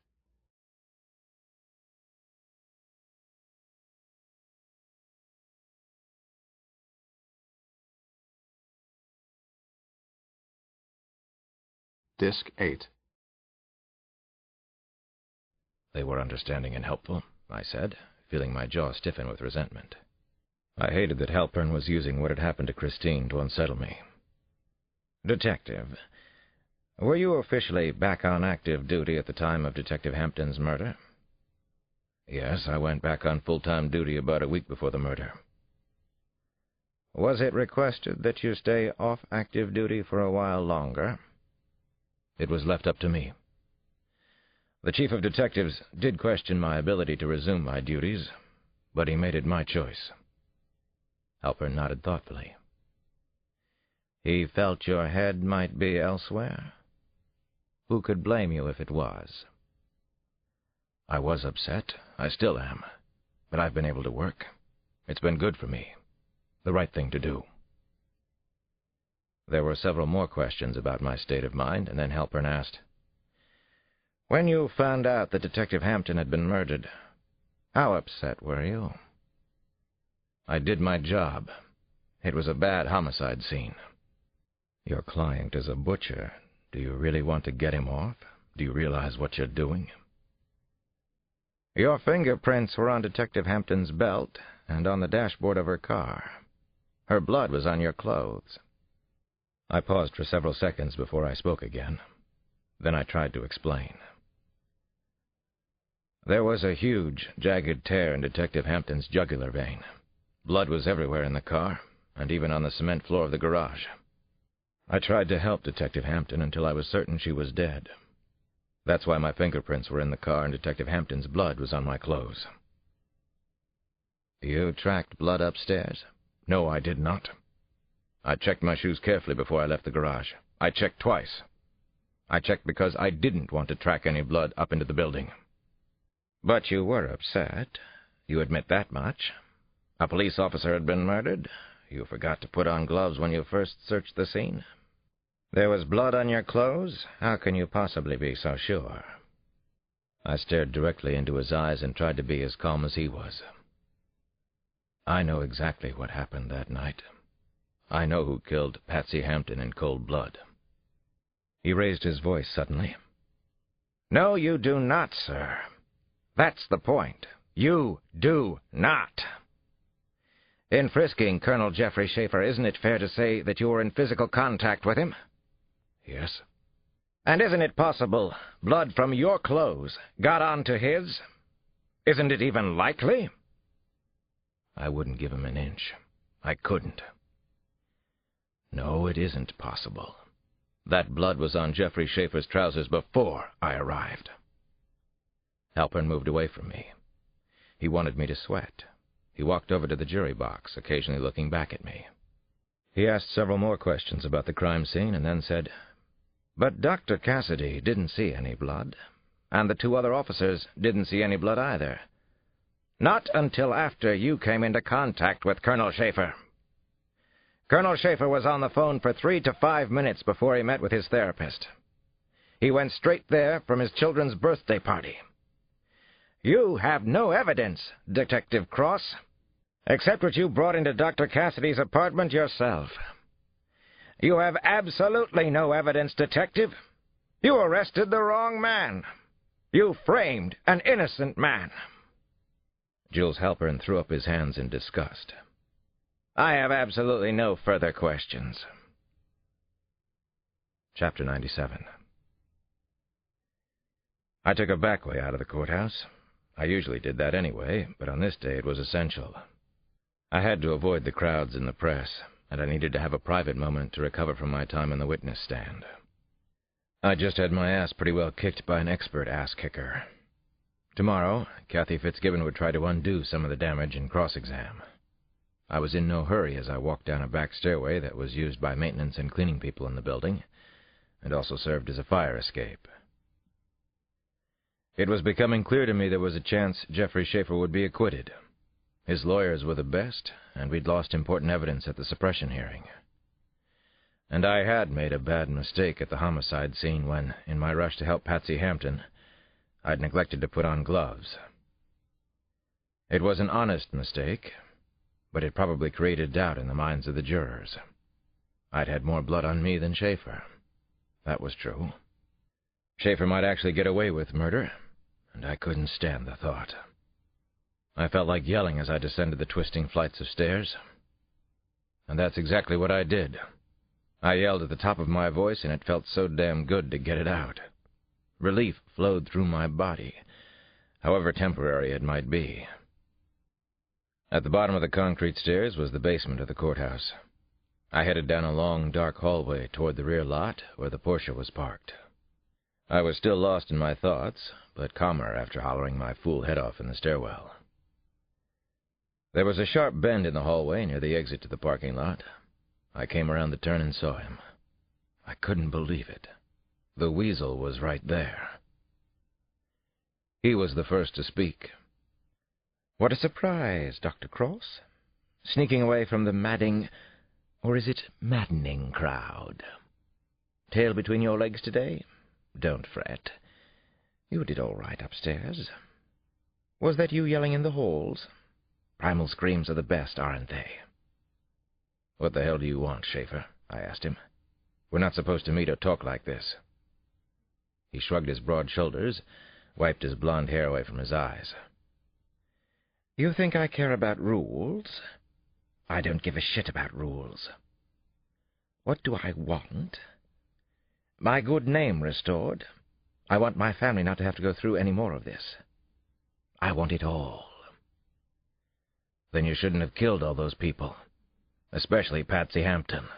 Speaker 4: Disc 8.
Speaker 1: They were understanding and helpful, I said, feeling my jaw stiffen with resentment. I hated that Halpern was using what had happened to Christine to unsettle me. Detective, were you officially back on active duty at the time of Detective Hampton's murder?
Speaker 2: Yes, I went back on full-time duty about a week before the murder.
Speaker 5: Was it requested that you stay off active duty for a while longer?
Speaker 2: It was left up to me. The chief of detectives did question my ability to resume my duties, but he made it my choice.
Speaker 5: Halpern nodded thoughtfully. He felt your head might be elsewhere? Who could blame you if it was?
Speaker 2: I was upset. I still am. But I've been able to work. It's been good for me. The right thing to do.
Speaker 5: There were several more questions about my state of mind, and then Halpern asked, "When you found out that Detective Hampton had been murdered, how upset were you?"
Speaker 2: I did my job. It was a bad homicide scene.
Speaker 5: Your client is a butcher. Do you really want to get him off?
Speaker 2: Do you realize what you're doing?
Speaker 5: Your fingerprints were on Detective Hampton's belt and on the dashboard of her car. Her blood was on your clothes.
Speaker 2: I paused for several seconds before I spoke again. Then I tried to explain. There was a huge, jagged tear in Detective Hampton's jugular vein. Blood was everywhere in the car, and even on the cement floor of the garage. I tried to help Detective Hampton until I was certain she was dead. That's why my fingerprints were in the car and Detective Hampton's blood was on my clothes.
Speaker 5: You tracked blood upstairs?
Speaker 2: No, I did not. I checked my shoes carefully before I left the garage. I checked twice. I checked because I didn't want to track any blood up into the building.
Speaker 5: But you were upset. You admit that much. A police officer had been murdered. You forgot to put on gloves when you first searched the scene. There was blood on your clothes. How can you possibly be so sure?
Speaker 2: I stared directly into his eyes and tried to be as calm as he was. I know exactly what happened that night. I know who killed Patsy Hampton in cold blood. He raised his voice suddenly.
Speaker 5: No, you do not, sir. That's the point. You do not. In frisking Colonel Jeffrey Schaefer, isn't it fair to say that you were in physical contact with him?
Speaker 2: Yes.
Speaker 5: And isn't it possible blood from your clothes got onto his? Isn't it even likely?
Speaker 2: I wouldn't give him an inch. I couldn't. No, it isn't possible. That blood was on Jeffrey Schaefer's trousers before I arrived.
Speaker 5: Halpern moved away from me. He wanted me to sweat. He walked over to the jury box, occasionally looking back at me. He asked several more questions about the crime scene and then said, "But Dr. Cassidy didn't see any blood, and the two other officers didn't see any blood either. Not until after you came into contact with Colonel Schaefer. Colonel Schaefer was on the phone for 3 to 5 minutes before he met with his therapist. He went straight there from his children's birthday party. You have no evidence, Detective Cross, except what you brought into Dr. Cassidy's apartment yourself. You have absolutely no evidence, Detective. You arrested the wrong man. You framed an innocent man."
Speaker 2: Jules Halpern threw up his hands in disgust.
Speaker 5: "I have absolutely no further questions."
Speaker 2: Chapter 97. I took a back way out of the courthouse. I usually did that anyway, but on this day it was essential. I had to avoid the crowds and the press, and I needed to have a private moment to recover from my time on the witness stand. I just had my ass pretty well kicked by an expert ass-kicker. Tomorrow, Kathy Fitzgibbon would try to undo some of the damage in cross-exam. I was in no hurry as I walked down a back stairway that was used by maintenance and cleaning people in the building, and also served as a fire escape. It was becoming clear to me there was a chance Jeffrey Schaefer would be acquitted. His lawyers were the best, and we'd lost important evidence at the suppression hearing. And I had made a bad mistake at the homicide scene when, in my rush to help Patsy Hampton, I'd neglected to put on gloves. It was an honest mistake, but it probably created doubt in the minds of the jurors. I'd had more blood on me than Schaefer. That was true. Schaefer might actually get away with murder, and I couldn't stand the thought. I felt like yelling as I descended the twisting flights of stairs. And that's exactly what I did. I yelled at the top of my voice, and it felt so damn good to get it out. Relief flowed through my body.
Speaker 1: however temporary it might be. At the bottom of the concrete stairs was the basement of the courthouse. I headed down a long, dark hallway toward the rear lot where the Porsche was parked. I was still lost in my thoughts, but calmer after hollering my fool head off in the stairwell. There was a sharp bend in the hallway near the exit to the parking lot. I came around the turn and saw him. I couldn't believe it. The Weasel was right there. He was the first to speak.
Speaker 5: "What a surprise, Dr. Cross. Sneaking away from the or is it maddening crowd? Tail between your legs today? Don't fret. You did all right upstairs. Was that you yelling in the halls? Primal screams are the best, aren't they?"
Speaker 1: "What the hell do you want, Schaefer?" I asked him. "We're not supposed to meet or talk like this." He shrugged his broad shoulders, wiped his blond hair away from his eyes.
Speaker 5: "You think I care about rules? I don't give a shit about rules. What do I want? My good name restored. I want my family not to have to go through any more of this. I want it all."
Speaker 1: "Then you shouldn't have killed all those people, especially Patsy Hampton."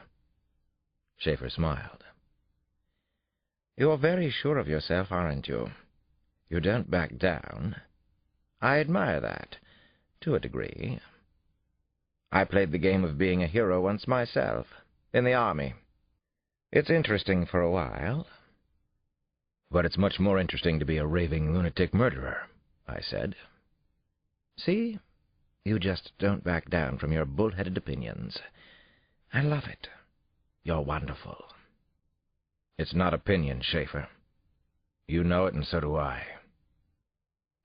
Speaker 1: Schaefer smiled.
Speaker 5: "You're very sure of yourself, aren't you? You don't back down. I admire that, to a degree. I played the game of being a hero once myself, in the army. It's interesting for a while."
Speaker 1: "But it's much more interesting to be a raving lunatic murderer," I said.
Speaker 5: "See? You just don't back down from your bull-headed opinions. I love it. You're wonderful."
Speaker 1: "It's not opinion, Schaefer. You know it, and so do I."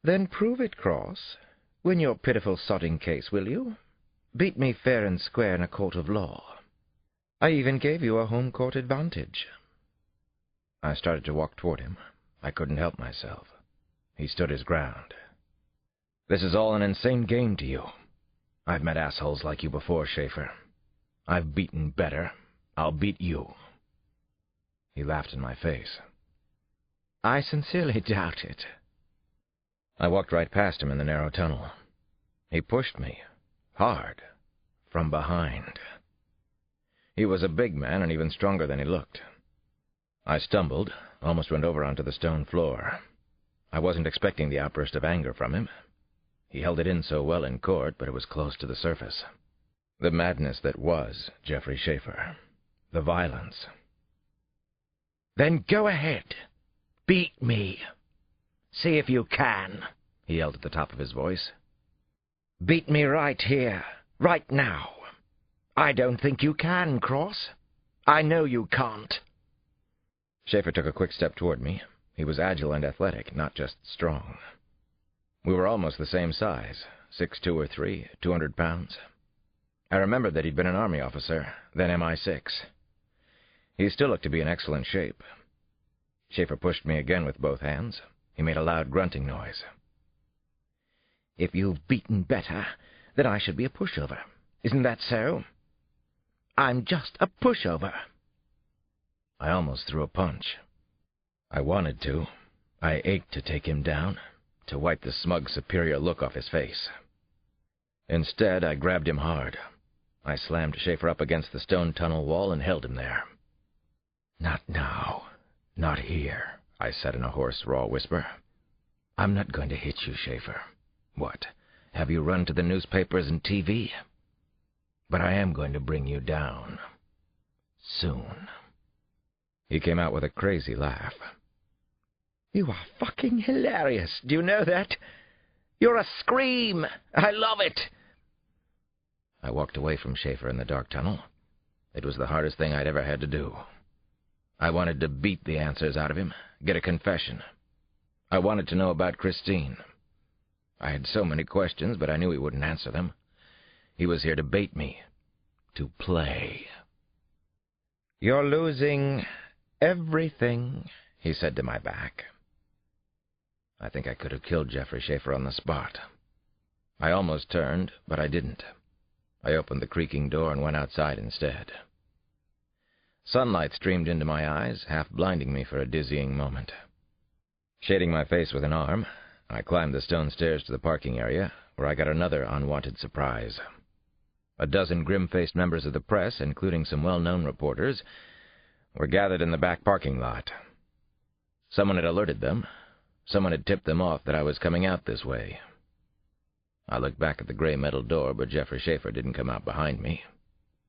Speaker 5: "Then prove it, Cross. Win your pitiful sodding case, will you? Beat me fair and square in a court of law. I even gave you a home court advantage."
Speaker 1: I started to walk toward him. I couldn't help myself. He stood his ground. "This is all an insane game to you. I've met assholes like you before, Schaefer. I've beaten better. I'll beat you." He laughed in my face.
Speaker 5: "I sincerely doubt it."
Speaker 1: I walked right past him in the narrow tunnel. He pushed me, hard, from behind. He was a big man and even stronger than he looked. I stumbled, almost went over onto the stone floor. I wasn't expecting the outburst of anger from him. He held it in so well in court, but it was close to the surface. The madness that was Jeffrey Schaefer. The violence.
Speaker 5: "Then go ahead. Beat me. See if you can," he yelled at the top of his voice. "Beat me right here, right now. I don't think you can, Cross. I know you can't."
Speaker 1: Schaefer took a quick step toward me. He was agile and athletic, not just strong. We were almost the same size, 6'2" or 3", 200 pounds. I remembered that he'd been an Army officer, then MI6. He still looked to be in excellent shape. Schaefer pushed me again with both hands. He made a loud grunting noise.
Speaker 5: "If you've beaten better, then I should be a pushover. Isn't that so? I'm just a pushover."
Speaker 1: I almost threw a punch. I wanted to. I ached to take him down, to wipe the smug, superior look off his face. Instead, I grabbed him hard. I slammed Schaefer up against the stone tunnel wall and held him there. "Not now. Not here," I said in a hoarse, raw whisper. "I'm not going to hit you, Schaefer. What, have you run to the newspapers and TV? But I am going to bring you down. Soon." He came out with a crazy laugh.
Speaker 5: "You are fucking hilarious. Do you know that? You're a scream. I love it."
Speaker 1: I walked away from Schaefer in the dark tunnel. It was the hardest thing I'd ever had to do. I wanted to beat the answers out of him, get a confession. I wanted to know about Christine. I had so many questions, but I knew he wouldn't answer them. He was here to bait me, to play.
Speaker 5: "You're losing everything," he said to my back.
Speaker 1: I think I could have killed Jeffrey Schaefer on the spot. I almost turned, but I didn't. I opened the creaking door and went outside instead. Sunlight streamed into my eyes, half blinding me for a dizzying moment. Shading my face with an arm, I climbed the stone stairs to the parking area, where I got another unwanted surprise. A dozen grim-faced members of the press, including some well-known reporters, were gathered in the back parking lot. Someone had alerted them. Someone had tipped them off that I was coming out this way. I looked back at the gray metal door, but Jeffrey Schaefer didn't come out behind me.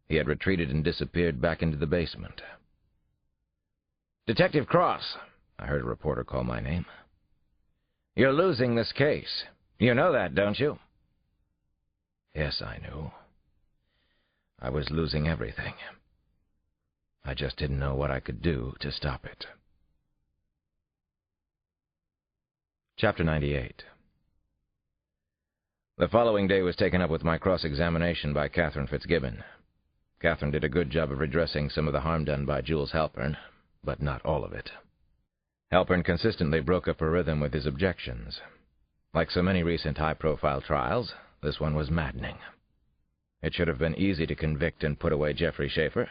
Speaker 1: He had retreated and disappeared back into the basement. "Detective Cross," I heard a reporter call my name. "You're losing this case. You know that, don't you?" Yes, I knew. I was losing everything. I just didn't know what I could do to stop it. Chapter 98. The following day was taken up with my cross-examination by Catherine Fitzgibbon. Catherine did a good job of redressing some of the harm done by Jules Halpern, but not all of it. Halpern consistently broke up her rhythm with his objections. Like so many recent high-profile trials, this one was maddening. It should have been easy to convict and put away Jeffrey Schaefer,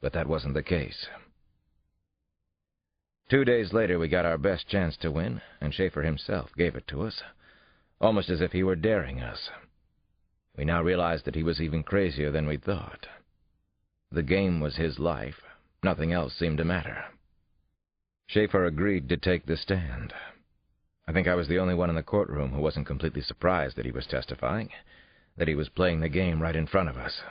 Speaker 1: but that wasn't the case. 2 days later, we got our best chance to win, and Schaefer himself gave it to us, almost as if he were daring us. We now realized that he was even crazier than we thought. The game was his life. Nothing else seemed to matter. Schaefer agreed to take the stand. I think I was the only one in the courtroom who wasn't completely surprised that he was testifying, that he was playing the game right in front of us.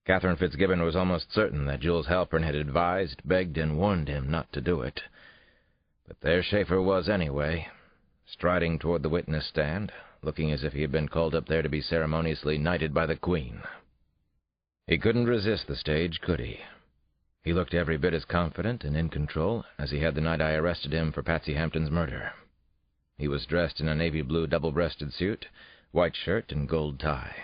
Speaker 1: Catherine Fitzgibbon was almost certain that Jules Halpern had advised, begged, and warned him not to do it. But there Schaefer was anyway, striding toward the witness stand, looking as if he had been called up there to be ceremoniously knighted by the Queen. He couldn't resist the stage, could he? He looked every bit as confident and in control as he had the night I arrested him for Patsy Hampton's murder. He was dressed in a navy blue double-breasted suit, white shirt, and gold tie.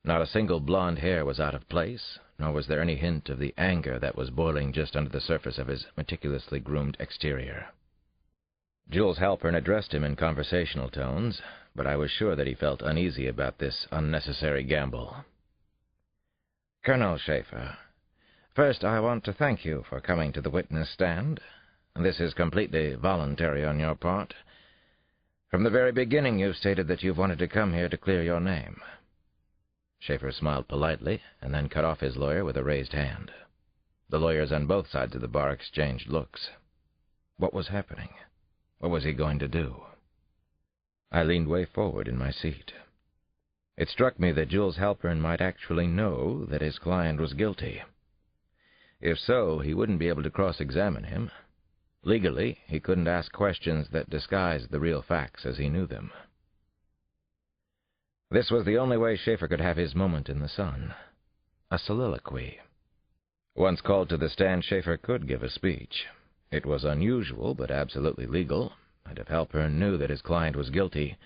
Speaker 1: Not a single blonde hair was out of place, nor was there any hint of the anger that was boiling just under the surface of his meticulously groomed exterior. Jules Halpern addressed him in conversational tones, but I was sure that he felt uneasy about this unnecessary gamble. "Colonel Schaefer, first I want to thank you for coming to the witness stand. This is completely voluntary on your part. From the very beginning you've stated that you've wanted to come here to clear your name." Schaefer smiled politely, and then cut off his lawyer with a raised hand. The lawyers on both sides of the bar exchanged looks. What was happening? What was he going to do? I leaned way forward in my seat. It struck me that Jules Halpern might actually know that his client was guilty. If so, he wouldn't be able to cross-examine him. Legally, he couldn't ask questions that disguised the real facts as he knew them. This was the only way Schaefer could have his moment in the sun. A soliloquy. Once called to the stand, Schaefer could give a speech. It was unusual, but absolutely legal, and if Halpern knew that his client was guilty,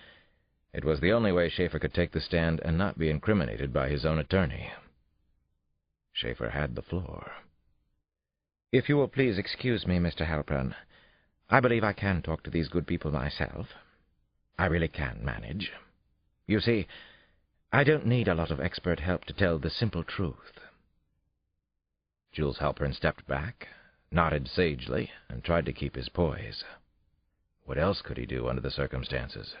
Speaker 1: it was the only way Schaefer could take the stand and not be incriminated by his own attorney. Schaefer had the floor. "If you will please excuse me, Mr. Halpern, I believe I can talk to these good people myself. I really can manage. You see, I don't need a lot of expert help to tell the simple truth." Jules Halpern stepped back, nodded sagely, and tried to keep his poise. What else could he do under the circumstances?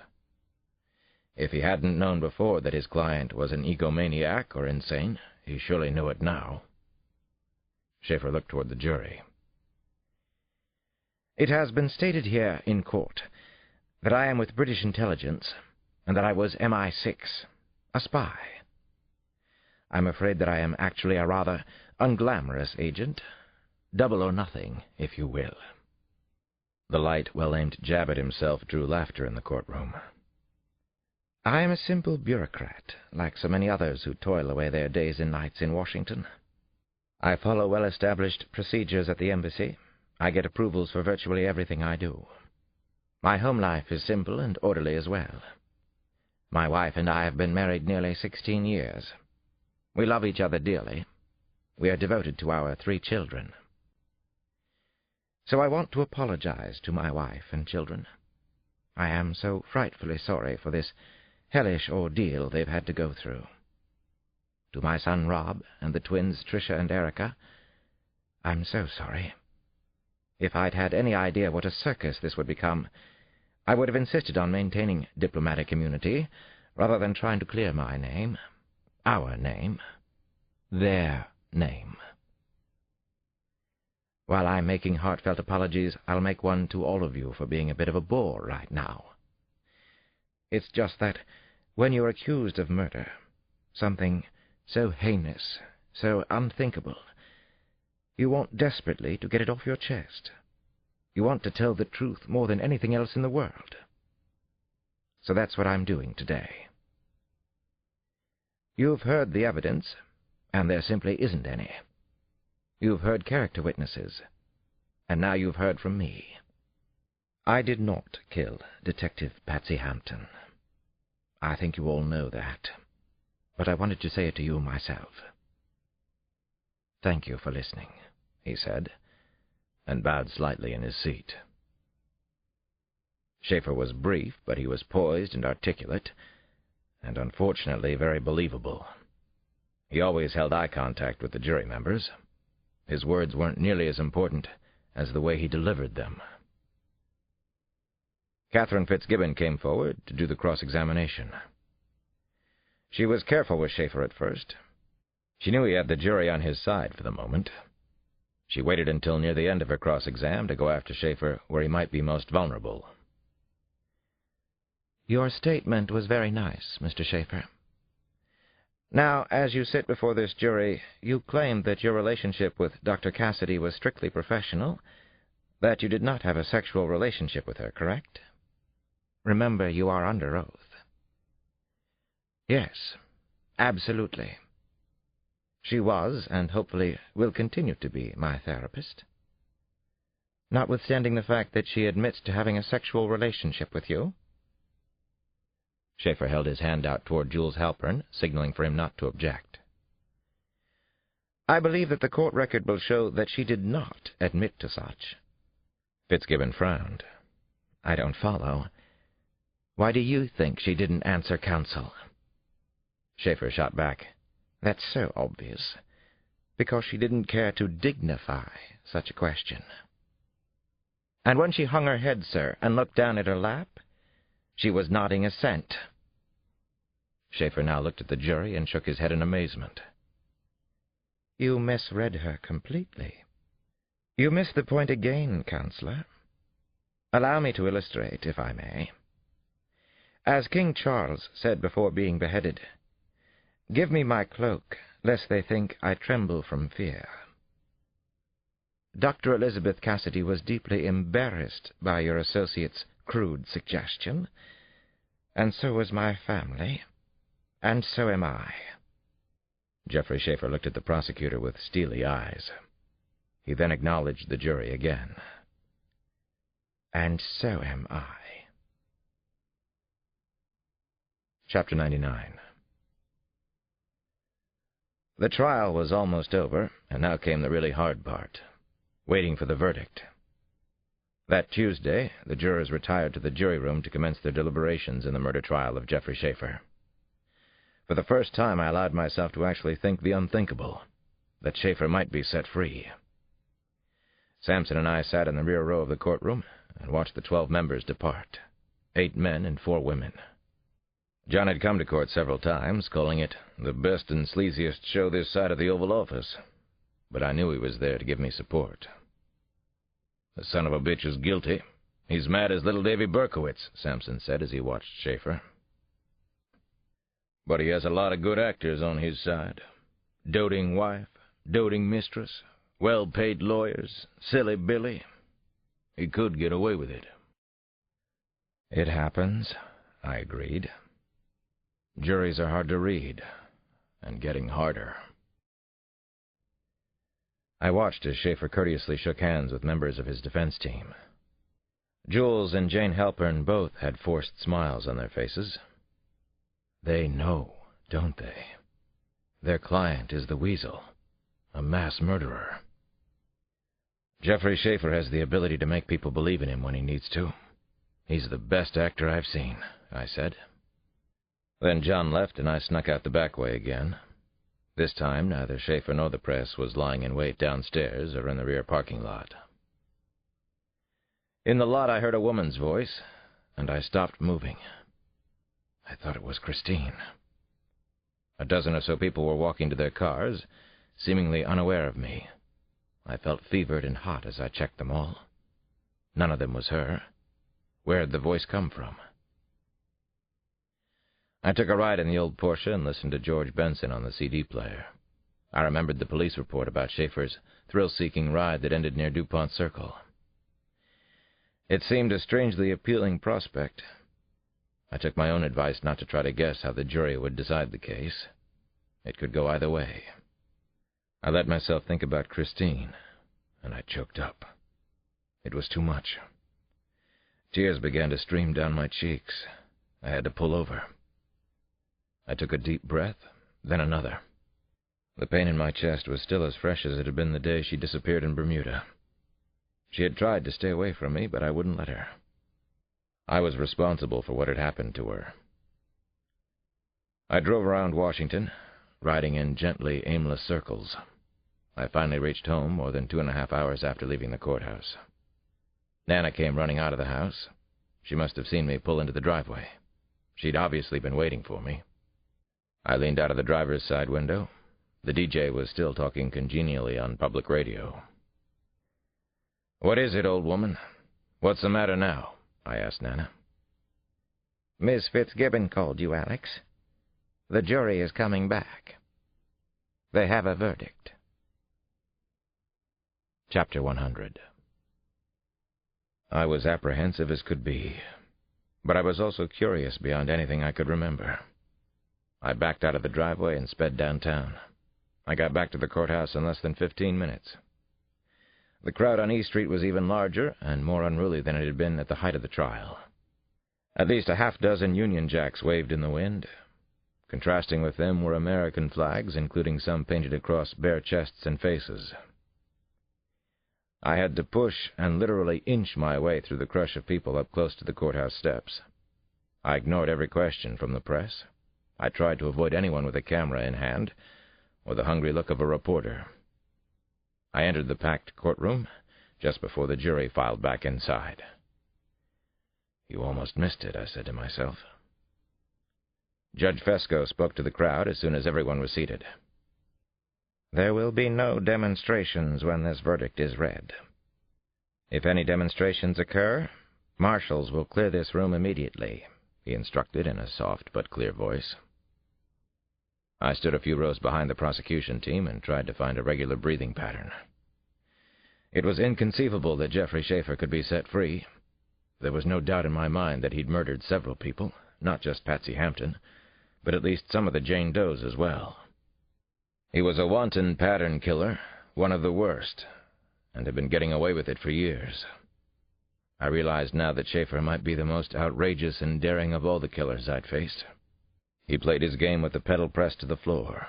Speaker 1: If he hadn't known before that his client was an egomaniac or insane, he surely knew it now. Schaefer looked toward the jury. "It has been stated here in court that I am with British intelligence and that I was MI6, a spy. I'm afraid that I am actually a rather unglamorous agent, double or nothing, if you will." The light, well-aimed jab at himself drew laughter in the courtroom. "I am a simple bureaucrat, like so many others who toil away their days and nights in Washington. I follow well-established procedures at the embassy. I get approvals for virtually everything I do. My home life is simple and orderly as well. My wife and I have been married nearly 16 years. We love each other dearly. We are devoted to our 3 children. So I want to apologize to my wife and children. I am so frightfully sorry for this hellish ordeal they've had to go through. To my son Rob and the twins Tricia and Erica, I'm so sorry. If I'd had any idea what a circus this would become,
Speaker 6: I would have insisted on maintaining diplomatic immunity rather than trying to clear my name, our name, their name. While I'm making heartfelt apologies, I'll make one to all of you for being a bit of a bore right now. It's just that when you're accused of murder, something so heinous, so unthinkable, you want desperately to get it off your chest. You want to tell the truth more than anything else in the world. So that's what I'm doing today. You've heard the evidence, and there simply isn't any. You've heard character witnesses, and now you've heard from me. I did not kill Detective Patsy Hampton. I think you all know that, but I wanted to say it to you myself. Thank you for listening, he said, and bowed slightly in his seat. Schaefer was brief, but he was poised and articulate, and unfortunately very believable. He always held eye contact with the jury members. His words weren't nearly as important as the way he delivered them. Catherine Fitzgibbon came forward to do the cross-examination. She was careful with Schaefer at first. She knew he had the jury on his side for the moment. She waited until near the end of her cross-exam to go after Schaefer where he might be most vulnerable. Your statement was very nice, Mr. Schaefer. Now, as you sit before this jury, you claimed that your relationship with Dr. Cassidy was strictly professional, that you did not have a sexual relationship with her, correct? Remember, you are under oath. Yes, absolutely. She was, and hopefully will continue to be, my therapist. Notwithstanding the fact that she admits to having a sexual relationship with you. Schaefer held his hand out toward Jules Halpern, signaling for him not to object. I believe that the court record will show that she did not admit to such. Fitzgibbon frowned. I don't follow. Why do you think she didn't answer counsel? Schaefer shot back. That's so obvious. Because she didn't care to dignify such a question. And when she hung her head, sir, and looked down at her lap, she was nodding assent. Schaefer now looked at the jury and shook his head in amazement. You misread her completely. You missed the point again, Counselor. Allow me to illustrate, if I may. As King Charles said before being beheaded, give me my cloak, lest they think I tremble from fear. Dr. Elizabeth Cassidy was deeply embarrassed by your associate's crude suggestion, and so was my family, and so am I. Geoffrey Schaefer looked at the prosecutor with steely eyes. He then acknowledged the jury again. And so am I. Chapter 99. The trial was almost over, and now came the really hard part, waiting for the verdict. That Tuesday, the jurors retired to the jury room to commence their deliberations in the murder trial of Geoffrey Schaefer. For the first time, I allowed myself to actually think the unthinkable, that Schaefer might be set free. Sampson and I sat in the rear row of the courtroom and watched the 12 members depart, 8 men and 4 women. John had come to court several times, calling it the best and sleaziest show this side of the Oval Office, but I knew he was there to give me support. The son of a bitch is guilty. He's mad as little Davy Berkowitz, Sampson said as he watched Schaefer. But he has a lot of good actors on his side. Doting wife, doting mistress, well-paid lawyers, silly Billy. He could get away with it. It happens, I agreed. Juries are hard to read, and getting harder. I watched as Schaefer courteously shook hands with members of his defense team. Jules and Jane Halpern both had forced smiles on their faces. They know, don't they? Their client is the Weasel, a mass murderer. Geoffrey Schaefer has the ability to make people believe in him when he needs to. He's the best actor I've seen, I said. Then John left, and I snuck out the back way again. This time, neither Schaefer nor the press was lying in wait downstairs or in the rear parking lot. In the lot, I heard a woman's voice,
Speaker 1: and I stopped moving. I thought it was Christine. A dozen or so people were walking to their cars, seemingly unaware of me. I felt fevered and hot as I checked them all. None of them was her. Where had the voice come from? I took a ride in the old Porsche and listened to George Benson on the CD player. I remembered the police report about Schaefer's thrill-seeking ride that ended near DuPont Circle. It seemed a strangely appealing prospect. I took my own advice not to try to guess how the jury would decide the case. It could go either way. I let myself think about Christine, and I choked up. It was too much. Tears began to stream down my cheeks. I had to pull over. I took a deep breath, then another. The pain in my chest was still as fresh as it had been the day she disappeared in Bermuda. She had tried to stay away from me, but I wouldn't let her. I was responsible for what had happened to her. I drove around Washington, riding in gently aimless circles. I finally reached home more than 2.5 hours after leaving the courthouse. Nana came running out of the house. She must have seen me pull into the driveway. She'd obviously been waiting for me. I leaned out of the driver's side window. The DJ was still talking congenially on public radio. "What is it, old woman? What's the matter now?" I asked Nana.
Speaker 6: "Miss Fitzgibbon called you, Alex. The jury is coming back. They have a verdict."
Speaker 1: Chapter 100. I was apprehensive as could be, but I was also curious beyond anything I could remember. I backed out of the driveway and sped downtown. I got back to the courthouse in less than 15 minutes. The crowd on East Street was even larger and more unruly than it had been at the height of the trial. At least a half-dozen Union Jacks waved in the wind. Contrasting with them were American flags, including some painted across bare chests and faces. I had to push and literally inch my way through the crush of people up close to the courthouse steps. I ignored every question from the press. I tried to avoid anyone with a camera in hand, or the hungry look of a reporter. I entered the packed courtroom just before the jury filed back inside. "You almost missed it," I said to myself. Judge Fesco spoke to the crowd as soon as everyone was seated.
Speaker 6: "There will be no demonstrations when this verdict is read. If any demonstrations occur, marshals will clear this room immediately," he instructed in a soft but clear voice. I stood a few rows behind the prosecution team and tried to find a regular breathing pattern. It was inconceivable that Jeffrey Schaefer could be set free. There was no doubt in my mind that he'd murdered several people, not just Patsy Hampton, but at least some of the Jane Does as well. He was a wanton pattern killer, one of the worst, and had been getting away with it for years. I realized now that Schaefer might be the most outrageous and daring of all the killers I'd faced. He played his game with the pedal pressed to the floor.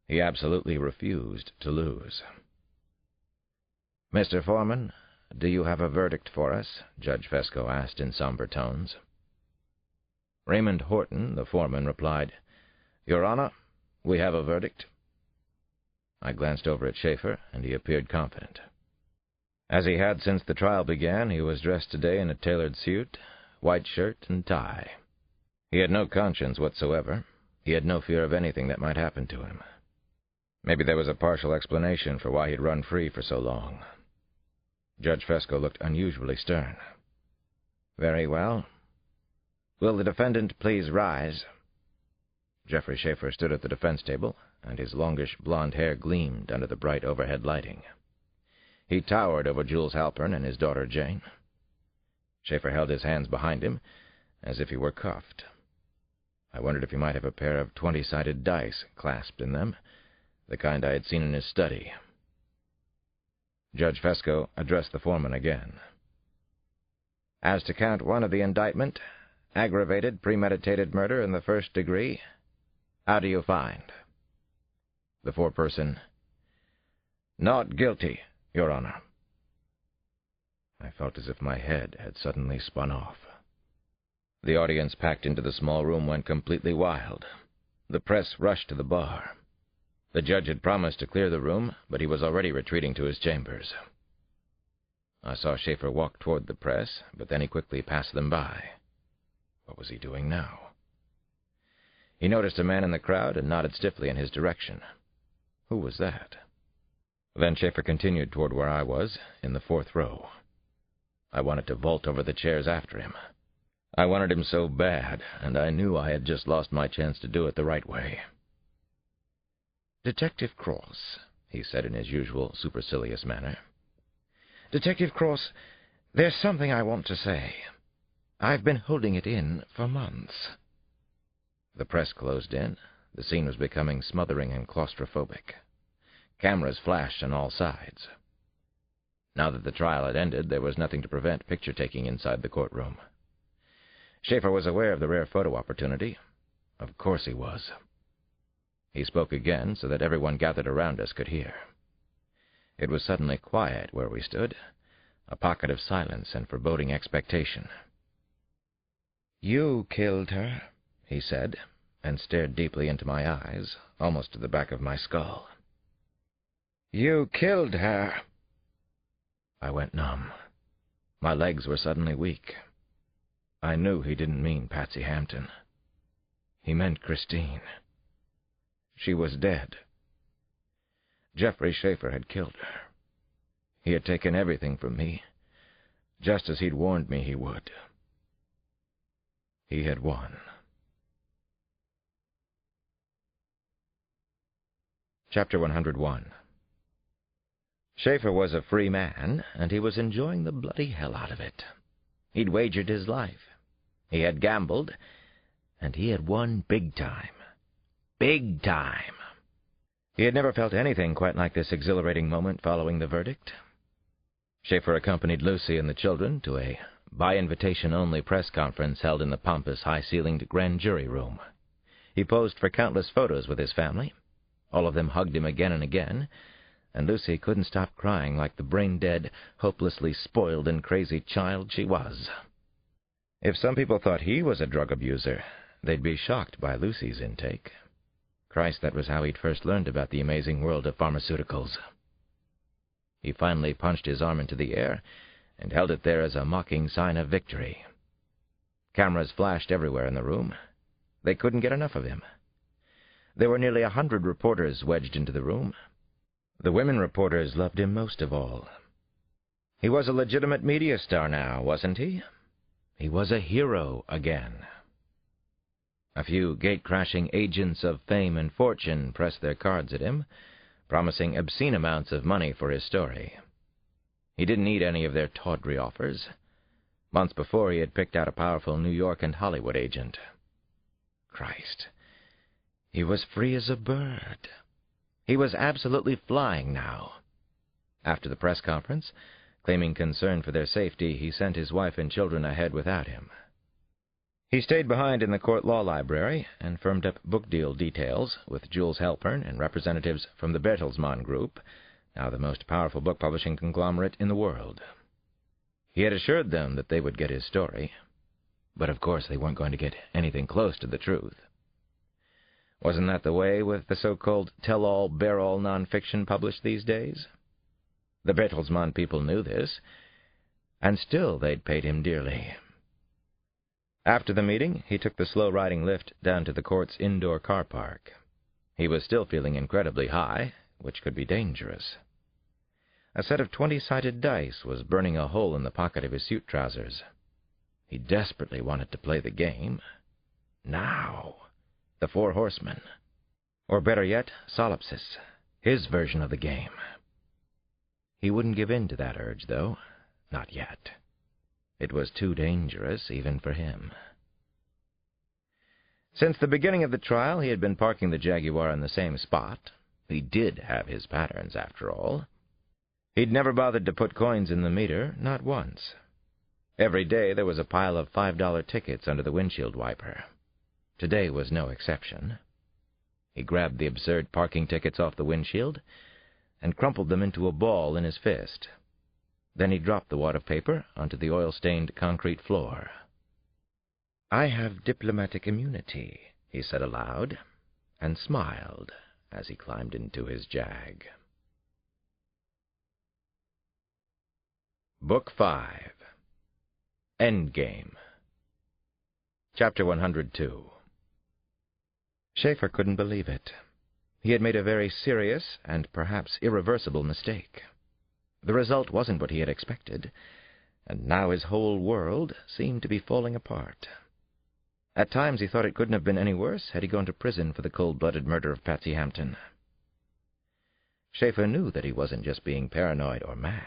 Speaker 6: He absolutely refused to lose. "Mr. Foreman, do you have a verdict for us?" Judge Fesco asked in somber tones.
Speaker 1: Raymond Horton, the foreman, replied, "Your Honor, we have a verdict." I glanced over at Schaefer, and he appeared confident. As he had since the trial began, he was dressed today in a tailored suit, white shirt, and tie. He had no conscience whatsoever. He had no fear of anything that might happen to him. Maybe there was a partial explanation for why he'd run free for so long. Judge Fesco looked unusually stern.
Speaker 6: "Very well. Will the defendant please rise?"
Speaker 1: Jeffrey Schaefer stood at the defense table, and his longish blond hair gleamed under the bright overhead lighting. He towered over Jules Halpern and his daughter Jane. Schaefer held his hands behind him, as if he were cuffed. I wondered if he might have a pair of 20-sided dice clasped in them, the kind I had seen in his study. Judge Fesco addressed the foreman again.
Speaker 6: "As to count 1 of the indictment, aggravated premeditated murder in the first degree, how do you find?"
Speaker 1: The foreperson, "Not guilty, Your Honor." I felt as if my head had suddenly spun off. The audience packed into the small room went completely wild. The press rushed to the bar. The judge had promised to clear the room, but he was already retreating to his chambers. I saw Schaefer walk toward the press, but then he quickly passed them by. What was he doing now? He noticed a man in the crowd and nodded stiffly in his direction. Who was that? Then Schaefer continued toward where I was, in the 4th row. I wanted to vault over the chairs after him. I wanted him so bad, and I knew I had just lost my chance to do it the right way. "Detective Cross," he said in his usual supercilious manner. "Detective Cross, there's something I want to say. I've been holding it in for months." The press closed in. The scene was becoming smothering and claustrophobic. Cameras flashed on all sides. Now that the trial had ended, there was nothing to prevent picture-taking inside the courtroom. Schaefer was aware of the rare photo opportunity. Of course he was. He spoke again so that everyone gathered around us could hear. It was suddenly quiet where we stood, a pocket of silence and foreboding expectation. "You killed her," he said, and stared deeply into my eyes, almost to the back of my skull. "You killed her." I went numb. My legs were suddenly weak. I knew he didn't mean Patsy Hampton. He meant Christine. She was dead. Jeffrey Schaefer had killed her. He had taken everything from me, just as he'd warned me he would. He had won. Chapter 101. Schaefer was a free man, and he was enjoying the bloody hell out of it. He'd wagered his life. He had gambled, and he had won big time. Big time. He had never felt anything quite like this exhilarating moment following the verdict. Schaefer accompanied Lucy and the children to a by-invitation-only press conference held in the pompous, high-ceilinged grand jury room. He posed for countless photos with his family. All of them hugged him again and again, and Lucy couldn't stop crying like the brain-dead, hopelessly spoiled and crazy child she was. If some people thought he was a drug abuser, they'd be shocked by Lucy's intake. Christ, that was how he'd first learned about the amazing world of pharmaceuticals. He finally punched his arm into the air and held it there as a mocking sign of victory. Cameras flashed everywhere in the room. They couldn't get enough of him. There were nearly 100 reporters wedged into the room. The women reporters loved him most of all. He was a legitimate media star now, wasn't he? He was a hero again. A few gate-crashing agents of fame and fortune pressed their cards at him, promising obscene amounts of money for his story. He didn't need any of their tawdry offers. Months before, he had picked out a powerful New York and Hollywood agent. Christ, he was free as a bird. He was absolutely flying now. After the press conference, claiming concern for their safety, he sent his wife and children ahead without him. He stayed behind in the court law library and firmed up book deal details with Jules Halpern and representatives from the Bertelsmann Group, now the most powerful book publishing conglomerate in the world. He had assured them that they would get his story, but of course they weren't going to get anything close to the truth. Wasn't that the way with the so-called tell-all, bear-all nonfiction published these days? The Bertelsmann people knew this, and still they'd paid him dearly. After the meeting, he took the slow-riding lift down to the court's indoor car park. He was still feeling incredibly high, which could be dangerous. A set of 20-sided dice was burning a hole in the pocket of his suit trousers. He desperately wanted to play the game. Now. The Four Horsemen. Or better yet, Solipsis, his version of the game. He wouldn't give in to that urge, though. Not yet. It was too dangerous, even for him. Since the beginning of the trial, he had been parking the Jaguar in the same spot. He did have his patterns, after all. He'd never bothered to put coins in the meter, not once. Every day there was a pile of $5 tickets under the windshield wiper. Today was no exception. He grabbed the absurd parking tickets off the windshield and crumpled them into a ball in his fist. Then he dropped the wad of paper onto the oil-stained concrete floor. "I have diplomatic immunity," he said aloud, and smiled as he climbed into his Jag. Book 5. Endgame.
Speaker 6: Chapter 102. Schaefer couldn't believe it. He had made a very serious and perhaps irreversible mistake. The result wasn't what he had expected, and now his whole world seemed to be falling apart. At times he thought it couldn't have been any worse had he gone to prison for the cold-blooded murder of Patsy Hampton. Schaefer knew that he wasn't just being paranoid or mad.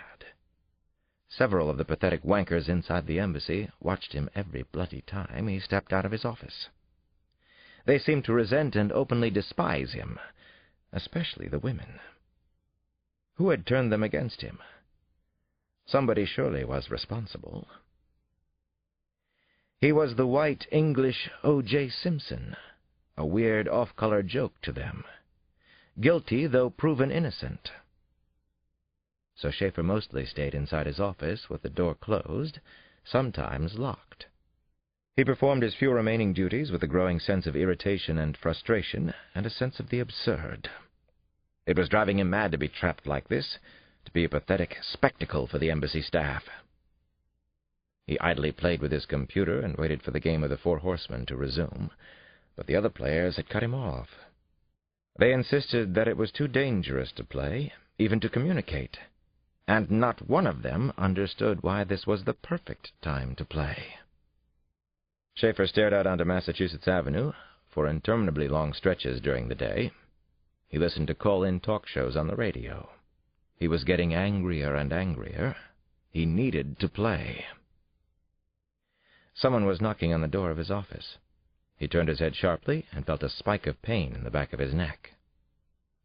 Speaker 6: Several of the pathetic wankers inside the embassy watched him every bloody time he stepped out of his office. They seemed to resent and openly despise him, especially the women. Who had turned them against him? Somebody surely was responsible. He was the white English O.J. Simpson, a weird off-color joke to them, guilty though proven innocent. So Schaefer mostly stayed inside his office with the door closed, sometimes locked. He performed his few remaining duties with a growing sense of irritation and frustration, and a sense of the absurd. It was driving him mad to be trapped like this, to be a pathetic spectacle for the embassy staff. He idly played with his computer and waited for the game of the Four Horsemen to resume, but the other players had cut him off. They insisted that it was too dangerous to play, even to communicate, and not one of them understood why this was the perfect time to play. Schaefer stared out onto Massachusetts Avenue for interminably long stretches during the day. He listened to call-in talk shows on the radio. He was getting angrier and angrier. He needed to play. Someone was knocking on the door of his office. He turned his head sharply and felt a spike of pain in the back of his neck.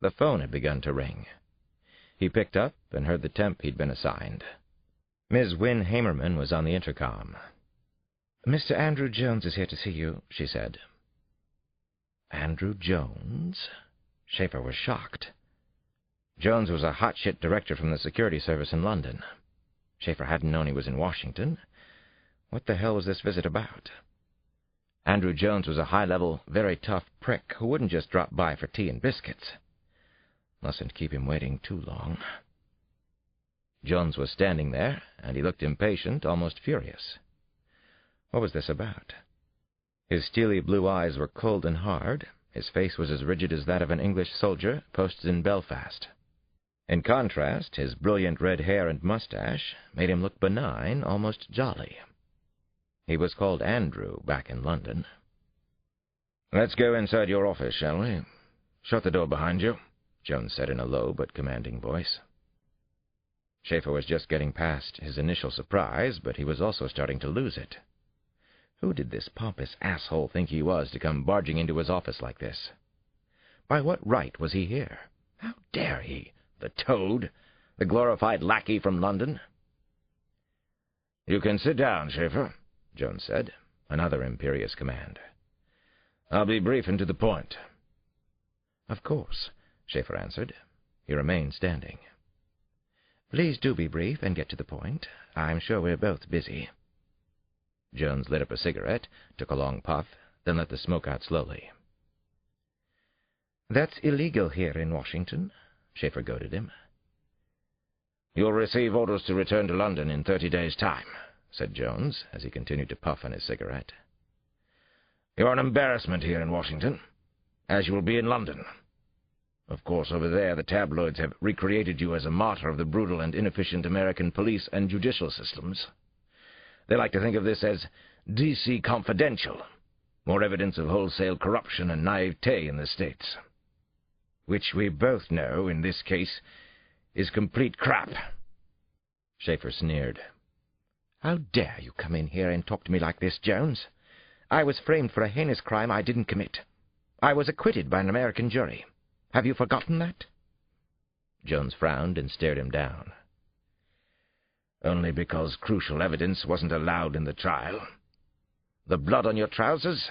Speaker 6: The phone had begun to ring. He picked up and heard the temp he'd been assigned. Ms. Wynne Hamerman was on the intercom. "Mr. Andrew Jones is here to see you," she said. Andrew Jones? Schaefer was shocked. Jones was a hotshot director from the security service in London. Schaefer hadn't known he was in Washington. What the hell was this visit about? Andrew Jones was a high-level, very tough prick who wouldn't just drop by for tea and biscuits. Mustn't keep him waiting too long. Jones was standing there, and he looked impatient, almost furious. What was this about? His steely blue eyes were cold and hard. His face was as rigid as that of an English soldier posted in Belfast. In contrast, his brilliant red hair and mustache made him look benign, almost jolly. He was called Andrew back in London. "Let's go inside your office, shall we? Shut the door behind you," Jones said in a low but commanding voice. Schaefer was just getting past his initial surprise, but he was also starting to lose it. Who did this pompous asshole think he was to come barging into his office like this? By what right was he here? How dare he, the toad, the glorified lackey from London? "You can sit down, Schaefer," Jones said, another imperious command. "I'll be brief and to the point." "Of course," Schaefer answered. He remained standing. "Please do be brief and get to the point. I'm sure we're both busy." Jones lit up a cigarette, took a long puff, then let the smoke out slowly. "That's illegal here in Washington," Schaefer goaded him. "You'll receive orders to return to London in 30 days' time," said Jones, as he continued to puff on his cigarette. "You're an embarrassment here in Washington, as you will be in London. Of course, over there the tabloids have recreated you as a martyr of the brutal and inefficient American police and judicial systems. They like to think of this as D.C. confidential, more evidence of wholesale corruption and naivete in the States. Which we both know, in this case, is complete crap." Schaefer sneered. "How dare you come in here and talk to me like this, Jones? I was framed for a heinous crime I didn't commit. I was acquitted by an American jury. Have you forgotten that?" Jones frowned and stared him down. "Only because crucial evidence wasn't allowed in the trial. The blood on your trousers?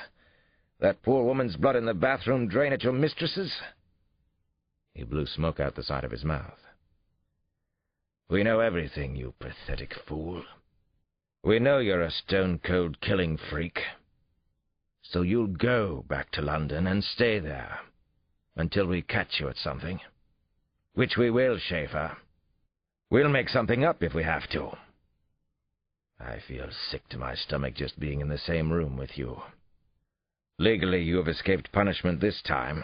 Speaker 6: That poor woman's blood in the bathroom drain at your mistress's?" He blew smoke out the side of his mouth. "We know everything, you pathetic fool. We know you're a stone-cold killing freak. So you'll go back to London and stay there until we catch you at something. Which we will, Schaefer. We'll make something up if we have to. I feel sick to my stomach just being in the same room with you.
Speaker 2: Legally, you have escaped punishment this time,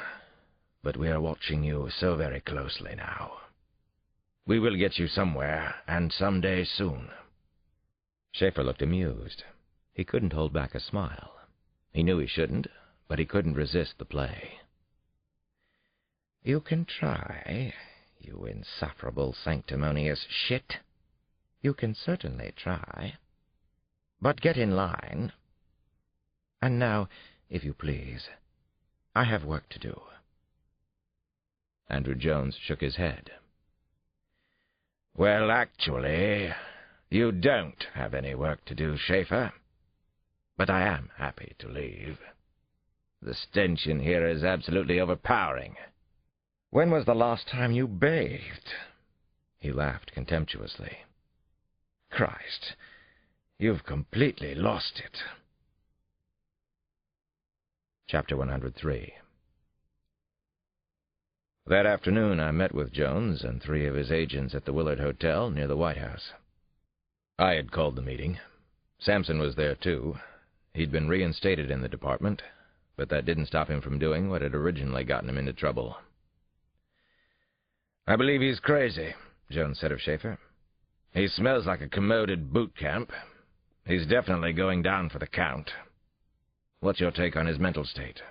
Speaker 2: but we are watching you so very closely now. We will get you somewhere, and someday soon."
Speaker 1: Schaefer looked amused. He couldn't hold back a smile. He knew he shouldn't, but he couldn't resist the play. "You can try, you insufferable sanctimonious shit. You can certainly try. But get in line. And now, if you please, I have work to do." Andrew Jones shook his head.
Speaker 2: "Well, actually, you don't have any work to do, Schaefer. But I am happy to leave. The stench in here is absolutely overpowering."
Speaker 5: "When was the last time you bathed?"
Speaker 1: He laughed contemptuously.
Speaker 2: "Christ, you've completely lost it."
Speaker 1: Chapter 103. That afternoon I met with Jones and 3 of his agents at the Willard Hotel near the White House. I had called the meeting. Sampson was there, too. He'd been reinstated in the department, but that didn't stop him from doing what had originally gotten him into trouble.
Speaker 2: "I believe he's crazy," Jones said of Schaefer. "He smells like a commoded boot camp. He's definitely going down for the count. What's your take on his mental state?"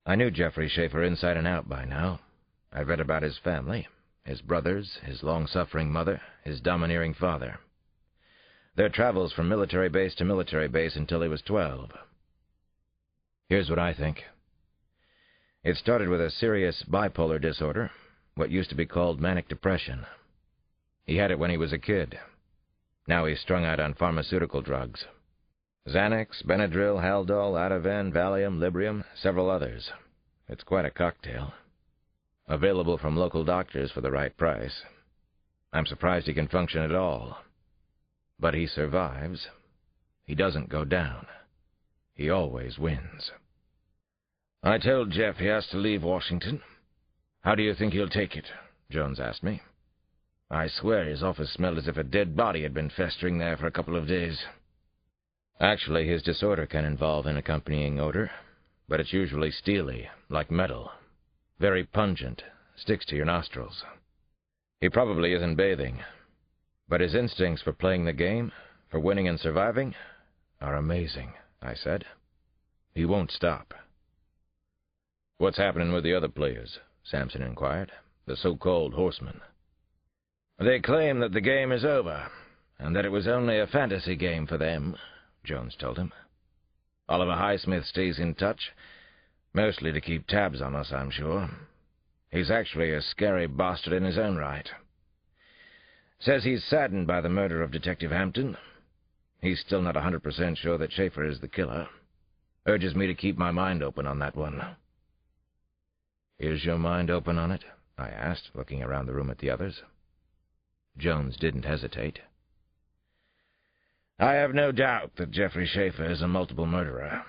Speaker 1: I knew Jeffrey Schaefer inside and out by now. I'd read about his family, his brothers, his long-suffering mother, his domineering father. Their travels from military base to military base until he was 12. Here's what I think. It started with a serious bipolar disorder, what used to be called manic depression. He had it when he was a kid. Now he's strung out on pharmaceutical drugs. Xanax, Benadryl, Haldol, Ativan, Valium, Librium, several others. It's quite a cocktail. Available from local doctors for the right price. I'm surprised he can function at all. But he survives. He doesn't go down. He always wins.
Speaker 2: "I told Jeff he has to leave Washington. How do you think he'll take it?" Jones asked me. "I swear his office smelled as if a dead body had been festering there for a couple of days."
Speaker 1: Actually, his disorder can involve an accompanying odor, but it's usually steely, like metal. Very pungent, sticks to your nostrils. He probably isn't bathing, but his instincts for playing the game, for winning and surviving, are amazing, I said. He won't stop.
Speaker 2: "What's happening with the other players?" Sampson inquired. "The so-called horsemen." "They claim that the game is over, and that it was only a fantasy game for them," Jones told him. "Oliver Highsmith stays in touch, mostly to keep tabs on us, I'm sure. He's actually a scary bastard in his own right. Says he's saddened by the murder of Detective Hampton. He's still not 100% sure that Schaefer is the killer. Urges me to keep my mind open on that one."
Speaker 1: "Is your mind open on it?" I asked, looking around the room at the others. Jones didn't hesitate.
Speaker 2: "I have no doubt that Jeffrey Schaefer is a multiple murderer.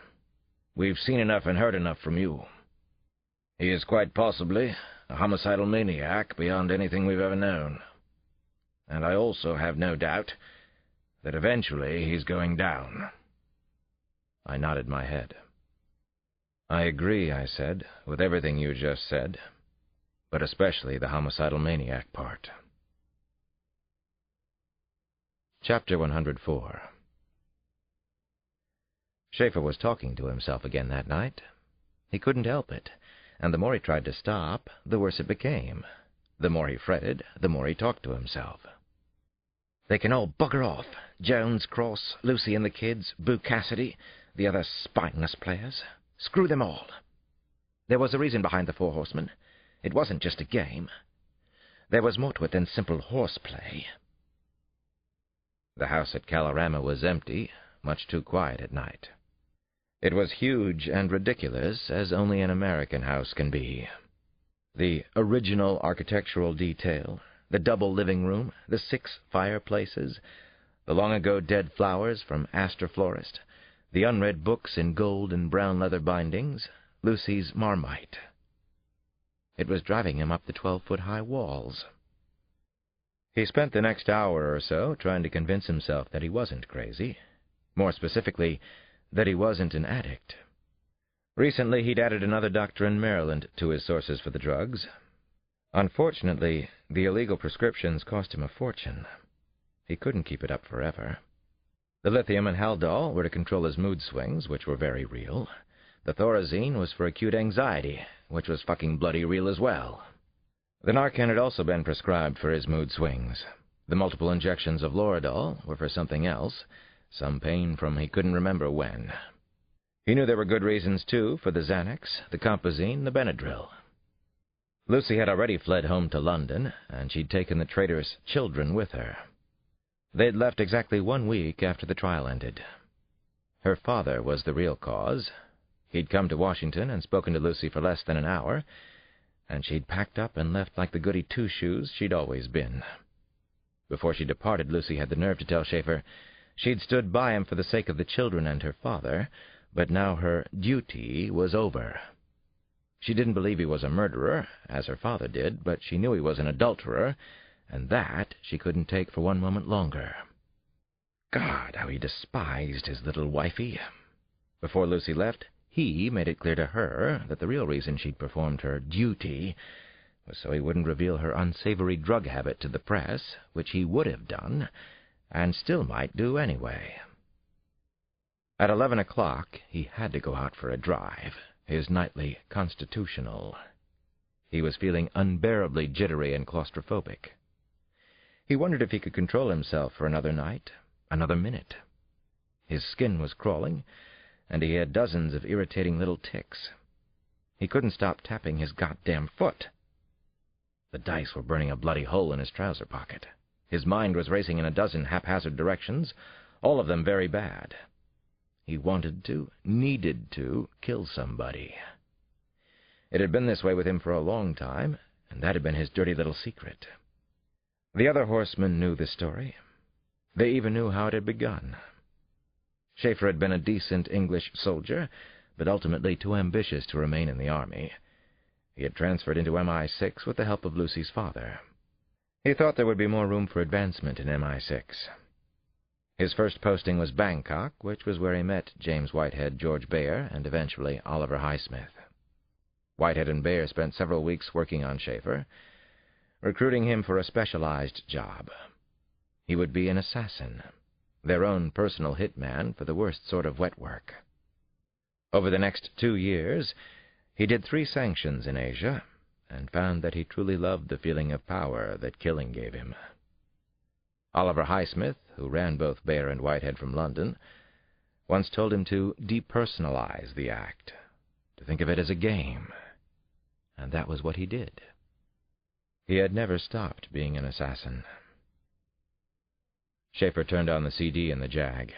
Speaker 2: We've seen enough and heard enough from you. He is quite possibly a homicidal maniac beyond anything we've ever known. And I also have no doubt that eventually he's going down."
Speaker 1: I nodded my head. "I agree," I said, "with everything you just said, but especially the homicidal maniac part." Chapter 104. Schaefer was talking to himself again that night. He couldn't help it, and the more he tried to stop, the worse it became. The more he fretted, the more he talked to himself. "They can all bugger off. Jones, Cross, Lucy and the kids, Boo Cassidy, the other spineless players. Screw them all. There was a reason behind the Four Horsemen. It wasn't just a game. There was more to it than simple horseplay." The house at Kalorama was empty, much too quiet at night. It was huge and ridiculous, as only an American house can be. The original architectural detail, the double living room, the 6 fireplaces, the long-ago dead flowers from Astor Florist, the unread books in gold and brown leather bindings, Lucy's Marmite. It was driving him up the 12-foot-high walls. He spent the next hour or so trying to convince himself that he wasn't crazy. More specifically, that he wasn't an addict.
Speaker 6: Recently, he'd added another doctor in Maryland to his sources for the drugs. Unfortunately, the illegal prescriptions cost him a fortune. He couldn't keep it up forever. The lithium and haldol were to control his mood swings, which were very real. The thorazine was for acute anxiety, which was fucking bloody real as well. The Narcan had also been prescribed for his mood swings. The multiple injections of Loradol were for something else, some pain from he couldn't remember when. He knew there were good reasons, too, for the Xanax, the Compazine, the Benadryl. Lucy had already fled home to London, and she'd taken the traitorous children with her. They'd left exactly 1 week after the trial ended. Her father was the real cause. He'd come to Washington and spoken to Lucy for less than an hour, and she'd packed up and left like the goody two-shoes she'd always been. Before she departed, Lucy had the nerve to tell Schaefer she'd stood by him for the sake of the children and her father, but now her duty was over. She didn't believe he was a murderer, as her father did, but she knew he was an adulterer, and that she couldn't take for 1 moment longer. God, how he despised his little wifey. Before Lucy left, he made it clear to her that the real reason she'd performed her duty was so he wouldn't reveal her unsavory drug habit to the press, which he would have done, and still might do anyway. At 11 o'clock, he had to go out for a drive, his nightly constitutional. He was feeling unbearably jittery and claustrophobic. He wondered if he could control himself for another night, another minute. His skin was crawling, and he had dozens of irritating little tics. He couldn't stop tapping his goddamn foot. The dice were burning a bloody hole in his trouser pocket. His mind was racing in a dozen haphazard directions, all of them very bad. He wanted to, needed to, kill somebody. It had been this way with him for a long time, and that had been his dirty little secret. The other horsemen knew the story. They even knew how it had begun. Schaefer had been a decent English soldier, but ultimately too ambitious to remain in the army. He had transferred into MI6 with the help of Lucy's father. He thought there would be more room for advancement in MI6. His first posting was Bangkok, which was where he met James Whitehead, George Bayer, and eventually Oliver Highsmith. Whitehead and Bayer spent several weeks working on Schaefer, recruiting him for a specialized job. He would be an assassin, their own personal hitman for the worst sort of wet work. Over the next 2 years, he did 3 sanctions in Asia, and found that he truly loved the feeling of power that killing gave him. Oliver Highsmith, who ran both Bayer and Whitehead from London, once told him to depersonalize the act, to think of it as a game, and that was what he did. He had never stopped being an assassin. Schaefer turned on the CD in the Jag,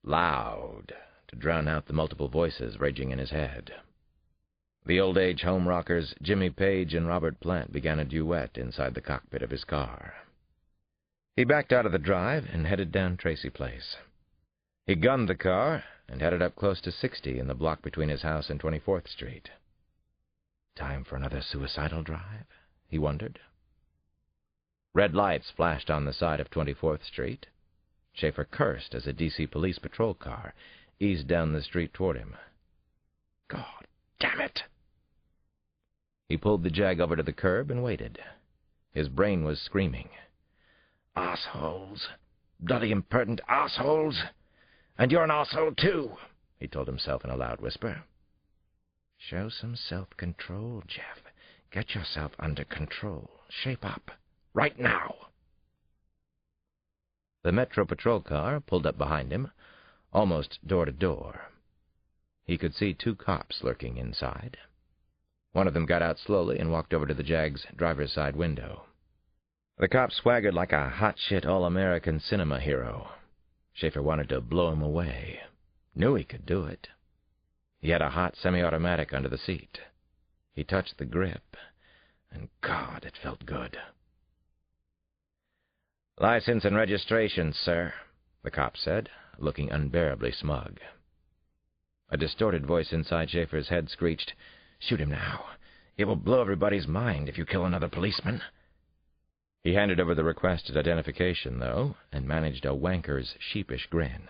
Speaker 6: loud, to drown out the multiple voices raging in his head. The old-age home rockers Jimmy Page and Robert Plant began a duet inside the cockpit of his car. He backed out of the drive and headed down Tracy Place. He gunned the car and had it up close to 60 in the block between his house and 24th Street. Time for another suicidal drive, he wondered. Red lights flashed on the side of 24th Street. Schaefer cursed as a D.C. police patrol car eased down the street toward him. God damn it! He pulled the Jag over to the curb and waited. His brain was screaming. "Assholes! Bloody impertinent assholes! And you're an asshole, too," he told himself in a loud whisper. Show some self-control, Jeff. Get yourself under control. Shape up. Right now. The Metro patrol car pulled up behind him, almost door to door. He could see 2 cops lurking inside. One of them got out slowly and walked over to the Jag's driver's side window. The cop swaggered like a hot-shit all-American cinema hero. Schaefer wanted to blow him away. Knew he could do it. He had a hot semi-automatic under the seat. He touched the grip, and God, it felt good. "License and registration, sir," the cop said, looking unbearably smug. A distorted voice inside Schaefer's head screeched, "Shoot him now. It will blow everybody's mind if you kill another policeman." He handed over the requested identification, though, and managed a wanker's sheepish grin.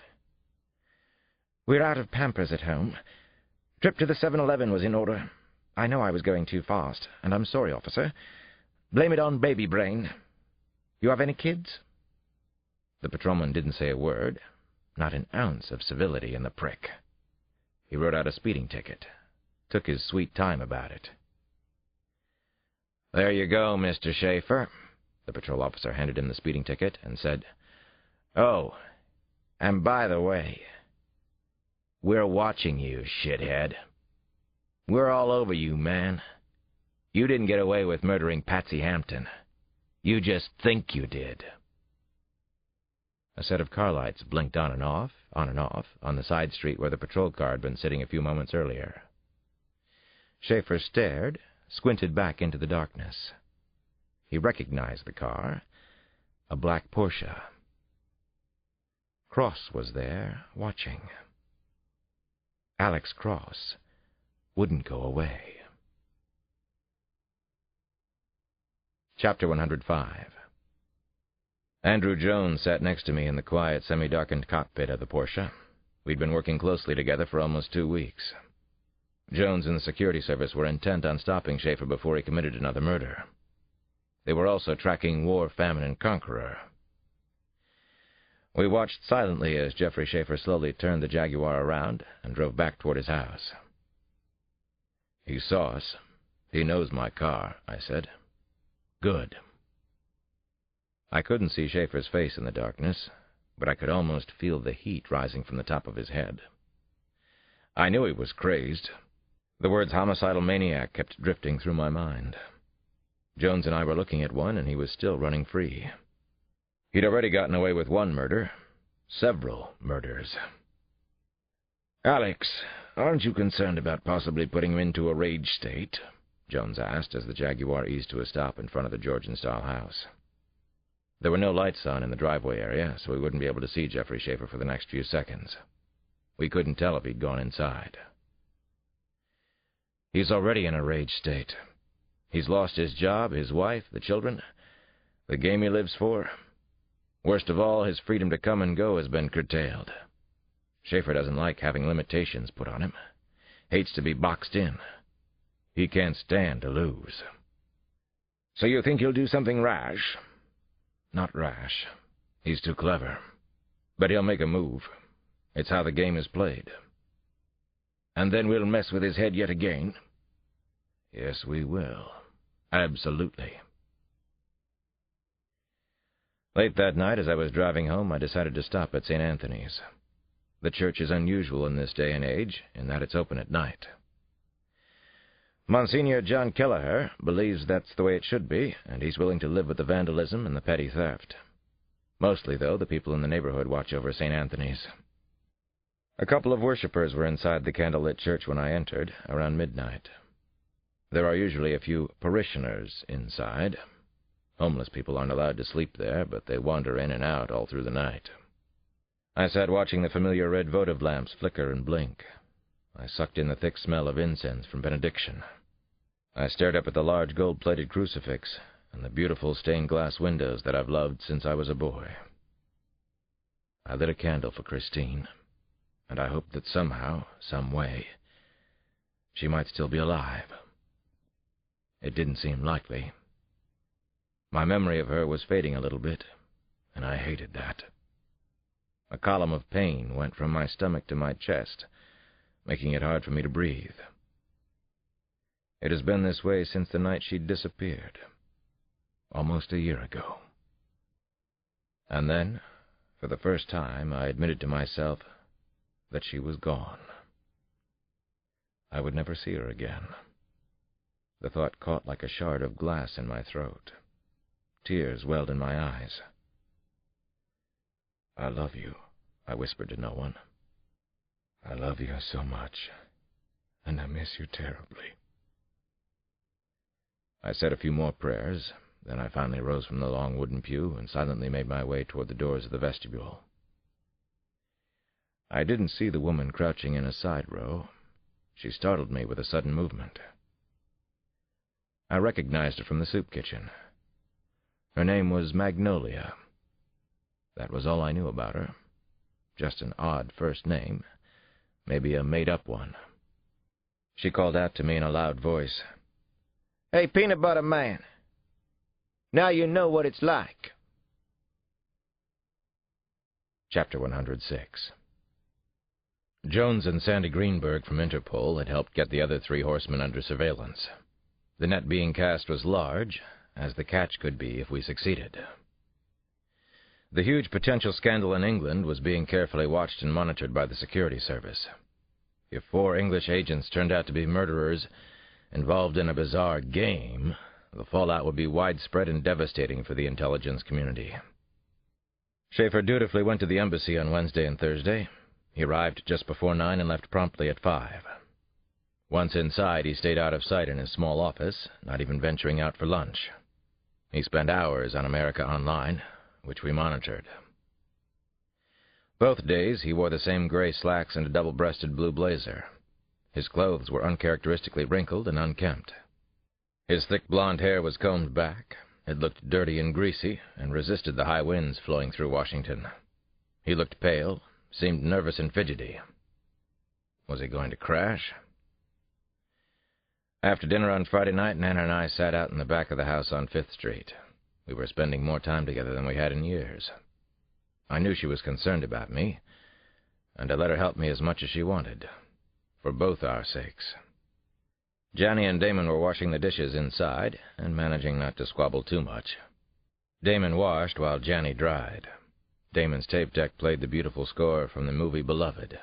Speaker 6: "We're out of Pampers at home.
Speaker 5: Trip to the 7-Eleven was in order. I know I was going too fast, and I'm sorry, officer. Blame it on baby brain. You have any kids?" The patrolman didn't say a word, not an ounce of civility in the prick. He wrote out a speeding ticket, took his sweet time about it. "There you go, Mr. Schaefer." The patrol officer handed him the speeding ticket and said, "Oh, and by the way, we're watching you, shithead. We're all over you, man. You didn't get away with murdering Patsy Hampton. You just think you did." A set of car lights blinked on and off, on the side street where the patrol car had been sitting a few moments earlier. Schaefer stared, squinted back into the darkness. He recognized the car, a black Porsche. Cross was there, watching. Alex Cross wouldn't go away. Chapter 105. Andrew Jones sat next to me in the quiet, semi-darkened cockpit of the Porsche. We'd been working closely together for almost 2 weeks. Jones and the security service were intent on stopping Schaefer before he committed another murder. They were also tracking War, Famine, and Conqueror. We watched silently as Jeffrey Schaefer slowly turned the Jaguar around and drove back toward his house. "He saw us. He knows my car," I said. "Good." I couldn't see Schaefer's face in the darkness, but I could almost feel the heat rising from the top of his head. I knew he was crazed. The words homicidal maniac kept drifting through my mind. Jones and I were looking at one, and he was still running free. He'd already gotten away with one murder. Several murders. "Alex, aren't you concerned about possibly putting him into a rage state?" Jones asked as the Jaguar eased to a stop in front of the Georgian-style house. There were no lights on in the driveway area, so we wouldn't be able to see Jeffrey Schaefer for the next few seconds. We couldn't tell if he'd gone inside. "He's already in a rage state. He's lost his job, his wife, the children, the game he lives for. Worst of all, his freedom to come and go has been curtailed. Schaefer doesn't like having limitations put on him. Hates to be boxed in. He can't stand to lose." "So you think he'll do something rash?" "Not rash. He's too clever. But he'll make a move. It's how the game is played." "And then we'll mess with his head yet again?" "Yes, we will. Absolutely." Late that night, as I was driving home, I decided to stop at St. Anthony's. The church is unusual in this day and age, in that it's open at night. Monsignor John Kelleher believes that's the way it should be, and he's willing to live with the vandalism and the petty theft. Mostly, though, the people in the neighborhood watch over St. Anthony's. A couple of worshippers were inside the candlelit church when I entered, around midnight. There are usually a few parishioners inside. Homeless people aren't allowed to sleep there, but they wander in and out all through the night. I sat watching the familiar red votive lamps flicker and blink. I sucked in the thick smell of incense from benediction. I stared up at the large gold-plated crucifix and the beautiful stained-glass windows that I've loved since I was a boy. I lit a candle for Christine, and I hoped that somehow, some way, she might still be alive. It didn't seem likely. My memory of her was fading a little bit, and I hated that. A column of pain went from my stomach to my chest, making it hard for me to breathe. It has been this way since the night she'd disappeared, almost a year ago. And then, for the first time, I admitted to myself that she was gone. I would never see her again. The thought caught like a shard of glass in my throat. Tears welled in my eyes. "I love you," I whispered to no one. "I love you so much, and I miss you terribly." I said a few more prayers, then I finally rose from the long wooden pew and silently made my way toward the doors of the vestibule. I didn't see the woman crouching in a side row. She startled me with a sudden movement. I recognized her from the soup kitchen. Her name was Magnolia. That was all I knew about her. Just an odd first name, maybe a made-up one. She called out to me in a loud voice, "Hey, Peanut Butter Man, now you know what it's like."
Speaker 1: Chapter 106. Jones and Sandy Greenberg from Interpol had helped get the other 3 horsemen under surveillance. The net being cast was large, as the catch could be if we succeeded. The huge potential scandal in England was being carefully watched and monitored by the security service. If 4 English agents turned out to be murderers involved in a bizarre game, the fallout would be widespread and devastating for the intelligence community. Schaefer dutifully went to the embassy on Wednesday and Thursday. He arrived just before 9 and left promptly at 5. Once inside, he stayed out of sight in his small office, not even venturing out for lunch. He spent hours on America Online, which we monitored. Both days, he wore the same gray slacks and a double-breasted blue blazer. His clothes were uncharacteristically wrinkled and unkempt. His thick blonde hair was combed back. It looked dirty and greasy, and resisted the high winds flowing through Washington. He looked pale, seemed nervous and fidgety. Was he going to crash? After dinner on Friday night, Nana and I sat out in the back of the house on 5th Street. We were spending more time together than we had in years. I knew she was concerned about me, and I let her help me as much as she wanted, for both our sakes. Johnny and Damon were washing the dishes inside, and managing not to squabble too much. Damon washed while Johnny dried. Damon's tape deck played the beautiful score from the movie Beloved.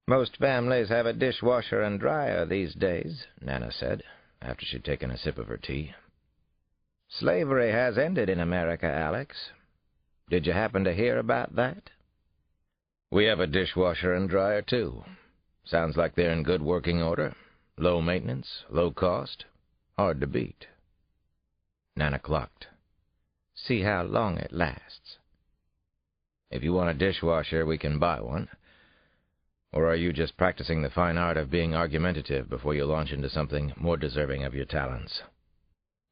Speaker 5: "Most families have a dishwasher and dryer these days," Nana said, after she'd taken a sip of her tea. "Slavery has ended in America, Alex. Did you happen to hear about that?"
Speaker 1: "We have a dishwasher and dryer, too. Sounds like they're in good working order. Low maintenance, low cost, hard to beat."
Speaker 5: Nana clucked. "See how long it lasts."
Speaker 1: "If you want a dishwasher, we can buy one. Or are you just practicing the fine art of being argumentative before you launch into something more deserving of your talents?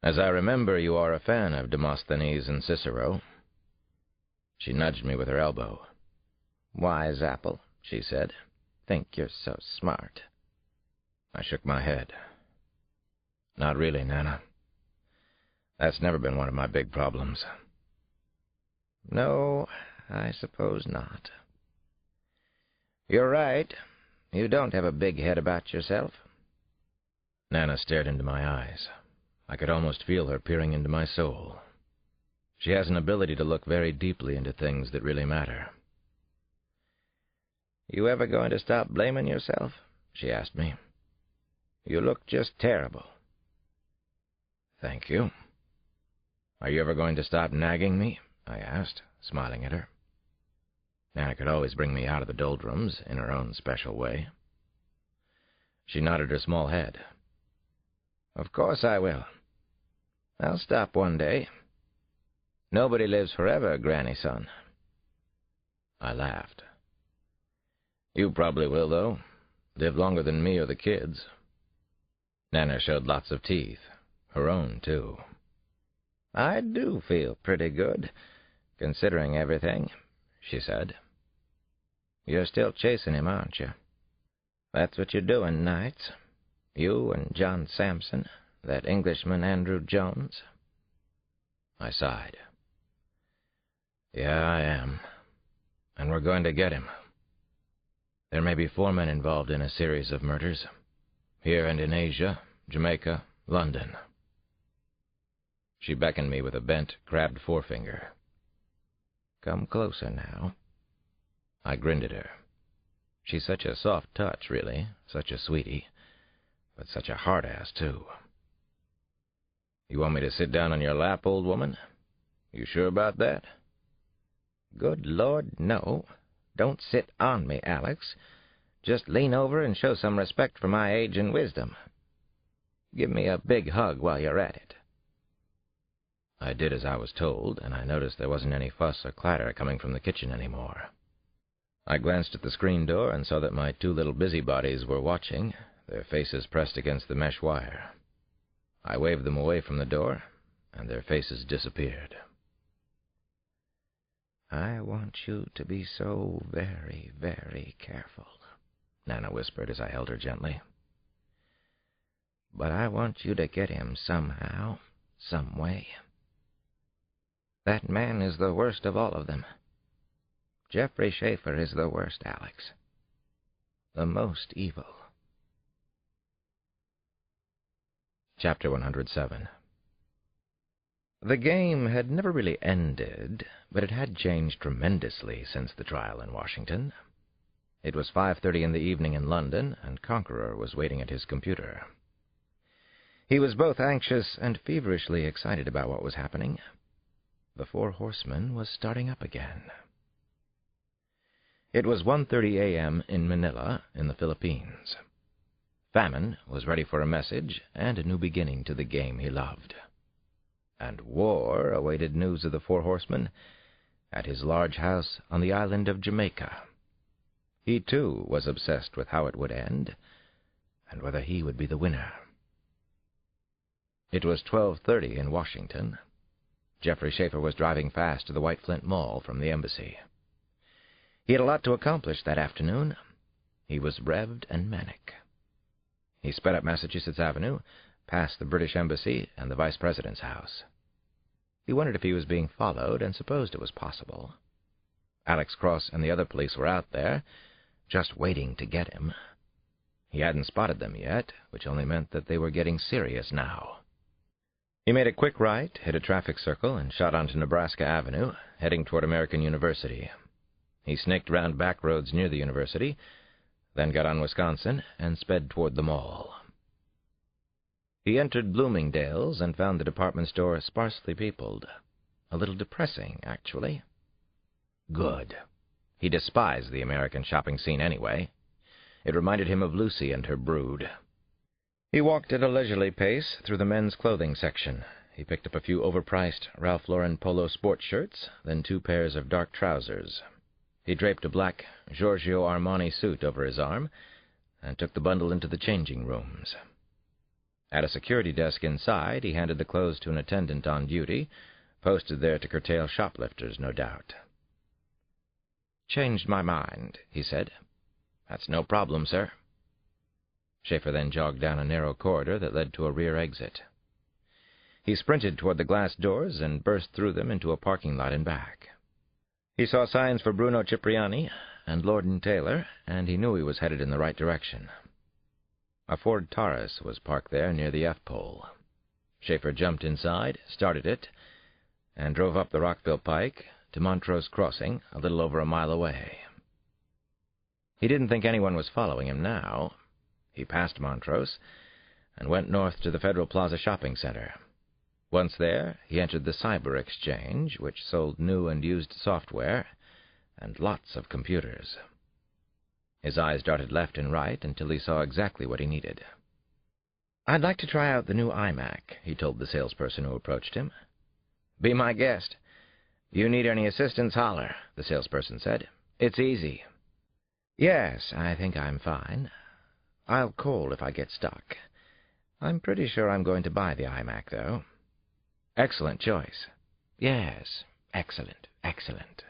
Speaker 1: As I remember, you are a fan of Demosthenes and Cicero." She nudged me with her elbow.
Speaker 5: "Wise apple," she said. "Think you're so smart."
Speaker 1: I shook my head. "Not really, Nana. That's never been one of my big problems."
Speaker 5: "No, I suppose not. You're right. You don't have a big head about yourself."
Speaker 1: Nana stared into my eyes. I could almost feel her peering into my soul. She has an ability to look very deeply into things that really matter.
Speaker 5: "You ever going to stop blaming yourself?" she asked me. "You look just terrible."
Speaker 1: "Thank you. Are you ever going to stop nagging me?" I asked, smiling at her. Nana could always bring me out of the doldrums in her own special way. She nodded her small head.
Speaker 5: "Of course I will. I'll stop one day. Nobody lives forever, Granny son."
Speaker 1: I laughed. "You probably will, though. Live longer than me or the kids." Nana showed lots of teeth. Her own, too.
Speaker 5: "I do feel pretty good, considering everything," she said. "You're still chasing him, aren't you? That's what you're doing nights. You and John Sampson, that Englishman Andrew Jones."
Speaker 1: I sighed. "Yeah, I am. And we're going to get him. There may be 4 men involved in a series of murders. Here and in Asia, Jamaica, London." She beckoned me with a bent, crabbed forefinger.
Speaker 5: "Come closer now."
Speaker 1: I grinned at her. She's such a soft touch, really, such a sweetie, but such a hard-ass, too. "You want me to sit down on your lap, old woman? You sure about that?"
Speaker 5: "Good Lord, no. Don't sit on me, Alex. Just lean over and show some respect for my age and wisdom. Give me a big hug while you're at it."
Speaker 1: I did as I was told, and I noticed there wasn't any fuss or clatter coming from the kitchen anymore. I glanced at the screen door and saw that my 2 little busybodies were watching, their faces pressed against the mesh wire. I waved them away from the door, and their faces disappeared.
Speaker 5: "I want you to be so very, very careful," Nana whispered as I held her gently.
Speaker 6: but I want you to get him somehow, some way. That man is the worst of all of them. Jeffrey Schaefer is the worst, Alex. The most evil.
Speaker 1: Chapter 107. The game had never really ended, but it had changed tremendously since the trial in Washington. It was 5:30 in the evening in London, and Conqueror was waiting at his computer. He was both anxious and feverishly excited about what was happening. The Four Horsemen was starting up again. It was 1:30 a.m. in Manila, in the Philippines. Famine was ready for a message and a new beginning to the game he loved. And war awaited news of the Four Horsemen at his large house on the island of Jamaica. He, too, was obsessed with how it would end, and whether he would be the winner. It was 12:30 in Washington. Jeffrey Schaefer was driving fast to the White Flint Mall from the embassy. He had a lot to accomplish that afternoon. He was revved and manic. He sped up Massachusetts Avenue, past the British Embassy and the Vice President's house. He wondered if he was being followed and supposed it was possible. Alex Cross and the other police were out there, just waiting to get him. He hadn't spotted them yet, which only meant that they were getting serious now. He made a quick right, hit a traffic circle, and shot onto Nebraska Avenue, heading toward American University. He snaked round back roads near the university, then got on Wisconsin and sped toward the mall. He entered Bloomingdale's and found the department store sparsely peopled. A little depressing, actually. Good. He despised the American shopping scene anyway. It reminded him of Lucy and her brood. He walked at a leisurely pace through the men's clothing section. He picked up a few overpriced Ralph Lauren polo sport shirts, then 2 pairs of dark trousers. He draped a black Giorgio Armani suit over his arm and took the bundle into the changing rooms. At a security desk inside, he handed the clothes to an attendant on duty, posted there to curtail shoplifters, no doubt. "Changed my mind," he said. "That's no problem, sir." Schaefer then jogged down a narrow corridor that led to a rear exit. He sprinted toward the glass doors and burst through them into a parking lot in back. He saw signs for Bruno Cipriani and Lord & Taylor, and he knew he was headed in the right direction. A Ford Taurus was parked there near the F-pole. Schaefer jumped inside, started it, and drove up the Rockville Pike to Montrose Crossing, a little over a mile away. He didn't think anyone was following him now. He passed Montrose and went north to the Federal Plaza Shopping Center. Once there, he entered the Cyber Exchange, which sold new and used software and lots of computers. His eyes darted left and right until he saw exactly what he needed. "I'd like to try out the new iMac," he told the salesperson who approached him. "Be my guest. You need any assistance, holler," the salesperson said. "It's easy." "Yes, I think I'm fine. I'll call if I get stuck. I'm pretty sure I'm going to buy the iMac, though." "Excellent choice." "Yes, excellent, excellent."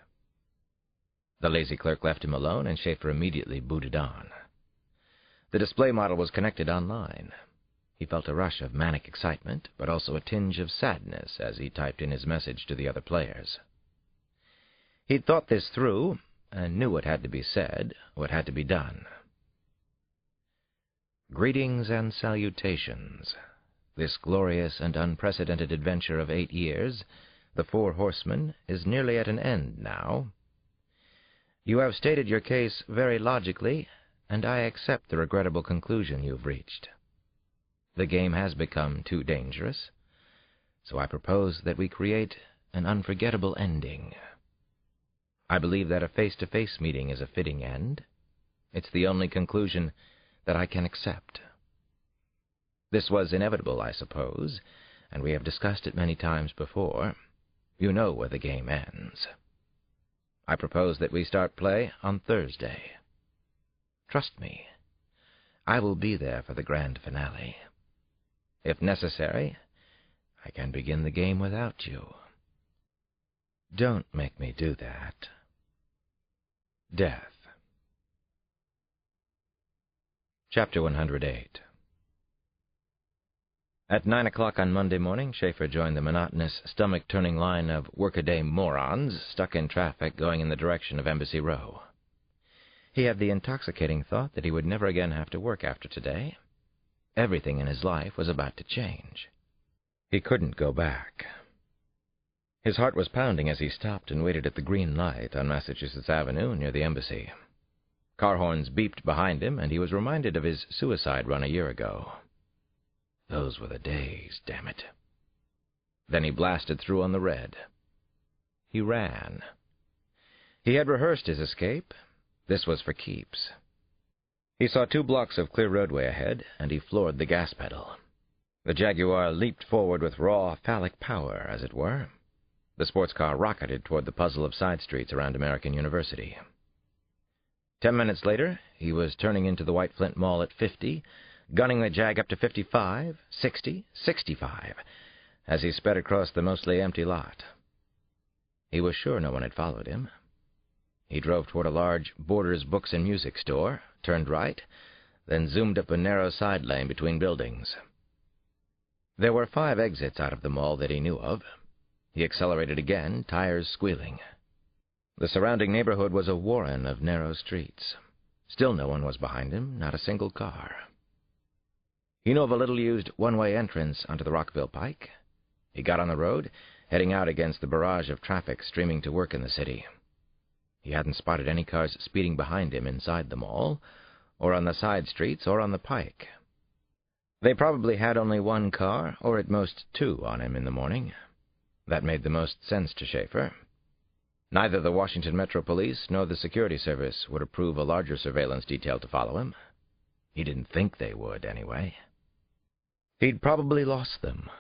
Speaker 1: The lazy clerk left him alone, and Schaefer immediately booted on. The display model was connected online. He felt a rush of manic excitement, but also a tinge of sadness as he typed in his message to the other players. He'd thought this through, and knew what had to be said, what had to be done. Greetings and salutations. This glorious and unprecedented adventure of 8 years, the Four Horsemen, is nearly at an end now. You have stated your case very logically, and I accept the regrettable conclusion you've reached. The game has become too dangerous, so I propose that we create an unforgettable ending. I believe that a face-to-face meeting is a fitting end. It's the only conclusion that I can accept. This was inevitable, I suppose, and we have discussed it many times before. You know where the game ends. I propose that we start play on Thursday. Trust me, I will be there for the grand finale. If necessary, I can begin the game without you. Don't make me do that. Death. Chapter 108.
Speaker 6: At 9 o'clock on Monday morning, Schaefer joined the monotonous, stomach-turning line of workaday morons stuck in traffic going in the direction of Embassy Row. He had the intoxicating thought that he would never again have to work after today. Everything in his life was about to change. He couldn't go back. His heart was pounding as he stopped and waited at the green light on Massachusetts Avenue near the Embassy. Car horns beeped behind him, and he was reminded of his suicide run a year ago. Those were the days, damn it. Then he blasted through on the red. He ran. He had rehearsed his escape. This was for keeps. He saw 2 blocks of clear roadway ahead, and he floored the gas pedal. The Jaguar leaped forward with raw, phallic power, as it were. The sports car rocketed toward the puzzle of side streets around American University. 10 minutes later, he was turning into the White Flint Mall at 50, gunning the Jag up to 55, 60, 65, as he sped across the mostly empty lot. He was sure no one had followed him. He drove toward a large Borders Books and Music store, turned right, then zoomed up a narrow side lane between buildings. There were 5 exits out of the mall that he knew of. He accelerated again, tires squealing. The surrounding neighborhood was a warren of narrow streets. Still no one was behind him, not a single car. He knew of a little-used one-way entrance onto the Rockville Pike. He got on the road, heading out against the barrage of traffic streaming to work in the city. He hadn't spotted any cars speeding behind him inside the mall, or on the side streets, or on the Pike. They probably had only 1 car, or at most 2, on him in the morning. That made the most sense to Schaefer. Neither the Washington Metro Police nor the Security Service would approve a larger surveillance detail to follow him. He didn't think they would, anyway. He'd probably lost them.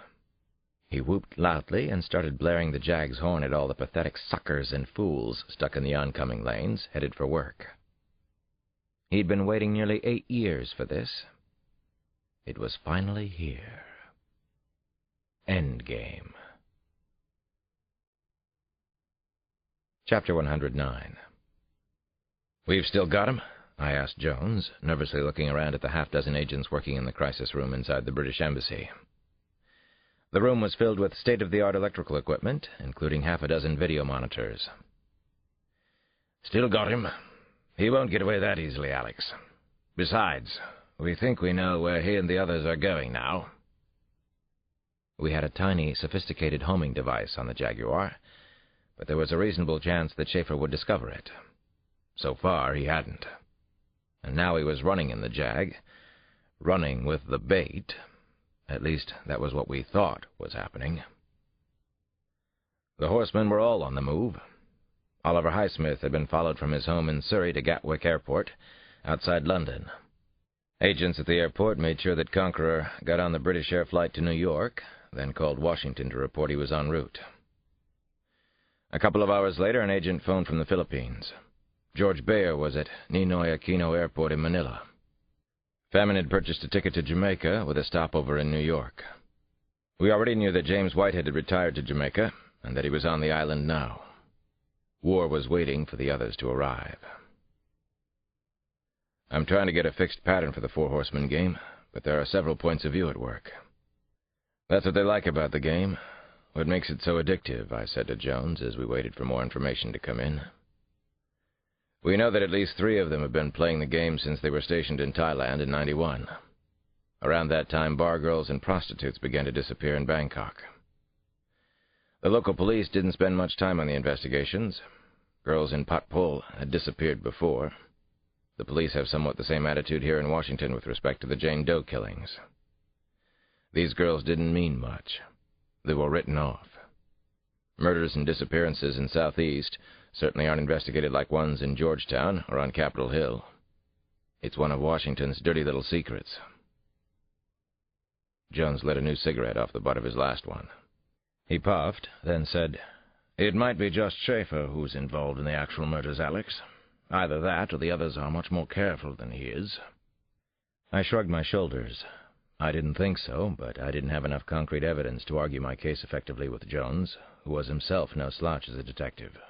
Speaker 6: He whooped loudly and started blaring the Jag's horn at all the pathetic suckers and fools stuck in the oncoming lanes, headed for work. He'd been waiting nearly 8 years for this. It was finally here. Endgame. Chapter 109. "We've still got him?" I asked Jones, nervously looking around at the half-dozen agents working in the crisis room inside the British Embassy. The room was filled with state-of-the-art electrical equipment, including half a dozen video monitors. "Still got him. He won't get away that easily, Alex. Besides, we think we know where he and the others are going now." We had a tiny, sophisticated homing device on the Jaguar, but there was a reasonable chance that Schaefer would discover it. So far, he hadn't. And now he was running in the Jag, running with the bait. At least, that was what we thought was happening. The horsemen were all on the move. Oliver Highsmith had been followed from his home in Surrey to Gatwick Airport, outside London. Agents at the airport made sure that Conqueror got on the British Air flight to New York, then called Washington to report he was en route. A couple of hours later, an agent phoned from the Philippines. George Bayer was at Ninoy Aquino Airport in Manila. Famine had purchased a ticket to Jamaica with a stopover in New York. We already knew that James Whitehead had retired to Jamaica, and that he was on the island now. War was waiting for the others to arrive. "I'm trying to get a fixed pattern for the Four Horsemen game, but there are several points of view at work. That's what they like about the game, what makes it so addictive," I said to Jones as we waited for more information to come in. "We know that at least 3 of them have been playing the game since they were stationed in Thailand in '91. Around that time, bar girls and prostitutes began to disappear in Bangkok. The local police didn't spend much time on the investigations. Girls in Patpol had disappeared before. The police have somewhat the same attitude here in Washington with respect to the Jane Doe killings. These girls didn't mean much. They were written off. Murders and disappearances in Southeast certainly aren't investigated like ones in Georgetown or on Capitol Hill. It's one of Washington's dirty little secrets." Jones lit a new cigarette off the butt of his last one. He puffed, then said, "It might be just Schaefer who's involved in the actual murders, Alex. Either that or the others are much more careful than he is." I shrugged my shoulders. I didn't think so, but I didn't have enough concrete evidence to argue my case effectively with Jones, who was himself no slouch as a detective.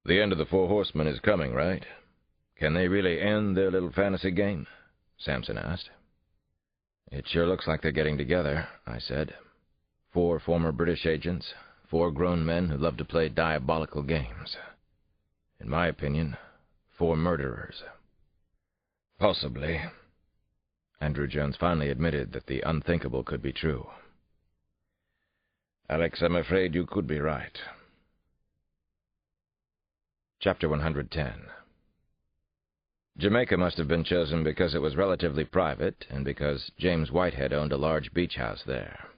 Speaker 6: "The end of the Four Horsemen is coming, right? Can they really end their little fantasy game?" Sampson asked.
Speaker 2: "It sure looks like they're getting together," I said. 4 former British agents, 4 grown men who love to play diabolical games. In my opinion, 4 murderers. "Possibly." Andrew Jones finally admitted that the unthinkable could be true. "Alex, I'm afraid you could be right." Chapter 110. Jamaica must have been chosen because it was relatively private and because James Whitehead owned a large beach house there.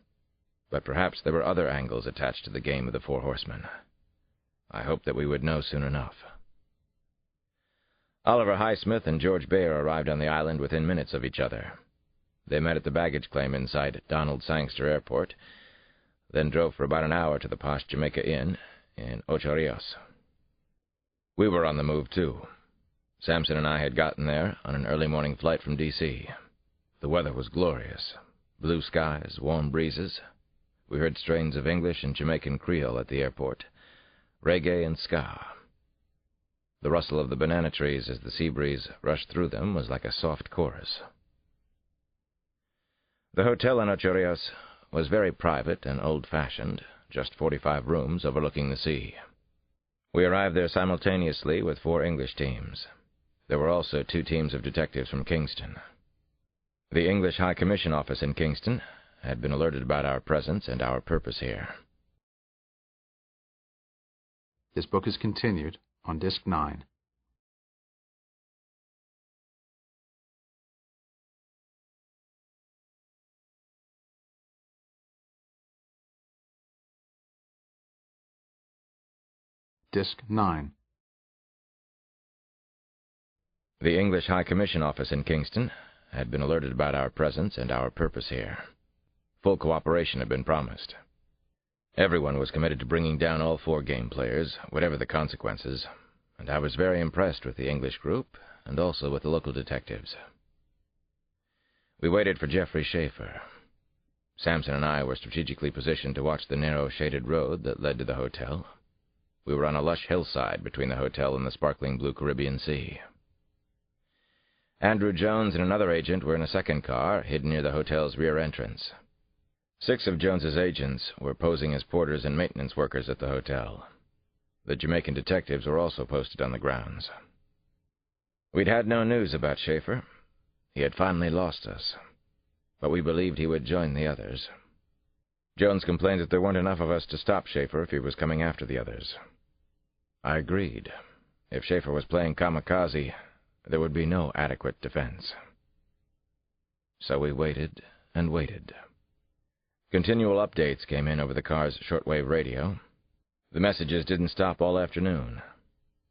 Speaker 2: But perhaps there were other angles attached to the game of the 4 horsemen. I hoped that we would know soon enough. Oliver Highsmith and George Bayer arrived on the island within minutes of each other. They met at the baggage claim inside Donald Sangster Airport, then drove for about an hour to the posh Jamaica Inn in Ocho Rios. We were on the move, too. Samson and I had gotten there on an early morning flight from D.C. The weather was glorious. Blue skies, warm breezes. We heard strains of English and Jamaican Creole at the airport, reggae and ska. The rustle of the banana trees as the sea breeze rushed through them was like a soft chorus. The hotel in Ocho Rios was very private and old-fashioned, just 45 rooms overlooking the sea. We arrived there simultaneously with 4 English teams. There were also 2 teams of detectives from Kingston. The English High Commission office in Kingston had been alerted about our presence and our purpose here.
Speaker 4: This book is continued on Disc 9. Disc 9.
Speaker 2: The English High Commission office in Kingston had been alerted about our presence and our purpose here. Full cooperation had been promised. Everyone was committed to bringing down all 4 game players, whatever the consequences, and I was very impressed with the English group and also with the local detectives. We waited for Geoffrey Schaefer. Samson and I were strategically positioned to watch the narrow shaded road that led to the hotel. We were on a lush hillside between the hotel and the sparkling blue Caribbean Sea. Andrew Jones and another agent were in a second car, hidden near the hotel's rear entrance. 6 of Jones's agents were posing as porters and maintenance workers at the hotel. The Jamaican detectives were also posted on the grounds. We'd had no news about Schaefer. He had finally lost us, but we believed he would join the others. Jones complained that there weren't enough of us to stop Schaefer if he was coming after the others. I agreed. If Schaefer was playing kamikaze, there would be no adequate defense. So we waited and waited. Continual updates came in over the car's shortwave radio. The messages didn't stop all afternoon.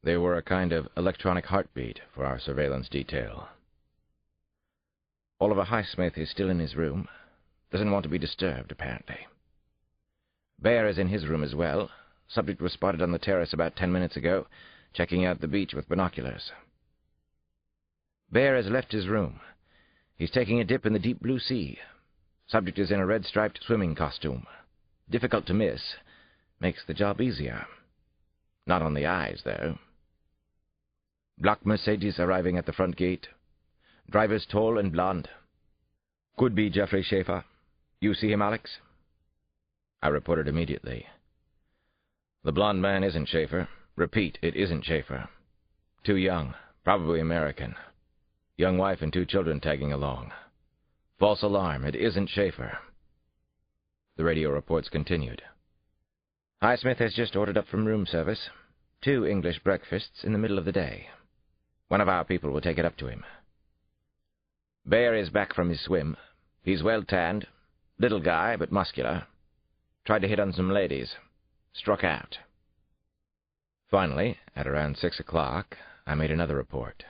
Speaker 2: They were a kind of electronic heartbeat for our surveillance detail. Oliver Highsmith is still in his room. Doesn't want to be disturbed, apparently. Bayer is in his room as well. Subject was spotted on the terrace about 10 minutes ago, checking out the beach with binoculars. Bayer has left his room. He's taking a dip in the deep blue sea. Subject is in a red-striped swimming costume. Difficult to miss. Makes the job easier. Not on the eyes, though. Black Mercedes arriving at the front gate. Driver's tall and blonde. Could be Geoffrey Schaefer. You see him, Alex? I reported immediately. The blonde man isn't Schaefer. Repeat, it isn't Schaefer. Too young. Probably American. Young wife and 2 children tagging along. False alarm. It isn't Schaefer. The radio reports continued. Highsmith has just ordered up from room service. 2 English breakfasts in the middle of the day. One of our people will take it up to him. Bayer is back from his swim. He's well tanned. Little guy, but muscular. Tried to hit on some ladies. Struck out. Finally, at around 6 o'clock, I made another report.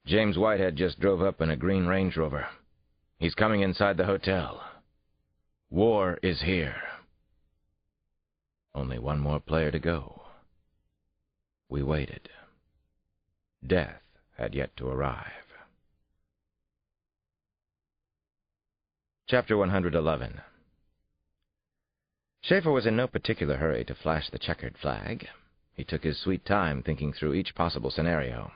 Speaker 2: James Whitehead just drove up in a green Range Rover. He's coming inside the hotel. War is here. Only one more player to go. We waited. Death had yet to arrive. Chapter 111. Schaefer was in no particular hurry to flash the checkered flag. He took his sweet time thinking through each possible scenario.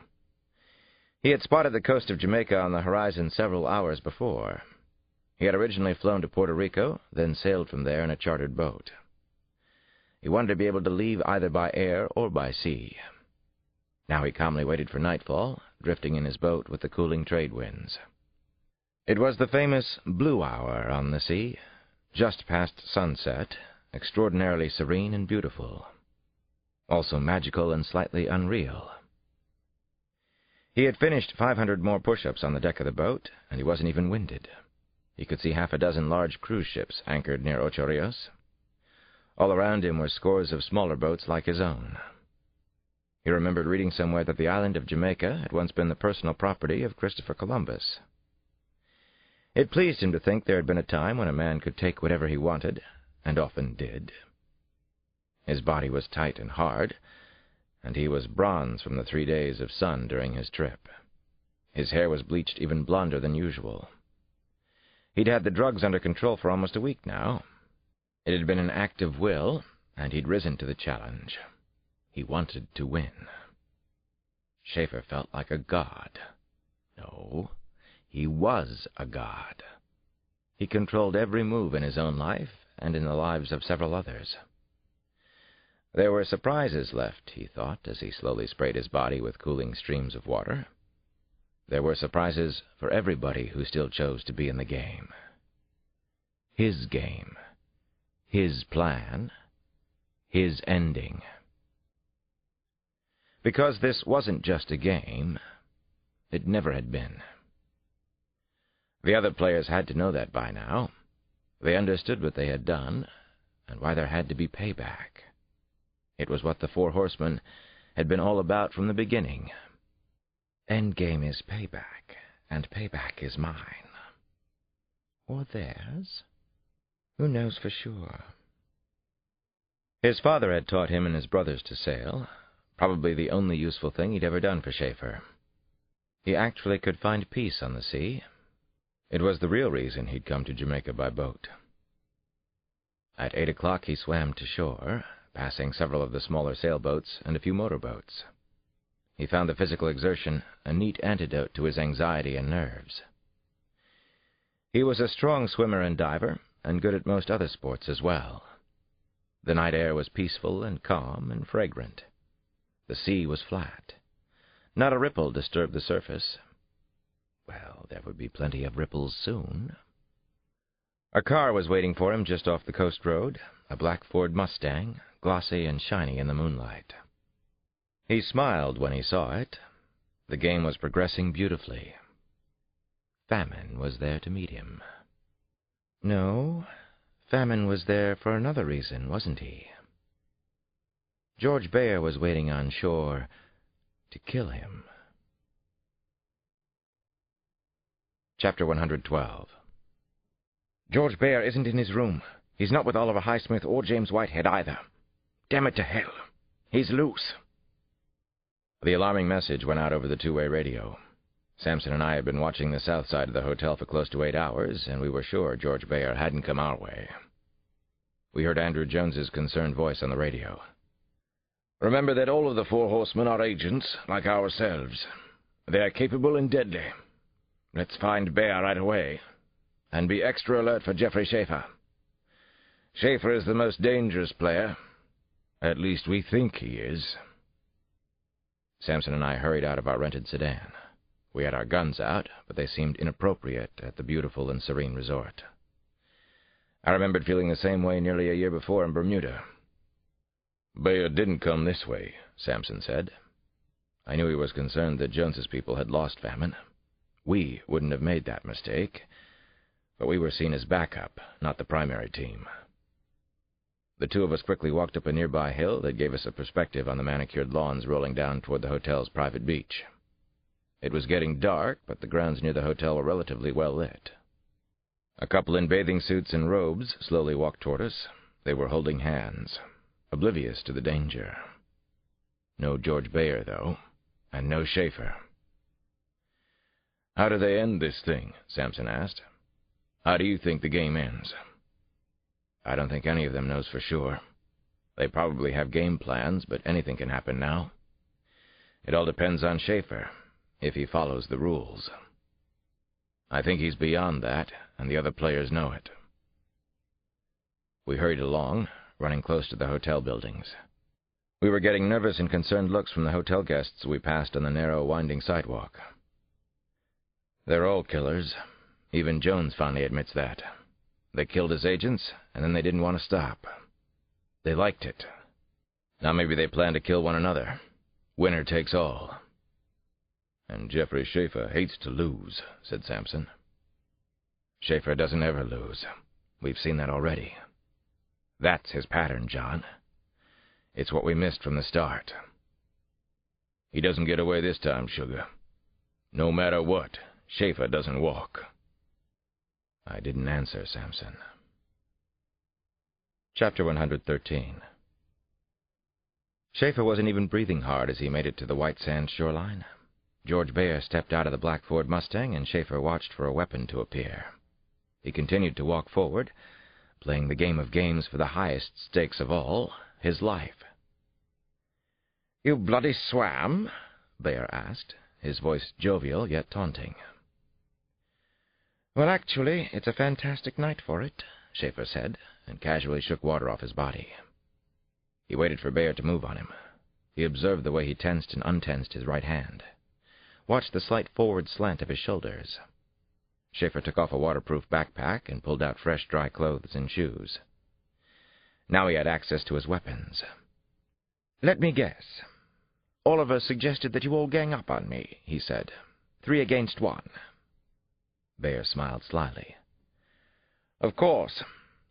Speaker 6: He had spotted the coast of Jamaica on the horizon several hours before. He had originally flown to Puerto Rico, then sailed from there in a chartered boat. He wanted to be able to leave either by air or by sea. Now he calmly waited for nightfall, drifting in his boat with the cooling trade winds. It was the famous blue hour on the sea, just past sunset, extraordinarily serene and beautiful, also magical and slightly unreal. He had finished 500 more push-ups on the deck of the boat, and he wasn't even winded. He could see half a dozen large cruise ships anchored near Ocho Rios. All around him were scores of smaller boats like his own. He remembered reading somewhere that the island of Jamaica had once been the personal property of Christopher Columbus. It pleased him to think there had been a time when a man could take whatever he wanted, and often did. His body was tight and hard, and he was bronze from the 3 days of sun during his trip. His hair was bleached even blonder than usual. He'd had the drugs under control for almost a week now. It had been an act of will, and he'd risen to the challenge. He wanted to win. Schaefer felt like a god. No, he was a god. He controlled every move in his own life and in the lives of several others. There were surprises left, he thought, as he slowly sprayed his body with cooling streams of water. There were surprises for everybody who still chose to be in the game. His game. His plan. His ending. Because this wasn't just a game, it never had been. The other players had to know that by now. They understood what they had done, and why there had to be payback. It was what the Four Horsemen had been all about from the beginning. Endgame is payback, and payback is mine. Or theirs? Who knows for sure? His father had taught him and his brothers to sail, probably the only useful thing he'd ever done for Schaefer. He actually could find peace on the sea. It was the real reason he'd come to Jamaica by boat. At 8 o'clock he swam to shore, passing several of the smaller sailboats and a few motorboats. He found the physical exertion a neat antidote to his anxiety and nerves. He was a strong swimmer and diver, and good at most other sports as well. The night air was peaceful and calm and fragrant. The sea was flat. Not a ripple disturbed the surface. Well, there would be plenty of ripples soon. A car was waiting for him just off the coast road, a black Ford Mustang, glossy and shiny in the moonlight. He smiled when he saw it. The game was progressing beautifully. Famine was there to meet him. No, Famine was there for another reason, wasn't he? George Bayer was waiting on shore to kill him. Chapter 112.
Speaker 5: George Bayer isn't in his room. He's not with Oliver Highsmith or James Whitehead either. Damn it to hell. He's loose.
Speaker 2: The alarming message went out over the two-way radio. Sampson and I had been watching the south side of the hotel for close to 8 hours, and we were sure George Bayer hadn't come our way. We heard Andrew Jones's concerned voice on the radio.
Speaker 7: Remember that all of the Four Horsemen are agents, like ourselves. They are capable and deadly. Let's find Bayer right away, and be extra alert for Jeffrey Schaefer. Schaefer is the most dangerous player. At least we think he is.
Speaker 2: Sampson and I hurried out of our rented sedan. We had our guns out, but they seemed inappropriate at the beautiful and serene resort. I remembered feeling the same way nearly a year before in Bermuda.
Speaker 7: Bayer didn't come this way,
Speaker 2: Sampson said. I knew he was concerned that Jones's people had lost Famine. We wouldn't have made that mistake, but we were seen as backup, not the primary team. The two of us quickly walked up a nearby hill that gave us a perspective on the manicured lawns rolling down toward the hotel's private beach. It was getting dark, but the grounds near the hotel were relatively well lit. A couple in bathing suits and robes slowly walked toward us. They were holding hands, oblivious to the danger. No George Bayer, though, and no Schaefer.
Speaker 7: "How do they end this thing?" Sampson asked. "How do you think the game ends?"
Speaker 2: I don't think any of them knows for sure. They probably have game plans, but anything can happen now. It all depends on Schaefer.
Speaker 7: if he follows the rules. I think he's beyond that, and the other players know it. We hurried along, running close to the hotel buildings. We were getting nervous and concerned looks from the hotel guests we passed on the narrow, winding sidewalk. They're all killers. Even Jones finally admits that. They killed his agents, and then they didn't want to stop. They liked it. Now maybe they plan to kill one another. Winner takes all. And Jeffrey Schaefer hates to lose, said Sampson. Schaefer doesn't ever lose. We've seen that already. That's his pattern, John. It's what we missed from the start. He doesn't get away this time, Sugar. No matter what, Schaefer doesn't walk. I didn't answer, Sampson.
Speaker 1: Chapter 113. Schaefer wasn't even breathing hard as he made it to the white sand shoreline. George Bayer stepped out of the black Ford Mustang, and Schaefer watched for a weapon to appear. He continued to walk forward, playing the game of games for the highest stakes of all, his life. "You bloody swam?" Bayer asked, his voice jovial yet taunting. "Well, actually, it's a fantastic night for it," Schaefer said, and casually shook water off his body. He waited for Bayer to move on him. He observed the way he tensed and untensed his right hand, watched the slight forward slant of his shoulders. Schaefer took off a waterproof backpack and pulled out fresh, dry clothes and shoes. Now he had access to his weapons. "Let me guess. Oliver suggested that you all gang up on me," he said. 3 against 1. Bayer smiled slyly. "Of course,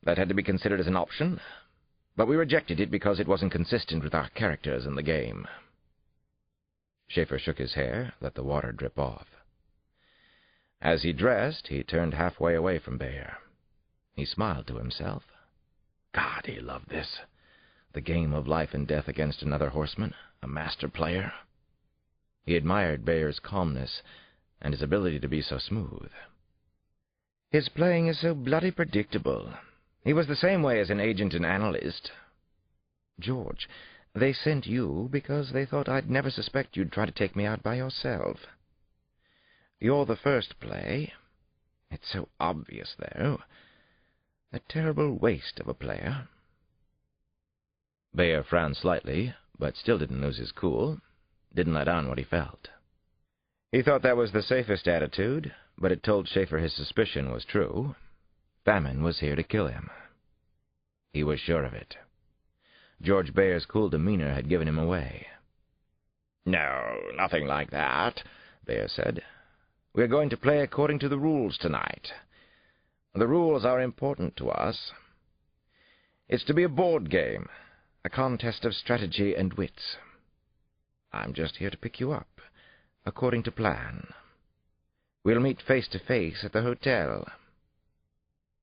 Speaker 1: that had to be considered as an option, but we rejected it because it wasn't consistent with our characters in the game." Schaefer shook his hair, let the water drip off. As he dressed, he turned halfway away from Bayer. He smiled to himself. God, he loved this. The game of life and death against another horseman, a master player. He admired Bayer's calmness and his ability to be so smooth. "His playing is so bloody predictable. He was the same way as an agent and analyst. George, they sent you because they thought I'd never suspect you'd try to take me out by yourself. You're the first play. It's so obvious, though. A terrible waste of a player." Bayer frowned slightly, but still didn't lose his cool, didn't let on what he felt. He thought that was the safest attitude, but it told Schaefer his suspicion was true. Famine was here to kill him. He was sure of it. George Bayer's cool demeanor had given him away. "No, nothing like that," Bayer said. "We're going to play according to the rules tonight. The rules are important to us. It's to be a board game, a contest of strategy and wits. I'm just here to pick you up, according to plan. We'll meet face to face at the hotel."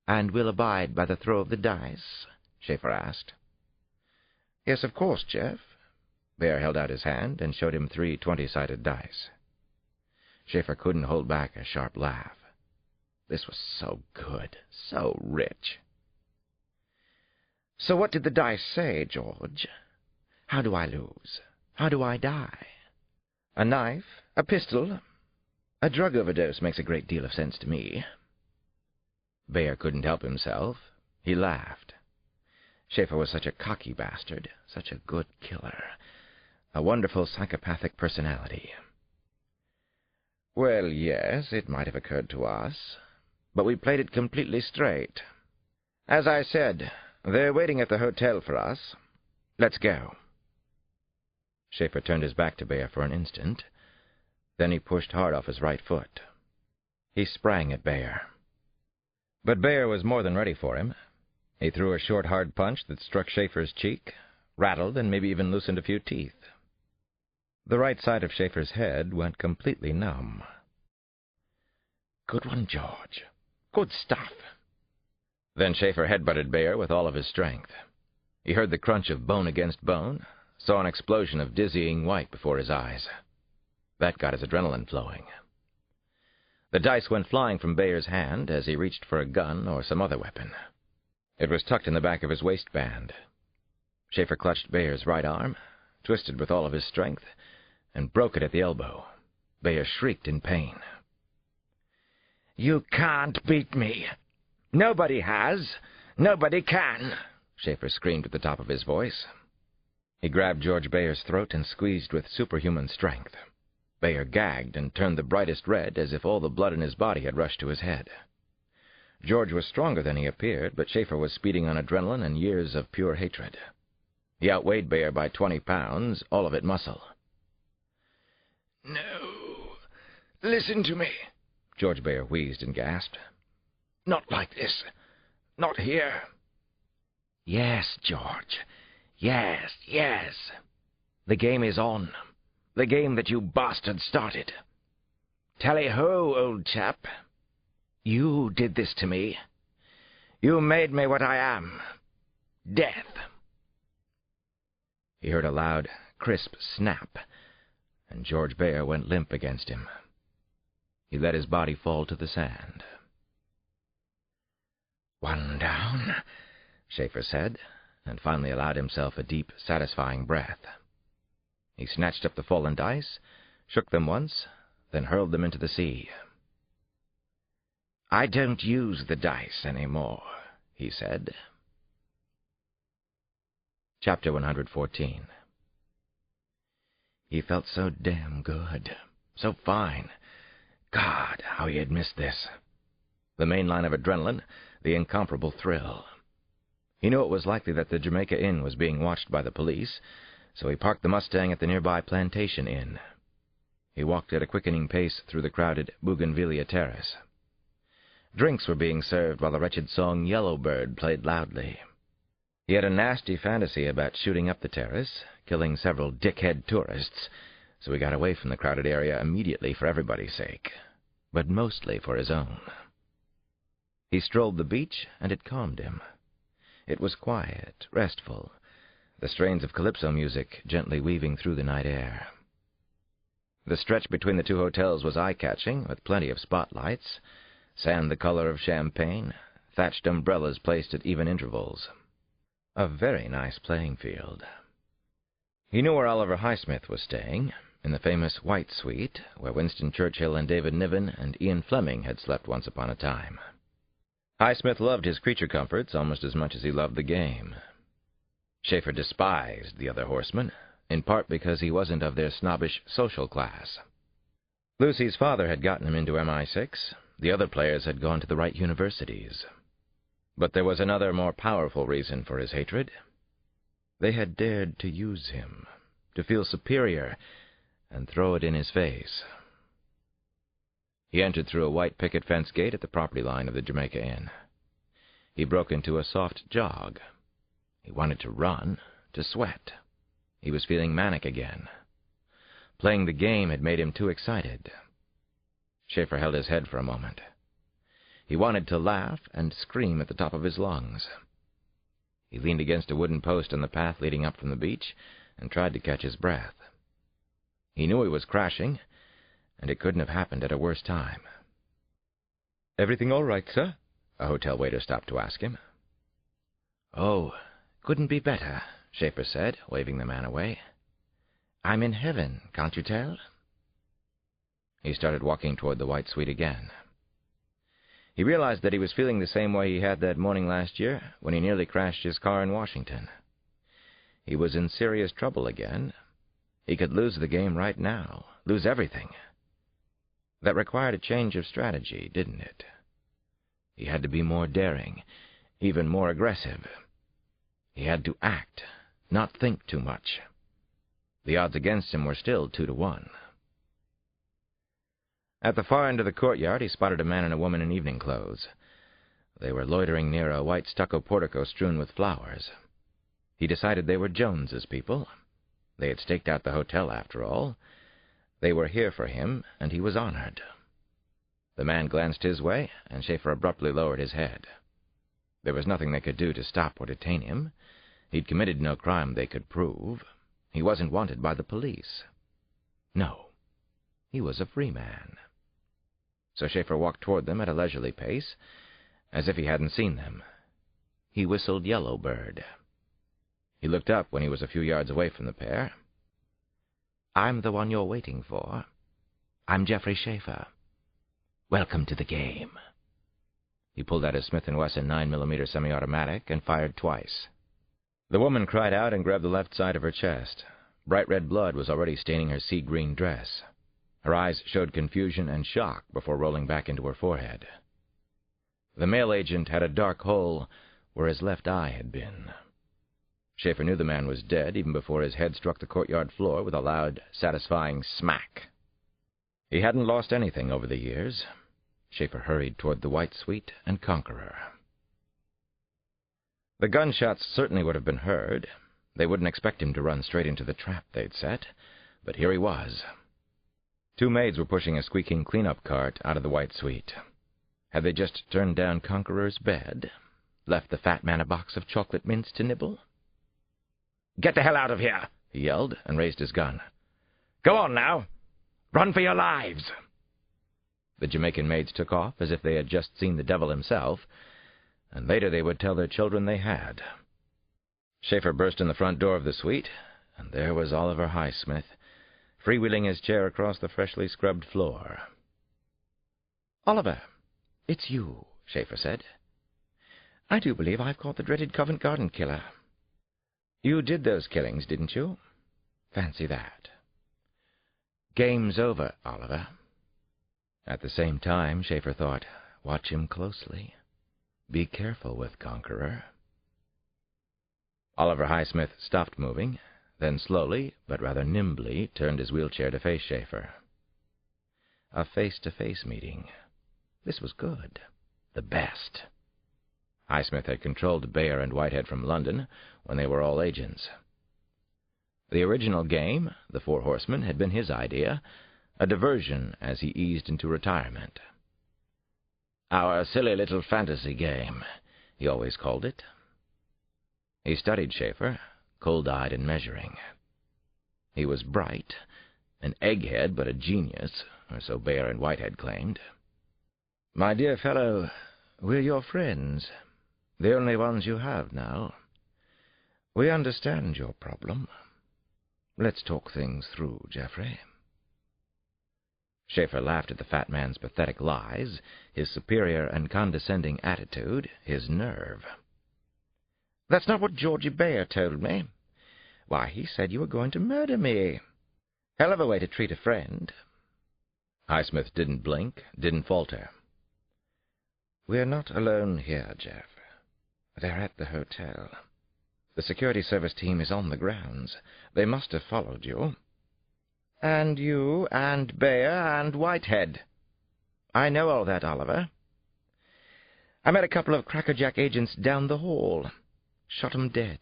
Speaker 1: "And we'll abide by the throw of the dice?" Schaefer asked. "Yes, of course, Jeff." Bayer held out his hand and showed him 3 20-sided dice. Schaefer couldn't hold back a sharp laugh. This was so good, so rich. "So what did the dice say, George? How do I lose? How do I die? A knife? A pistol? A drug overdose makes a great deal of sense to me." Bayer couldn't help himself. He laughed. Schaefer was such a cocky bastard, such a good killer, a wonderful psychopathic personality. "Well, yes, it might have occurred to us, but we played it completely straight. As I said, they're waiting at the hotel for us. Let's go." Schaefer turned his back to Bayer for an instant. Then he pushed hard off his right foot. He sprang at Bayer. But Bayer was more than ready for him. He threw a short, hard punch that struck Schaefer's cheek, rattled and maybe even loosened a few teeth. The right side of Schaefer's head went completely numb. "Good one, George. Good stuff." Then Schaefer headbutted Bayer with all of his strength. He heard the crunch of bone against bone, saw an explosion of dizzying white before his eyes. That got his adrenaline flowing. The dice went flying from Bayer's hand as he reached for a gun or some other weapon. It was tucked in the back of his waistband. Schaefer clutched Bayer's right arm, twisted with all of his strength, and broke it at the elbow.
Speaker 5: Bayer shrieked in pain. "You can't beat me. Nobody has. Nobody can," Schaefer screamed at the top of his voice. He grabbed George Bayer's throat and squeezed with superhuman strength. Bayer gagged and turned the brightest red, as if all the blood in his body had rushed to his head. George was stronger than he appeared, but Schaefer was speeding on adrenaline and years of pure hatred. He outweighed Bayer by 20 pounds, all of it muscle. "No, listen to me," George Bayer wheezed and gasped. "Not like this. Not here." "Yes, George. Yes, yes. The game is on. The game that you bastard started. Tally-ho, old chap. You did this to me. You made me what I am. Death." He heard a loud, crisp snap, and George Bayer went limp against him. He let his body fall to the sand. "One down," Schaefer said, and finally allowed himself a deep, satisfying breath. He snatched up the fallen dice, shook them once, then hurled them into the sea. "I don't use the dice anymore," he said. Chapter 114. He felt so damn good, so fine. God, how he had missed this. The main line of adrenaline, the incomparable thrill. He knew it was likely that the Jamaica Inn was being watched by the police, so he parked the Mustang at the nearby Plantation Inn. He walked at a quickening pace through the crowded Bougainvillea Terrace. Drinks were being served while the wretched song Yellowbird played loudly. He had a nasty fantasy about shooting up the terrace, killing several dickhead tourists, so he got away from the crowded area immediately for everybody's sake, but mostly for his own. He strolled the beach, and it calmed him. It was quiet, restful, the strains of calypso music gently weaving through the night air. The stretch between the two hotels was eye-catching, with plenty of spotlights, sand the color of champagne, thatched umbrellas placed at even intervals. A very nice playing field. He knew where Oliver Highsmith was staying, in the famous White Suite, where Winston Churchill and David Niven and Ian Fleming had slept once upon a time. Highsmith loved his creature comforts almost as much as he loved the game. Schaefer despised the other horsemen, in part because he wasn't of their snobbish social class. Lucy's father had gotten him into MI6, the other players had gone to the right universities. But there was another, more powerful reason for his hatred. They had dared to use him, to feel superior, and throw it in his face. He entered through a white picket fence gate at the property line of the Jamaica Inn. He broke into a soft jog. He wanted to run, to sweat. He was feeling manic again. Playing the game had made him too excited. Schaefer held his head for a moment. He wanted to laugh and scream at the top of his lungs. He leaned against a wooden post on the path leading up from the beach and tried to catch his breath. He knew he was crashing, and it couldn't have happened at a worse time. "Everything all right, sir?" a hotel waiter stopped to ask him. "Oh, couldn't be better," Schaefer said, waving the man away. "I'm in heaven, can't you tell?" He started walking toward the White Suite again. He realized that he was feeling the same way he had that morning last year when he nearly crashed his car in Washington. He was in serious trouble again. He could lose the game right now, lose everything. That required a change of strategy, didn't it? He had to be more daring, even more aggressive. He had to act, not think too much. The odds against him were still 2-1. At the far end of the courtyard, he spotted a man and a woman in evening clothes. They were loitering near a white stucco portico strewn with flowers. He decided they were Jones's people. They had staked out the hotel, after all. They were here for him, and he was honored. The man glanced his way, and Schaefer abruptly lowered his head. There was nothing they could do to stop or detain him. He'd committed no crime they could prove. He wasn't wanted by the police. No, he was a free man. So Schaefer walked toward them at a leisurely pace, as if he hadn't seen them. He whistled Yellowbird. He looked up when he was a few yards away from the pair. "I'm the one you're waiting for.
Speaker 6: I'm Geoffrey Schaefer. Welcome to the game." He pulled out his Smith & Wesson 9mm semi-automatic and fired twice. The woman cried out and grabbed the left side of her chest. Bright red blood was already staining her sea-green dress. Her eyes showed confusion and shock before rolling back into her forehead. The male agent had a dark hole where his left eye had been. Schaefer knew the man was dead even before his head struck the courtyard floor with a loud, satisfying smack. He hadn't lost anything over the years. Schaefer hurried toward the White Suite and Conqueror. The gunshots certainly would have been heard. They wouldn't expect him to run straight into the trap they'd set, but here he was. 2 maids were pushing a squeaking cleanup cart out of the White Suite. Had they just turned down Conqueror's bed? Left the fat man a box of chocolate mints to nibble?
Speaker 7: "Get the hell out of here!"
Speaker 6: he yelled, and raised his gun.
Speaker 7: "Go on now! Run for your lives!"
Speaker 6: The Jamaican maids took off as if they had just seen the devil himself, and later they would tell their children they had. Schaefer burst in the front door of the suite, and there was Oliver Highsmith, freewheeling his chair across the freshly scrubbed floor. "Oliver, it's you," Schaefer said. "I do believe I've caught the dreaded Covent Garden killer. You did those killings, didn't you? Fancy that. Game's over, Oliver." At the same time, Schaefer thought, watch him closely. Be careful with Conqueror. Oliver Highsmith stopped moving, then slowly, but rather nimbly, turned his wheelchair to face Schaefer. A face-to-face meeting. This was good. The best. Highsmith had controlled Bayer and Whitehead from London when they were all agents. The original game, the Four Horsemen, had been his idea, a diversion as he eased into retirement. "Our silly little fantasy game," he always called it. He studied Schaefer, cold-eyed and measuring. He was bright, an egghead but a genius, or so Bayer and Whitehead claimed. "My dear fellow, we're your friends, the only ones you have now. We understand your problem. Let's talk things through, Geoffrey." Schaefer laughed at the fat man's pathetic lies, his superior and condescending attitude, his nerve. "That's not what Georgie Bayer told me. Why, he said you were going to murder me. Hell of a way to treat a friend." Highsmith didn't blink, didn't falter. "We're not alone here, Jeff. They're at the hotel. The security service team is on the grounds. They must have followed you. And you, and Bayer, and Whitehead. I know all that, Oliver. I met a couple of crackerjack agents down the hall. Shot 'em dead.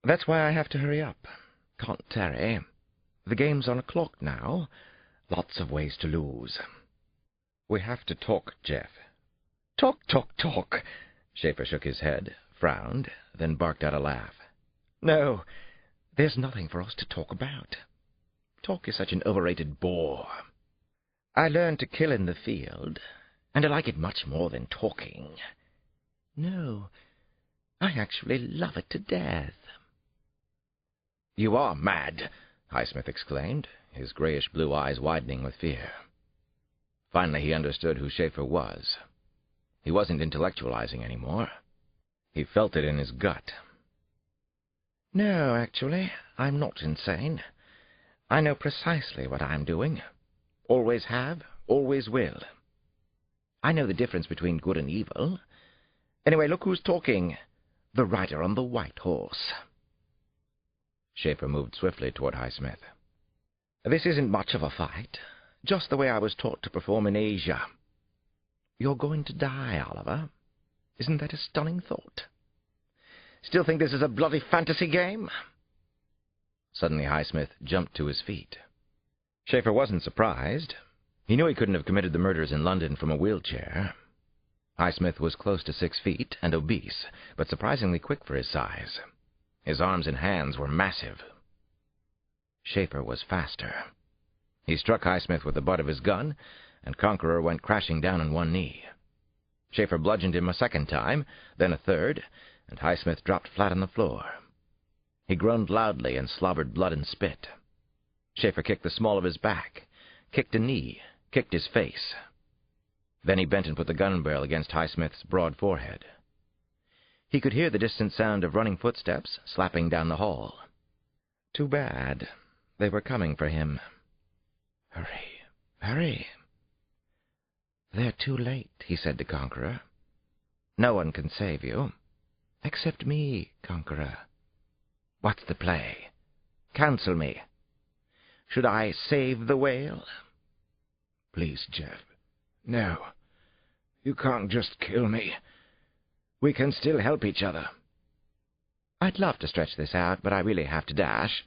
Speaker 6: That's why I have to hurry up. Can't tarry. The game's on a clock now. Lots of ways to lose. We have to talk, Jeff." "Talk, talk, talk." Schaefer shook his head, frowned, then barked out a laugh. "No, there's nothing for us to talk about. Talk is such an overrated bore. I learned to kill in the field, and I like it much more than talking. No, I actually love it to death." "You are mad," Highsmith exclaimed, his grayish-blue eyes widening with fear. Finally he understood who Schaefer was. He wasn't intellectualizing anymore. He felt it in his gut. "No, actually, I'm not insane. I know precisely what I'm doing. Always have, always will. I know the difference between good and evil. Anyway, look who's talking. The rider on the white horse." Schaefer moved swiftly toward Highsmith. "This isn't much of a fight. Just the way I was taught to perform in Asia. You're going to die, Oliver. Isn't that a stunning thought? Still think this is a bloody fantasy game?" Suddenly Highsmith jumped to his feet. Schaefer wasn't surprised. He knew he couldn't have committed the murders in London from a wheelchair. Highsmith was close to 6 feet and obese, but surprisingly quick for his size. His arms and hands were massive. Schaefer was faster. He struck Highsmith with the butt of his gun, and Conqueror went crashing down on one knee. Schaefer bludgeoned him a second time, then a third, and Highsmith dropped flat on the floor. He groaned loudly and slobbered blood and spit. Schaefer kicked the small of his back. kicked a knee, kicked his face. Then he bent and put the gun barrel against Highsmith's broad forehead. He could hear the distant sound of running footsteps slapping down the hall. Too bad. They were coming for him. Hurry, hurry. They're too late, he said to Conqueror. No one can save you. Except me, Conqueror. What's the play? Counsel me. Should I save the whale?
Speaker 7: Please, Jeff. No. You can't just kill me. We can still help each other.
Speaker 6: I'd love to stretch this out, but I really have to dash.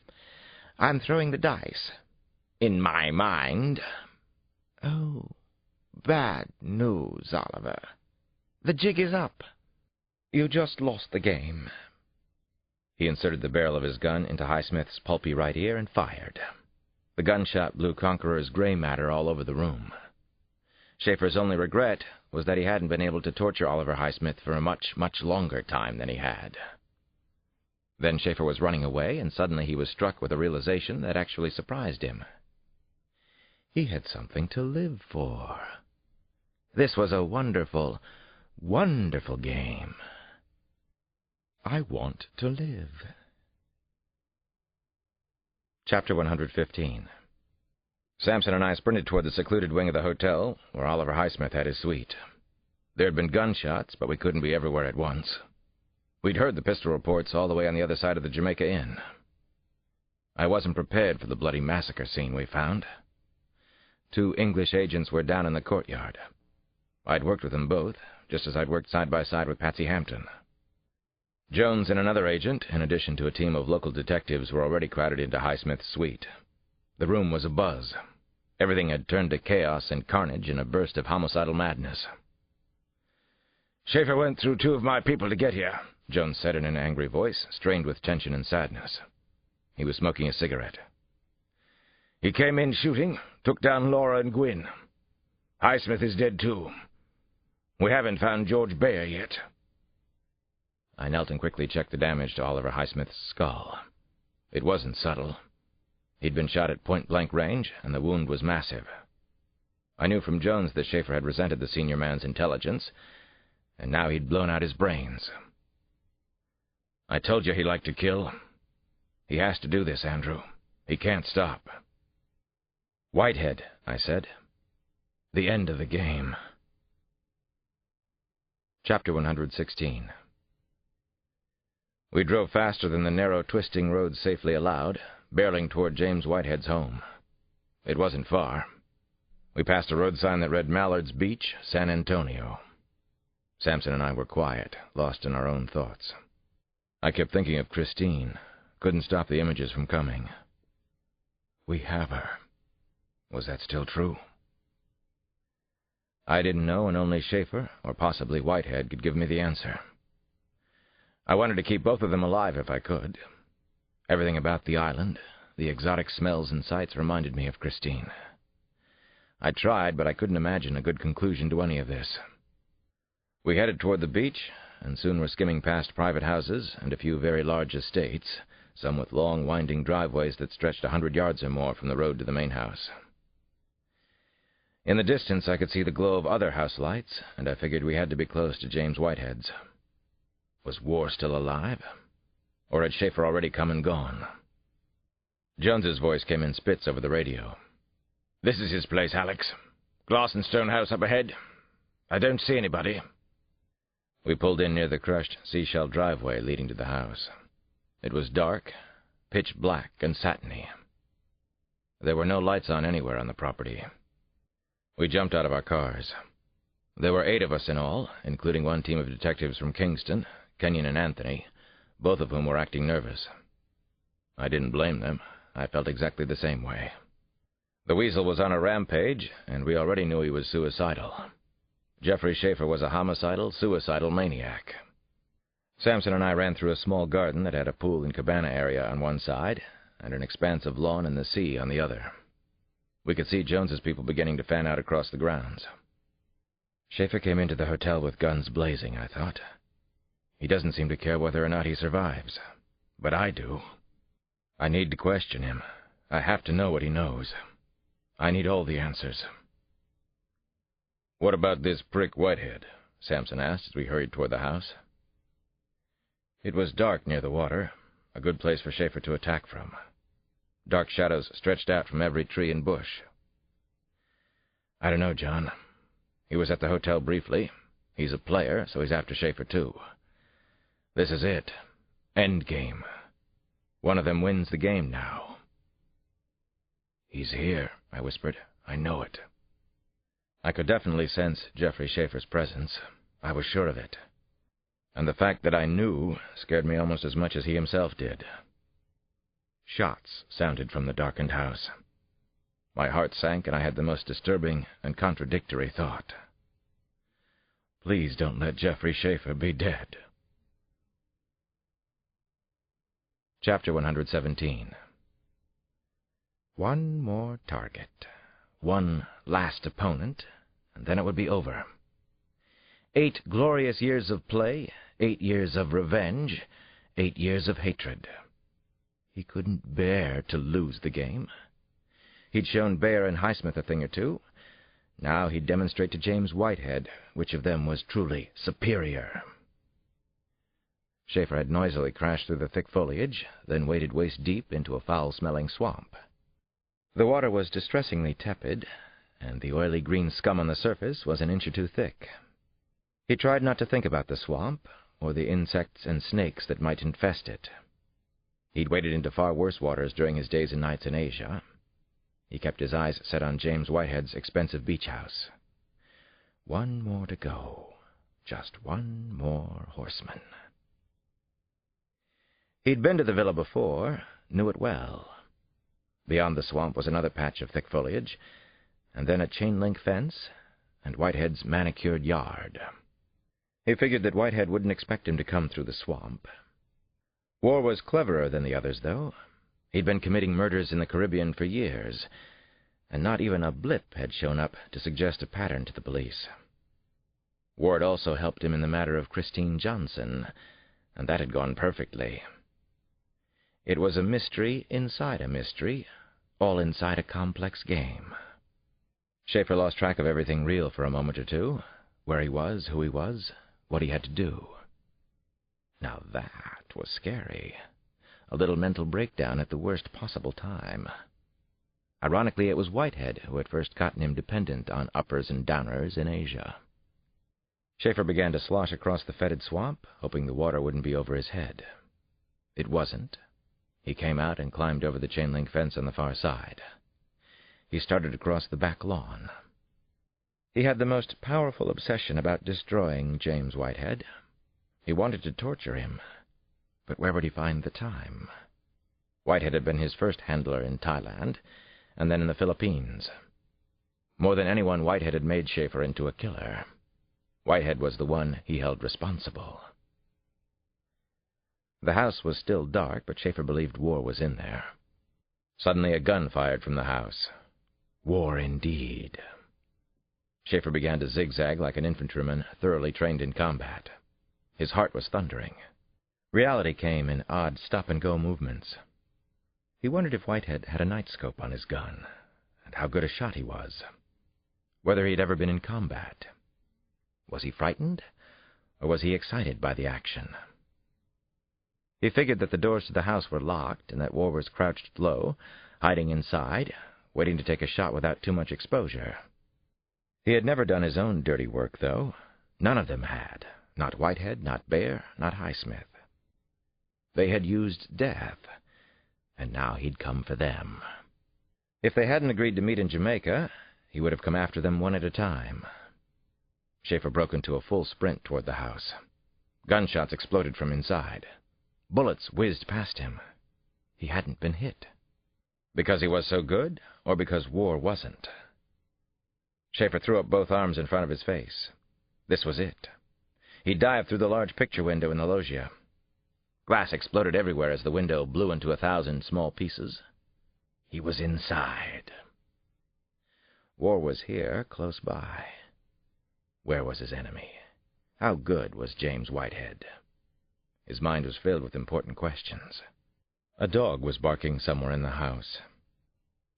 Speaker 6: I'm throwing the dice. In my mind. Oh, bad news, Oliver. The jig is up. You just lost the game. He inserted the barrel of his gun into Highsmith's pulpy right ear and fired. The gunshot blew Conqueror's gray matter all over the room. Schaefer's only regret was that he hadn't been able to torture Oliver Highsmith for a much, much longer time than he had. Then Schaefer was running away, and suddenly he was struck with a realization that actually surprised him. He had something to live for. This was a wonderful, wonderful game. I want to live. Chapter 115. Samson and I sprinted toward the secluded wing of the hotel, where Oliver Highsmith had his suite. There had been gunshots, but we couldn't be everywhere at once. We'd heard the pistol reports all the way on the other side of the Jamaica Inn. I wasn't prepared for the bloody massacre scene we found. 2 English agents were down in the courtyard. I'd worked with them both, just as I'd worked side by side with Patsy Hampton. Jones and another agent, in addition to a team of local detectives, were already crowded into Highsmith's suite. The room was abuzz. Everything had turned to chaos and carnage in a burst of homicidal madness.
Speaker 7: Schaefer went through 2 of my people to get here, Jones said in an angry voice, strained with tension and sadness. He was smoking a cigarette. He came in shooting, took down Laura and Gwyn. Highsmith is dead too. We haven't found George Bayer yet.
Speaker 6: I knelt and quickly checked the damage to Oliver Highsmith's skull. It wasn't subtle. He'd been shot at point-blank range, and the wound was massive. I knew from Jones that Schaefer had resented the senior man's intelligence, and now he'd blown out his brains. I told you he liked to kill. He has to do this, Andrew. He can't stop. Whitehead, I said. The end of the game. Chapter 116. We drove faster than the narrow, twisting road safely allowed, barreling toward James Whitehead's home. It wasn't far. We passed a road sign that read Mallard's Beach, San Antonio. Samson and I were quiet, lost in our own thoughts. I kept thinking of Christine. Couldn't stop the images from coming. We have her. Was that still true? I didn't know, and only Schaefer, or possibly Whitehead, could give me the answer. I wanted to keep both of them alive if I could. Everything about the island, the exotic smells and sights, reminded me of Christine. I tried, but I couldn't imagine a good conclusion to any of this. We headed toward the beach, and soon were skimming past private houses and a few very large estates, some with long, winding driveways that stretched 100 yards or more from the road to the main house. In the distance, I could see the glow of other house lights, and I figured we had to be close to James Whitehead's. Was War still alive? Or had Schaefer already come and gone? Jones's voice came in spits over the radio.
Speaker 7: This is his place, Alex. Glass and stone house up ahead. I don't see anybody.
Speaker 6: We pulled in near the crushed seashell driveway leading to the house. It was dark, pitch black and satiny. There were no lights on anywhere on the property. We jumped out of our cars. There were 8 of us in all, including one team of detectives from Kingston, Kenyon and Anthony, both of whom were acting nervous. I didn't blame them. I felt exactly the same way. The Weasel was on a rampage, and we already knew he was suicidal. Jeffrey Schaefer was a homicidal, suicidal maniac. Samson and I ran through a small garden that had a pool and cabana area on one side, and an expanse of lawn and the sea on the other. We could see Jones's people beginning to fan out across the grounds. Schaefer came into the hotel with guns blazing, I thought. He doesn't seem to care whether or not he survives. But I do. I need to question him. I have to know what he knows.
Speaker 7: I need all the answers. "What about this prick Whitehead?" Sampson asked as we hurried toward the house. It was dark near the water, a good place for Schaefer to attack from. Dark shadows stretched out from every tree and bush. "I don't know, John. He was at the hotel briefly. He's a player, so he's after Schaefer, too. This is it. End game. One of them wins the game now." "He's here," I whispered. "I know it." I could definitely sense Jeffrey Schaefer's presence. I was sure of it. And the fact that I knew scared me almost as much as he himself did. Shots sounded from the darkened house. My heart sank, and I had the most disturbing and contradictory thought. Please don't let Jeffrey Schaefer be dead. Chapter 117. One more target. One last opponent, and then it would be over. 8 glorious years of play, 8 years of revenge, 8 years of hatred. He couldn't bear to lose the game. He'd shown Bayer and Highsmith a thing or two. Now he'd demonstrate to James Whitehead which of them was truly superior. Schaefer had noisily crashed through the thick foliage, then waded waist-deep into a foul-smelling swamp. The water was distressingly tepid, and the oily green scum on the surface was an inch or two thick. He tried not to think about the swamp, or the insects and snakes that might infest it. He'd waded into far worse waters during his days and nights in Asia. He kept his eyes set on James Whitehead's expensive beach house. One more to go. Just one more horseman. He'd been to the villa before, knew it well. Beyond the swamp was another patch of thick foliage, and then a chain-link fence, and Whitehead's manicured yard. He figured that Whitehead wouldn't expect him to come through the swamp. War was cleverer than the others, though. He'd been committing murders in the Caribbean for years, and not even a blip had shown up to suggest a pattern to the police. War had also helped him in the matter of Christine Johnson, and that had gone perfectly. It was a mystery inside a mystery, all inside a complex game. Schaefer lost track of everything real for a moment or two, where he was, who he was, what he had to do. Now that was scary. A little mental breakdown at the worst possible time. Ironically, it was Whitehead who had first gotten him dependent on uppers and downers in Asia. Schaefer began to slosh across the fetid swamp, hoping the water wouldn't be over his head. It wasn't. He came out and climbed over the chain-link fence on the far side. He started across the back lawn. He had the most powerful obsession about destroying James Whitehead. He wanted to torture him, but where would he find the time? Whitehead had been his first handler in Thailand, and then in the Philippines. More than anyone, Whitehead had made Schaefer into a killer. Whitehead was the one he held responsible. The house was still dark, but Schaefer believed War was in there. Suddenly a gun fired from the house. War indeed. Schaefer began to zigzag like an infantryman thoroughly trained in combat. His heart was thundering. Reality came in odd stop-and-go movements. He wondered if Whitehead had a night scope on his gun, and how good a shot he was. Whether he'd ever been in combat. Was he frightened, or was he excited by the action? He figured that the doors to the house were locked, and that War was crouched low, hiding inside, waiting to take a shot without too much exposure. He had never done his own dirty work, though. None of them had. Not Whitehead, not Bayer, not Highsmith. They had used death, and now he'd come for them. If they hadn't agreed to meet in Jamaica, he would have come after them one at a time. Schaefer broke into a full sprint toward the house. Gunshots exploded from inside. Bullets whizzed past him. He hadn't been hit. Because he was so good, or because War wasn't? Schaefer threw up both arms in front of his face. This was it. He dived through the large picture window in the loggia. Glass exploded everywhere as the window blew into 1,000 small pieces. He was inside. War was here, close by. Where was his enemy? How good was James Whitehead? His mind was filled with important questions. A dog was barking somewhere in the house.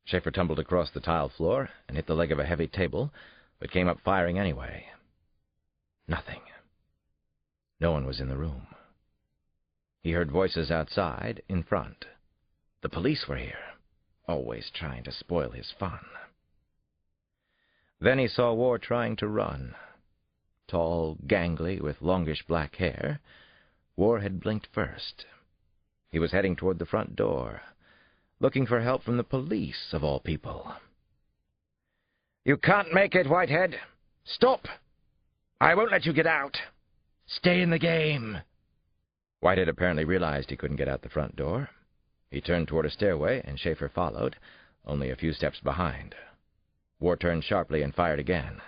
Speaker 1: Schaefer tumbled across the tile floor and hit the leg of a heavy table, but came up firing anyway. Nothing. No one was in the room. He heard voices outside, in front. The police were here, always trying to spoil his fun. Then he saw War trying to run. Tall, gangly, with longish black hair, War had blinked first. He was heading toward the front door, looking for help from the police, of all people.
Speaker 7: "You can't make it, Whitehead. Stop! I won't let you get out. Stay in the game."
Speaker 1: Whitehead apparently realized he couldn't get out the front door. He turned toward a stairway, and Schaefer followed, only a few steps behind. War turned sharply and fired again.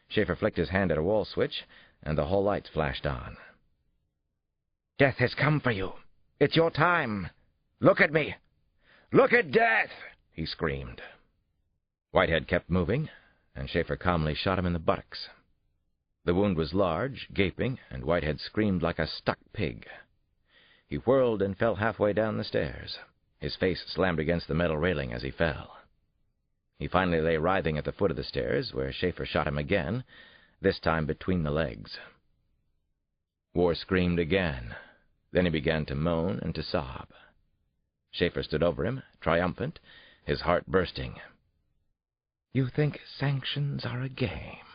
Speaker 1: Schaefer flicked his hand at a wall switch, and the hall lights flashed on.
Speaker 7: "Death has come for you. It's your time. Look at me. Look at death!" he screamed.
Speaker 1: Whitehead kept moving, and Schaefer calmly shot him in the buttocks. The wound was large, gaping, and Whitehead screamed like a stuck pig. He whirled and fell halfway down the stairs. His face slammed against the metal railing as he fell. He finally lay writhing at the foot of the stairs, where Schaefer shot him again, this time between the legs. War screamed again. Then he began to moan and to sob. Schaefer stood over him, triumphant, his heart bursting.
Speaker 6: "You think sanctions are a game?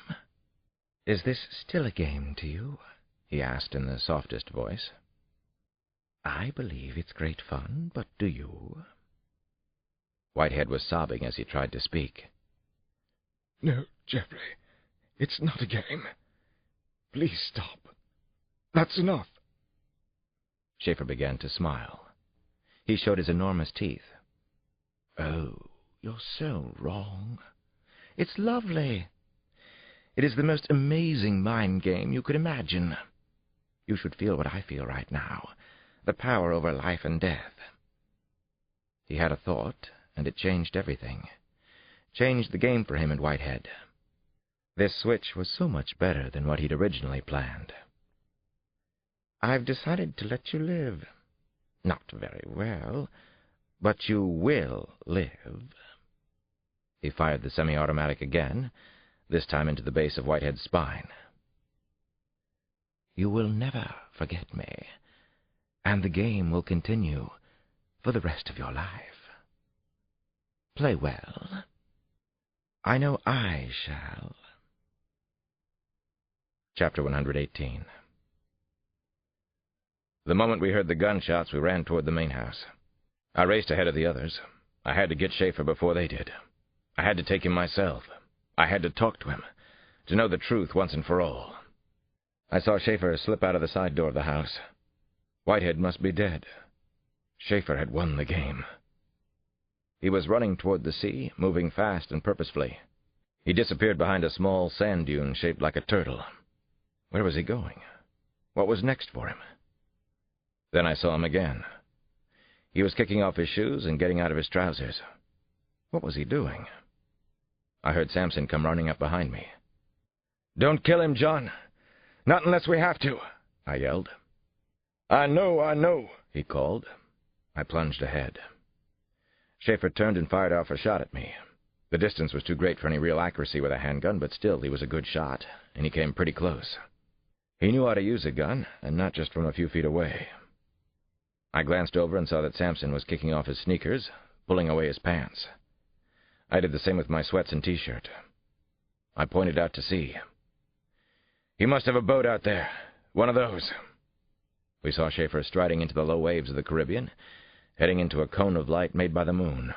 Speaker 6: Is this still a game to you?" he asked in the softest voice. "I believe it's great fun, but do you?"
Speaker 1: Whitehead was sobbing as he tried to speak.
Speaker 3: "No, Geoffrey, it's not a game. Please stop. That's enough."
Speaker 1: Schaefer began to smile. He showed his enormous teeth.
Speaker 6: "Oh, you're so wrong. It's lovely. It is the most amazing mind game you could imagine. You should feel what I feel right now, the power over life and death."
Speaker 1: He had a thought, and it changed everything. Changed the game for him and Whitehead. This switch was so much better than what he'd originally planned.
Speaker 6: "I've decided to let you live. Not very well, but you will live."
Speaker 1: He fired the semi-automatic again, this time into the base of Whitehead's spine.
Speaker 6: "You will never forget me, and the game will continue for the rest of your life. Play well. I know I shall."
Speaker 1: Chapter 118. The moment we heard the gunshots, we ran toward the main house. I raced ahead of the others. I had to get Schaefer before they did. I had to take him myself. I had to talk to him, to know the truth once and for all. I saw Schaefer slip out of the side door of the house. Whitehead must be dead. Schaefer had won the game. He was running toward the sea, moving fast and purposefully. He disappeared behind a small sand dune shaped like a turtle. Where was he going? What was next for him? Then I saw him again. He was kicking off his shoes and getting out of his trousers. What was he doing? I heard Samson come running up behind me.
Speaker 7: "Don't kill him, John. Not unless we have to," I yelled. I know,
Speaker 1: he called. I plunged ahead. Schaefer turned and fired off a shot at me. The distance was too great for any real accuracy with a handgun, but still he was a good shot, and he came pretty close. He knew how to use a gun, and not just from a few feet away. I glanced over and saw that Samson was kicking off his sneakers, pulling away his pants. I did the same with my sweats and T-shirt. I pointed out to sea.
Speaker 7: "He must have a boat out there. One of those."
Speaker 1: We saw Schaefer striding into the low waves of the Caribbean, heading into a cone of light made by the moon.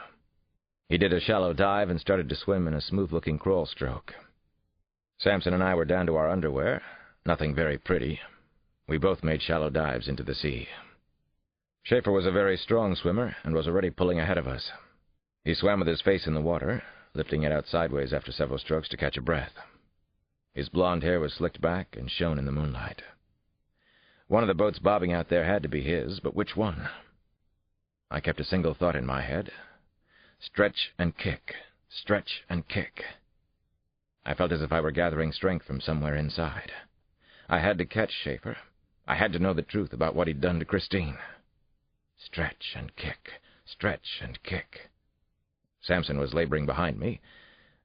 Speaker 1: He did a shallow dive and started to swim in a smooth-looking crawl stroke. Samson and I were down to our underwear, nothing very pretty. We both made shallow dives into the sea. Schaefer was a very strong swimmer and was already pulling ahead of us. He swam with his face in the water, lifting it out sideways after several strokes to catch a breath. His blond hair was slicked back and shone in the moonlight. One of the boats bobbing out there had to be his, but which one? I kept a single thought in my head. Stretch and kick, stretch and kick. I felt as if I were gathering strength from somewhere inside. I had to catch Schaefer. I had to know the truth about what he'd done to Christine. Stretch and kick, stretch and kick.
Speaker 7: Samson was laboring behind me,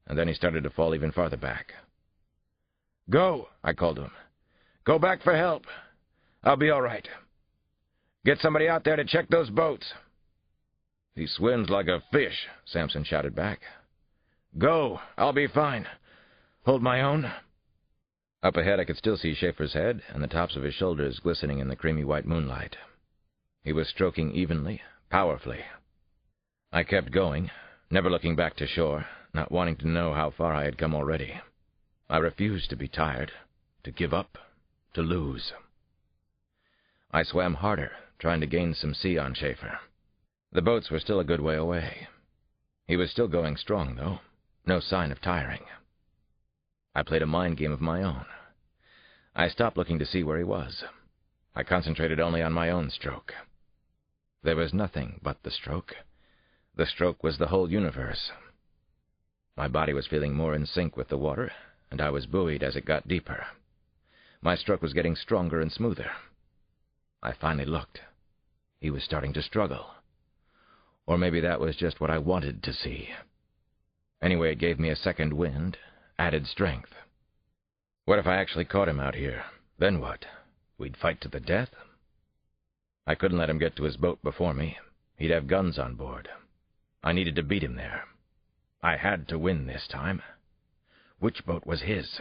Speaker 7: and then he started to fall even farther back. "Go," I called to him. "Go back for help. I'll be all right. Get somebody out there to check those boats." "He swims like a fish," Samson shouted back. "Go. I'll be fine. Hold my own." Up ahead I could still see Schaefer's head and the tops of his shoulders glistening in the creamy white moonlight. He was stroking evenly, powerfully. I kept going, never looking back to shore, not wanting to know how far I had come already. I refused to be tired, to give up, to lose. I swam harder, trying to gain some sea on Schaefer. The boats were still a good way away. He was still going strong, though, no sign of tiring. I played a mind game of my own. I stopped looking to see where he was. I concentrated only on my own stroke. There was nothing but the stroke. The stroke was the whole universe. My body was feeling more in sync with the water, and I was buoyed as it got deeper. My stroke was getting stronger and smoother. I finally looked. He was starting to struggle. Or maybe that was just what I wanted to see. Anyway, it gave me a second wind, added strength. What if I actually caught him out here? Then what? We'd fight to the death? I couldn't let him get to his boat before me. He'd have guns on board. I needed to beat him there. I had to win this time. Which boat was his?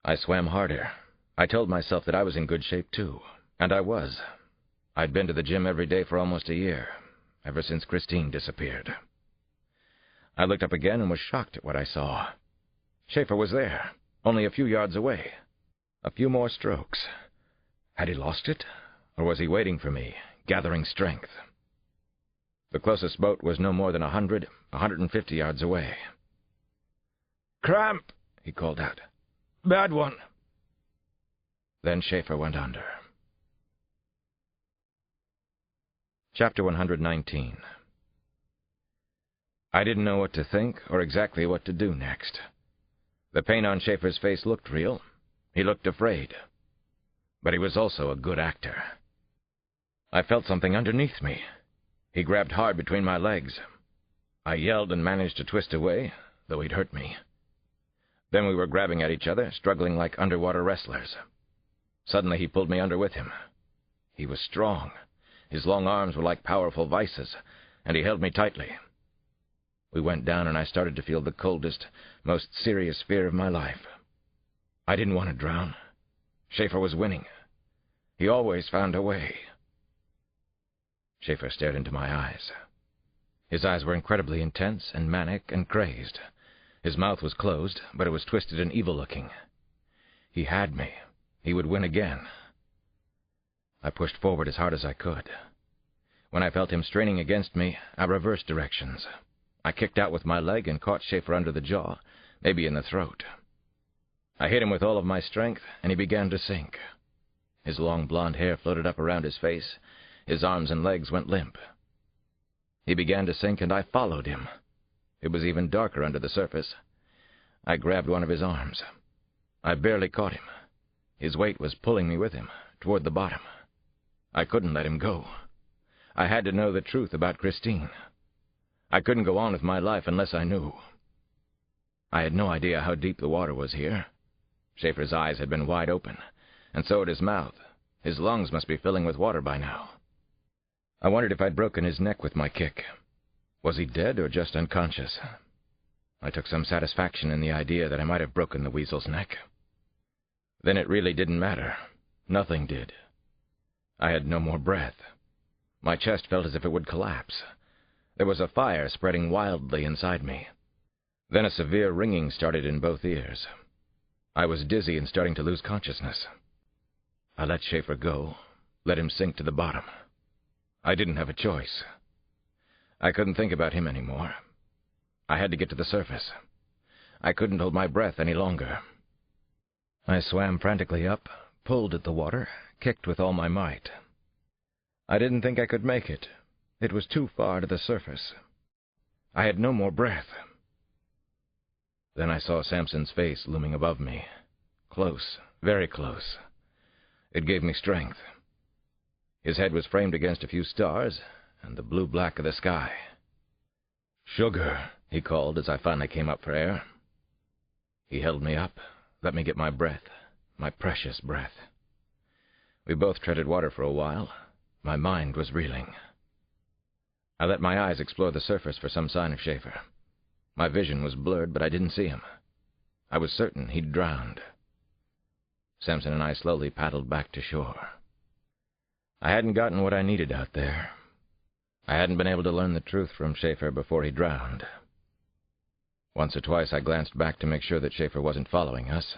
Speaker 7: I swam harder. I told myself that I was in good shape, too. And I was. I'd been to the gym every day for almost a year, ever since Christine disappeared. I looked up again and was shocked at what I saw. Schaefer was there, only a few yards away. A few more strokes. Had he lost it? Or was he waiting for me, gathering strength? The closest boat was no more than 150 yards away. "Cramp!" he called out. "Bad one." Then Schaefer went under. Chapter 119. I didn't know what to think or exactly what to do next. The pain on Schaefer's face looked real. He looked afraid. But he was also a good actor. I felt something underneath me. He grabbed hard between my legs. I yelled and managed to twist away, though he'd hurt me. Then we were grabbing at each other, struggling like underwater wrestlers. Suddenly he pulled me under with him. He was strong. His long arms were like powerful vices, and he held me tightly. We went down, and I started to feel the coldest, most serious fear of my life. I didn't want to drown. Schaefer was winning. He always found a way. Schaefer stared into my eyes. His eyes were incredibly intense and manic and crazed. His mouth was closed, but it was twisted and evil-looking. He had me. He would win again. I pushed forward as hard as I could. When I felt him straining against me, I reversed directions. I kicked out with my leg and caught Schaefer under the jaw, maybe in the throat. I hit him with all of my strength, and he began to sink. His long blonde hair floated up around his face. His arms and legs went limp. He began to sink, and I followed him. It was even darker under the surface. I grabbed one of his arms. I barely caught him. His weight was pulling me with him, toward the bottom. I couldn't let him go. I had to know the truth about Christine. I couldn't go on with my life unless I knew. I had no idea how deep the water was here. Schaefer's eyes had been wide open, and so had his mouth. His lungs must be filling with water by now. I wondered if I'd broken his neck with my kick. Was he dead or just unconscious? I took some satisfaction in the idea that I might have broken the Weasel's neck. Then it really didn't matter. Nothing did. I had no more breath. My chest felt as if it would collapse. There was a fire spreading wildly inside me. Then a severe ringing started in both ears. I was dizzy and starting to lose consciousness. I let Schaefer go, let him sink to the bottom. I didn't have a choice. I couldn't think about him anymore. I had to get to the surface. I couldn't hold my breath any longer. I swam frantically up, pulled at the water, kicked with all my might. I didn't think I could make it. It was too far to the surface. I had no more breath. Then I saw Samson's face looming above me. Close, very close. It gave me strength. His head was framed against a few stars and the blue-black of the sky.
Speaker 1: "Sugar," he called as I finally came up for air. He held me up, let me get my breath, my precious breath. We both treaded water for a while. My mind was reeling. I let my eyes explore the surface for some sign of Schaefer. My vision was blurred, but I didn't see him. I was certain he'd drowned. Samson and I slowly paddled back to shore. I hadn't gotten what I needed out there. I hadn't been able to learn the truth from Schaefer before he drowned. Once or twice I glanced back to make sure that Schaefer wasn't following us,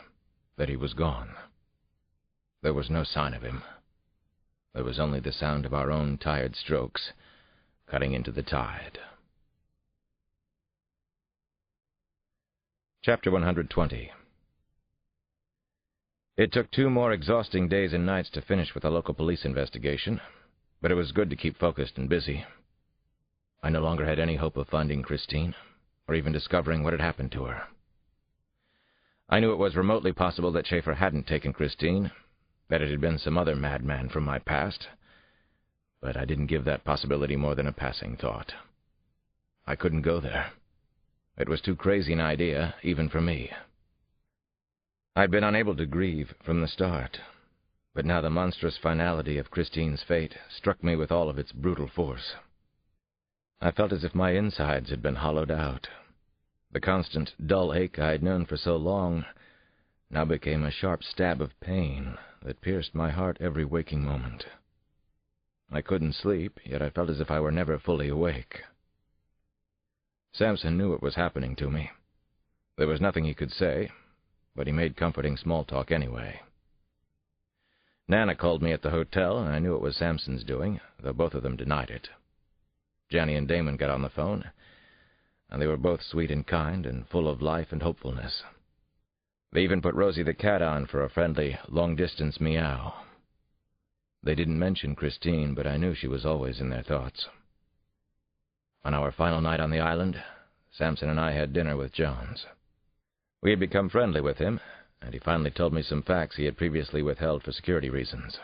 Speaker 1: that he was gone. There was no sign of him. There was only the sound of our own tired strokes cutting into the tide. Chapter 120. It took 2 more exhausting days and nights to finish with a local police investigation, but it was good to keep focused and busy. I no longer had any hope of finding Christine, or even discovering what had happened to her. I knew it was remotely possible that Schaefer hadn't taken Christine, that it had been some other madman from my past, but I didn't give that possibility more than a passing thought. I couldn't go there. It was too crazy an idea, even for me. I'd been unable to grieve from the start, but now the monstrous finality of Christine's fate struck me with all of its brutal force. I felt as if my insides had been hollowed out. The constant, dull ache I had known for so long now became a sharp stab of pain that pierced my heart every waking moment. I couldn't sleep, yet I felt as if I were never fully awake. Samson knew what was happening to me. There was nothing he could say, but he made comforting small talk anyway. Nana called me at the hotel, and I knew it was Samson's doing, though both of them denied it. Janny and Damon got on the phone, and they were both sweet and kind and full of life and hopefulness. They even put Rosie the cat on for a friendly, long-distance meow. They didn't mention Christine, but I knew she was always in their thoughts. On our final night on the island, Samson and I had dinner with Jones. We had become friendly with him, and he finally told me some facts he had previously withheld for security reasons.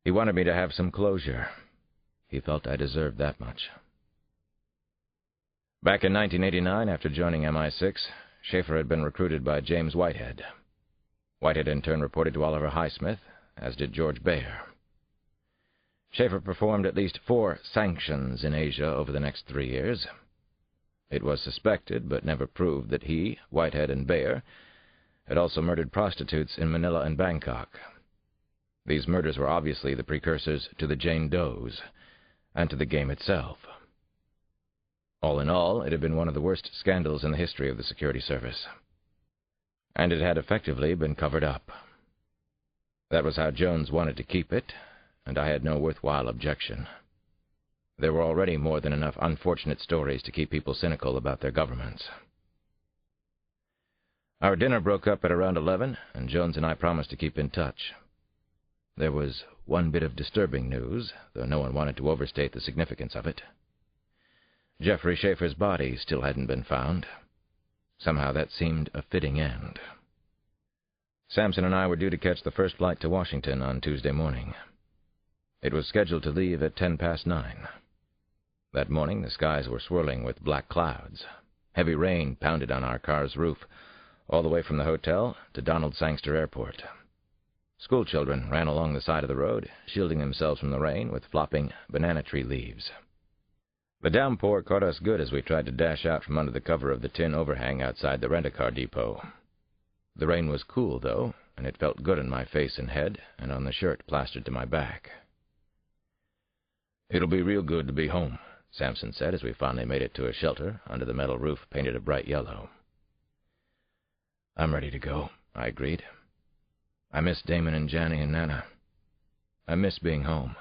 Speaker 1: He wanted me to have some closure. He felt I deserved that much. Back in 1989, after joining MI6, Schaefer had been recruited by James Whitehead. Whitehead in turn reported to Oliver Highsmith, as did George Bayer. Schaefer performed at least 4 sanctions in Asia over the next 3 years. It was suspected, but never proved, that he, Whitehead, and Bayer had also murdered prostitutes in Manila and Bangkok. These murders were obviously the precursors to the Jane Does, and to the game itself. All in all, it had been one of the worst scandals in the history of the security service. And it had effectively been covered up. That was how Jones wanted to keep it, and I had no worthwhile objection. There were already more than enough unfortunate stories to keep people cynical about their governments. Our dinner broke up at around 11, and Jones and I promised to keep in touch. There was one bit of disturbing news, though no one wanted to overstate the significance of it. Jeffrey Schaefer's body still hadn't been found. Somehow that seemed a fitting end. Samson and I were due to catch the first flight to Washington on Tuesday morning. It was scheduled to leave at 9:10. That morning the skies were swirling with black clouds. Heavy rain pounded on our car's roof, all the way from the hotel to Donald Sangster Airport. Schoolchildren ran along the side of the road, shielding themselves from the rain with flopping banana tree leaves. The downpour caught us good as we tried to dash out from under the cover of the tin overhang outside the rent-a-car depot. The rain was cool, though, and it felt good on my face and head, and on the shirt plastered to my back. "It'll be real good to be home," Samson said as we finally made it to a shelter under the metal roof painted a bright yellow. "I'm ready to go," I agreed. "I miss Damon and Janny and Nana. I miss being home."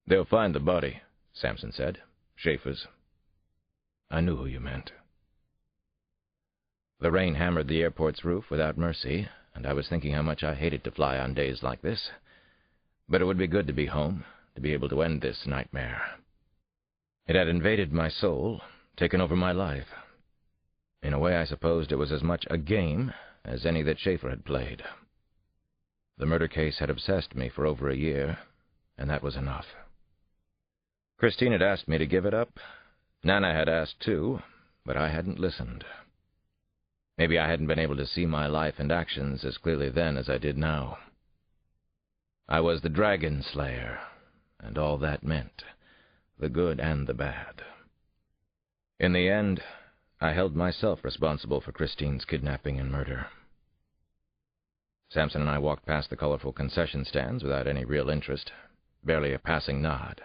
Speaker 1: "They'll find the body," Samson said. "Schaefer's." I knew who you meant. The rain hammered the airport's roof without mercy, and I was thinking how much I hated to fly on days like this. But it would be good to be home, to be able to end this nightmare. It had invaded my soul, taken over my life. In a way, I supposed it was as much a game as any that Schaefer had played. The murder case had obsessed me for over a year, and that was enough. Christine had asked me to give it up,
Speaker 2: Nana had asked too, but I hadn't listened. Maybe I hadn't been able to see my life and actions as clearly then as I did now. I was the dragon slayer, and all that meant, the good and the bad. In the end, I held myself responsible for Christine's kidnapping and murder. Samson and I walked past the colorful concession stands without any real interest, barely a passing nod.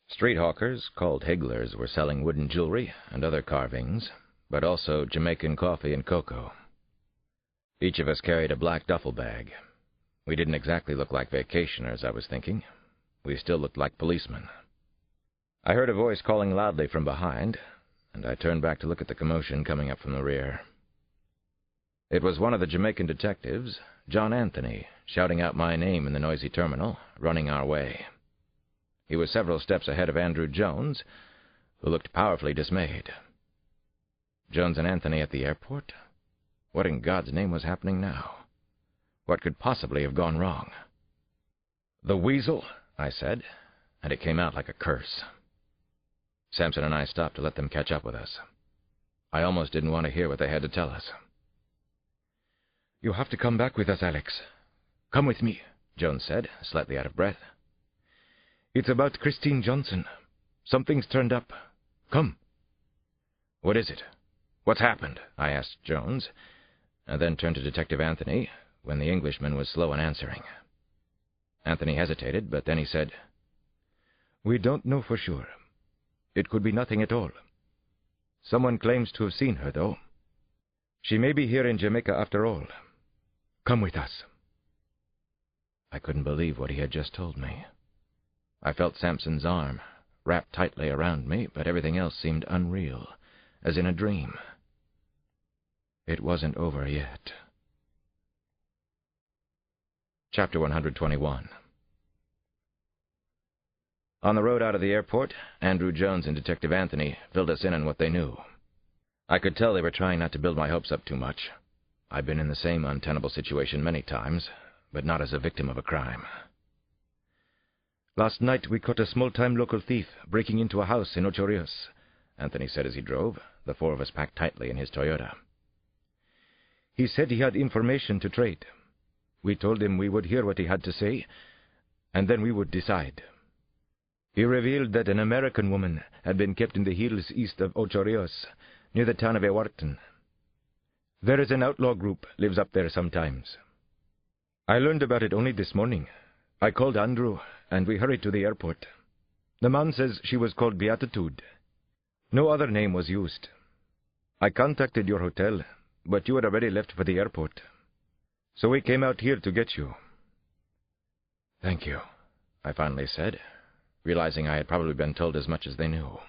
Speaker 2: Street hawkers, called higglers, were selling wooden jewelry and other carvings, but also Jamaican coffee and cocoa. Each of us carried a black duffel bag. We didn't exactly look like vacationers, I was thinking. We still looked like policemen. I heard a voice calling loudly from behind, and I turned back to look at the commotion coming up from the rear. It was one of the Jamaican detectives, John Anthony, shouting out my name in the noisy terminal, running our way. He was several steps ahead of Andrew Jones, who looked powerfully dismayed. Jones and Anthony at the airport? What in God's name was happening now? What could possibly have gone wrong? "The Weasel," I said, and it came out like a curse. Samson and I stopped to let them catch up with us. I almost didn't want to hear what they had to tell us. "You have to come back with us, Alex. Come with me," Jones said, slightly out of breath. "It's about Christine Johnson. Something's turned up. Come." "What is it? What's happened?" I asked Jones, and then turned to Detective Anthony when the Englishman was slow in answering. Anthony hesitated, but then he said, "We don't know for sure. It could be nothing at all. Someone claims to have seen her, though. She may be here in Jamaica after all. Come with us." I couldn't believe what he had just told me. I felt Samson's arm wrapped tightly around me, but everything else seemed unreal, as in a dream. It wasn't over yet. Chapter 121. On the road out of the airport, Andrew Jones and Detective Anthony filled us in on what they knew. I could tell they were trying not to build my hopes up too much. I've been in the same untenable situation many times, but not as a victim of a crime.
Speaker 8: "Last night we caught a small-time local thief breaking into a house in Ocho Rios," Anthony said as he drove, the four of us packed tightly in his Toyota. "He said he had information to trade. We told him we would hear what he had to say, and then we would decide. He revealed that an American woman had been kept in the hills east of Ocho Rios, near the town of Ewarton. There is an outlaw group lives up there sometimes. I learned about it only this morning. I called Andrew, and we hurried to the airport. The man says she was called Beatitude. No other name was used. I contacted your hotel, but you had already left for the airport. So we came out here to get you."
Speaker 2: "Thank you," I finally said, realizing I had probably been told as much as they knew.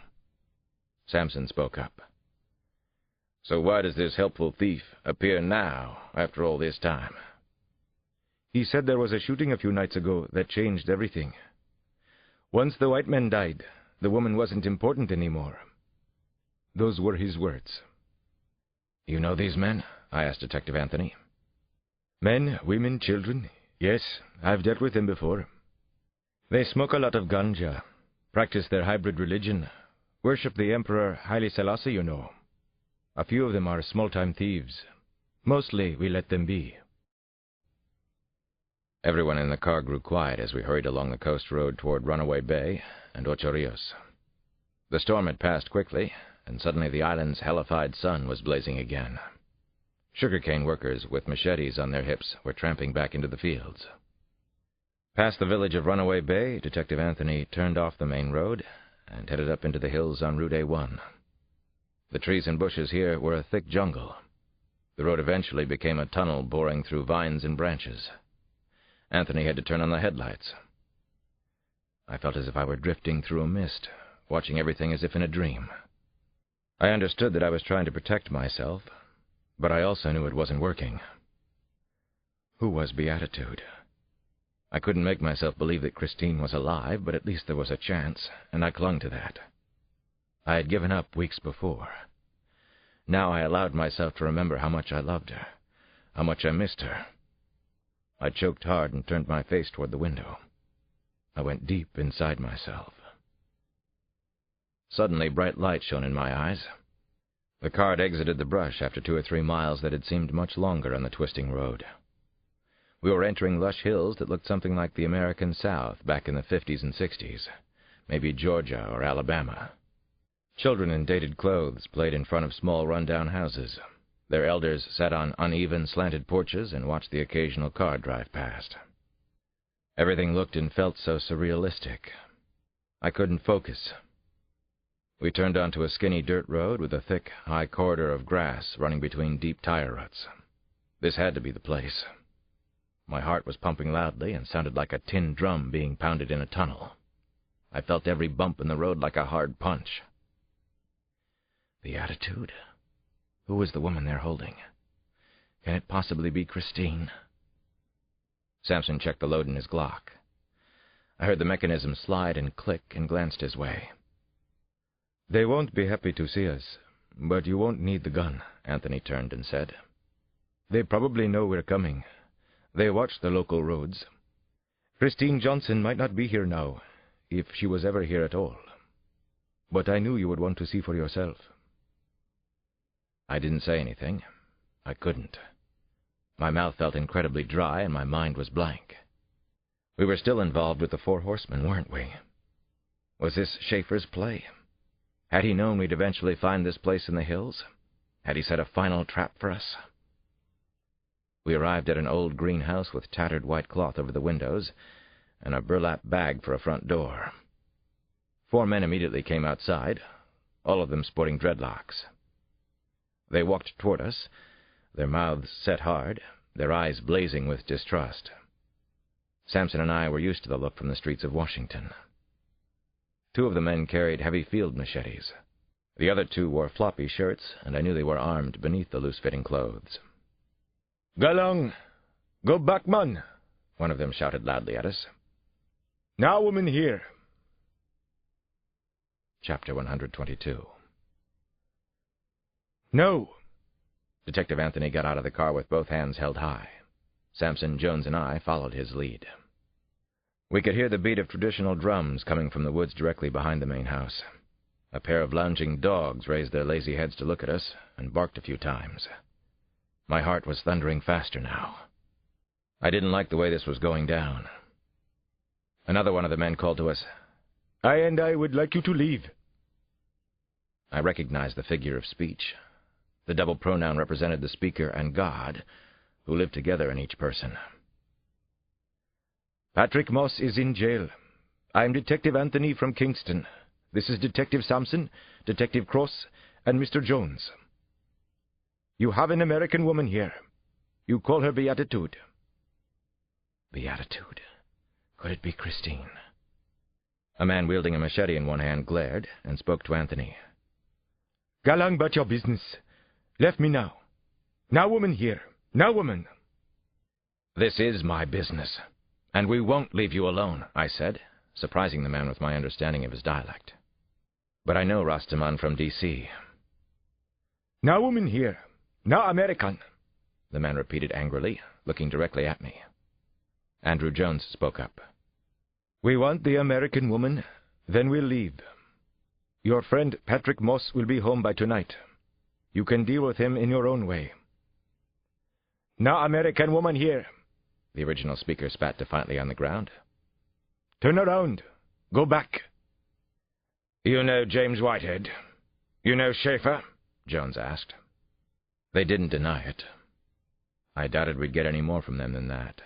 Speaker 2: Samson spoke up. "So why does this helpful thief appear now, after all this time?"
Speaker 8: "He said there was a shooting a few nights ago that changed everything. Once the white man died, the woman wasn't important anymore. Those were his words."
Speaker 2: "You know these men?" I asked Detective Anthony.
Speaker 8: "Men, women, children. Yes, I've dealt with them before. They smoke a lot of ganja, practice their hybrid religion, worship the Emperor Haile Selassie, you know. A few of them are small-time thieves. Mostly we let them be."
Speaker 2: Everyone in the car grew quiet as we hurried along the coast road toward Runaway Bay and Ocho Rios. The storm had passed quickly, and suddenly the island's hellified sun was blazing again. Sugarcane workers with machetes on their hips were tramping back into the fields. Past the village of Runaway Bay, Detective Anthony turned off the main road and headed up into the hills on Route A1. The trees and bushes here were a thick jungle. The road eventually became a tunnel boring through vines and branches. Anthony had to turn on the headlights. I felt as if I were drifting through a mist, watching everything as if in a dream. I understood that I was trying to protect myself, but I also knew it wasn't working. Who was Beatitude? I couldn't make myself believe that Christine was alive, but at least there was a chance, and I clung to that. I had given up weeks before. Now I allowed myself to remember how much I loved her, how much I missed her. I choked hard and turned my face toward the window. I went deep inside myself.
Speaker 1: Suddenly, bright light shone in my eyes. The car had exited the brush after 2 or 3 miles that had seemed much longer on the twisting road. We were entering lush hills that looked something like the American South back in the 50s and 60s, maybe Georgia or Alabama. Children in dated clothes played in front of small run-down houses. Their elders sat on uneven, slanted porches and watched the occasional car drive past. Everything looked and felt so surrealistic. I couldn't focus. We turned onto a skinny dirt road with a thick, high corridor of grass running between deep tire ruts. This had to be the place. My heart was pumping loudly and sounded like a tin drum being pounded in a tunnel. I felt every bump in the road like a hard punch. The attitude? Who was the woman they're holding? Can it possibly be Christine? Samson checked the load in his Glock. I heard the mechanism slide and click and glanced his way.
Speaker 8: "They won't be happy to see us, but you won't need the gun," Anthony turned and said. "They probably know we're coming. They watch the local roads. Christine Johnson might not be here now, if she was ever here at all. But I knew you would want to see for yourself."
Speaker 1: I didn't say anything. I couldn't. My mouth felt incredibly dry and my mind was blank. We were still involved with the Four Horsemen, weren't we? Was this Schaefer's play? Had he known we'd eventually find this place in the hills? Had he set a final trap for us? We arrived at an old greenhouse with tattered white cloth over the windows and a burlap bag for a front door. 4 men immediately came outside, all of them sporting dreadlocks. They walked toward us, their mouths set hard, their eyes blazing with distrust. Samson and I were used to the look from the streets of Washington. 2 of the men carried heavy field machetes. The other 2 wore floppy shirts, and I knew they were armed beneath the loose-fitting clothes.
Speaker 8: "Galang! Go back, man!"
Speaker 1: one of them shouted loudly at us.
Speaker 8: "Now, woman here!"
Speaker 1: Chapter 122.
Speaker 8: "No!"
Speaker 1: Detective Anthony got out of the car with both hands held high. Samson, Jones, and I followed his lead. We could hear the beat of traditional drums coming from the woods directly behind the main house. A pair of lounging dogs raised their lazy heads to look at us and barked a few times. My heart was thundering faster now. I didn't like the way this was going down. Another one of the men called to us,
Speaker 8: I would like you to leave."
Speaker 1: I recognized the figure of speech. The double pronoun represented the speaker and God, who lived together in each person.
Speaker 8: "Patrick Moss is in jail. I'm Detective Anthony from Kingston. This is Detective Sampson, Detective Cross, and Mr. Jones. You have an American woman here. You call her Beatitude."
Speaker 1: Beatitude. Could it be Christine? A man wielding a machete in one hand glared and spoke to Anthony.
Speaker 8: "Galang about your business. Left me now. Now, woman here. Now, woman."
Speaker 1: "This is my business, and we won't leave you alone," I said, surprising the man with my understanding of his dialect. "But I know Rastaman from D.C.
Speaker 8: "Now, woman here. Now, American,"
Speaker 1: the man repeated angrily, looking directly at me. Andrew Jones spoke up.
Speaker 8: "We want the American woman, then we'll leave. Your friend Patrick Moss will be home by tonight. You can deal with him in your own way." "Now, American woman here,"
Speaker 1: the original speaker spat defiantly on the ground.
Speaker 8: "Turn around. Go back."
Speaker 7: "You know James Whitehead? You know Schaefer?"
Speaker 1: Jones asked. They didn't deny it. I doubted we'd get any more from them than that.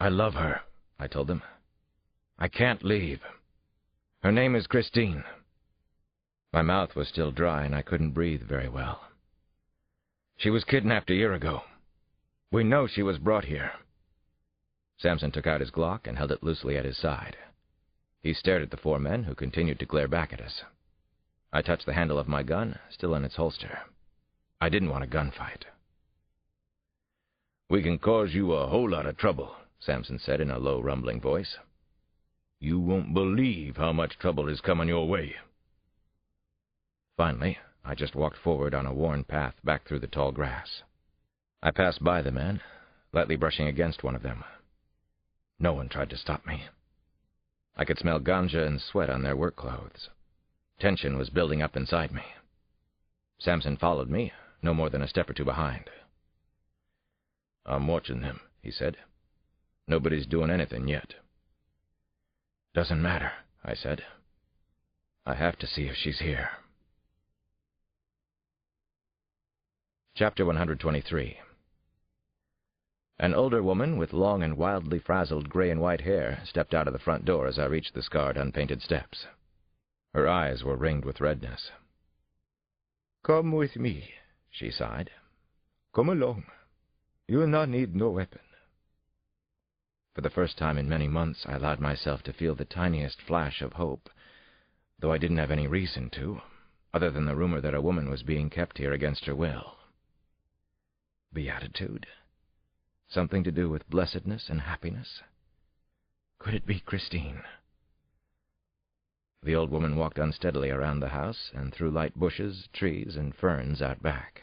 Speaker 7: "I love her," I told them. "I can't leave. Her name is Christine."
Speaker 1: My mouth was still dry and I couldn't breathe very well.
Speaker 7: "She was kidnapped a year ago. We know she was brought here."
Speaker 1: Samson took out his Glock and held it loosely at his side. He stared at the 4 men, who continued to glare back at us. I touched the handle of my gun, still in its holster. I didn't want a gunfight.
Speaker 7: "We can cause you a whole lot of trouble," Samson said in a low, rumbling voice. "You won't believe how much trouble is coming your way."
Speaker 1: Finally, I just walked forward on a worn path back through the tall grass. I passed by the men, lightly brushing against one of them. No one tried to stop me. I could smell ganja and sweat on their work clothes. Tension was building up inside me. Samson followed me, no more than a step or two behind.
Speaker 2: "I'm watching them," he said. "Nobody's doing anything yet."
Speaker 1: "Doesn't matter," I said. "I have to see if she's here." Chapter 123. An older woman with long and wildly frazzled gray and white hair stepped out of the front door as I reached the scarred, unpainted steps. Her eyes were ringed with redness.
Speaker 8: "Come with me," she sighed. "Come along. You'll not need no weapon."
Speaker 1: For the first time in many months, I allowed myself to feel the tiniest flash of hope, though I didn't have any reason to, other than the rumor that a woman was being kept here against her will. Beatitude? Something to do with blessedness and happiness? Could it be Christine? The old woman walked unsteadily around the house and through light bushes, trees, and ferns out back.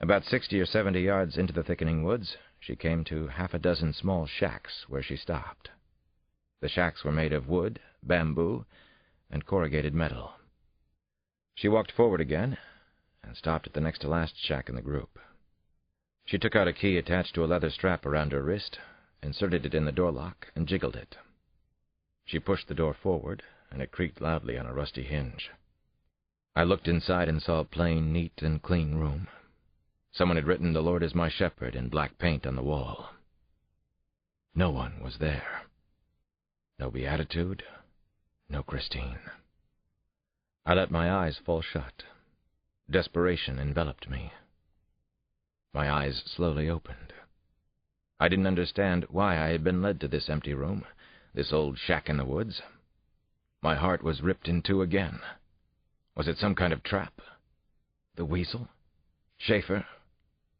Speaker 1: About 60 or 70 yards into the thickening woods, she came to half a dozen small shacks where she stopped. The shacks were made of wood, bamboo, and corrugated metal. She walked forward again and stopped at the next to last shack in the group. She took out a key attached to a leather strap around her wrist, inserted it in the door lock, and jiggled it. She pushed the door forward, and it creaked loudly on a rusty hinge. I looked inside and saw a plain, neat, and clean room. Someone had written, "The Lord is my shepherd," in black paint on the wall. No one was there. No Beatitude, no Christine. I let my eyes fall shut. Desperation enveloped me. My eyes slowly opened. I didn't understand why I had been led to this empty room, this old shack in the woods. My heart was ripped in two again. Was it some kind of trap? The Weasel? Schaefer?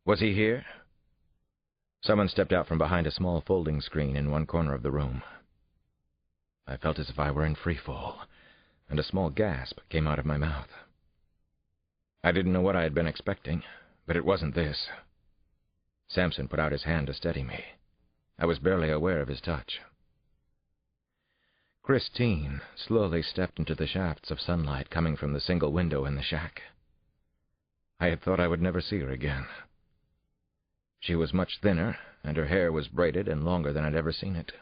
Speaker 1: Was he here? Someone stepped out from behind a small folding screen in one corner of the room. I felt as if I were in free fall, and a small gasp came out of my mouth. I didn't know what I had been expecting, but it wasn't this. Samson put out his hand to steady me. I was barely aware of his touch. Christine slowly stepped into the shafts of sunlight coming from the single window in the shack. I had thought I would never see her again. She was much thinner, and her hair was braided and longer than I'd ever seen it.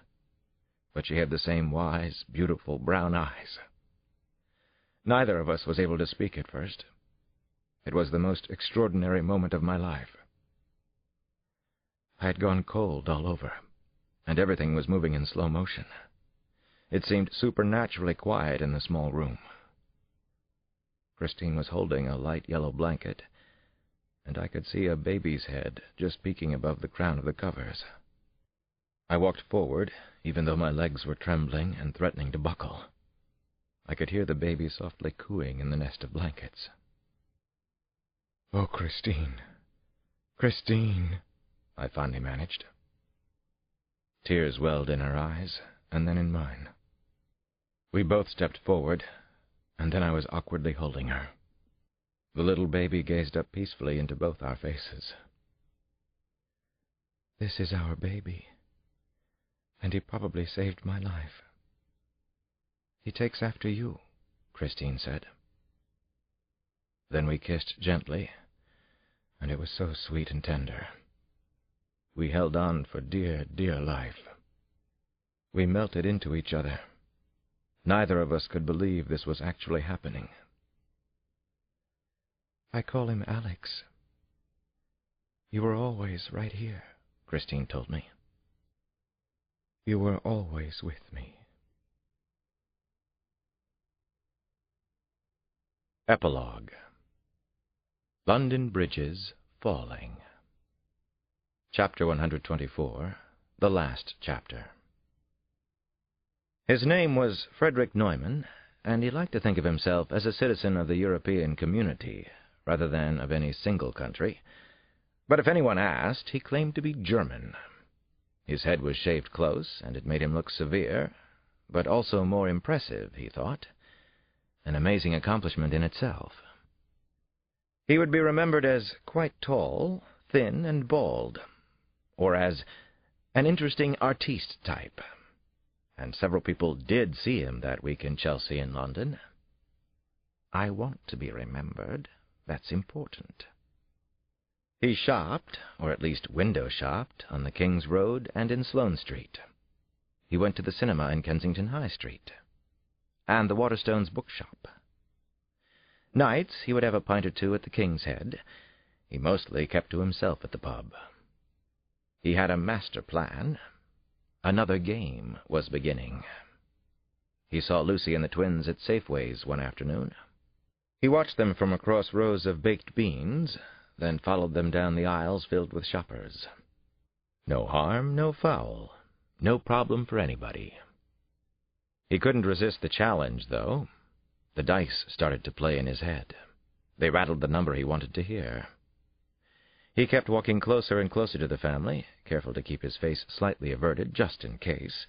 Speaker 1: But she had the same wise, beautiful brown eyes. Neither of us was able to speak at first. It was the most extraordinary moment of my life. I had gone cold all over, and everything was moving in slow motion. It seemed supernaturally quiet in the small room. Christine was holding a light yellow blanket, and I could see a baby's head just peeking above the crown of the covers. I walked forward, even though my legs were trembling and threatening to buckle. I could hear the baby softly cooing in the nest of blankets.
Speaker 8: "Oh, Christine, Christine,"
Speaker 1: I finally managed. Tears welled in her eyes, and then in mine. We both stepped forward, and then I was awkwardly holding her. The little baby gazed up peacefully into both our faces.
Speaker 8: "This is our baby, and he probably saved my life."
Speaker 1: "He takes after you," Christine said. Then we kissed gently, and it was so sweet and tender. We held on for dear, dear life. We melted into each other. Neither of us could believe this was actually happening.
Speaker 8: "I call him Alex. You were always right here," Christine told me. "You were always with me."
Speaker 1: Epilogue. London Bridges Falling. Chapter 124, the last chapter. His name was Frederick Neumann, and he liked to think of himself as a citizen of the European community, rather than of any single country. But if anyone asked, he claimed to be German. His head was shaved close, and it made him look severe, but also more impressive, he thought. An amazing accomplishment in itself. He would be remembered as quite tall, thin, and bald, or as an interesting artiste type. And several people did see him that week in Chelsea and London.
Speaker 6: I want to be remembered. That's important.
Speaker 5: He shopped, or at least window shopped, on the King's Road and in Sloane Street. He went to the cinema in Kensington High Street, and the Waterstones bookshop. Nights he would have a pint or two at the King's Head. He mostly kept to himself at the pub. He had a master plan. Another game was beginning. He saw Lucy and the twins at Safeway's one afternoon. He watched them from across rows of baked beans, then followed them down the aisles filled with shoppers. No harm, no foul. No problem for anybody. He couldn't resist the challenge, though. The dice started to play in his head. They rattled the number he wanted to hear. He kept walking closer and closer to the family, careful to keep his face slightly averted, just in case,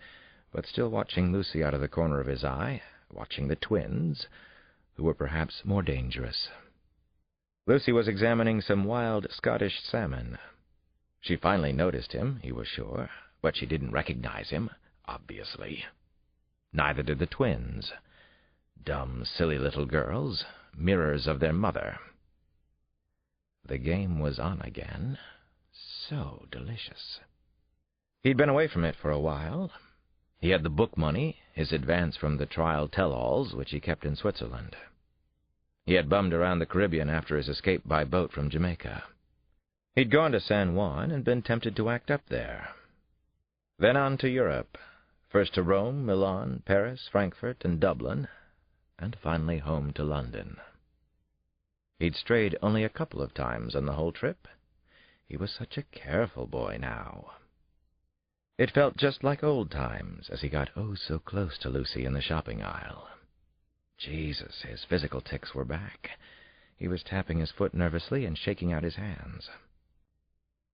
Speaker 5: but still watching Lucy out of the corner of his eye, watching the twins, who were perhaps more dangerous. Lucy was examining some wild Scottish salmon. She finally noticed him, he was sure, but she didn't recognize him, obviously. Neither did the twins. Dumb, silly little girls, mirrors of their mother. The game was on again. So delicious. He'd been away from it for a while. He had the book money, his advance from the trial tell-alls, which he kept in Switzerland. He had bummed around the Caribbean after his escape by boat from Jamaica. He'd gone to San Juan and been tempted to act up there. Then on to Europe, first to Rome, Milan, Paris, Frankfurt, and Dublin, and finally home to London. He'd strayed only a couple of times on the whole trip. He was such a careful boy now. It felt just like old times as he got oh so close to Lucy in the shopping aisle. Jesus, his physical tics were back. He was tapping his foot nervously and shaking out his hands.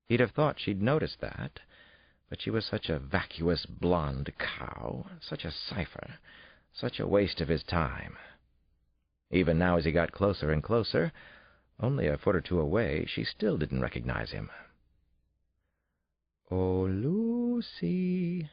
Speaker 5: He'd have thought she'd noticed that, but she was such a vacuous blonde cow, such a cipher, such a waste of his time. Even now as he got closer and closer, only a foot or two away, she still didn't recognize him. "Oh, Lucy,"